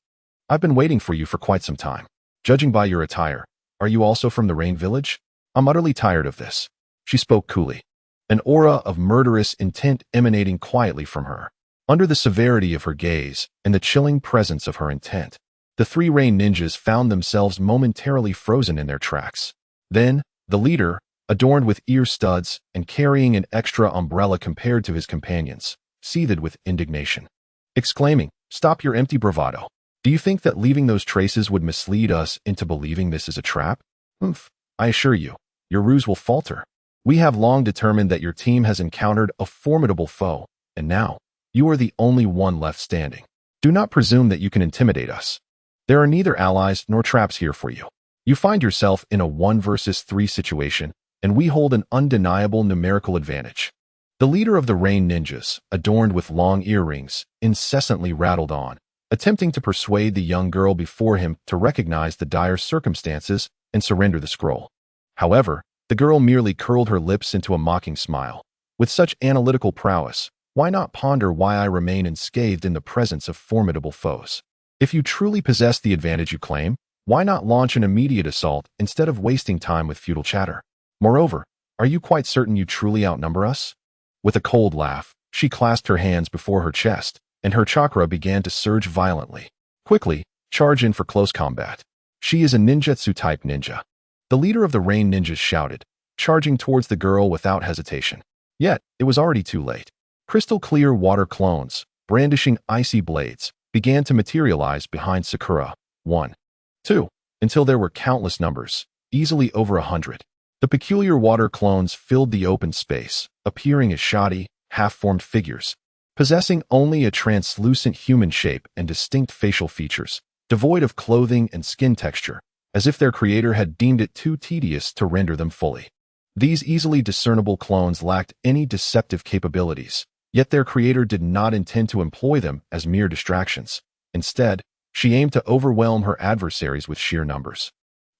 I've been waiting for you for quite some time. Judging by your attire, are you also from the Rain Village? I'm utterly tired of this. She spoke coolly, an aura of murderous intent emanating quietly from her. Under the severity of her gaze and the chilling presence of her intent, the 3 Rain ninjas found themselves momentarily frozen in their tracks. Then, the leader, adorned with ear studs and carrying an extra umbrella compared to his companions, seethed with indignation, exclaiming, "Stop your empty bravado. Do you think that leaving those traces would mislead us into believing this is a trap? Humph, I assure you, your ruse will falter. We have long determined that your team has encountered a formidable foe, and now, you are the only one left standing. Do not presume that you can intimidate us. There are neither allies nor traps here for you. You find yourself in a 1 versus 3 situation, and we hold an undeniable numerical advantage." The leader of the Rain ninjas, adorned with long earrings, incessantly rattled on, attempting to persuade the young girl before him to recognize the dire circumstances and surrender the scroll. However, the girl merely curled her lips into a mocking smile. With such analytical prowess, why not ponder why I remain unscathed in the presence of formidable foes? If you truly possess the advantage you claim, why not launch an immediate assault instead of wasting time with futile chatter? Moreover, are you quite certain you truly outnumber us? With a cold laugh, she clasped her hands before her chest, and her chakra began to surge violently. Quickly, charge in for close combat. She is a ninjutsu-type ninja. The leader of the Rain ninjas shouted, charging towards the girl without hesitation. Yet, it was already too late. Crystal-clear water clones, brandishing icy blades, began to materialize behind Sakura. 1, 2, until there were countless numbers, easily over 100. The peculiar water clones filled the open space, appearing as shoddy, half-formed figures, possessing only a translucent human shape and distinct facial features, devoid of clothing and skin texture, as if their creator had deemed it too tedious to render them fully. These easily discernible clones lacked any deceptive capabilities, yet their creator did not intend to employ them as mere distractions. Instead, she aimed to overwhelm her adversaries with sheer numbers,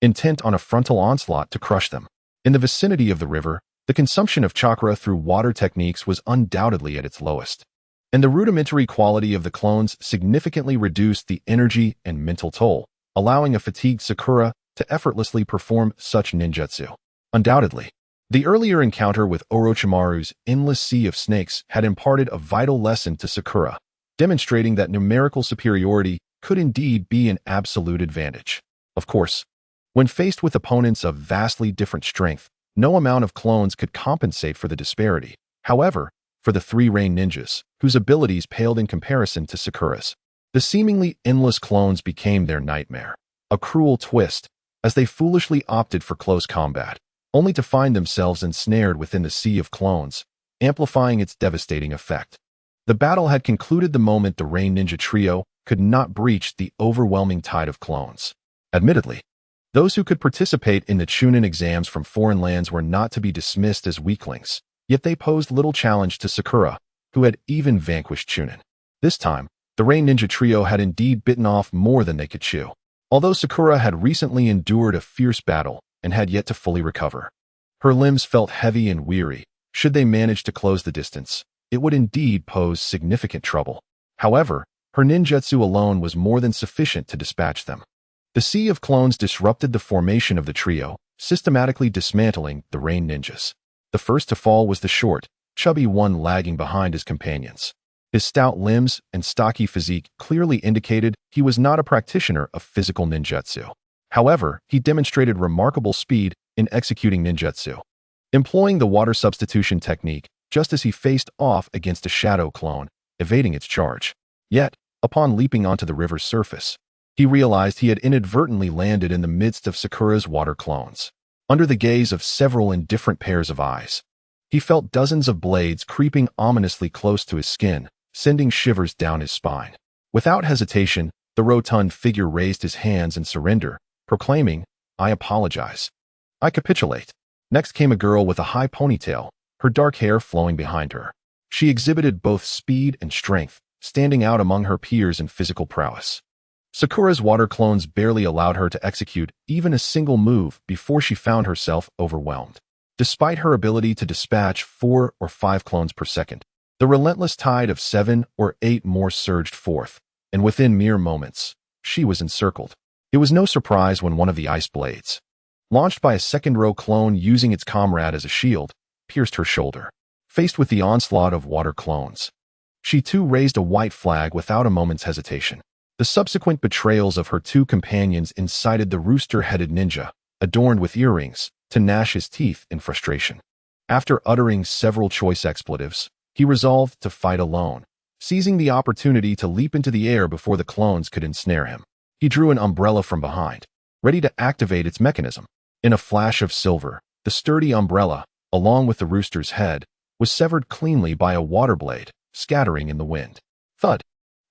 intent on a frontal onslaught to crush them. In the vicinity of the river, the consumption of chakra through water techniques was undoubtedly at its lowest. and the rudimentary quality of the clones significantly reduced the energy and mental toll, allowing a fatigued Sakura to effortlessly perform such ninjutsu. Undoubtedly, the earlier encounter with Orochimaru's endless sea of snakes had imparted a vital lesson to Sakura, demonstrating that numerical superiority could indeed be an absolute advantage. Of course, when faced with opponents of vastly different strength, no amount of clones could compensate for the disparity. However, for the three Rain ninjas, whose abilities paled in comparison to Sakura's, the seemingly endless clones became their nightmare. A cruel twist, as they foolishly opted for close combat, only to find themselves ensnared within the sea of clones, amplifying its devastating effect. The battle had concluded the moment the Rain Ninja trio could not breach the overwhelming tide of clones. Admittedly, those who could participate in the Chunin exams from foreign lands were not to be dismissed as weaklings, yet they posed little challenge to Sakura, who had even vanquished Chunin. This time, the Rain Ninja trio had indeed bitten off more than they could chew. Although Sakura had recently endured a fierce battle and had yet to fully recover, her limbs felt heavy and weary. Should they manage to close the distance, it would indeed pose significant trouble. However, her ninjutsu alone was more than sufficient to dispatch them. The sea of clones disrupted the formation of the trio, systematically dismantling the Rain ninjas. The first to fall was the short, chubby one lagging behind his companions. His stout limbs and stocky physique clearly indicated he was not a practitioner of physical ninjutsu. However, he demonstrated remarkable speed in executing ninjutsu, employing the water substitution technique just as he faced off against a shadow clone, evading its charge. Yet, upon leaping onto the river's surface, he realized he had inadvertently landed in the midst of Sakura's water clones. Under the gaze of several indifferent pairs of eyes, he felt dozens of blades creeping ominously close to his skin, sending shivers down his spine. Without hesitation, the rotund figure raised his hands in surrender, proclaiming, "I apologize. I capitulate." Next came a girl with a high ponytail, her dark hair flowing behind her. She exhibited both speed and strength, standing out among her peers in physical prowess. Sakura's water clones barely allowed her to execute even a single move before she found herself overwhelmed. Despite her ability to dispatch 4 or 5 clones per second, the relentless tide of 7 or 8 more surged forth, and within mere moments, she was encircled. It was no surprise when one of the ice blades, launched by a second-row clone using its comrade as a shield, pierced her shoulder. Faced with the onslaught of water clones, she too raised a white flag without a moment's hesitation. The subsequent betrayals of her two companions incited the rooster-headed ninja, adorned with earrings, to gnash his teeth in frustration. After uttering several choice expletives, he resolved to fight alone, seizing the opportunity to leap into the air before the clones could ensnare him. He drew an umbrella from behind, ready to activate its mechanism. In a flash of silver, the sturdy umbrella, along with the rooster's head, was severed cleanly by a water blade, scattering in the wind. Thud!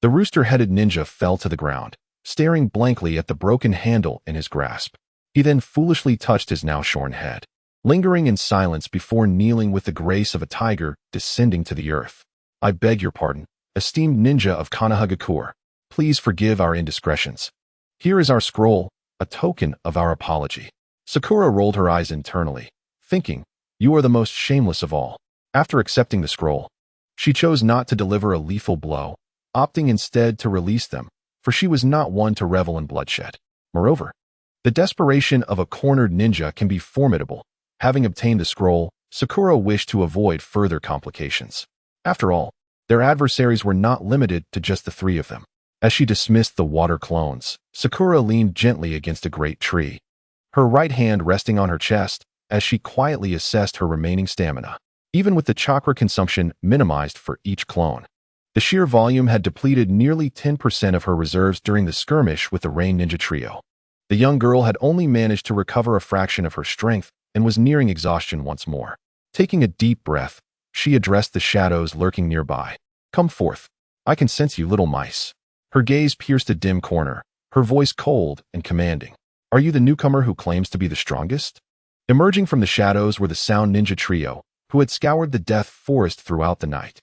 The rooster-headed ninja fell to the ground, staring blankly at the broken handle in his grasp. He then foolishly touched his now shorn head, lingering in silence before kneeling with the grace of a tiger descending to the earth. "I beg your pardon, esteemed ninja of Konohagakure. Please forgive our indiscretions. Here is our scroll, a token of our apology." Sakura rolled her eyes internally, thinking, "You are the most shameless of all." After accepting the scroll, she chose not to deliver a lethal blow, opting instead to release them, for she was not one to revel in bloodshed. Moreover, the desperation of a cornered ninja can be formidable. Having obtained the scroll, Sakura wished to avoid further complications. After all, their adversaries were not limited to just the 3 of them. As she dismissed the water clones, Sakura leaned gently against a great tree, her right hand resting on her chest as she quietly assessed her remaining stamina. Even with the chakra consumption minimized for each clone, the sheer volume had depleted nearly 10% of her reserves during the skirmish with the Rain Ninja trio. The young girl had only managed to recover a fraction of her strength and was nearing exhaustion once more. Taking a deep breath, she addressed the shadows lurking nearby. "Come forth. I can sense you, little mice." Her gaze pierced a dim corner, her voice cold and commanding. "Are you the newcomer who claims to be the strongest?" Emerging from the shadows were the Sound Ninja trio, who had scoured the Death Forest throughout the night.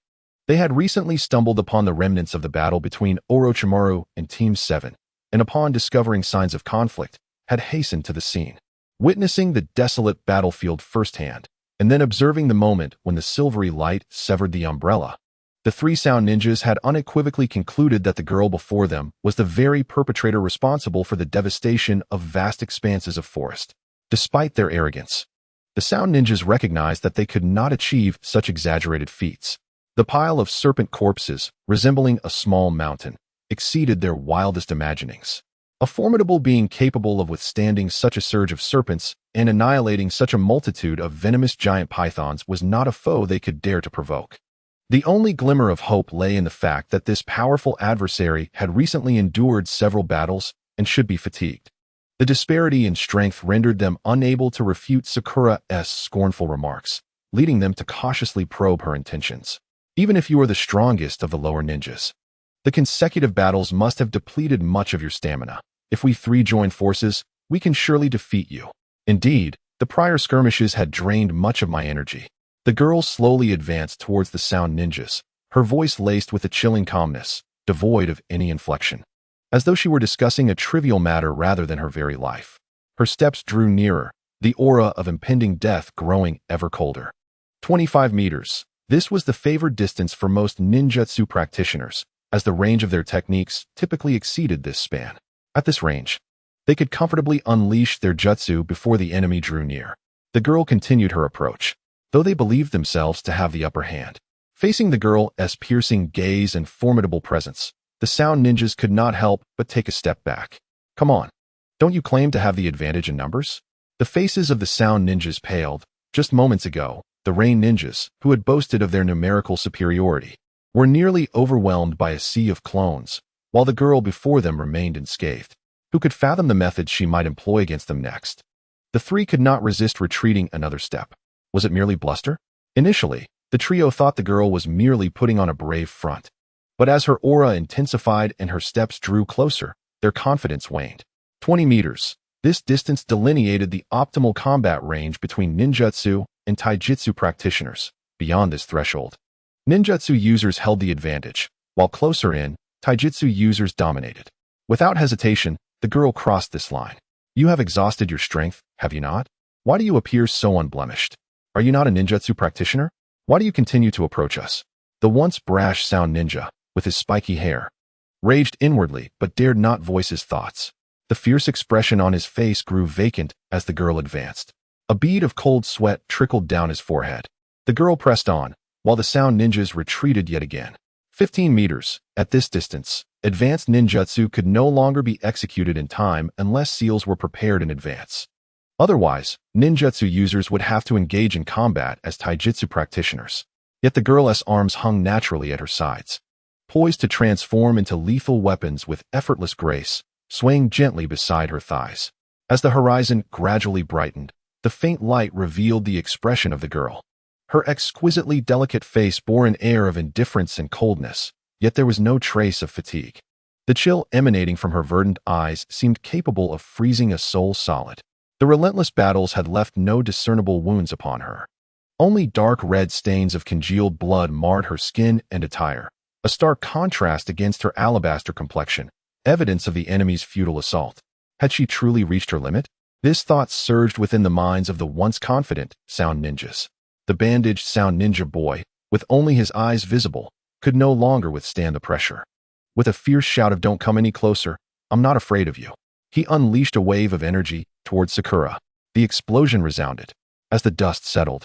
They had recently stumbled upon the remnants of the battle between Orochimaru and Team 7, and upon discovering signs of conflict, had hastened to the scene. Witnessing the desolate battlefield firsthand, and then observing the moment when the silvery light severed the umbrella, The three sound ninjas had unequivocally concluded that the girl before them was the very perpetrator responsible for the devastation of vast expanses of forest. Despite their arrogance, the sound ninjas recognized that they could not achieve such exaggerated feats. The pile of serpent corpses, resembling a small mountain, exceeded their wildest imaginings. A formidable being capable of withstanding such a surge of serpents and annihilating such a multitude of venomous giant pythons was not a foe they could dare to provoke. The only glimmer of hope lay in the fact that this powerful adversary had recently endured several battles and should be fatigued. The disparity in strength rendered them unable to refute Sakura's scornful remarks, leading them to cautiously probe her intentions. Even if you are the strongest of the lower ninjas, the consecutive battles must have depleted much of your stamina. If we three join forces, we can surely defeat you. Indeed, the prior skirmishes had drained much of my energy. The girl slowly advanced towards the sound ninjas, her voice laced with a chilling calmness, devoid of any inflection, as though she were discussing a trivial matter rather than her very life. Her steps drew nearer, the aura of impending death growing ever colder. 25 meters. This was the favored distance for most ninjutsu practitioners, as the range of their techniques typically exceeded this span. At this range, they could comfortably unleash their jutsu before the enemy drew near. The girl continued her approach, though they believed themselves to have the upper hand. Facing the girl's piercing gaze and formidable presence, the sound ninjas could not help but take a step back. Come on, don't you claim to have the advantage in numbers? The faces of the sound ninjas paled. Just moments ago, the rain ninjas, who had boasted of their numerical superiority, were nearly overwhelmed by a sea of clones, while the girl before them remained unscathed. Who could fathom the methods she might employ against them next? The three could not resist retreating another step. Was it merely bluster? Initially, the trio thought the girl was merely putting on a brave front. But as her aura intensified and her steps drew closer, their confidence waned. 20 meters. This distance delineated the optimal combat range between ninjutsu and taijutsu practitioners. Beyond this threshold, ninjutsu users held the advantage, while closer in, taijutsu users dominated. Without hesitation, the girl crossed this line. You have exhausted your strength, have you not? Why do you appear so unblemished? Are you not a ninjutsu practitioner? Why do you continue to approach us? The once brash sound ninja, with his spiky hair, raged inwardly but dared not voice his thoughts. The fierce expression on his face grew vacant as the girl advanced. A bead of cold sweat trickled down his forehead. The girl pressed on, while the sound ninjas retreated yet again. 15 meters. At this distance, advanced ninjutsu could no longer be executed in time unless seals were prepared in advance. Otherwise, ninjutsu users would have to engage in combat as taijutsu practitioners. Yet the girl's arms hung naturally at her sides, poised to transform into lethal weapons with effortless grace, swaying gently beside her thighs. As the horizon gradually brightened, the faint light revealed the expression of the girl. Her exquisitely delicate face bore an air of indifference and coldness, yet there was no trace of fatigue. The chill emanating from her verdant eyes seemed capable of freezing a soul solid. The relentless battles had left no discernible wounds upon her. Only dark red stains of congealed blood marred her skin and attire, a stark contrast against her alabaster complexion, evidence of the enemy's futile assault. Had she truly reached her limit? This thought surged within the minds of the once confident sound ninjas. The bandaged sound ninja boy, with only his eyes visible, could no longer withstand the pressure. With a fierce shout of "Don't come any closer, I'm not afraid of you," he unleashed a wave of energy towards Sakura. The explosion resounded. As the dust settled,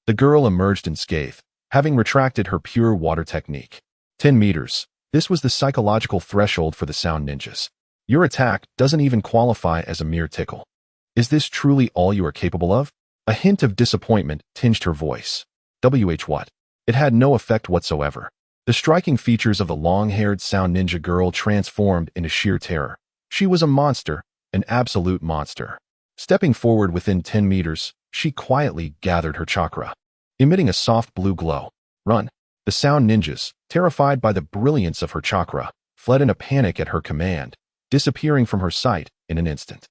the girl emerged unscathed, having retracted her pure water technique. 10 meters. This was the psychological threshold for the sound ninjas. Your attack doesn't even qualify as a mere tickle. Is this truly all you are capable of? A hint of disappointment tinged her voice. What? It had no effect whatsoever. The striking features of the long-haired sound ninja girl transformed into sheer terror. She was a monster, an absolute monster. Stepping forward within 10 meters, she quietly gathered her chakra, emitting a soft blue glow. Run! The sound ninjas, terrified by the brilliance of her chakra, fled in a panic at her command, disappearing from her sight in an instant.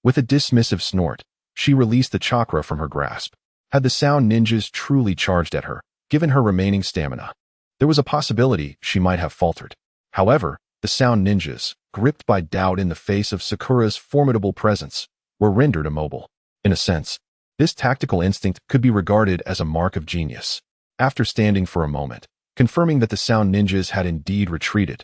With a dismissive snort, she released the chakra from her grasp. Had the sound ninjas truly charged at her, given her remaining stamina, there was a possibility she might have faltered. However, the sound ninjas, gripped by doubt in the face of Sakura's formidable presence, were rendered immobile. In a sense, this tactical instinct could be regarded as a mark of genius. After standing for a moment, confirming that the sound ninjas had indeed retreated.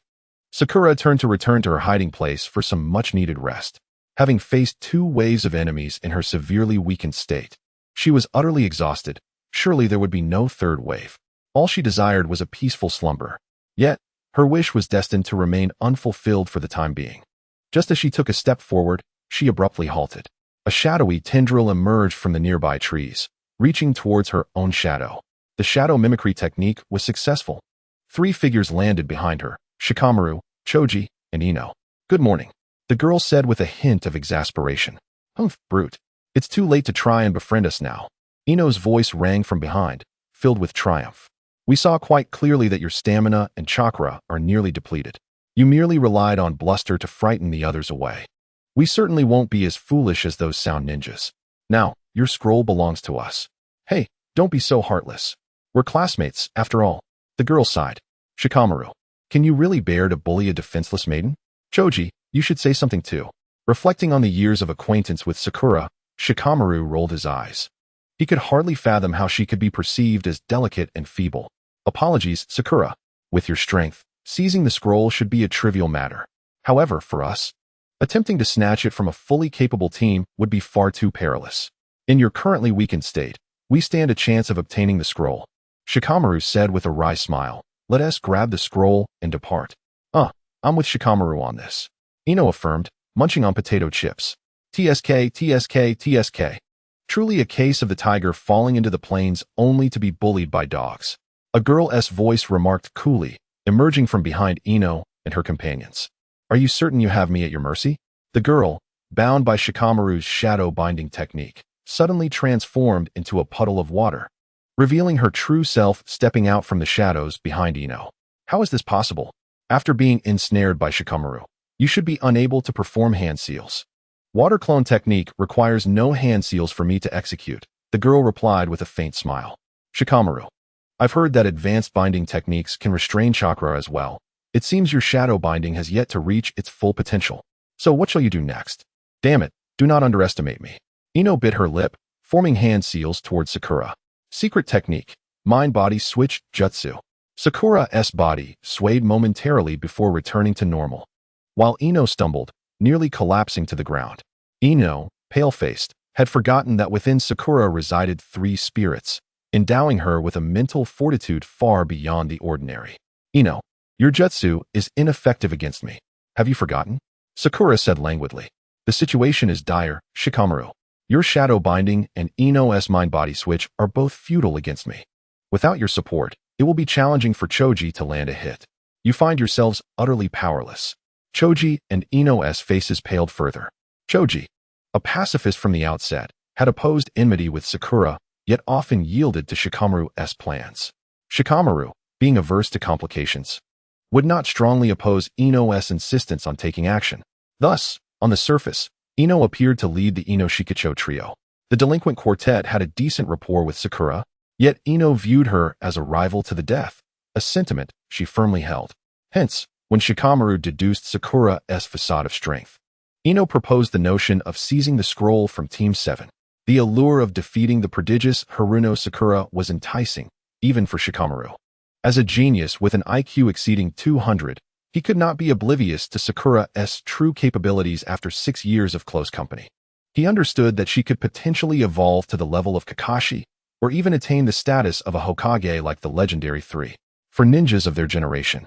Sakura turned to return to her hiding place for some much-needed rest. Having faced 2 waves of enemies in her severely weakened state, she was utterly exhausted. Surely there would be no 3rd wave. All she desired was a peaceful slumber. Yet, her wish was destined to remain unfulfilled for the time being. Just as she took a step forward, she abruptly halted. A shadowy tendril emerged from the nearby trees, reaching towards her own shadow. The shadow mimicry technique was successful. 3 figures landed behind her: Shikamaru, Choji, and Ino. "Good morning," the girl said with a hint of exasperation. "Humph, brute. It's too late to try and befriend us now." Ino's voice rang from behind, filled with triumph. "We saw quite clearly that your stamina and chakra are nearly depleted. You merely relied on bluster to frighten the others away. We certainly won't be as foolish as those sound ninjas. Now, your scroll belongs to us." "Hey, don't be so heartless. We're classmates, after all." The girl sighed. "Shikamaru, can you really bear to bully a defenseless maiden?" "Choji, you should say something too." Reflecting on the years of acquaintance with Sakura, Shikamaru rolled his eyes. He could hardly fathom how she could be perceived as delicate and feeble. "Apologies, Sakura. With your strength, seizing the scroll should be a trivial matter. However, for us, attempting to snatch it from a fully capable team would be far too perilous. In your currently weakened state, we stand a chance of obtaining the scroll," Shikamaru said with a wry smile. "Let us grab the scroll and depart." I'm with Shikamaru on this," Ino affirmed, munching on potato chips. "TSK, TSK, TSK. Truly a case of the tiger falling into the plains only to be bullied by dogs," a girl's voice remarked coolly, emerging from behind Ino and her companions. "Are you certain you have me at your mercy?" The girl, bound by Shikamaru's shadow binding technique, suddenly transformed into a puddle of water, revealing her true self stepping out from the shadows behind Ino. "How is this possible? After being ensnared by Shikamaru, you should be unable to perform hand seals." "Water clone technique requires no hand seals for me to execute," the girl replied with a faint smile. "Shikamaru, I've heard that advanced binding techniques can restrain chakra as well. It seems your shadow binding has yet to reach its full potential. So what shall you do next?" "Damn it, do not underestimate me." Ino bit her lip, forming hand seals towards Sakura. Secret technique, mind-body switch jutsu. Sakura's body swayed momentarily before returning to normal, while Ino stumbled, nearly collapsing to the ground. Ino, pale-faced, had forgotten that within Sakura resided 3 spirits, endowing her with a mental fortitude far beyond the ordinary. "Ino, your jutsu is ineffective against me. Have you forgotten?" Sakura said languidly. "The situation is dire, Shikamaru. Your shadow binding and Ino's mind-body switch are both futile against me. Without your support, it will be challenging for Choji to land a hit. You find yourselves utterly powerless." Choji and Ino's faces paled further. Choji, a pacifist from the outset, had opposed enmity with Sakura, yet often yielded to Shikamaru's plans. Shikamaru, being averse to complications, would not strongly oppose Ino's insistence on taking action. Thus, on the surface, Ino appeared to lead the Ino Shikacho trio. The delinquent quartet had a decent rapport with Sakura, yet Ino viewed her as a rival to the death, a sentiment she firmly held. Hence, when Shikamaru deduced Sakura's facade of strength, Ino proposed the notion of seizing the scroll from Team 7. The allure of defeating the prodigious Haruno Sakura was enticing, even for Shikamaru. As a genius with an IQ exceeding 200, he could not be oblivious to Sakura's true capabilities after 6 years of close company. He understood that she could potentially evolve to the level of Kakashi, or even attain the status of a Hokage like the legendary 3. For ninjas of their generation,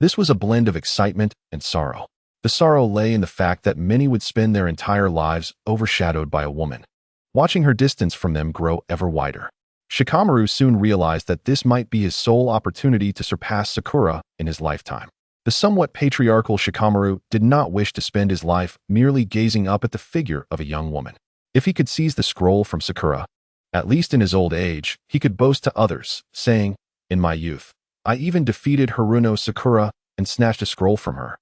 this was a blend of excitement and sorrow. The sorrow lay in the fact that many would spend their entire lives overshadowed by a woman, watching her distance from them grow ever wider. Shikamaru soon realized that this might be his sole opportunity to surpass Sakura in his lifetime. The somewhat patriarchal Shikamaru did not wish to spend his life merely gazing up at the figure of a young woman. If he could seize the scroll from Sakura, at least in his old age, he could boast to others, saying, "In my youth, I even defeated Haruno Sakura and snatched a scroll from her."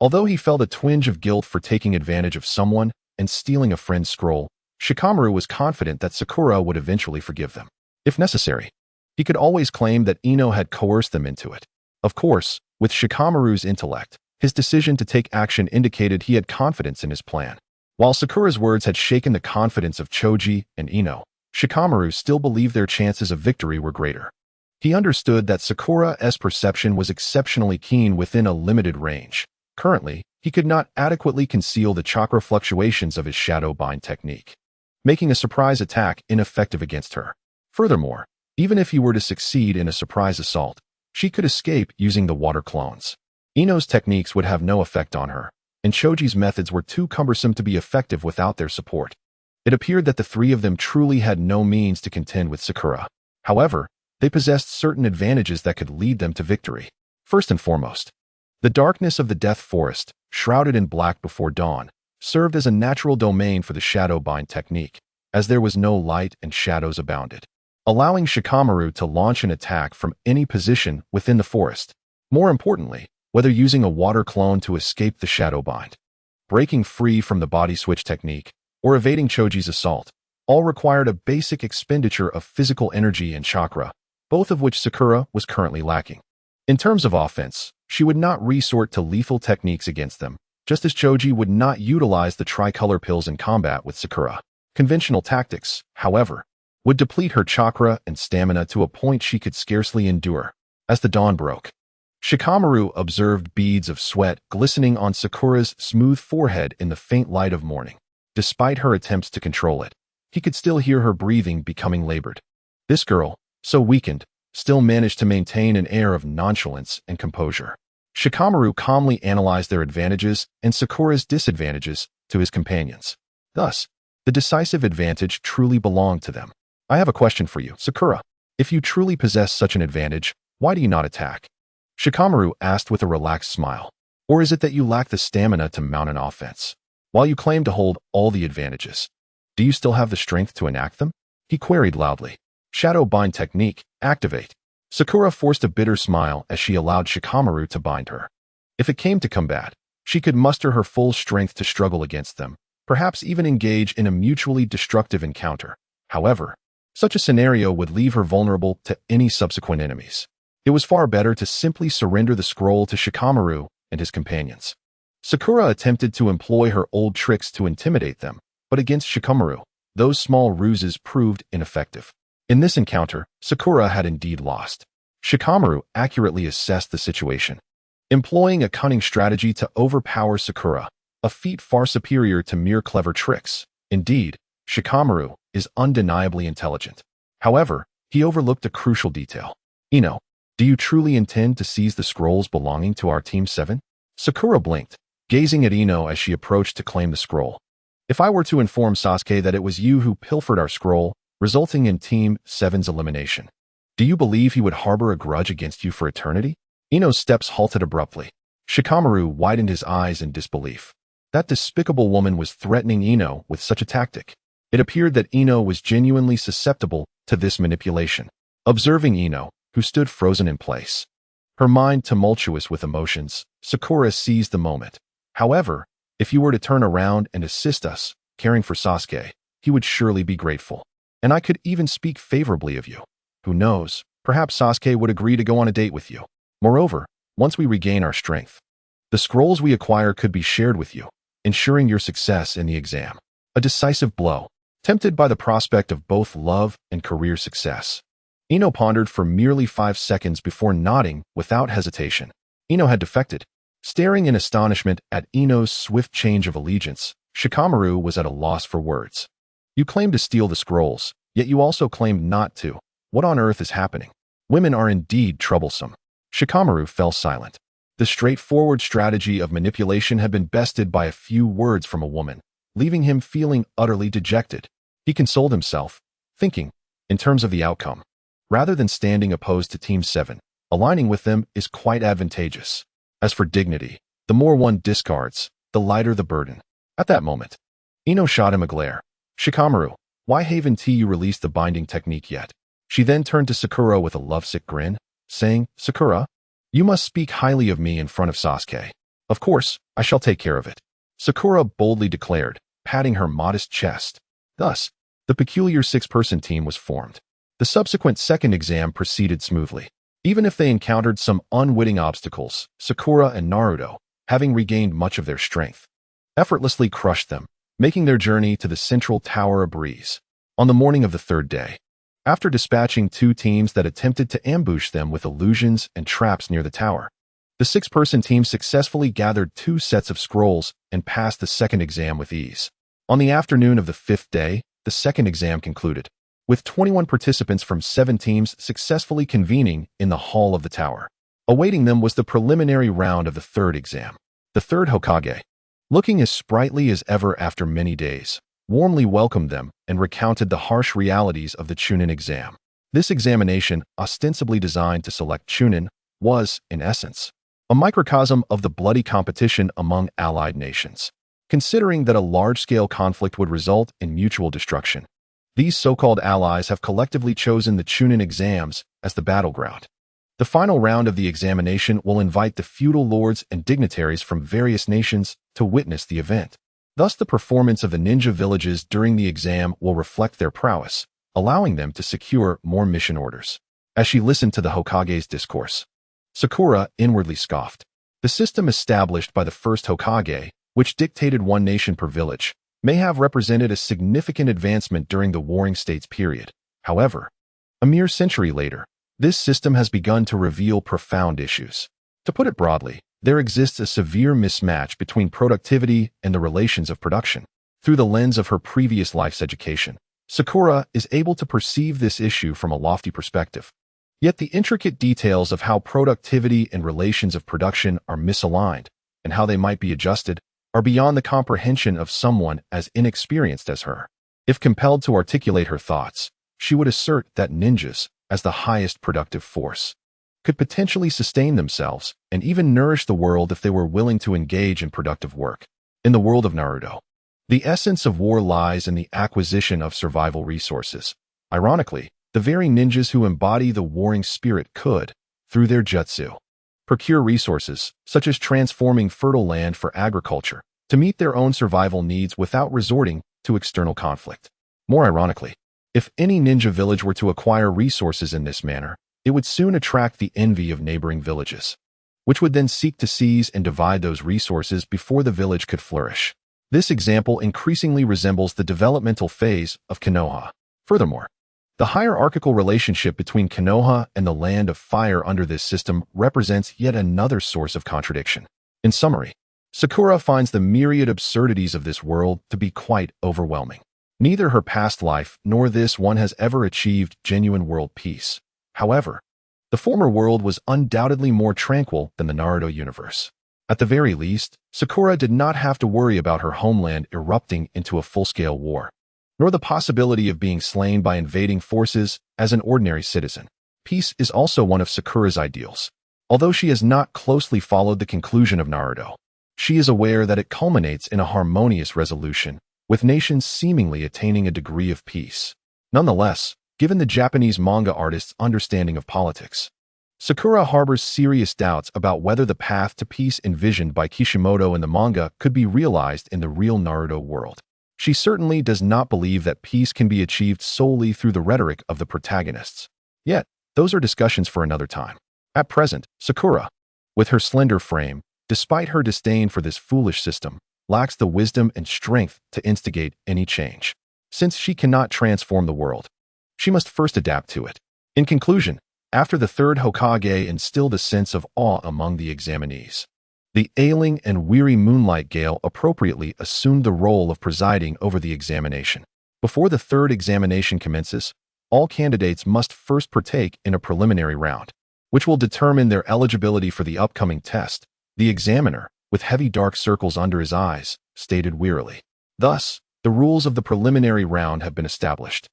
Although he felt a twinge of guilt for taking advantage of someone and stealing a friend's scroll, Shikamaru was confident that Sakura would eventually forgive them. If necessary, he could always claim that Ino had coerced them into it. Of course, with Shikamaru's intellect, his decision to take action indicated he had confidence in his plan. While Sakura's words had shaken the confidence of Choji and Ino, Shikamaru still believed their chances of victory were greater. He understood that Sakura's perception was exceptionally keen within a limited range. Currently, he could not adequately conceal the chakra fluctuations of his shadow bind technique, making a surprise attack ineffective against her. Furthermore, even if he were to succeed in a surprise assault, she could escape using the water clones. Ino's techniques would have no effect on her, and Choji's methods were too cumbersome to be effective without their support. It appeared that the three of them truly had no means to contend with Sakura. However, they possessed certain advantages that could lead them to victory. First and foremost, the darkness of the Death Forest, shrouded in black before dawn, served as a natural domain for the shadow bind technique, as there was no light and shadows abounded, allowing Shikamaru to launch an attack from any position within the forest. More importantly, whether using a water clone to escape the shadow bind, breaking free from the body switch technique, or evading Choji's assault, all required a basic expenditure of physical energy and chakra, both of which Sakura was currently lacking. In terms of offense, she would not resort to lethal techniques against them, just as Choji would not utilize the tricolor pills in combat with Sakura. Conventional tactics, however, would deplete her chakra and stamina to a point she could scarcely endure. As the dawn broke, Shikamaru observed beads of sweat glistening on Sakura's smooth forehead in the faint light of morning. Despite her attempts to control it, he could still hear her breathing becoming labored. This girl, so weakened, still managed to maintain an air of nonchalance and composure. Shikamaru calmly analyzed their advantages and Sakura's disadvantages to his companions. Thus, the decisive advantage truly belonged to them. I have a question for you, Sakura. If you truly possess such an advantage, why do you not attack? Shikamaru asked with a relaxed smile. Or is it that you lack the stamina to mount an offense? While you claim to hold all the advantages, do you still have the strength to enact them? He queried loudly. Shadow bind technique, activate. Sakura forced a bitter smile as she allowed Shikamaru to bind her. If it came to combat, she could muster her full strength to struggle against them, perhaps even engage in a mutually destructive encounter. However, such a scenario would leave her vulnerable to any subsequent enemies. It was far better to simply surrender the scroll to Shikamaru and his companions. Sakura attempted to employ her old tricks to intimidate them, but against Shikamaru, those small ruses proved ineffective. In this encounter, Sakura had indeed lost. Shikamaru accurately assessed the situation, employing a cunning strategy to overpower Sakura, a feat far superior to mere clever tricks. Indeed, Shikamaru is undeniably intelligent. However, he overlooked a crucial detail. Ino, do you truly intend to seize the scrolls belonging to our Team 7? Sakura blinked, gazing at Ino as she approached to claim the scroll. If I were to inform Sasuke that it was you who pilfered our scroll, resulting in Team 7's elimination, do you believe he would harbor a grudge against you for eternity? Ino's steps halted abruptly. Shikamaru widened his eyes in disbelief. That despicable woman was threatening Ino with such a tactic. It appeared that Ino was genuinely susceptible to this manipulation. Observing Ino, who stood frozen in place, her mind tumultuous with emotions, Sakura seized the moment. However, if you were to turn around and assist us, caring for Sasuke, he would surely be grateful. And I could even speak favorably of you. Who knows, perhaps Sasuke would agree to go on a date with you. Moreover, once we regain our strength, the scrolls we acquire could be shared with you, ensuring your success in the exam. A decisive blow. Tempted by the prospect of both love and career success, Ino pondered for merely 5 seconds before nodding without hesitation. Ino had defected. Staring in astonishment at Ino's swift change of allegiance, Shikamaru was at a loss for words. You claimed to steal the scrolls, yet you also claimed not to. What on earth is happening? Women are indeed troublesome. Shikamaru fell silent. The straightforward strategy of manipulation had been bested by a few words from a woman, leaving him feeling utterly dejected. He consoled himself, thinking, in terms of the outcome, rather than standing opposed to Team 7, aligning with them is quite advantageous. As for dignity, the more one discards, the lighter the burden. At that moment, Ino shot him a glare. Shikamaru, why haven't you released the binding technique yet? She then turned to Sakura with a lovesick grin, saying, Sakura, you must speak highly of me in front of Sasuke. Of course, I shall take care of it. Sakura boldly declared, patting her modest chest. Thus, the peculiar 6-person team was formed. The subsequent second exam proceeded smoothly. Even if they encountered some unwitting obstacles, Sakura and Naruto, having regained much of their strength, effortlessly crushed them, making their journey to the central tower a breeze. On the morning of the third day, After dispatching 2 teams that attempted to ambush them with illusions and traps near the tower, the 6-person team successfully gathered 2 sets of scrolls and passed the second exam with ease. On the afternoon of the 5th day, the second exam concluded, with 21 participants from 7 teams successfully convening in the hall of the tower. Awaiting them was the preliminary round of the 3rd exam. The 3rd Hokage, looking as sprightly as ever after many days, warmly welcomed them and recounted the harsh realities of the Chunin exam. This examination, ostensibly designed to select Chunin, was, in essence, a microcosm of the bloody competition among allied nations. Considering that a large-scale conflict would result in mutual destruction, these so-called allies have collectively chosen the Chunin exams as the battleground. The final round of the examination will invite the feudal lords and dignitaries from various nations to witness the event. Thus, the performance of the ninja villages during the exam will reflect their prowess, allowing them to secure more mission orders. As she listened to the Hokage's discourse, Sakura inwardly scoffed. The system established by the first Hokage, which dictated 1 nation per village, may have represented a significant advancement during the Warring States period. However, a mere century later, this system has begun to reveal profound issues. To put it broadly, there exists a severe mismatch between productivity and the relations of production. Through the lens of her previous life's education, Sakura is able to perceive this issue from a lofty perspective. Yet the intricate details of how productivity and relations of production are misaligned and how they might be adjusted are beyond the comprehension of someone as inexperienced as her. If compelled to articulate her thoughts, she would assert that ninjas, as the highest productive force, could potentially sustain themselves and even nourish the world if they were willing to engage in productive work. In the world of Naruto, the essence of war lies in the acquisition of survival resources. Ironically, the very ninjas who embody the warring spirit could, through their jutsu, procure resources, such as transforming fertile land for agriculture, to meet their own survival needs without resorting to external conflict. More ironically, if any ninja village were to acquire resources in this manner, it would soon attract the envy of neighboring villages, which would then seek to seize and divide those resources before the village could flourish. This example increasingly resembles the developmental phase of Konoha. Furthermore, the hierarchical relationship between Konoha and the Land of Fire under this system represents yet another source of contradiction. In summary, Sakura finds the myriad absurdities of this world to be quite overwhelming. Neither her past life nor this one has ever achieved genuine world peace. However, the former world was undoubtedly more tranquil than the Naruto universe. At the very least, Sakura did not have to worry about her homeland erupting into a full-scale war, nor the possibility of being slain by invading forces as an ordinary citizen. Peace is also one of Sakura's ideals. Although she has not closely followed the conclusion of Naruto, she is aware that it culminates in a harmonious resolution, with nations seemingly attaining a degree of peace. Nonetheless, given the Japanese manga artist's understanding of politics, Sakura harbors serious doubts about whether the path to peace envisioned by Kishimoto in the manga could be realized in the real Naruto world. She certainly does not believe that peace can be achieved solely through the rhetoric of the protagonists. Yet, those are discussions for another time. At present, Sakura, with her slender frame, despite her disdain for this foolish system, lacks the wisdom and strength to instigate any change. Since she cannot transform the world, she must first adapt to it. In conclusion, after the 3rd Hokage instilled a sense of awe among the examinees, the ailing and weary Moonlight Gale appropriately assumed the role of presiding over the examination. Before the 3rd examination commences, all candidates must first partake in a preliminary round, which will determine their eligibility for the upcoming test. The examiner, with heavy dark circles under his eyes, stated wearily. Thus, the rules of the preliminary round have been established.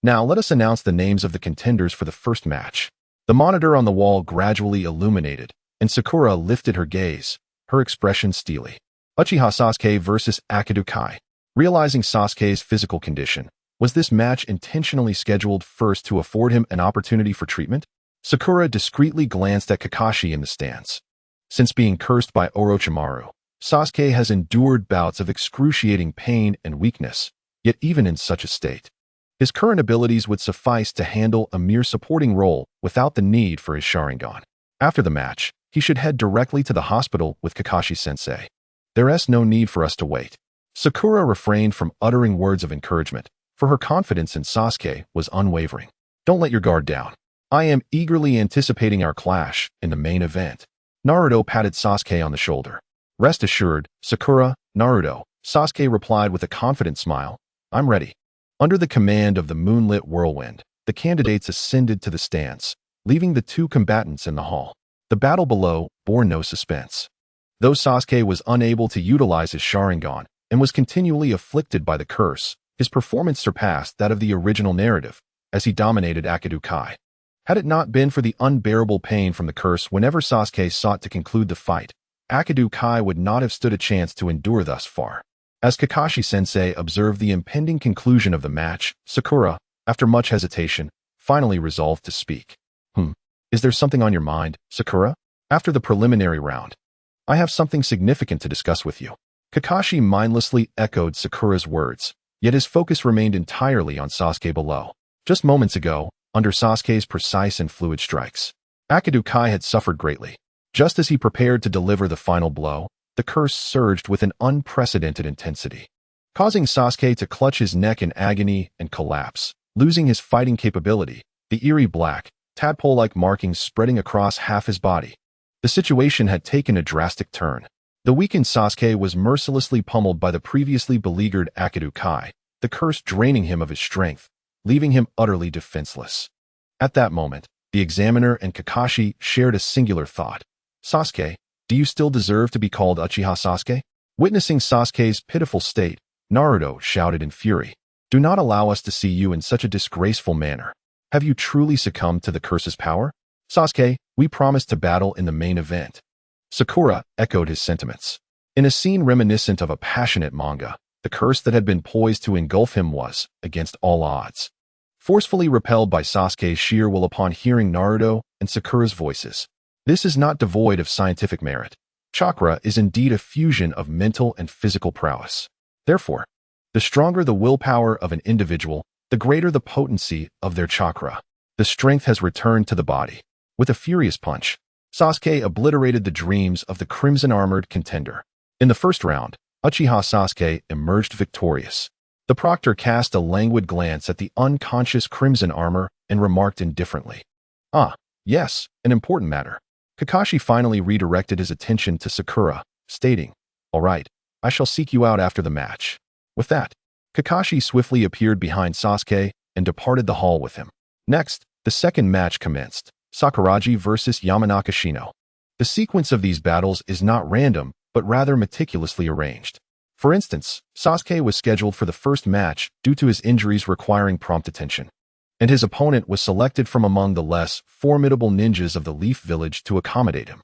Now let us announce the names of the contenders for the first match. The monitor on the wall gradually illuminated, and Sakura lifted her gaze, her expression steely. Uchiha Sasuke versus Akido Kai. Realizing Sasuke's physical condition, was this match intentionally scheduled first to afford him an opportunity for treatment? Sakura discreetly glanced at Kakashi in the stands. Since being cursed by Orochimaru, Sasuke has endured bouts of excruciating pain and weakness, yet even in such a state, his current abilities would suffice to handle a mere supporting role without the need for his Sharingan. After the match, he should head directly to the hospital with Kakashi-sensei. There's no need for us to wait. Sakura refrained from uttering words of encouragement, for her confidence in Sasuke was unwavering. Don't let your guard down. I am eagerly anticipating our clash in the main event. Naruto patted Sasuke on the shoulder. Rest assured, Sakura, Naruto, Sasuke replied with a confident smile. I'm ready. Under the command of the moonlit whirlwind, the candidates ascended to the stands, leaving the two combatants in the hall. The battle below bore no suspense. Though Sasuke was unable to utilize his Sharingan and was continually afflicted by the curse, his performance surpassed that of the original narrative, as he dominated Akido Kai. Had it not been for the unbearable pain from the curse whenever Sasuke sought to conclude the fight, Akido Kai would not have stood a chance to endure thus far. As Kakashi-sensei observed the impending conclusion of the match, Sakura, after much hesitation, finally resolved to speak. Is there something on your mind, Sakura? After the preliminary round, I have something significant to discuss with you. Kakashi mindlessly echoed Sakura's words, yet his focus remained entirely on Sasuke below. Just moments ago, under Sasuke's precise and fluid strikes, Akido Kai had suffered greatly. Just as he prepared to deliver the final blow, the curse surged with an unprecedented intensity, causing Sasuke to clutch his neck in agony and collapse, losing his fighting capability, the eerie black, tadpole-like markings spreading across half his body. The situation had taken a drastic turn. The weakened Sasuke was mercilessly pummeled by the previously beleaguered Akido Kai, the curse draining him of his strength, leaving him utterly defenseless. At that moment, the examiner and Kakashi shared a singular thought. Sasuke, do you still deserve to be called Uchiha Sasuke? Witnessing Sasuke's pitiful state, Naruto shouted in fury. Do not allow us to see you in such a disgraceful manner. Have you truly succumbed to the curse's power? Sasuke, we promised to battle in the main event. Sakura echoed his sentiments. In a scene reminiscent of a passionate manga, the curse that had been poised to engulf him was, against all odds, forcefully repelled by Sasuke's sheer will upon hearing Naruto and Sakura's voices. This is not devoid of scientific merit. Chakra is indeed a fusion of mental and physical prowess. Therefore, the stronger the willpower of an individual, the greater the potency of their chakra. The strength has returned to the body. With a furious punch, Sasuke obliterated the dreams of the crimson-armored contender. In the first round, Uchiha Sasuke emerged victorious. The proctor cast a languid glance at the unconscious crimson armor and remarked indifferently. Yes, an important matter. Kakashi finally redirected his attention to Sakura, stating, All right, I shall seek you out after the match. With that, Kakashi swiftly appeared behind Sasuke and departed the hall with him. Next, the second match commenced, Sakuragi versus Yamanaka Shino. The sequence of these battles is not random, but rather meticulously arranged. For instance, Sasuke was scheduled for the first match due to his injuries requiring prompt attention, and his opponent was selected from among the less formidable ninjas of the Leaf Village to accommodate him.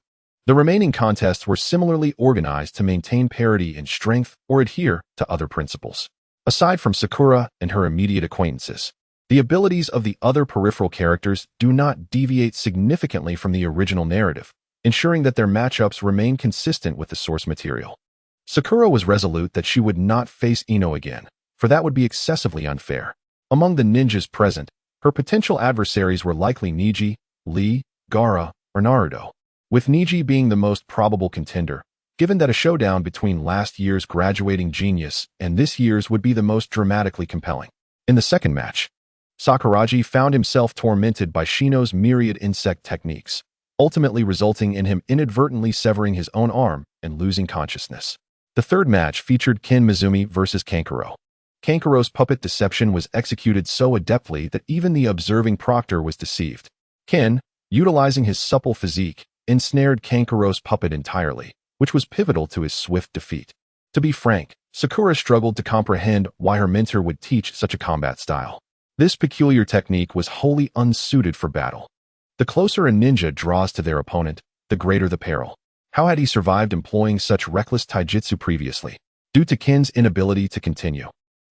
The remaining contests were similarly organized to maintain parity in strength or adhere to other principles. Aside from Sakura and her immediate acquaintances, the abilities of the other peripheral characters do not deviate significantly from the original narrative, ensuring that their matchups remain consistent with the source material. Sakura was resolute that she would not face Ino again, for that would be excessively unfair. Among the ninjas present, her potential adversaries were likely Neji, Lee, Gaara, or Naruto, with Neji being the most probable contender, given that a showdown between last year's graduating genius and this year's would be the most dramatically compelling. In the second match, Sakuragi found himself tormented by Shino's myriad insect techniques, ultimately resulting in him inadvertently severing his own arm and losing consciousness. The third match featured Ken Mizumi versus Kankuro. Kankuro's puppet deception was executed so adeptly that even the observing proctor was deceived. Ken, utilizing his supple physique, ensnared Kankuro's puppet entirely, which was pivotal to his swift defeat. To be frank, Sakura struggled to comprehend why her mentor would teach such a combat style. This peculiar technique was wholly unsuited for battle. The closer a ninja draws to their opponent, the greater the peril. How had he survived employing such reckless taijutsu previously? Due to Ken's inability to continue,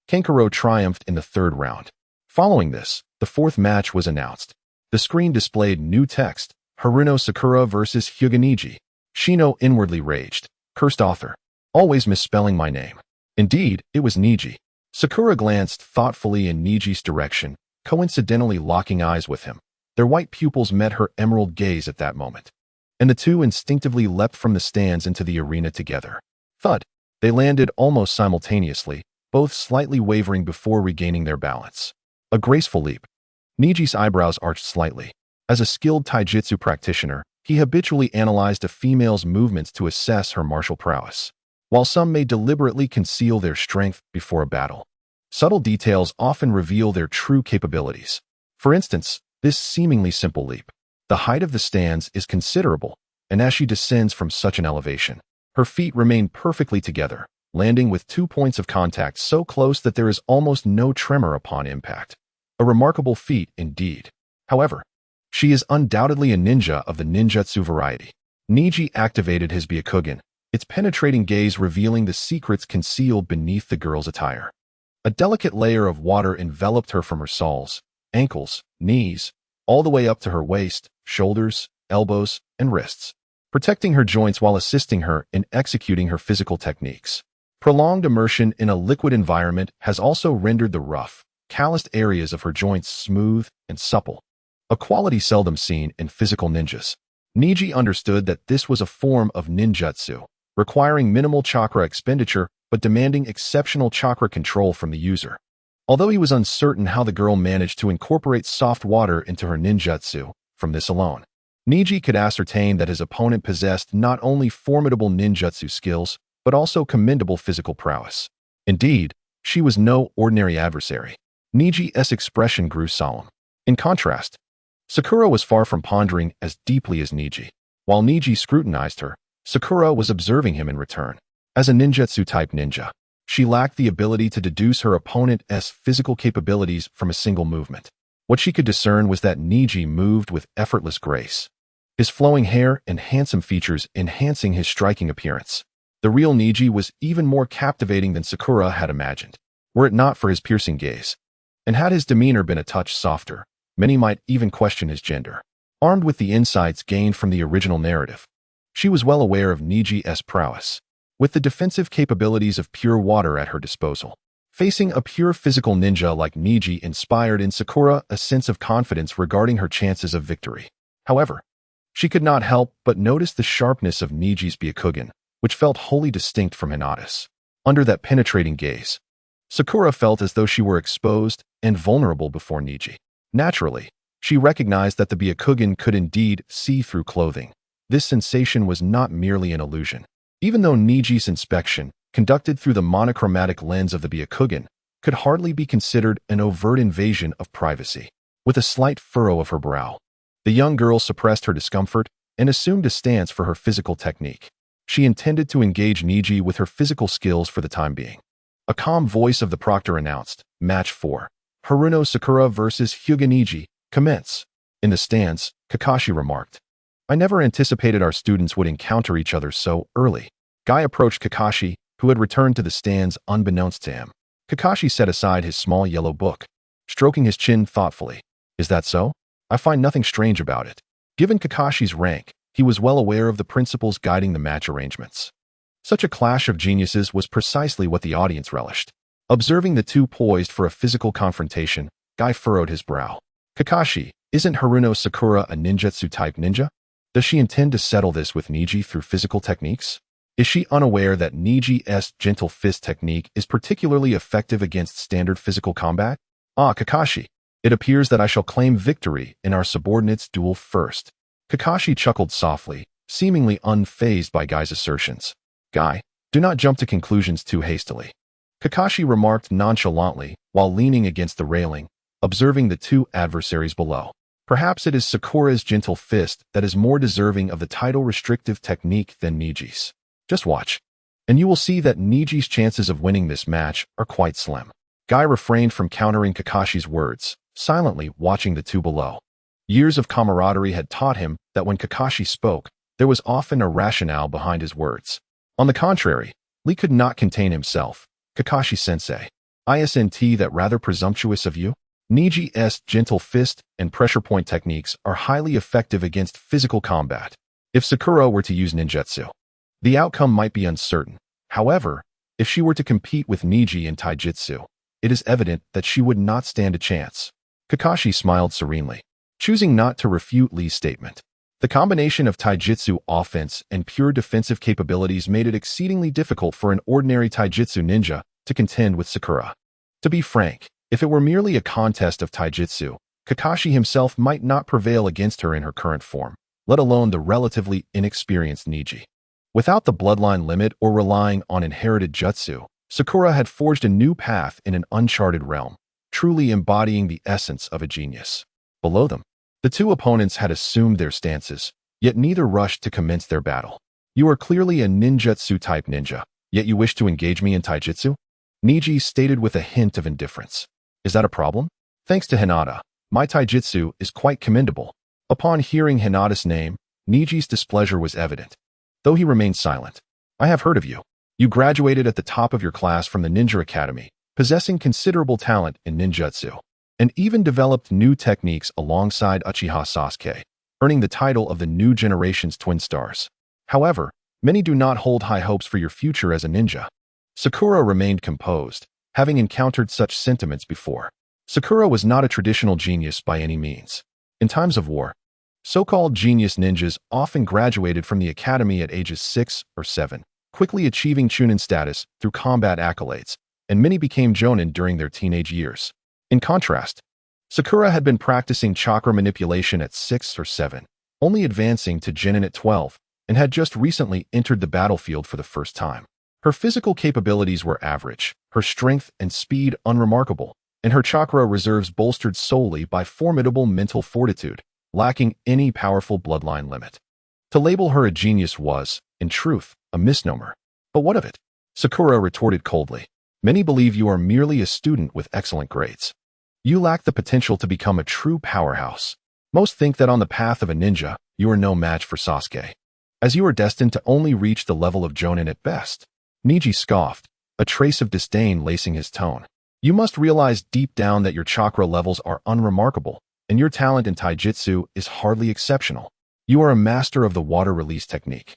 Kankuro triumphed in the third round. Following this, the fourth match was announced. The screen displayed new text, Haruno Sakura versus Hyuga. Shino inwardly raged. Cursed author. Always misspelling my name. Indeed, it was Neji. Sakura glanced thoughtfully in Neji's direction, coincidentally locking eyes with him. Their white pupils met her emerald gaze at that moment, and the two instinctively leapt from the stands into the arena together. Thud! They landed almost simultaneously, both slightly wavering before regaining their balance. A graceful leap. Niji's eyebrows arched slightly. As a skilled taijutsu practitioner, he habitually analyzed a female's movements to assess her martial prowess. While some may deliberately conceal their strength before a battle, subtle details often reveal their true capabilities. For instance, this seemingly simple leap. The height of the stands is considerable, and as she descends from such an elevation, her feet remain perfectly together, landing with 2 points of contact so close that there is almost no tremor upon impact. A remarkable feat indeed. However, she is undoubtedly a ninja of the ninjutsu variety. Niji activated his Byakugan, its penetrating gaze revealing the secrets concealed beneath the girl's attire. A delicate layer of water enveloped her from her soles, ankles, knees, all the way up to her waist, shoulders, elbows, and wrists, protecting her joints while assisting her in executing her physical techniques. Prolonged immersion in a liquid environment has also rendered the rough, calloused areas of her joints smooth and supple, a quality seldom seen in physical ninjas. Niji understood that this was a form of ninjutsu, requiring minimal chakra expenditure but demanding exceptional chakra control from the user. Although he was uncertain how the girl managed to incorporate soft water into her ninjutsu, from this alone, Niji could ascertain that his opponent possessed not only formidable ninjutsu skills, but also commendable physical prowess. Indeed, she was no ordinary adversary. Niji's expression grew solemn. In contrast, Sakura was far from pondering as deeply as Niji. While Niji scrutinized her, Sakura was observing him in return. As a ninjutsu-type ninja, she lacked the ability to deduce her opponent's physical capabilities from a single movement. What she could discern was that Niji moved with effortless grace, his flowing hair and handsome features enhancing his striking appearance. The real Niji was even more captivating than Sakura had imagined, were it not for his piercing gaze. And had his demeanor been a touch softer, many might even question his gender. Armed with the insights gained from the original narrative, she was well aware of Niji's prowess, with the defensive capabilities of pure water at her disposal. Facing a pure physical ninja like Niji inspired in Sakura a sense of confidence regarding her chances of victory. However, she could not help but notice the sharpness of Niji's Byakugan, which felt wholly distinct from Hinata's. Under that penetrating gaze, Sakura felt as though she were exposed and vulnerable before Niji. Naturally, she recognized that the Byakugan could indeed see through clothing. This sensation was not merely an illusion. Even though Niji's inspection, conducted through the monochromatic lens of the Byakugan, could hardly be considered an overt invasion of privacy. With a slight furrow of her brow, the young girl suppressed her discomfort and assumed a stance for her physical technique. She intended to engage Niji with her physical skills for the time being. A calm voice of the proctor announced, "Match 4. Haruno Sakura versus Hyuga Niji, commence." In the stands, Kakashi remarked, "I never anticipated our students would encounter each other so early." Guy approached Kakashi, who had returned to the stands unbeknownst to him. Kakashi set aside his small yellow book, stroking his chin thoughtfully. "Is that so? I find nothing strange about it." Given Kakashi's rank, he was well aware of the principles guiding the match arrangements. Such a clash of geniuses was precisely what the audience relished. Observing the two poised for a physical confrontation, Guy furrowed his brow. "Kakashi, isn't Haruno Sakura a ninjutsu-type ninja? Does she intend to settle this with Niji through physical techniques? Is she unaware that Niji's gentle fist technique is particularly effective against standard physical combat?" "Ah, Kakashi, it appears that I shall claim victory in our subordinates' duel first." Kakashi chuckled softly, seemingly unfazed by Guy's assertions. "Guy, do not jump to conclusions too hastily," Kakashi remarked nonchalantly while leaning against the railing, observing the two adversaries below. Perhaps it is Sakura's gentle fist that is more deserving of the title restrictive technique than Niji's. Just watch, and you will see that Niji's chances of winning this match are quite slim. Guy refrained from countering Kakashi's words, silently watching the two below. Years of camaraderie had taught him that when Kakashi spoke, there was often a rationale behind his words. On the contrary, Lee could not contain himself. "Kakashi-sensei, isn't that rather presumptuous of you? Niji's gentle fist and pressure point techniques are highly effective against physical combat. If Sakura were to use ninjutsu, the outcome might be uncertain. However, if she were to compete with Niji in taijutsu, it is evident that she would not stand a chance." Kakashi smiled serenely, choosing not to refute Lee's statement. The combination of taijutsu offense and pure defensive capabilities made it exceedingly difficult for an ordinary taijutsu ninja to contend with Sakura. To be frank, if it were merely a contest of taijutsu, Kakashi himself might not prevail against her in her current form, let alone the relatively inexperienced Niji. Without the bloodline limit or relying on inherited jutsu, Sakura had forged a new path in an uncharted realm, truly embodying the essence of a genius. Below them, the two opponents had assumed their stances, yet neither rushed to commence their battle. You are clearly a ninjutsu-type ninja, yet you wish to engage me in taijutsu? Niji stated with a hint of indifference. Is that a problem? Thanks to Hinata, my taijutsu is quite commendable. Upon hearing Hinata's name, Niji's displeasure was evident, though he remained silent. I have heard of you. You graduated at the top of your class from the Ninja Academy, possessing considerable talent in ninjutsu, and even developed new techniques alongside Uchiha Sasuke, earning the title of the new generation's twin stars. However, many do not hold high hopes for your future as a ninja. Sakura remained composed, having encountered such sentiments before. Sakura was not a traditional genius by any means. In times of war, so-called genius ninjas often graduated from the academy at ages 6 or 7, quickly achieving Chunin status through combat accolades, and many became Jonin during their teenage years. In contrast, Sakura had been practicing chakra manipulation at 6 or 7, only advancing to Genin at 12, and had just recently entered the battlefield for the first time. Her physical capabilities were average, her strength and speed unremarkable, and her chakra reserves bolstered solely by formidable mental fortitude, lacking any powerful bloodline limit. To label her a genius was, in truth, a misnomer. But what of it? Sakura retorted coldly. Many believe you are merely a student with excellent grades. You lack the potential to become a true powerhouse. Most think that on the path of a ninja, you are no match for Sasuke, as you are destined to only reach the level of Jonin at best. Niji scoffed, a trace of disdain lacing his tone. You must realize deep down that your chakra levels are unremarkable, and your talent in taijutsu is hardly exceptional. You are a master of the water release technique,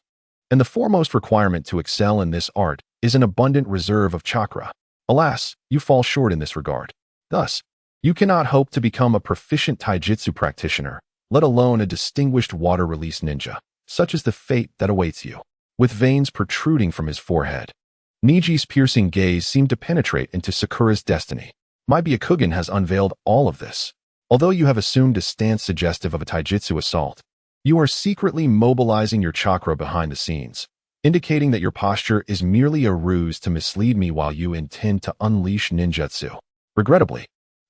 and the foremost requirement to excel in this art is an abundant reserve of chakra. Alas, you fall short in this regard. Thus, you cannot hope to become a proficient taijutsu practitioner, let alone a distinguished water release ninja. Such is the fate that awaits you. With veins protruding from his forehead, Niji's piercing gaze seemed to penetrate into Sakura's destiny. My Byakugan has unveiled all of this. Although you have assumed a stance suggestive of a taijutsu assault, you are secretly mobilizing your chakra behind the scenes, indicating that your posture is merely a ruse to mislead me while you intend to unleash ninjutsu. Regrettably,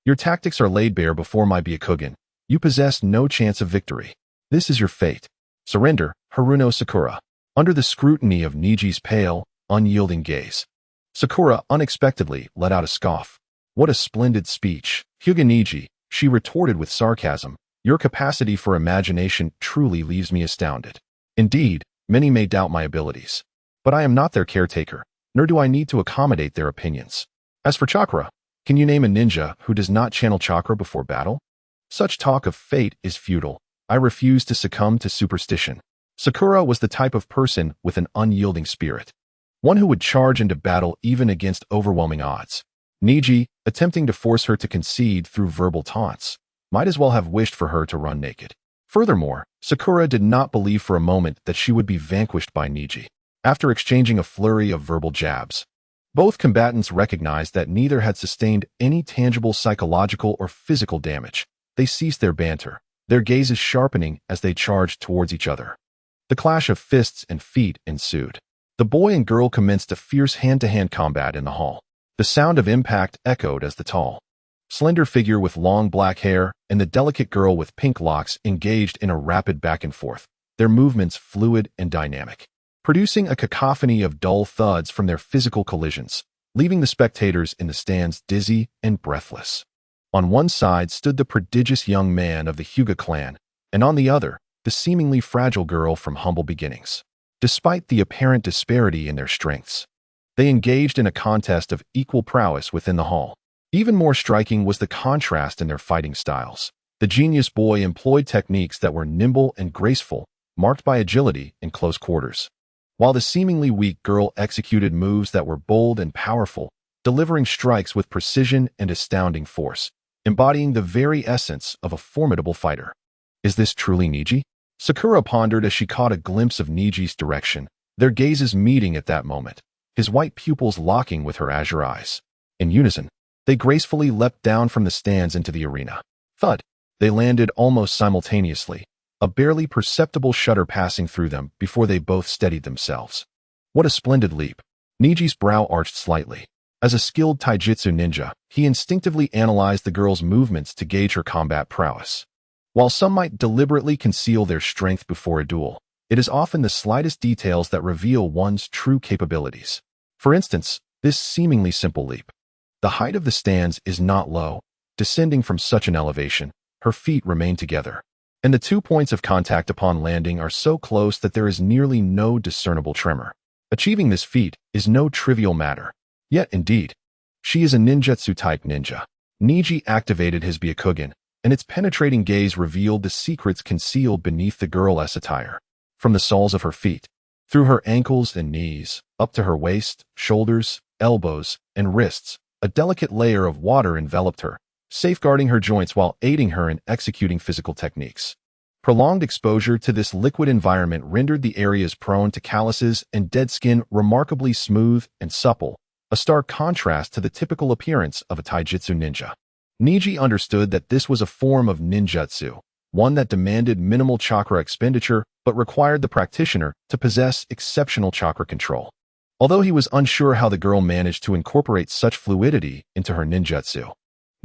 your tactics are laid bare before my Byakugan. You possess no chance of victory. This is your fate. Surrender, Haruno Sakura. Under the scrutiny of Niji's pale, unyielding gaze, Sakura unexpectedly let out a scoff. What a splendid speech, Hyuga Niji, she retorted with sarcasm. Your capacity for imagination truly leaves me astounded. Indeed, many may doubt my abilities, but I am not their caretaker, nor do I need to accommodate their opinions. As for chakra, can you name a ninja who does not channel chakra before battle? Such talk of fate is futile. I refuse to succumb to superstition. Sakura was the type of person with an unyielding spirit, one who would charge into battle even against overwhelming odds. Niji, attempting to force her to concede through verbal taunts, might as well have wished for her to run naked. Furthermore, Sakura did not believe for a moment that she would be vanquished by Niji. After exchanging a flurry of verbal jabs, both combatants recognized that neither had sustained any tangible psychological or physical damage. They ceased their banter, their gazes sharpening as they charged towards each other. The clash of fists and feet ensued. The boy and girl commenced a fierce hand-to-hand combat in the hall. The sound of impact echoed as the tall, slender figure with long black hair and the delicate girl with pink locks engaged in a rapid back and forth, their movements fluid and dynamic, producing a cacophony of dull thuds from their physical collisions, leaving the spectators in the stands dizzy and breathless. On one side stood the prodigious young man of the Hyuga clan, and on the other, the seemingly fragile girl from humble beginnings. Despite the apparent disparity in their strengths, they engaged in a contest of equal prowess within the hall. Even more striking was the contrast in their fighting styles. The genius boy employed techniques that were nimble and graceful, marked by agility in close quarters, while the seemingly weak girl executed moves that were bold and powerful, delivering strikes with precision and astounding force, embodying the very essence of a formidable fighter. Is this truly Niji? Sakura pondered as she caught a glimpse of Niji's direction, their gazes meeting at that moment, his white pupils locking with her azure eyes. In unison, they gracefully leapt down from the stands into the arena. Thud! They landed almost simultaneously, a barely perceptible shudder passing through them before they both steadied themselves. What a splendid leap. Niji's brow arched slightly. As a skilled taijutsu ninja, he instinctively analyzed the girl's movements to gauge her combat prowess. While some might deliberately conceal their strength before a duel, it is often the slightest details that reveal one's true capabilities. For instance, this seemingly simple leap. The height of the stands is not low. Descending from such an elevation, her feet remain together, and the 2 points of contact upon landing are so close that there is nearly no discernible tremor. Achieving this feat is no trivial matter. Yet, indeed, she is a ninjutsu-type ninja. Niji activated his Byakugan, and its penetrating gaze revealed the secrets concealed beneath the girl's attire. From the soles of her feet, through her ankles and knees, up to her waist, shoulders, elbows, and wrists, a delicate layer of water enveloped her, safeguarding her joints while aiding her in executing physical techniques. Prolonged exposure to this liquid environment rendered the areas prone to calluses and dead skin remarkably smooth and supple, a stark contrast to the typical appearance of a taijutsu ninja. Niji understood that this was a form of ninjutsu, one that demanded minimal chakra expenditure but required the practitioner to possess exceptional chakra control. Although he was unsure how the girl managed to incorporate such fluidity into her ninjutsu,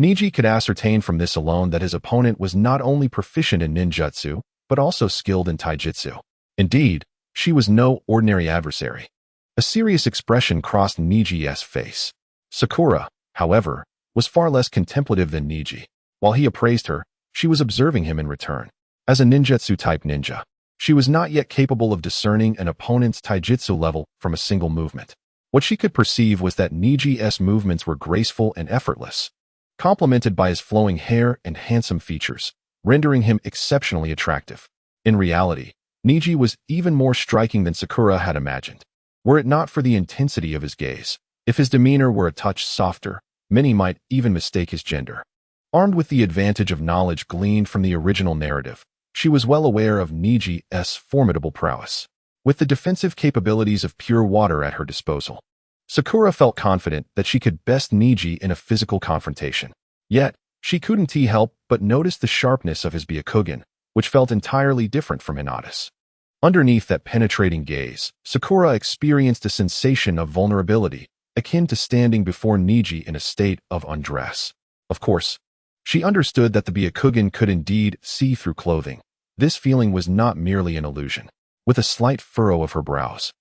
Niji could ascertain from this alone that his opponent was not only proficient in ninjutsu, but also skilled in taijutsu. Indeed, she was no ordinary adversary. A serious expression crossed Niji's face. Sakura, however, was far less contemplative than Niji. While he appraised her, she was observing him in return. As a ninjutsu-type ninja, she was not yet capable of discerning an opponent's taijutsu level from a single movement. What she could perceive was that Niji's movements were graceful and effortless, complemented by his flowing hair and handsome features, rendering him exceptionally attractive. In reality, Niji was even more striking than Sakura had imagined. Were it not for the intensity of his gaze, if his demeanor were a touch softer, many might even mistake his gender. Armed with the advantage of knowledge gleaned from the original narrative, she was well aware of Niji's formidable prowess. With the defensive capabilities of pure water at her disposal, Sakura felt confident that she could best Niji in a physical confrontation. Yet, she couldn't help but notice the sharpness of his Byakugan, which felt entirely different from Hinata's. Underneath that penetrating gaze, Sakura experienced a sensation of vulnerability, akin to standing before Niji in a state of undress. Of course, she understood that the Byakugan could indeed see through clothing. This feeling was not merely an illusion. With a slight furrow of her brows,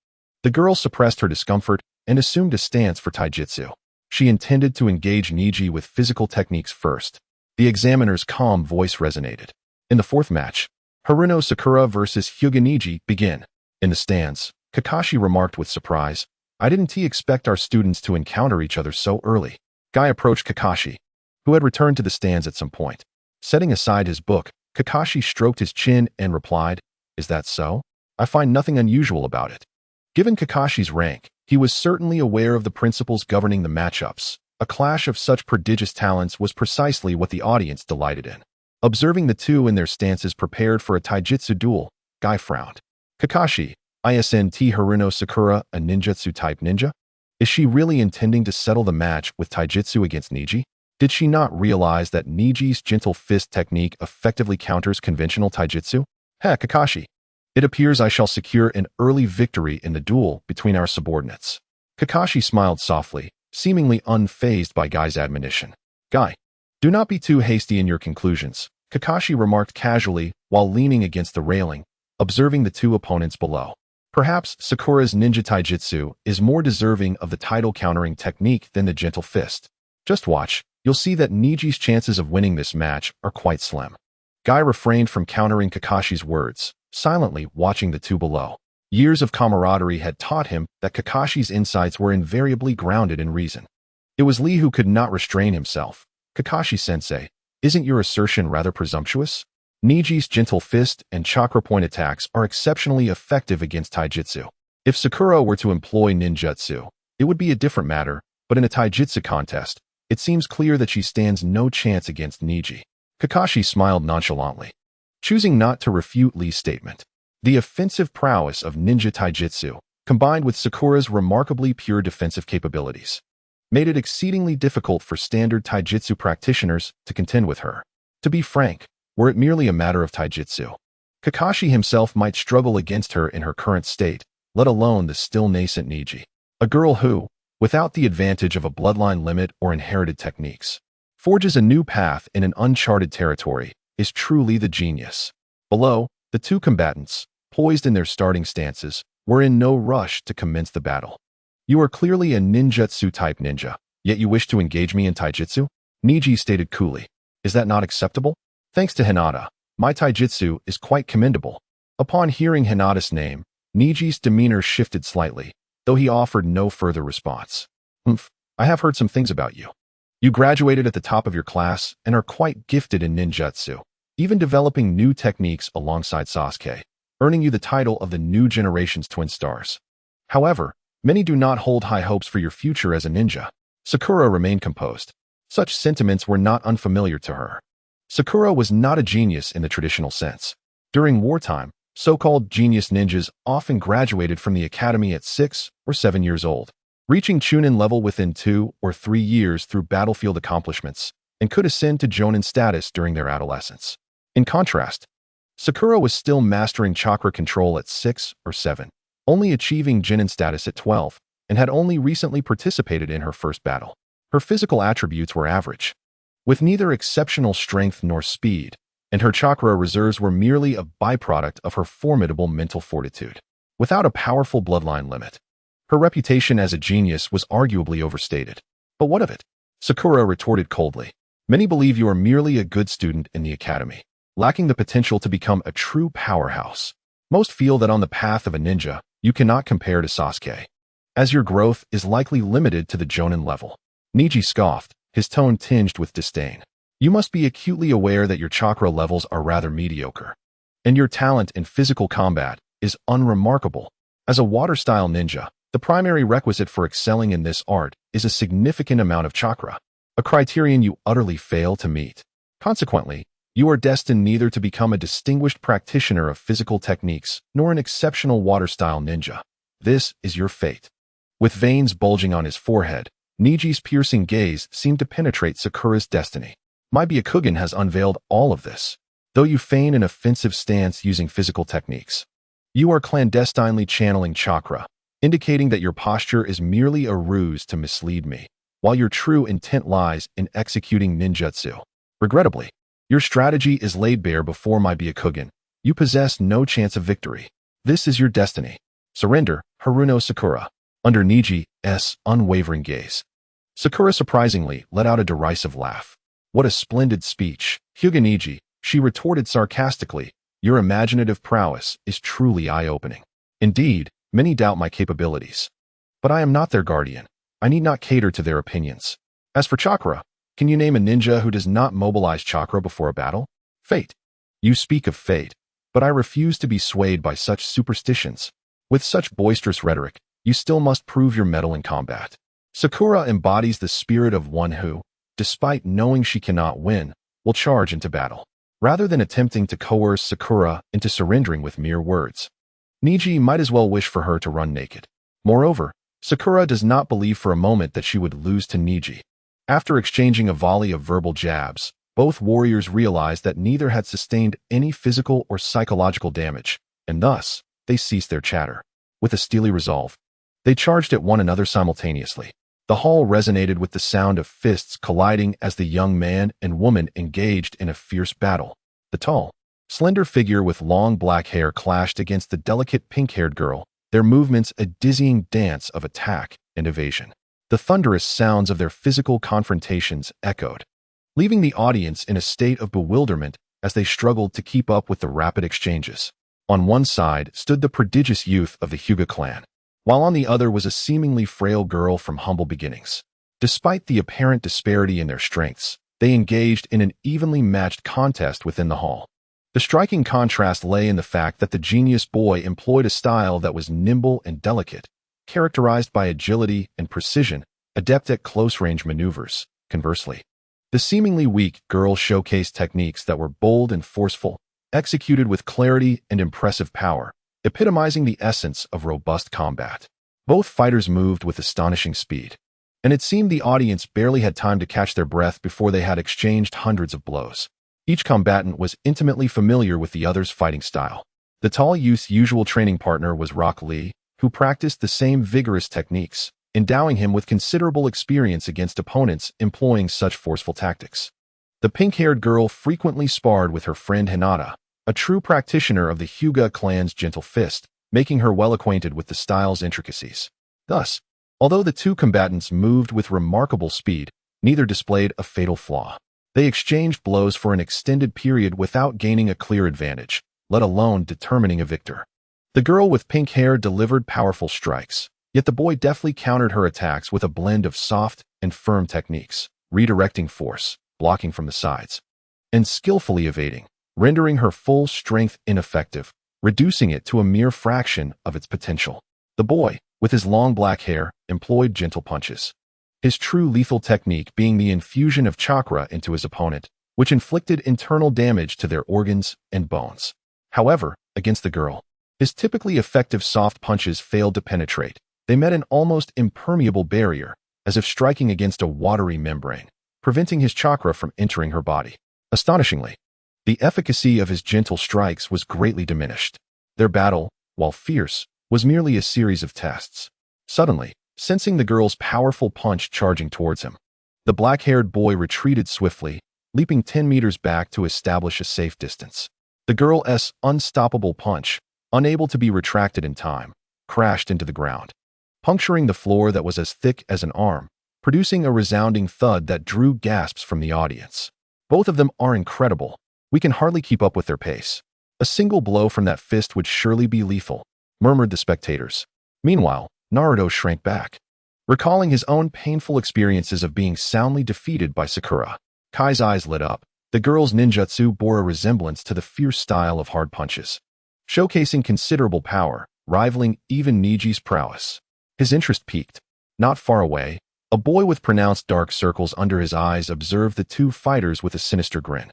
the girl suppressed her discomfort and assumed a stance for taijutsu. She intended to engage Niji with physical techniques first. The examiner's calm voice resonated. In the fourth match, Haruno Sakura versus Hyuga Niji begin. In the stands, Kakashi remarked with surprise, "I didn't expect our students to encounter each other so early." Guy approached Kakashi, who had returned to the stands at some point. Setting aside his book, Kakashi stroked his chin and replied, "Is that so? I find nothing unusual about it." Given Kakashi's rank, he was certainly aware of the principles governing the matchups. A clash of such prodigious talents was precisely what the audience delighted in. Observing the two in their stances prepared for a taijutsu duel, Guy frowned. Kakashi, isn't Haruno Sakura a ninjutsu-type ninja? Is she really intending to settle the match with taijutsu against Niji? Did she not realize that Niji's gentle fist technique effectively counters conventional taijutsu? Kakashi, it appears I shall secure an early victory in the duel between our subordinates. Kakashi smiled softly, seemingly unfazed by Guy's admonition. Guy, do not be too hasty in your conclusions, Kakashi remarked casually while leaning against the railing, observing the two opponents below. Perhaps Sakura's ninja taijutsu is more deserving of the title countering technique than the gentle fist. Just watch, you'll see that Niji's chances of winning this match are quite slim. Guy refrained from countering Kakashi's words, silently watching the two below. Years of camaraderie had taught him that Kakashi's insights were invariably grounded in reason. It was Lee who could not restrain himself. Kakashi-sensei, isn't your assertion rather presumptuous? Niji's gentle fist and chakra point attacks are exceptionally effective against taijutsu. If Sakura were to employ ninjutsu, it would be a different matter, but in a taijutsu contest, it seems clear that she stands no chance against Niji. Kakashi smiled nonchalantly, choosing not to refute Lee's statement. The offensive prowess of ninja taijutsu, combined with Sakura's remarkably pure defensive capabilities, made it exceedingly difficult for standard taijutsu practitioners to contend with her. To be frank, were it merely a matter of taijutsu. Kakashi himself might struggle against her in her current state, let alone the still nascent Niji. A girl who, without the advantage of a bloodline limit or inherited techniques, forges a new path in an uncharted territory, is truly the genius. Below, the two combatants, poised in their starting stances, were in no rush to commence the battle. You are clearly a ninjutsu-type ninja, yet you wish to engage me in taijutsu? Niji stated coolly. Is that not acceptable? Thanks to Hinata, my taijutsu is quite commendable. Upon hearing Hinata's name, Niji's demeanor shifted slightly, though he offered no further response. I have heard some things about you. You graduated at the top of your class and are quite gifted in ninjutsu, even developing new techniques alongside Sasuke, earning you the title of the new generation's twin stars. However, many do not hold high hopes for your future as a ninja. Sakura remained composed. Such sentiments were not unfamiliar to her. Sakura was not a genius in the traditional sense. During wartime, so-called genius ninjas often graduated from the academy at 6 or 7 years old, reaching Chunin level within 2 or 3 years through battlefield accomplishments, and could ascend to Jonin status during their adolescence. In contrast, Sakura was still mastering chakra control at 6 or 7, only achieving Jonin status at 12, and had only recently participated in her first battle. Her physical attributes were average, with neither exceptional strength nor speed, and her chakra reserves were merely a byproduct of her formidable mental fortitude. Without a powerful bloodline limit, her reputation as a genius was arguably overstated. But what of it? Sakura retorted coldly. Many believe you are merely a good student in the academy, lacking the potential to become a true powerhouse. Most feel that on the path of a ninja, you cannot compare to Sasuke, as your growth is likely limited to the Jonin level. Niji scoffed, his tone tinged with disdain. You must be acutely aware that your chakra levels are rather mediocre, and your talent in physical combat is unremarkable. As a water-style ninja, the primary requisite for excelling in this art is a significant amount of chakra, a criterion you utterly fail to meet. Consequently, you are destined neither to become a distinguished practitioner of physical techniques nor an exceptional water-style ninja. This is your fate. With veins bulging on his forehead, Niji's piercing gaze seemed to penetrate Sakura's destiny. My Byakugan has unveiled all of this. Though you feign an offensive stance using physical techniques, you are clandestinely channeling chakra, indicating that your posture is merely a ruse to mislead me, while your true intent lies in executing ninjutsu. Regrettably, your strategy is laid bare before my Byakugan. You possess no chance of victory. This is your destiny. Surrender, Haruno Sakura. Under Niji's unwavering gaze, Sakura surprisingly let out a derisive laugh. What a splendid speech, Hyuga Niji, she retorted sarcastically. Your imaginative prowess is truly eye-opening. Indeed, many doubt my capabilities. But I am not their guardian. I need not cater to their opinions. As for chakra, can you name a ninja who does not mobilize chakra before a battle? Fate. You speak of fate, but I refuse to be swayed by such superstitions. With such boisterous rhetoric, you still must prove your mettle in combat. Sakura embodies the spirit of one who, despite knowing she cannot win, will charge into battle, rather than attempting to coerce Sakura into surrendering with mere words. Niji might as well wish for her to run naked. Moreover, Sakura does not believe for a moment that she would lose to Niji. After exchanging a volley of verbal jabs, both warriors realized that neither had sustained any physical or psychological damage, and thus, they ceased their chatter. With a steely resolve, they charged at one another simultaneously. The hall resonated with the sound of fists colliding as the young man and woman engaged in a fierce battle. The tall, slender figure with long black hair clashed against the delicate pink-haired girl, their movements a dizzying dance of attack and evasion. The thunderous sounds of their physical confrontations echoed, leaving the audience in a state of bewilderment as they struggled to keep up with the rapid exchanges. On one side stood the prodigious youth of the Hyuga clan, while on the other was a seemingly frail girl from humble beginnings. Despite the apparent disparity in their strengths, they engaged in an evenly matched contest within the hall. The striking contrast lay in the fact that the genius boy employed a style that was nimble and delicate, characterized by agility and precision, adept at close-range maneuvers. Conversely, the seemingly weak girl showcased techniques that were bold and forceful, executed with clarity and impressive power, epitomizing the essence of robust combat. Both fighters moved with astonishing speed, and it seemed the audience barely had time to catch their breath before they had exchanged hundreds of blows. Each combatant was intimately familiar with the other's fighting style. The tall youth's usual training partner was Rock Lee, who practiced the same vigorous techniques, endowing him with considerable experience against opponents employing such forceful tactics. The pink-haired girl frequently sparred with her friend Hinata, a true practitioner of the Hyuga clan's gentle fist, making her well acquainted with the style's intricacies. Thus, although the two combatants moved with remarkable speed, neither displayed a fatal flaw. They exchanged blows for an extended period without gaining a clear advantage, let alone determining a victor. The girl with pink hair delivered powerful strikes, yet the boy deftly countered her attacks with a blend of soft and firm techniques, redirecting force, blocking from the sides, and skillfully evading, rendering her full strength ineffective, reducing it to a mere fraction of its potential. The boy, with his long black hair, employed gentle punches, his true lethal technique being the infusion of chakra into his opponent, which inflicted internal damage to their organs and bones. However, against the girl, his typically effective soft punches failed to penetrate. They met an almost impermeable barrier, as if striking against a watery membrane, preventing his chakra from entering her body. Astonishingly, the efficacy of his gentle strikes was greatly diminished. Their battle, while fierce, was merely a series of tests. Suddenly, sensing the girl's powerful punch charging towards him, the black-haired boy retreated swiftly, leaping 10 meters back to establish a safe distance. The girl's unstoppable punch, unable to be retracted in time, crashed into the ground, puncturing the floor that was as thick as an arm, producing a resounding thud that drew gasps from the audience. Both of them are incredible. We can hardly keep up with their pace. A single blow from that fist would surely be lethal, murmured the spectators. Meanwhile, Naruto shrank back, recalling his own painful experiences of being soundly defeated by Sakura. Kai's eyes lit up. The girl's ninjutsu bore a resemblance to the fierce style of hard punches, showcasing considerable power, rivaling even Niji's prowess. His interest piqued. Not far away, a boy with pronounced dark circles under his eyes observed the two fighters with a sinister grin.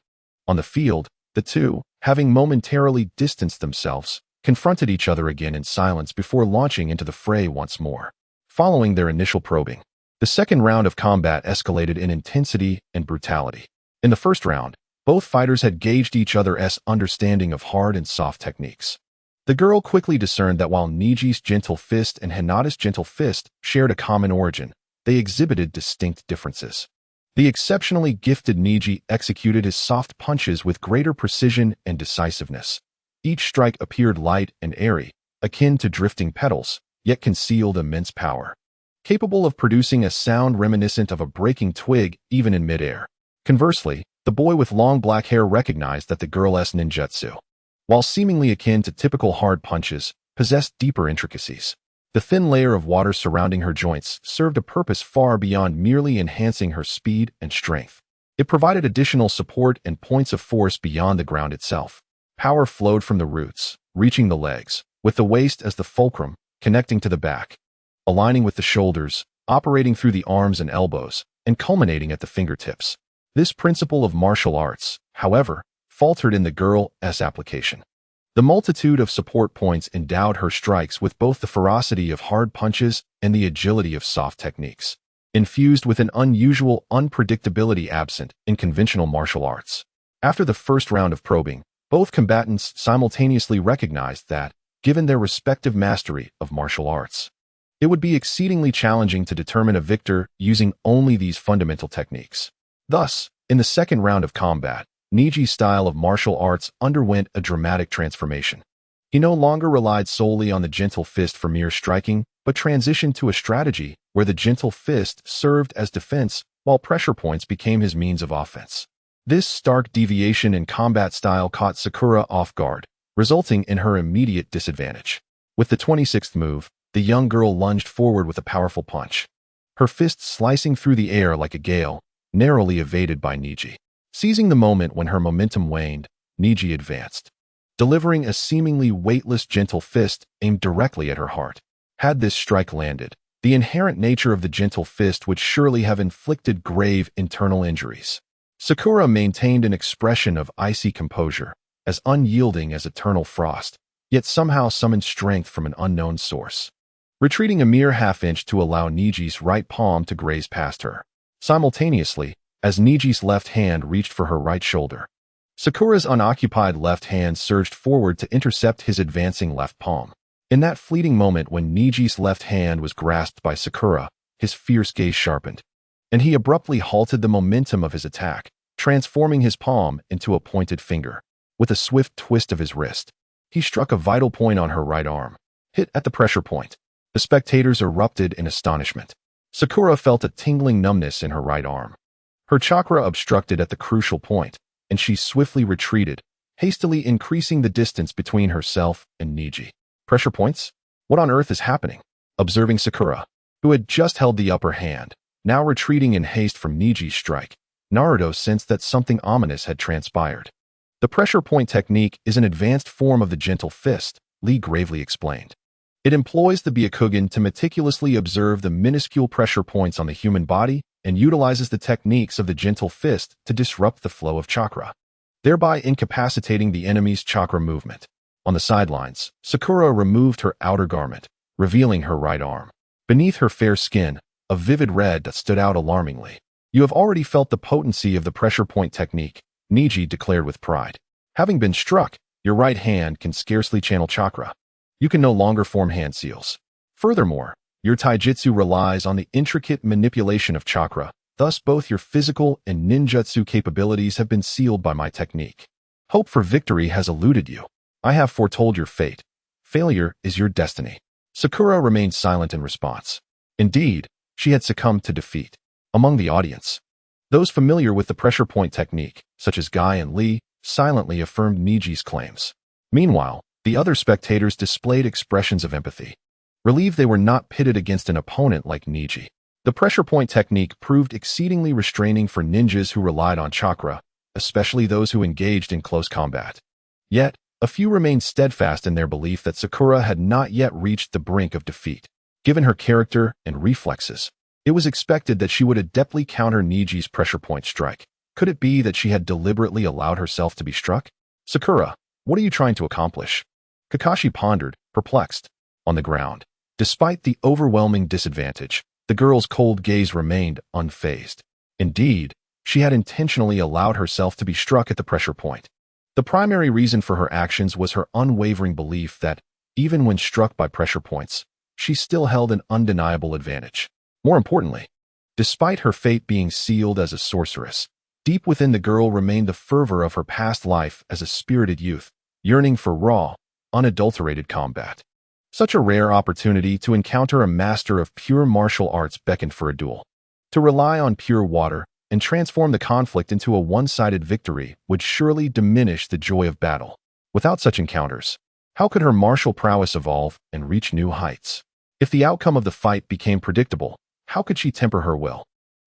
On the field, the two, having momentarily distanced themselves, confronted each other again in silence before launching into the fray once more. Following their initial probing, the second round of combat escalated in intensity and brutality. In the first round, both fighters had gauged each other's understanding of hard and soft techniques. The girl quickly discerned that while Niji's gentle fist and Hinata's gentle fist shared a common origin, they exhibited distinct differences. The exceptionally gifted Niji executed his soft punches with greater precision and decisiveness. Each strike appeared light and airy, akin to drifting petals, yet concealed immense power, capable of producing a sound reminiscent of a breaking twig even in midair. Conversely, the boy with long black hair recognized that the girl's ninjutsu, while seemingly akin to typical hard punches, possessed deeper intricacies. The thin layer of water surrounding her joints served a purpose far beyond merely enhancing her speed and strength. It provided additional support and points of force beyond the ground itself. Power flowed from the roots, reaching the legs, with the waist as the fulcrum, connecting to the back, aligning with the shoulders, operating through the arms and elbows, and culminating at the fingertips. This principle of martial arts, however, faltered in the girl's application. The multitude of support points endowed her strikes with both the ferocity of hard punches and the agility of soft techniques, infused with an unusual unpredictability absent in conventional martial arts. After the first round of probing, both combatants simultaneously recognized that, given their respective mastery of martial arts, it would be exceedingly challenging to determine a victor using only these fundamental techniques. Thus, in the second round of combat, Niji's style of martial arts underwent a dramatic transformation. He no longer relied solely on the gentle fist for mere striking, but transitioned to a strategy where the gentle fist served as defense while pressure points became his means of offense. This stark deviation in combat style caught Sakura off guard, resulting in her immediate disadvantage. With the 26th move, the young girl lunged forward with a powerful punch, her fist slicing through the air like a gale, narrowly evaded by Niji. Seizing the moment when her momentum waned, Niji advanced, delivering a seemingly weightless gentle fist aimed directly at her heart. Had this strike landed, the inherent nature of the gentle fist would surely have inflicted grave internal injuries. Sakura maintained an expression of icy composure, as unyielding as eternal frost, yet somehow summoned strength from an unknown source, retreating a mere half-inch to allow Niji's right palm to graze past her. Simultaneously, as Niji's left hand reached for her right shoulder, Sakura's unoccupied left hand surged forward to intercept his advancing left palm. In that fleeting moment when Niji's left hand was grasped by Sakura, his fierce gaze sharpened, and he abruptly halted the momentum of his attack, transforming his palm into a pointed finger. With a swift twist of his wrist, he struck a vital point on her right arm, hit at the pressure point. The spectators erupted in astonishment. Sakura felt a tingling numbness in her right arm. Her chakra obstructed at the crucial point, and she swiftly retreated, hastily increasing the distance between herself and Niji. Pressure points? What on earth is happening? Observing Sakura, who had just held the upper hand, now retreating in haste from Niji's strike, Naruto sensed that something ominous had transpired. The pressure point technique is an advanced form of the gentle fist, Lee gravely explained. It employs the Byakugan to meticulously observe the minuscule pressure points on the human body and utilizes the techniques of the gentle fist to disrupt the flow of chakra, thereby incapacitating the enemy's chakra movement. On the sidelines, Sakura removed her outer garment, revealing her right arm. Beneath her fair skin, a vivid red that stood out alarmingly. You have already felt the potency of the pressure point technique, Niji declared with pride. Having been struck, your right hand can scarcely channel chakra. You can no longer form hand seals. Furthermore, your taijutsu relies on the intricate manipulation of chakra, thus both your physical and ninjutsu capabilities have been sealed by my technique. Hope for victory has eluded you. I have foretold your fate. Failure is your destiny. Sakura remained silent in response. Indeed, she had succumbed to defeat. Among the audience, those familiar with the pressure point technique, such as Guy and Lee, silently affirmed Niji's claims. Meanwhile, the other spectators displayed expressions of empathy, relieved they were not pitted against an opponent like Niji. The pressure point technique proved exceedingly restraining for ninjas who relied on chakra, especially those who engaged in close combat. Yet, a few remained steadfast in their belief that Sakura had not yet reached the brink of defeat. Given her character and reflexes, it was expected that she would adeptly counter Niji's pressure point strike. Could it be that she had deliberately allowed herself to be struck? Sakura, what are you trying to accomplish? Kakashi pondered, perplexed. On the ground, despite the overwhelming disadvantage, the girl's cold gaze remained unfazed. Indeed, she had intentionally allowed herself to be struck at the pressure point. The primary reason for her actions was her unwavering belief that, even when struck by pressure points, she still held an undeniable advantage. More importantly, despite her fate being sealed as a sorceress, deep within the girl remained the fervor of her past life as a spirited youth, yearning for raw, unadulterated combat. Such a rare opportunity to encounter a master of pure martial arts beckoned for a duel. To rely on pure water and transform the conflict into a one-sided victory would surely diminish the joy of battle. Without such encounters, how could her martial prowess evolve and reach new heights? If the outcome of the fight became predictable, how could she temper her will?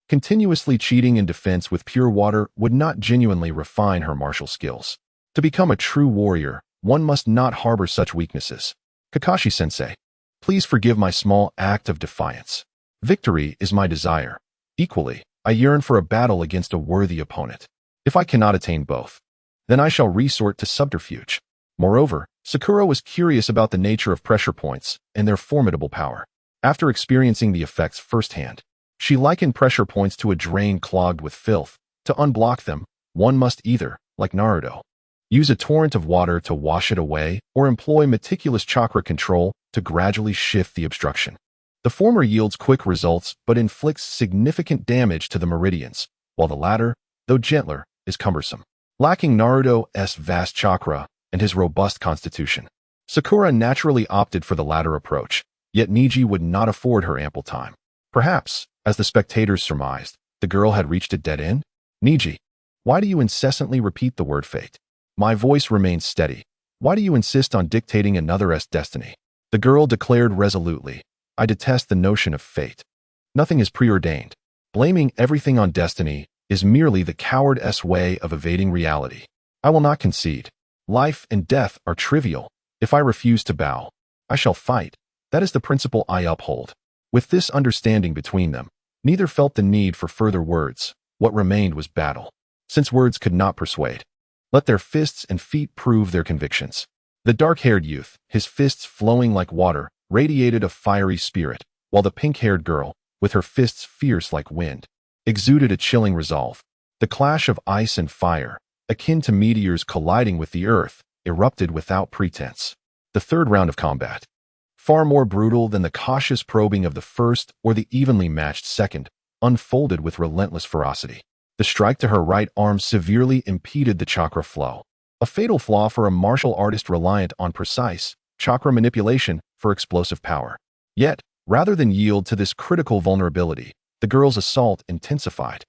Continuously cheating in defense with pure water would not genuinely refine her martial skills. To become a true warrior, one must not harbor such weaknesses. Kakashi-sensei, please forgive my small act of defiance. Victory is my desire. Equally, I yearn for a battle against a worthy opponent. If I cannot attain both, then I shall resort to subterfuge. Moreover, Sakura was curious about the nature of pressure points and their formidable power. After experiencing the effects firsthand, she likened pressure points to a drain clogged with filth. To unblock them, one must either, like Naruto, use a torrent of water to wash it away or employ meticulous chakra control to gradually shift the obstruction. The former yields quick results but inflicts significant damage to the meridians, while the latter, though gentler, is cumbersome. Lacking Naruto's vast chakra and his robust constitution, Sakura naturally opted for the latter approach, yet Niji would not afford her ample time. Perhaps, as the spectators surmised, the girl had reached a dead end? Niji, why do you incessantly repeat the word fate? My voice remains steady. Why do you insist on dictating another's destiny? The girl declared resolutely, I detest the notion of fate. Nothing is preordained. Blaming everything on destiny is merely the coward's way of evading reality. I will not concede. Life and death are trivial. If I refuse to bow, I shall fight. That is the principle I uphold. With this understanding between them, neither felt the need for further words. What remained was battle. Since words could not persuade, let their fists and feet prove their convictions. The dark-haired youth, his fists flowing like water, radiated a fiery spirit, while the pink-haired girl, with her fists fierce like wind, exuded a chilling resolve. The clash of ice and fire, akin to meteors colliding with the earth, erupted without pretense. The third round of combat, far more brutal than the cautious probing of the first or the evenly matched second, unfolded with relentless ferocity. The strike to her right arm severely impeded the chakra flow, a fatal flaw for a martial artist reliant on precise chakra manipulation for explosive power. Yet, rather than yield to this critical vulnerability, the girl's assault intensified,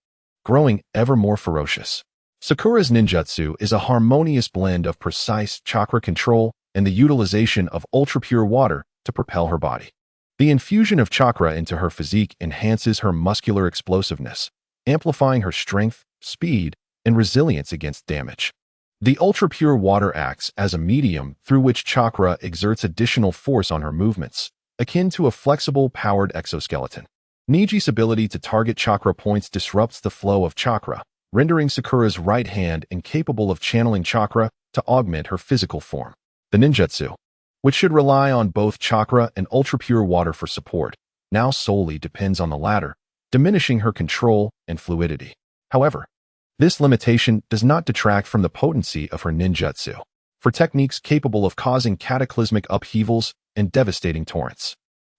growing ever more ferocious. Sakura's ninjutsu is a harmonious blend of precise chakra control and the utilization of ultra-pure water to propel her body. The infusion of chakra into her physique enhances her muscular explosiveness, amplifying her strength, speed, and resilience against damage. The ultra-pure water acts as a medium through which chakra exerts additional force on her movements, akin to a flexible, powered exoskeleton. Niji's ability to target chakra points disrupts the flow of chakra, rendering Sakura's right hand incapable of channeling chakra to augment her physical form. The ninjutsu, which should rely on both chakra and ultra-pure water for support, now solely depends on the latter, diminishing her control and fluidity. However, this limitation does not detract from the potency of her ninjutsu, for techniques capable of causing cataclysmic upheavals and devastating torrents.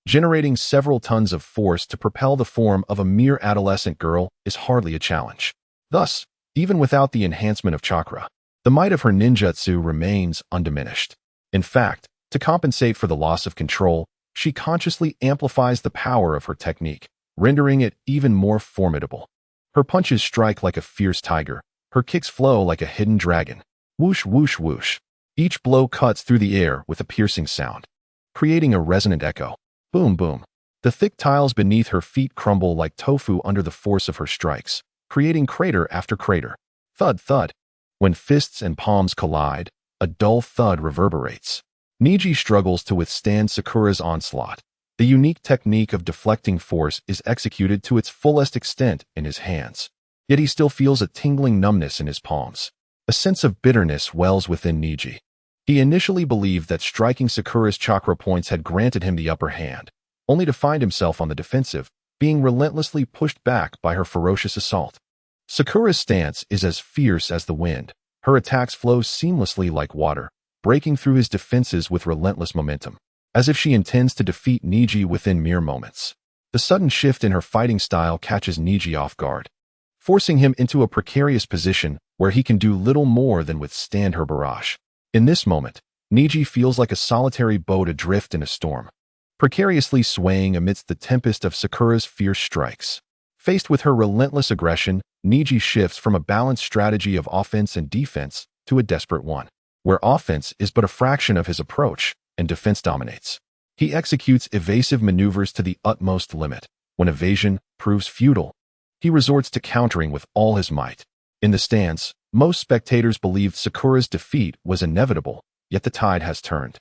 Generating several tons of force to propel the form of a mere adolescent girl is hardly a challenge. Thus, even without the enhancement of chakra, the might of her ninjutsu remains undiminished. In fact, to compensate for the loss of control, she consciously amplifies the power of her technique, rendering it even more formidable. Her punches strike like a fierce tiger, her kicks flow like a hidden dragon. Whoosh, whoosh, whoosh. Each blow cuts through the air with a piercing sound, creating a resonant echo. Boom, boom. The thick tiles beneath her feet crumble like tofu under the force of her strikes, creating crater after crater. Thud, thud. When fists and palms collide, a dull thud reverberates. Niji struggles to withstand Sakura's onslaught. The unique technique of deflecting force is executed to its fullest extent in his hands. Yet he still feels a tingling numbness in his palms. A sense of bitterness wells within Niji. He initially believed that striking Sakura's chakra points had granted him the upper hand, only to find himself on the defensive, being relentlessly pushed back by her ferocious assault. Sakura's stance is as fierce as the wind. Her attacks flow seamlessly like water, breaking through his defenses with relentless momentum, as if she intends to defeat Niji within mere moments. The sudden shift in her fighting style catches Niji off guard, forcing him into a precarious position where he can do little more than withstand her barrage. In this moment, Niji feels like a solitary boat adrift in a storm, precariously swaying amidst the tempest of Sakura's fierce strikes. Faced with her relentless aggression, Niji shifts from a balanced strategy of offense and defense to a desperate one, where offense is but a fraction of his approach and defense dominates. He executes evasive maneuvers to the utmost limit. When evasion proves futile, he resorts to countering with all his might. In the stands, most spectators believed Sakura's defeat was inevitable, yet the tide has turned,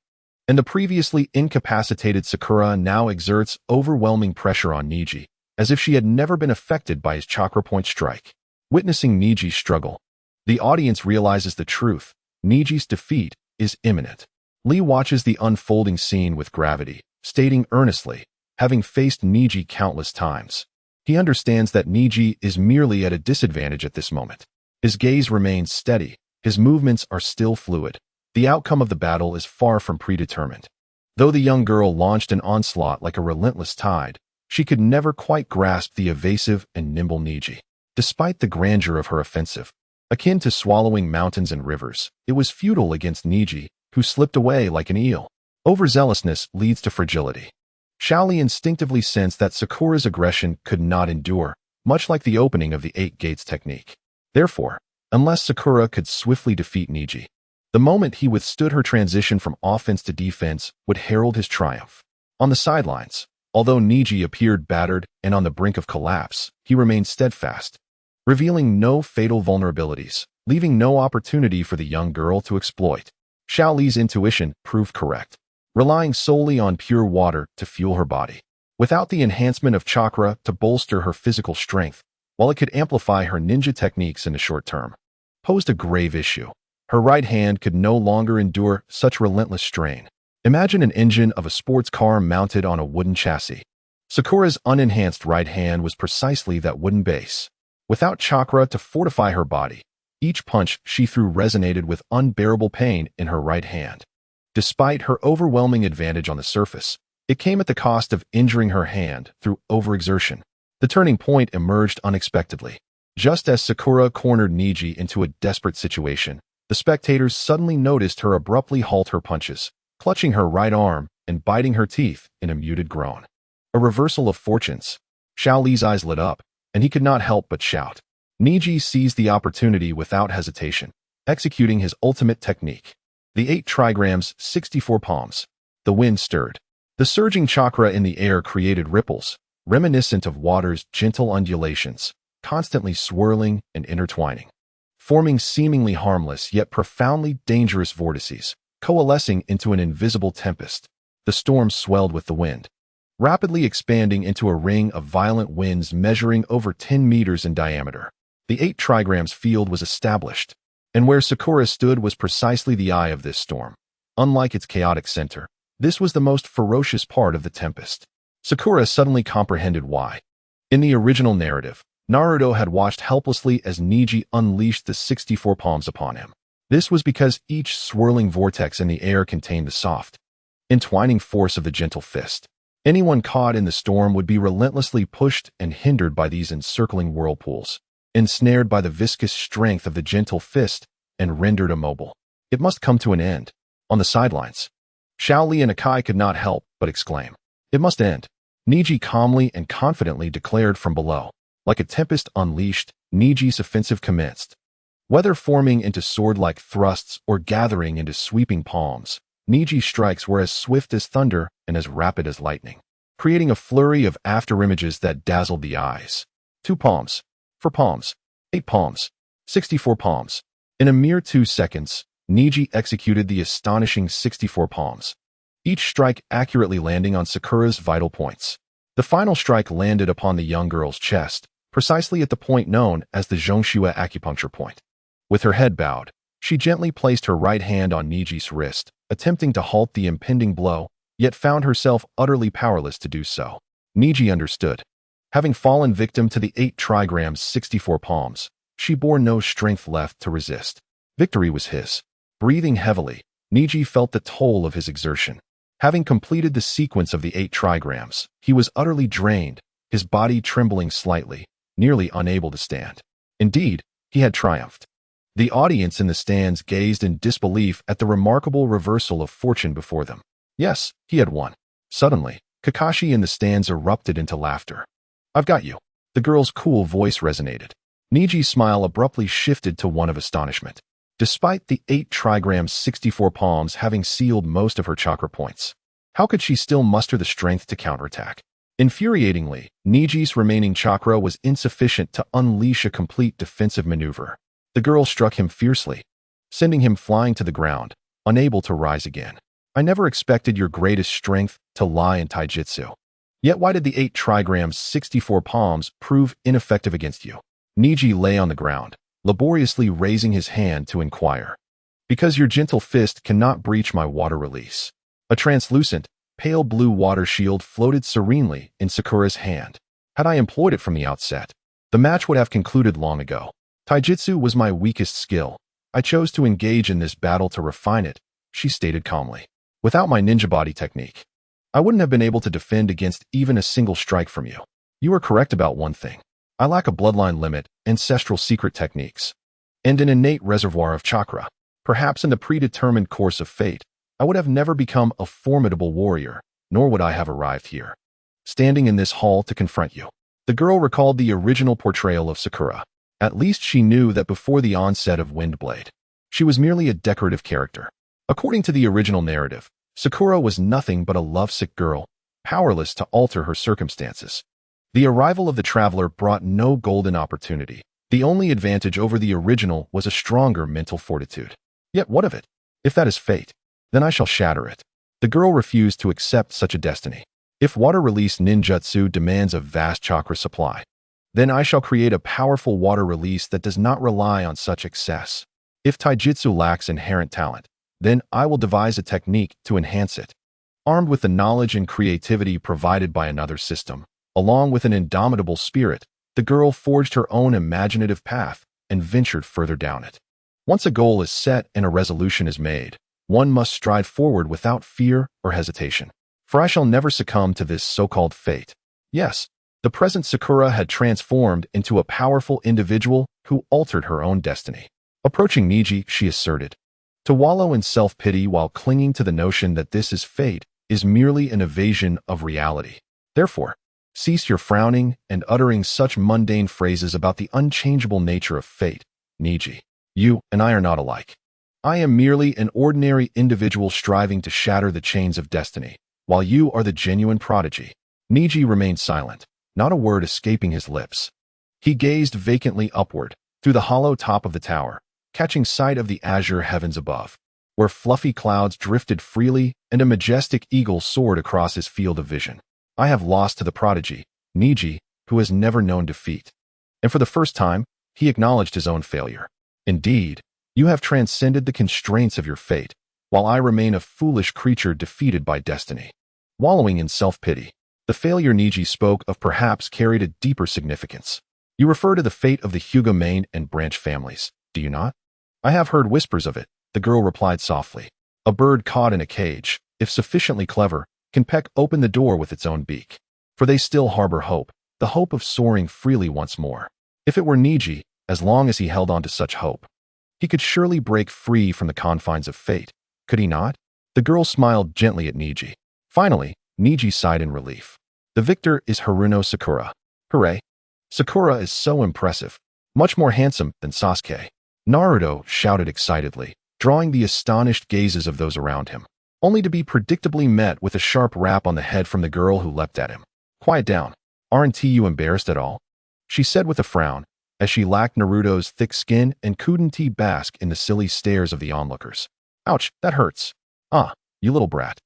and the previously incapacitated Sakura now exerts overwhelming pressure on Niji, as if she had never been affected by his chakra point strike. Witnessing Niji's struggle, the audience realizes the truth. Niji's defeat is imminent. Lee watches the unfolding scene with gravity, stating earnestly, having faced Niji countless times, he understands that Niji is merely at a disadvantage at this moment. His gaze remains steady, his movements are still fluid. The outcome of the battle is far from predetermined. Though the young girl launched an onslaught like a relentless tide, she could never quite grasp the evasive and nimble Niji. Despite the grandeur of her offensive, akin to swallowing mountains and rivers, it was futile against Niji, who slipped away like an eel. Overzealousness leads to fragility. Shaoli instinctively sensed that Sakura's aggression could not endure, much like the opening of the Eight Gates technique. Therefore, unless Sakura could swiftly defeat Niji, the moment he withstood her transition from offense to defense would herald his triumph. On the sidelines, although Niji appeared battered and on the brink of collapse, he remained steadfast, revealing no fatal vulnerabilities, leaving no opportunity for the young girl to exploit. Shaoli's intuition proved correct, relying solely on pure water to fuel her body, without the enhancement of chakra to bolster her physical strength, while it could amplify her ninja techniques in the short term, posed a grave issue. Her right hand could no longer endure such relentless strain. Imagine an engine of a sports car mounted on a wooden chassis. Sakura's unenhanced right hand was precisely that wooden base. Without chakra to fortify her body, Each punch she threw resonated with unbearable pain in her right hand. Despite her overwhelming advantage on the surface, it came at the cost of injuring her hand through overexertion. The turning point emerged unexpectedly. Just as Sakura cornered Niji into a desperate situation, the spectators suddenly noticed her abruptly halt her punches, clutching her right arm and biting her teeth in a muted groan. A reversal of fortunes. Xiao Li's eyes lit up, and he could not help but shout. Niji seized the opportunity without hesitation, executing his ultimate technique. The 8 trigrams, 64 palms. The wind stirred. The surging chakra in the air created ripples, reminiscent of water's gentle undulations, constantly swirling and intertwining, forming seemingly harmless yet profoundly dangerous vortices, coalescing into an invisible tempest. The storm swelled with the wind, rapidly expanding into a ring of violent winds measuring over 10 meters in diameter. The 8 trigrams field was established, and where Sakura stood was precisely the eye of this storm. Unlike its chaotic center, this was the most ferocious part of the tempest. Sakura suddenly comprehended why. In the original narrative, Naruto had watched helplessly as Niji unleashed the 64 palms upon him. This was because each swirling vortex in the air contained the soft, entwining force of the gentle fist. Anyone caught in the storm would be relentlessly pushed and hindered by these encircling whirlpools, ensnared by the viscous strength of the gentle fist and rendered immobile. It must come to an end. On the sidelines, Xiao Li and Akai could not help but exclaim, "It must end." Niji calmly and confidently declared from below. Like a tempest unleashed, Niji's offensive commenced. Whether forming into sword-like thrusts or gathering into sweeping palms, Niji's strikes were as swift as thunder and as rapid as lightning, creating a flurry of afterimages that dazzled the eyes. 2 palms, 4 palms, 8 palms, 64 palms. In a mere 2 seconds, Niji executed the astonishing 64 palms, each strike accurately landing on Sakura's vital points. The final strike landed upon the young girl's chest, precisely at the point known as the Zhongshuo acupuncture point. With her head bowed, she gently placed her right hand on Niji's wrist, attempting to halt the impending blow, yet found herself utterly powerless to do so. Niji understood. Having fallen victim to the 8 trigrams, 64 palms, she bore no strength left to resist. Victory was his. Breathing heavily, Niji felt the toll of his exertion. Having completed the sequence of the 8 trigrams, he was utterly drained, his body trembling slightly, nearly unable to stand. Indeed, he had triumphed. The audience in the stands gazed in disbelief at the remarkable reversal of fortune before them. Yes, he had won. Suddenly, Kakashi in the stands erupted into laughter. "I've got you." The girl's cool voice resonated. Niji's smile abruptly shifted to one of astonishment. Despite the 8 trigrams, 64 palms having sealed most of her chakra points, how could she still muster the strength to counterattack? Infuriatingly, Niji's remaining chakra was insufficient to unleash a complete defensive maneuver. The girl struck him fiercely, sending him flying to the ground, unable to rise again. "I never expected your greatest strength to lie in taijutsu. Yet why did the 8 trigrams, 64 palms prove ineffective against you?" Niji lay on the ground, laboriously raising his hand to inquire. "Because your gentle fist cannot breach my water release." A translucent, pale blue water shield floated serenely in Sakura's hand. "Had I employed it from the outset, the match would have concluded long ago. Taijutsu was my weakest skill. I chose to engage in this battle to refine it," she stated calmly. "Without my ninja body technique, I wouldn't have been able to defend against even a single strike from you. You are correct about one thing. I lack a bloodline limit, ancestral secret techniques, and an innate reservoir of chakra. Perhaps in the predetermined course of fate, I would have never become a formidable warrior, nor would I have arrived here, standing in this hall to confront you." The girl recalled the original portrayal of Sakura. At least she knew that before the onset of Windblade, she was merely a decorative character. According to the original narrative, Sakura was nothing but a lovesick girl, powerless to alter her circumstances. The arrival of the traveler brought no golden opportunity. The only advantage over the original was a stronger mental fortitude. Yet what of it? If that is fate, then I shall shatter it. The girl refused to accept such a destiny. If water release ninjutsu demands a vast chakra supply, then I shall create a powerful water release that does not rely on such excess. If taijutsu lacks inherent talent, then I will devise a technique to enhance it. Armed with the knowledge and creativity provided by another system, along with an indomitable spirit, the girl forged her own imaginative path, and ventured further down it. Once a goal is set and a resolution is made, one must stride forward without fear or hesitation. For I shall never succumb to this so-called fate. Yes, the present Sakura had transformed into a powerful individual who altered her own destiny. Approaching Niji, she asserted, to wallow in self-pity while clinging to the notion that this is fate is merely an evasion of reality. Therefore, cease your frowning and uttering such mundane phrases about the unchangeable nature of fate, Niji. You and I are not alike. I am merely an ordinary individual striving to shatter the chains of destiny, while you are the genuine prodigy. Niji remained silent, not a word escaping his lips. He gazed vacantly upward, through the hollow top of the tower, catching sight of the azure heavens above, where fluffy clouds drifted freely and a majestic eagle soared across his field of vision. I have lost to the prodigy, Niji, who has never known defeat. And for the first time, he acknowledged his own failure. Indeed, you have transcended the constraints of your fate, while I remain a foolish creature defeated by destiny. Wallowing in self-pity, the failure Niji spoke of perhaps carried a deeper significance. You refer to the fate of the Hyuga main and branch families, do you not? I have heard whispers of it, the girl replied softly. A bird caught in a cage, if sufficiently clever, can peck open the door with its own beak. For they still harbor hope, the hope of soaring freely once more. If it were Niji, as long as he held on to such hope, he could surely break free from the confines of fate, could he not? The girl smiled gently at Niji. Finally, Niji sighed in relief. The victor is Haruno Sakura. Hooray! Sakura is so impressive, much more handsome than Sasuke. Naruto shouted excitedly, drawing the astonished gazes of those around him, only to be predictably met with a sharp rap on the head from the girl who leapt at him. Quiet down. Aren't you embarrassed at all? She said with a frown, as she lacked Naruto's thick skin and couldn't bask in the silly stares of the onlookers. Ouch, that hurts. Ah, you little brat.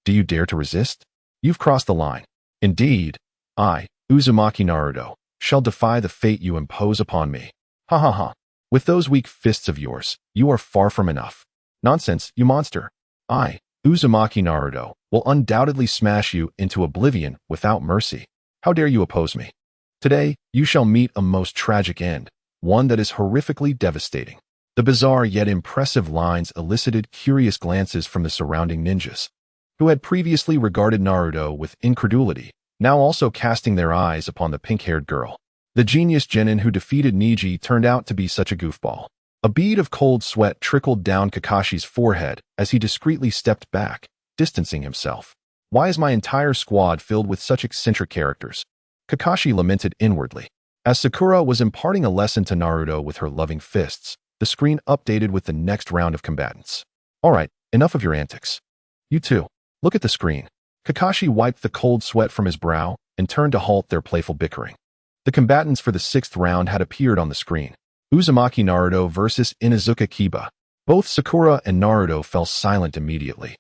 Do you dare to resist? You've crossed the line. Indeed, I, Uzumaki Naruto, shall defy the fate you impose upon me. Ha ha ha. With those weak fists of yours, you are far from enough. Nonsense, you monster. I, Uzumaki Naruto, will undoubtedly smash you into oblivion without mercy. How dare you oppose me? Today, you shall meet a most tragic end, one that is horrifically devastating. The bizarre yet impressive lines elicited curious glances from the surrounding ninjas, who had previously regarded Naruto with incredulity, now also casting their eyes upon the pink-haired girl. The genius genin who defeated Niji turned out to be such a goofball. A bead of cold sweat trickled down Kakashi's forehead as he discreetly stepped back, distancing himself. Why is my entire squad filled with such eccentric characters? Kakashi lamented inwardly. As Sakura was imparting a lesson to Naruto with her loving fists, the screen updated with the next round of combatants. All right, enough of your antics. You too. Look at the screen. Kakashi wiped the cold sweat from his brow and turned to halt their playful bickering. The combatants for the 6th round had appeared on the screen. Uzumaki Naruto versus Inuzuka Kiba. Both Sakura and Naruto fell silent immediately.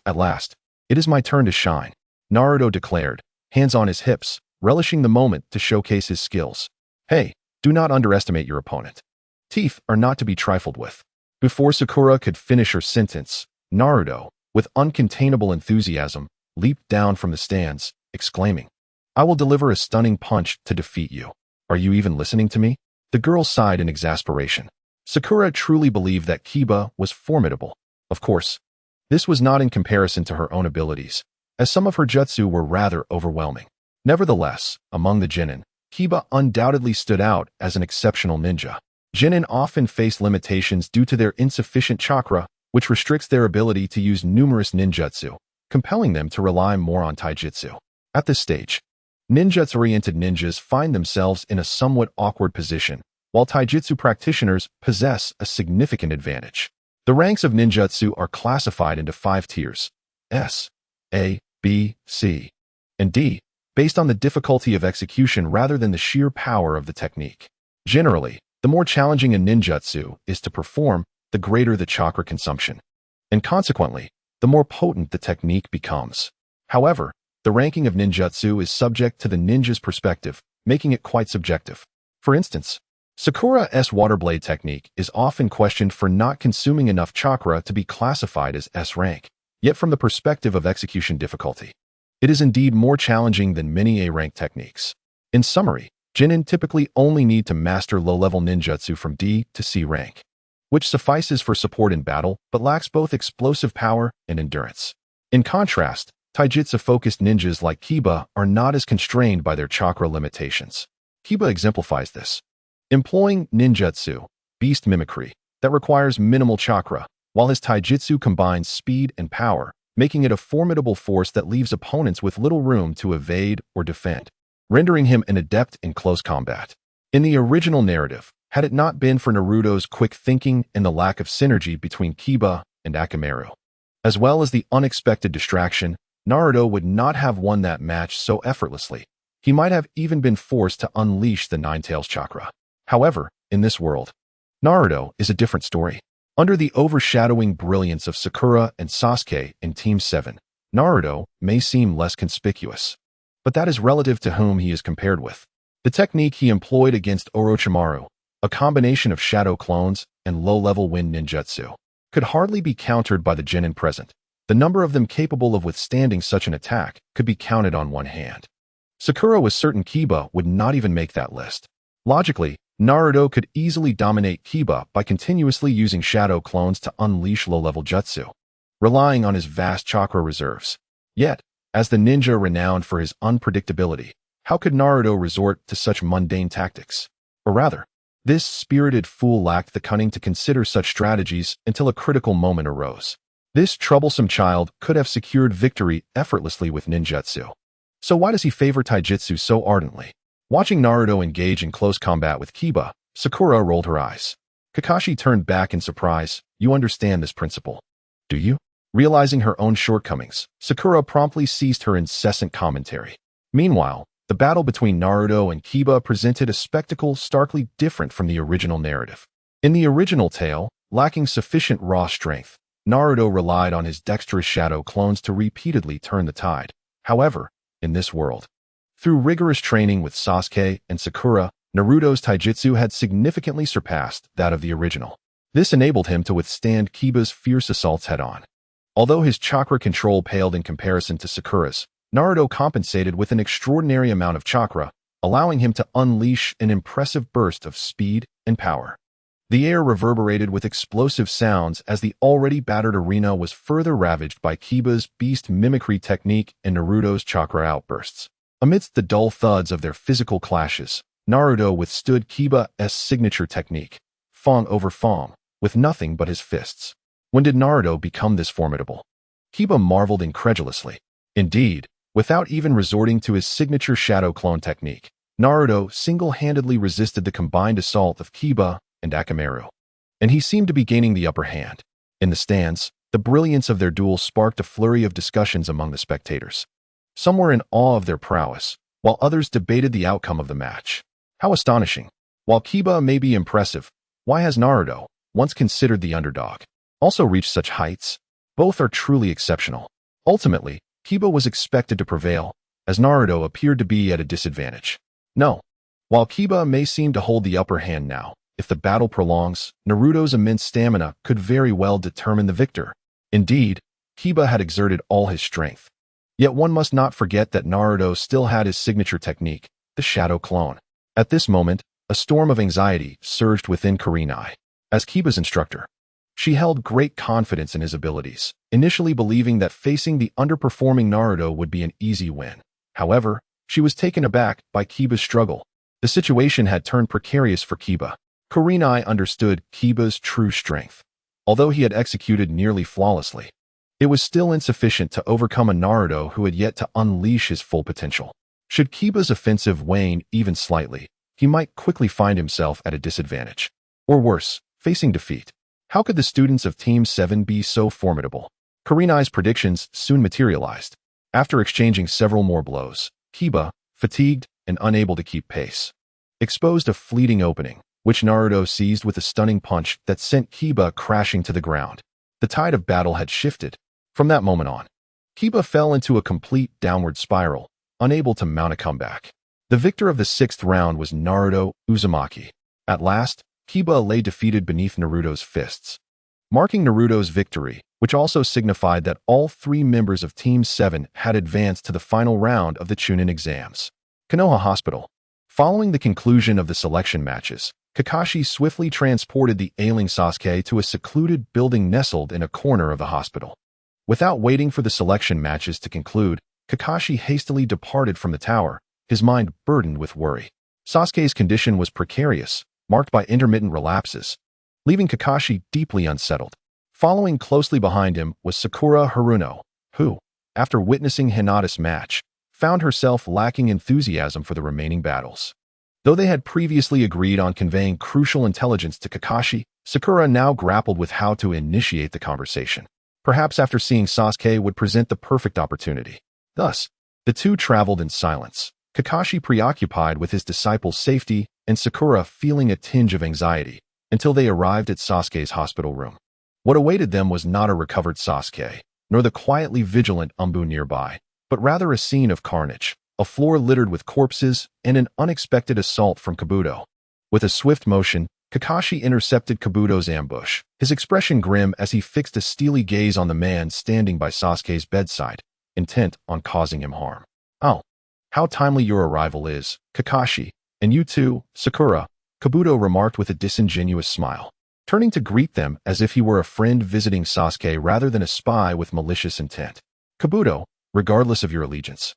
At last. It is my turn to shine, Naruto declared, hands on his hips, relishing the moment to showcase his skills. Hey, do not underestimate your opponent. Teeth are not to be trifled with. Before Sakura could finish her sentence, Naruto, with uncontainable enthusiasm, leaped down from the stands, exclaiming, I will deliver a stunning punch to defeat you. Are you even listening to me? The girl sighed in exasperation. Sakura truly believed that Kiba was formidable. Of course, this was not in comparison to her own abilities, as some of her jutsu were rather overwhelming. Nevertheless, among the genin, Kiba undoubtedly stood out as an exceptional ninja. Genin often face limitations due to their insufficient chakra, which restricts their ability to use numerous ninjutsu, compelling them to rely more on taijutsu. At this stage, ninjutsu-oriented ninjas find themselves in a somewhat awkward position, while taijutsu practitioners possess a significant advantage. The ranks of ninjutsu are classified into 5 tiers: S, A, B, C, and D, based on the difficulty of execution rather than the sheer power of the technique. Generally, the more challenging a ninjutsu is to perform, the greater the chakra consumption, and consequently, the more potent the technique becomes. However, the ranking of ninjutsu is subject to the ninja's perspective, making it quite subjective. For instance, Sakura's water blade technique is often questioned for not consuming enough chakra to be classified as S rank, yet from the perspective of execution difficulty, it is indeed more challenging than many A rank techniques. In summary, Genin typically only need to master low-level ninjutsu from D to C rank, which suffices for support in battle but lacks both explosive power and endurance. In contrast, taijutsu-focused ninjas like Kiba are not as constrained by their chakra limitations. Kiba exemplifies this, employing ninjutsu, beast mimicry, that requires minimal chakra, while his taijutsu combines speed and power, making it a formidable force that leaves opponents with little room to evade or defend, rendering him an adept in close combat. In the original narrative, had it not been for Naruto's quick thinking and the lack of synergy between Kiba and Akamaru, as well as the unexpected distraction, Naruto would not have won that match so effortlessly. He might have even been forced to unleash the Nine-Tails chakra. However, in this world, Naruto is a different story. Under the overshadowing brilliance of Sakura and Sasuke in Team 7, Naruto may seem less conspicuous, but that is relative to whom he is compared with. The technique he employed against Orochimaru, a combination of shadow clones and low-level wind ninjutsu, could hardly be countered by the genin present. The number of them capable of withstanding such an attack could be counted on one hand. Sakura was certain Kiba would not even make that list. Logically, Naruto could easily dominate Kiba by continuously using shadow clones to unleash low-level jutsu, relying on his vast chakra reserves. Yet, as the ninja renowned for his unpredictability, how could Naruto resort to such mundane tactics? Or rather, this spirited fool lacked the cunning to consider such strategies until a critical moment arose. This troublesome child could have secured victory effortlessly with ninjutsu. So why does he favor taijutsu so ardently? Watching Naruto engage in close combat with Kiba, Sakura rolled her eyes. Kakashi turned back in surprise. You understand this principle, do you? Realizing her own shortcomings, Sakura promptly ceased her incessant commentary. Meanwhile, the battle between Naruto and Kiba presented a spectacle starkly different from the original narrative. In the original tale, lacking sufficient raw strength, Naruto relied on his dexterous shadow clones to repeatedly turn the tide. However, in this world, through rigorous training with Sasuke and Sakura, Naruto's taijutsu had significantly surpassed that of the original. This enabled him to withstand Kiba's fierce assaults head-on. Although his chakra control paled in comparison to Sakura's, Naruto compensated with an extraordinary amount of chakra, allowing him to unleash an impressive burst of speed and power. The air reverberated with explosive sounds as the already battered arena was further ravaged by Kiba's beast mimicry technique and Naruto's chakra outbursts. Amidst the dull thuds of their physical clashes, Naruto withstood Kiba's signature technique, Fong over Fong, with nothing but his fists. When did Naruto become this formidable? Kiba marveled incredulously. Indeed, without even resorting to his signature shadow clone technique, Naruto single-handedly resisted the combined assault of Kiba and Akamaru, and he seemed to be gaining the upper hand. In the stands, the brilliance of their duel sparked a flurry of discussions among the spectators. Some were in awe of their prowess, while others debated the outcome of the match. How astonishing! While Kiba may be impressive, why has Naruto, once considered the underdog, also reached such heights? Both are truly exceptional. Ultimately, Kiba was expected to prevail, as Naruto appeared to be at a disadvantage. No. While Kiba may seem to hold the upper hand now, if the battle prolongs, Naruto's immense stamina could very well determine the victor. Indeed, Kiba had exerted all his strength. Yet one must not forget that Naruto still had his signature technique, the shadow clone. At this moment, a storm of anxiety surged within Kurenai. As Kiba's instructor, she held great confidence in his abilities, initially believing that facing the underperforming Naruto would be an easy win. However, she was taken aback by Kiba's struggle. The situation had turned precarious for Kiba. Kurenai understood Kiba's true strength. Although he had executed nearly flawlessly, it was still insufficient to overcome a Naruto who had yet to unleash his full potential. Should Kiba's offensive wane even slightly, he might quickly find himself at a disadvantage. Or worse, facing defeat. How could the students of Team 7 be so formidable? Kurenai's predictions soon materialized. After exchanging several more blows, Kiba, fatigued and unable to keep pace, exposed a fleeting opening, which Naruto seized with a stunning punch that sent Kiba crashing to the ground. The tide of battle had shifted. From that moment on, Kiba fell into a complete downward spiral, unable to mount a comeback. The victor of the 6th round was Naruto Uzumaki. At last, Kiba lay defeated beneath Naruto's fists, marking Naruto's victory, which also signified that all 3 members of Team 7 had advanced to the final round of the Chunin exams. Konoha Hospital. Following the conclusion of the selection matches, Kakashi swiftly transported the ailing Sasuke to a secluded building nestled in a corner of the hospital. Without waiting for the selection matches to conclude, Kakashi hastily departed from the tower, his mind burdened with worry. Sasuke's condition was precarious, marked by intermittent relapses, leaving Kakashi deeply unsettled. Following closely behind him was Sakura Haruno, who, after witnessing Hinata's match, found herself lacking enthusiasm for the remaining battles. Though they had previously agreed on conveying crucial intelligence to Kakashi, Sakura now grappled with how to initiate the conversation. Perhaps after seeing Sasuke would present the perfect opportunity. Thus, the two traveled in silence, Kakashi preoccupied with his disciple's safety and Sakura feeling a tinge of anxiety, until they arrived at Sasuke's hospital room. What awaited them was not a recovered Sasuke, nor the quietly vigilant Umbu nearby, but rather a scene of carnage, a floor littered with corpses, and an unexpected assault from Kabuto. With a swift motion, Kakashi intercepted Kabuto's ambush, his expression grim as he fixed a steely gaze on the man standing by Sasuke's bedside, intent on causing him harm. "Oh, how timely your arrival is, Kakashi, and you too, Sakura," Kabuto remarked with a disingenuous smile, turning to greet them as if he were a friend visiting Sasuke rather than a spy with malicious intent. "Kabuto, regardless of your allegiance,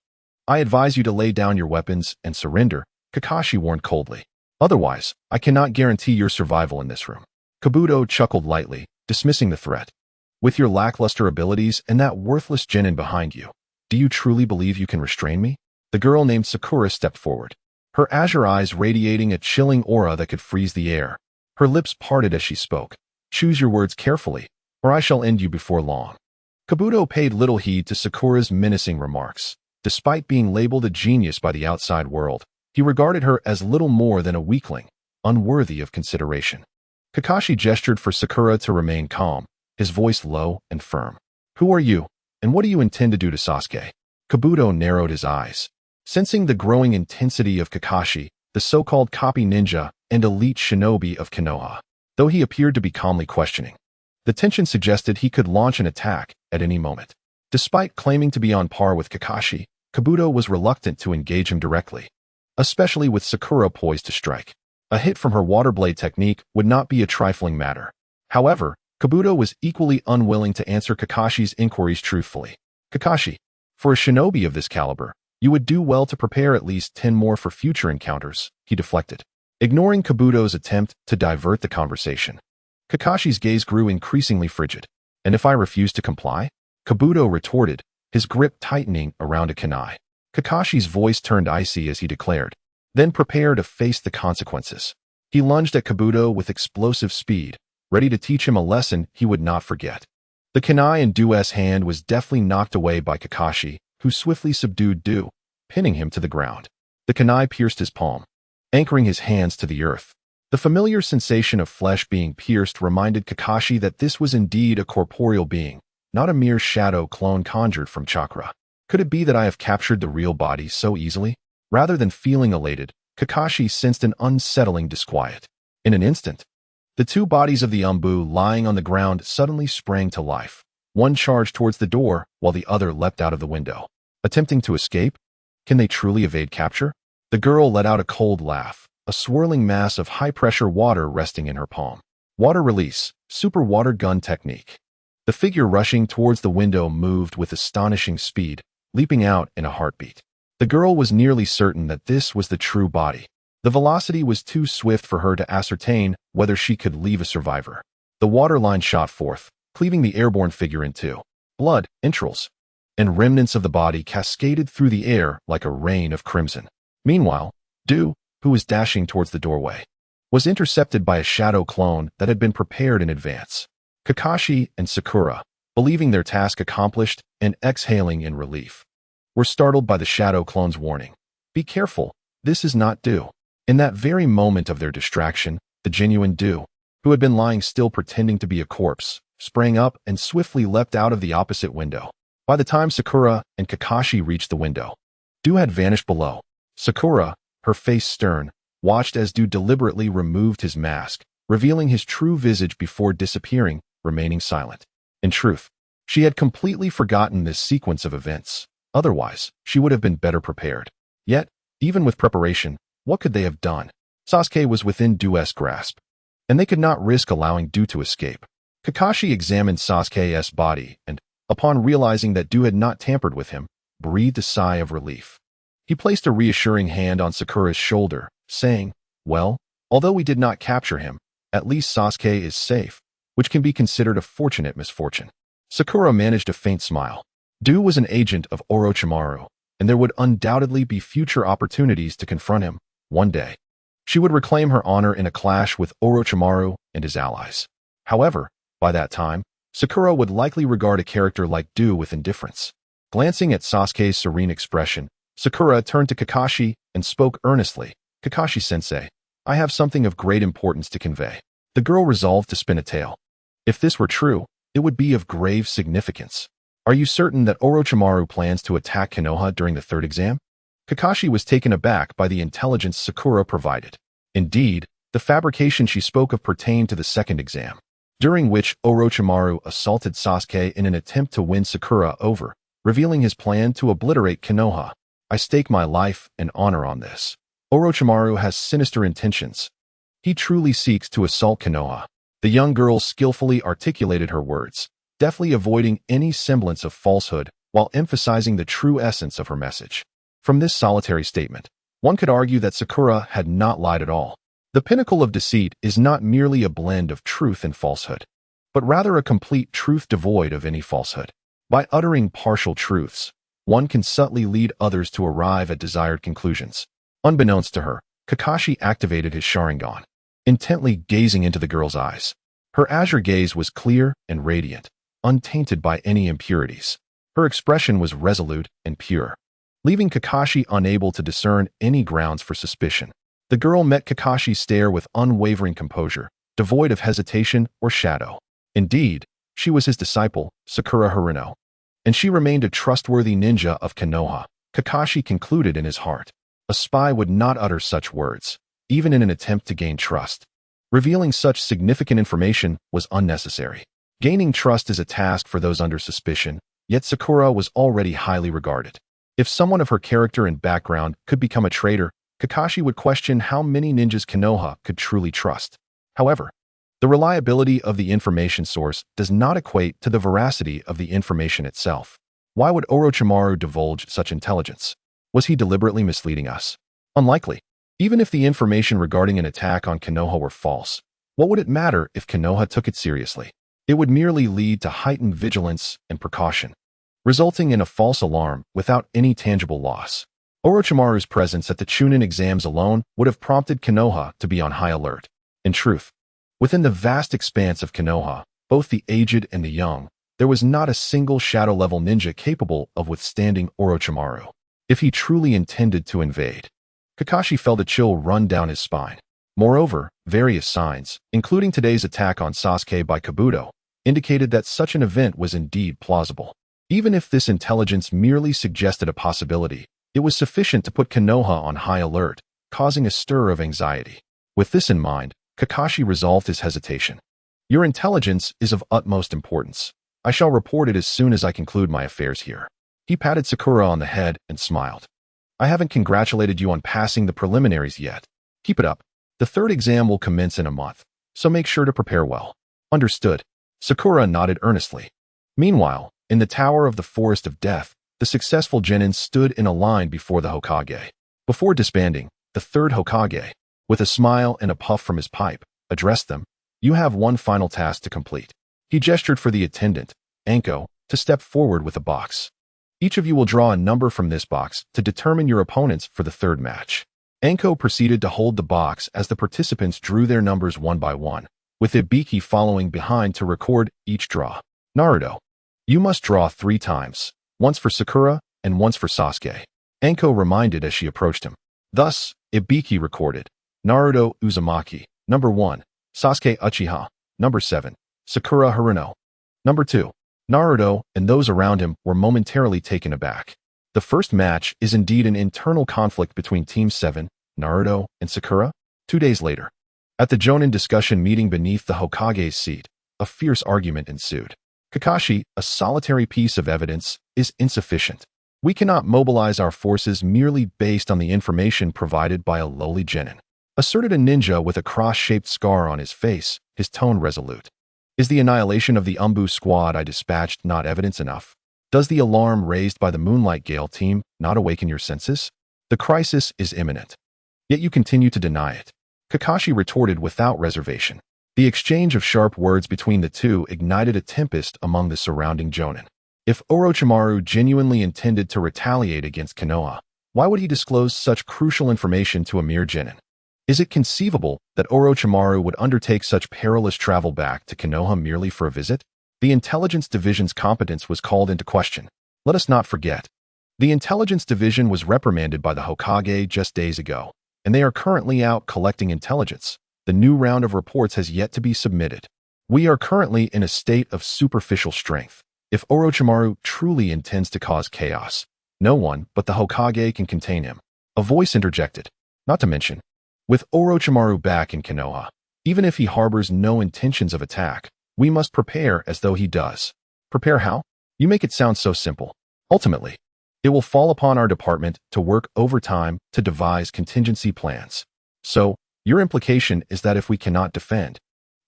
I advise you to lay down your weapons and surrender," Kakashi warned coldly. "Otherwise, I cannot guarantee your survival in this room." Kabuto chuckled lightly, dismissing the threat. "With your lackluster abilities and that worthless genin behind you, do you truly believe you can restrain me?" The girl named Sakura stepped forward, her azure eyes radiating a chilling aura that could freeze the air. Her lips parted as she spoke. "Choose your words carefully, or I shall end you before long." Kabuto paid little heed to Sakura's menacing remarks. Despite being labeled a genius by the outside world, he regarded her as little more than a weakling, unworthy of consideration. Kakashi gestured for Sakura to remain calm, his voice low and firm. "Who are you, and what do you intend to do to Sasuke?" Kabuto narrowed his eyes. Sensing the growing intensity of Kakashi, the so-called copy ninja and elite shinobi of Konoha, though he appeared to be calmly questioning, the tension suggested he could launch an attack at any moment. Despite claiming to be on par with Kakashi, Kabuto was reluctant to engage him directly, especially with Sakura poised to strike. A hit from her water blade technique would not be a trifling matter. However, Kabuto was equally unwilling to answer Kakashi's inquiries truthfully. "Kakashi, for a shinobi of this caliber, you would do well to prepare at least 10 more for future encounters," he deflected, ignoring Kabuto's attempt to divert the conversation. Kakashi's gaze grew increasingly frigid. "And if I refuse to comply?" Kabuto retorted, his grip tightening around a kunai. Kakashi's voice turned icy as he declared, "Then prepare to face the consequences." He lunged at Kabuto with explosive speed, ready to teach him a lesson he would not forget. The kunai in Du's hand was deftly knocked away by Kakashi, who swiftly subdued Du, pinning him to the ground. The kunai pierced his palm, anchoring his hands to the earth. The familiar sensation of flesh being pierced reminded Kakashi that this was indeed a corporeal being, not a mere shadow clone conjured from chakra. Could it be that I have captured the real body so easily? Rather than feeling elated, Kakashi sensed an unsettling disquiet. In an instant, the two bodies of the Umbu lying on the ground suddenly sprang to life. One charged towards the door, while the other leapt out of the window. Attempting to escape? Can they truly evade capture? The girl let out a cold laugh, a swirling mass of high-pressure water resting in her palm. Water release, super water gun technique. The figure rushing towards the window moved with astonishing speed, leaping out in a heartbeat. The girl was nearly certain that this was the true body. The velocity was too swift for her to ascertain whether she could leave a survivor. The water line shot forth, cleaving the airborne figure in two. Blood, entrails, and remnants of the body cascaded through the air like a rain of crimson. Meanwhile, Du, who was dashing towards the doorway, was intercepted by a shadow clone that had been prepared in advance. Kakashi and Sakura, believing their task accomplished and exhaling in relief, were startled by the shadow clone's warning. "Be careful, this is not Du." In that very moment of their distraction, the genuine Du, who had been lying still pretending to be a corpse, sprang up and swiftly leapt out of the opposite window. By the time Sakura and Kakashi reached the window, Du had vanished below. Sakura, her face stern, watched as Du deliberately removed his mask, revealing his true visage before disappearing, remaining silent. In truth, she had completely forgotten this sequence of events. Otherwise, she would have been better prepared. Yet, even with preparation, What could they have done? Sasuke was within Du's grasp, and they could not risk allowing Du to escape. Kakashi examined Sasuke's body and, upon realizing that Du had not tampered with him, breathed a sigh of relief. He placed a reassuring hand on Sakura's shoulder, saying, "Well, although we did not capture him, at least Sasuke is safe, which can be considered a fortunate misfortune." Sakura managed a faint smile. Du was an agent of Orochimaru, and there would undoubtedly be future opportunities to confront him, one day. She would reclaim her honor in a clash with Orochimaru and his allies. However, by that time, Sakura would likely regard a character like Du with indifference. Glancing at Sasuke's serene expression, Sakura turned to Kakashi and spoke earnestly. "Kakashi-sensei, I have something of great importance to convey." The girl resolved to spin a tale. If this were true, it would be of grave significance. "Are you certain that Orochimaru plans to attack Konoha during the third exam?" Kakashi was taken aback by the intelligence Sakura provided. Indeed, the fabrication she spoke of pertained to the second exam, during which Orochimaru assaulted Sasuke in an attempt to win Sakura over, revealing his plan to obliterate Konoha. "I stake my life and honor on this. Orochimaru has sinister intentions. He truly seeks to assault Konoha." The young girl skillfully articulated her words, deftly avoiding any semblance of falsehood while emphasizing the true essence of her message. From this solitary statement, one could argue that Sakura had not lied at all. The pinnacle of deceit is not merely a blend of truth and falsehood, but rather a complete truth devoid of any falsehood. By uttering partial truths, one can subtly lead others to arrive at desired conclusions. Unbeknownst to her, Kakashi activated his Sharingan, intently gazing into the girl's eyes. Her azure gaze was clear and radiant, untainted by any impurities. Her expression was resolute and pure, leaving Kakashi unable to discern any grounds for suspicion. The girl met Kakashi's stare with unwavering composure, devoid of hesitation or shadow. Indeed, she was his disciple, Sakura Haruno, and she remained a trustworthy ninja of Konoha. Kakashi concluded in his heart. A spy would not utter such words, even in an attempt to gain trust. Revealing such significant information was unnecessary. Gaining trust is a task for those under suspicion, yet Sakura was already highly regarded. If someone of her character and background could become a traitor, Kakashi would question how many ninjas Konoha could truly trust. However, the reliability of the information source does not equate to the veracity of the information itself. Why would Orochimaru divulge such intelligence? Was he deliberately misleading us? Unlikely. Even if the information regarding an attack on Konoha were false, what would it matter if Konoha took it seriously? It would merely lead to heightened vigilance and precaution, resulting in a false alarm without any tangible loss. Orochimaru's presence at the Chunin exams alone would have prompted Konoha to be on high alert. In truth, within the vast expanse of Konoha, both the aged and the young, there was not a single shadow-level ninja capable of withstanding Orochimaru. If he truly intended to invade, Kakashi felt a chill run down his spine. Moreover, various signs, including today's attack on Sasuke by Kabuto, indicated that such an event was indeed plausible. Even if this intelligence merely suggested a possibility, it was sufficient to put Konoha on high alert, causing a stir of anxiety. With this in mind, Kakashi resolved his hesitation. "Your intelligence is of utmost importance. I shall report it as soon as I conclude my affairs here." He patted Sakura on the head and smiled. "I haven't congratulated you on passing the preliminaries yet. Keep it up. The third exam will commence in a month, so make sure to prepare well." "Understood." Sakura nodded earnestly. Meanwhile, in the Tower of the Forest of Death, the successful genin stood in a line before the Hokage. Before disbanding, the third Hokage, with a smile and a puff from his pipe, addressed them. "You have one final task to complete." He gestured for the attendant, Anko, to step forward with a box. "Each of you will draw a number from this box to determine your opponents for the third match." Anko proceeded to hold the box as the participants drew their numbers one by one, with Ibiki following behind to record each draw. "Naruto, you must draw 3 times, once for Sakura and once for Sasuke," Anko reminded as she approached him. Thus, Ibiki recorded, "Naruto Uzumaki, number 1, Sasuke Uchiha, number 7, Sakura Haruno, number 2. Naruto and those around him were momentarily taken aback. The first match is indeed an internal conflict between Team 7, Naruto, and Sakura. 2 days later, at the Jonin discussion meeting beneath the Hokage's seat, a fierce argument ensued. "Kakashi, a solitary piece of evidence is insufficient. We cannot mobilize our forces merely based on the information provided by a lowly genin," asserted a ninja with a cross-shaped scar on his face, his tone resolute. "Is the annihilation of the Umbu squad I dispatched not evidence enough? Does the alarm raised by the Moonlight Gale team not awaken your senses? The crisis is imminent. Yet you continue to deny it," Kakashi retorted without reservation. The exchange of sharp words between the two ignited a tempest among the surrounding jonin. If Orochimaru genuinely intended to retaliate against Konoha, why would he disclose such crucial information to a mere genin? Is it conceivable that Orochimaru would undertake such perilous travel back to Konoha merely for a visit? The Intelligence Division's competence was called into question. Let us not forget. The Intelligence Division was reprimanded by the Hokage just days ago, and they are currently out collecting intelligence. The new round of reports has yet to be submitted. We are currently in a state of superficial strength. If Orochimaru truly intends to cause chaos, no one but the Hokage can contain him. A voice interjected. Not to mention, with Orochimaru back in Konoha, even if he harbors no intentions of attack, we must prepare as though he does. Prepare how? You make it sound so simple. Ultimately, it will fall upon our department to work overtime to devise contingency plans. So, your implication is that if we cannot defend,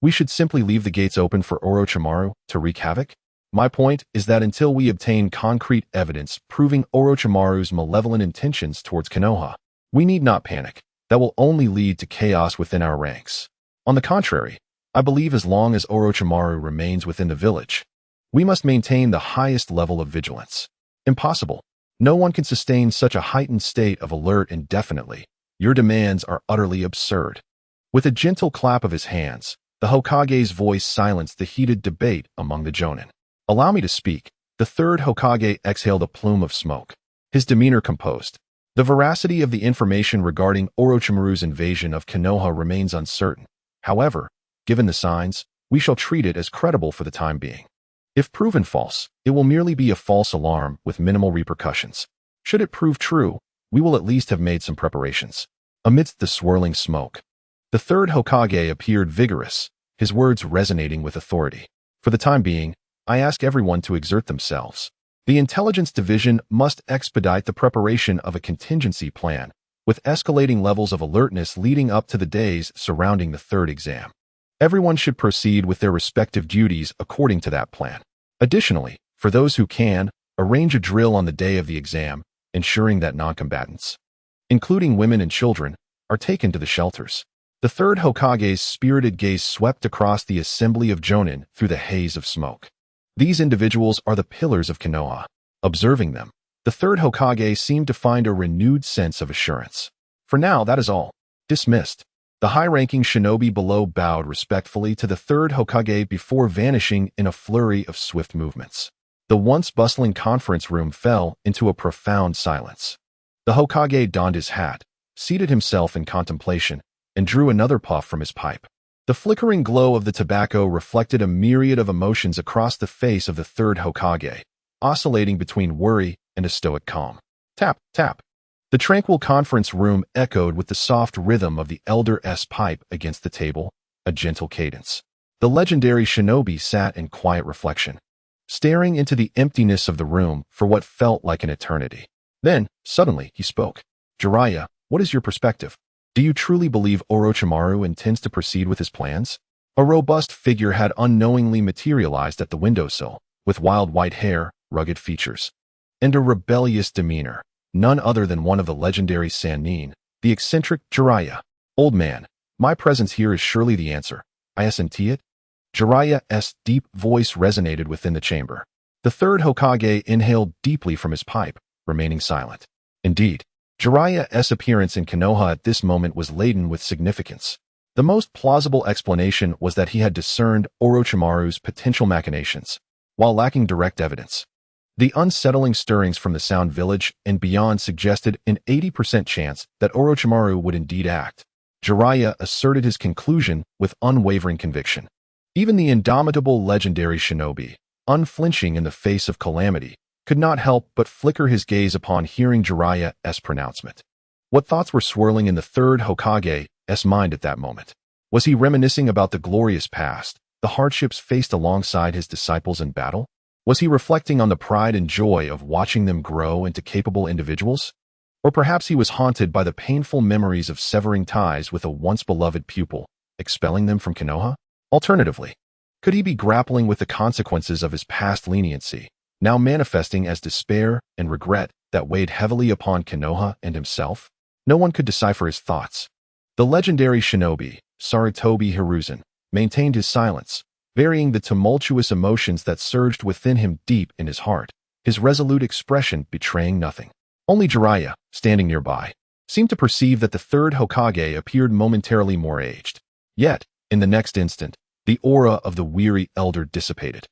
we should simply leave the gates open for Orochimaru to wreak havoc? My point is that until we obtain concrete evidence proving Orochimaru's malevolent intentions towards Konoha, we need not panic. That will only lead to chaos within our ranks. On the contrary, I believe as long as Orochimaru remains within the village, we must maintain the highest level of vigilance. Impossible. No one can sustain such a heightened state of alert indefinitely. Your demands are utterly absurd. With a gentle clap of his hands, the Hokage's voice silenced the heated debate among the jonin. Allow me to speak. The third Hokage exhaled a plume of smoke, his demeanor composed. The veracity of the information regarding Orochimaru's invasion of Konoha remains uncertain. However, given the signs, we shall treat it as credible for the time being. If proven false, it will merely be a false alarm with minimal repercussions. Should it prove true, we will at least have made some preparations. Amidst the swirling smoke, the third Hokage appeared vigorous, his words resonating with authority. For the time being, I ask everyone to exert themselves. The Intelligence Division must expedite the preparation of a contingency plan, with escalating levels of alertness leading up to the days surrounding the third exam. Everyone should proceed with their respective duties according to that plan. Additionally, for those who can, arrange a drill on the day of the exam, ensuring that non-combatants, including women and children, are taken to the shelters. The third Hokage's spirited gaze swept across the assembly of jonin through the haze of smoke. These individuals are the pillars of Konoha. Observing them, the third Hokage seemed to find a renewed sense of assurance. For now, that is all. Dismissed. The high-ranking shinobi below bowed respectfully to the third Hokage before vanishing in a flurry of swift movements. The once bustling conference room fell into a profound silence. The Hokage donned his hat, seated himself in contemplation, and drew another puff from his pipe. The flickering glow of the tobacco reflected a myriad of emotions across the face of the third Hokage, oscillating between worry and a stoic calm. Tap, tap. The tranquil conference room echoed with the soft rhythm of the elder's pipe against the table, a gentle cadence. The legendary shinobi sat in quiet reflection, staring into the emptiness of the room for what felt like an eternity. Then, suddenly, he spoke. Jiraiya, what is your perspective? Do you truly believe Orochimaru intends to proceed with his plans? A robust figure had unknowingly materialized at the windowsill, with wild white hair, rugged features, and a rebellious demeanor. None other than one of the legendary Sannin, the eccentric Jiraiya. Old man, my presence here is surely the answer. I assent it. Jiraiya's deep voice resonated within the chamber. The third Hokage inhaled deeply from his pipe, remaining silent. Indeed, Jiraiya's appearance in Konoha at this moment was laden with significance. The most plausible explanation was that he had discerned Orochimaru's potential machinations, while lacking direct evidence. The unsettling stirrings from the Sound Village and beyond suggested an 80% chance that Orochimaru would indeed act. Jiraiya asserted his conclusion with unwavering conviction. Even the indomitable legendary shinobi, unflinching in the face of calamity, could not help but flicker his gaze upon hearing Jiraiya's pronouncement. What thoughts were swirling in the third Hokage's mind at that moment? Was he reminiscing about the glorious past, the hardships faced alongside his disciples in battle? Was he reflecting on the pride and joy of watching them grow into capable individuals? Or perhaps he was haunted by the painful memories of severing ties with a once-beloved pupil, expelling them from Konoha? Alternatively, could he be grappling with the consequences of his past leniency, now manifesting as despair and regret that weighed heavily upon Konoha and himself? No one could decipher his thoughts. The legendary shinobi, Sarutobi Hiruzen, maintained his silence, varying the tumultuous emotions that surged within him deep in his heart, his resolute expression betraying nothing. Only Jiraiya, standing nearby, seemed to perceive that the third Hokage appeared momentarily more aged. Yet, in the next instant, the aura of the weary elder dissipated,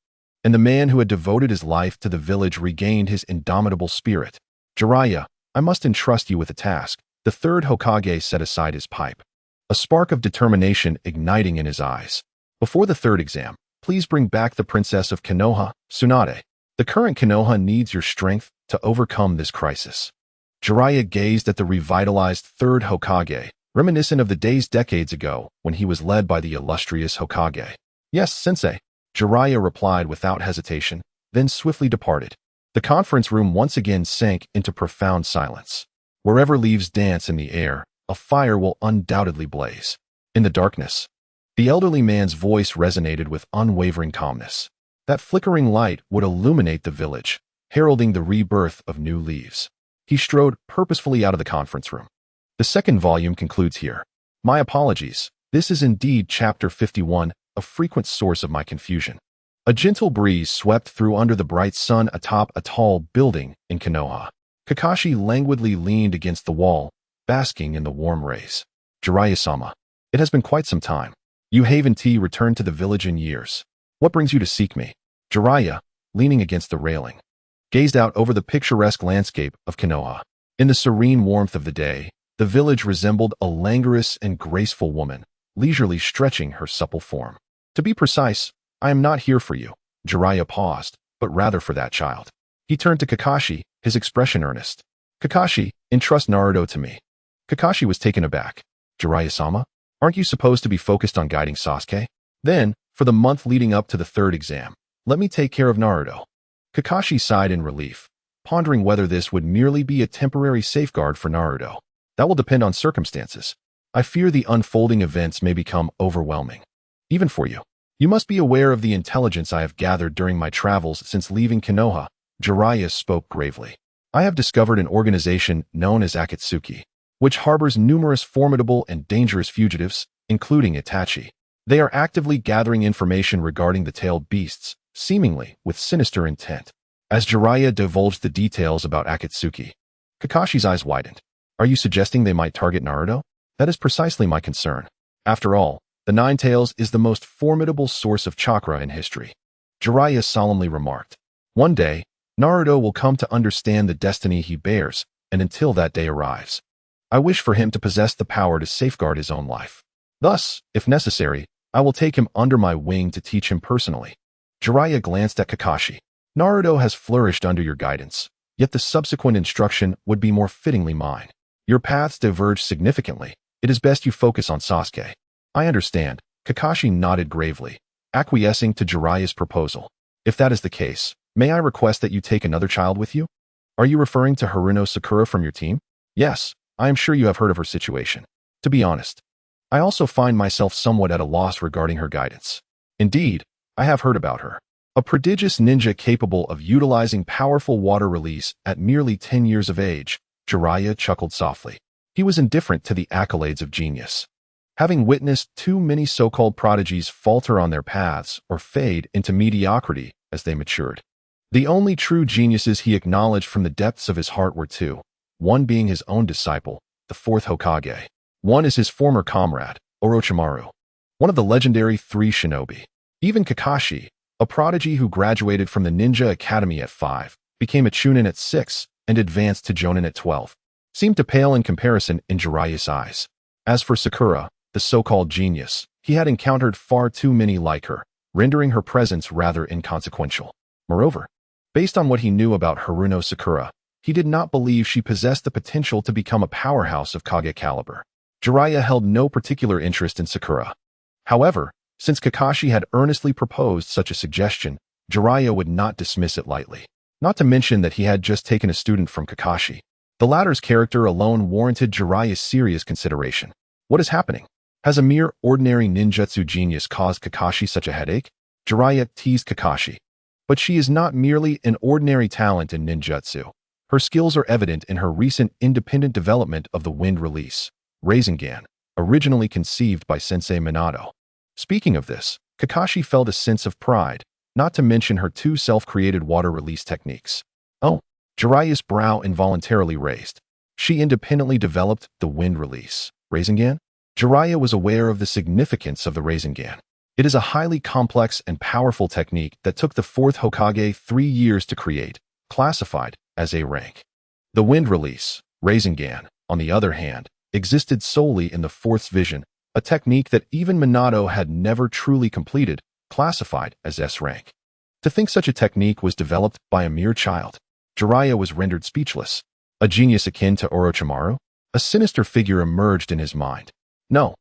and the man who had devoted his life to the village regained his indomitable spirit. Jiraiya, I must entrust you with a task. The third Hokage set aside his pipe, a spark of determination igniting in his eyes. Before the third exam, please bring back the princess of Konoha, Tsunade. The current Konoha needs your strength to overcome this crisis. Jiraiya gazed at the revitalized third Hokage, reminiscent of the days decades ago when he was led by the illustrious Hokage. Yes, sensei, Jiraiya replied without hesitation, then swiftly departed. The conference room once again sank into profound silence. Wherever leaves dance in the air, a fire will undoubtedly blaze. In the darkness, the elderly man's voice resonated with unwavering calmness. That flickering light would illuminate the village, heralding the rebirth of new leaves. He strode purposefully out of the conference room. The second volume concludes here. My apologies. This is indeed Chapter 51, a frequent source of my confusion. A gentle breeze swept through under the bright sun atop a tall building in Konoha. Kakashi languidly leaned against the wall, basking in the warm rays. Jiraiya-sama, it has been quite some time. You haven't returned to the village in years. What brings you to seek me? Jiraiya, leaning against the railing, gazed out over the picturesque landscape of Konoha. In the serene warmth of the day, the village resembled a languorous and graceful woman, leisurely stretching her supple form. To be precise, I am not here for you. Jiraiya paused, but rather for that child. He turned to Kakashi, his expression earnest. Kakashi, entrust Naruto to me. Kakashi was taken aback. Jiraiya-sama, aren't you supposed to be focused on guiding Sasuke? Then, for the month leading up to the third exam, let me take care of Naruto. Kakashi sighed in relief, pondering whether this would merely be a temporary safeguard for Naruto. That will depend on circumstances. I fear the unfolding events may become overwhelming. Even for you. You must be aware of the intelligence I have gathered during my travels since leaving Konoha. Jiraiya spoke gravely. I have discovered an organization known as Akatsuki, which harbors numerous formidable and dangerous fugitives, including Itachi. They are actively gathering information regarding the tailed beasts, seemingly with sinister intent. As Jiraiya divulged the details about Akatsuki, Kakashi's eyes widened. Are you suggesting they might target Naruto? That is precisely my concern. After all, the Nine Tails is the most formidable source of chakra in history. Jiraiya solemnly remarked. One day, Naruto will come to understand the destiny he bears, and until that day arrives, I wish for him to possess the power to safeguard his own life. Thus, if necessary, I will take him under my wing to teach him personally. Jiraiya glanced at Kakashi. Naruto has flourished under your guidance, yet the subsequent instruction would be more fittingly mine. Your paths diverge significantly. It is best you focus on Sasuke. I understand. Kakashi nodded gravely, acquiescing to Jiraiya's proposal. If that is the case, may I request that you take another child with you? Are you referring to Haruno Sakura from your team? Yes, I am sure you have heard of her situation. To be honest, I also find myself somewhat at a loss regarding her guidance. Indeed, I have heard about her. A prodigious ninja capable of utilizing powerful water release at merely 10 years of age, Jiraiya chuckled softly. He was indifferent to the accolades of genius. Having witnessed too many so-called prodigies falter on their paths or fade into mediocrity as they matured. The only true geniuses he acknowledged from the depths of his heart were two, one being his own disciple, the fourth Hokage. One is his former comrade, Orochimaru, one of the legendary three shinobi. Even Kakashi, a prodigy who graduated from the Ninja Academy at 5, became a Chunin at 6, and advanced to Jonin at 12, seemed to pale in comparison in Jiraiya's eyes. As for Sakura, the so-called genius, he had encountered far too many like her, rendering her presence rather inconsequential. Moreover, based on what he knew about Haruno Sakura, he did not believe she possessed the potential to become a powerhouse of Kage caliber. Jiraiya held no particular interest in Sakura. However, since Kakashi had earnestly proposed such a suggestion, Jiraiya would not dismiss it lightly. Not to mention that he had just taken a student from Kakashi. The latter's character alone warranted Jiraiya's serious consideration. What is happening? Has a mere ordinary ninjutsu genius caused Kakashi such a headache? Jiraiya teased Kakashi. But she is not merely an ordinary talent in ninjutsu. Her skills are evident in her recent independent development of the wind release, Rasengan, originally conceived by Sensei Minato. Speaking of this, Kakashi felt a sense of pride, not to mention her two self-created water release techniques. Oh, Jiraiya's brow involuntarily raised. She independently developed the wind release, Rasengan? Jiraiya was aware of the significance of the Rasengan. It is a highly complex and powerful technique that took the fourth Hokage 3 years to create, classified as A rank. The wind release, Rasengan, on the other hand, existed solely in the fourth's vision, a technique that even Minato had never truly completed, classified as S rank. To think such a technique was developed by a mere child, Jiraiya was rendered speechless. A genius akin to Orochimaru? A sinister figure emerged in his mind. No.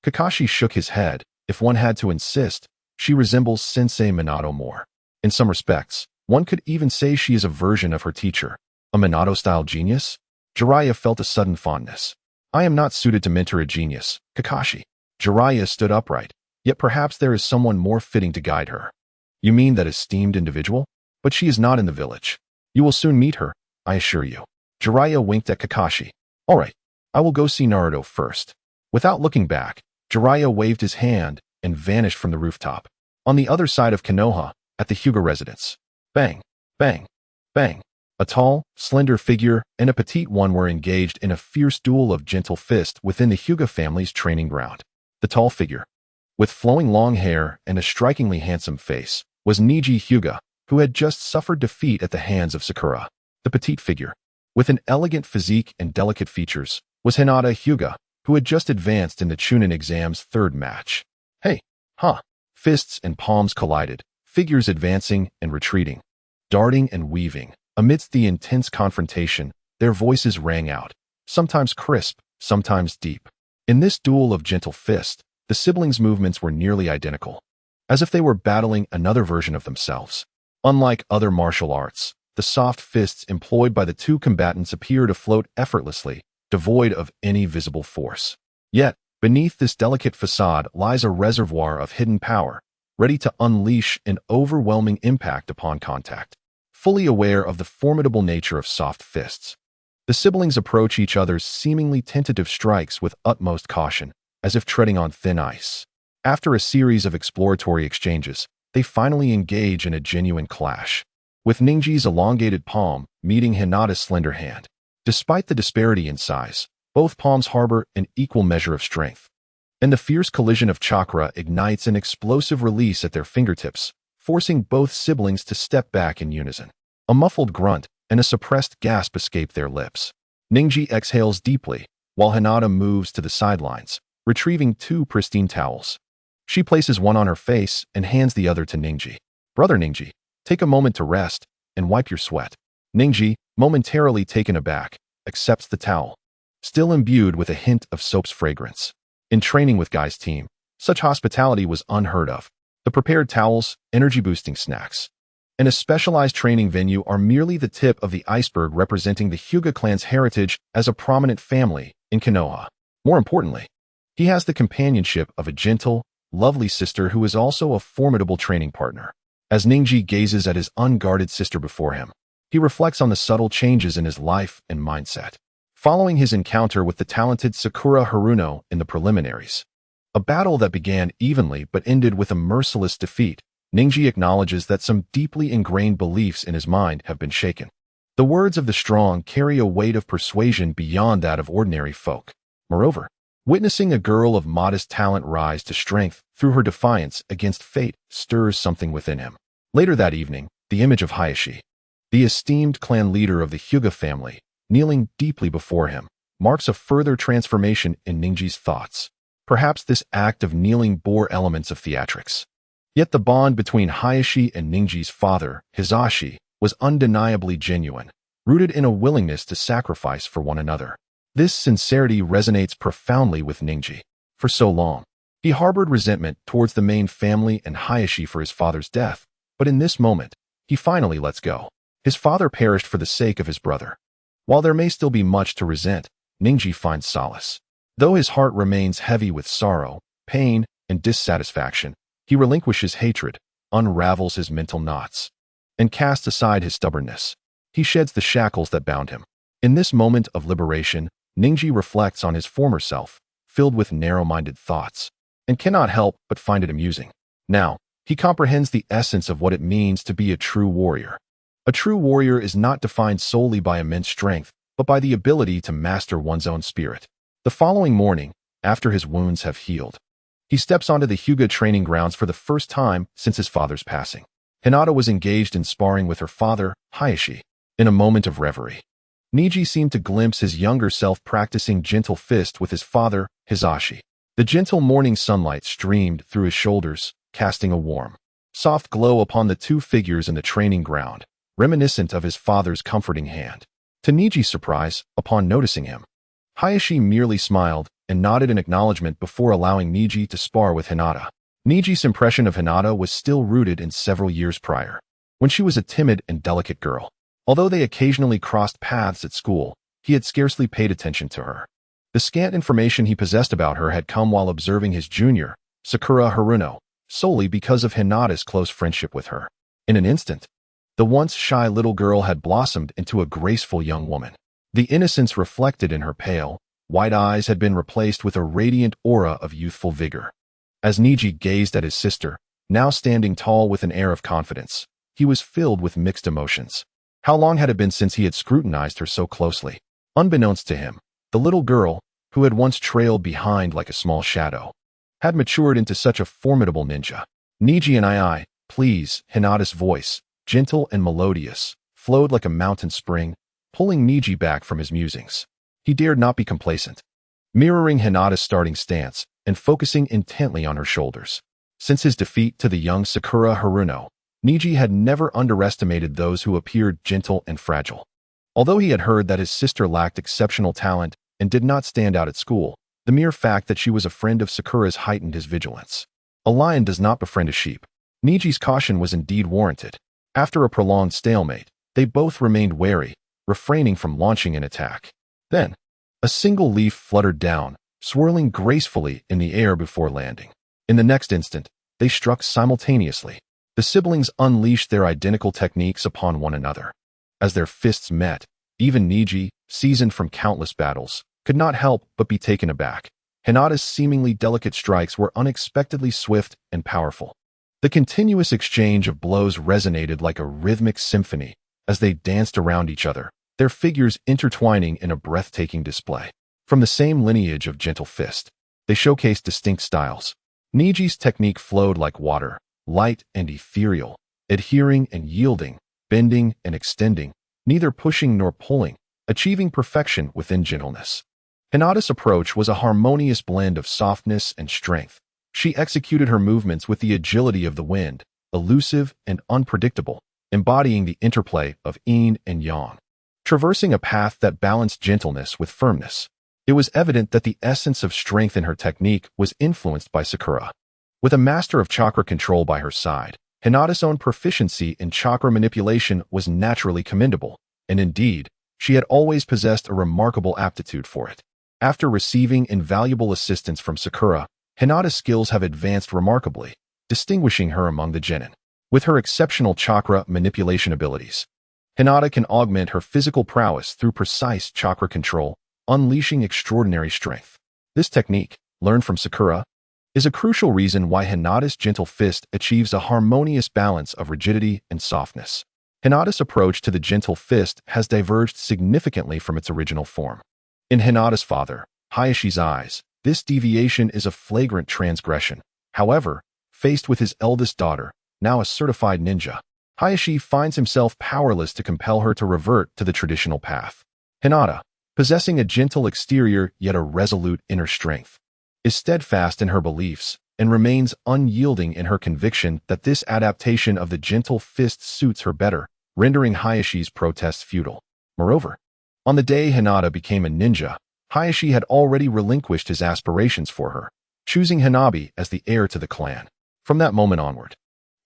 Kakashi shook his head. If one had to insist, she resembles Sensei Minato more. In some respects, one could even say she is a version of her teacher. A Minato-style genius? Jiraiya felt a sudden fondness. I am not suited to mentor a genius, Kakashi. Jiraiya stood upright, yet perhaps there is someone more fitting to guide her. You mean that esteemed individual? But she is not in the village. You will soon meet her, I assure you. Jiraiya winked at Kakashi. All right, I will go see Naruto first. Without looking back, Jiraiya waved his hand and vanished from the rooftop. On the other side of Konoha, at the Hyuga residence. Bang, bang, bang. A tall, slender figure and a petite one were engaged in a fierce duel of gentle fist within the Hyuga family's training ground. The tall figure, with flowing long hair and a strikingly handsome face, was Neji Hyuga, who had just suffered defeat at the hands of Sakura. The petite figure, with an elegant physique and delicate features, was Hinata Hyuga, who had just advanced in the Chunin exam's third match. Hey, huh. Fists and palms collided, figures advancing and retreating, darting and weaving. Amidst the intense confrontation, their voices rang out, sometimes crisp, sometimes deep. In this duel of gentle fist, the siblings' movements were nearly identical, as if they were battling another version of themselves. Unlike other martial arts, the soft fists employed by the two combatants appear to float effortlessly, devoid of any visible force. Yet, beneath this delicate facade lies a reservoir of hidden power, ready to unleash an overwhelming impact upon contact. Fully aware of the formidable nature of soft fists, the siblings approach each other's seemingly tentative strikes with utmost caution, as if treading on thin ice. After a series of exploratory exchanges, they finally engage in a genuine clash, with Ninji's elongated palm meeting Hinata's slender hand. Despite the disparity in size, both palms harbor an equal measure of strength, and the fierce collision of chakra ignites an explosive release at their fingertips, forcing both siblings to step back in unison. A muffled grunt and a suppressed gasp escape their lips. Ninji exhales deeply, while Hinata moves to the sidelines, retrieving 2 pristine towels. She places one on her face and hands the other to Ninji. Brother Ninji, take a moment to rest and wipe your sweat. Ninji, momentarily taken aback, accepts the towel, still imbued with a hint of soap's fragrance. In training with Guy's team, such hospitality was unheard of. The prepared towels, energy-boosting snacks, and a specialized training venue are merely the tip of the iceberg representing the Hyuga clan's heritage as a prominent family in Konoha. More importantly, he has the companionship of a gentle, lovely sister who is also a formidable training partner. As Ninji gazes at his unguarded sister before him, he reflects on the subtle changes in his life and mindset. Following his encounter with the talented Sakura Haruno in the preliminaries, a battle that began evenly but ended with a merciless defeat, Ninji acknowledges that some deeply ingrained beliefs in his mind have been shaken. The words of the strong carry a weight of persuasion beyond that of ordinary folk. Moreover, witnessing a girl of modest talent rise to strength through her defiance against fate stirs something within him. Later that evening, the image of Hayashi, the esteemed clan leader of the Hyuga family, kneeling deeply before him, marks a further transformation in Ninji's thoughts. Perhaps this act of kneeling bore elements of theatrics. Yet the bond between Hayashi and Ninji's father, Hisashi, was undeniably genuine, rooted in a willingness to sacrifice for one another. This sincerity resonates profoundly with Ninji. For so long, he harbored resentment towards the main family and Hayashi for his father's death, But in this moment, he finally lets go. His father perished for the sake of his brother. While there may still be much to resent, Ninji finds solace. Though his heart remains heavy with sorrow, pain, and dissatisfaction, he relinquishes hatred, unravels his mental knots, and casts aside his stubbornness. He sheds the shackles that bound him. In this moment of liberation, Ninji reflects on his former self, filled with narrow-minded thoughts, and cannot help but find it amusing. Now, he comprehends the essence of what it means to be a true warrior. A true warrior is not defined solely by immense strength, but by the ability to master one's own spirit. The following morning, after his wounds have healed, he steps onto the Hyuga training grounds for the first time since his father's passing. Hinata was engaged in sparring with her father, Hayashi. In a moment of reverie, Niji seemed to glimpse his younger self practicing gentle fist with his father, Hisashi. The gentle morning sunlight streamed through his shoulders, casting a warm, soft glow upon the two figures in the training ground, reminiscent of his father's comforting hand. To Niji's surprise, upon noticing him, Hayashi merely smiled and nodded in acknowledgement before allowing Niji to spar with Hinata. Niji's impression of Hinata was still rooted in several years prior, when she was a timid and delicate girl. Although they occasionally crossed paths at school, he had scarcely paid attention to her. The scant information he possessed about her had come while observing his junior, Sakura Haruno, solely because of Hinata's close friendship with her. In an instant, the once shy little girl had blossomed into a graceful young woman. The innocence reflected in her pale, white eyes had been replaced with a radiant aura of youthful vigor. As Niji gazed at his sister, now standing tall with an air of confidence, he was filled with mixed emotions. How long had it been since he had scrutinized her so closely? Unbeknownst to him, the little girl, who had once trailed behind like a small shadow, had matured into such a formidable ninja. Niji and please, Hinata's voice, gentle and melodious, flowed like a mountain spring, pulling Niji back from his musings. He dared not be complacent. Mirroring Hinata's starting stance and focusing intently on her shoulders. Since his defeat to the young Sakura Haruno, Niji had never underestimated those who appeared gentle and fragile. Although he had heard that his sister lacked exceptional talent and did not stand out at school, the mere fact that she was a friend of Sakura's heightened his vigilance. A lion does not befriend a sheep. Niji's caution was indeed warranted. After a prolonged stalemate, they both remained wary, refraining from launching an attack. Then, a single leaf fluttered down, swirling gracefully in the air before landing. In the next instant, they struck simultaneously. The siblings unleashed their identical techniques upon one another. As their fists met, even Niji, seasoned from countless battles, could not help but be taken aback. Hinata's seemingly delicate strikes were unexpectedly swift and powerful. The continuous exchange of blows resonated like a rhythmic symphony as they danced around each other, their figures intertwining in a breathtaking display. From the same lineage of gentle fist, they showcased distinct styles. Niji's technique flowed like water, light and ethereal, adhering and yielding, bending and extending, neither pushing nor pulling, achieving perfection within gentleness. Hinata's approach was a harmonious blend of softness and strength. She executed her movements with the agility of the wind, elusive and unpredictable, embodying the interplay of yin and yang. Traversing a path that balanced gentleness with firmness, it was evident that the essence of strength in her technique was influenced by Sakura. With a master of chakra control by her side, Hinata's own proficiency in chakra manipulation was naturally commendable, and indeed, she had always possessed a remarkable aptitude for it. After receiving invaluable assistance from Sakura, Hinata's skills have advanced remarkably, distinguishing her among the genin. With her exceptional chakra manipulation abilities, Hinata can augment her physical prowess through precise chakra control, unleashing extraordinary strength. This technique, learned from Sakura, is a crucial reason why Hinata's gentle fist achieves a harmonious balance of rigidity and softness. Hinata's approach to the gentle fist has diverged significantly from its original form. In Hinata's father, Hayashi's eyes, this deviation is a flagrant transgression. However, faced with his eldest daughter, now a certified ninja, Hayashi finds himself powerless to compel her to revert to the traditional path. Hinata, possessing a gentle exterior yet a resolute inner strength, is steadfast in her beliefs and remains unyielding in her conviction that this adaptation of the gentle fist suits her better, rendering Hayashi's protests futile. Moreover, on the day Hinata became a ninja, Hayashi had already relinquished his aspirations for her, choosing Hanabi as the heir to the clan. From that moment onward,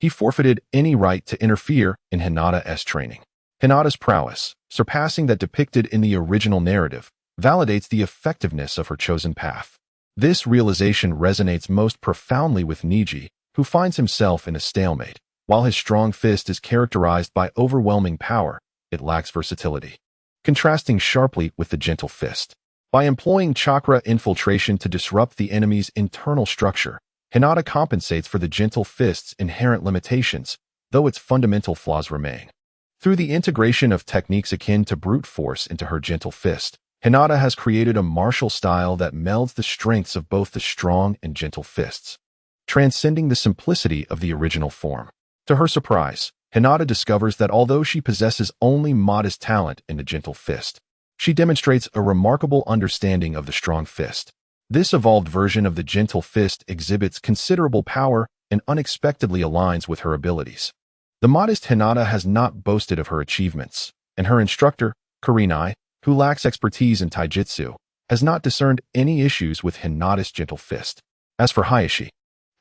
he forfeited any right to interfere in Hinata's training. Hinata's prowess, surpassing that depicted in the original narrative, validates the effectiveness of her chosen path. This realization resonates most profoundly with Neji, who finds himself in a stalemate. While his strong fist is characterized by overwhelming power, it lacks versatility, contrasting sharply with the gentle fist. By employing chakra infiltration to disrupt the enemy's internal structure, Hinata compensates for the gentle fist's inherent limitations, though its fundamental flaws remain. Through the integration of techniques akin to brute force into her gentle fist, Hinata has created a martial style that melds the strengths of both the strong and gentle fists, transcending the simplicity of the original form. To her surprise, Hinata discovers that although she possesses only modest talent in the gentle fist, she demonstrates a remarkable understanding of the strong fist. This evolved version of the gentle fist exhibits considerable power and unexpectedly aligns with her abilities. The modest Hinata has not boasted of her achievements, and her instructor, Kurenai, who lacks expertise in taijutsu, has not discerned any issues with Hinata's gentle fist. As for Hayashi,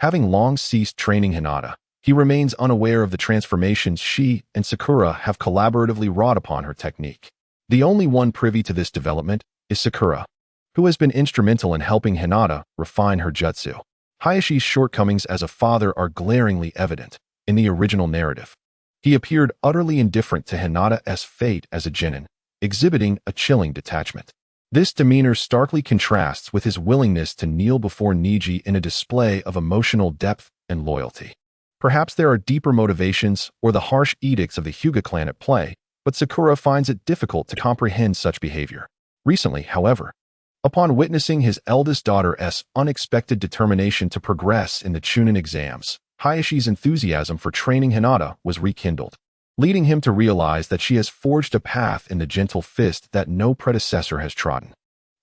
having long ceased training Hinata, he remains unaware of the transformations she and Sakura have collaboratively wrought upon her technique. The only one privy to this development is Sakura, who has been instrumental in helping Hinata refine her jutsu. Hayashi's shortcomings as a father are glaringly evident. In the original narrative, he appeared utterly indifferent to Hinata's fate as a genin, exhibiting a chilling detachment. This demeanor starkly contrasts with his willingness to kneel before Neji in a display of emotional depth and loyalty. Perhaps there are deeper motivations or the harsh edicts of the Hyuga clan at play, but Sakura finds it difficult to comprehend such behavior. Recently, however, upon witnessing his eldest daughter's unexpected determination to progress in the Chunin exams, Hayashi's enthusiasm for training Hinata was rekindled, leading him to realize that she has forged a path in the gentle fist that no predecessor has trodden.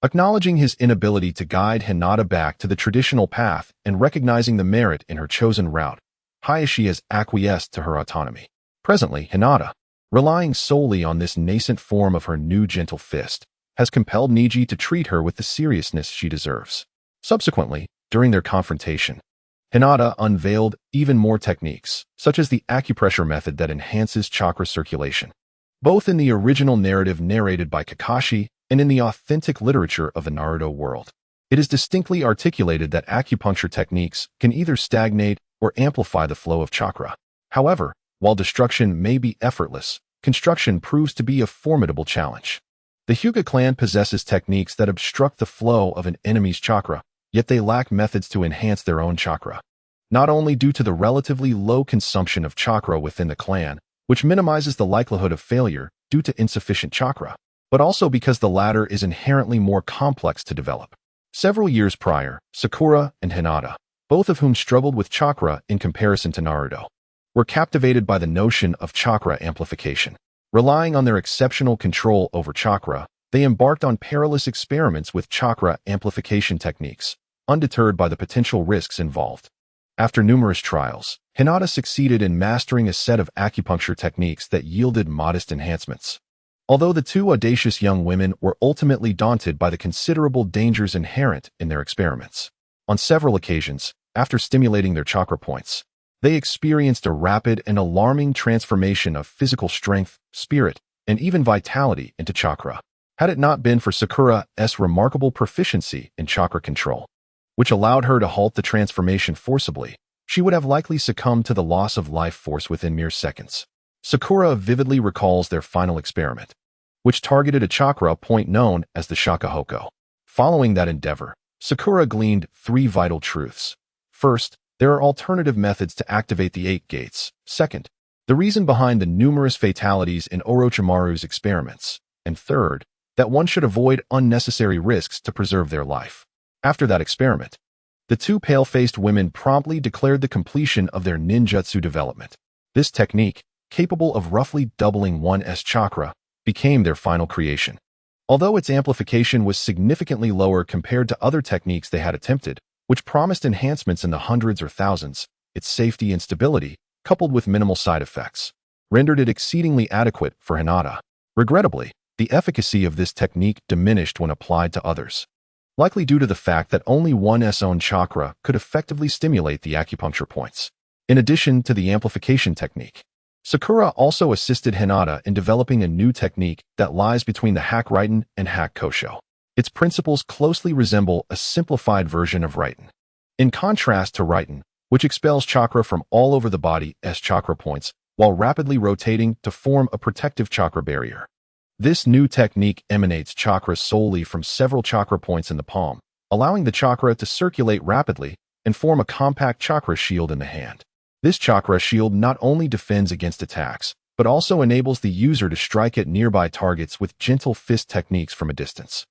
Acknowledging his inability to guide Hinata back to the traditional path and recognizing the merit in her chosen route, Hayashi has acquiesced to her autonomy. Presently, Hinata, relying solely on this nascent form of her new gentle fist, has compelled Neji to treat her with the seriousness she deserves. Subsequently, during their confrontation, Hinata unveiled even more techniques, such as the acupressure method that enhances chakra circulation. Both in the original narrative narrated by Kakashi and in the authentic literature of the Naruto world, it is distinctly articulated that acupuncture techniques can either stagnate or amplify the flow of chakra. However, while destruction may be effortless, construction proves to be a formidable challenge. The Hyuga clan possesses techniques that obstruct the flow of an enemy's chakra, yet they lack methods to enhance their own chakra. Not only due to the relatively low consumption of chakra within the clan, which minimizes the likelihood of failure due to insufficient chakra, but also because the latter is inherently more complex to develop. Several years prior, Sakura and Hinata, both of whom struggled with chakra in comparison to Naruto, were captivated by the notion of chakra amplification. Relying on their exceptional control over chakra, they embarked on perilous experiments with chakra amplification techniques, undeterred by the potential risks involved. After numerous trials, Hinata succeeded in mastering a set of acupuncture techniques that yielded modest enhancements. Although the two audacious young women were ultimately daunted by the considerable dangers inherent in their experiments. On several occasions, after stimulating their chakra points, they experienced a rapid and alarming transformation of physical strength, spirit, and even vitality into chakra. Had it not been for Sakura's remarkable proficiency in chakra control, which allowed her to halt the transformation forcibly, she would have likely succumbed to the loss of life force within mere seconds. Sakura vividly recalls their final experiment, which targeted a chakra point known as the shakahoko. Following that endeavor, Sakura gleaned 3 vital truths. First, there are alternative methods to activate the 8 gates. Second, the reason behind the numerous fatalities in Orochimaru's experiments. And third, that one should avoid unnecessary risks to preserve their life. After that experiment, the two pale-faced women promptly declared the completion of their ninjutsu development. This technique, capable of roughly doubling one's chakra, became their final creation. Although its amplification was significantly lower compared to other techniques they had attempted, which promised enhancements in the hundreds or thousands, its safety and stability, coupled with minimal side effects, rendered it exceedingly adequate for Hinata. Regrettably, the efficacy of this technique diminished when applied to others, likely due to the fact that only one's own chakra could effectively stimulate the acupuncture points. In addition to the amplification technique, Sakura also assisted Hinata in developing a new technique that lies between the hack Riten and hack Kosho. Its principles closely resemble a simplified version of Riten. In contrast to Riten, which expels chakra from all over the body as chakra points, while rapidly rotating to form a protective chakra barrier. This new technique emanates chakra solely from several chakra points in the palm, allowing the chakra to circulate rapidly and form a compact chakra shield in the hand. This chakra shield not only defends against attacks, but also enables the user to strike at nearby targets with gentle fist techniques from a distance.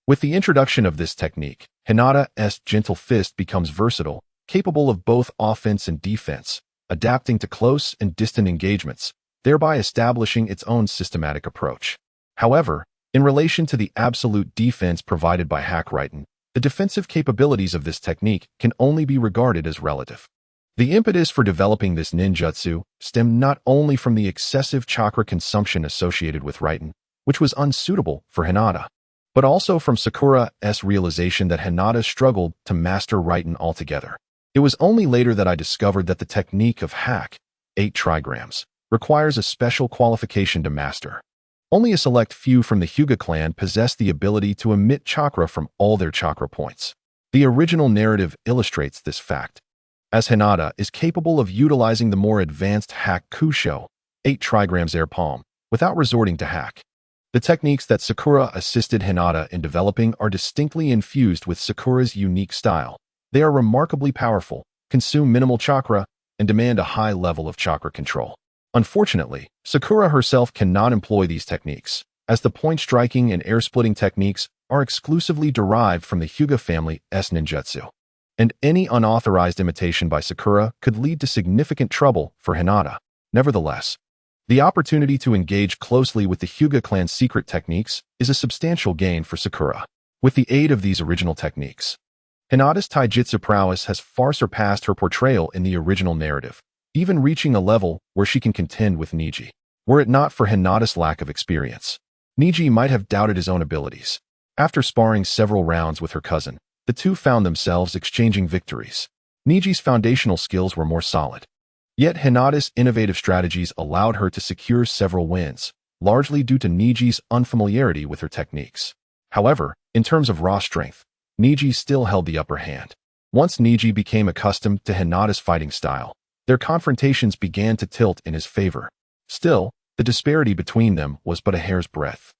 With the introduction of this technique, Hinata's gentle fist becomes versatile, capable of both offense and defense, adapting to close and distant engagements, thereby establishing its own systematic approach. However, in relation to the absolute defense provided by hack Riten, the defensive capabilities of this technique can only be regarded as relative. The impetus for developing this ninjutsu stemmed not only from the excessive chakra consumption associated with Riten, which was unsuitable for Hinata, but also from Sakura's realization that Hinata struggled to master Riten altogether. It was only later that I discovered that the technique of hack, 8 trigrams, requires a special qualification to master. Only a select few from the Hyuga clan possess the ability to emit chakra from all their chakra points. The original narrative illustrates this fact, as Hinata is capable of utilizing the more advanced hack Kusho, 8 trigrams air palm, without resorting to hack. The techniques that Sakura assisted Hinata in developing are distinctly infused with Sakura's unique style. They are remarkably powerful, consume minimal chakra, and demand a high level of chakra control. Unfortunately, Sakura herself cannot employ these techniques, as the point striking and air splitting techniques are exclusively derived from the Hyuga family's ninjutsu. And any unauthorized imitation by Sakura could lead to significant trouble for Hinata. Nevertheless, the opportunity to engage closely with the Hyuga clan's secret techniques is a substantial gain for Sakura. With the aid of these original techniques, Hinata's taijutsu prowess has far surpassed her portrayal in the original narrative, even reaching a level where she can contend with Niji. Were it not for Hinata's lack of experience, Niji might have doubted his own abilities. After sparring several rounds with her cousin, the two found themselves exchanging victories. Niji's foundational skills were more solid. Yet Hinata's innovative strategies allowed her to secure several wins, largely due to Niji's unfamiliarity with her techniques. However, in terms of raw strength, Niji still held the upper hand. Once Niji became accustomed to Hinata's fighting style, their confrontations began to tilt in his favor. Still, the disparity between them was but a hair's breadth.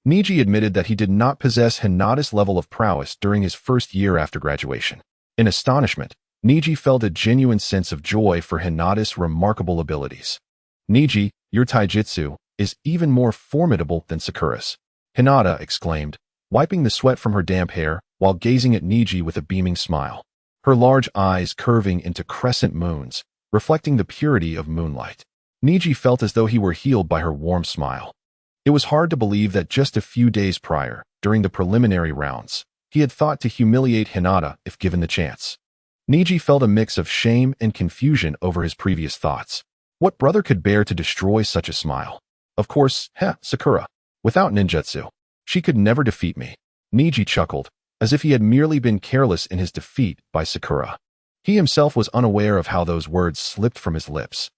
Niji admitted that he did not possess Hinata's level of prowess during his first year after graduation. In astonishment, Niji felt a genuine sense of joy for Hinata's remarkable abilities. "Niji, your taijutsu is even more formidable than Sakura's," Hinata exclaimed, wiping the sweat from her damp hair while gazing at Niji with a beaming smile, her large eyes curving into crescent moons, reflecting the purity of moonlight. Niji felt as though he were healed by her warm smile. It was hard to believe that just a few days prior, during the preliminary rounds, he had thought to humiliate Hinata if given the chance. Niji felt a mix of shame and confusion over his previous thoughts. What brother could bear to destroy such a smile? Of course, Sakura. Without ninjutsu, she could never defeat me. Niji chuckled, as if he had merely been careless in his defeat by Sakura. He himself was unaware of how those words slipped from his lips.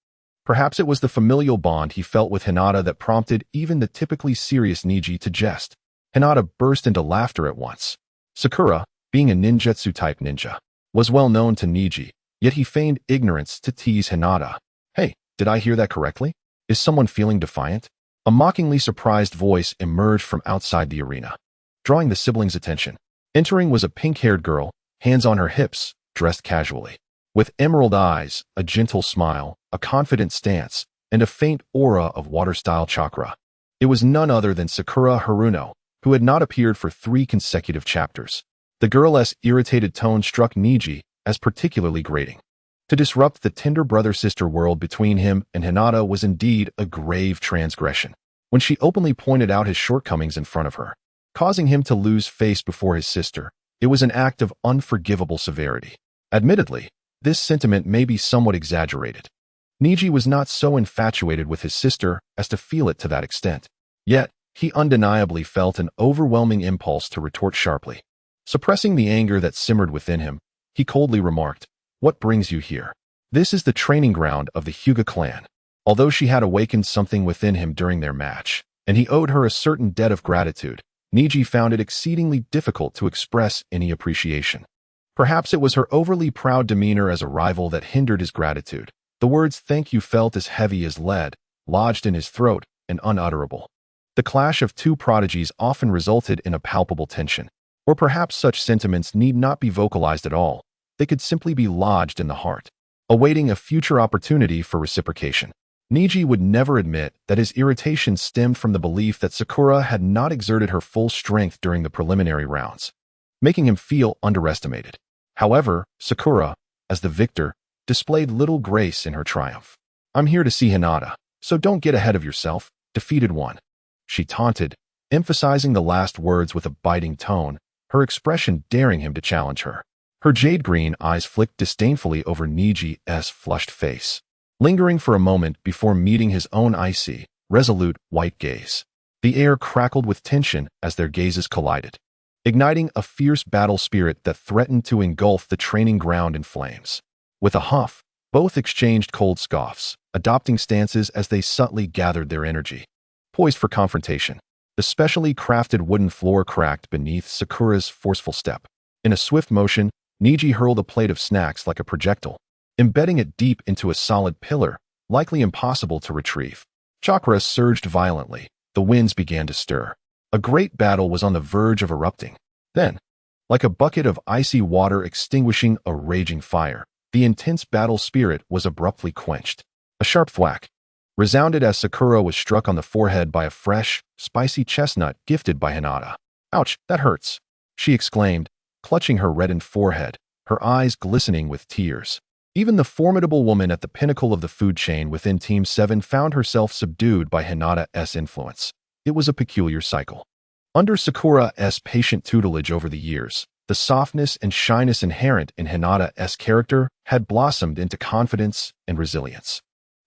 Perhaps it was the familial bond he felt with Hinata that prompted even the typically serious Niji to jest. Hinata burst into laughter at once. Sakura, being a ninjutsu-type ninja, was well known to Niji, yet he feigned ignorance to tease Hinata. "Hey, did I hear that correctly? Is someone feeling defiant?" A mockingly surprised voice emerged from outside the arena, drawing the siblings' attention. Entering was a pink-haired girl, hands on her hips, dressed casually. With emerald eyes, a gentle smile, a confident stance, and a faint aura of water-style chakra. It was none other than Sakura Haruno, who had not appeared for 3 consecutive chapters. The girl's irritated tone struck Niji as particularly grating. To disrupt the tender brother-sister world between him and Hinata was indeed a grave transgression. When she openly pointed out his shortcomings in front of her, causing him to lose face before his sister, it was an act of unforgivable severity. Admittedly, this sentiment may be somewhat exaggerated. Niji was not so infatuated with his sister as to feel it to that extent. Yet, he undeniably felt an overwhelming impulse to retort sharply. Suppressing the anger that simmered within him, he coldly remarked, "What brings you here?" This is the training ground of the Hyuga clan. Although she had awakened something within him during their match, and he owed her a certain debt of gratitude, Niji found it exceedingly difficult to express any appreciation. Perhaps it was her overly proud demeanor as a rival that hindered his gratitude. The words "thank you" felt as heavy as lead, lodged in his throat, and unutterable. The clash of two prodigies often resulted in a palpable tension. Or perhaps such sentiments need not be vocalized at all. They could simply be lodged in the heart, awaiting a future opportunity for reciprocation. Niji would never admit that his irritation stemmed from the belief that Sakura had not exerted her full strength during the preliminary rounds, making him feel underestimated. However, Sakura, as the victor, displayed little grace in her triumph. "I'm here to see Hinata, so don't get ahead of yourself, defeated one," she taunted, emphasizing the last words with a biting tone, her expression daring him to challenge her. Her jade-green eyes flicked disdainfully over Niji's flushed face, lingering for a moment before meeting his own icy, resolute, white gaze. The air crackled with tension as their gazes collided, igniting a fierce battle spirit that threatened to engulf the training ground in flames. With a huff, both exchanged cold scoffs, adopting stances as they subtly gathered their energy. Poised for confrontation, the specially crafted wooden floor cracked beneath Sakura's forceful step. In a swift motion, Niji hurled a plate of snacks like a projectile, embedding it deep into a solid pillar, likely impossible to retrieve. Chakra surged violently. The winds began to stir. A great battle was on the verge of erupting. Then, like a bucket of icy water extinguishing a raging fire, the intense battle spirit was abruptly quenched. A sharp thwack resounded as Sakura was struck on the forehead by a fresh, spicy chestnut gifted by Hinata. "Ouch, that hurts," she exclaimed, clutching her reddened forehead, her eyes glistening with tears. Even the formidable woman at the pinnacle of the food chain within Team 7 found herself subdued by Hinata's influence. It was a peculiar cycle. Under Sakura's patient tutelage over the years, the softness and shyness inherent in Hinata's character had blossomed into confidence and resilience.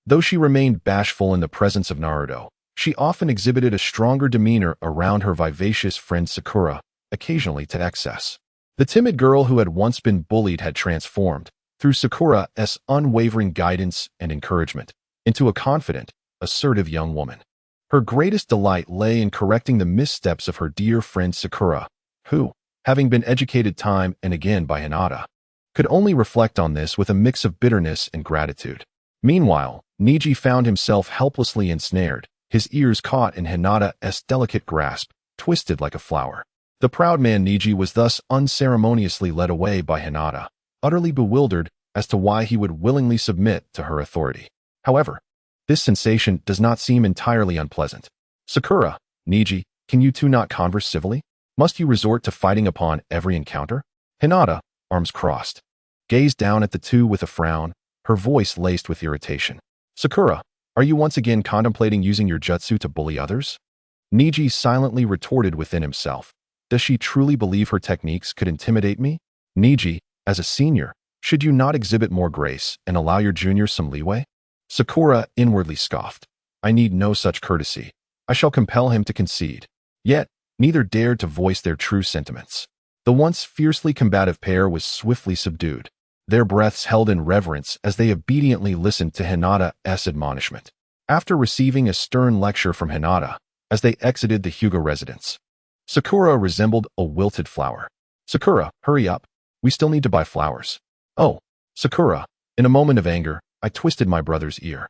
Though she remained bashful in the presence of Naruto, she often exhibited a stronger demeanor around her vivacious friend Sakura, occasionally to excess. The timid girl who had once been bullied had transformed, through Sakura's unwavering guidance and encouragement, into a confident, assertive young woman. Her greatest delight lay in correcting the missteps of her dear friend Sakura, who, having been educated time and again by Hinata, could only reflect on this with a mix of bitterness and gratitude. Meanwhile, Niji found himself helplessly ensnared, his ears caught in Hinata's delicate grasp, twisted like a flower. The proud man Niji was thus unceremoniously led away by Hinata, utterly bewildered as to why he would willingly submit to her authority. However, this sensation does not seem entirely unpleasant. "Sakura, Niji, can you two not converse civilly? Must you resort to fighting upon every encounter?" Hinata, arms crossed, gazed down at the two with a frown, her voice laced with irritation. "Sakura, are you once again contemplating using your jutsu to bully others?" Niji silently retorted within himself. Does she truly believe her techniques could intimidate me? Niji, as a senior, should you not exhibit more grace and allow your juniors some leeway? Sakura inwardly scoffed. I need no such courtesy. I shall compel him to concede. Yet, neither dared to voice their true sentiments. The once fiercely combative pair was swiftly subdued, their breaths held in reverence as they obediently listened to Hinata's admonishment. After receiving a stern lecture from Hinata, as they exited the Hyuga residence, Sakura resembled a wilted flower. "Sakura, hurry up. We still need to buy flowers." "Oh, Sakura." In a moment of anger, I twisted my brother's ear.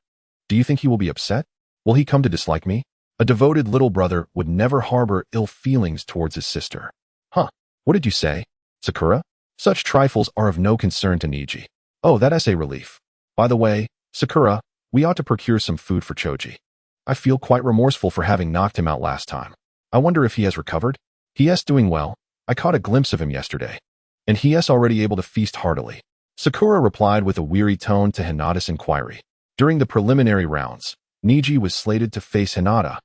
"Do you think he will be upset? Will he come to dislike me?" A devoted little brother would never harbor ill feelings towards his sister. "Huh, what did you say, Sakura?" Such trifles are of no concern to Niji. "Oh, that's a relief. By the way, Sakura, we ought to procure some food for Choji. I feel quite remorseful for having knocked him out last time. I wonder if he has recovered?" "He is doing well. I caught a glimpse of him yesterday. And he is already able to feast heartily." Sakura replied with a weary tone to Hinata's inquiry. During the preliminary rounds, Niji was slated to face Hinata,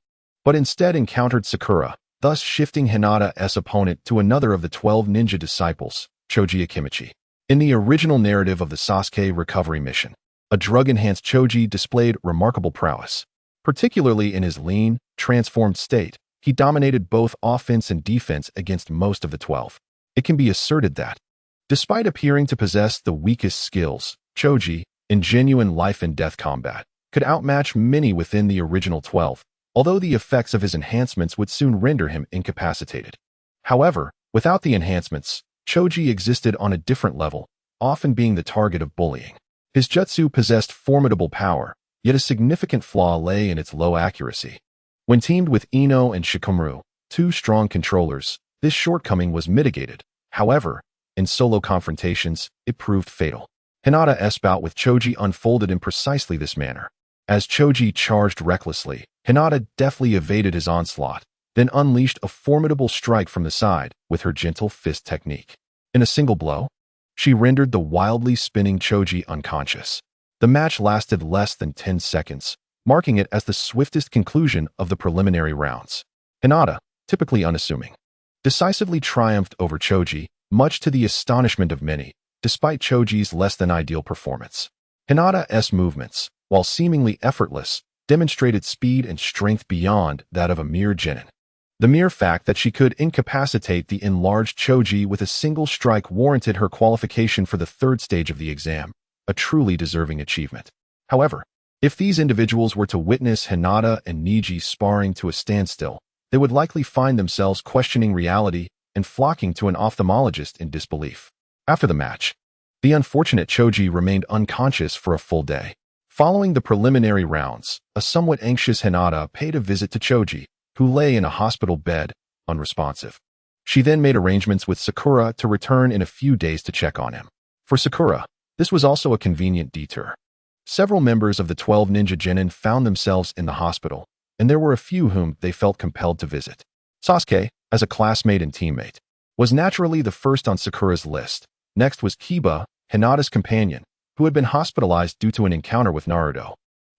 but instead encountered Sakura, thus shifting Hinata's opponent to another of the 12 ninja disciples, Choji Akimichi. In the original narrative of the Sasuke recovery mission, a drug-enhanced Choji displayed remarkable prowess. Particularly in his lean, transformed state, he dominated both offense and defense against most of the 12. It can be asserted that, despite appearing to possess the weakest skills, Choji, in genuine life and death combat, could outmatch many within the original 12, although the effects of his enhancements would soon render him incapacitated. However, without the enhancements, Choji existed on a different level, often being the target of bullying. His jutsu possessed formidable power, yet a significant flaw lay in its low accuracy. When teamed with Ino and Shikamaru, two strong controllers, this shortcoming was mitigated. However, in solo confrontations, it proved fatal. Hinata's bout with Choji unfolded in precisely this manner. As Choji charged recklessly, Hinata deftly evaded his onslaught, then unleashed a formidable strike from the side with her gentle fist technique. In a single blow, she rendered the wildly spinning Choji unconscious. The match lasted less than 10 seconds, marking it as the swiftest conclusion of the preliminary rounds. Hinata, typically unassuming, decisively triumphed over Choji, much to the astonishment of many, despite Choji's less-than-ideal performance. Hinata's movements, while seemingly effortless, demonstrated speed and strength beyond that of a mere genin. The mere fact that she could incapacitate the enlarged Choji with a single strike warranted her qualification for the third stage of the exam, a truly deserving achievement. However, if these individuals were to witness Hinata and Niji sparring to a standstill, they would likely find themselves questioning reality and flocking to an ophthalmologist in disbelief. After the match, the unfortunate Choji remained unconscious for a full day. Following the preliminary rounds, a somewhat anxious Hinata paid a visit to Choji, who lay in a hospital bed, unresponsive. She then made arrangements with Sakura to return in a few days to check on him. For Sakura, this was also a convenient detour. Several members of the 12 ninja genin found themselves in the hospital, and there were a few whom they felt compelled to visit. Sasuke, as a classmate and teammate, was naturally the first on Sakura's list. Next was Kiba, Hinata's companion, who had been hospitalized due to an encounter with Naruto,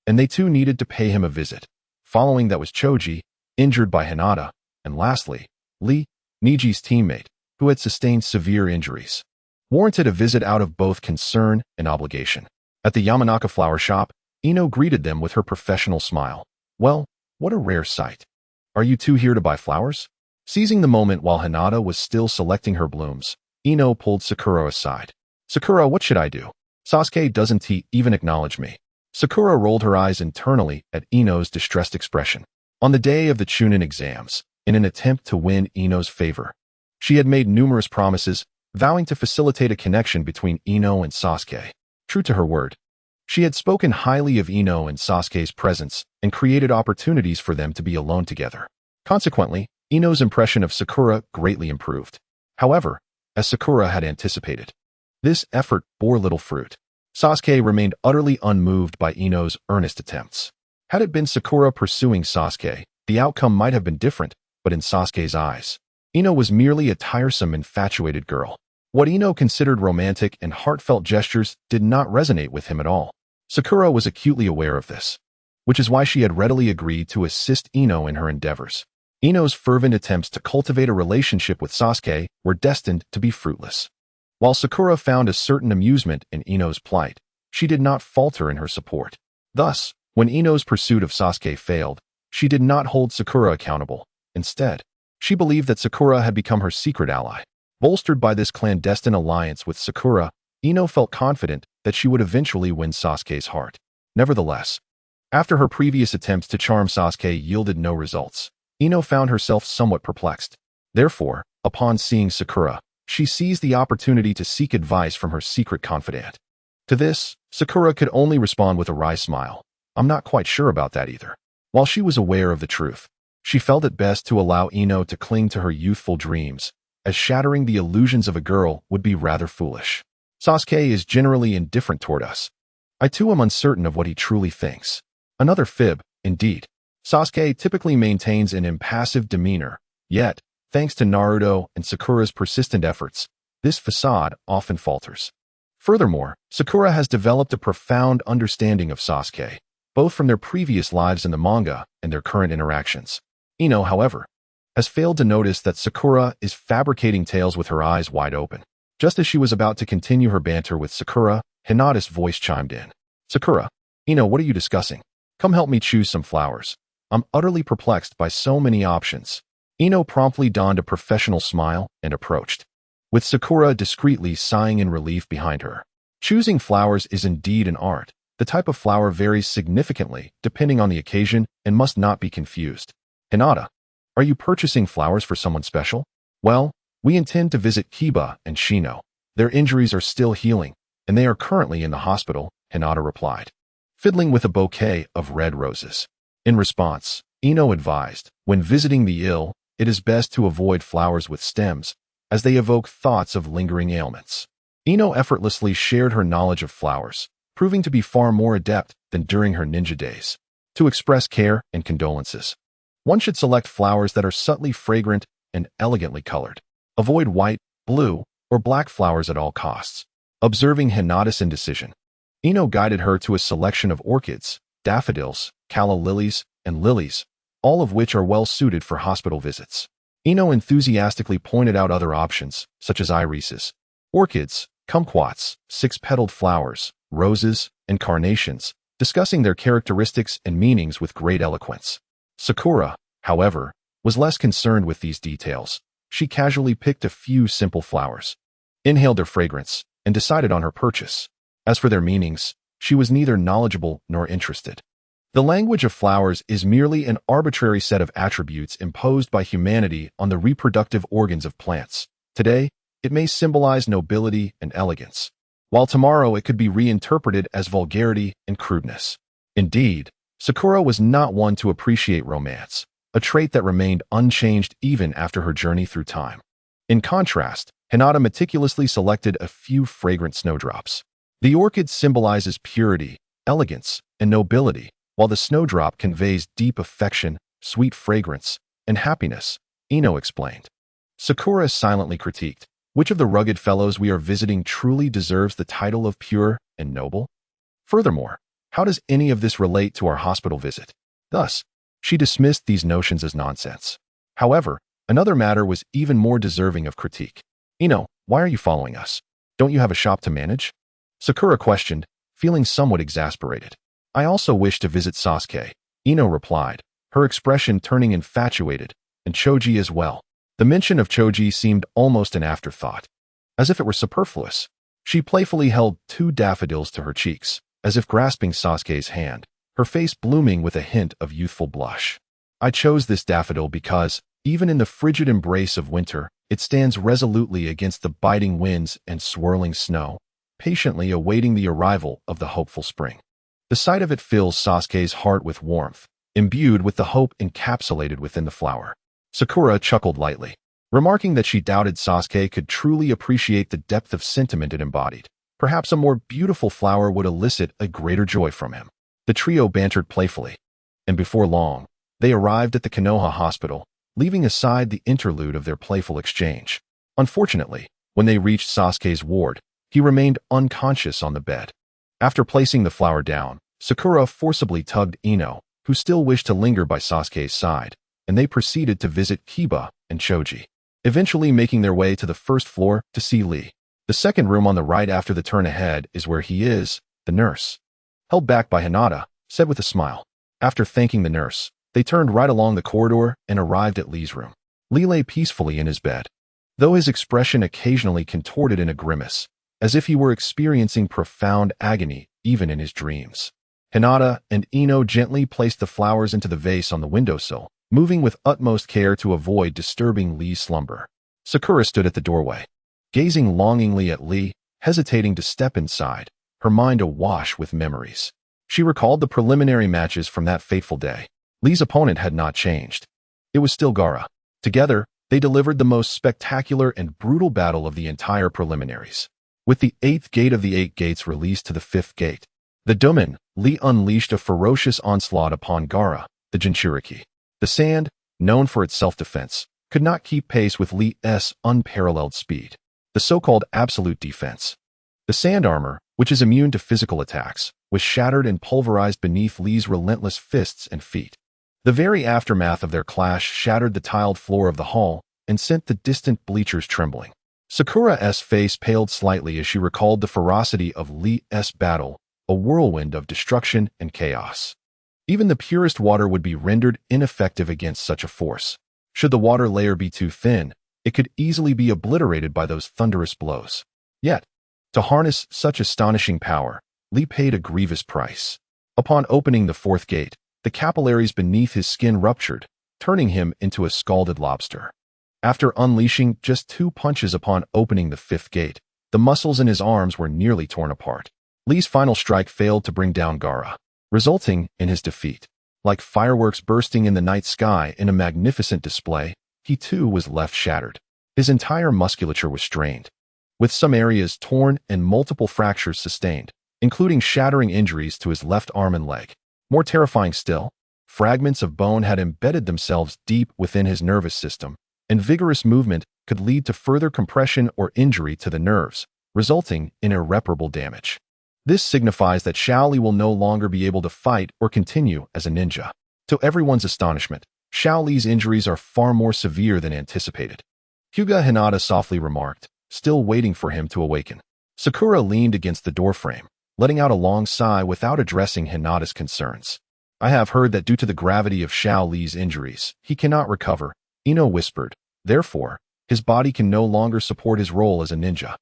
and they too needed to pay him a visit. Following that was Choji, injured by Hinata, and lastly, Lee, Niji's teammate, who had sustained severe injuries, warranted a visit out of both concern and obligation. At the Yamanaka flower shop, Ino greeted them with her professional smile. "Well, what a rare sight. Are you two here to buy flowers?" Seizing the moment while Hinata was still selecting her blooms, Ino pulled Sakura aside. "Sakura, what should I do? Sasuke doesn't even acknowledge me." Sakura rolled her eyes internally at Ino's distressed expression. On the day of the Chunin exams, in an attempt to win Ino's favor, she had made numerous promises, vowing to facilitate a connection between Ino and Sasuke. True to her word, she had spoken highly of Ino and Sasuke's presence and created opportunities for them to be alone together. Consequently, Ino's impression of Sakura greatly improved. However, as Sakura had anticipated, this effort bore little fruit. Sasuke remained utterly unmoved by Ino's earnest attempts. Had it been Sakura pursuing Sasuke, the outcome might have been different, but in Sasuke's eyes, Ino was merely a tiresome, infatuated girl. What Ino considered romantic and heartfelt gestures did not resonate with him at all. Sakura was acutely aware of this, which is why she had readily agreed to assist Ino in her endeavors. Ino's fervent attempts to cultivate a relationship with Sasuke were destined to be fruitless. While Sakura found a certain amusement in Ino's plight, she did not falter in her support. Thus, when Ino's pursuit of Sasuke failed, she did not hold Sakura accountable. Instead, she believed that Sakura had become her secret ally. Bolstered by this clandestine alliance with Sakura, Ino felt confident that she would eventually win Sasuke's heart. Nevertheless, after her previous attempts to charm Sasuke yielded no results, Ino found herself somewhat perplexed. Therefore, upon seeing Sakura, she seized the opportunity to seek advice from her secret confidant. To this, Sakura could only respond with a wry smile. "I'm not quite sure about that either." While she was aware of the truth, she felt it best to allow Ino to cling to her youthful dreams, as shattering the illusions of a girl would be rather foolish. "Sasuke is generally indifferent toward us. I too am uncertain of what he truly thinks." Another fib, indeed. Sasuke typically maintains an impassive demeanor, yet, thanks to Naruto and Sakura's persistent efforts, this facade often falters. Furthermore, Sakura has developed a profound understanding of Sasuke, both from their previous lives in the manga and their current interactions. Ino, however, has failed to notice that Sakura is fabricating tales with her eyes wide open. Just as she was about to continue her banter with Sakura, Hinata's voice chimed in. "Sakura, Ino, what are you discussing? Come help me choose some flowers. I'm utterly perplexed by so many options." Ino promptly donned a professional smile and approached, with Sakura discreetly sighing in relief behind her. Choosing flowers is indeed an art. The type of flower varies significantly depending on the occasion and must not be confused. Hinata, are you purchasing flowers for someone special? Well, we intend to visit Kiba and Shino. Their injuries are still healing, and they are currently in the hospital, Hinata replied, fiddling with a bouquet of red roses. In response, Ino advised, when visiting the ill, it is best to avoid flowers with stems, as they evoke thoughts of lingering ailments. Ino effortlessly shared her knowledge of flowers, proving to be far more adept than during her ninja days. To express care and condolences, one should select flowers that are subtly fragrant and elegantly colored. Avoid white, blue, or black flowers at all costs. Observing Hinata's indecision, Ino guided her to a selection of orchids, daffodils, calla lilies, and lilies, all of which are well suited for hospital visits. Ino enthusiastically pointed out other options, such as irises, orchids, kumquats, six-petaled flowers, roses, and carnations, discussing their characteristics and meanings with great eloquence. Sakura, however, was less concerned with these details. She casually picked a few simple flowers, inhaled their fragrance, and decided on her purchase. As for their meanings, she was neither knowledgeable nor interested. The language of flowers is merely an arbitrary set of attributes imposed by humanity on the reproductive organs of plants. Today, it may symbolize nobility and elegance, while tomorrow it could be reinterpreted as vulgarity and crudeness. Indeed, Sakura was not one to appreciate romance, a trait that remained unchanged even after her journey through time. In contrast, Hinata meticulously selected a few fragrant snowdrops. The orchid symbolizes purity, elegance, and nobility, while the snowdrop conveys deep affection, sweet fragrance, and happiness, Ino explained. Sakura silently critiqued, which of the rugged fellows we are visiting truly deserves the title of pure and noble? Furthermore, how does any of this relate to our hospital visit? Thus, she dismissed these notions as nonsense. However, another matter was even more deserving of critique. Ino, why are you following us? Don't you have a shop to manage? Sakura questioned, feeling somewhat exasperated. I also wish to visit Sasuke, Ino replied, her expression turning infatuated, and Choji as well. The mention of Choji seemed almost an afterthought. As if it were superfluous, she playfully held 2 daffodils to her cheeks, as if grasping Sasuke's hand, her face blooming with a hint of youthful blush. I chose this daffodil because, even in the frigid embrace of winter, it stands resolutely against the biting winds and swirling snow, patiently awaiting the arrival of the hopeful spring. The sight of it fills Sasuke's heart with warmth, imbued with the hope encapsulated within the flower. Sakura chuckled lightly, remarking that she doubted Sasuke could truly appreciate the depth of sentiment it embodied. Perhaps a more beautiful flower would elicit a greater joy from him. The trio bantered playfully, and before long, they arrived at the Konoha hospital, leaving aside the interlude of their playful exchange. Unfortunately, when they reached Sasuke's ward, he remained unconscious on the bed. After placing the flower down, Sakura forcibly tugged Ino, who still wished to linger by Sasuke's side, and they proceeded to visit Kiba and Choji, eventually making their way to the first floor to see Lee. The second room on the right after the turn ahead is where he is, the nurse. Held back by Hinata, said with a smile. After thanking the nurse, they turned right along the corridor and arrived at Lee's room. Lee lay peacefully in his bed, though his expression occasionally contorted in a grimace, as if he were experiencing profound agony even in his dreams. Hinata and Ino gently placed the flowers into the vase on the windowsill, moving with utmost care to avoid disturbing Lee's slumber. Sakura stood at the doorway, gazing longingly at Lee, hesitating to step inside, her mind awash with memories. She recalled the preliminary matches from that fateful day. Lee's opponent had not changed. It was still Gaara. Together, they delivered the most spectacular and brutal battle of the entire preliminaries. With the 8th gate of the 8 gates released to the 5th gate, the Domin, Lee unleashed a ferocious onslaught upon Gaara, the Jinchuriki. The sand, known for its self-defense, could not keep pace with Lee's unparalleled speed. The so-called absolute defense. The sand armor, which is immune to physical attacks, was shattered and pulverized beneath Lee's relentless fists and feet. The very aftermath of their clash shattered the tiled floor of the hall and sent the distant bleachers trembling. Sakura's face paled slightly as she recalled the ferocity of Lee's battle, a whirlwind of destruction and chaos. Even the purest water would be rendered ineffective against such a force. Should the water layer be too thin, it could easily be obliterated by those thunderous blows. Yet, To harness such astonishing power, Lee paid a grievous price. Upon opening the fourth gate, the capillaries beneath his skin ruptured, turning him into a scalded lobster. After unleashing just 2 punches upon opening the fifth gate, the muscles in his arms were nearly torn apart. Lee's final strike failed to bring down Gaara, resulting in his defeat. Like fireworks bursting in the night sky in a magnificent display, he too was left shattered. His entire musculature was strained, with some areas torn and multiple fractures sustained, including shattering injuries to his left arm and leg. More terrifying still, fragments of bone had embedded themselves deep within his nervous system, and vigorous movement could lead to further compression or injury to the nerves, resulting in irreparable damage. This signifies that Xiao Li will no longer be able to fight or continue as a ninja. To everyone's astonishment, Xiao Li's injuries are far more severe than anticipated. Hyuga Hinata softly remarked, still waiting for him to awaken. Sakura leaned against the doorframe, letting out a long sigh without addressing Hinata's concerns. I have heard that due to the gravity of Xiao Li's injuries, he cannot recover, Ino whispered. Therefore, his body can no longer support his role as a ninja.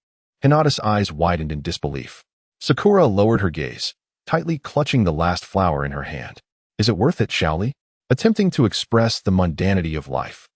Hinata's eyes widened in disbelief. Sakura lowered her gaze, tightly clutching the last flower in her hand. Is it worth it, Xiao Li? Attempting to express the mundanity of life.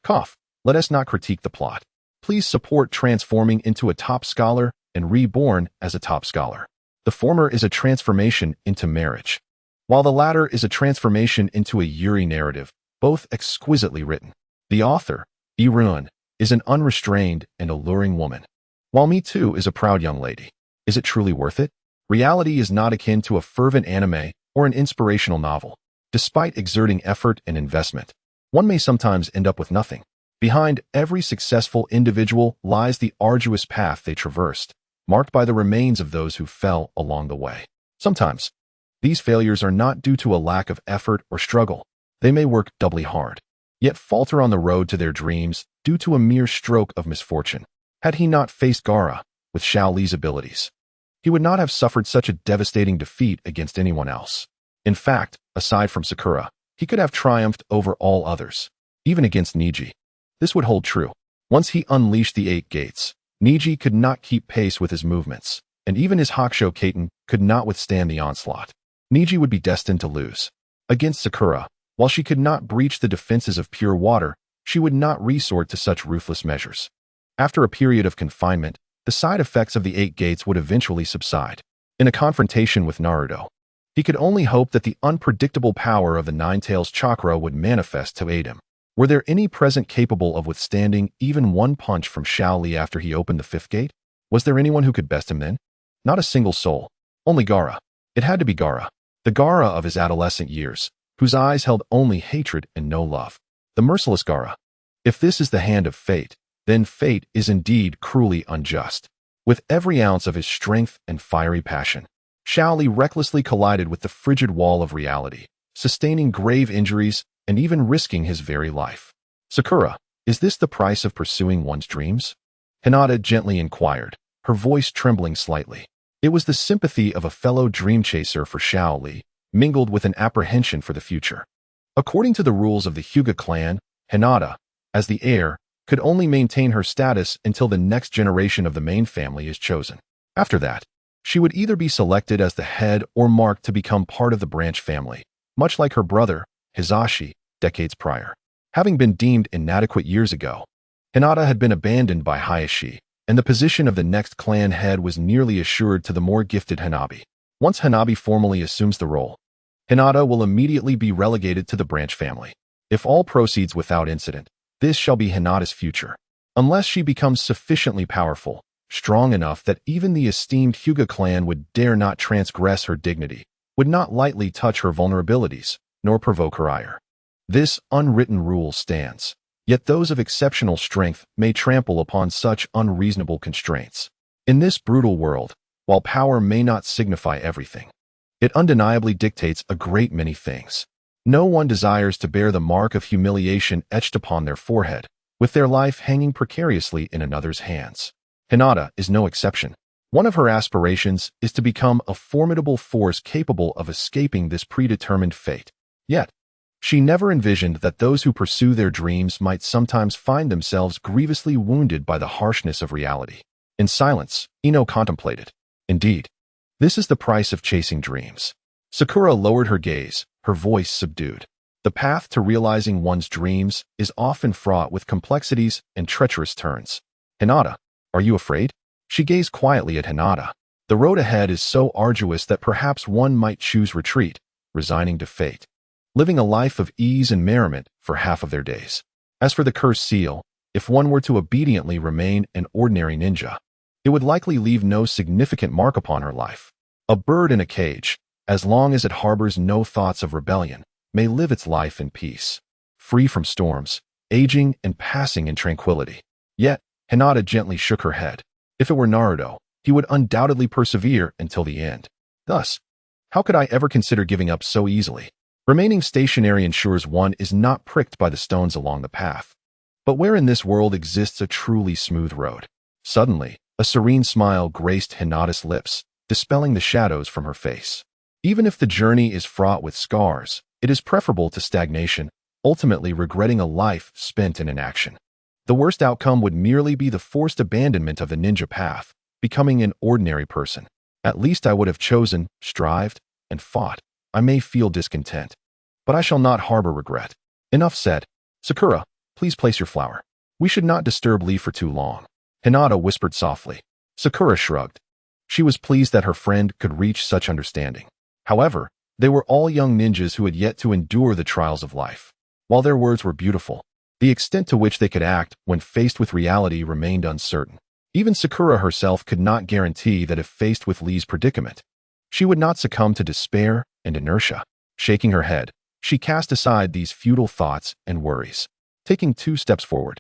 Cough. Let us not critique the plot. Please support transforming into a top scholar and reborn as a top scholar. The former is a transformation into marriage, while the latter is a transformation into a Yuri narrative, both exquisitely written. The author, Irun, is an unrestrained and alluring woman, while Me Too is a proud young lady. Is it truly worth it? Reality is not akin to a fervent anime or an inspirational novel. Despite exerting effort and investment, one may sometimes end up with nothing. Behind every successful individual lies the arduous path they traversed, marked by the remains of those who fell along the way. Sometimes, these failures are not due to a lack of effort or struggle. They may work doubly hard, yet falter on the road to their dreams due to a mere stroke of misfortune. Had he not faced Gaara with Xiao Li's abilities, he would not have suffered such a devastating defeat against anyone else. In fact, aside from Sakura, he could have triumphed over all others, even against Niji. This would hold true. Once he unleashed the 8 gates, Niji could not keep pace with his movements, and even his Hakusho Kaiten could not withstand the onslaught. Niji would be destined to lose. Against Sakura, while she could not breach the defenses of pure water, she would not resort to such ruthless measures. After a period of confinement, the side effects of the 8 gates would eventually subside. In a confrontation with Naruto, he could only hope that the unpredictable power of the Nine-Tails chakra would manifest to aid him. Were there any present capable of withstanding even one punch from Xiao Li after he opened the 5th gate? Was there anyone who could best him then? Not a single soul. Only Gaara. It had to be Gaara. The Gaara of his adolescent years, whose eyes held only hatred and no love. The merciless Gaara. If this is the hand of fate, then fate is indeed cruelly unjust. With every ounce of his strength and fiery passion, Xiao Li recklessly collided with the frigid wall of reality, sustaining grave injuries and even risking his very life. Sakura, is this the price of pursuing one's dreams? Hinata gently inquired, her voice trembling slightly. It was the sympathy of a fellow dream chaser for Xiao Li, mingled with an apprehension for the future. According to the rules of the Hyuga clan, Hinata, as the heir, could only maintain her status until the next generation of the main family is chosen. After that, she would either be selected as the head or marked to become part of the branch family, much like her brother, Hisashi, decades prior. Having been deemed inadequate years ago, Hinata had been abandoned by Hayashi, and the position of the next clan head was nearly assured to the more gifted Hanabi. Once Hanabi formally assumes the role, Hinata will immediately be relegated to the branch family. If all proceeds without incident, this shall be Hinata's future. Unless she becomes sufficiently powerful, strong enough that even the esteemed Hyuga clan would dare not transgress her dignity, would not lightly touch her vulnerabilities, nor provoke her ire. This unwritten rule stands, yet those of exceptional strength may trample upon such unreasonable constraints. In this brutal world, while power may not signify everything, it undeniably dictates a great many things. No one desires to bear the mark of humiliation etched upon their forehead, with their life hanging precariously in another's hands. Hinata is no exception. One of her aspirations is to become a formidable force capable of escaping this predetermined fate. Yet, she never envisioned that those who pursue their dreams might sometimes find themselves grievously wounded by the harshness of reality. In silence, Ino contemplated. Indeed, this is the price of chasing dreams. Sakura lowered her gaze, her voice subdued. The path to realizing one's dreams is often fraught with complexities and treacherous turns. Hinata, are you afraid? She gazed quietly at Hinata. The road ahead is so arduous that perhaps one might choose retreat, resigning to fate, living a life of ease and merriment for half of their days. As for the cursed seal, if one were to obediently remain an ordinary ninja, it would likely leave no significant mark upon her life. A bird in a cage, as long as it harbors no thoughts of rebellion, may live its life in peace, free from storms, aging and passing in tranquility. Yet, Hinata gently shook her head. If it were Naruto, he would undoubtedly persevere until the end. Thus, how could I ever consider giving up so easily? Remaining stationary ensures one is not pricked by the stones along the path. But where in this world exists a truly smooth road? Suddenly, a serene smile graced Hinata's lips, dispelling the shadows from her face. Even if the journey is fraught with scars, it is preferable to stagnation, ultimately regretting a life spent in inaction. The worst outcome would merely be the forced abandonment of the ninja path, becoming an ordinary person. At least I would have chosen, strived, and fought. I may feel discontent, but I shall not harbor regret. Enough said. Sakura, please place your flower. We should not disturb Lee for too long. Hinata whispered softly. Sakura shrugged. She was pleased that her friend could reach such understanding. However, they were all young ninjas who had yet to endure the trials of life. While their words were beautiful, the extent to which they could act when faced with reality remained uncertain. Even Sakura herself could not guarantee that if faced with Lee's predicament, she would not succumb to despair and inertia. Shaking her head, she cast aside these futile thoughts and worries. Taking 2 steps forward,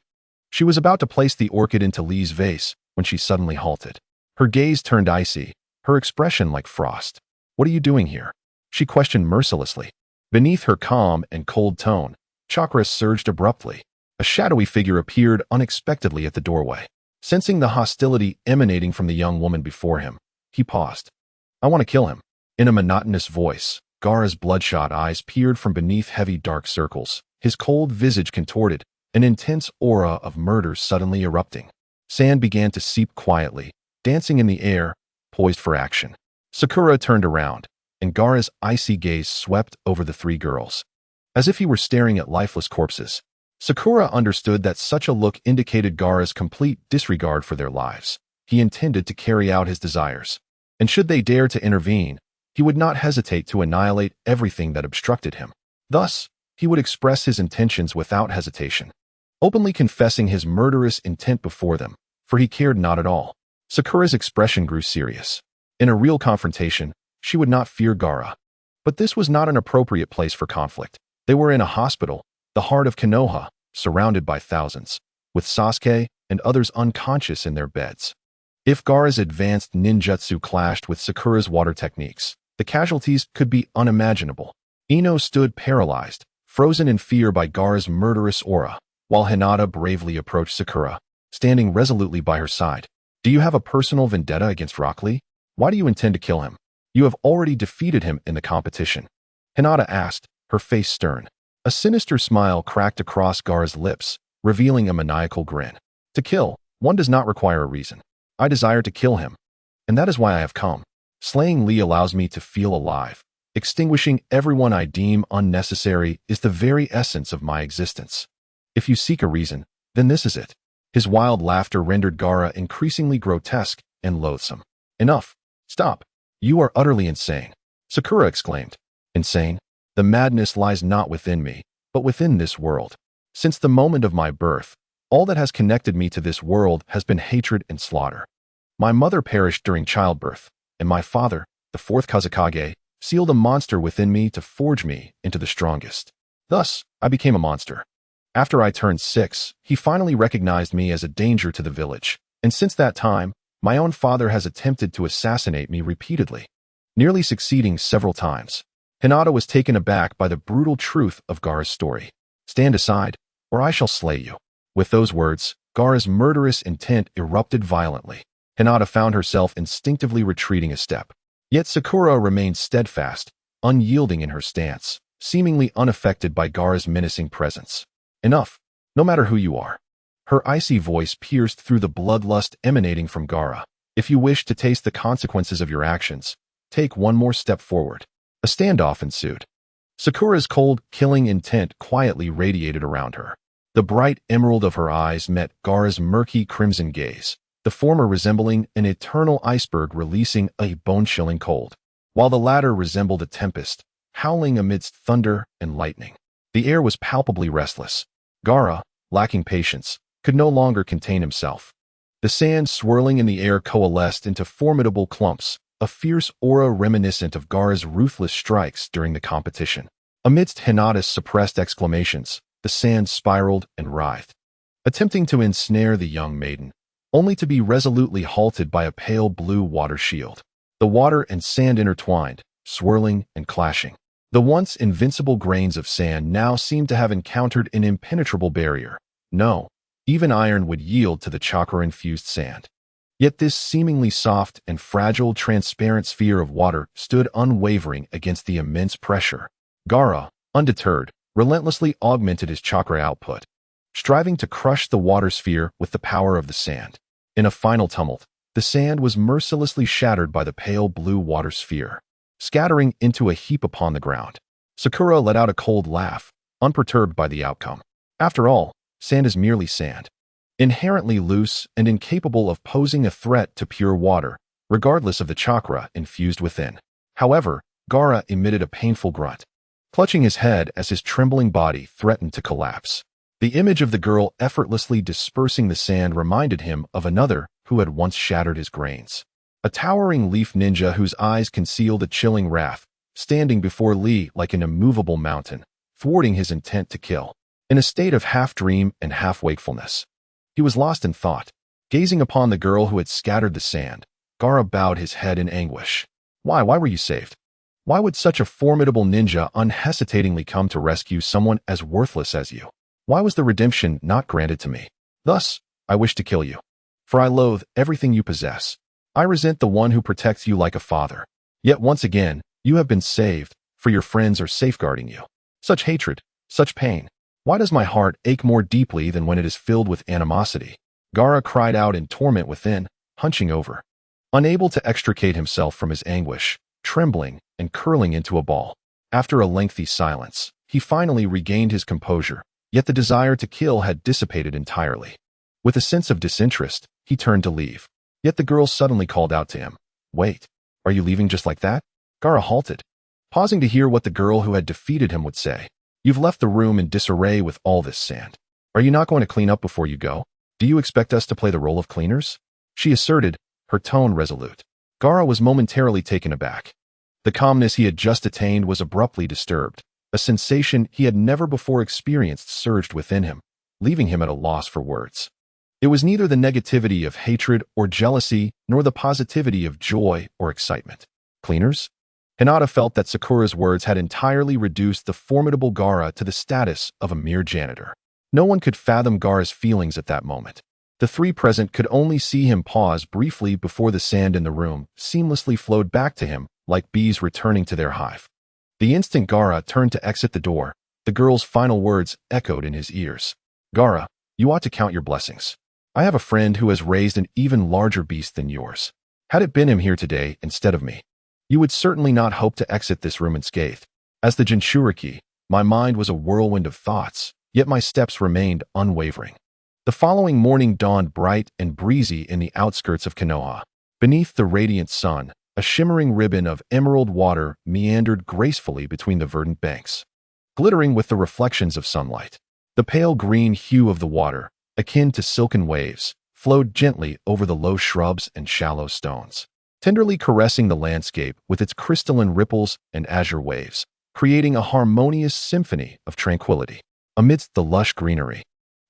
she was about to place the orchid into Lee's vase when she suddenly halted. Her gaze turned icy, her expression like frost. What are you doing here? She questioned mercilessly. Beneath her calm and cold tone, chakra surged abruptly. A shadowy figure appeared unexpectedly at the doorway. Sensing the hostility emanating from the young woman before him, he paused. I want to kill him. In a monotonous voice, Gaara's bloodshot eyes peered from beneath heavy dark circles, his cold visage contorted, an intense aura of murder suddenly erupting. Sand began to seep quietly, dancing in the air, poised for action. Sakura turned around, and Gaara's icy gaze swept over the 3 girls. As if he were staring at lifeless corpses, Sakura understood that such a look indicated Gaara's complete disregard for their lives. He intended to carry out his desires, and should they dare to intervene, he would not hesitate to annihilate everything that obstructed him. Thus, he would express his intentions without hesitation, openly confessing his murderous intent before them, for he cared not at all. Sakura's expression grew serious. In a real confrontation, she would not fear Gaara. But this was not an appropriate place for conflict. They were in a hospital, the heart of Konoha, surrounded by thousands, with Sasuke and others unconscious in their beds. If Gaara's advanced ninjutsu clashed with Sakura's water techniques, the casualties could be unimaginable. Ino stood paralyzed, frozen in fear by Gaara's murderous aura, while Hinata bravely approached Sakura, standing resolutely by her side. Do you have a personal vendetta against Rock Lee? Why do you intend to kill him? You have already defeated him in the competition. Hinata asked, her face stern. A sinister smile cracked across Gaara's lips, revealing a maniacal grin. To kill, one does not require a reason. I desire to kill him, and that is why I have come. Slaying Lee allows me to feel alive. Extinguishing everyone I deem unnecessary is the very essence of my existence. If you seek a reason, then this is it. His wild laughter rendered Gaara increasingly grotesque and loathsome. Enough. Stop. You are utterly insane. Sakura exclaimed. Insane? The madness lies not within me, but within this world. Since the moment of my birth, all that has connected me to this world has been hatred and slaughter. My mother perished during childbirth, and my father, the 4th Kazekage, sealed a monster within me to forge me into the strongest. Thus, I became a monster. After I turned 6, he finally recognized me as a danger to the village, and since that time, my own father has attempted to assassinate me repeatedly, nearly succeeding several times. Hinata was taken aback by the brutal truth of Gaara's story. Stand aside, or I shall slay you. With those words, Gaara's murderous intent erupted violently. Hinata found herself instinctively retreating a step. Yet Sakura remained steadfast, unyielding in her stance, seemingly unaffected by Gaara's menacing presence. Enough, no matter who you are. Her icy voice pierced through the bloodlust emanating from Gaara. If you wish to taste the consequences of your actions, take one more step forward. A standoff ensued. Sakura's cold, killing intent quietly radiated around her. The bright emerald of her eyes met Gaara's murky crimson gaze, the former resembling an eternal iceberg releasing a bone-chilling cold, while the latter resembled a tempest, howling amidst thunder and lightning. The air was palpably restless. Gaara, lacking patience, could no longer contain himself. The sand swirling in the air coalesced into formidable clumps, a fierce aura reminiscent of Gaara's ruthless strikes during the competition. Amidst Hinata's suppressed exclamations, the sand spiraled and writhed, attempting to ensnare the young maiden, only to be resolutely halted by a pale blue water shield. The water and sand intertwined, swirling and clashing. The once invincible grains of sand now seemed to have encountered an impenetrable barrier. No, even iron would yield to the chakra-infused sand. Yet this seemingly soft and fragile transparent sphere of water stood unwavering against the immense pressure. Gaara, undeterred, relentlessly augmented his chakra output, striving to crush the water sphere with the power of the sand. In a final tumult, the sand was mercilessly shattered by the pale blue water sphere, scattering into a heap upon the ground. Sakura let out a cold laugh, unperturbed by the outcome. After all, sand is merely sand, inherently loose and incapable of posing a threat to pure water, regardless of the chakra infused within. However, Gaara emitted a painful grunt, clutching his head as his trembling body threatened to collapse. The image of the girl effortlessly dispersing the sand reminded him of another who had once shattered his grains. A towering leaf ninja whose eyes concealed a chilling wrath, standing before Lee like an immovable mountain, thwarting his intent to kill. In a state of half-dream and half-wakefulness, he was lost in thought. Gazing upon the girl who had scattered the sand, Gaara bowed his head in anguish. Why were you saved? Why would such a formidable ninja unhesitatingly come to rescue someone as worthless as you? Why was the redemption not granted to me? Thus, I wish to kill you. For I loathe everything you possess. I resent the one who protects you like a father. Yet once again, you have been saved, for your friends are safeguarding you. Such hatred, such pain. Why does my heart ache more deeply than when it is filled with animosity? Gaara cried out in torment within, hunching over, unable to extricate himself from his anguish, trembling and curling into a ball. After a lengthy silence, he finally regained his composure, yet the desire to kill had dissipated entirely. With a sense of disinterest, he turned to leave. Yet the girl suddenly called out to him. Wait, are you leaving just like that? Gaara halted, pausing to hear what the girl who had defeated him would say. You've left the room in disarray with all this sand. Are you not going to clean up before you go? Do you expect us to play the role of cleaners? She asserted, her tone resolute. Gaara was momentarily taken aback. The calmness he had just attained was abruptly disturbed. A sensation he had never before experienced surged within him, leaving him at a loss for words. It was neither the negativity of hatred or jealousy, nor the positivity of joy or excitement. Cleaners? Hinata felt that Sakura's words had entirely reduced the formidable Gaara to the status of a mere janitor. No one could fathom Gaara's feelings at that moment. The three present could only see him pause briefly before the sand in the room seamlessly flowed back to him like bees returning to their hive. The instant Gaara turned to exit the door, the girl's final words echoed in his ears. Gaara, you ought to count your blessings. I have a friend who has raised an even larger beast than yours. Had it been him here today instead of me, you would certainly not hope to exit this room unscathed. As the Jinchuriki, my mind was a whirlwind of thoughts, yet my steps remained unwavering. The following morning dawned bright and breezy in the outskirts of Konoha. Beneath the radiant sun, a shimmering ribbon of emerald water meandered gracefully between the verdant banks, glittering with the reflections of sunlight. The pale green hue of the water, akin to silken waves, flowed gently over the low shrubs and shallow stones, tenderly caressing the landscape with its crystalline ripples and azure waves, creating a harmonious symphony of tranquility. Amidst the lush greenery,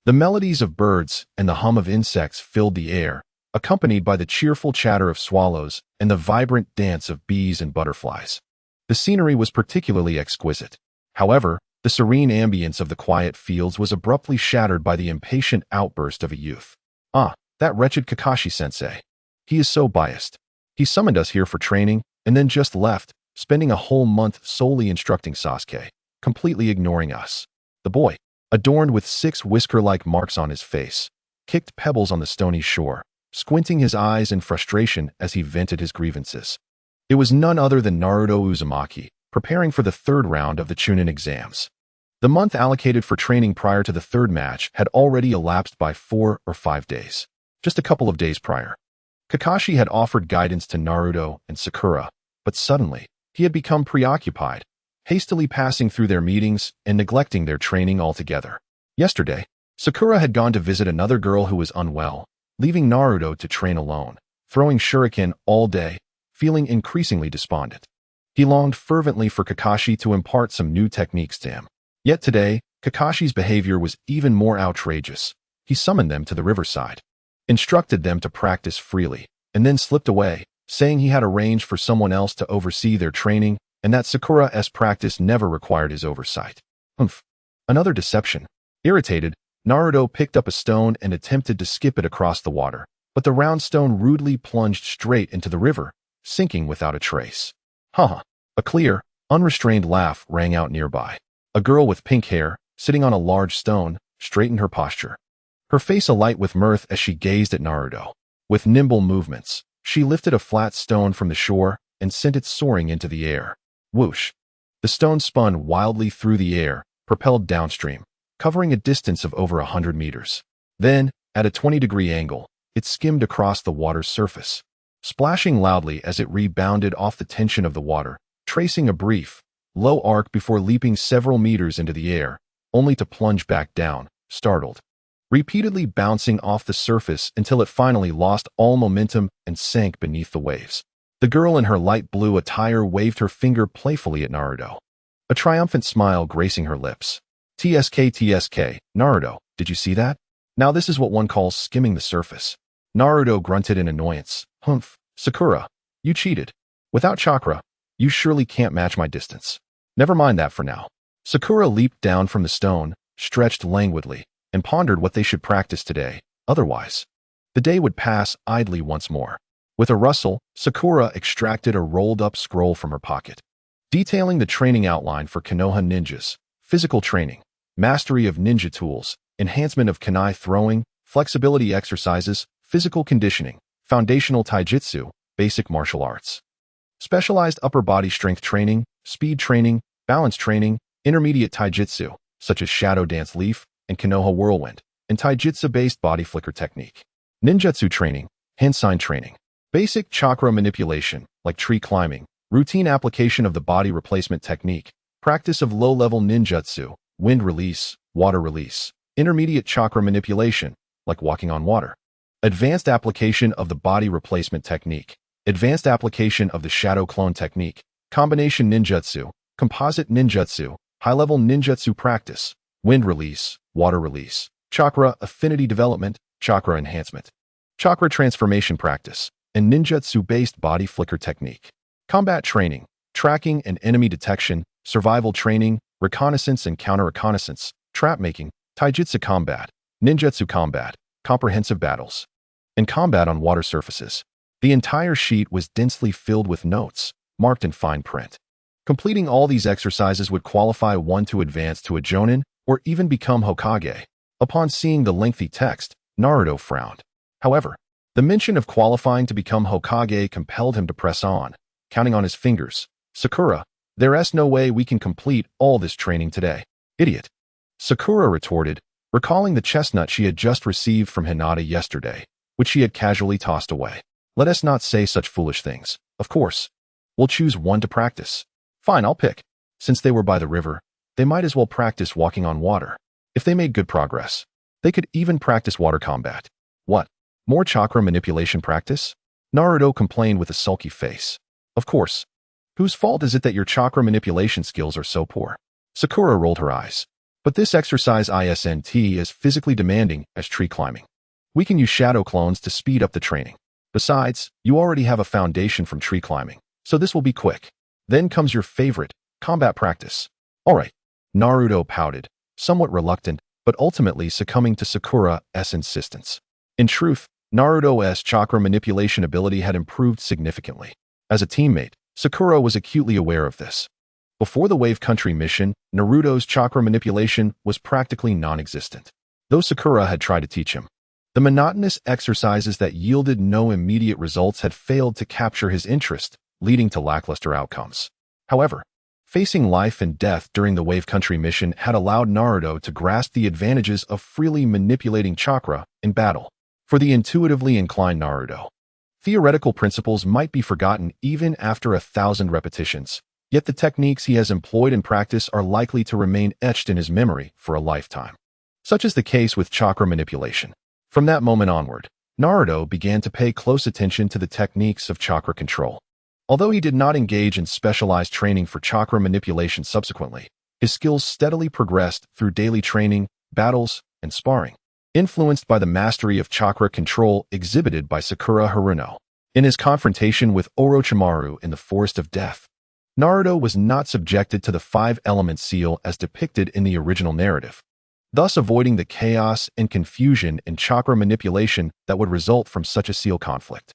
the melodies of birds and the hum of insects filled the air, accompanied by the cheerful chatter of swallows and the vibrant dance of bees and butterflies. The scenery was particularly exquisite. However, the serene ambience of the quiet fields was abruptly shattered by the impatient outburst of a youth. Ah, that wretched Kakashi-sensei. He is so biased. He summoned us here for training and then just left, spending a whole month solely instructing Sasuke, completely ignoring us. The boy, adorned with 6 whisker-like marks on his face, kicked pebbles on the stony shore, squinting his eyes in frustration as he vented his grievances. It was none other than Naruto Uzumaki, preparing for the third round of the Chunin exams. The month allocated for training prior to the third match had already elapsed by 4 or 5 days. Just a couple of days prior, Kakashi had offered guidance to Naruto and Sakura, but suddenly, he had become preoccupied, hastily passing through their meetings and neglecting their training altogether. Yesterday, Sakura had gone to visit another girl who was unwell, leaving Naruto to train alone, throwing shuriken all day, feeling increasingly despondent. He longed fervently for Kakashi to impart some new techniques to him. Yet today, Kakashi's behavior was even more outrageous. He summoned them to the riverside, instructed them to practice freely, and then slipped away, saying he had arranged for someone else to oversee their training and that Sakura's practice never required his oversight. Another deception. Irritated, Naruto picked up a stone and attempted to skip it across the water, but the round stone rudely plunged straight into the river, sinking without a trace. Ha! A clear, unrestrained laugh rang out nearby. A girl with pink hair, sitting on a large stone, straightened her posture, her face alight with mirth as she gazed at Naruto. With nimble movements, she lifted a flat stone from the shore and sent it soaring into the air. Whoosh! The stone spun wildly through the air, propelled downstream, covering a distance of over 100 meters. Then, at a 20-degree angle, it skimmed across the water's surface, splashing loudly as it rebounded off the tension of the water, tracing a brief, low arc before leaping several meters into the air, only to plunge back down, startled, repeatedly bouncing off the surface until it finally lost all momentum and sank beneath the waves. The girl in her light blue attire waved her finger playfully at Naruto, a triumphant smile gracing her lips. TSK, Naruto, did you see that? Now this is what one calls skimming the surface. Naruto grunted in annoyance. Humph, Sakura, you cheated. Without chakra, you surely can't match my distance. Never mind that for now. Sakura leaped down from the stone, stretched languidly, and pondered what they should practice today. Otherwise, the day would pass idly once more. With a rustle, Sakura extracted a rolled-up scroll from her pocket, detailing the training outline for Konoha ninjas: physical training, mastery of ninja tools, enhancement of kunai throwing, flexibility exercises, physical conditioning, foundational taijutsu, basic martial arts, specialized upper body strength training, speed training, balance training, intermediate taijutsu, such as Shadow Dance Leaf and Konoha Whirlwind, and taijutsu-based body flicker technique, ninjutsu training, hand-sign training, basic chakra manipulation, like tree climbing, routine application of the body replacement technique, practice of low-level ninjutsu, wind release, water release, intermediate chakra manipulation, like walking on water, advanced application of the body replacement technique, advanced application of the shadow clone technique, combination ninjutsu, composite ninjutsu, high-level ninjutsu practice, wind release, water release, chakra affinity development, chakra enhancement, chakra transformation practice, and ninjutsu-based body flicker technique, combat training, tracking and enemy detection, survival training, reconnaissance and counter-reconnaissance, trap-making, taijutsu combat, ninjutsu combat, comprehensive battles, and combat on water surfaces. The entire sheet was densely filled with notes, marked in fine print. Completing all these exercises would qualify one to advance to a Jonin or even become Hokage. Upon seeing the lengthy text, Naruto frowned. However, the mention of qualifying to become Hokage compelled him to press on, counting on his fingers. Sakura, there's no way we can complete all this training today. Idiot. Sakura retorted, recalling the chestnut she had just received from Hinata yesterday, which she had casually tossed away. Let us not say such foolish things. Of course. We'll choose one to practice. Fine, I'll pick. Since they were by the river, they might as well practice walking on water. If they made good progress, they could even practice water combat. What? More chakra manipulation practice? Naruto complained with a sulky face. Of course. Whose fault is it that your chakra manipulation skills are so poor? Sakura rolled her eyes. But this exercise isn't as physically demanding as tree climbing. We can use shadow clones to speed up the training. Besides, you already have a foundation from tree climbing, so this will be quick. Then comes your favorite, combat practice. All right. Naruto pouted, somewhat reluctant, but ultimately succumbing to Sakura's insistence. In truth, Naruto's chakra manipulation ability had improved significantly. As a teammate, Sakura was acutely aware of this. Before the Wave Country mission, Naruto's chakra manipulation was practically non-existent, though Sakura had tried to teach him. The monotonous exercises that yielded no immediate results had failed to capture his interest, leading to lackluster outcomes. However, facing life and death during the Wave Country mission had allowed Naruto to grasp the advantages of freely manipulating chakra in battle. For the intuitively inclined Naruto, theoretical principles might be forgotten even after 1,000 repetitions, yet the techniques he has employed in practice are likely to remain etched in his memory for a lifetime. Such is the case with chakra manipulation. From that moment onward, Naruto began to pay close attention to the techniques of chakra control. Although he did not engage in specialized training for chakra manipulation subsequently, his skills steadily progressed through daily training, battles, and sparring, influenced by the mastery of chakra control exhibited by Sakura Haruno. In his confrontation with Orochimaru in the Forest of Death, Naruto was not subjected to the five-element seal as depicted in the original narrative, thus avoiding the chaos and confusion in chakra manipulation that would result from such a seal conflict.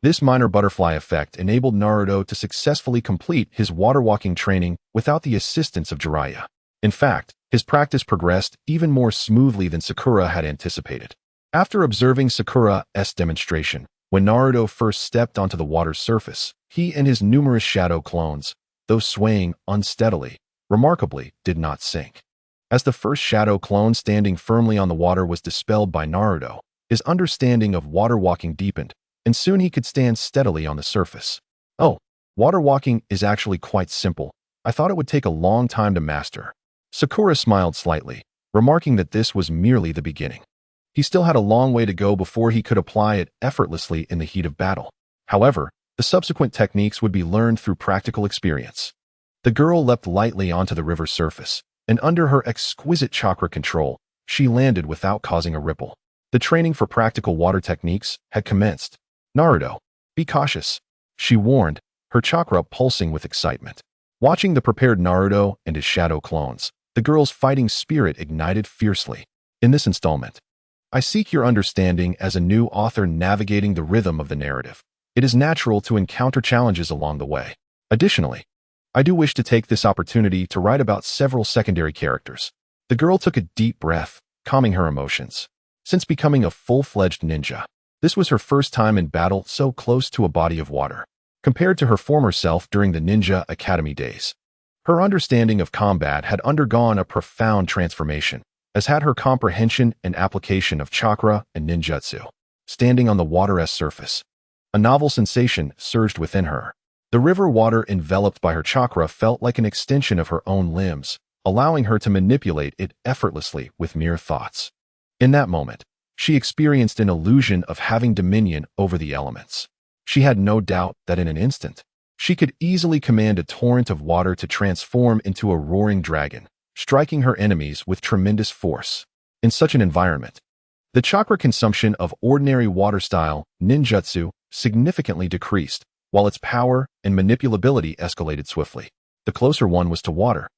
This minor butterfly effect enabled Naruto to successfully complete his water-walking training without the assistance of Jiraiya. In fact, his practice progressed even more smoothly than Sakura had anticipated. After observing Sakura's demonstration, when Naruto first stepped onto the water's surface, he and his numerous shadow clones, though swaying unsteadily, remarkably did not sink. As the first shadow clone standing firmly on the water was dispelled by Naruto, his understanding of water walking deepened, and soon he could stand steadily on the surface. Oh, water walking is actually quite simple. I thought it would take a long time to master. Sakura smiled slightly, remarking that this was merely the beginning. He still had a long way to go before he could apply it effortlessly in the heat of battle. However, the subsequent techniques would be learned through practical experience. The girl leapt lightly onto the river's surface, and under her exquisite chakra control, she landed without causing a ripple. The training for practical water techniques had commenced. Naruto, be cautious, she warned, her chakra pulsing with excitement. Watching the prepared Naruto and his shadow clones, the girl's fighting spirit ignited fiercely. In this installment, I seek your understanding as a new author navigating the rhythm of the narrative. It is natural to encounter challenges along the way. Additionally, I do wish to take this opportunity to write about several secondary characters. The girl took a deep breath, calming her emotions. Since becoming a full-fledged ninja, this was her first time in battle so close to a body of water. Compared to her former self during the Ninja Academy days, her understanding of combat had undergone a profound transformation, as had her comprehension and application of chakra and ninjutsu. Standing on the water's surface, a novel sensation surged within her. The river water enveloped by her chakra felt like an extension of her own limbs, allowing her to manipulate it effortlessly with mere thoughts. In that moment, she experienced an illusion of having dominion over the elements. She had no doubt that in an instant, she could easily command a torrent of water to transform into a roaring dragon, striking her enemies with tremendous force. In such an environment, the chakra consumption of ordinary water-style ninjutsu significantly decreased, while its power and manipulability escalated swiftly. The closer one was to water,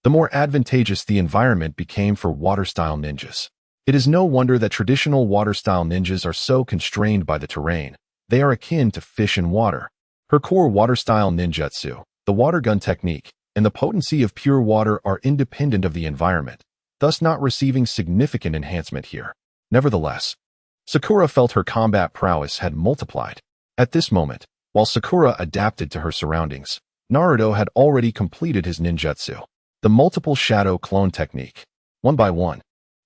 the more advantageous the environment became for water-style ninjas. It is no wonder that traditional water-style ninjas are so constrained by the terrain. They are akin to fish in water. Her core water-style ninjutsu, the water gun technique, and the potency of pure water are independent of the environment, thus not receiving significant enhancement here. Nevertheless, Sakura felt her combat prowess had multiplied. At this moment, while Sakura adapted to her surroundings, Naruto had already completed his ninjutsu, the multiple shadow clone technique. One by one,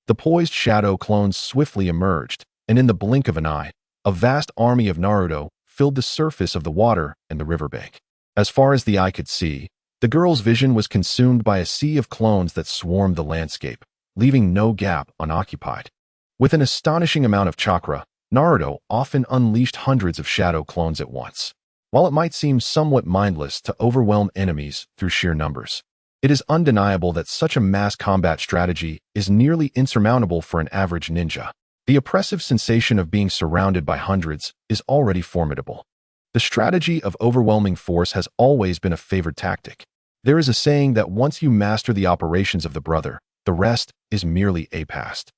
the poised shadow clones swiftly emerged, and in the blink of an eye, a vast army of Naruto filled the surface of the water and the riverbank. As far as the eye could see, the girl's vision was consumed by a sea of clones that swarmed the landscape, leaving no gap unoccupied. With an astonishing amount of chakra, Naruto often unleashed hundreds of shadow clones at once. While it might seem somewhat mindless to overwhelm enemies through sheer numbers, it is undeniable that such a mass combat strategy is nearly insurmountable for an average ninja. The oppressive sensation of being surrounded by hundreds is already formidable. The strategy of overwhelming force has always been a favored tactic. There is a saying that once you master the operations of the brother, the rest is merely a past.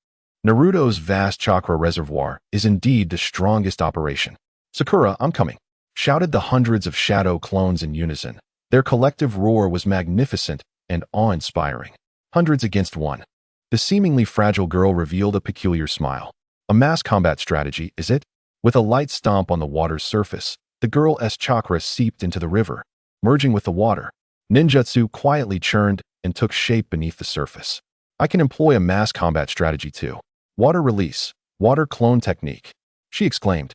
Naruto's vast chakra reservoir is indeed the strongest operation. "Sakura, I'm coming," shouted the hundreds of shadow clones in unison. Their collective roar was magnificent and awe-inspiring. Hundreds against one. The seemingly fragile girl revealed a peculiar smile. A mass combat strategy, is it? With a light stomp on the water's surface, the girl's chakra seeped into the river, merging with the water. Ninjutsu quietly churned and took shape beneath the surface. I can employ a mass combat strategy too. Water release, water clone technique, she exclaimed.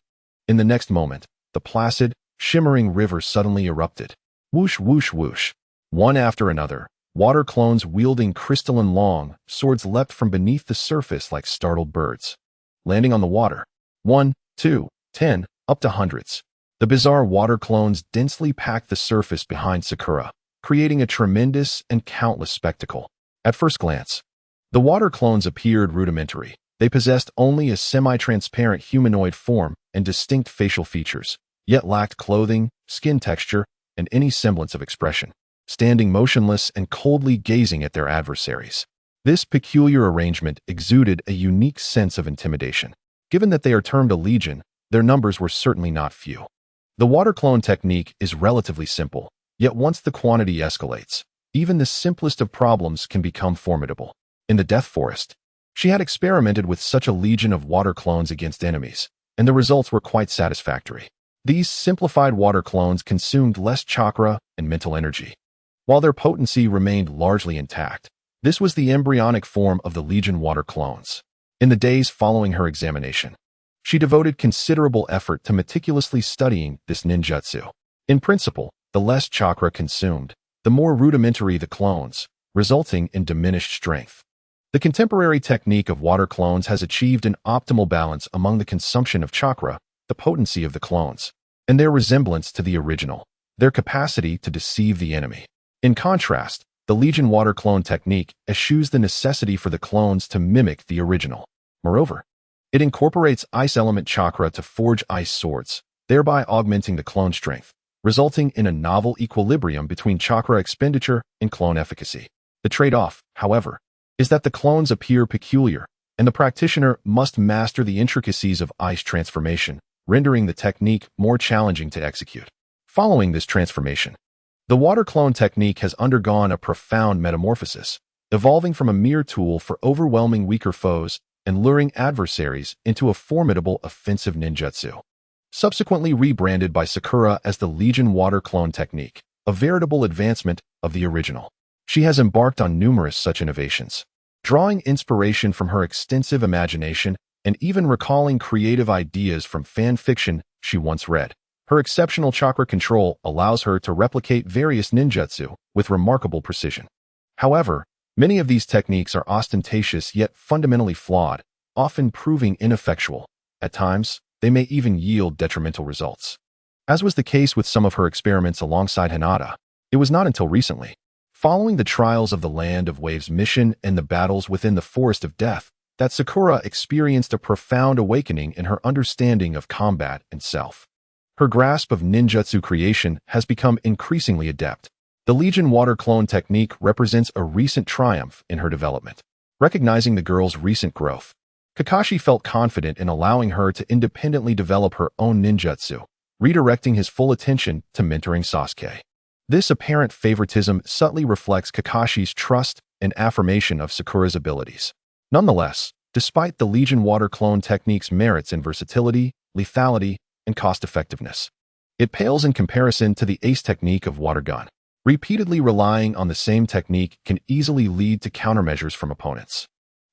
In the next moment, the placid, shimmering river suddenly erupted. Whoosh, whoosh, whoosh. One after another, water clones wielding crystalline long swords leapt from beneath the surface like startled birds, landing on the water. 1, 2, 10, up to hundreds. The bizarre water clones densely packed the surface behind Sakura, creating a tremendous and countless spectacle. At first glance, the water clones appeared rudimentary. They possessed only a semi-transparent humanoid form and distinct facial features, yet lacked clothing, skin texture, and any semblance of expression, standing motionless and coldly gazing at their adversaries. This peculiar arrangement exuded a unique sense of intimidation. Given that they are termed a legion, their numbers were certainly not few. The water clone technique is relatively simple, yet once the quantity escalates, even the simplest of problems can become formidable. In the Death Forest, she had experimented with such a legion of water clones against enemies, and the results were quite satisfactory. These simplified water clones consumed less chakra and mental energy. While their potency remained largely intact, this was the embryonic form of the legion water clones. In the days following her examination, she devoted considerable effort to meticulously studying this ninjutsu. In principle, the less chakra consumed, the more rudimentary the clones, resulting in diminished strength. The contemporary technique of water clones has achieved an optimal balance among the consumption of chakra, the potency of the clones, and their resemblance to the original, their capacity to deceive the enemy. In contrast, the Legion water clone technique eschews the necessity for the clones to mimic the original. Moreover, it incorporates ice element chakra to forge ice swords, thereby augmenting the clone strength, resulting in a novel equilibrium between chakra expenditure and clone efficacy. The trade-off, however, is that the clones appear peculiar, and the practitioner must master the intricacies of ice transformation, rendering the technique more challenging to execute. Following this transformation, the water clone technique has undergone a profound metamorphosis, evolving from a mere tool for overwhelming weaker foes and luring adversaries into a formidable offensive ninjutsu. Subsequently rebranded by Sakura as the Legion water clone technique, a veritable advancement of the original. She has embarked on numerous such innovations, drawing inspiration from her extensive imagination and even recalling creative ideas from fan fiction she once read. Her exceptional chakra control allows her to replicate various ninjutsu with remarkable precision. However, many of these techniques are ostentatious yet fundamentally flawed, often proving ineffectual. At times, they may even yield detrimental results. As was the case with some of her experiments alongside Hinata, it was not until recently, following the trials of the Land of Waves mission and the battles within the Forest of Death, that Sakura experienced a profound awakening in her understanding of combat and self. Her grasp of ninjutsu creation has become increasingly adept. The Legion water clone technique represents a recent triumph in her development. Recognizing the girl's recent growth, Kakashi felt confident in allowing her to independently develop her own ninjutsu, redirecting his full attention to mentoring Sasuke. This apparent favoritism subtly reflects Kakashi's trust and affirmation of Sakura's abilities. Nonetheless, despite the Legion water clone technique's merits in versatility, lethality, and cost-effectiveness, it pales in comparison to the ace technique of water gun. Repeatedly relying on the same technique can easily lead to countermeasures from opponents.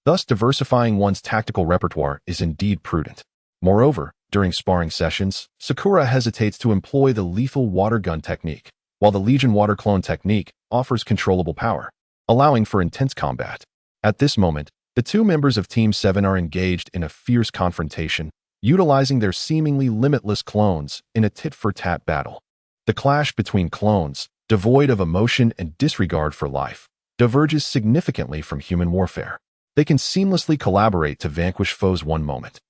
Thus, diversifying one's tactical repertoire is indeed prudent. Moreover, during sparring sessions, Sakura hesitates to employ the lethal water gun technique, while the Legion water clone technique offers controllable power, allowing for intense combat. At this moment, the two members of Team 7 are engaged in a fierce confrontation, utilizing their seemingly limitless clones in a tit-for-tat battle. The clash between clones, devoid of emotion and disregard for life, diverges significantly from human warfare. They can seamlessly collaborate to vanquish foes one moment,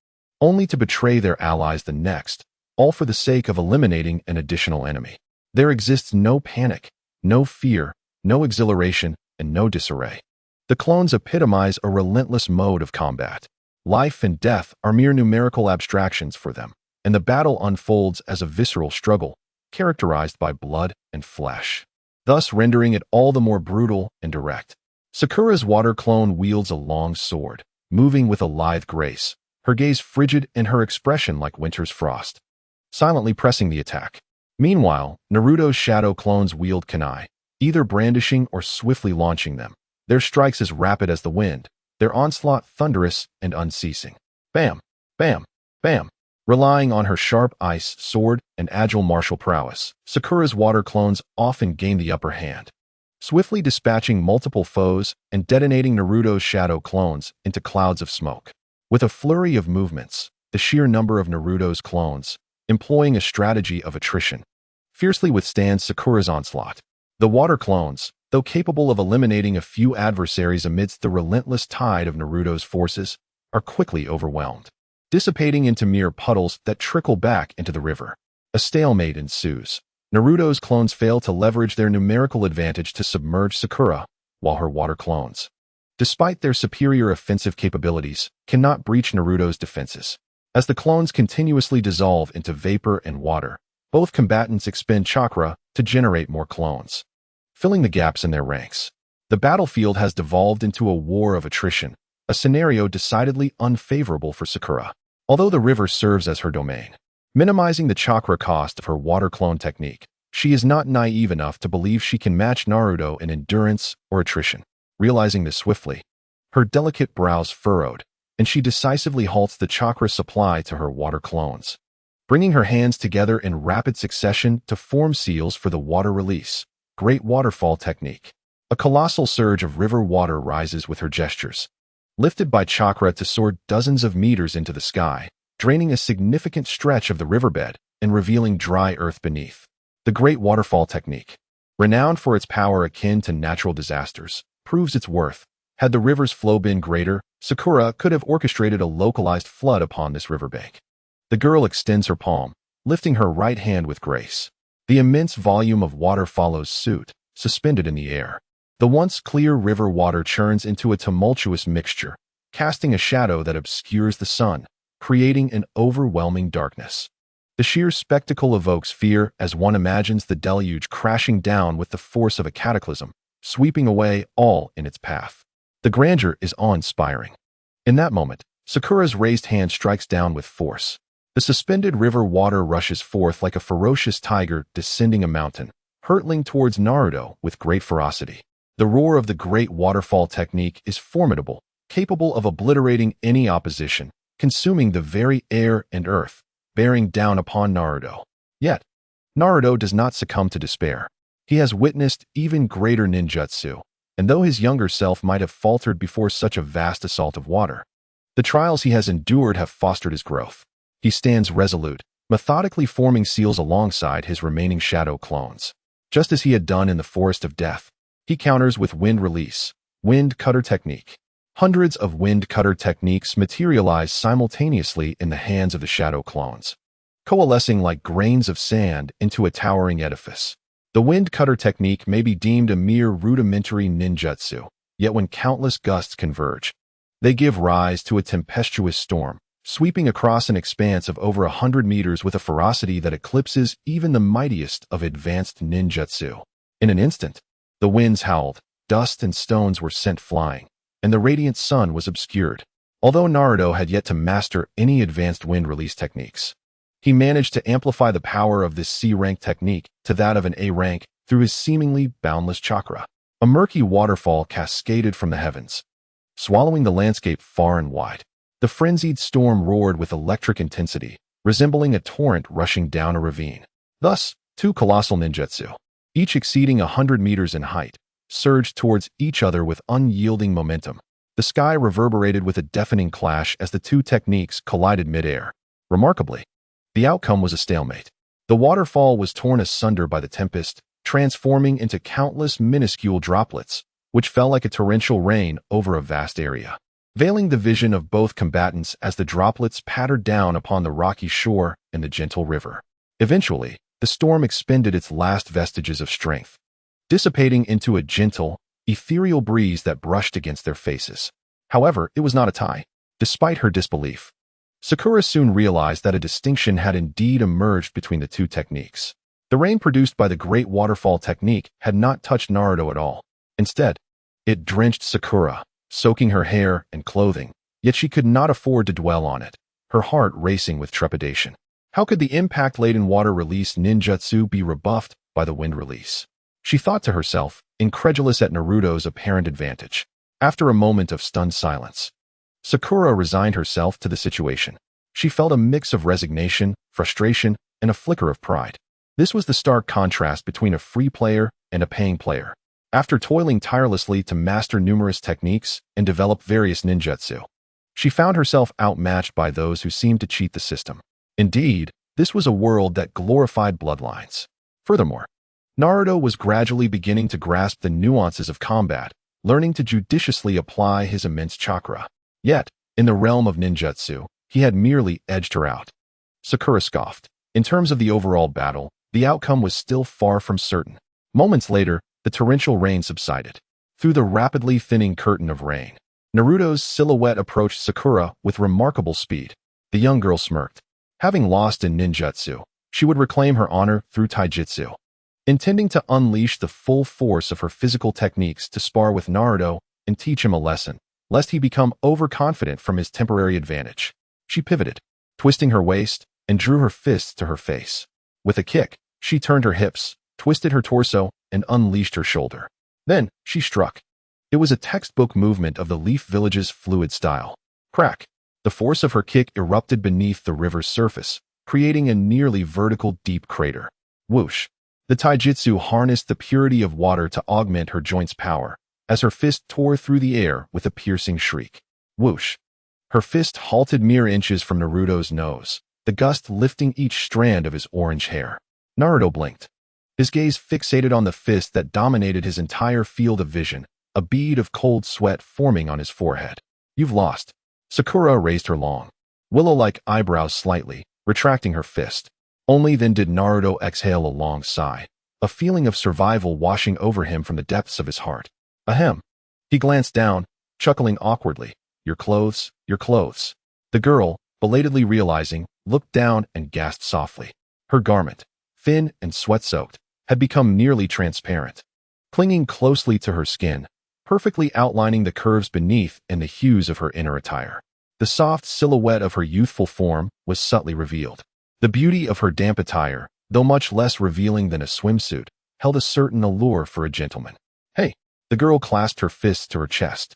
only to betray their allies the next, all for the sake of eliminating an additional enemy. There exists no panic, no fear, no exhilaration, and no disarray. The clones epitomize a relentless mode of combat. Life and death are mere numerical abstractions for them, and the battle unfolds as a visceral struggle, characterized by blood and flesh, thus rendering it all the more brutal and direct. Sakura's water clone wields a long sword, moving with a lithe grace, her gaze frigid and her expression like winter's frost, silently pressing the attack. Meanwhile, Naruto's shadow clones wield kunai, either brandishing or swiftly launching them, their strikes as rapid as the wind, their onslaught thunderous and unceasing. Bam! Bam! Bam! Relying on her sharp ice sword and agile martial prowess, Sakura's water clones often gain the upper hand, swiftly dispatching multiple foes and detonating Naruto's shadow clones into clouds of smoke. With a flurry of movements, the sheer number of Naruto's clones, employing a strategy of attrition, fiercely withstands Sakura's onslaught. The water clones, though capable of eliminating a few adversaries amidst the relentless tide of Naruto's forces, are quickly overwhelmed, dissipating into mere puddles that trickle back into the river. A stalemate ensues. Naruto's clones fail to leverage their numerical advantage to submerge Sakura, while her water clones, despite their superior offensive capabilities, cannot breach Naruto's defenses. As the clones continuously dissolve into vapor and water, both combatants expend chakra to generate more clones, filling the gaps in their ranks. The battlefield has devolved into a war of attrition, a scenario decidedly unfavorable for Sakura. Although the river serves as her domain, minimizing the chakra cost of her water clone technique, she is not naive enough to believe she can match Naruto in endurance or attrition. Realizing this swiftly, her delicate brows furrowed, and she decisively halts the chakra supply to her water clones, bringing her hands together in rapid succession to form seals for the water release. Great waterfall technique. A colossal surge of river water rises with her gestures, lifted by chakra to soar dozens of meters into the sky, draining a significant stretch of the riverbed and revealing dry earth beneath. The Great Waterfall Technique, renowned for its power akin to natural disasters, proves its worth. Had the river's flow been greater, Sakura could have orchestrated a localized flood upon this riverbank. The girl extends her palm, lifting her right hand with grace. The immense volume of water follows suit, suspended in the air. The once clear river water churns into a tumultuous mixture, casting a shadow that obscures the sun, creating an overwhelming darkness. The sheer spectacle evokes fear as one imagines the deluge crashing down with the force of a cataclysm, sweeping away all in its path. The grandeur is awe-inspiring. In that moment, Sakura's raised hand strikes down with force. The suspended river water rushes forth like a ferocious tiger descending a mountain, hurtling towards Naruto with great ferocity. The roar of the Great Waterfall Technique is formidable, capable of obliterating any opposition, consuming the very air and earth, bearing down upon Naruto. Yet, Naruto does not succumb to despair. He has witnessed even greater ninjutsu, and though his younger self might have faltered before such a vast assault of water, the trials he has endured have fostered his growth. He stands resolute, methodically forming seals alongside his remaining shadow clones. Just as he had done in the Forest of Death, he counters with wind release, wind cutter technique. Hundreds of wind cutter techniques materialize simultaneously in the hands of the shadow clones, coalescing like grains of sand into a towering edifice. The wind cutter technique may be deemed a mere rudimentary ninjutsu, yet when countless gusts converge, they give rise to a tempestuous storm, sweeping across an expanse of over 100 meters with a ferocity that eclipses even the mightiest of advanced ninjutsu. In an instant, the winds howled, dust and stones were sent flying, and the radiant sun was obscured. Although Naruto had yet to master any advanced wind release techniques, he managed to amplify the power of this C-rank technique to that of an A-rank through his seemingly boundless chakra. A murky waterfall cascaded from the heavens, swallowing the landscape far and wide. The frenzied storm roared with electric intensity, resembling a torrent rushing down a ravine. Thus, two colossal ninjutsu, each exceeding 100 meters in height, surged towards each other with unyielding momentum. The sky reverberated with a deafening clash as the two techniques collided midair. Remarkably, the outcome was a stalemate. The waterfall was torn asunder by the tempest, transforming into countless minuscule droplets, which fell like a torrential rain over a vast area, veiling the vision of both combatants as the droplets pattered down upon the rocky shore and the gentle river. Eventually, the storm expended its last vestiges of strength, dissipating into a gentle, ethereal breeze that brushed against their faces. However, it was not a tie. Despite her disbelief, Sakura soon realized that a distinction had indeed emerged between the two techniques. The rain produced by the Great Waterfall Technique had not touched Naruto at all. Instead, it drenched Sakura, soaking her hair and clothing, Yet she could not afford to dwell on it, her heart racing with trepidation. How could the impact-laden water release ninjutsu be rebuffed by the wind release? She thought to herself, incredulous at Naruto's apparent advantage. After a moment of stunned silence, Sakura resigned herself to the situation. She felt a mix of resignation, frustration, and a flicker of pride. This was the stark contrast between a free player and a paying player. After toiling tirelessly to master numerous techniques and develop various ninjutsu, she found herself outmatched by those who seemed to cheat the system. Indeed, this was a world that glorified bloodlines. Furthermore, Naruto was gradually beginning to grasp the nuances of combat, learning to judiciously apply his immense chakra. Yet, in the realm of ninjutsu, he had merely edged her out. Sakura scoffed. In terms of the overall battle, the outcome was still far from certain. Moments later, the torrential rain subsided. Through the rapidly thinning curtain of rain, Naruto's silhouette approached Sakura with remarkable speed. The young girl smirked. Having lost in ninjutsu, she would reclaim her honor through taijutsu. Intending to unleash the full force of her physical techniques to spar with Naruto and teach him a lesson, lest he become overconfident from his temporary advantage. She pivoted, twisting her waist, and drew her fists to her face. With a kick, she turned her hips, twisted her torso, and unleashed her shoulder. Then, she struck. It was a textbook movement of the Leaf Village's fluid style. Crack! The force of her kick erupted beneath the river's surface, creating a nearly vertical deep crater. Whoosh! The taijutsu harnessed the purity of water to augment her joints' power, as her fist tore through the air with a piercing shriek. Whoosh! Her fist halted mere inches from Naruto's nose, the gust lifting each strand of his orange hair. Naruto blinked, his gaze fixated on the fist that dominated his entire field of vision, a bead of cold sweat forming on his forehead. You've lost. Sakura raised her long, willow-like eyebrows slightly, retracting her fist. Only then did Naruto exhale a long sigh, a feeling of survival washing over him from the depths of his heart. Ahem. He glanced down, chuckling awkwardly. Your clothes, your clothes. The girl, belatedly realizing, looked down and gasped softly. Her garment, thin and sweat-soaked, had become nearly transparent, clinging closely to her skin, perfectly outlining the curves beneath and the hues of her inner attire. The soft silhouette of her youthful form was subtly revealed. The beauty of her damp attire, though much less revealing than a swimsuit, held a certain allure for a gentleman. Hey! The girl clasped her fists to her chest,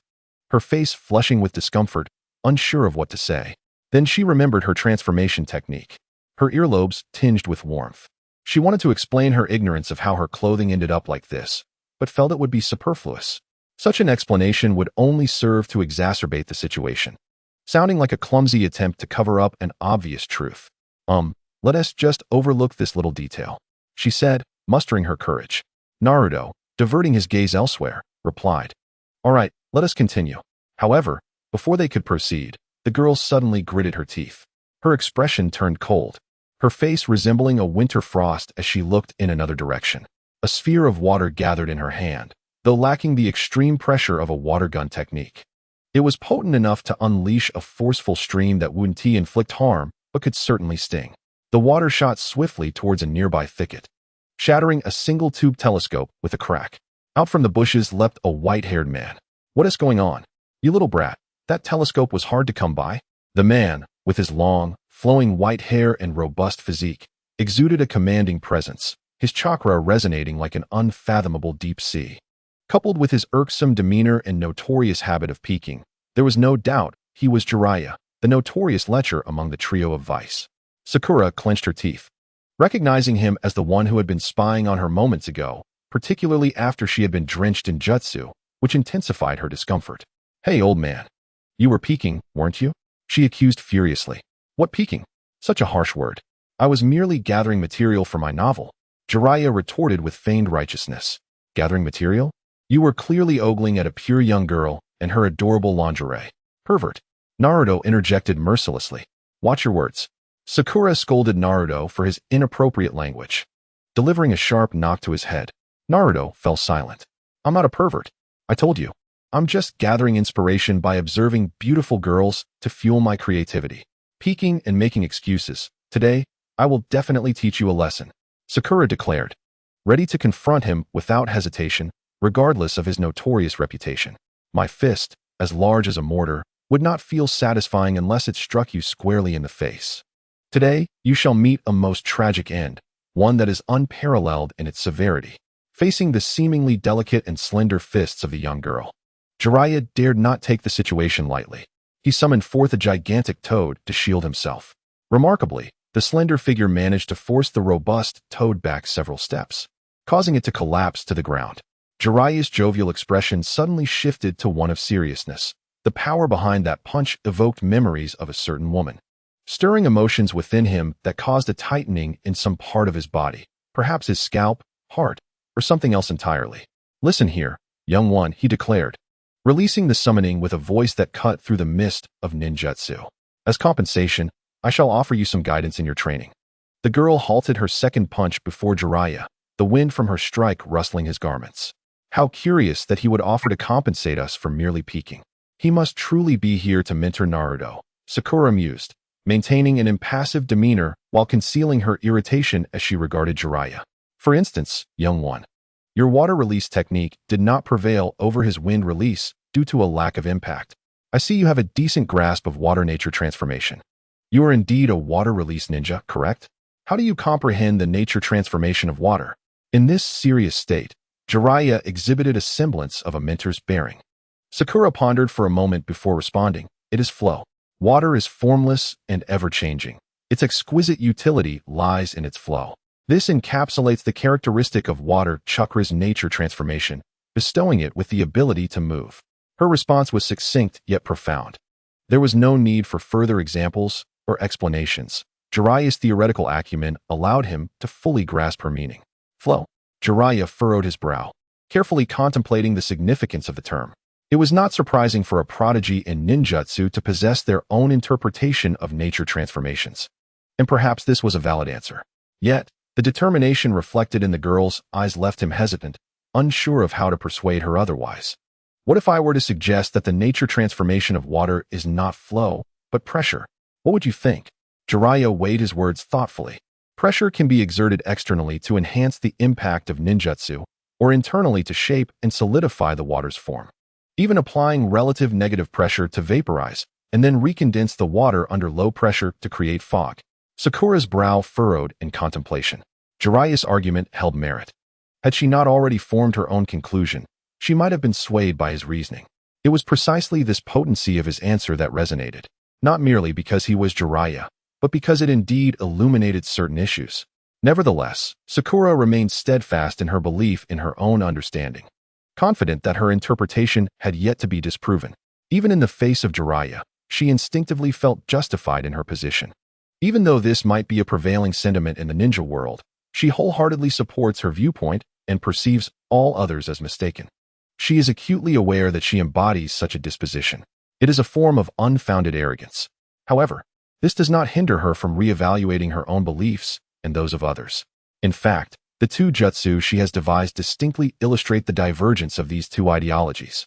her face flushing with discomfort, unsure of what to say. Then she remembered her transformation technique, her earlobes tinged with warmth. She wanted to explain her ignorance of how her clothing ended up like this, but felt it would be superfluous. Such an explanation would only serve to exacerbate the situation, sounding like a clumsy attempt to cover up an obvious truth. Let us just overlook this little detail, she said, mustering her courage. Naruto, diverting his gaze elsewhere, replied, All right, let us continue. However, before they could proceed, the girl suddenly gritted her teeth. Her expression turned cold, her face resembling a winter frost as she looked in another direction. A sphere of water gathered in her hand, though lacking the extreme pressure of a water gun technique. It was potent enough to unleash a forceful stream that wouldn't inflict harm, but could certainly sting. The water shot swiftly towards a nearby thicket, shattering a single-tube telescope with a crack. Out from the bushes leapt a white-haired man. What is going on? You little brat, that telescope was hard to come by? The man, with his long, flowing white hair and robust physique, exuded a commanding presence, his chakra resonating like an unfathomable deep sea. Coupled with his irksome demeanor and notorious habit of peeking, there was no doubt he was Jiraiya, the notorious lecher among the trio of vice. Sakura clenched her teeth, recognizing him as the one who had been spying on her moments ago, particularly after she had been drenched in jutsu, which intensified her discomfort. Hey, old man. You were peeking, weren't you? She accused furiously. What peeking? Such a harsh word. I was merely gathering material for my novel. Jiraiya retorted with feigned righteousness. Gathering material? You were clearly ogling at a pure young girl and her adorable lingerie. Pervert. Naruto interjected mercilessly. Watch your words. Sakura scolded Naruto for his inappropriate language, delivering a sharp knock to his head. Naruto fell silent. I'm not a pervert. I told you. I'm just gathering inspiration by observing beautiful girls to fuel my creativity. Peeking and making excuses. Today, I will definitely teach you a lesson, Sakura declared, ready to confront him without hesitation, regardless of his notorious reputation. My fist, as large as a mortar, would not feel satisfying unless it struck you squarely in the face. Today, you shall meet a most tragic end, one that is unparalleled in its severity. Facing the seemingly delicate and slender fists of the young girl, Jiraiya dared not take the situation lightly. He summoned forth a gigantic toad to shield himself. Remarkably, the slender figure managed to force the robust toad back several steps, causing it to collapse to the ground. Jiraiya's jovial expression suddenly shifted to one of seriousness. The power behind that punch evoked memories of a certain woman, stirring emotions within him that caused a tightening in some part of his body, perhaps his scalp, heart, or something else entirely. "Listen here, young one," he declared, releasing the summoning with a voice that cut through the mist of ninjutsu. "As compensation, I shall offer you some guidance in your training." The girl halted her second punch before Jiraiya, the wind from her strike rustling his garments. How curious that he would offer to compensate us for merely peeking. He must truly be here to mentor Naruto, Sakura mused, maintaining an impassive demeanor while concealing her irritation as she regarded Jiraiya. "For instance, young one, your water release technique did not prevail over his wind release due to a lack of impact. I see you have a decent grasp of water nature transformation. You are indeed a water release ninja, correct? How do you comprehend the nature transformation of water?" In this serious state, Jiraiya exhibited a semblance of a mentor's bearing. Sakura pondered for a moment before responding. "It is flow. Water is formless and ever-changing. Its exquisite utility lies in its flow. This encapsulates the characteristic of water chakra's nature transformation, bestowing it with the ability to move." Her response was succinct yet profound. There was no need for further examples or explanations. Jiraiya's theoretical acumen allowed him to fully grasp her meaning. Flow. Jiraiya furrowed his brow, carefully contemplating the significance of the term. It was not surprising for a prodigy in ninjutsu to possess their own interpretation of nature transformations. And perhaps this was a valid answer. Yet, the determination reflected in the girl's eyes left him hesitant, unsure of how to persuade her otherwise. What if I were to suggest that the nature transformation of water is not flow, but pressure? What would you think? Jiraiya weighed his words thoughtfully. Pressure can be exerted externally to enhance the impact of ninjutsu, or internally to shape and solidify the water's form. Even applying relative negative pressure to vaporize, and then recondense the water under low pressure to create fog. Sakura's brow furrowed in contemplation. Jiraiya's argument held merit. Had she not already formed her own conclusion, she might have been swayed by his reasoning. It was precisely this potency of his answer that resonated, not merely because he was Jiraiya, but because it indeed illuminated certain issues. Nevertheless, Sakura remained steadfast in her belief in her own understanding, confident that her interpretation had yet to be disproven. Even in the face of Jiraiya, she instinctively felt justified in her position. Even though this might be a prevailing sentiment in the ninja world, she wholeheartedly supports her viewpoint and perceives all others as mistaken. She is acutely aware that she embodies such a disposition. It is a form of unfounded arrogance. However, this does not hinder her from reevaluating her own beliefs and those of others. In fact, the two jutsu she has devised distinctly illustrate the divergence of these two ideologies.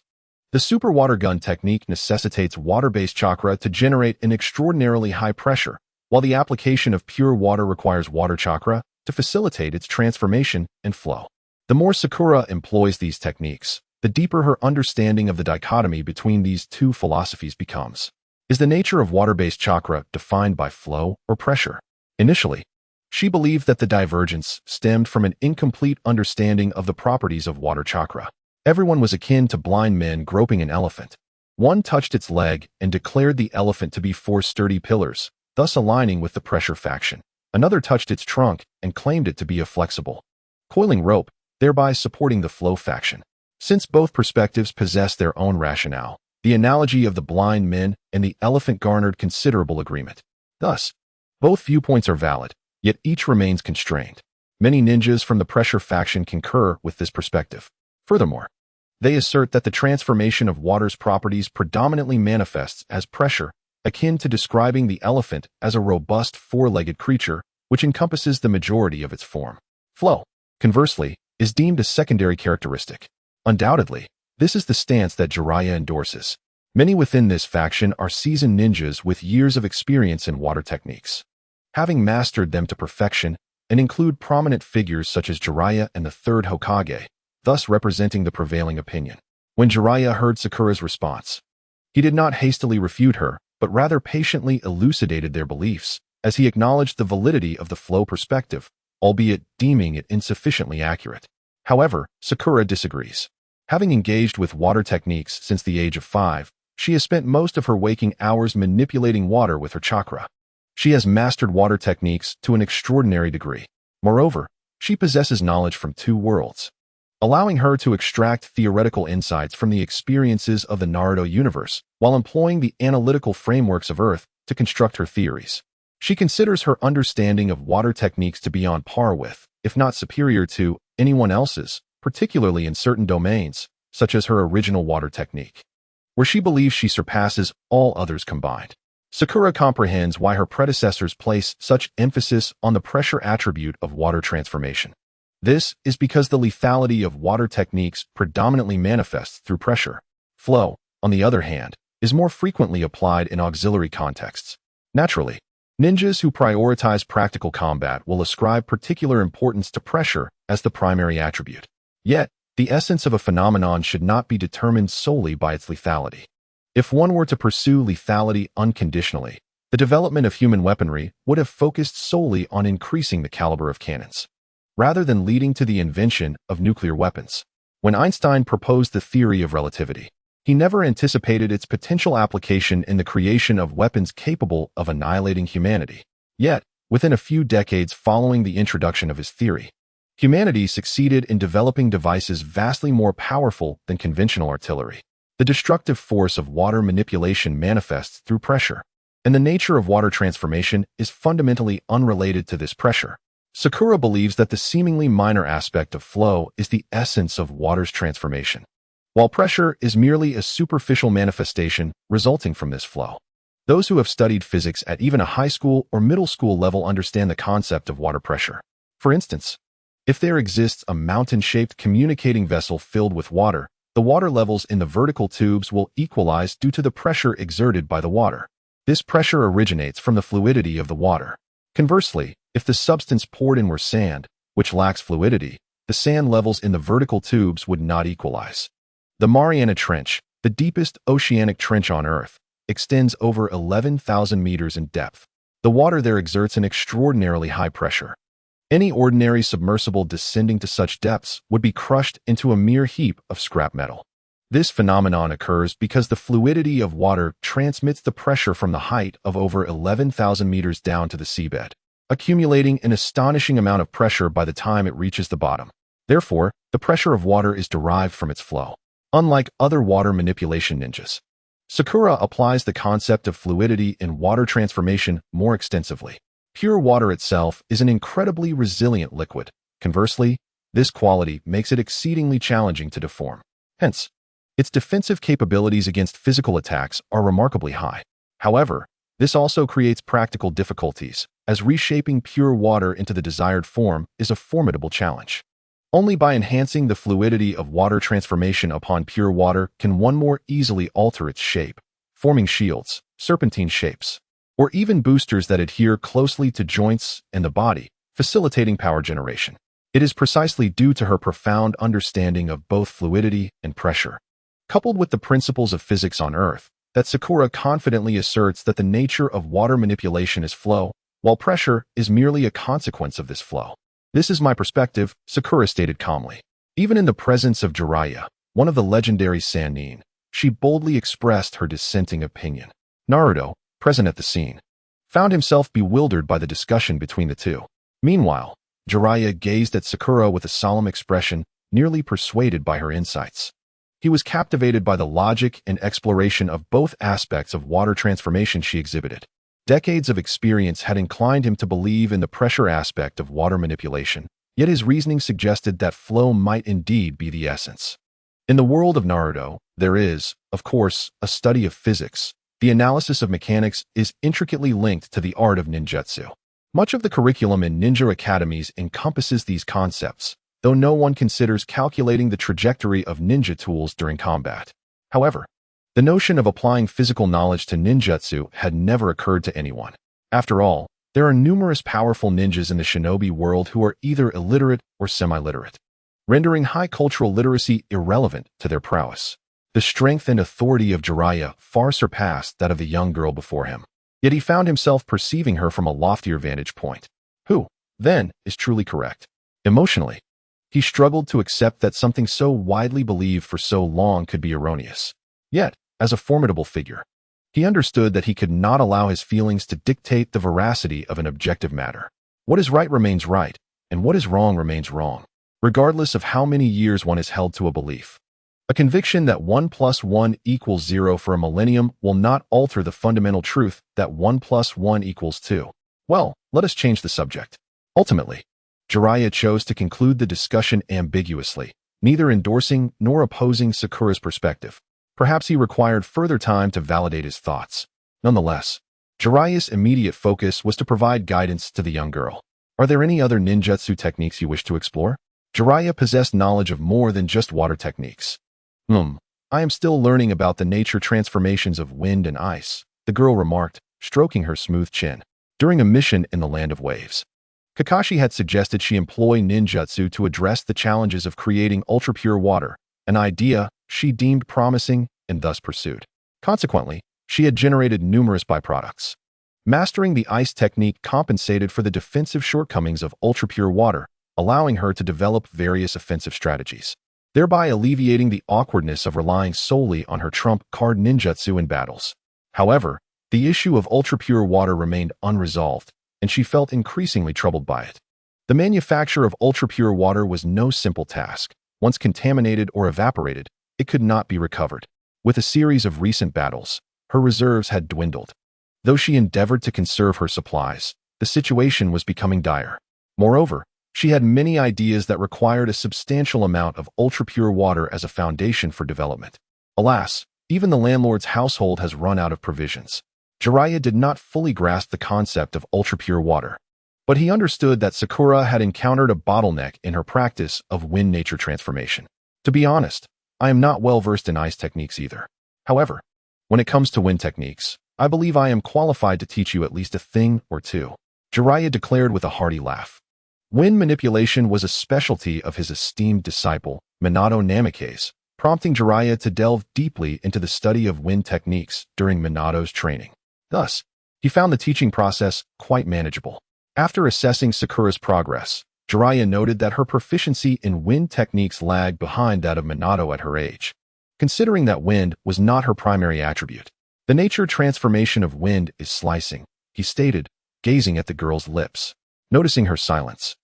The super water gun technique necessitates water-based chakra to generate an extraordinarily high pressure, while the application of pure water requires water chakra to facilitate its transformation and flow. The more Sakura employs these techniques, the deeper her understanding of the dichotomy between these two philosophies becomes. Is the nature of water-based chakra defined by flow or pressure? Initially, she believed that the divergence stemmed from an incomplete understanding of the properties of water chakra. Everyone was akin to blind men groping an elephant. One touched its leg and declared the elephant to be four sturdy pillars, thus aligning with the pressure faction. Another touched its trunk and claimed it to be a flexible, coiling rope, thereby supporting the flow faction. Since both perspectives possess their own rationale, the analogy of the blind men and the elephant garnered considerable agreement. Thus, both viewpoints are valid, yet each remains constrained. Many ninjas from the pressure faction concur with this perspective. Furthermore, they assert that the transformation of water's properties predominantly manifests as pressure, akin to describing the elephant as a robust four-legged creature, which encompasses the majority of its form. Flow, conversely, is deemed a secondary characteristic. Undoubtedly, this is the stance that Jiraiya endorses. Many within this faction are seasoned ninjas with years of experience in water techniques, having mastered them to perfection, and include prominent figures such as Jiraiya and the third Hokage, thus representing the prevailing opinion. When Jiraiya heard Sakura's response, He did not hastily refute her, but rather patiently elucidated their beliefs, as he acknowledged the validity of the flow perspective, albeit deeming it insufficiently accurate. However, Sakura disagrees. Having engaged with water techniques since the age of 5, she has spent most of her waking hours manipulating water with her chakra. She has mastered water techniques to an extraordinary degree. Moreover, she possesses knowledge from 2 worlds, allowing her to extract theoretical insights from the experiences of the Naruto universe while employing the analytical frameworks of Earth to construct her theories. She considers her understanding of water techniques to be on par with, if not superior to, anyone else's, particularly in certain domains, such as her original water technique, where she believes she surpasses all others combined. Sakura comprehends why her predecessors place such emphasis on the pressure attribute of water transformation. This is because the lethality of water techniques predominantly manifests through pressure. Flow, on the other hand, is more frequently applied in auxiliary contexts. Naturally, ninjas who prioritize practical combat will ascribe particular importance to pressure as the primary attribute. Yet, the essence of a phenomenon should not be determined solely by its lethality. If one were to pursue lethality unconditionally, the development of human weaponry would have focused solely on increasing the caliber of cannons, rather than leading to the invention of nuclear weapons. When Einstein proposed the theory of relativity, he never anticipated its potential application in the creation of weapons capable of annihilating humanity. Yet, within a few decades following the introduction of his theory, humanity succeeded in developing devices vastly more powerful than conventional artillery. The destructive force of water manipulation manifests through pressure, and the nature of water transformation is fundamentally unrelated to this pressure. Sakura believes that the seemingly minor aspect of flow is the essence of water's transformation, while pressure is merely a superficial manifestation resulting from this flow. Those who have studied physics at even a high school or middle school level understand the concept of water pressure. For instance, if there exists a mountain-shaped communicating vessel filled with water, the water levels in the vertical tubes will equalize due to the pressure exerted by the water. This pressure originates from the fluidity of the water. Conversely, if the substance poured in were sand, which lacks fluidity, the sand levels in the vertical tubes would not equalize. The Mariana Trench, the deepest oceanic trench on Earth, extends over 11,000 meters in depth. The water there exerts an extraordinarily high pressure. Any ordinary submersible descending to such depths would be crushed into a mere heap of scrap metal. This phenomenon occurs because the fluidity of water transmits the pressure from the height of over 11,000 meters down to the seabed, accumulating an astonishing amount of pressure by the time it reaches the bottom. Therefore, the pressure of water is derived from its flow. Unlike other water manipulation ninjas, Sakura applies the concept of fluidity in water transformation more extensively. Pure water itself is an incredibly resilient liquid. Conversely, this quality makes it exceedingly challenging to deform. Hence, its defensive capabilities against physical attacks are remarkably high. However, this also creates practical difficulties, as reshaping pure water into the desired form is a formidable challenge. Only by enhancing the fluidity of water transformation upon pure water can one more easily alter its shape, forming shields, serpentine shapes, or even boosters that adhere closely to joints and the body, facilitating power generation. It is precisely due to her profound understanding of both fluidity and pressure, coupled with the principles of physics on Earth, that Sakura confidently asserts that the nature of water manipulation is flow, while pressure is merely a consequence of this flow. This is my perspective, Sakura stated calmly. Even in the presence of Jiraiya, one of the legendary Sannin, she boldly expressed her dissenting opinion. Naruto, present at the scene, found himself bewildered by the discussion between the two. Meanwhile, Jiraiya gazed at Sakura with a solemn expression, nearly persuaded by her insights. He was captivated by the logic and exploration of both aspects of water transformation she exhibited. Decades of experience had inclined him to believe in the pressure aspect of water manipulation, yet his reasoning suggested that flow might indeed be the essence. In the world of Naruto, there is, of course, a study of physics. The analysis of mechanics is intricately linked to the art of ninjutsu. Much of the curriculum in ninja academies encompasses these concepts, though no one considers calculating the trajectory of ninja tools during combat. However, the notion of applying physical knowledge to ninjutsu had never occurred to anyone. After all, there are numerous powerful ninjas in the shinobi world who are either illiterate or semi-literate, rendering high cultural literacy irrelevant to their prowess. The strength and authority of Jiraiya far surpassed that of the young girl before him. Yet he found himself perceiving her from a loftier vantage point. Who, then, is truly correct? Emotionally, he struggled to accept that something so widely believed for so long could be erroneous. Yet, as a formidable figure, he understood that he could not allow his feelings to dictate the veracity of an objective matter. What is right remains right, and what is wrong remains wrong, regardless of how many years one is held to a belief. A conviction that 1 + 1 = 0 for a millennium will not alter the fundamental truth that 1 + 1 = 2. Well, let us change the subject. Ultimately, Jiraiya chose to conclude the discussion ambiguously, neither endorsing nor opposing Sakura's perspective. Perhaps he required further time to validate his thoughts. Nonetheless, Jiraiya's immediate focus was to provide guidance to the young girl. Are there any other ninjutsu techniques you wish to explore? Jiraiya possessed knowledge of more than just water techniques. I am still learning about the nature transformations of wind and ice, the girl remarked, stroking her smooth chin. During a mission in the Land of Waves, Kakashi had suggested she employ ninjutsu to address the challenges of creating ultra-pure water, an idea she deemed promising and thus pursued. Consequently, she had generated numerous byproducts. Mastering the ice technique compensated for the defensive shortcomings of ultra-pure water, allowing her to develop various offensive strategies, thereby alleviating the awkwardness of relying solely on her trump card ninjutsu in battles. However, the issue of ultra-pure water remained unresolved, and she felt increasingly troubled by it. The manufacture of ultra-pure water was no simple task. Once contaminated or evaporated, it could not be recovered. With a series of recent battles, her reserves had dwindled. Though she endeavored to conserve her supplies, the situation was becoming dire. Moreover, she had many ideas that required a substantial amount of ultra-pure water as a foundation for development. Alas, even the landlord's household has run out of provisions. Jiraiya did not fully grasp the concept of ultra-pure water, but he understood that Sakura had encountered a bottleneck in her practice of wind nature transformation. To be honest, I am not well versed in ice techniques either. However, when it comes to wind techniques, I believe I am qualified to teach you at least a thing or two, Jiraiya declared with a hearty laugh. Wind manipulation was a specialty of his esteemed disciple, Minato Namikaze, prompting Jiraiya to delve deeply into the study of wind techniques during Minato's training. Thus, he found the teaching process quite manageable. After assessing Sakura's progress, Jiraiya noted that her proficiency in wind techniques lagged behind that of Minato at her age. Considering that wind was not her primary attribute, the nature transformation of wind is slicing, he stated, gazing at the girl's lips. Noticing her silence,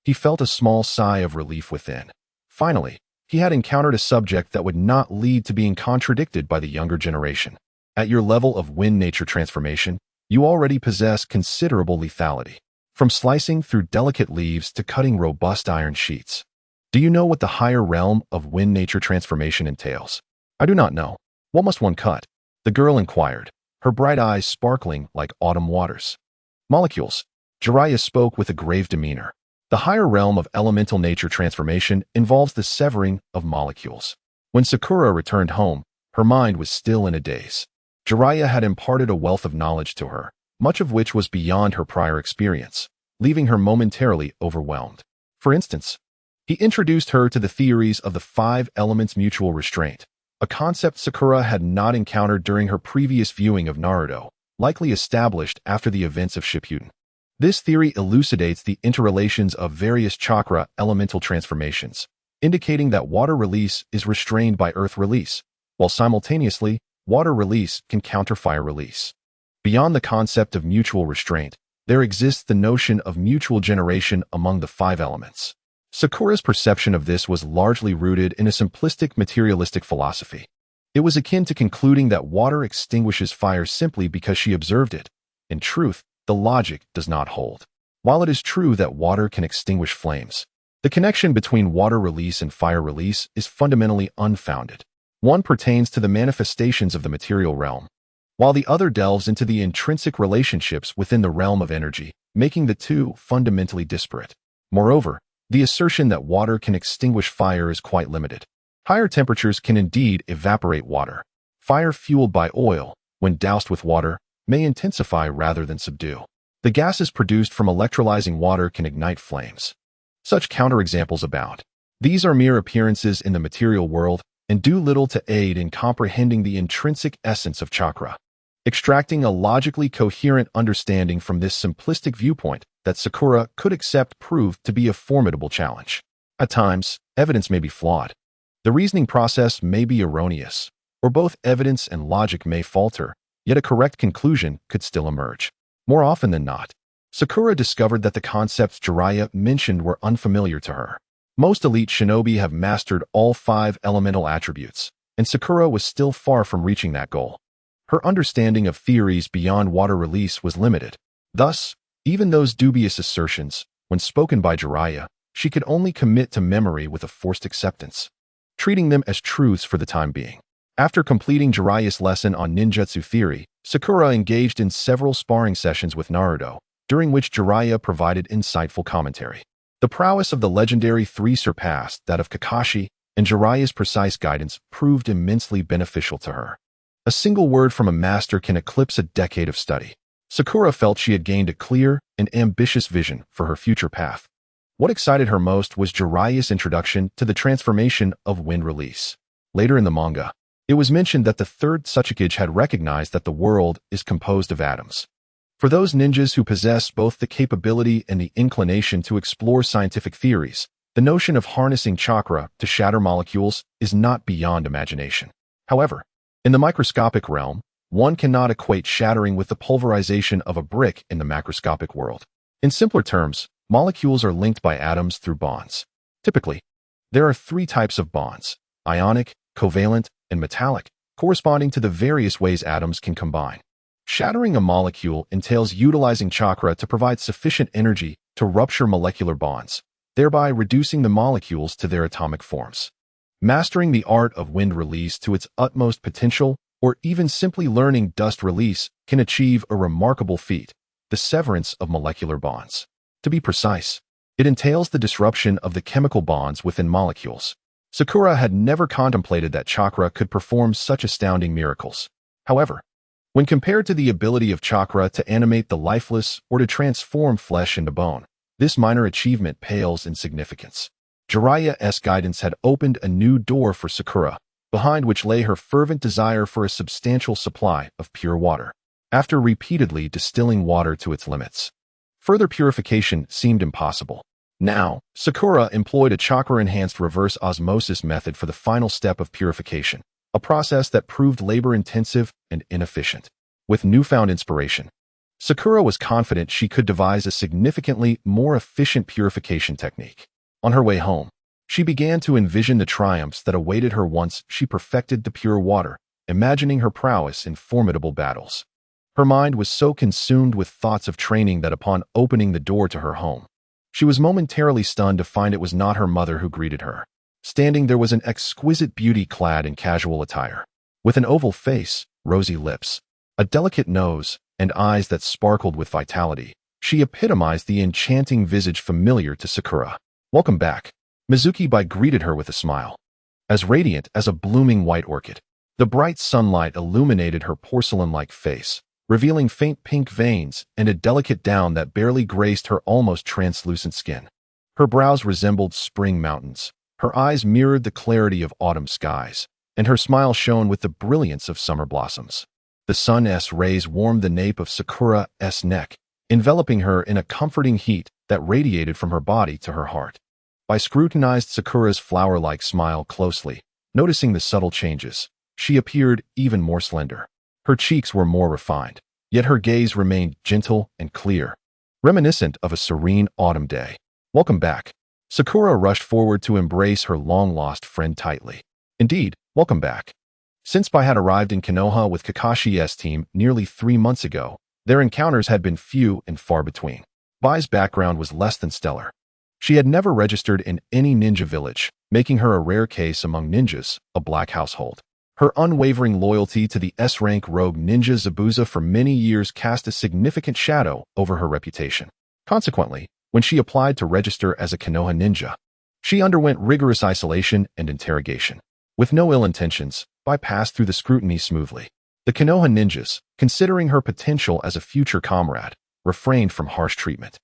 he felt a small sigh of relief within. Finally, he had encountered a subject that would not lead to being contradicted by the younger generation. At your level of wind nature transformation, you already possess considerable lethality, from slicing through delicate leaves to cutting robust iron sheets. Do you know what the higher realm of wind nature transformation entails? I do not know. What must one cut? The girl inquired, her bright eyes sparkling like autumn waters. Molecules. Jiraiya spoke with a grave demeanor. The higher realm of elemental nature transformation involves the severing of molecules. When Sakura returned home, her mind was still in a daze. Jiraiya had imparted a wealth of knowledge to her, much of which was beyond her prior experience, leaving her momentarily overwhelmed. For instance, he introduced her to the theories of the 5 elements mutual restraint, a concept Sakura had not encountered during her previous viewing of Naruto, likely established after the events of Shippuden. This theory elucidates the interrelations of various chakra elemental transformations, indicating that water release is restrained by earth release, while simultaneously, water release can counter fire release. Beyond the concept of mutual restraint, there exists the notion of mutual generation among the 5 elements. Sakura's perception of this was largely rooted in a simplistic materialistic philosophy. It was akin to concluding that water extinguishes fire simply because she observed it. In truth, the logic does not hold. While it is true that water can extinguish flames, the connection between water release and fire release is fundamentally unfounded. One pertains to the manifestations of the material realm, while the other delves into the intrinsic relationships within the realm of energy, making the two fundamentally disparate. Moreover, the assertion that water can extinguish fire is quite limited. Higher temperatures can indeed evaporate water. Fire fueled by oil, when doused with water, may intensify rather than subdue. The gases produced from electrolyzing water can ignite flames. Such counterexamples abound. These are mere appearances in the material world, and do little to aid in comprehending the intrinsic essence of chakra. Extracting a logically coherent understanding from this simplistic viewpoint that Sakura could accept proved to be a formidable challenge. At times, evidence may be flawed. The reasoning process may be erroneous, or both evidence and logic may falter, yet a correct conclusion could still emerge. More often than not, Sakura discovered that the concepts Jiraiya mentioned were unfamiliar to her. Most elite shinobi have mastered all 5 elemental attributes, and Sakura was still far from reaching that goal. Her understanding of theories beyond water release was limited. Thus, even those dubious assertions, when spoken by Jiraiya, she could only commit to memory with a forced acceptance, treating them as truths for the time being. After completing Jiraiya's lesson on ninjutsu theory, Sakura engaged in several sparring sessions with Naruto, during which Jiraiya provided insightful commentary. The prowess of the legendary 3 surpassed that of Kakashi, and Jiraiya's precise guidance proved immensely beneficial to her. A single word from a master can eclipse a decade of study. Sakura felt she had gained a clear and ambitious vision for her future path. What excited her most was Jiraiya's introduction to the transformation of wind release. Later in the manga, it was mentioned that the 3rd Suchikage had recognized that the world is composed of atoms. For those ninjas who possess both the capability and the inclination to explore scientific theories, the notion of harnessing chakra to shatter molecules is not beyond imagination. However, in the microscopic realm, one cannot equate shattering with the pulverization of a brick in the macroscopic world. In simpler terms, molecules are linked by atoms through bonds. Typically, there are 3 types of bonds: ionic, covalent, and metallic, corresponding to the various ways atoms can combine. Shattering a molecule entails utilizing chakra to provide sufficient energy to rupture molecular bonds, thereby reducing the molecules to their atomic forms. Mastering the art of wind release to its utmost potential, or even simply learning dust release, can achieve a remarkable feat: the severance of molecular bonds. To be precise, it entails the disruption of the chemical bonds within molecules. Sakura had never contemplated that chakra could perform such astounding miracles. However, when compared to the ability of chakra to animate the lifeless or to transform flesh into bone, this minor achievement pales in significance. Jiraiya's guidance had opened a new door for Sakura, behind which lay her fervent desire for a substantial supply of pure water. After repeatedly distilling water to its limits, further purification seemed impossible. Now, Sakura employed a chakra-enhanced reverse osmosis method for the final step of purification, a process that proved labor-intensive and inefficient. With newfound inspiration, Sakura was confident she could devise a significantly more efficient purification technique. On her way home, she began to envision the triumphs that awaited her once she perfected the pure water, imagining her prowess in formidable battles. Her mind was so consumed with thoughts of training that upon opening the door to her home, she was momentarily stunned to find it was not her mother who greeted her. Standing there was an exquisite beauty clad in casual attire. With an oval face, rosy lips, a delicate nose, and eyes that sparkled with vitality, she epitomized the enchanting visage familiar to Sakura. "Welcome back," Mizuki-bai greeted her with a smile. As radiant as a blooming white orchid, the bright sunlight illuminated her porcelain-like face, revealing faint pink veins and a delicate down that barely graced her almost translucent skin. Her brows resembled spring mountains, her eyes mirrored the clarity of autumn skies, and her smile shone with the brilliance of summer blossoms. The sun's rays warmed the nape of Sakura's neck, enveloping her in a comforting heat that radiated from her body to her heart. Bai scrutinized Sakura's flower-like smile closely, noticing the subtle changes. She appeared even more slender. Her cheeks were more refined, yet her gaze remained gentle and clear, reminiscent of a serene autumn day. "Welcome back." Sakura rushed forward to embrace her long-lost friend tightly. "Indeed, welcome back." Since Bai had arrived in Konoha with Kakashi's team nearly 3 months ago, their encounters had been few and far between. Bai's background was less than stellar. She had never registered in any ninja village, making her a rare case among ninjas, a black household. Her unwavering loyalty to the S-rank rogue ninja Zabuza for many years cast a significant shadow over her reputation. Consequently, when she applied to register as a Konoha ninja, she underwent rigorous isolation and interrogation. With no ill intentions, Bai passed through the scrutiny smoothly. The Konoha ninjas, considering her potential as a future comrade, refrained from harsh treatment.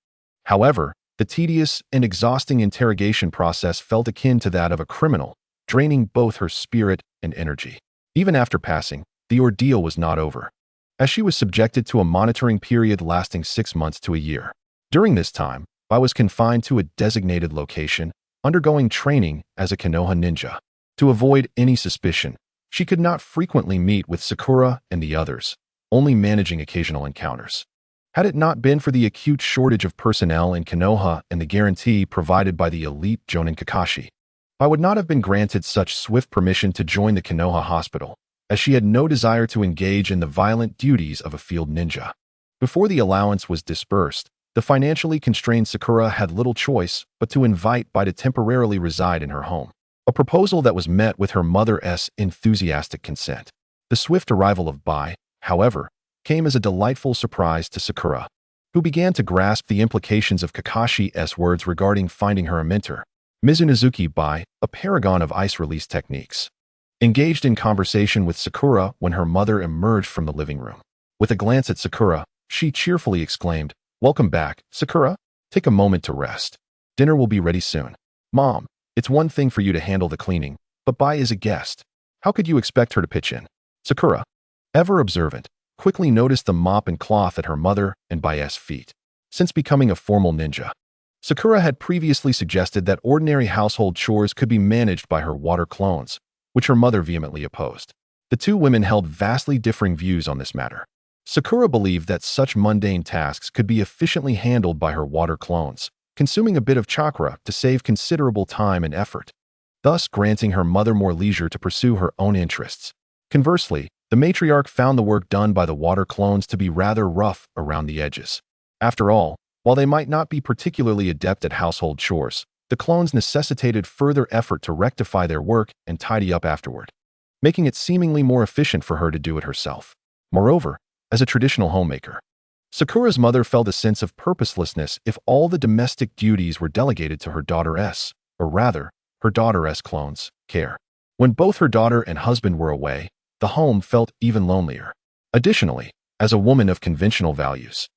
However, the tedious and exhausting interrogation process felt akin to that of a criminal, draining both her spirit and energy. Even after passing, the ordeal was not over, as she was subjected to a monitoring period lasting 6 months to a year. During this time, Bai was confined to a designated location, undergoing training as a Konoha ninja. To avoid any suspicion, she could not frequently meet with Sakura and the others, only managing occasional encounters. Had it not been for the acute shortage of personnel in Konoha and the guarantee provided by the elite Jonin Kakashi, Bai would not have been granted such swift permission to join the Konoha hospital, as she had no desire to engage in the violent duties of a field ninja. Before the allowance was dispersed, the financially constrained Sakura had little choice but to invite Bai to temporarily reside in her home, a proposal that was met with her mother's enthusiastic consent. The swift arrival of Bai, however, came as a delightful surprise to Sakura, who began to grasp the implications of Kakashi's words regarding finding her a mentor. Mizunozuki Bai, a paragon of ice release techniques, engaged in conversation with Sakura when her mother emerged from the living room. With a glance at Sakura, she cheerfully exclaimed, "Welcome back, Sakura. Take a moment to rest. Dinner will be ready soon." "Mom, it's one thing for you to handle the cleaning, but Bai is a guest. How could you expect her to pitch in?" Sakura, ever observant, quickly noticed the mop and cloth at her mother and Bai's feet. Since becoming a formal ninja, Sakura had previously suggested that ordinary household chores could be managed by her water clones, which her mother vehemently opposed. The two women held vastly differing views on this matter. Sakura believed that such mundane tasks could be efficiently handled by her water clones, consuming a bit of chakra to save considerable time and effort, thus granting her mother more leisure to pursue her own interests. Conversely, the matriarch found the work done by the water clones to be rather rough around the edges. After all, while they might not be particularly adept at household chores, the clones necessitated further effort to rectify their work and tidy up afterward, making it seemingly more efficient for her to do it herself. Moreover, as a traditional homemaker, Sakura's mother felt a sense of purposelessness if all the domestic duties were delegated to her daughter's, or rather, her daughter's clones' care. When both her daughter and husband were away, the home felt even lonelier. Additionally, as a woman of conventional values,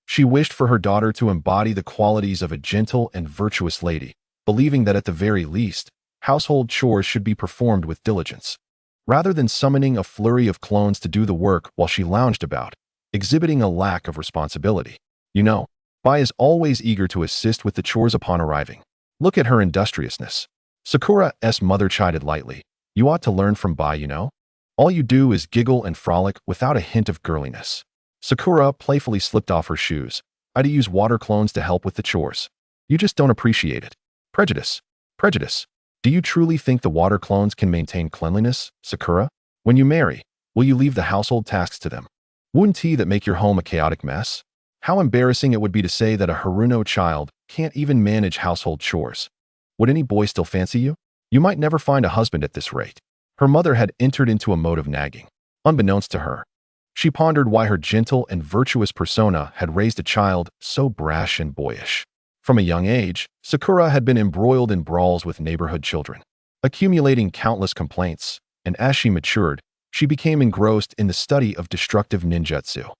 she wished for her daughter to embody the qualities of a gentle and virtuous lady, believing that at the very least, household chores should be performed with diligence. Rather than summoning a flurry of clones to do the work while she lounged about, exhibiting a lack of responsibility. Bai is always eager to assist with the chores upon arriving. Look at her industriousness. Sakura's mother chided lightly. "You ought to learn from Bai, All you do is giggle and frolic without a hint of girliness." Sakura playfully slipped off her shoes. "I'd use water clones to help with the chores. You just don't appreciate it." Prejudice. Prejudice. Do you truly think the water clones can maintain cleanliness, Sakura? When you marry, will you leave the household tasks to them? Wouldn't that make your home a chaotic mess? How embarrassing it would be to say that a Haruno child can't even manage household chores. Would any boy still fancy you? You might never find a husband at this rate. Her mother had entered into a mode of nagging. Unbeknownst to her, she pondered why her gentle and virtuous persona had raised a child so brash and boyish. From a young age, Sakura had been embroiled in brawls with neighborhood children, accumulating countless complaints, and as she matured, she became engrossed in the study of destructive ninjutsu.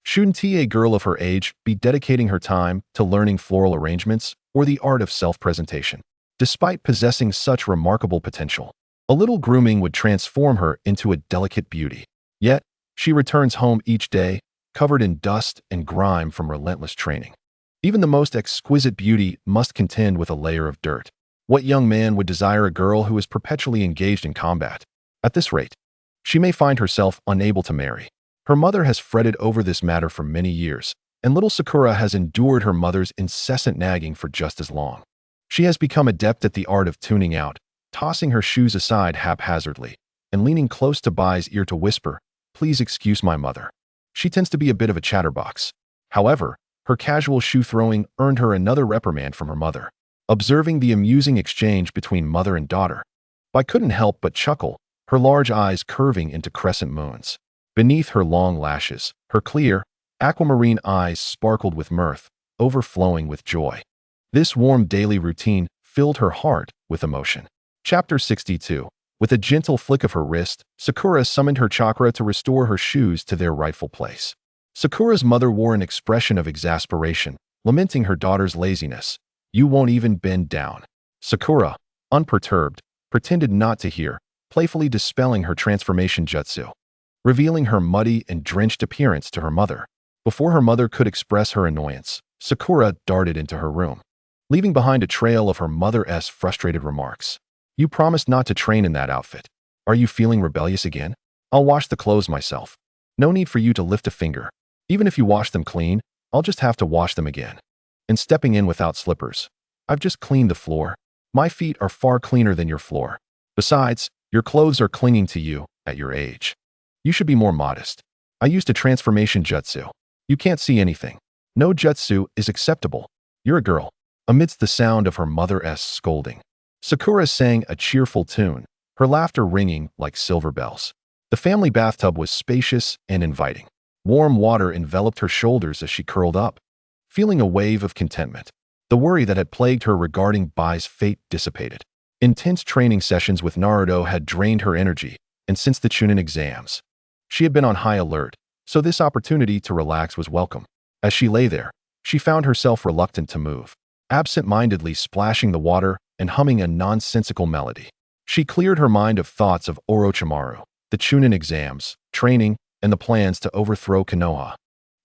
Shouldn't a girl of her age be dedicating her time to learning floral arrangements or the art of self-presentation? Despite possessing such remarkable potential, a little grooming would transform her into a delicate beauty. Yet, she returns home each day, covered in dust and grime from relentless training. Even the most exquisite beauty must contend with a layer of dirt. What young man would desire a girl who is perpetually engaged in combat? At this rate, she may find herself unable to marry. Her mother has fretted over this matter for many years, and little Sakura has endured her mother's incessant nagging for just as long. She has become adept at the art of tuning out, tossing her shoes aside haphazardly, and leaning close to Bai's ear to whisper, "Please excuse my mother. She tends to be a bit of a chatterbox." However, her casual shoe throwing earned her another reprimand from her mother. Observing the amusing exchange between mother and daughter, Bai couldn't help but chuckle, her large eyes curving into crescent moons. Beneath her long lashes, her clear, aquamarine eyes sparkled with mirth, overflowing with joy. This warm daily routine filled her heart with emotion. Chapter 62. With a gentle flick of her wrist, Sakura summoned her chakra to restore her shoes to their rightful place. Sakura's mother wore an expression of exasperation, lamenting her daughter's laziness. "You won't even bend down." Sakura, unperturbed, pretended not to hear, playfully dispelling her transformation jutsu, revealing her muddy and drenched appearance to her mother. Before her mother could express her annoyance, Sakura darted into her room, leaving behind a trail of her mother's frustrated remarks. "You promised not to train in that outfit. Are you feeling rebellious again? I'll wash the clothes myself. No need for you to lift a finger. Even if you wash them clean, I'll just have to wash them again." And stepping in without slippers. "I've just cleaned the floor. My feet are far cleaner than your floor. Besides, your clothes are clinging to you at your age. You should be more modest. I used a transformation jutsu. You can't see anything. No jutsu is acceptable. You're a girl." Amidst the sound of her mother's scolding, Sakura sang a cheerful tune, her laughter ringing like silver bells. The family bathtub was spacious and inviting. Warm water enveloped her shoulders as she curled up, feeling a wave of contentment. The worry that had plagued her regarding Bai's fate dissipated. Intense training sessions with Naruto had drained her energy, and since the Chunin exams, she had been on high alert, so this opportunity to relax was welcome. As she lay there, she found herself reluctant to move, absent-mindedly splashing the water and humming a nonsensical melody. She cleared her mind of thoughts of Orochimaru, the Chunin exams, training, and the plans to overthrow Konoha,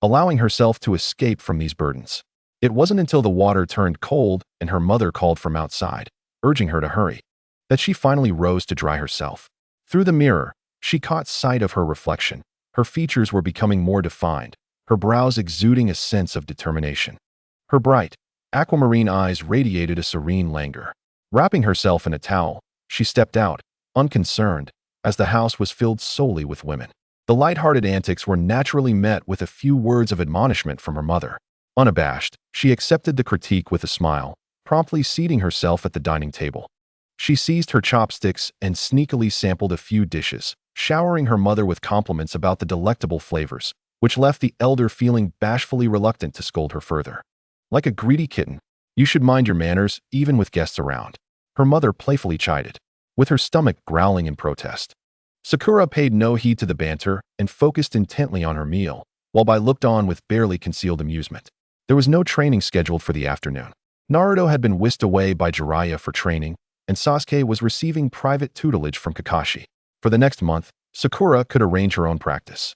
allowing herself to escape from these burdens. It wasn't until the water turned cold and her mother called from outside, urging her to hurry, that she finally rose to dry herself. Through the mirror, she caught sight of her reflection. Her features were becoming more defined, her brows exuding a sense of determination. Her bright, aquamarine eyes radiated a serene languor. Wrapping herself in a towel, she stepped out, unconcerned, as the house was filled solely with women. The light-hearted antics were naturally met with a few words of admonishment from her mother. Unabashed, she accepted the critique with a smile, promptly seating herself at the dining table. She seized her chopsticks and sneakily sampled a few dishes, showering her mother with compliments about the delectable flavors, which left the elder feeling bashfully reluctant to scold her further. Like a greedy kitten, "You should mind your manners, even with guests around," her mother playfully chided, with her stomach growling in protest. Sakura paid no heed to the banter and focused intently on her meal, while Bai looked on with barely concealed amusement. There was no training scheduled for the afternoon. Naruto had been whisked away by Jiraiya for training, and Sasuke was receiving private tutelage from Kakashi. For the next month, Sakura could arrange her own practice,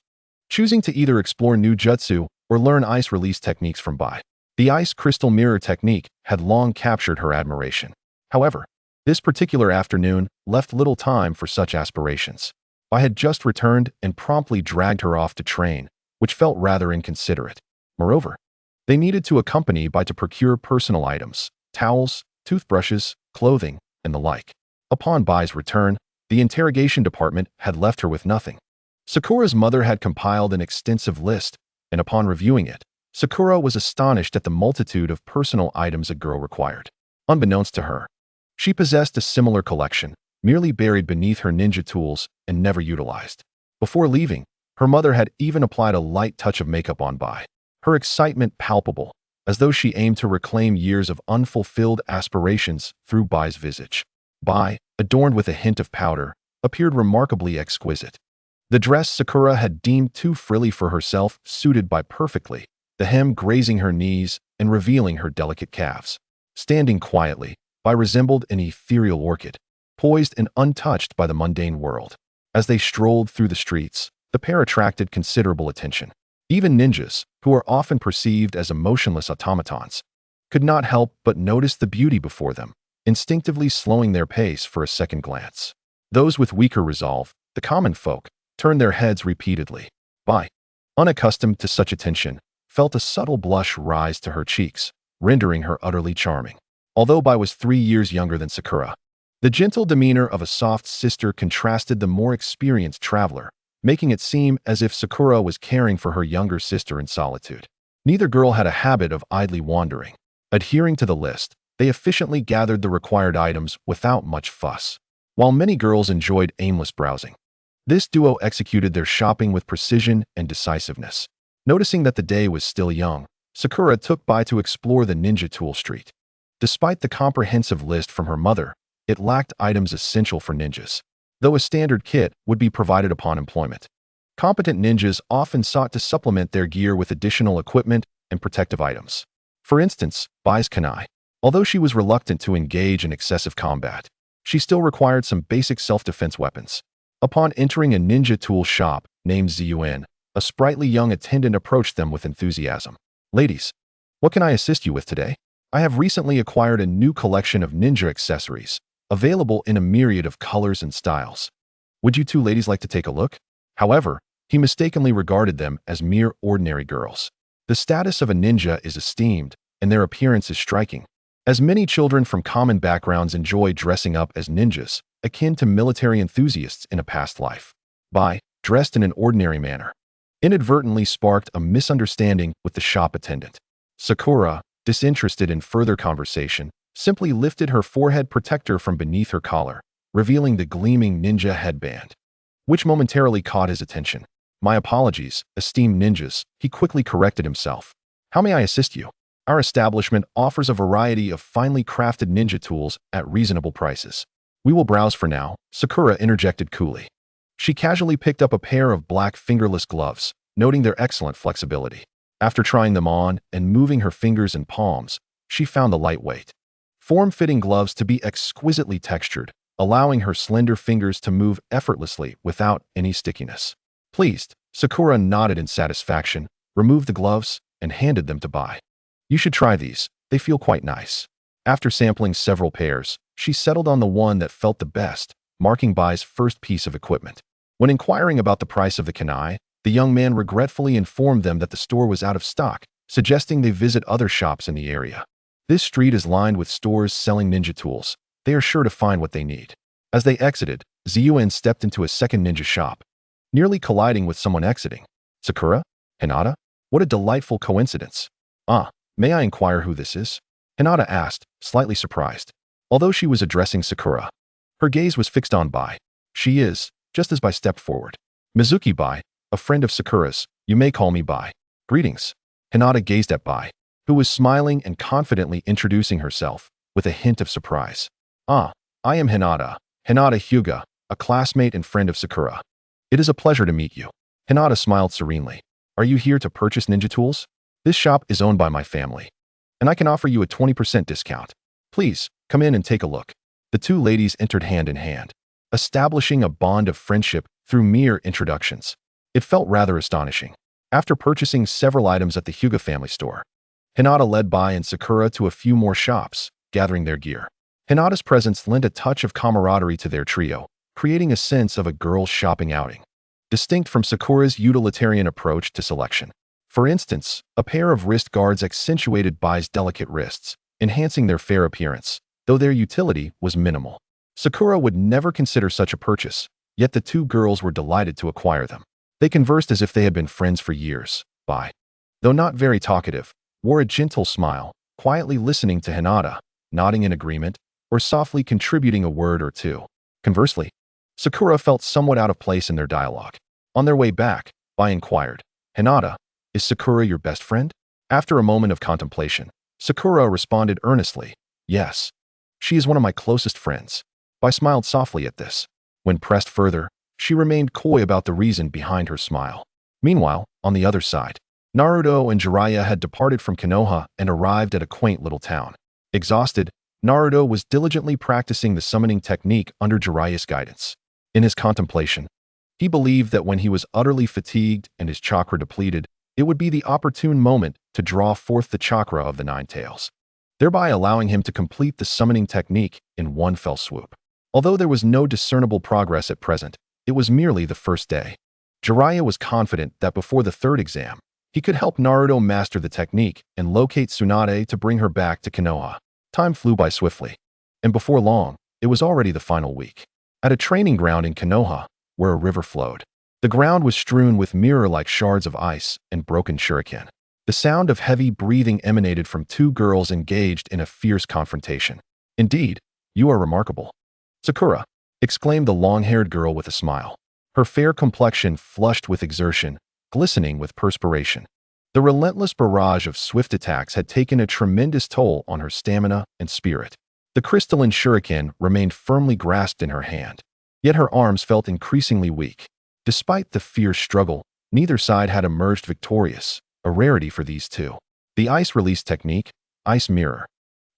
choosing to either explore new jutsu or learn ice release techniques from Bai. The ice crystal mirror technique had long captured her admiration. However, this particular afternoon left little time for such aspirations. Bai had just returned and promptly dragged her off to train, which felt rather inconsiderate. Moreover, they needed to accompany Bai to procure personal items, towels, toothbrushes, clothing, and the like. Upon Bai's return, the interrogation department had left her with nothing. Sakura's mother had compiled an extensive list, and upon reviewing it, Sakura was astonished at the multitude of personal items a girl required. Unbeknownst to her, she possessed a similar collection, merely buried beneath her ninja tools and never utilized. Before leaving, her mother had even applied a light touch of makeup on Bai, her excitement palpable, as though she aimed to reclaim years of unfulfilled aspirations through Bai's visage. Bai, adorned with a hint of powder, appeared remarkably exquisite. The dress Sakura had deemed too frilly for herself suited Bai perfectly, the hem grazing her knees and revealing her delicate calves. Standing quietly, Bai resembled an ethereal orchid, poised and untouched by the mundane world. As they strolled through the streets, the pair attracted considerable attention. Even ninjas, who are often perceived as emotionless automatons, could not help but notice the beauty before them, instinctively slowing their pace for a second glance. Those with weaker resolve, the common folk, turned their heads repeatedly. Bai, unaccustomed to such attention, felt a subtle blush rise to her cheeks, rendering her utterly charming. Although Bai was 3 years younger than Sakura, the gentle demeanor of a soft sister contrasted the more experienced traveler, making it seem as if Sakura was caring for her younger sister in solitude. Neither girl had a habit of idly wandering. Adhering to the list, they efficiently gathered the required items without much fuss. While many girls enjoyed aimless browsing, this duo executed their shopping with precision and decisiveness. Noticing that the day was still young, Sakura took Bai to explore the ninja tool street. Despite the comprehensive list from her mother, it lacked items essential for ninjas, though a standard kit would be provided upon employment. Competent ninjas often sought to supplement their gear with additional equipment and protective items. For instance, Bai's kunai. Although she was reluctant to engage in excessive combat, she still required some basic self-defense weapons. Upon entering a ninja tool shop named Suiton, a sprightly young attendant approached them with enthusiasm. "Ladies, what can I assist you with today? I have recently acquired a new collection of ninja accessories, available in a myriad of colors and styles. Would you two ladies like to take a look?" However, he mistakenly regarded them as mere ordinary girls. The status of a ninja is esteemed, and their appearance is striking, as many children from common backgrounds enjoy dressing up as ninjas, akin to military enthusiasts in a past life. Bai, dressed in an ordinary manner, inadvertently sparked a misunderstanding with the shop attendant. Sakura, disinterested in further conversation, simply lifted her forehead protector from beneath her collar, revealing the gleaming ninja headband, which momentarily caught his attention. "My apologies, esteemed ninjas," he quickly corrected himself. "How may I assist you? Our establishment offers a variety of finely crafted ninja tools at reasonable prices." "We will browse for now," Sakura interjected coolly. She casually picked up a pair of black fingerless gloves, noting their excellent flexibility. After trying them on and moving her fingers and palms, she found the lightweight, form-fitting gloves to be exquisitely textured, allowing her slender fingers to move effortlessly without any stickiness. Pleased, Sakura nodded in satisfaction, removed the gloves, and handed them to Bai. "You should try these, they feel quite nice." After sampling several pairs, she settled on the one that felt the best, marking Bai's first piece of equipment. When inquiring about the price of the kunai, the young man regretfully informed them that the store was out of stock, suggesting they visit other shops in the area. This street is lined with stores selling ninja tools. They are sure to find what they need. As they exited, Suiton stepped into a second ninja shop, nearly colliding with someone exiting. "Sakura? Hinata? What a delightful coincidence." "Ah, may I inquire who this is?" Hinata asked, slightly surprised. Although she was addressing Sakura, her gaze was fixed on Bai. "She is," just as Bai stepped forward. "Mizuki Bai, a friend of Sakura's. You may call me Bai." "Greetings." Hinata gazed at Bai, who was smiling and confidently introducing herself, with a hint of surprise. "Ah, I am Hinata Hyuga, a classmate and friend of Sakura. It is a pleasure to meet you." Hinata smiled serenely. "Are you here to purchase ninja tools? This shop is owned by my family, and I can offer you a 20% discount. Please, come in and take a look." The two ladies entered hand in hand, establishing a bond of friendship through mere introductions. It felt rather astonishing. After purchasing several items at the Hyuga family store, Hinata led Bai and Sakura to a few more shops, gathering their gear. Hinata's presence lent a touch of camaraderie to their trio, creating a sense of a girls' shopping outing, distinct from Sakura's utilitarian approach to selection. For instance, a pair of wrist guards accentuated Bai's delicate wrists, enhancing their fair appearance, though their utility was minimal. Sakura would never consider such a purchase, yet the two girls were delighted to acquire them. They conversed as if they had been friends for years. Bai, though not very talkative, wore a gentle smile, quietly listening to Hinata, nodding in agreement, or softly contributing a word or two. Conversely, Sakura felt somewhat out of place in their dialogue. On their way back, Bai inquired, "Hinata, is Sakura your best friend?" After a moment of contemplation, Sakura responded earnestly, "Yes. She is one of my closest friends." Bai smiled softly at this. When pressed further, she remained coy about the reason behind her smile. Meanwhile, on the other side, Naruto and Jiraiya had departed from Konoha and arrived at a quaint little town. Exhausted, Naruto was diligently practicing the summoning technique under Jiraiya's guidance. In his contemplation, he believed that when he was utterly fatigued and his chakra depleted, it would be the opportune moment to draw forth the chakra of the nine tails, thereby allowing him to complete the summoning technique in one fell swoop. Although there was no discernible progress at present, it was merely the first day. Jiraiya was confident that before the third exam, he could help Naruto master the technique and locate Tsunade to bring her back to Konoha. Time flew by swiftly, and before long, it was already the final week. At a training ground in Konoha, where a river flowed, the ground was strewn with mirror-like shards of ice and broken shuriken. The sound of heavy breathing emanated from two girls engaged in a fierce confrontation. "Indeed, you are remarkable, Sakura," exclaimed the long-haired girl with a smile, her fair complexion flushed with exertion, glistening with perspiration. The relentless barrage of swift attacks had taken a tremendous toll on her stamina and spirit. The crystalline shuriken remained firmly grasped in her hand, yet her arms felt increasingly weak. Despite the fierce struggle, neither side had emerged victorious, a rarity for these two. The ice release technique, Ice Mirror,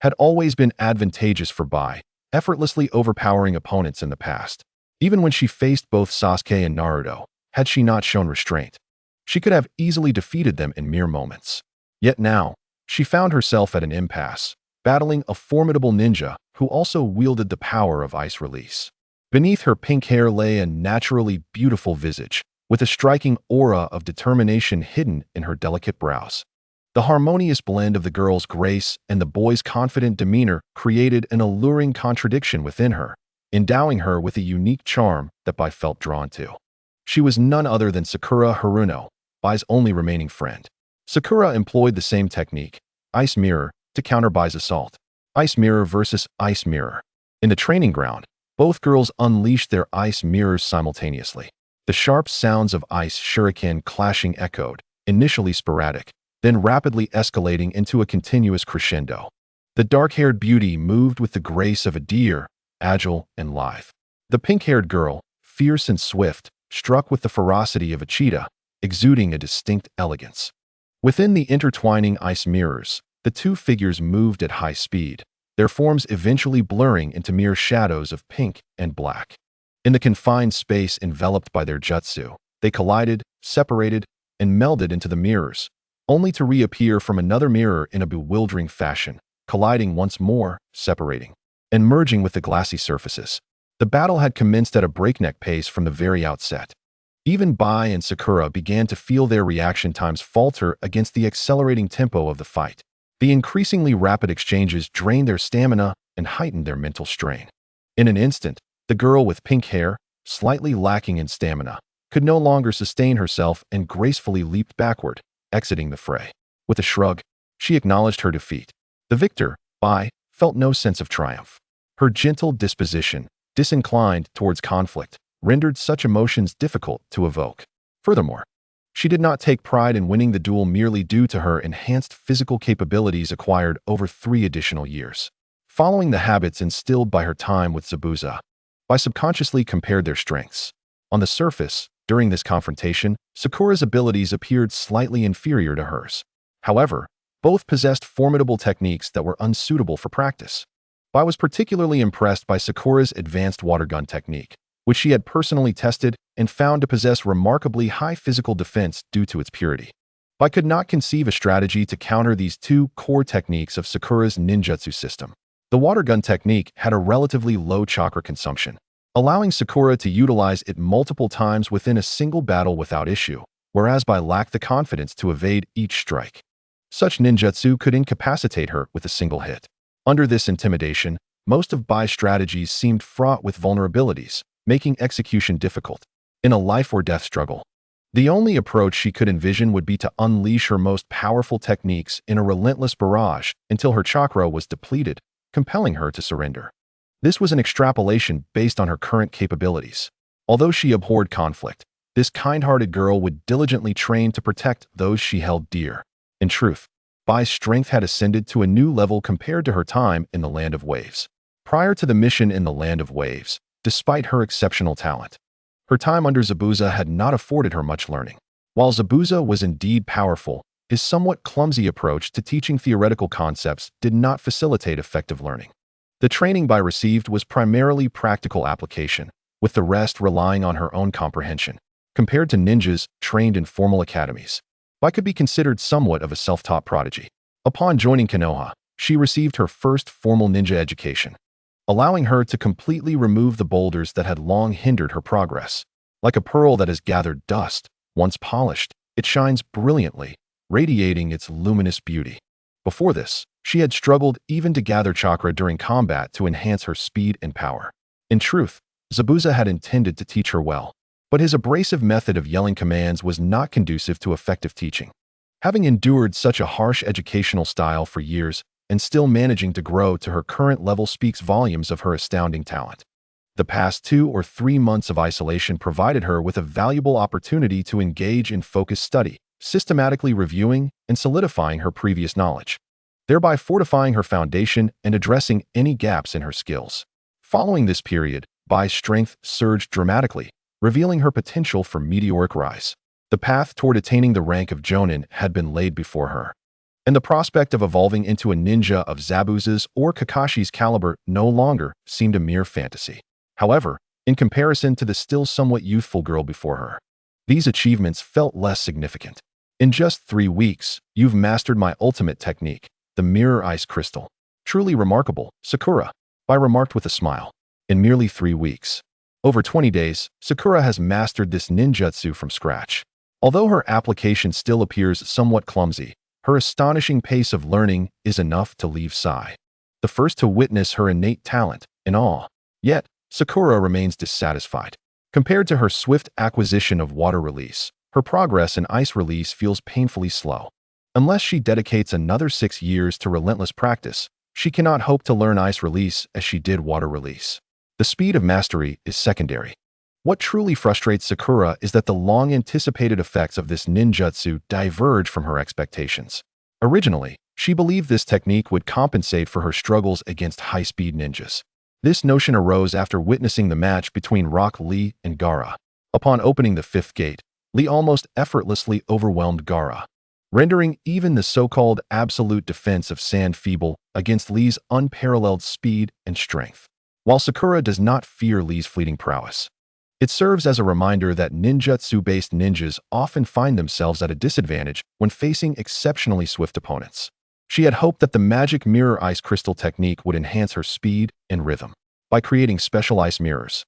had always been advantageous for Bai, effortlessly overpowering opponents in the past. Even when she faced both Sasuke and Naruto, had she not shown restraint, she could have easily defeated them in mere moments. Yet now, she found herself at an impasse, battling a formidable ninja who also wielded the power of ice release. Beneath her pink hair lay a naturally beautiful visage, with a striking aura of determination hidden in her delicate brows. The harmonious blend of the girl's grace and the boy's confident demeanor created an alluring contradiction within her, endowing her with a unique charm that Bai felt drawn to. She was none other than Sakura Haruno, Bai's only remaining friend. Sakura employed the same technique, Ice Mirror, to counter Bai's assault. Ice Mirror versus Ice Mirror. In the training ground, both girls unleashed their ice mirrors simultaneously. The sharp sounds of ice shuriken clashing echoed, initially sporadic, then rapidly escalating into a continuous crescendo. The dark-haired beauty moved with the grace of a deer, agile and lithe. The pink-haired girl, fierce and swift, struck with the ferocity of a cheetah, exuding a distinct elegance. Within the intertwining ice mirrors, the two figures moved at high speed, their forms eventually blurring into mere shadows of pink and black. In the confined space enveloped by their jutsu, they collided, separated, and melded into the mirrors, only to reappear from another mirror in a bewildering fashion, colliding once more, separating, and merging with the glassy surfaces. The battle had commenced at a breakneck pace from the very outset. Even Bai and Sakura began to feel their reaction times falter against the accelerating tempo of the fight. The increasingly rapid exchanges drained their stamina and heightened their mental strain. In an instant, the girl with pink hair, slightly lacking in stamina, could no longer sustain herself and gracefully leaped backward, exiting the fray. With a shrug, she acknowledged her defeat. The victor, Bai, felt no sense of triumph. Her gentle disposition, disinclined towards conflict, rendered such emotions difficult to evoke. Furthermore, she did not take pride in winning the duel merely due to her enhanced physical capabilities acquired over 3 additional years. Following the habits instilled by her time with Zabuza, Bai subconsciously compared their strengths. On the surface, during this confrontation, Sakura's abilities appeared slightly inferior to hers. However, both possessed formidable techniques that were unsuitable for practice. Bai was particularly impressed by Sakura's advanced water gun technique, which she had personally tested and found to possess remarkably high physical defense due to its purity. Bai could not conceive a strategy to counter these two core techniques of Sakura's ninjutsu system. The water gun technique had a relatively low chakra consumption, allowing Sakura to utilize it multiple times within a single battle without issue, whereas Bai lacked the confidence to evade each strike. Such ninjutsu could incapacitate her with a single hit. Under this intimidation, most of Bai's strategies seemed fraught with vulnerabilities, making execution difficult. In a life-or-death struggle, the only approach she could envision would be to unleash her most powerful techniques in a relentless barrage until her chakra was depleted, compelling her to surrender. This was an extrapolation based on her current capabilities. Although she abhorred conflict, this kind-hearted girl would diligently train to protect those she held dear. In truth, Bai's strength had ascended to a new level compared to her time in the Land of Waves. Prior to the mission in the Land of Waves, despite her exceptional talent, her time under Zabuza had not afforded her much learning. While Zabuza was indeed powerful, his somewhat clumsy approach to teaching theoretical concepts did not facilitate effective learning. The training Bai received was primarily practical application, with the rest relying on her own comprehension. Compared to ninjas trained in formal academies, Bai could be considered somewhat of a self-taught prodigy. Upon joining Konoha, she received her first formal ninja education, allowing her to completely remove the boulders that had long hindered her progress. Like a pearl that has gathered dust, once polished, it shines brilliantly, radiating its luminous beauty. Before this, she had struggled even to gather chakra during combat to enhance her speed and power. In truth, Zabuza had intended to teach her well, but his abrasive method of yelling commands was not conducive to effective teaching. Having endured such a harsh educational style for years and still managing to grow to her current level speaks volumes of her astounding talent. The past 2 or 3 months of isolation provided her with a valuable opportunity to engage in focused study, systematically reviewing and solidifying her previous knowledge, thereby fortifying her foundation and addressing any gaps in her skills. Following this period, Bai's strength surged dramatically, revealing her potential for meteoric rise. The path toward attaining the rank of Jonin had been laid before her. and the prospect of evolving into a ninja of Zabuza's or Kakashi's caliber no longer seemed a mere fantasy. However, in comparison to the still somewhat youthful girl before her, these achievements felt less significant. In just 3 weeks, you've mastered my ultimate technique, the mirror ice crystal. Truly remarkable, Sakura, I remarked with a smile. In merely 3 weeks. Over 20 days, Sakura has mastered this ninjutsu from scratch. Although her application still appears somewhat clumsy, her astonishing pace of learning is enough to leave Sai the first to witness her innate talent in awe. Yet, Sakura remains dissatisfied. Compared to her swift acquisition of water release, her progress in ice release feels painfully slow. Unless she dedicates another 6 years to relentless practice, she cannot hope to learn ice release as she did water release. The speed of mastery is secondary. What truly frustrates Sakura is that the long-anticipated effects of this ninjutsu diverge from her expectations. Originally, she believed this technique would compensate for her struggles against high-speed ninjas. This notion arose after witnessing the match between Rock Lee and Gaara. Upon opening the 5th gate, Lee almost effortlessly overwhelmed Gaara, rendering even the so-called absolute defense of Sand feeble against Lee's unparalleled speed and strength. While Sakura does not fear Lee's fleeting prowess, it serves as a reminder that ninjutsu-based ninjas often find themselves at a disadvantage when facing exceptionally swift opponents. She had hoped that the magic mirror ice crystal technique would enhance her speed and rhythm. By creating special ice mirrors,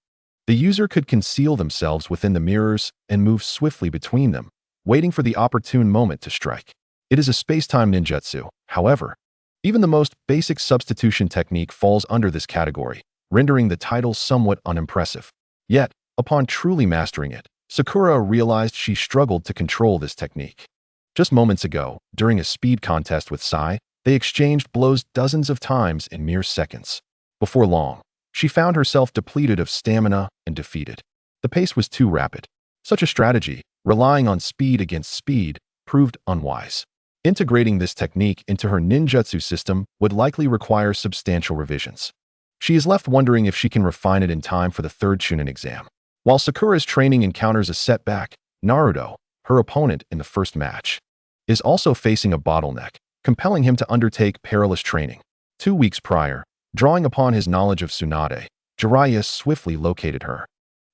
the user could conceal themselves within the mirrors and move swiftly between them, waiting for the opportune moment to strike. It is a space-time ninjutsu, however. Even the most basic substitution technique falls under this category, rendering the title somewhat unimpressive. Yet, upon truly mastering it, Sakura realized she struggled to control this technique. Just moments ago, during a speed contest with Sai, they exchanged blows dozens of times in mere seconds. Before long, she found herself depleted of stamina and defeated. The pace was too rapid. Such a strategy, relying on speed against speed, proved unwise. Integrating this technique into her ninjutsu system would likely require substantial revisions. She is left wondering if she can refine it in time for the 3rd Chunin exam. While Sakura's training encounters a setback, Naruto, her opponent in the first match, is also facing a bottleneck, compelling him to undertake perilous training. 2 weeks prior, drawing upon his knowledge of Tsunade, Jiraiya swiftly located her.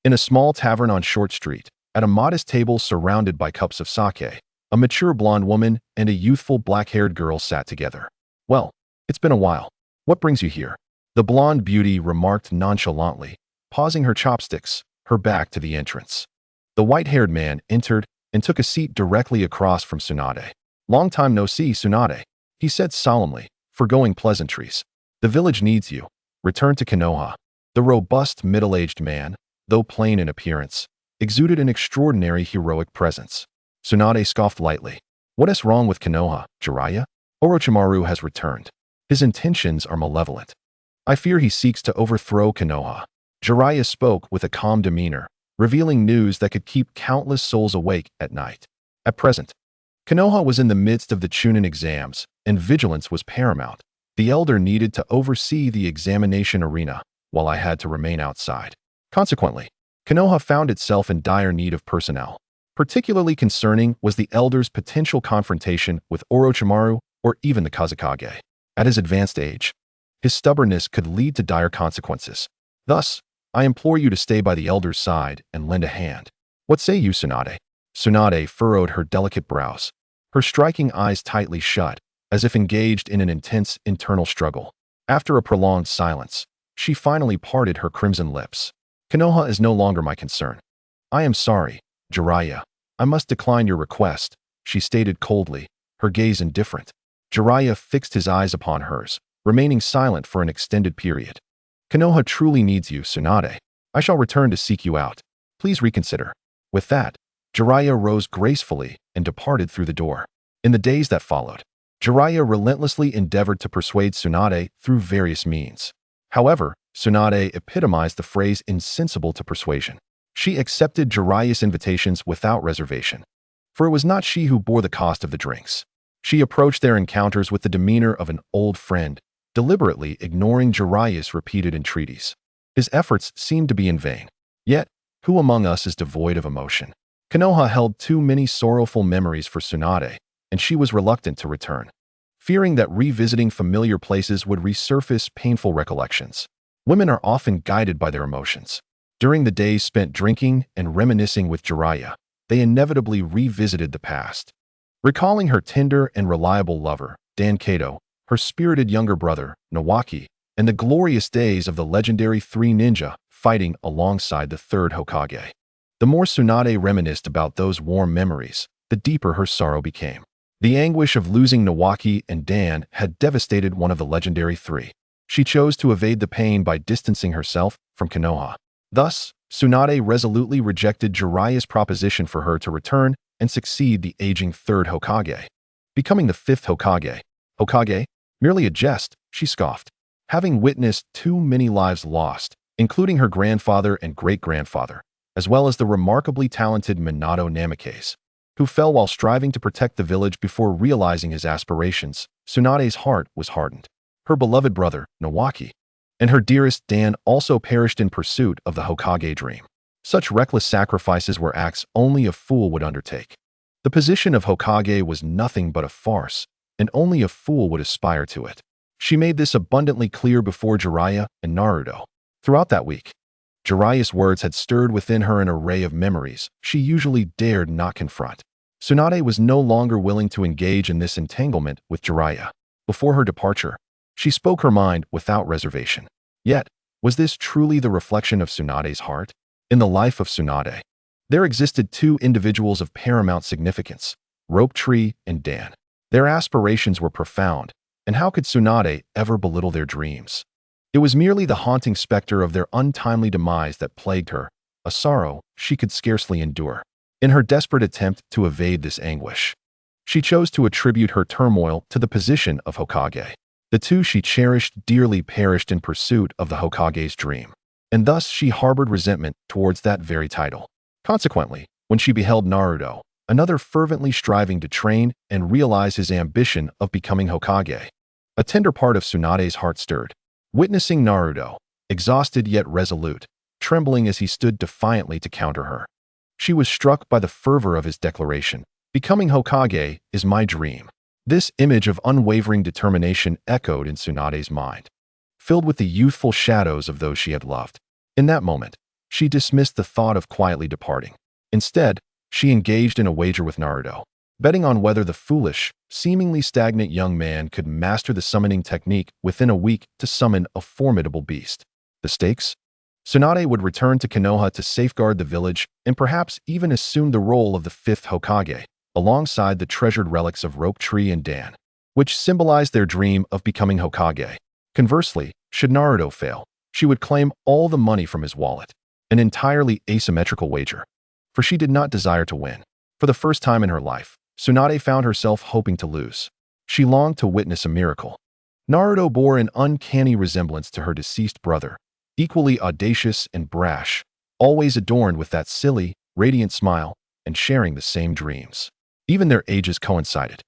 In a small tavern on Short Street, at a modest table surrounded by cups of sake, a mature blonde woman and a youthful black-haired girl sat together. "Well, it's been a while. What brings you here?" The blonde beauty remarked nonchalantly, pausing her chopsticks, her back to the entrance. The white-haired man entered and took a seat directly across from Tsunade. "Long time no see, Tsunade," he said solemnly, foregoing pleasantries. "The village needs you. Return to Konoha." The robust middle-aged man, though plain in appearance, exuded an extraordinary heroic presence. Tsunade scoffed lightly. "What is wrong with Konoha, Jiraiya? Orochimaru has returned. His intentions are malevolent. I fear he seeks to overthrow Konoha." Jiraiya spoke with a calm demeanor, revealing news that could keep countless souls awake at night. At present, Konoha was in the midst of the Chunin exams, and vigilance was paramount. The elder needed to oversee the examination arena, while I had to remain outside. Consequently, Konoha found itself in dire need of personnel. Particularly concerning was the elder's potential confrontation with Orochimaru or even the Kazekage. At his advanced age, his stubbornness could lead to dire consequences. Thus, I implore you to stay by the elder's side and lend a hand. What say you, Tsunade? Tsunade furrowed her delicate brows, her striking eyes tightly shut, as if engaged in an intense internal struggle. After a prolonged silence, she finally parted her crimson lips. "Konoha is no longer my concern. I am sorry, Jiraiya. I must decline your request," she stated coldly, her gaze indifferent. Jiraiya fixed his eyes upon hers, remaining silent for an extended period. "Konoha truly needs you, Tsunade. I shall return to seek you out. Please reconsider." With that, Jiraiya rose gracefully and departed through the door. In the days that followed, Jiraiya relentlessly endeavored to persuade Tsunade through various means. However, Tsunade epitomized the phrase insensible to persuasion. She accepted Jiraiya's invitations without reservation, for it was not she who bore the cost of the drinks. She approached their encounters with the demeanor of an old friend, deliberately ignoring Jiraiya's repeated entreaties. His efforts seemed to be in vain. Yet, who among us is devoid of emotion? Konoha held too many sorrowful memories for Tsunade, and she was reluctant to return. fearing that revisiting familiar places would resurface painful recollections. Women are often guided by their emotions. During the days spent drinking and reminiscing with Jiraiya, they inevitably revisited the past. Recalling her tender and reliable lover, Dan Kato, her spirited younger brother, Nawaki, and the glorious days of the legendary three ninja fighting alongside the third Hokage. The more Tsunade reminisced about those warm memories, the deeper her sorrow became. The anguish of losing Nawaki and Dan had devastated one of the legendary three. She chose to evade the pain by distancing herself from Konoha. Thus, Tsunade resolutely rejected Jiraiya's proposition for her to return and succeed the aging third Hokage. Becoming the fifth Hokage. Hokage? Merely a jest, she scoffed. Having witnessed too many lives lost, including her grandfather and great-grandfather, as well as the remarkably talented Minato Namikaze, who fell while striving to protect the village before realizing his aspirations, Tsunade's heart was hardened. Her beloved brother, Nawaki, and her dearest Dan also perished in pursuit of the Hokage dream. Such reckless sacrifices were acts only a fool would undertake. The position of Hokage was nothing but a farce, and only a fool would aspire to it. She made this abundantly clear before Jiraiya and Naruto. Throughout that week, Jiraiya's words had stirred within her an array of memories she usually dared not confront. Tsunade was no longer willing to engage in this entanglement with Jiraiya. Before her departure, she spoke her mind without reservation. Yet, was this truly the reflection of Tsunade's heart? In the life of Tsunade, there existed two individuals of paramount significance, Rope Tree and Dan. Their aspirations were profound, and how could Tsunade ever belittle their dreams? It was merely the haunting specter of their untimely demise that plagued her, a sorrow she could scarcely endure. In her desperate attempt to evade this anguish, she chose to attribute her turmoil to the position of Hokage. The two she cherished dearly perished in pursuit of the Hokage's dream, and thus she harbored resentment towards that very title. Consequently, when she beheld Naruto, another fervently striving to train and realize his ambition of becoming Hokage, a tender part of Tsunade's heart stirred. Witnessing Naruto, exhausted yet resolute, trembling as he stood defiantly to counter her, she was struck by the fervor of his declaration, "Becoming Hokage is my dream." This image of unwavering determination echoed in Tsunade's mind, filled with the youthful shadows of those she had loved. In that moment, she dismissed the thought of quietly departing. Instead, she engaged in a wager with Naruto, betting on whether the foolish, seemingly stagnant young man could master the summoning technique within a week to summon a formidable beast. The stakes? Tsunade would return to Konoha to safeguard the village and perhaps even assume the role of the fifth Hokage, alongside the treasured relics of Rope Tree and Dan, which symbolized their dream of becoming Hokage. Conversely, should Naruto fail, she would claim all the money from his wallet, an entirely asymmetrical wager, for she did not desire to win. For the first time in her life, Tsunade found herself hoping to lose. She longed to witness a miracle. Naruto bore an uncanny resemblance to her deceased brother, equally audacious and brash, always adorned with that silly, radiant smile and sharing the same dreams. Even their ages coincided,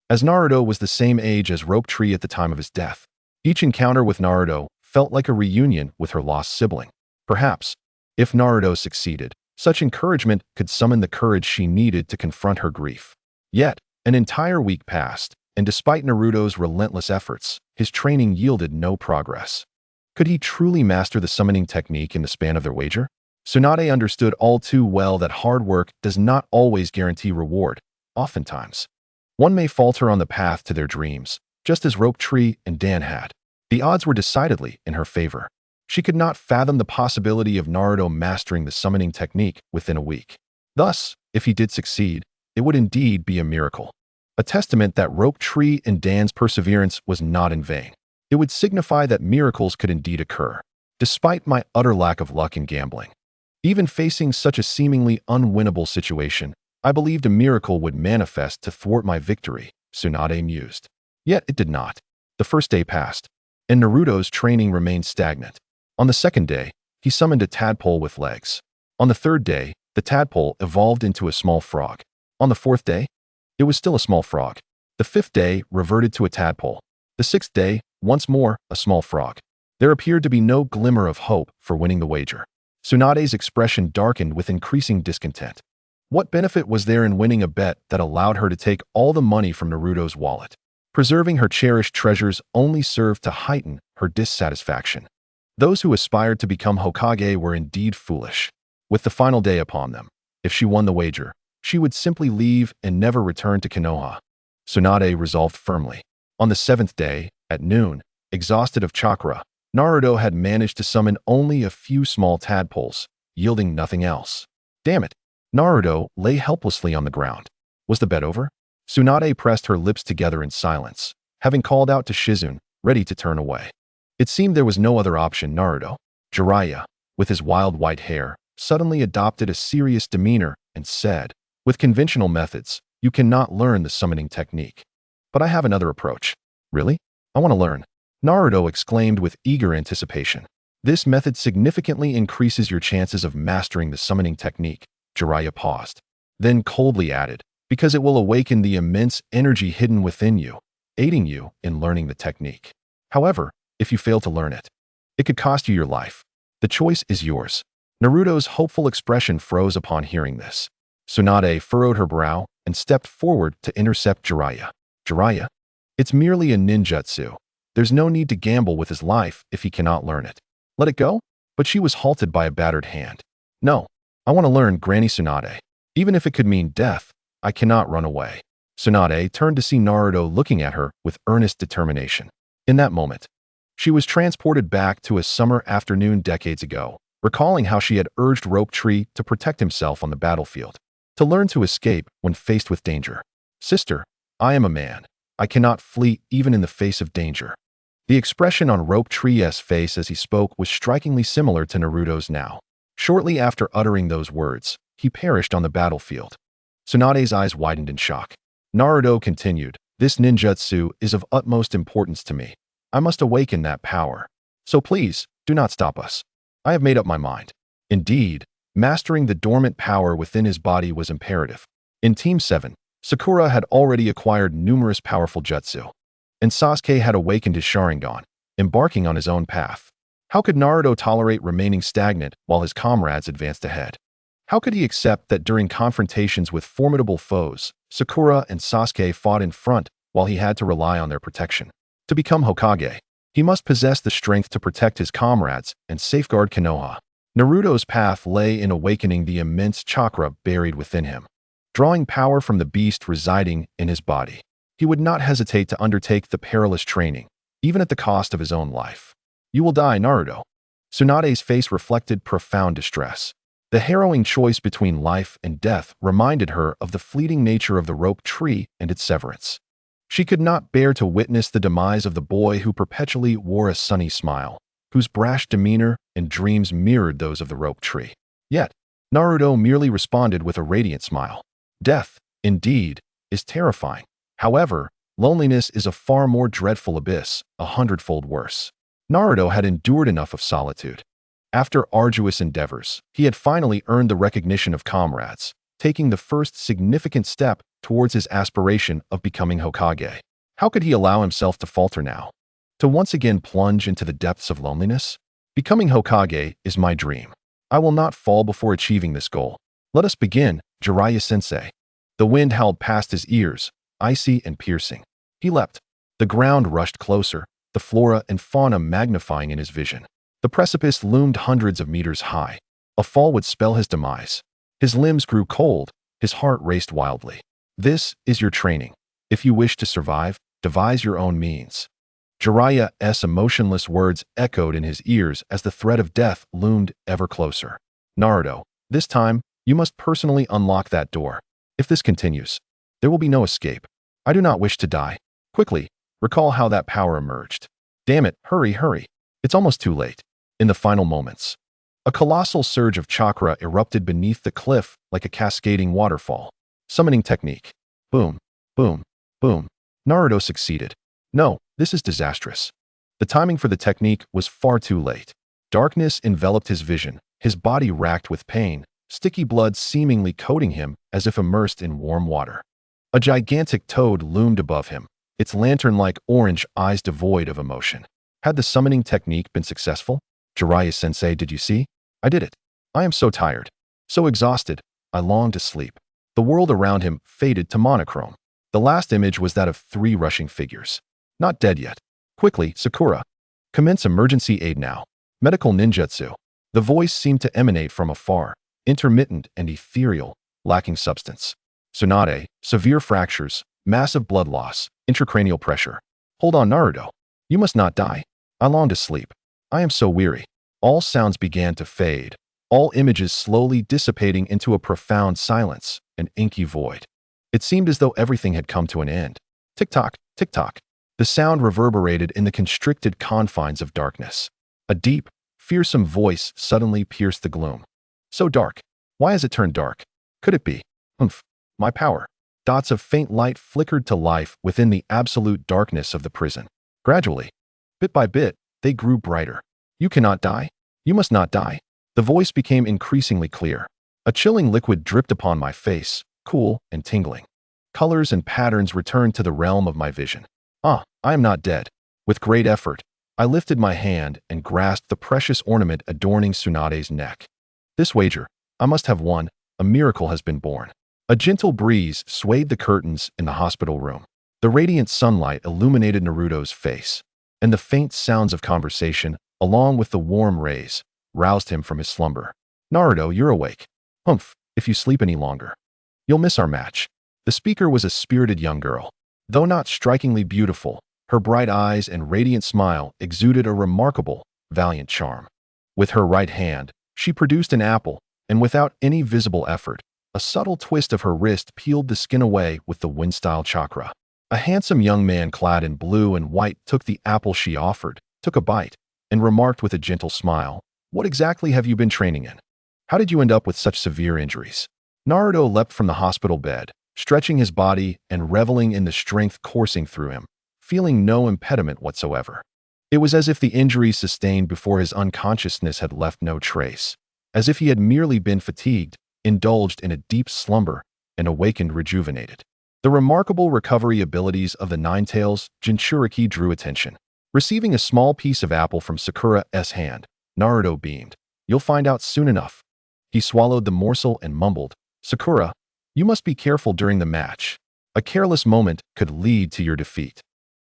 as Naruto was the same age as Rope Tree at the time of his death. Each encounter with Naruto felt like a reunion with her lost sibling. Perhaps, if Naruto succeeded, such encouragement could summon the courage she needed to confront her grief. Yet, an entire week passed, and despite Naruto's relentless efforts, his training yielded no progress. Could he truly master the summoning technique in the span of their wager? Tsunade understood all too well that hard work does not always guarantee reward. Oftentimes, one may falter on the path to their dreams, just as Rope Tree and Dan had. The odds were decidedly in her favor. She could not fathom the possibility of Naruto mastering the summoning technique within a week. Thus, if he did succeed, it would indeed be a miracle, a testament that Rope Tree and Dan's perseverance was not in vain. It would signify that miracles could indeed occur, despite my utter lack of luck in gambling. Even facing such a seemingly unwinnable situation, I believed a miracle would manifest to thwart my victory, Tsunade mused. Yet it did not. The first day passed, and Naruto's training remained stagnant. On the second day, he summoned a tadpole with legs. On the third day, the tadpole evolved into a small frog. On the fourth day, it was still a small frog. The fifth day reverted to a tadpole. The sixth day, once more, a small frog. There appeared to be no glimmer of hope for winning the wager. Tsunade's expression darkened with increasing discontent. What benefit was there in winning a bet that allowed her to take all the money from Naruto's wallet? Preserving her cherished treasures only served to heighten her dissatisfaction. Those who aspired to become Hokage were indeed foolish. With the final day upon them, if she won the wager, she would simply leave and never return to Konoha. Tsunade resolved firmly. On the 7th day, at noon, exhausted of chakra, Naruto had managed to summon only a few small tadpoles, yielding nothing else. Damn it! Naruto lay helplessly on the ground. Was the bet over? Tsunade pressed her lips together in silence, having called out to Shizune, ready to turn away. It seemed there was no other option. Naruto, Jiraiya, with his wild white hair, suddenly adopted a serious demeanor and said, "With conventional methods, you cannot learn the summoning technique. But I have another approach." "Really? I want to learn," Naruto exclaimed with eager anticipation. "This method significantly increases your chances of mastering the summoning technique." Jiraiya paused, then coldly added, "because it will awaken the immense energy hidden within you, aiding you in learning the technique. However, if you fail to learn it, it could cost you your life. The choice is yours." Naruto's hopeful expression froze upon hearing this. Tsunade furrowed her brow and stepped forward to intercept Jiraiya. "Jiraiya, it's merely a ninjutsu. There's no need to gamble with his life if he cannot learn it. Let it go." But she was halted by a battered hand. "No, I want to learn, Granny Tsunade. Even if it could mean death, I cannot run away." Tsunade turned to see Naruto looking at her with earnest determination. In that moment, she was transported back to a summer afternoon decades ago, recalling how she had urged Rope Tree to protect himself on the battlefield, to learn to escape when faced with danger. "Sister, I am a man. I cannot flee even in the face of danger." The expression on Rope Tree's face as he spoke was strikingly similar to Naruto's now. Shortly after uttering those words, he perished on the battlefield. Tsunade's eyes widened in shock. Naruto continued, "This ninjutsu is of utmost importance to me. I must awaken that power. So please, do not stop us. I have made up my mind." Indeed, mastering the dormant power within his body was imperative. In Team 7, Sakura had already acquired numerous powerful jutsu, and Sasuke had awakened his Sharingan, embarking on his own path. How could Naruto tolerate remaining stagnant while his comrades advanced ahead? How could he accept that during confrontations with formidable foes, Sakura and Sasuke fought in front while he had to rely on their protection? To become Hokage, he must possess the strength to protect his comrades and safeguard Konoha. Naruto's path lay in awakening the immense chakra buried within him, drawing power from the beast residing in his body. He would not hesitate to undertake the perilous training, even at the cost of his own life. "You will die, Naruto." Tsunade's face reflected profound distress. The harrowing choice between life and death reminded her of the fleeting nature of the Rope Tree and its severance. She could not bear to witness the demise of the boy who perpetually wore a sunny smile, whose brash demeanor and dreams mirrored those of the Rope Tree. Yet, Naruto merely responded with a radiant smile. "Death, indeed, is terrifying. However, loneliness is a far more dreadful abyss, 100-fold worse." Naruto had endured enough of solitude. After arduous endeavors, he had finally earned the recognition of comrades, taking the first significant step towards his aspiration of becoming Hokage. How could he allow himself to falter now? To once again plunge into the depths of loneliness? "Becoming Hokage is my dream. I will not fall before achieving this goal. Let us begin, Jiraiya-sensei." The wind howled past his ears, icy and piercing. He leapt. The ground rushed closer, the flora and fauna magnifying in his vision. The precipice loomed hundreds of meters high. A fall would spell his demise. His limbs grew cold, his heart raced wildly. "This is your training. If you wish to survive, devise your own means." Jiraiya's emotionless words echoed in his ears as the threat of death loomed ever closer. "Naruto, this time, you must personally unlock that door. If this continues, there will be no escape. I do not wish to die. Quickly, recall how that power emerged." "Damn it, hurry, hurry. It's almost too late." In the final moments, a colossal surge of chakra erupted beneath the cliff like a cascading waterfall. Summoning technique. Boom, boom, boom. Naruto succeeded. No, this is disastrous. The timing for the technique was far too late. Darkness enveloped his vision, his body racked with pain, sticky blood seemingly coating him as if immersed in warm water. A gigantic toad loomed above him, its lantern-like orange eyes devoid of emotion. Had the summoning technique been successful? "Jiraiya-sensei, did you see? I did it. I am so tired, so exhausted, I long to sleep." The world around him faded to monochrome. The last image was that of 3 rushing figures. Not dead yet. Quickly, Sakura. Commence emergency aid now. Medical ninjutsu. The voice seemed to emanate from afar, intermittent and ethereal, lacking substance. Tsunade, severe fractures, massive blood loss, intracranial pressure. Hold on, Naruto. You must not die. I long to sleep. I am so weary. All sounds began to fade, all images slowly dissipating into a profound silence, an inky void. It seemed as though everything had come to an end. Tick-tock, tick-tock. The sound reverberated in the constricted confines of darkness. A deep, fearsome voice suddenly pierced the gloom. So dark. Why has it turned dark? Could it be? My power. Dots of faint light flickered to life within the absolute darkness of the prison. Gradually, bit by bit, they grew brighter. You cannot die. You must not die. The voice became increasingly clear. A chilling liquid dripped upon my face, cool and tingling. Colors and patterns returned to the realm of my vision. I am not dead. With great effort, I lifted my hand and grasped the precious ornament adorning Tsunade's neck. This wager, I must have won. A miracle has been born. A gentle breeze swayed the curtains in the hospital room. The radiant sunlight illuminated Naruto's face, and the faint sounds of conversation, along with the warm rays, roused him from his slumber. Naruto, you're awake. If you sleep any longer, you'll miss our match. The speaker was a spirited young girl. Though not strikingly beautiful, her bright eyes and radiant smile exuded a remarkable, valiant charm. With her right hand, she produced an apple, and without any visible effort, a subtle twist of her wrist peeled the skin away with the wind-style chakra. A handsome young man clad in blue and white took the apple she offered, took a bite, and remarked with a gentle smile, "What exactly have you been training in? How did you end up with such severe injuries?" Naruto leapt from the hospital bed, stretching his body and reveling in the strength coursing through him, feeling no impediment whatsoever. It was as if the injuries sustained before his unconsciousness had left no trace, as if he had merely been fatigued, indulged in a deep slumber, and awakened rejuvenated. The remarkable recovery abilities of the Ninetales Jinchuriki drew attention. Receiving a small piece of apple from Sakura's hand, Naruto beamed. "You'll find out soon enough." He swallowed the morsel and mumbled, "Sakura, you must be careful during the match. A careless moment could lead to your defeat."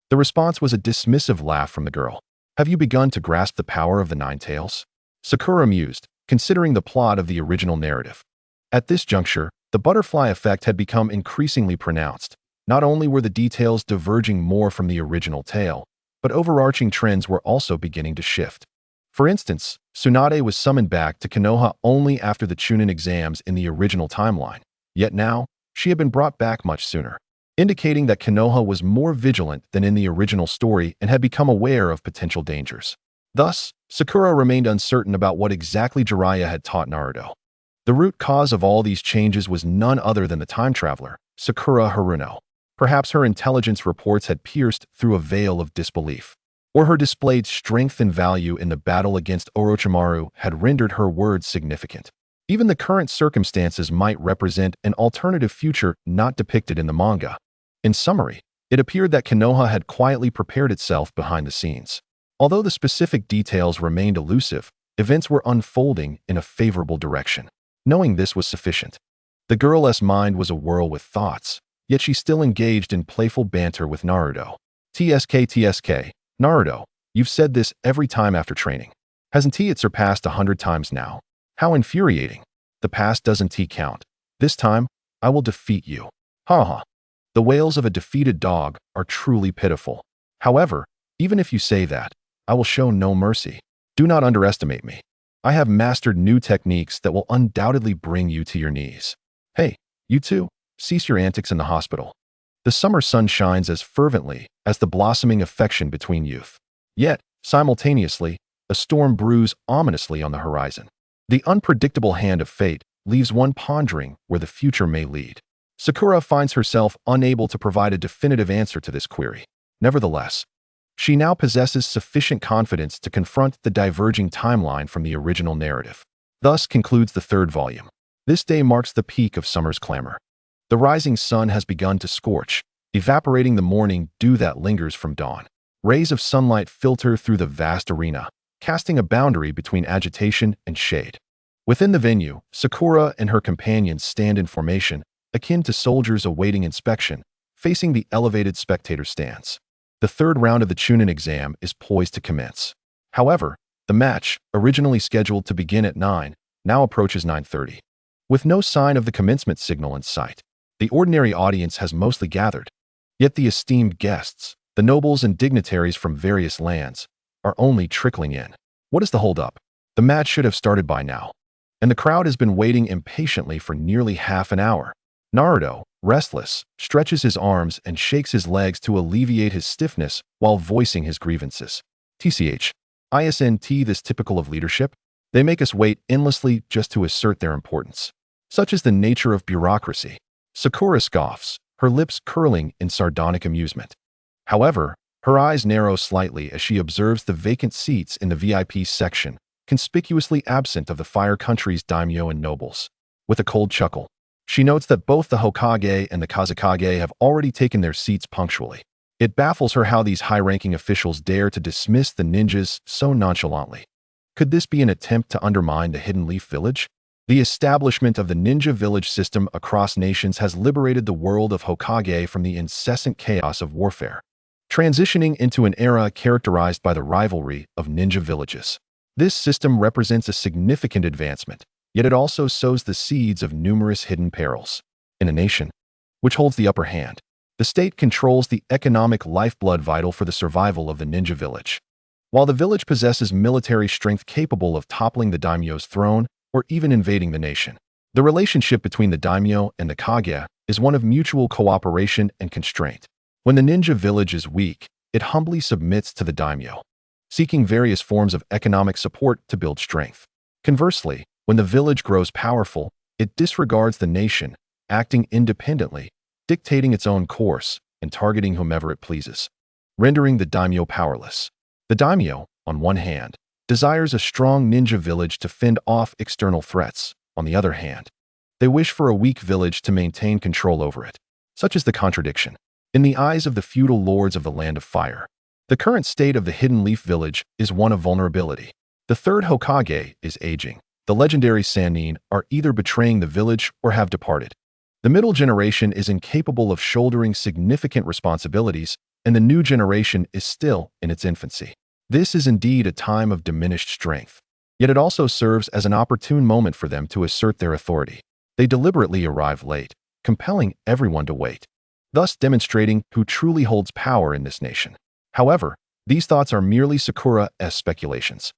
The response was a dismissive laugh from the girl. "Have you begun to grasp the power of the Ninetales?" Sakura mused, considering the plot of the original narrative. At this juncture, the butterfly effect had become increasingly pronounced. Not only were the details diverging more from the original tale, but overarching trends were also beginning to shift. For instance, Tsunade was summoned back to Konoha only after the Chunin exams in the original timeline, yet now, she had been brought back much sooner, indicating that Konoha was more vigilant than in the original story and had become aware of potential dangers. Thus, Sakura remained uncertain about what exactly Jiraiya had taught Naruto. The root cause of all these changes was none other than the time traveler, Sakura Haruno. Perhaps her intelligence reports had pierced through a veil of disbelief, or her displayed strength and value in the battle against Orochimaru had rendered her words significant. Even the current circumstances might represent an alternative future not depicted in the manga. In summary, it appeared that Konoha had quietly prepared itself behind the scenes. Although the specific details remained elusive, events were unfolding in a favorable direction. Knowing this was sufficient. The girl's mind was awhirl with thoughts, yet she still engaged in playful banter with Naruto. TSK, Naruto, you've said this every time after training. Hasn't it surpassed 100 times now? How infuriating. The past doesn't count. This time, I will defeat you. Ha. The wails of a defeated dog are truly pitiful. However, even if you say that, I will show no mercy. Do not underestimate me. I have mastered new techniques that will undoubtedly bring you to your knees. Hey, you two, cease your antics in the hospital. The summer sun shines as fervently as the blossoming affection between youth. Yet, simultaneously, a storm brews ominously on the horizon. The unpredictable hand of fate leaves one pondering where the future may lead. Sakura finds herself unable to provide a definitive answer to this query. Nevertheless, she now possesses sufficient confidence to confront the diverging timeline from the original narrative. Thus concludes the 3rd volume. This day marks the peak of summer's clamor. The rising sun has begun to scorch, evaporating the morning dew that lingers from dawn. Rays of sunlight filter through the vast arena, casting a boundary between agitation and shade. Within the venue, Sakura and her companions stand in formation, akin to soldiers awaiting inspection, facing the elevated spectator stance. The third round of the Chunin exam is poised to commence. However, the match, originally scheduled to begin at 9, now approaches 9:30. With no sign of the commencement signal in sight, the ordinary audience has mostly gathered. Yet the esteemed guests, the nobles and dignitaries from various lands, are only trickling in. What is the holdup? The match should have started by now, and the crowd has been waiting impatiently for nearly half an hour. Naruto, restless, stretches his arms and shakes his legs to alleviate his stiffness while voicing his grievances. Isn't this typical of leadership? They make us wait endlessly just to assert their importance. Such is the nature of bureaucracy. Sakura scoffs, her lips curling in sardonic amusement. However, her eyes narrow slightly as she observes the vacant seats in the VIP section, conspicuously absent of the Fire Country's daimyo and nobles. With a cold chuckle, she notes that both the Hokage and the Kazekage have already taken their seats punctually. It baffles her how these high-ranking officials dare to dismiss the ninjas so nonchalantly. Could this be an attempt to undermine the Hidden Leaf Village? The establishment of the ninja village system across nations has liberated the world of Hokage from the incessant chaos of warfare, transitioning into an era characterized by the rivalry of ninja villages. This system represents a significant advancement, yet it also sows the seeds of numerous hidden perils. In a nation which holds the upper hand, the state controls the economic lifeblood vital for the survival of the ninja village. While the village possesses military strength capable of toppling the daimyo's throne or even invading the nation, the relationship between the daimyo and the kage is one of mutual cooperation and constraint. When the ninja village is weak, it humbly submits to the daimyo, seeking various forms of economic support to build strength. Conversely, when the village grows powerful, it disregards the nation, acting independently, dictating its own course, and targeting whomever it pleases, rendering the daimyo powerless. The daimyo, on one hand, desires a strong ninja village to fend off external threats. On the other hand, they wish for a weak village to maintain control over it. Such is the contradiction. In the eyes of the feudal lords of the Land of Fire, the current state of the Hidden Leaf Village is one of vulnerability. The third Hokage is aging. The legendary Sannin are either betraying the village or have departed. The middle generation is incapable of shouldering significant responsibilities, and the new generation is still in its infancy. This is indeed a time of diminished strength, yet it also serves as an opportune moment for them to assert their authority. They deliberately arrive late, compelling everyone to wait, thus demonstrating who truly holds power in this nation. However, these thoughts are merely Sakura's speculations.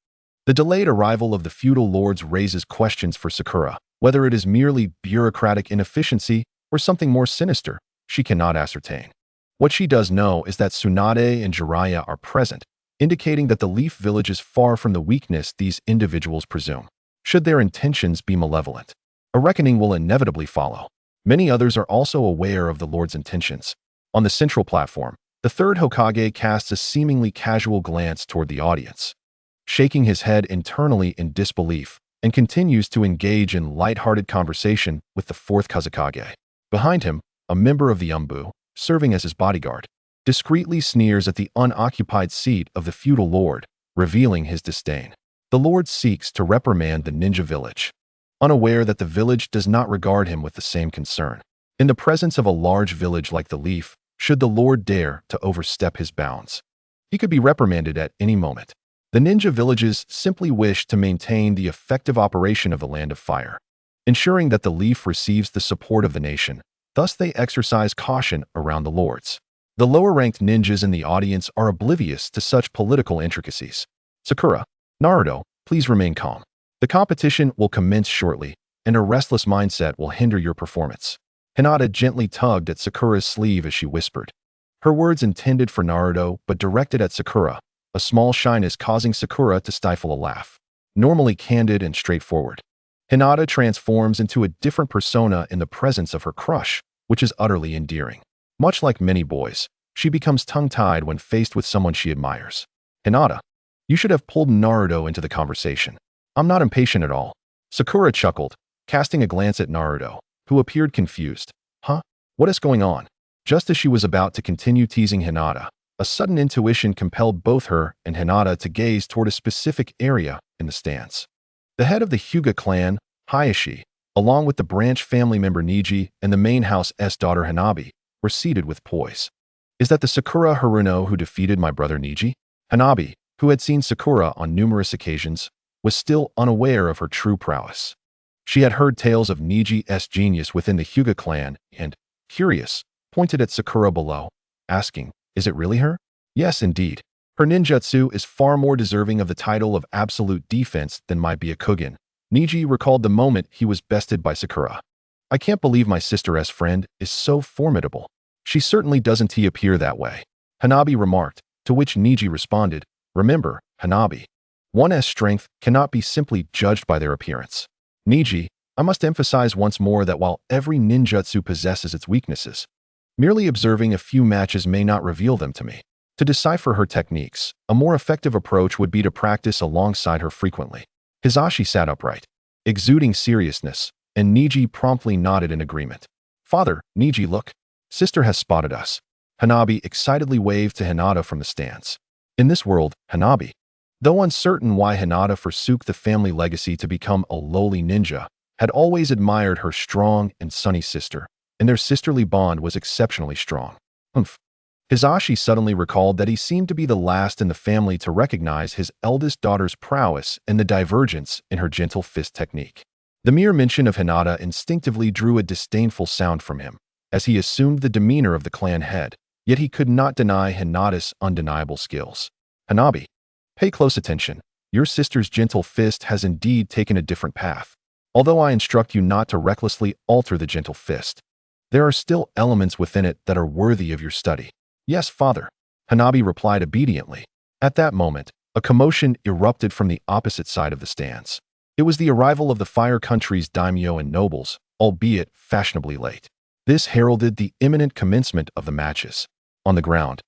The delayed arrival of the feudal lords raises questions for Sakura. Whether it is merely bureaucratic inefficiency or something more sinister, she cannot ascertain. What she does know is that Tsunade and Jiraiya are present, indicating that the Leaf Village is far from the weakness these individuals presume. Should their intentions be malevolent, a reckoning will inevitably follow. Many others are also aware of the Lord's intentions. On the central platform, the third Hokage casts a seemingly casual glance toward the audience, shaking his head internally in disbelief, and continues to engage in light-hearted conversation with the fourth Kazekage. Behind him, a member of the Umbu, serving as his bodyguard, discreetly sneers at the unoccupied seat of the feudal lord, revealing his disdain. The lord seeks to reprimand the ninja village, unaware that the village does not regard him with the same concern. In the presence of a large village like the Leaf, should the lord dare to overstep his bounds, he could be reprimanded at any moment. The ninja villages simply wish to maintain the effective operation of the Land of Fire, ensuring that the Leaf receives the support of the nation. Thus, they exercise caution around the lords. The lower-ranked ninjas in the audience are oblivious to such political intricacies. Sakura, Naruto, please remain calm. The competition will commence shortly, and a restless mindset will hinder your performance. Hinata gently tugged at Sakura's sleeve as she whispered. Her words intended for Naruto, but directed at Sakura, a small shyness causing Sakura to stifle a laugh. Normally candid and straightforward, Hinata transforms into a different persona in the presence of her crush, which is utterly endearing. Much like many boys, she becomes tongue-tied when faced with someone she admires. Hinata, you should have pulled Naruto into the conversation. I'm not impatient at all. Sakura chuckled, casting a glance at Naruto, who appeared confused. Huh? What is going on? Just as she was about to continue teasing Hinata, a sudden intuition compelled both her and Hinata to gaze toward a specific area in the stands. The head of the Hyuga clan, Hayashi, along with the branch family member Niji and the main house's daughter Hanabi, were seated with poise. Is that the Sakura Haruno who defeated my brother Niji? Hanabi, who had seen Sakura on numerous occasions, was still unaware of her true prowess. She had heard tales of Niji's genius within the Hyuga clan and, curious, pointed at Sakura below, asking, is it really her? Yes, indeed. Her ninjutsu is far more deserving of the title of absolute defense than my Byakugan. Niji recalled the moment he was bested by Sakura. I can't believe my sister's friend is so formidable. She certainly doesn't appear that way. Hanabi remarked, to which Niji responded, remember, Hanabi, one's strength cannot be simply judged by their appearance. Niji, I must emphasize once more that while every ninjutsu possesses its weaknesses, merely observing a few matches may not reveal them to me. To decipher her techniques, a more effective approach would be to practice alongside her frequently. Hizashi sat upright, exuding seriousness, and Niji promptly nodded in agreement. Father, Niji, look. Sister has spotted us. Hanabi excitedly waved to Hinata from the stands. In this world, Hanabi, though uncertain why Hinata forsook the family legacy to become a lowly ninja, had always admired her strong and sunny sister, and their sisterly bond was exceptionally strong. Hizashi suddenly recalled that he seemed to be the last in the family to recognize his eldest daughter's prowess and the divergence in her gentle fist technique. The mere mention of Hinata instinctively drew a disdainful sound from him, as he assumed the demeanor of the clan head, yet he could not deny Hinata's undeniable skills. Hanabi, pay close attention. Your sister's gentle fist has indeed taken a different path. Although I instruct you not to recklessly alter the gentle fist, there are still elements within it that are worthy of your study. Yes, father, Hanabi replied obediently. At that moment, a commotion erupted from the opposite side of the stands. It was the arrival of the Fire Country's daimyo and nobles, albeit fashionably late. This heralded the imminent commencement of the matches. On the ground,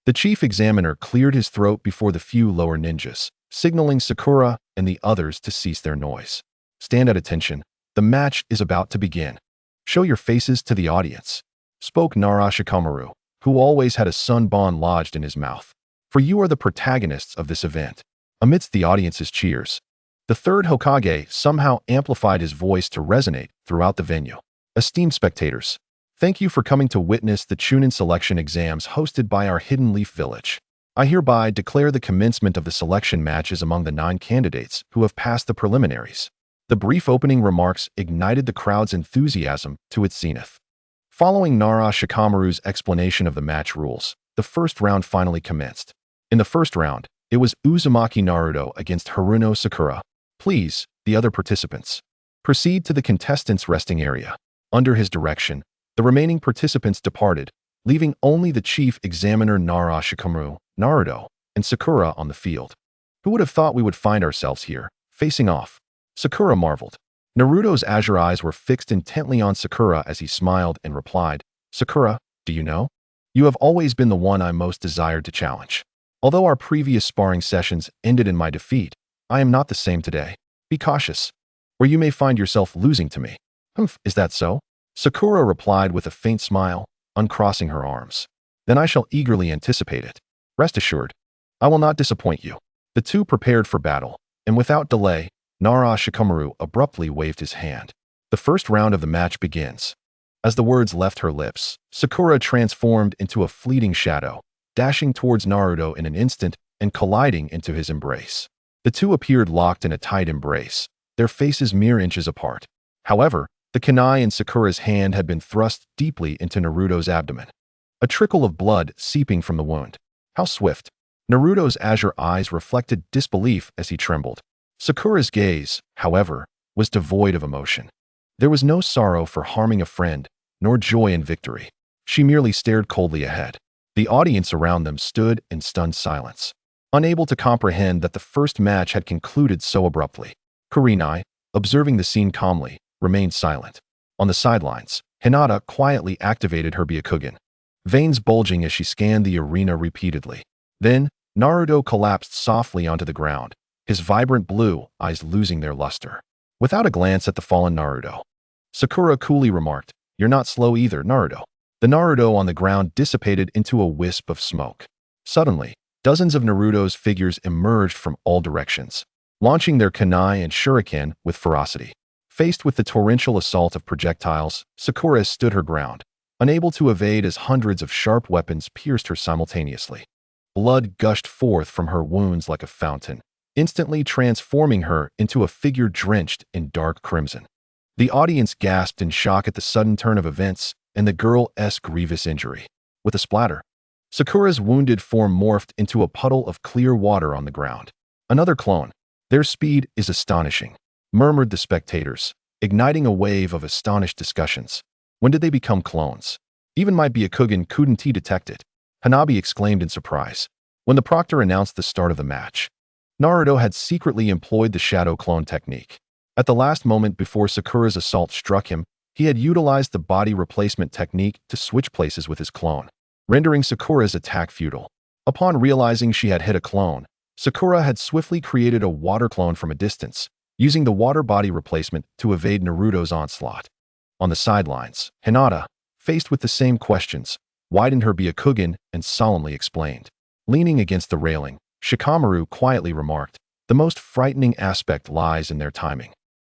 the chief examiner cleared his throat before the few lower ninjas, signaling Sakura and the others to cease their noise. Stand at attention. The match is about to begin. Show your faces to the audience, spoke Nara Shikamaru, who always had a sunbon lodged in his mouth. For you are the protagonists of this event. Amidst the audience's cheers, the third Hokage somehow amplified his voice to resonate throughout the venue. Esteemed spectators, thank you for coming to witness the Chunin selection exams hosted by our Hidden Leaf Village. I hereby declare the commencement of the selection matches among the 9 candidates who have passed the preliminaries. The brief opening remarks ignited the crowd's enthusiasm to its zenith. Following Nara Shikamaru's explanation of the match rules, the first round finally commenced. In the first round, it was Uzumaki Naruto against Haruno Sakura. Please, the other participants, proceed to the contestants' resting area. Under his direction, the remaining participants departed, leaving only the chief examiner Nara Shikamaru, Naruto, and Sakura on the field. Who would have thought we would find ourselves here, facing off? Sakura marveled. Naruto's azure eyes were fixed intently on Sakura as he smiled and replied, Sakura, do you know? You have always been the one I most desired to challenge. Although our previous sparring sessions ended in my defeat, I am not the same today. Be cautious, or you may find yourself losing to me. Is that so? Sakura replied with a faint smile, uncrossing her arms. Then I shall eagerly anticipate it. Rest assured, I will not disappoint you. The two prepared for battle, and without delay, Nara Shikamaru abruptly waved his hand. The first round of the match begins. As the words left her lips, Sakura transformed into a fleeting shadow, dashing towards Naruto in an instant and colliding into his embrace. The two appeared locked in a tight embrace, their faces mere inches apart. However, the kunai in Sakura's hand had been thrust deeply into Naruto's abdomen, a trickle of blood seeping from the wound. How swift! Naruto's azure eyes reflected disbelief as he trembled. Sakura's gaze, however, was devoid of emotion. There was no sorrow for harming a friend, nor joy in victory. She merely stared coldly ahead. The audience around them stood in stunned silence, unable to comprehend that the first match had concluded so abruptly. Kurenai, observing the scene calmly, remained silent. On the sidelines, Hinata quietly activated her Byakugan, veins bulging as she scanned the arena repeatedly. Then, Naruto collapsed softly onto the ground, his vibrant blue eyes losing their luster. Without a glance at the fallen Naruto, Sakura coolly remarked, "You're not slow either, Naruto." The Naruto on the ground dissipated into a wisp of smoke. Suddenly, dozens of Naruto's figures emerged from all directions, launching their kunai and shuriken with ferocity. Faced with the torrential assault of projectiles, Sakura stood her ground, unable to evade as hundreds of sharp weapons pierced her simultaneously. Blood gushed forth from her wounds like a fountain, instantly transforming her into a figure drenched in dark crimson. The audience gasped in shock at the sudden turn of events and the girl's grievous injury. With a splatter, Sakura's wounded form morphed into a puddle of clear water on the ground. Another clone. Their speed is astonishing, murmured the spectators, igniting a wave of astonished discussions. When did they become clones? Even my Byakugan couldn't detect it. Hanabi exclaimed in surprise. When the proctor announced the start of the match, Naruto had secretly employed the shadow clone technique. At the last moment before Sakura's assault struck him, he had utilized the body replacement technique to switch places with his clone, rendering Sakura's attack futile. Upon realizing she had hit a clone, Sakura had swiftly created a water clone from a distance, using the water body replacement to evade Naruto's onslaught. On the sidelines, Hinata, faced with the same questions, widened her Byakugan and solemnly explained. Leaning against the railing, Shikamaru quietly remarked, "The most frightening aspect lies in their timing,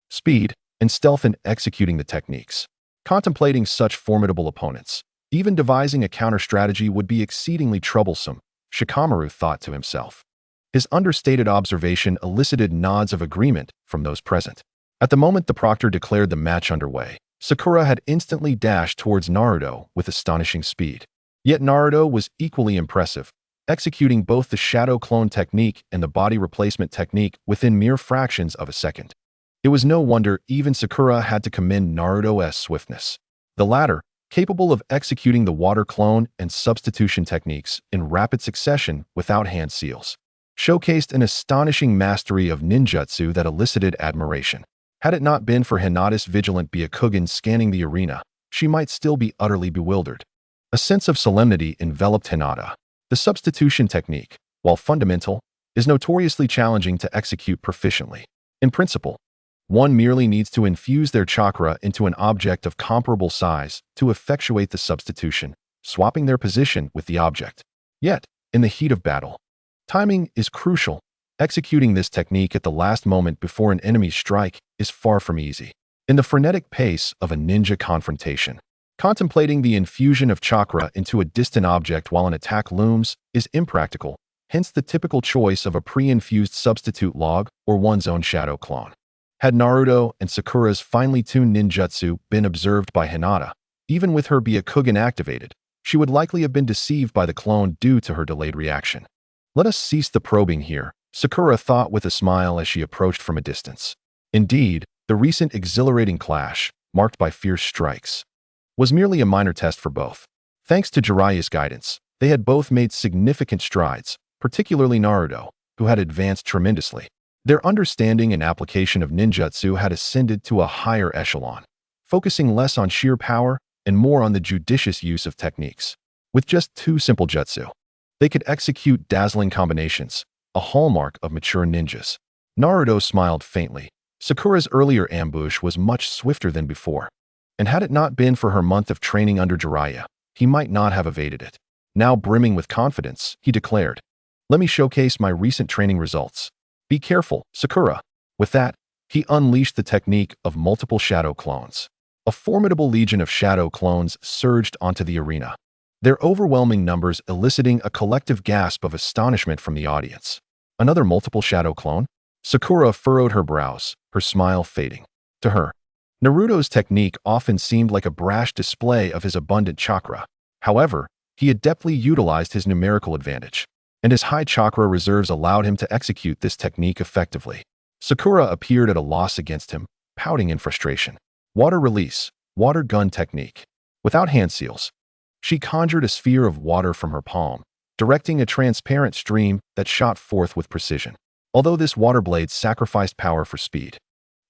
speed, and stealth in executing the techniques. Contemplating such formidable opponents, even devising a counter-strategy would be exceedingly troublesome," Shikamaru thought to himself. His understated observation elicited nods of agreement from those present. At the moment the proctor declared the match underway, Sakura had instantly dashed towards Naruto with astonishing speed. Yet Naruto was equally impressive, executing both the shadow clone technique and the body replacement technique within mere fractions of a second. It was no wonder even Sakura had to commend Naruto's swiftness. The latter, capable of executing the water clone and substitution techniques in rapid succession without hand seals, showcased an astonishing mastery of ninjutsu that elicited admiration. Had it not been for Hinata's vigilant Byakugan scanning the arena, she might still be utterly bewildered. A sense of solemnity enveloped Hinata. The substitution technique, while fundamental, is notoriously challenging to execute proficiently. In principle, one merely needs to infuse their chakra into an object of comparable size to effectuate the substitution, swapping their position with the object. Yet, in the heat of battle, timing is crucial. Executing this technique at the last moment before an enemy's strike is far from easy. In the frenetic pace of a ninja confrontation, contemplating the infusion of chakra into a distant object while an attack looms is impractical, hence the typical choice of a pre-infused substitute log or one's own shadow clone. Had Naruto and Sakura's finely tuned ninjutsu been observed by Hinata, even with her Byakugan activated, she would likely have been deceived by the clone due to her delayed reaction. Let us cease the probing here, Sakura thought with a smile as she approached from a distance. Indeed, the recent exhilarating clash, marked by fierce strikes, was merely a minor test for both. Thanks to Jiraiya's guidance, they had both made significant strides, particularly Naruto, who had advanced tremendously. Their understanding and application of ninjutsu had ascended to a higher echelon, focusing less on sheer power and more on the judicious use of techniques. With just two simple jutsu, they could execute dazzling combinations, a hallmark of mature ninjas. Naruto smiled faintly. Sakura's earlier ambush was much swifter than before, and had it not been for her month of training under Jiraiya, he might not have evaded it. Now brimming with confidence, he declared, "Let me showcase my recent training results. Be careful, Sakura." With that, he unleashed the technique of multiple shadow clones. A formidable legion of shadow clones surged onto the arena, their overwhelming numbers eliciting a collective gasp of astonishment from the audience. Another multiple shadow clone? Sakura furrowed her brows, her smile fading. To her, Naruto's technique often seemed like a brash display of his abundant chakra. However, he adeptly utilized his numerical advantage, and his high chakra reserves allowed him to execute this technique effectively. Sakura appeared at a loss against him, pouting in frustration. Water release, water gun technique. Without hand seals, she conjured a sphere of water from her palm, directing a transparent stream that shot forth with precision. Although this water blade sacrificed power for speed,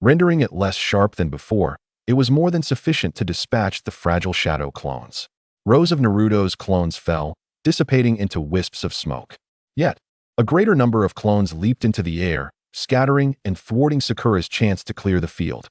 rendering it less sharp than before, it was more than sufficient to dispatch the fragile shadow clones. Rows of Naruto's clones fell, dissipating into wisps of smoke. Yet, a greater number of clones leaped into the air, scattering and thwarting Sakura's chance to clear the field.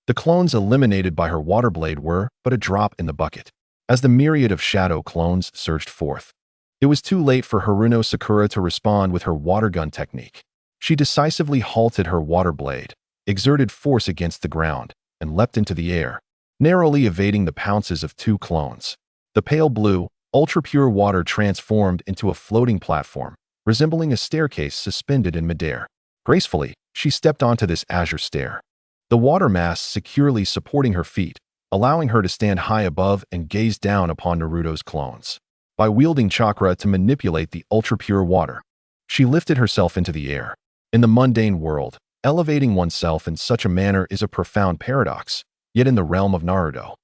The clones eliminated by her water blade were but a drop in the bucket. As the myriad of shadow clones surged forth, it was too late for Haruno Sakura to respond with her water gun technique. She decisively halted her water blade, exerted force against the ground, and leapt into the air, narrowly evading the pounces of two clones. The pale blue, ultra-pure water transformed into a floating platform, resembling a staircase suspended in midair. Gracefully, she stepped onto this azure stair, the water mass securely supporting her feet, allowing her to stand high above and gaze down upon Naruto's clones. By wielding chakra to manipulate the ultra-pure water, she lifted herself into the air. In the mundane world, elevating oneself in such a manner is a profound paradox, yet in the realm of Naruto,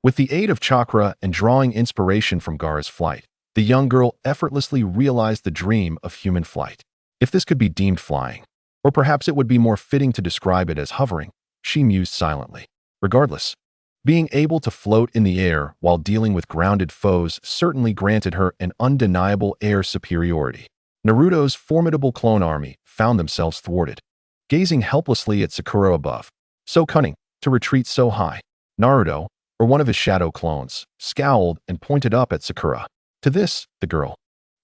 with the aid of chakra and drawing inspiration from Gaara's flight, the young girl effortlessly realized the dream of human flight. If this could be deemed flying, or perhaps it would be more fitting to describe it as hovering, she mused silently. Regardless, being able to float in the air while dealing with grounded foes certainly granted her an undeniable air superiority. Naruto's formidable clone army found themselves thwarted, gazing helplessly at Sakura above. So cunning, to retreat so high. Naruto, or one of his shadow clones, scowled and pointed up at Sakura. To this, the girl,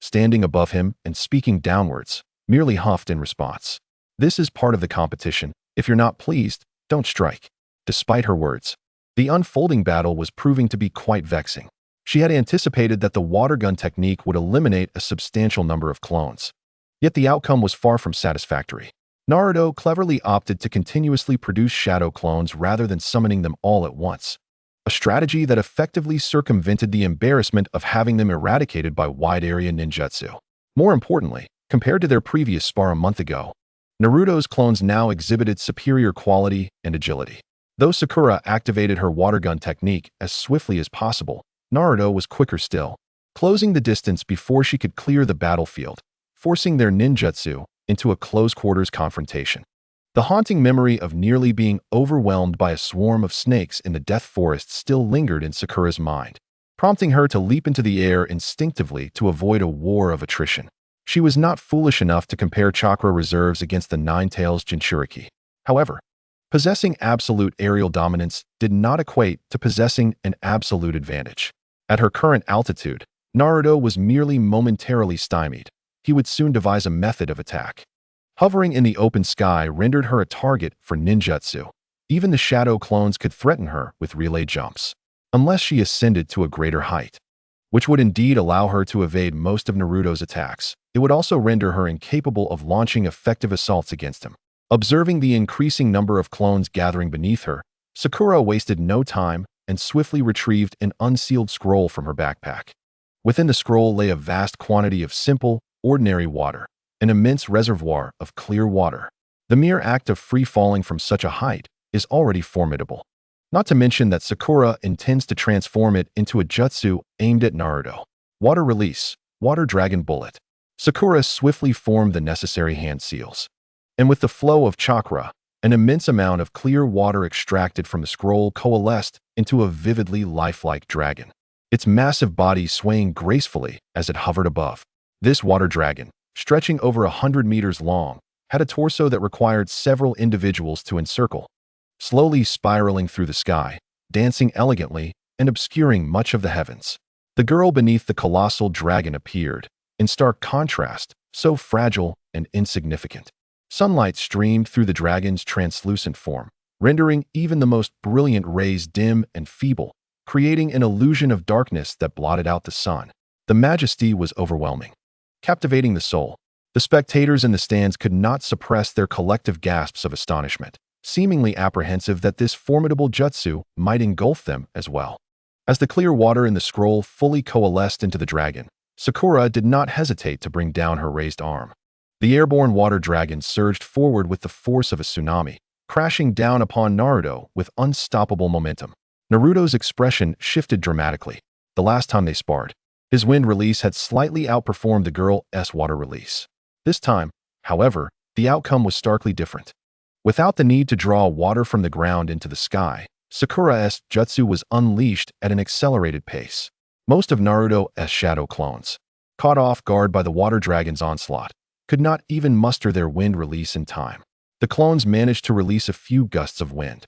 standing above him and speaking downwards, merely huffed in response. This is part of the competition. If you're not pleased, don't strike. Despite her words, the unfolding battle was proving to be quite vexing. She had anticipated that the water gun technique would eliminate a substantial number of clones. Yet the outcome was far from satisfactory. Naruto cleverly opted to continuously produce shadow clones rather than summoning them all at once, a strategy that effectively circumvented the embarrassment of having them eradicated by wide-area ninjutsu. More importantly, compared to their previous spar a month ago, Naruto's clones now exhibited superior quality and agility. Though Sakura activated her water gun technique as swiftly as possible, Naruto was quicker still, closing the distance before she could clear the battlefield, forcing their ninjutsu into a close-quarters confrontation. The haunting memory of nearly being overwhelmed by a swarm of snakes in the Death Forest still lingered in Sakura's mind, prompting her to leap into the air instinctively to avoid a war of attrition. She was not foolish enough to compare chakra reserves against the Nine-Tails Jinchuriki. However, possessing absolute aerial dominance did not equate to possessing an absolute advantage. At her current altitude, Naruto was merely momentarily stymied. He would soon devise a method of attack. Hovering in the open sky rendered her a target for ninjutsu. Even the shadow clones could threaten her with relay jumps, unless she ascended to a greater height, which would indeed allow her to evade most of Naruto's attacks. It would also render her incapable of launching effective assaults against him. Observing the increasing number of clones gathering beneath her, Sakura wasted no time and swiftly retrieved an unsealed scroll from her backpack. Within the scroll lay a vast quantity of simple, ordinary water, an immense reservoir of clear water. The mere act of free-falling from such a height is already formidable. Not to mention that Sakura intends to transform it into a jutsu aimed at Naruto. Water release, water dragon bullet. Sakura swiftly formed the necessary hand seals. And with the flow of chakra, an immense amount of clear water extracted from the scroll coalesced into a vividly lifelike dragon, its massive body swaying gracefully as it hovered above. This water dragon, stretching over 100 meters long, had a torso that required several individuals to encircle, slowly spiraling through the sky, dancing elegantly and obscuring much of the heavens. The girl beneath the colossal dragon appeared, in stark contrast, so fragile and insignificant. Sunlight streamed through the dragon's translucent form, rendering even the most brilliant rays dim and feeble, creating an illusion of darkness that blotted out the sun. The majesty was overwhelming, captivating the soul. The spectators in the stands could not suppress their collective gasps of astonishment, seemingly apprehensive that this formidable jutsu might engulf them as well. As the clear water in the scroll fully coalesced into the dragon, Sakura did not hesitate to bring down her raised arm. The airborne water dragon surged forward with the force of a tsunami, crashing down upon Naruto with unstoppable momentum. Naruto's expression shifted dramatically. The last time they sparred, his wind release had slightly outperformed the girl's water release. This time, however, the outcome was starkly different. Without the need to draw water from the ground into the sky, Sakura's jutsu was unleashed at an accelerated pace. Most of Naruto's shadow clones, caught off guard by the water dragon's onslaught, could not even muster their wind release in time. The clones managed to release a few gusts of wind,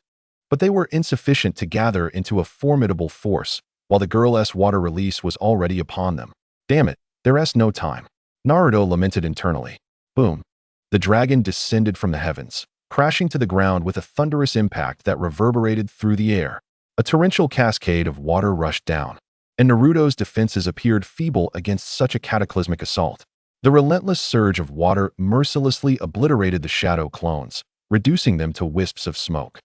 but they were insufficient to gather into a formidable force, while the girl's water release was already upon them. Damn it, there's no time. Naruto lamented internally. Boom. The dragon descended from the heavens, crashing to the ground with a thunderous impact that reverberated through the air. A torrential cascade of water rushed down, and Naruto's defenses appeared feeble against such a cataclysmic assault. The relentless surge of water mercilessly obliterated the shadow clones, reducing them to wisps of smoke,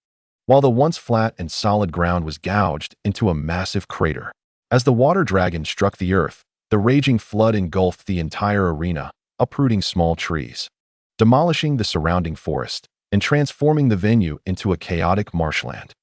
while the once flat and solid ground was gouged into a massive crater. As the water dragon struck the earth, the raging flood engulfed the entire arena, uprooting small trees, demolishing the surrounding forest, and transforming the venue into a chaotic marshland.